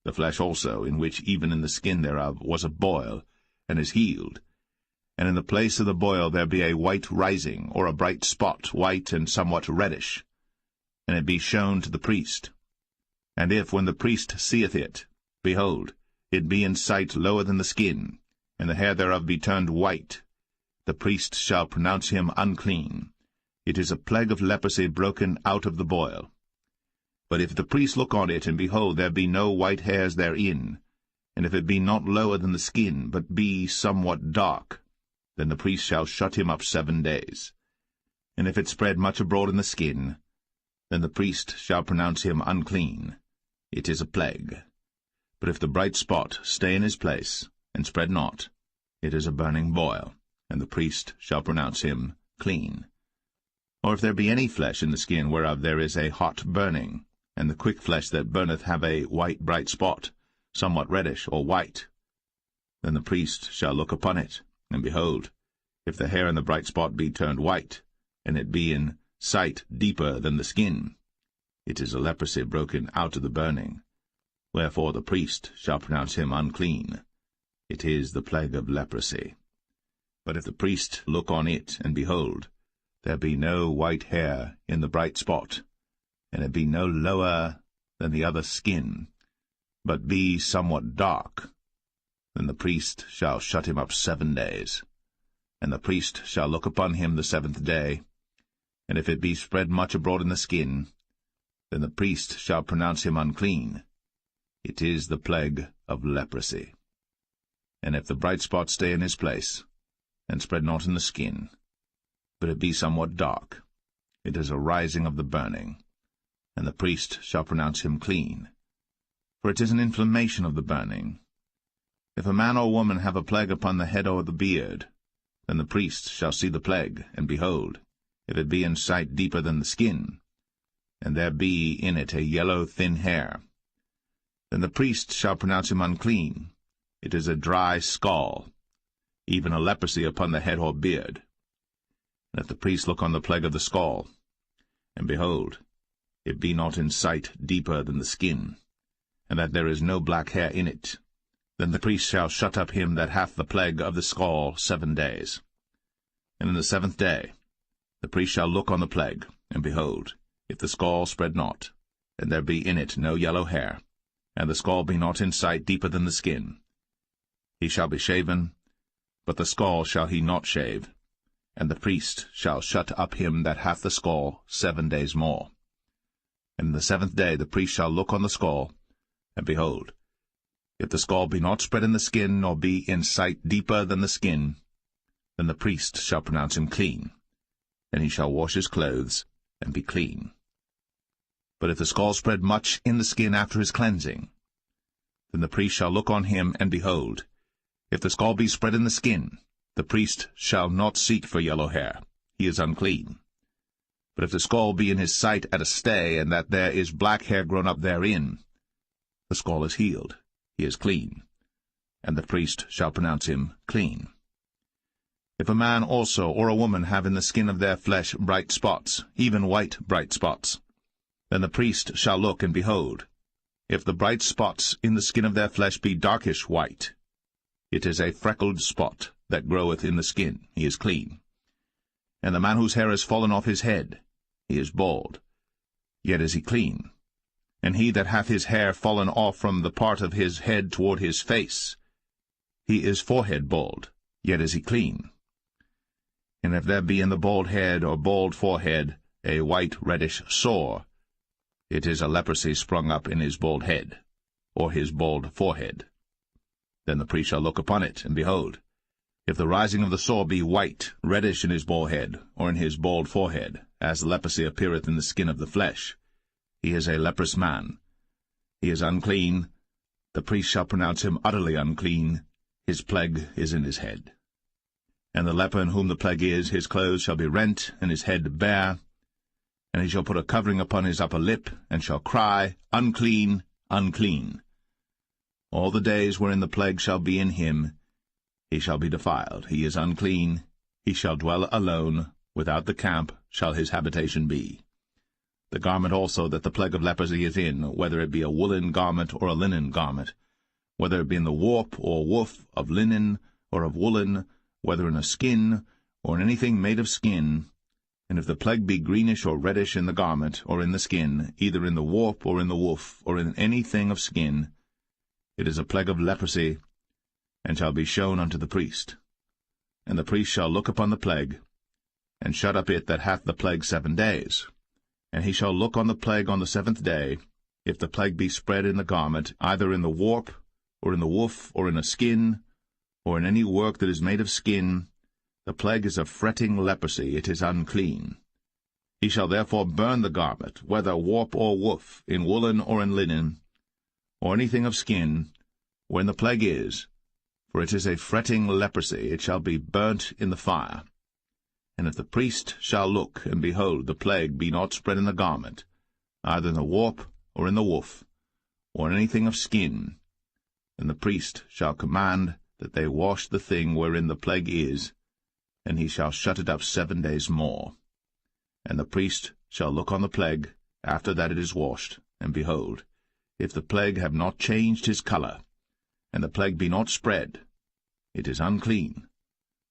S1: The flesh also, in which even in the skin thereof was a boil, and is healed, and in the place of the boil there be a white rising, or a bright spot, white and somewhat reddish, and it be shown to the priest. And if, when the priest seeth it, behold, it be in sight lower than the skin, and the hair thereof be turned white, the priest shall pronounce him unclean. It is a plague of leprosy broken out of the boil. But if the priest look on it, and behold, there be no white hairs therein, and if it be not lower than the skin, but be somewhat dark, then the priest shall shut him up 7 days. And if it spread much abroad in the skin, then the priest shall pronounce him unclean. It is a plague. But if the bright spot stay in his place, and spread not, it is a burning boil, and the priest shall pronounce him clean. Or if there be any flesh in the skin whereof there is a hot burning, and the quick flesh that burneth have a white bright spot, somewhat reddish or white, then the priest shall look upon it, and behold, if the hair in the bright spot be turned white, and it be in sight deeper than the skin, it is a leprosy broken out of the burning. Wherefore the priest shall pronounce him unclean. It is the plague of leprosy. But if the priest look on it, and behold, there be no white hair in the bright spot, and it be no lower than the other skin, but be somewhat dark, then the priest shall shut him up 7 days. And the priest shall look upon him the 7th day, and if it be spread much abroad in the skin, then the priest shall pronounce him unclean. It is the plague of leprosy. And if the bright spot stay in his place, and spread not in the skin, but it be somewhat dark, it is a rising of the burning, and the priest shall pronounce him clean. For it is an inflammation of the burning. If a man or woman have a plague upon the head or the beard, then the priest shall see the plague, and behold, if it be in sight deeper than the skin, and there be in it a yellow thin hair, then the priest shall pronounce him unclean. It is a dry scall, even a leprosy upon the head or beard. And if the priest look on the plague of the scall, and behold, it be not in sight deeper than the skin, and that there is no black hair in it, then the priest shall shut up him that hath the plague of the scall 7 days. And in the 7th day the priest shall look on the plague, and behold, if the scall spread not, and there be in it no yellow hair, and the scall be not in sight deeper than the skin, he shall be shaven, but the scall shall he not shave, and the priest shall shut up him that hath the scall 7 days more. And in the 7th day the priest shall look on the scall, and behold, if the scall be not spread in the skin, nor be in sight deeper than the skin, then the priest shall pronounce him clean. Then he shall wash his clothes, and be clean. But if the scall spread much in the skin after his cleansing, then the priest shall look on him, and behold, if the scall be spread in the skin, the priest shall not seek for yellow hair. He is unclean. But if the scall be in his sight at a stay, and that there is black hair grown up therein, the scall is healed. He is clean, and the priest shall pronounce him clean. If a man also or a woman have in the skin of their flesh bright spots, even white bright spots, then the priest shall look, and behold, if the bright spots in the skin of their flesh be darkish white, it is a freckled spot that groweth in the skin. He is clean. And the man whose hair is fallen off his head, he is bald, yet is he clean. And he that hath his hair fallen off from the part of his head toward his face, he is forehead bald, yet is he clean. And if there be in the bald head or bald forehead a white reddish sore, it is a leprosy sprung up in his bald head, or his bald forehead. Then the priest shall look upon it, and behold, if the rising of the sore be white, reddish in his bald head, or in his bald forehead, as the leprosy appeareth in the skin of the flesh, he is a leprous man. He is unclean. The priest shall pronounce him utterly unclean. His plague is in his head. And the leper in whom the plague is, his clothes shall be rent, and his head bare. And he shall put a covering upon his upper lip, and shall cry, Unclean, unclean. All the days wherein the plague shall be in him, he shall be defiled. He is unclean. He shall dwell alone. Without the camp shall his habitation be. The garment also that the plague of leprosy is in, whether it be a woolen garment or a linen garment, whether it be in the warp or woof of linen or of woolen, whether in a skin or in anything made of skin, and if the plague be greenish or reddish in the garment or in the skin, either in the warp or in the woof or in anything of skin, it is a plague of leprosy, and shall be shown unto the priest. And the priest shall look upon the plague, and shut up it that hath the plague 7 days. And he shall look on the plague on the 7th day, if the plague be spread in the garment, either in the warp, or in the woof, or in a skin, or in any work that is made of skin, the plague is a fretting leprosy, it is unclean. He shall therefore burn the garment, whether warp or woof, in woolen or in linen, or anything of skin, wherein the plague is, for it is a fretting leprosy, it shall be burnt in the fire. And if the priest shall look, and behold, the plague be not spread in the garment, either in the warp or in the woof, or in anything of skin, then the priest shall command that they wash the thing wherein the plague is, and he shall shut it up 7 days more. And the priest shall look on the plague, after that it is washed, and behold, if the plague have not changed his colour, and the plague be not spread, it is unclean.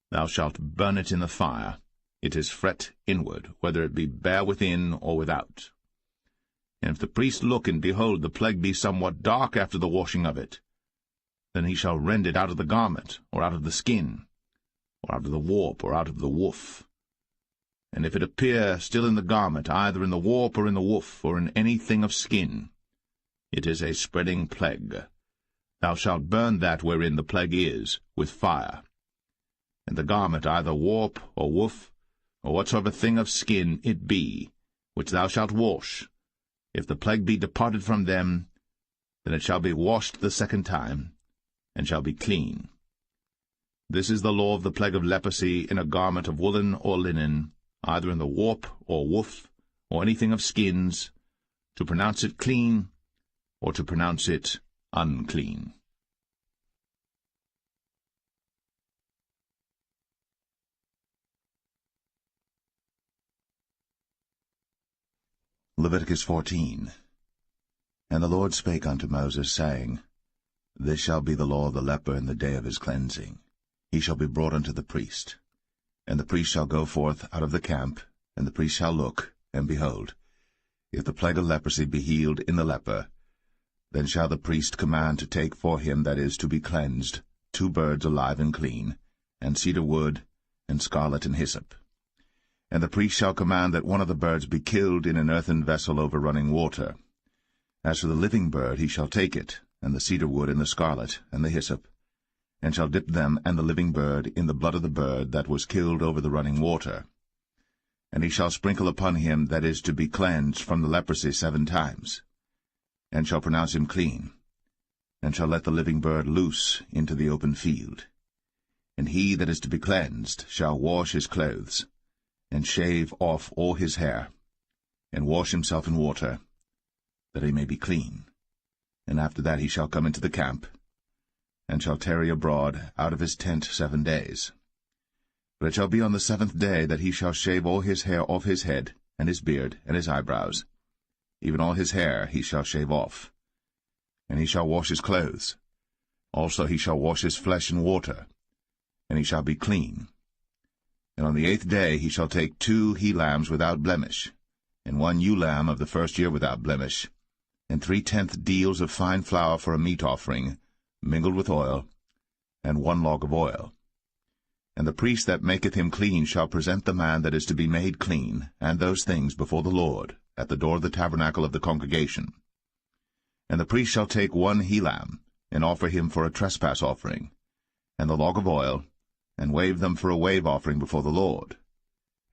S1: Thou shalt burn it in the fire. It is fret inward, whether it be bare within or without. And if the priest look, and behold, the plague be somewhat dark after the washing of it, then he shall rend it out of the garment, or out of the skin, or out of the warp, or out of the woof. And if it appear still in the garment, either in the warp or in the woof, or in anything of skin, it is a spreading plague. Thou shalt burn that wherein the plague is, with fire. And the garment, either warp or woof, or whatsoever thing of skin it be, which thou shalt wash, if the plague be departed from them, then it shall be washed the 2nd time, and shall be clean. This is the law of the plague of leprosy in a garment of woolen or linen, either in the warp or woof, or anything of skins, to pronounce it clean, or to pronounce it unclean.
S2: Leviticus 14. And the Lord spake unto Moses, saying, This shall be the law of the leper in the day of his cleansing. He shall be brought unto the priest. And the priest shall go forth out of the camp, and the priest shall look, and behold, if the plague of leprosy be healed in the leper, then shall the priest command to take for him that is to be cleansed 2 birds alive and clean, and cedar wood, and scarlet and hyssop. And the priest shall command that one of the birds be killed in an earthen vessel over running water. As for the living bird, he shall take it, and the cedar wood, and the scarlet, and the hyssop, and shall dip them and the living bird in the blood of the bird that was killed over the running water. And he shall sprinkle upon him that is to be cleansed from the leprosy 7 times, and shall pronounce him clean, and shall let the living bird loose into the open field. And he that is to be cleansed shall wash his clothes, and shave off all his hair, and wash himself in water, that he may be clean. And after that he shall come into the camp, and shall tarry abroad out of his tent 7 days. But it shall be on the 7th day that he shall shave all his hair off his head, and his beard, and his eyebrows. Even all his hair he shall shave off. And he shall wash his clothes. Also he shall wash his flesh in water, and he shall be clean. And on the 8th day he shall take 2 he-lambs without blemish, and 1 ewe-lamb of the 1st year without blemish, and 3/10 deals of fine flour for a meat offering, mingled with oil, and 1 log of oil. And the priest that maketh him clean shall present the man that is to be made clean, and those things before the Lord, at the door of the tabernacle of the congregation. And the priest shall take 1 he-lamb, and offer him for a trespass offering, and the log of oil, and wave them for a wave offering before the Lord.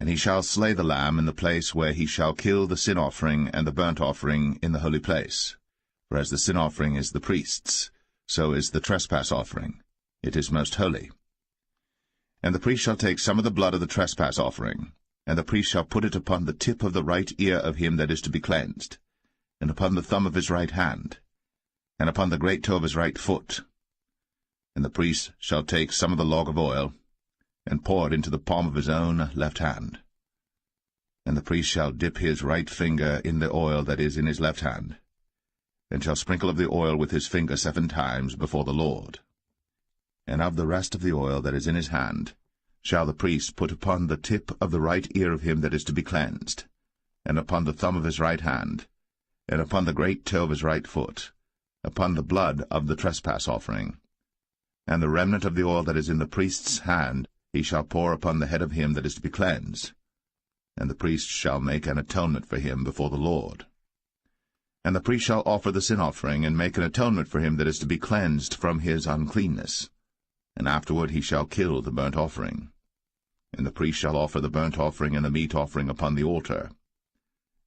S2: And he shall slay the lamb in the place where he shall kill the sin offering and the burnt offering in the holy place. For as the sin offering is the priest's, so is the trespass offering. It is most holy. And the priest shall take some of the blood of the trespass offering, and the priest shall put it upon the tip of the right ear of him that is to be cleansed, and upon the thumb of his right hand, and upon the great toe of his right foot. And the priest shall take some of the log of oil, and pour it into the palm of his own left hand. And the priest shall dip his right finger in the oil that is in his left hand, and shall sprinkle of the oil with his finger 7 times before the Lord. And of the rest of the oil that is in his hand shall the priest put upon the tip of the right ear of him that is to be cleansed, and upon the thumb of his right hand, and upon the great toe of his right foot, upon the blood of the trespass offering. And the remnant of the oil that is in the priest's hand he shall pour upon the head of him that is to be cleansed, and the priest shall make an atonement for him before the Lord. And the priest shall offer the sin offering, and make an atonement for him that is to be cleansed from his uncleanness. And afterward he shall kill the burnt offering. And the priest shall offer the burnt offering and the meat offering upon the altar.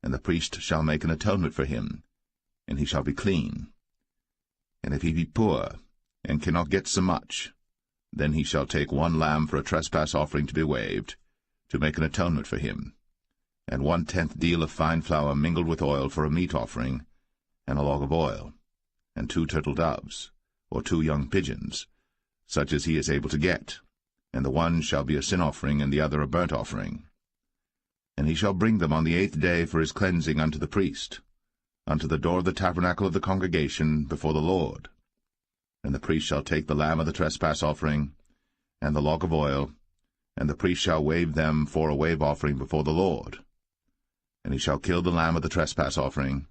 S2: And the priest shall make an atonement for him, and he shall be clean. And if he be poor, and cannot get so much, then he shall take 1 lamb for a trespass offering to be waved, to make an atonement for him, and 1/10 deal of fine flour mingled with oil for a meat offering, and a log of oil, and 2 turtle doves, or 2 young pigeons, such as he is able to get, and the one shall be a sin offering, and the other a burnt offering. And he shall bring them on the 8th day for his cleansing unto the priest, unto the door of the tabernacle of the congregation before the Lord. And the priest shall take the lamb of the trespass offering, and the log of oil, and the priest shall wave them for a wave offering before the Lord. And he shall kill the lamb of the trespass offering,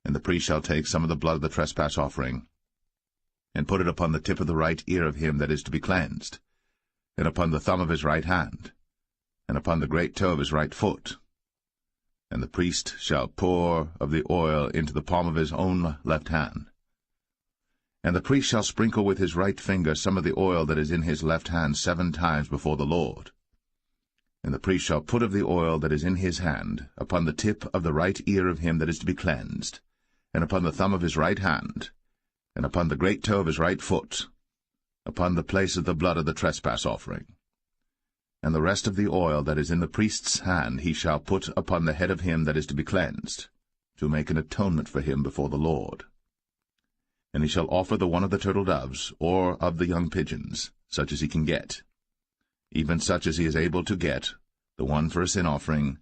S2: and the priest shall take some of the blood of the trespass offering, and put it upon the tip of the right ear of him that is to be cleansed, and upon the thumb of his right hand, and upon the great toe of his right foot. And the priest shall pour of the oil into the palm of his own left hand. And the priest shall sprinkle with his right finger some of the oil that is in his left hand 7 times before the Lord. And the priest shall put of the oil that is in his hand upon the tip of the right ear of him that is to be cleansed, and upon the thumb of his right hand, and upon the great toe of his right foot, upon the place of the blood of the trespass offering. And the rest of the oil that is in the priest's hand he shall put upon the head of him that is to be cleansed, to make an atonement for him before the Lord. And he shall offer the one of the turtle doves, or of the young pigeons, such as he can get, even such as he is able to get, the one for a sin offering,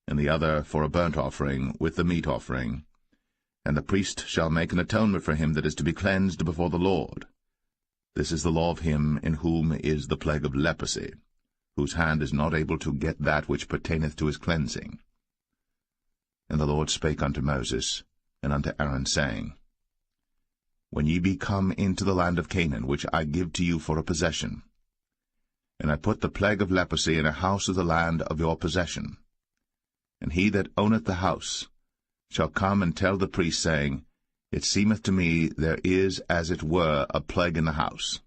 S2: and the other for a burnt offering, with the meat offering. And the priest shall make an atonement for him that is to be cleansed before the Lord. This is the law of him in whom is the plague of leprosy, whose hand is not able to get that which pertaineth to his cleansing. And the Lord spake unto Moses, and unto Aaron, saying, When ye be come into the land of Canaan, which I give to you for a possession, and I put the plague of leprosy in a house of the land of your possession, and he that owneth the house shall come and tell the priest, saying, It seemeth to me there is as it were a plague in the house.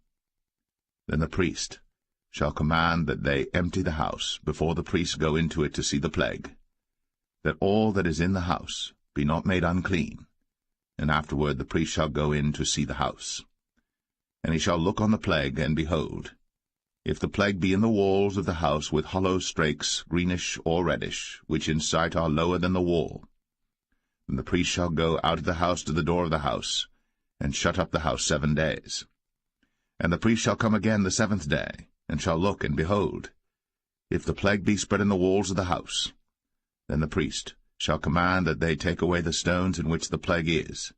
S2: Then the priest shall command that they empty the house, before the priest go into it to see the plague, that all that is in the house be not made unclean. And afterward the priest shall go in to see the house. And he shall look on the plague, and behold, if the plague be in the walls of the house with hollow strakes, greenish or reddish, which in sight are lower than the wall, then the priest shall go out of the house to the door of the house, and shut up the house 7 days. And the priest shall come again the 7th day, and shall look, and behold, if the plague be spread in the walls of the house, then the priest shall command that they take away the stones in which the plague is,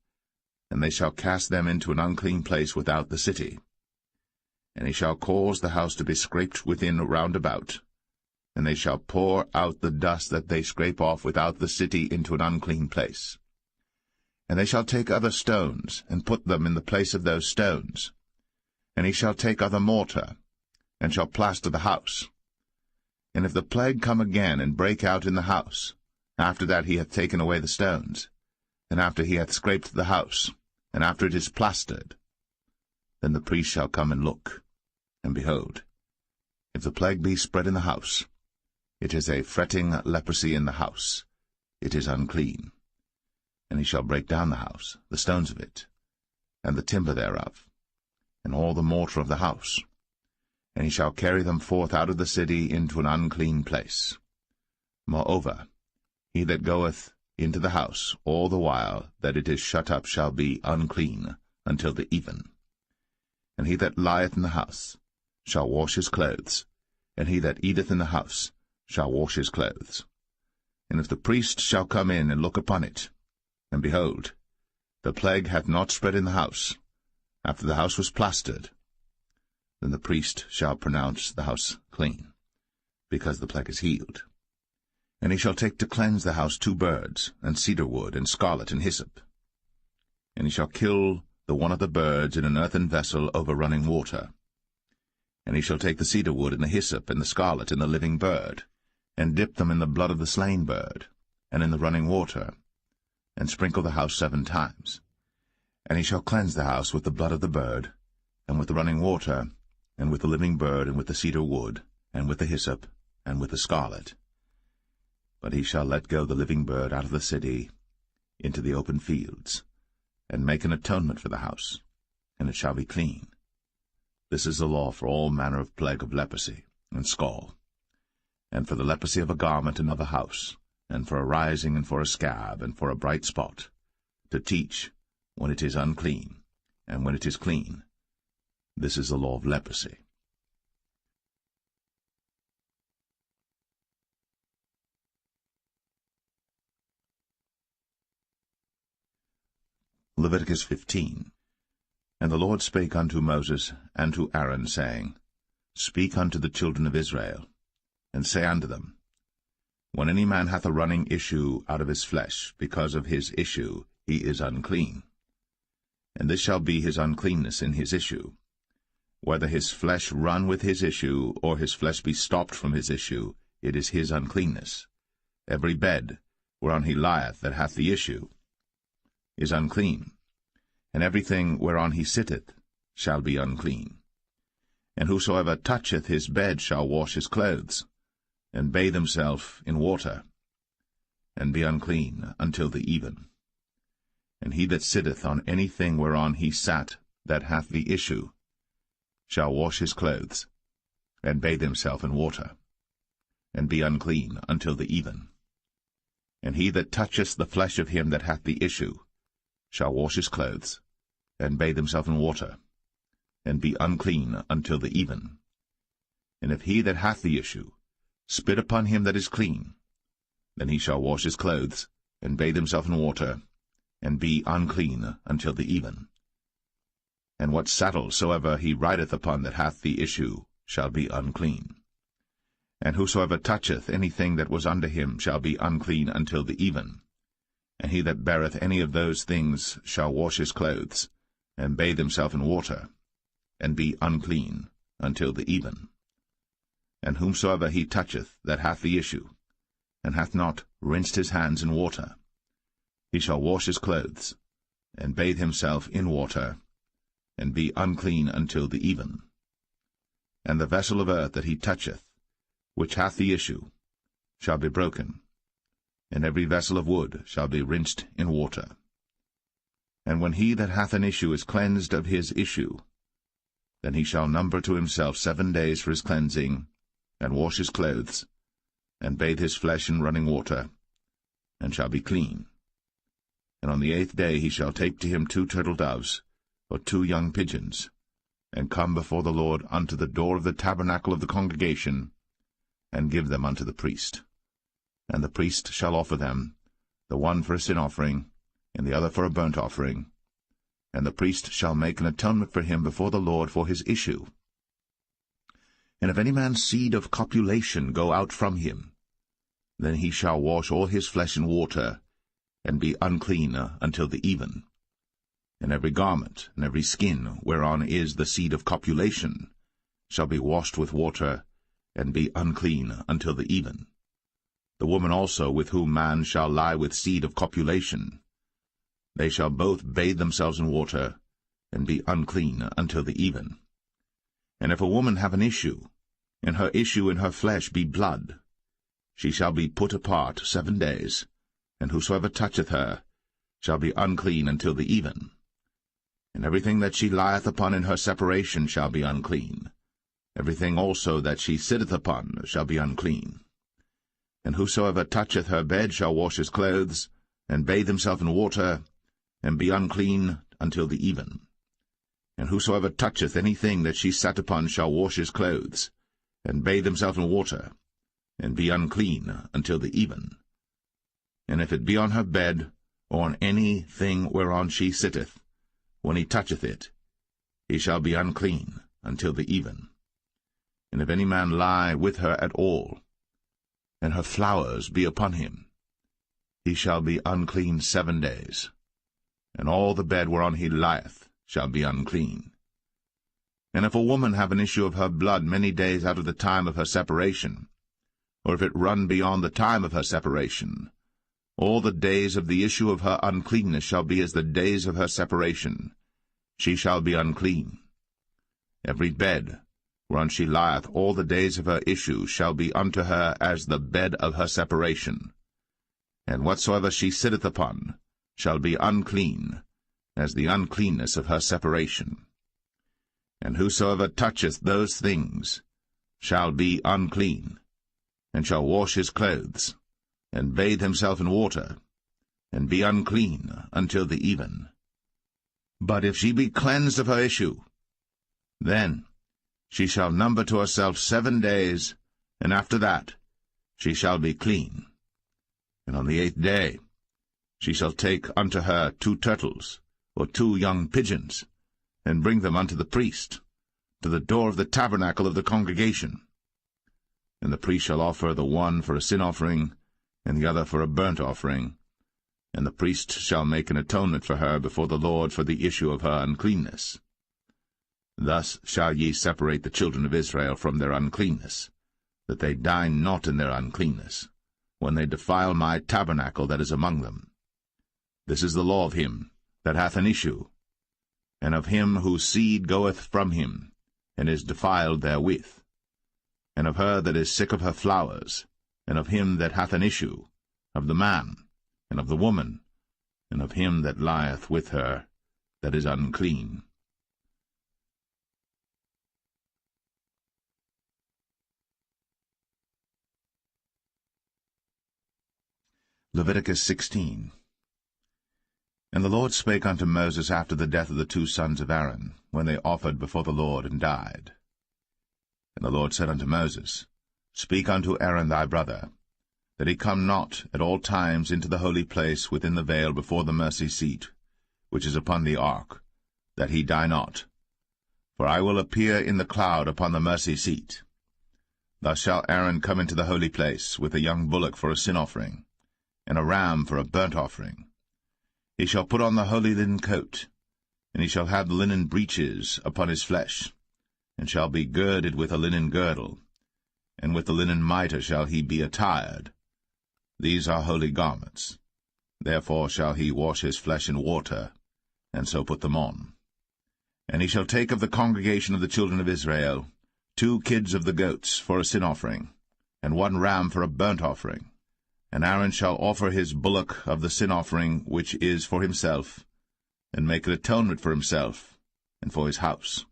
S2: and they shall cast them into an unclean place without the city. And he shall cause the house to be scraped within round about, and they shall pour out the dust that they scrape off without the city into an unclean place. And they shall take other stones, and put them in the place of those stones. And he shall take other mortar, and shall plaster the house. And if the plague come again, and break out in the house, after that he hath taken away the stones, and after he hath scraped the house, and after it is plastered, Then the priest shall come and look, and behold, if the plague be spread in the house, it is a fretting leprosy in the house, it is unclean. And he shall break down the house, the stones of it, and the timber thereof, and all the mortar of the house, and he shall carry them forth out of the city into an unclean place. Moreover, he that goeth into the house all the while that it is shut up shall be unclean until the even. And he that lieth in the house shall wash his clothes, and he that eateth in the house shall wash his clothes. And if the priest shall come in and look upon it, and behold, the plague hath not spread in the house, after the house was plastered, then the priest shall pronounce the house clean, because the plague is healed. And he shall take to cleanse the house 2 birds, and cedar wood, and scarlet, and hyssop. And he shall kill the one of the birds in an earthen vessel over running water. And he shall take the cedar wood, and the hyssop, and the scarlet, and the living bird, and dip them in the blood of the slain bird, and in the running water, and sprinkle the house 7 times. And he shall cleanse the house with the blood of the bird, and with the running water, and with the living bird, and with the cedar wood, and with the hyssop, and with the scarlet. But he shall let go the living bird out of the city into the open fields, and make an atonement for the house, and it shall be clean. This is the law for all manner of plague of leprosy, and scall, and for the leprosy of a garment and of a house, and for a rising, and for a scab, and for a bright spot, to teach when it is unclean, and when it is clean. This is the law of leprosy. Leviticus 15. And the Lord spake unto Moses and to Aaron, saying, Speak unto the children of Israel, and say unto them, When any man hath a running issue out of his flesh, because of his issue he is unclean. And this shall be his uncleanness in his issue, whether his flesh run with his issue, or his flesh be stopped from his issue, it is his uncleanness. Every bed whereon he lieth that hath the issue is unclean, and everything whereon he sitteth shall be unclean. And whosoever toucheth his bed shall wash his clothes, and bathe himself in water, and be unclean until the even. And he that sitteth on anything whereon he sat that hath the issue shall wash his clothes, and bathe himself in water, and be unclean until the even. And he that toucheth the flesh of him that hath the issue shall wash his clothes, and bathe himself in water, and be unclean until the even. And if he that hath the issue spit upon him that is clean, then he shall wash his clothes, and bathe himself in water, and be unclean until the even. And what saddle soever he rideth upon that hath the issue shall be unclean. And whosoever toucheth anything that was under him shall be unclean until the even. And he that beareth any of those things shall wash his clothes, and bathe himself in water, and be unclean until the even. And whomsoever he toucheth that hath the issue, and hath not rinsed his hands in water, he shall wash his clothes, and bathe himself in water, and be unclean until the even. And the vessel of earth that he toucheth, which hath the issue, shall be broken, and every vessel of wood shall be rinsed in water. And when he that hath an issue is cleansed of his issue, then he shall number to himself 7 days for his cleansing, and wash his clothes, and bathe his flesh in running water, and shall be clean. And on the 8th day he shall take to him 2 turtle doves, or 2 young pigeons, and come before the Lord unto the door of the tabernacle of the congregation, and give them unto the priest. And the priest shall offer them, the one for a sin offering, and the other for a burnt offering. And the priest shall make an atonement for him before the Lord for his issue. And if any man's seed of copulation go out from him, then he shall wash all his flesh in water, and be unclean until the even. And every garment and every skin whereon is the seed of copulation shall be washed with water, and be unclean until the even. The woman also with whom man shall lie with seed of copulation, they shall both bathe themselves in water, and be unclean until the even. And if a woman have an issue, and her issue in her flesh be blood, she shall be put apart 7 days, and whosoever toucheth her shall be unclean until the even. And everything that she lieth upon in her separation shall be unclean. Everything also that she sitteth upon shall be unclean. And whosoever toucheth her bed shall wash his clothes, and bathe himself in water, and be unclean until the even. And whosoever toucheth anything that she sat upon shall wash his clothes, and bathe himself in water, and be unclean until the even. And if it be on her bed, or on any thing whereon she sitteth, when he toucheth it, he shall be unclean until the even. And if any man lie with her at all, and her flowers be upon him, he shall be unclean 7 days, and all the bed whereon he lieth shall be unclean. And if a woman have an issue of her blood many days out of the time of her separation, or if it run beyond the time of her separation, all the days of the issue of her uncleanness shall be as the days of her separation. She shall be unclean. Every bed whereon she lieth all the days of her issue shall be unto her as the bed of her separation. And whatsoever she sitteth upon shall be unclean, as the uncleanness of her separation. And whosoever toucheth those things shall be unclean, and shall wash his clothes, and bathe himself in water, and be unclean until the even. But if she be cleansed of her issue, then she shall number to herself 7 days, and after that she shall be clean. And on the 8th day she shall take unto her 2 turtles, or 2 young pigeons, and bring them unto the priest, to the door of the tabernacle of the congregation. And the priest shall offer the one for a sin offering, and the other for a burnt offering, and the priest shall make an atonement for her before the Lord for the issue of her uncleanness. Thus shall ye separate the children of Israel from their uncleanness, that they die not in their uncleanness, when they defile my tabernacle that is among them. This is the law of him that hath an issue, and of him whose seed goeth from him, and is defiled therewith, and of her that is sick of her flowers, and of him that hath an issue, of the man, and of the woman, and of him that lieth with her, that is unclean. Leviticus 16. And the Lord spake unto Moses after the death of the 2 sons of Aaron, when they offered before the Lord and died. And the Lord said unto Moses, Speak unto Aaron thy brother, that he come not at all times into the holy place within the veil before the mercy seat, which is upon the ark, that he die not. For I will appear in the cloud upon the mercy seat. Thus shall Aaron come into the holy place with a young bullock for a sin offering, and a ram for a burnt offering. He shall put on the holy linen coat, and he shall have the linen breeches upon his flesh, and shall be girded with a linen girdle, and with the linen mitre shall he be attired. These are holy garments. Therefore shall he wash his flesh in water, and so put them on. And he shall take of the congregation of the children of Israel 2 kids of the goats for a sin offering, and 1 ram for a burnt offering. And Aaron shall offer his bullock of the sin offering which is for himself, and make an atonement for himself, and for his house.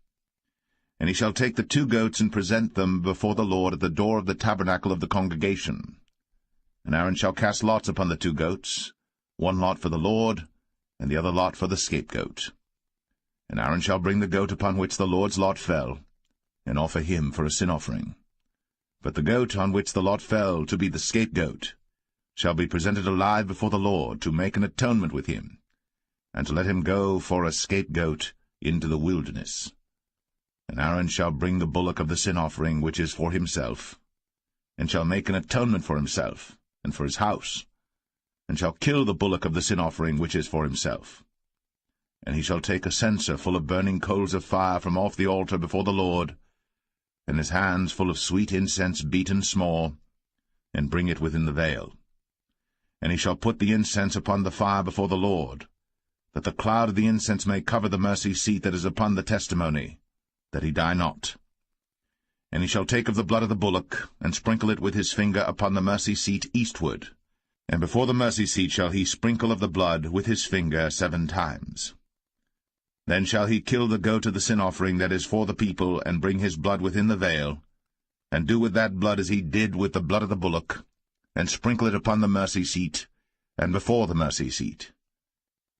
S2: And he shall take the 2 goats and present them before the Lord at the door of the tabernacle of the congregation. And Aaron shall cast lots upon the 2 goats, 1 lot for the Lord, and the other lot for the scapegoat. And Aaron shall bring the goat upon which the Lord's lot fell, and offer him for a sin offering. But the goat on which the lot fell to be the scapegoat shall be presented alive before the Lord, to make an atonement with him, and to let him go for a scapegoat into the wilderness. And Aaron shall bring the bullock of the sin offering which is for himself, and shall make an atonement for himself, and for his house, and shall kill the bullock of the sin offering which is for himself. And he shall take a censer full of burning coals of fire from off the altar before the Lord, and his hands full of sweet incense beaten small, and bring it within the veil. And he shall put the incense upon the fire before the Lord, that the cloud of the incense may cover the mercy seat that is upon the testimony, that he die not. And he shall take of the blood of the bullock, and sprinkle it with his finger upon the mercy seat eastward, and before the mercy seat shall he sprinkle of the blood with his finger 7 times. Then shall he kill the goat of the sin offering that is for the people, and bring his blood within the veil, and do with that blood as he did with the blood of the bullock, and sprinkle it upon the mercy seat, and before the mercy seat.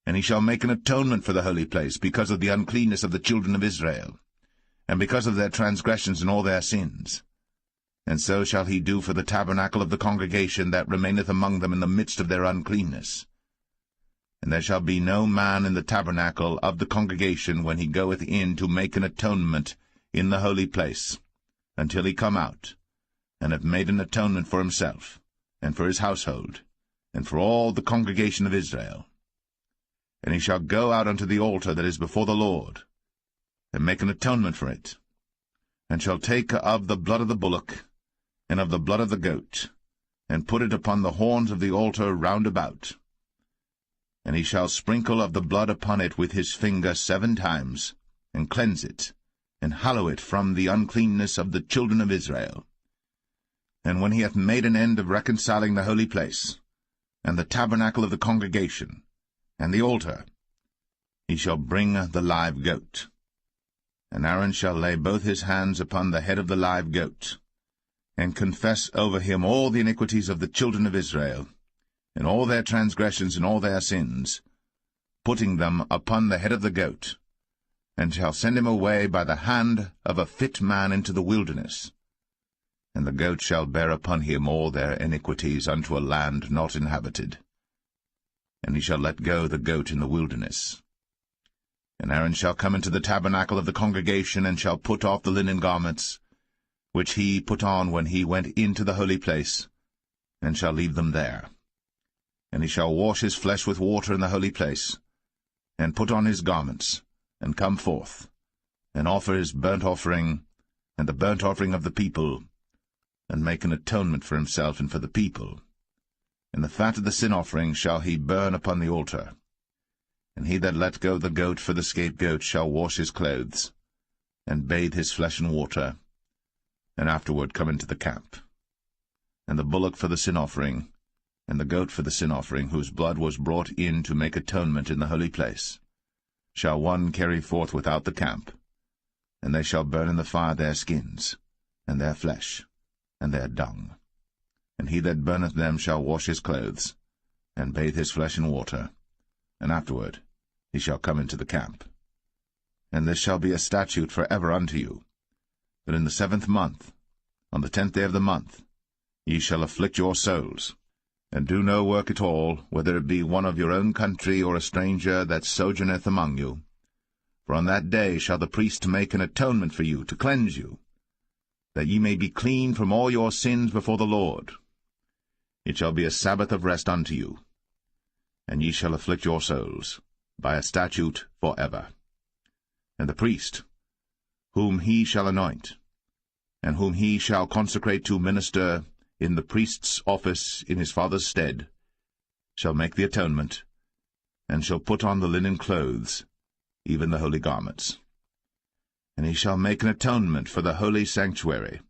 S2: And he shall make an atonement for the holy place, because of the uncleanness of the children of Israel, and because of their transgressions and all their sins. And so shall he do for the tabernacle of the congregation that remaineth among them in the midst of their uncleanness. And there shall be no man in the tabernacle of the congregation when he goeth in to make an atonement in the holy place, until he come out, and have made an atonement for himself, and for his household, and for all the congregation of Israel. And he shall go out unto the altar that is before the Lord, and make an atonement for it, and shall take of the blood of the bullock, and of the blood of the goat, and put it upon the horns of the altar round about. And he shall sprinkle of the blood upon it with his finger 7 times, and cleanse it, and hallow it from the uncleanness of the children of Israel. And when he hath made an end of reconciling the holy place, and the tabernacle of the congregation, and the altar, he shall bring the live goat. And Aaron shall lay both his hands upon the head of the live goat, and confess over him all the iniquities of the children of Israel, and all their transgressions and all their sins, putting them upon the head of the goat, and shall send him away by the hand of a fit man into the wilderness. And the goat shall bear upon him all their iniquities unto a land not inhabited. And he shall let go the goat in the wilderness. And Aaron shall come into the tabernacle of the congregation, and shall put off the linen garments, which he put on when he went into the holy place, and shall leave them there. And he shall wash his flesh with water in the holy place, and put on his garments, and come forth, and offer his burnt offering, and the burnt offering of the people, and make an atonement for himself and for the people. And the fat of the sin offering shall he burn upon the altar. And he that let go the goat for the scapegoat shall wash his clothes, and bathe his flesh in water, and afterward come into the camp. And the bullock for the sin offering, and the goat for the sin offering, whose blood was brought in to make atonement in the holy place, shall one carry forth without the camp, and they shall burn in the fire their skins, and their flesh, and their dung. And he that burneth them shall wash his clothes, and bathe his flesh in water, and afterward he shall come into the camp. And this shall be a statute for ever unto you, that in the 7th month, on the 10th day of the month, ye shall afflict your souls, and do no work at all, whether it be one of your own country or a stranger that sojourneth among you. For on that day shall the priest make an atonement for you, to cleanse you, that ye may be clean from all your sins before the Lord. It shall be a Sabbath of rest unto you, and ye shall afflict your souls, by a statute for ever. And the priest, whom he shall anoint, and whom he shall consecrate to minister in the priest's office in his father's stead, shall make the atonement, and shall put on the linen clothes, even the holy garments. And he shall make an atonement for the holy sanctuary,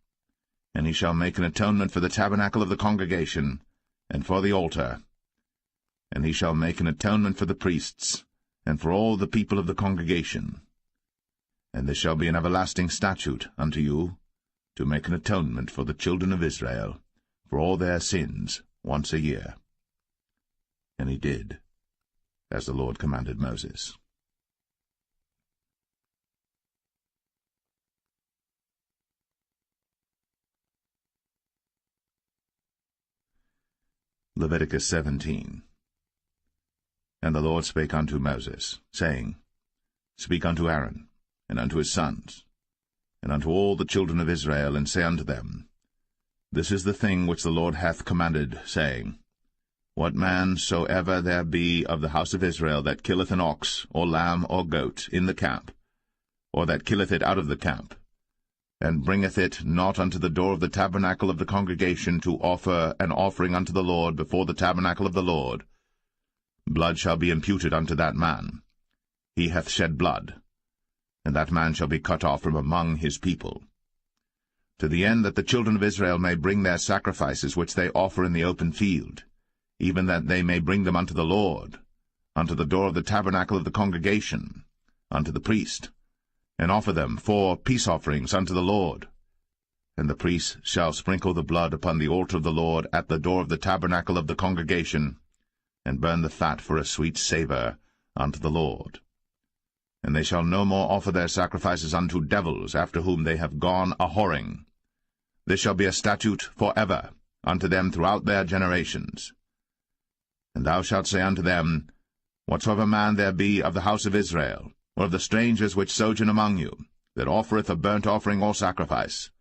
S2: and he shall make an atonement for the tabernacle of the congregation, and for the altar, and he shall make an atonement for the priests, and for all the people of the congregation. And this shall be an everlasting statute unto you, to make an atonement for the children of Israel, for all their sins, once a year. And he did, as the Lord commanded Moses. Leviticus 17. And the Lord spake unto Moses, saying, Speak unto Aaron, and unto his sons, and unto all the children of Israel, and say unto them, This is the thing which the Lord hath commanded, saying, What man soever there be of the house of Israel that killeth an ox, or lamb, or goat, in the camp, or that killeth it out of the camp, and bringeth it not unto the door of the tabernacle of the congregation to offer an offering unto the Lord before the tabernacle of the Lord,
S1: blood shall be imputed unto that man. He hath shed blood, and that man shall be cut off from among his people. To the end that the children of Israel may bring their sacrifices which they offer in the open field, even that they may bring them unto the Lord, unto the door of the tabernacle of the congregation, unto the priest, and offer them for peace offerings unto the Lord. And the priest shall sprinkle the blood upon the altar of the Lord at the door of the tabernacle of the congregation, and burn the fat for a sweet savour unto the Lord. And they shall no more offer their sacrifices unto devils, after whom they have gone a-whoring. This shall be a statute for ever unto them throughout their generations. And thou shalt say unto them, Whatsoever man there be of the house of Israel, or of the strangers which sojourn among you, that offereth a burnt offering or sacrifice,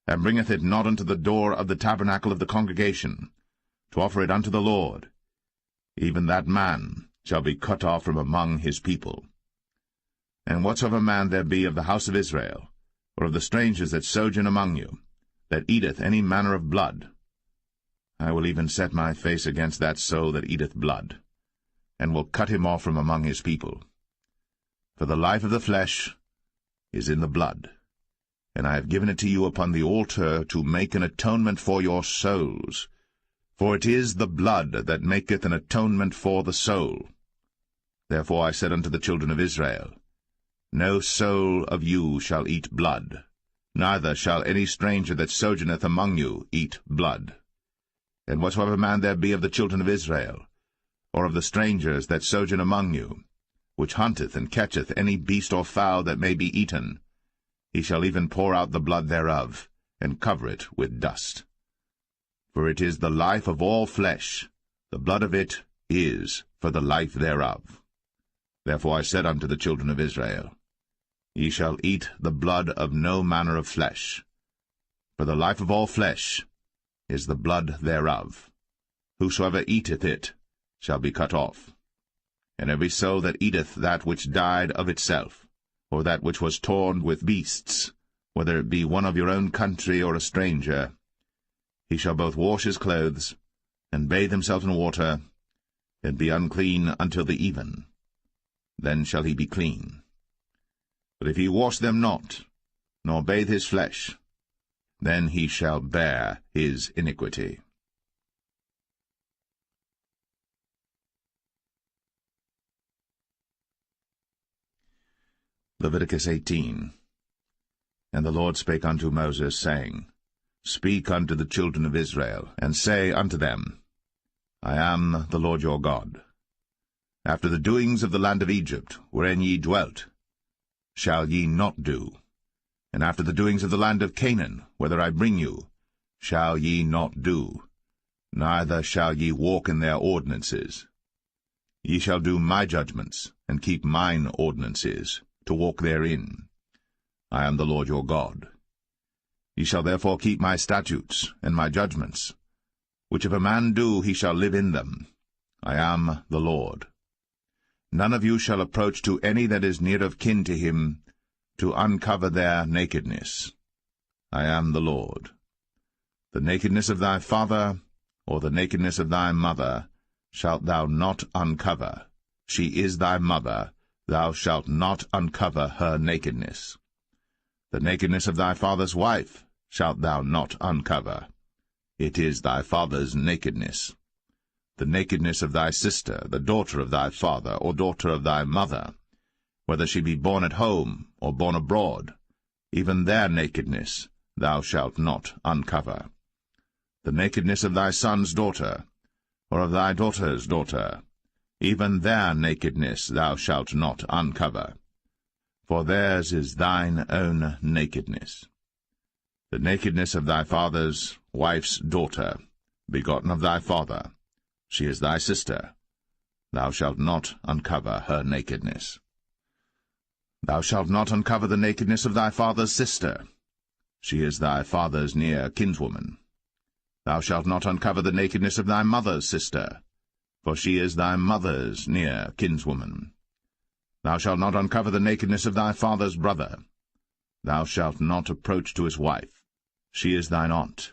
S1: and bringeth it not unto the door of the tabernacle of the congregation, to offer it unto the Lord, even that man shall be cut off from among his people. And whatsoever man there be of the house of Israel, or of the strangers that sojourn among you, that eateth any manner of blood, I will even set my face against that soul that eateth blood, and will cut him off from among his people. For the life of the flesh is in the blood, and I have given it to you upon the altar to make an atonement for your souls. For it is the blood that maketh an atonement for the soul. Therefore I said unto the children of Israel, No soul of you shall eat blood, neither shall any stranger that sojourneth among you eat blood. And whatsoever man there be of the children of Israel, or of the strangers that sojourn among you, which hunteth and catcheth any beast or fowl that may be eaten, he shall even pour out the blood thereof, and cover it with dust. For it is the life of all flesh, the blood of it is for the life thereof. Therefore I said unto the children of Israel, Ye shall eat the blood of no manner of flesh, for the life of all flesh is the blood thereof. Whosoever eateth it shall be cut off. And every soul that eateth that which died of itself, or that which was torn with beasts, whether it be one of your own country or a stranger, he shall both wash his clothes, and bathe himself in water, and be unclean until the even. Then shall he be clean. But if he wash them not, nor bathe his flesh, then he shall bear his iniquity. Leviticus 18. And the Lord spake unto Moses, saying, Speak unto the children of Israel, and say unto them, I am the Lord your God. After the doings of the land of Egypt, wherein ye dwelt, shall ye not do, and after the doings of the land of Canaan, whither I bring you, shall ye not do, neither shall ye walk in their ordinances. Ye shall do my judgments, and keep mine ordinances, to walk therein. I am the Lord your God. Ye shall therefore keep my statutes and my judgments, which if a man do, he shall live in them. I am the Lord. None of you shall approach to any that is near of kin to him, to uncover their nakedness. I am the Lord. The nakedness of thy father, or the nakedness of thy mother, shalt thou not uncover. She is thy mother, thou shalt not uncover her nakedness. The nakedness of thy father's wife shalt thou not uncover. It is thy father's nakedness. The nakedness of thy sister, the daughter of thy father, or daughter of thy mother, whether she be born at home, or born abroad, even their nakedness thou shalt not uncover. The nakedness of thy son's daughter, or of thy daughter's daughter, even their nakedness thou shalt not uncover. For theirs is thine own nakedness. The nakedness of thy father's wife's daughter, begotten of thy father, she is thy sister. Thou shalt not uncover her nakedness. Thou shalt not uncover the nakedness of thy father's sister. She is thy father's near kinswoman. Thou shalt not uncover the nakedness of thy mother's sister, for she is thy mother's near kinswoman. Thou shalt not uncover the nakedness of thy father's brother. Thou shalt not approach to his wife. She is thine aunt.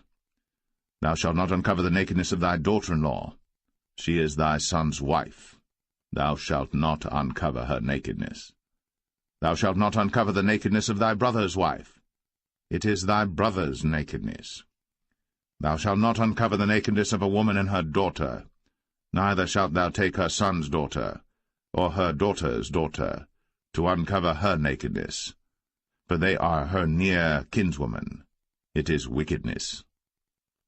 S1: Thou shalt not uncover the nakedness of thy daughter-in-law. She is thy son's wife. thou shalt not uncover her nakedness. Thou shalt not uncover the nakedness of thy brother's wife. It is thy brother's nakedness. Thou shalt not uncover the nakedness of a woman and her daughter, neither shalt thou take her son's daughter, or her daughter's daughter, to uncover her nakedness, for they are her near kinswoman. It is wickedness.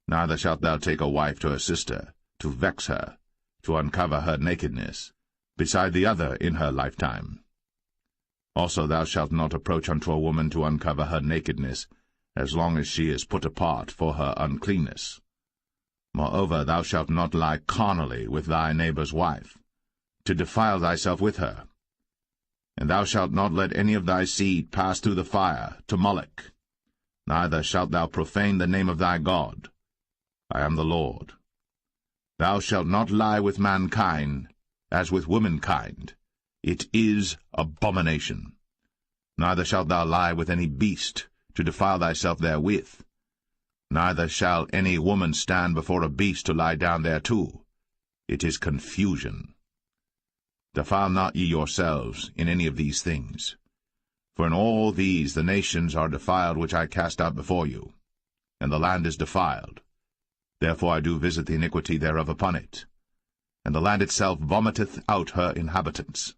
S1: Neither shalt thou take a wife to her sister, to vex her, to uncover her nakedness, beside the other in her lifetime. Also thou shalt not approach unto a woman to uncover her nakedness, as long as she is put apart for her uncleanness. Moreover, thou shalt not lie carnally with thy neighbor's wife, to defile thyself with her. And thou shalt not let any of thy seed pass through the fire to Moloch, neither shalt thou profane the name of thy God. I am the Lord. Thou shalt not lie with mankind, as with womankind. It is abomination. Neither shalt thou lie with any beast, to defile thyself therewith. Neither shall any woman stand before a beast to lie down thereto. It is confusion. Defile not ye yourselves in any of these things. For in all these the nations are defiled which I cast out before you, and the land is defiled. Therefore I do visit the iniquity thereof upon it, and the land itself vomiteth out her inhabitants.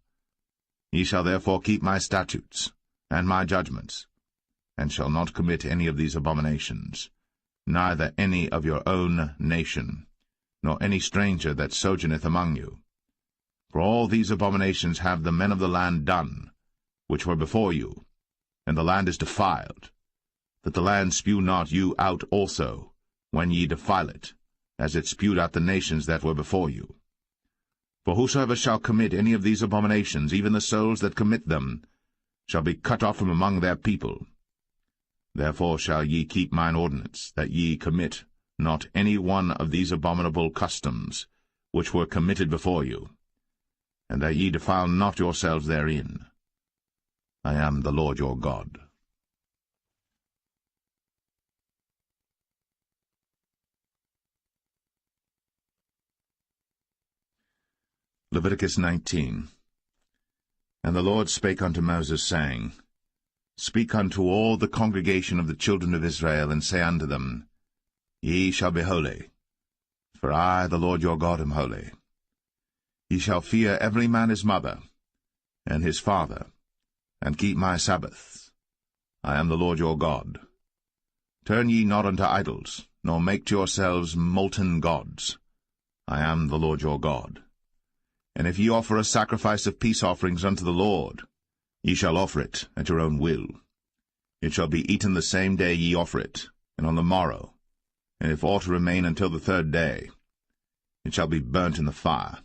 S1: Ye shall therefore keep my statutes and my judgments, and shall not commit any of these abominations, neither any of your own nation, nor any stranger that sojourneth among you. For all these abominations have the men of the land done, which were before you, and the land is defiled, that the land spew not you out also, when ye defile it, as it spewed out the nations that were before you. For whosoever shall commit any of these abominations, even the souls that commit them, shall be cut off from among their people. Therefore shall ye keep mine ordinance, that ye commit not any one of these abominable customs, which were committed before you, and that ye defile not yourselves therein. I am the Lord your God. Leviticus 19. And the Lord spake unto Moses, saying, Speak unto all the congregation of the children of Israel, and say unto them, Ye shall be holy, for I, the Lord your God, am holy. Ye shall fear every man his mother, and his father, and keep my Sabbaths. I am the Lord your God. Turn ye not unto idols, nor make to yourselves molten gods. I am the Lord your God. And if ye offer a sacrifice of peace offerings unto the Lord, ye shall offer it at your own will. It shall be eaten the same day ye offer it, and on the morrow. And if aught remain until the third day, it shall be burnt in the fire.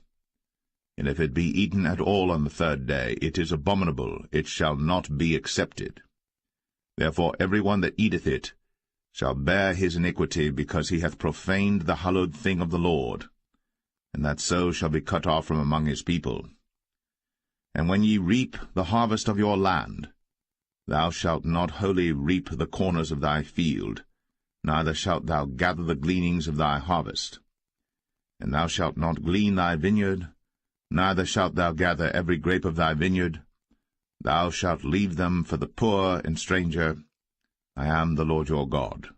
S1: And if it be eaten at all on the third day, it is abominable, it shall not be accepted. Therefore every one that eateth it shall bear his iniquity, because he hath profaned the hallowed thing of the Lord, and that so shall be cut off from among his people. And when ye reap the harvest of your land, thou shalt not wholly reap the corners of thy field, neither shalt thou gather the gleanings of thy harvest. And thou shalt not glean thy vineyard, neither shalt thou gather every grape of thy vineyard. Thou shalt leave them for the poor and stranger. I am the Lord your God.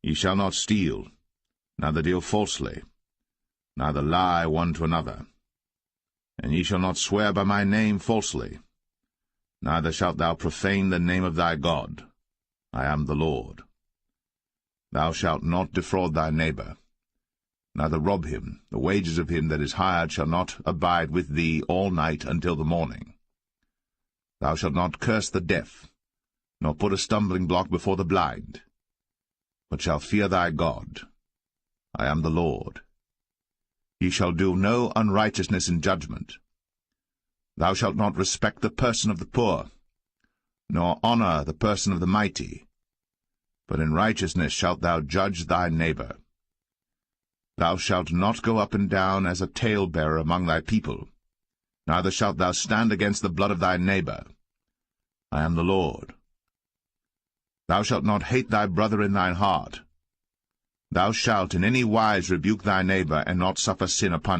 S1: Ye shall not steal, neither deal falsely, neither lie one to another. And ye shall not swear by my name falsely, neither shalt thou profane the name of thy God. I am the Lord. Thou shalt not defraud thy neighbor, neither rob him. The wages of him that is hired shall not abide with thee all night until the morning. Thou shalt not curse the deaf, nor put a stumbling block before the blind, but shalt fear thy God. I am the Lord. Ye shall do no unrighteousness in judgment. Thou shalt not respect the person of the poor, nor honor the person of the mighty, but in righteousness shalt thou judge thy neighbor. Thou shalt not go up and down as a talebearer among thy people, neither shalt thou stand against the blood of thy neighbor. I am the Lord. Thou shalt not hate thy brother in thine heart. Thou shalt in any wise rebuke thy neighbor, and not suffer sin upon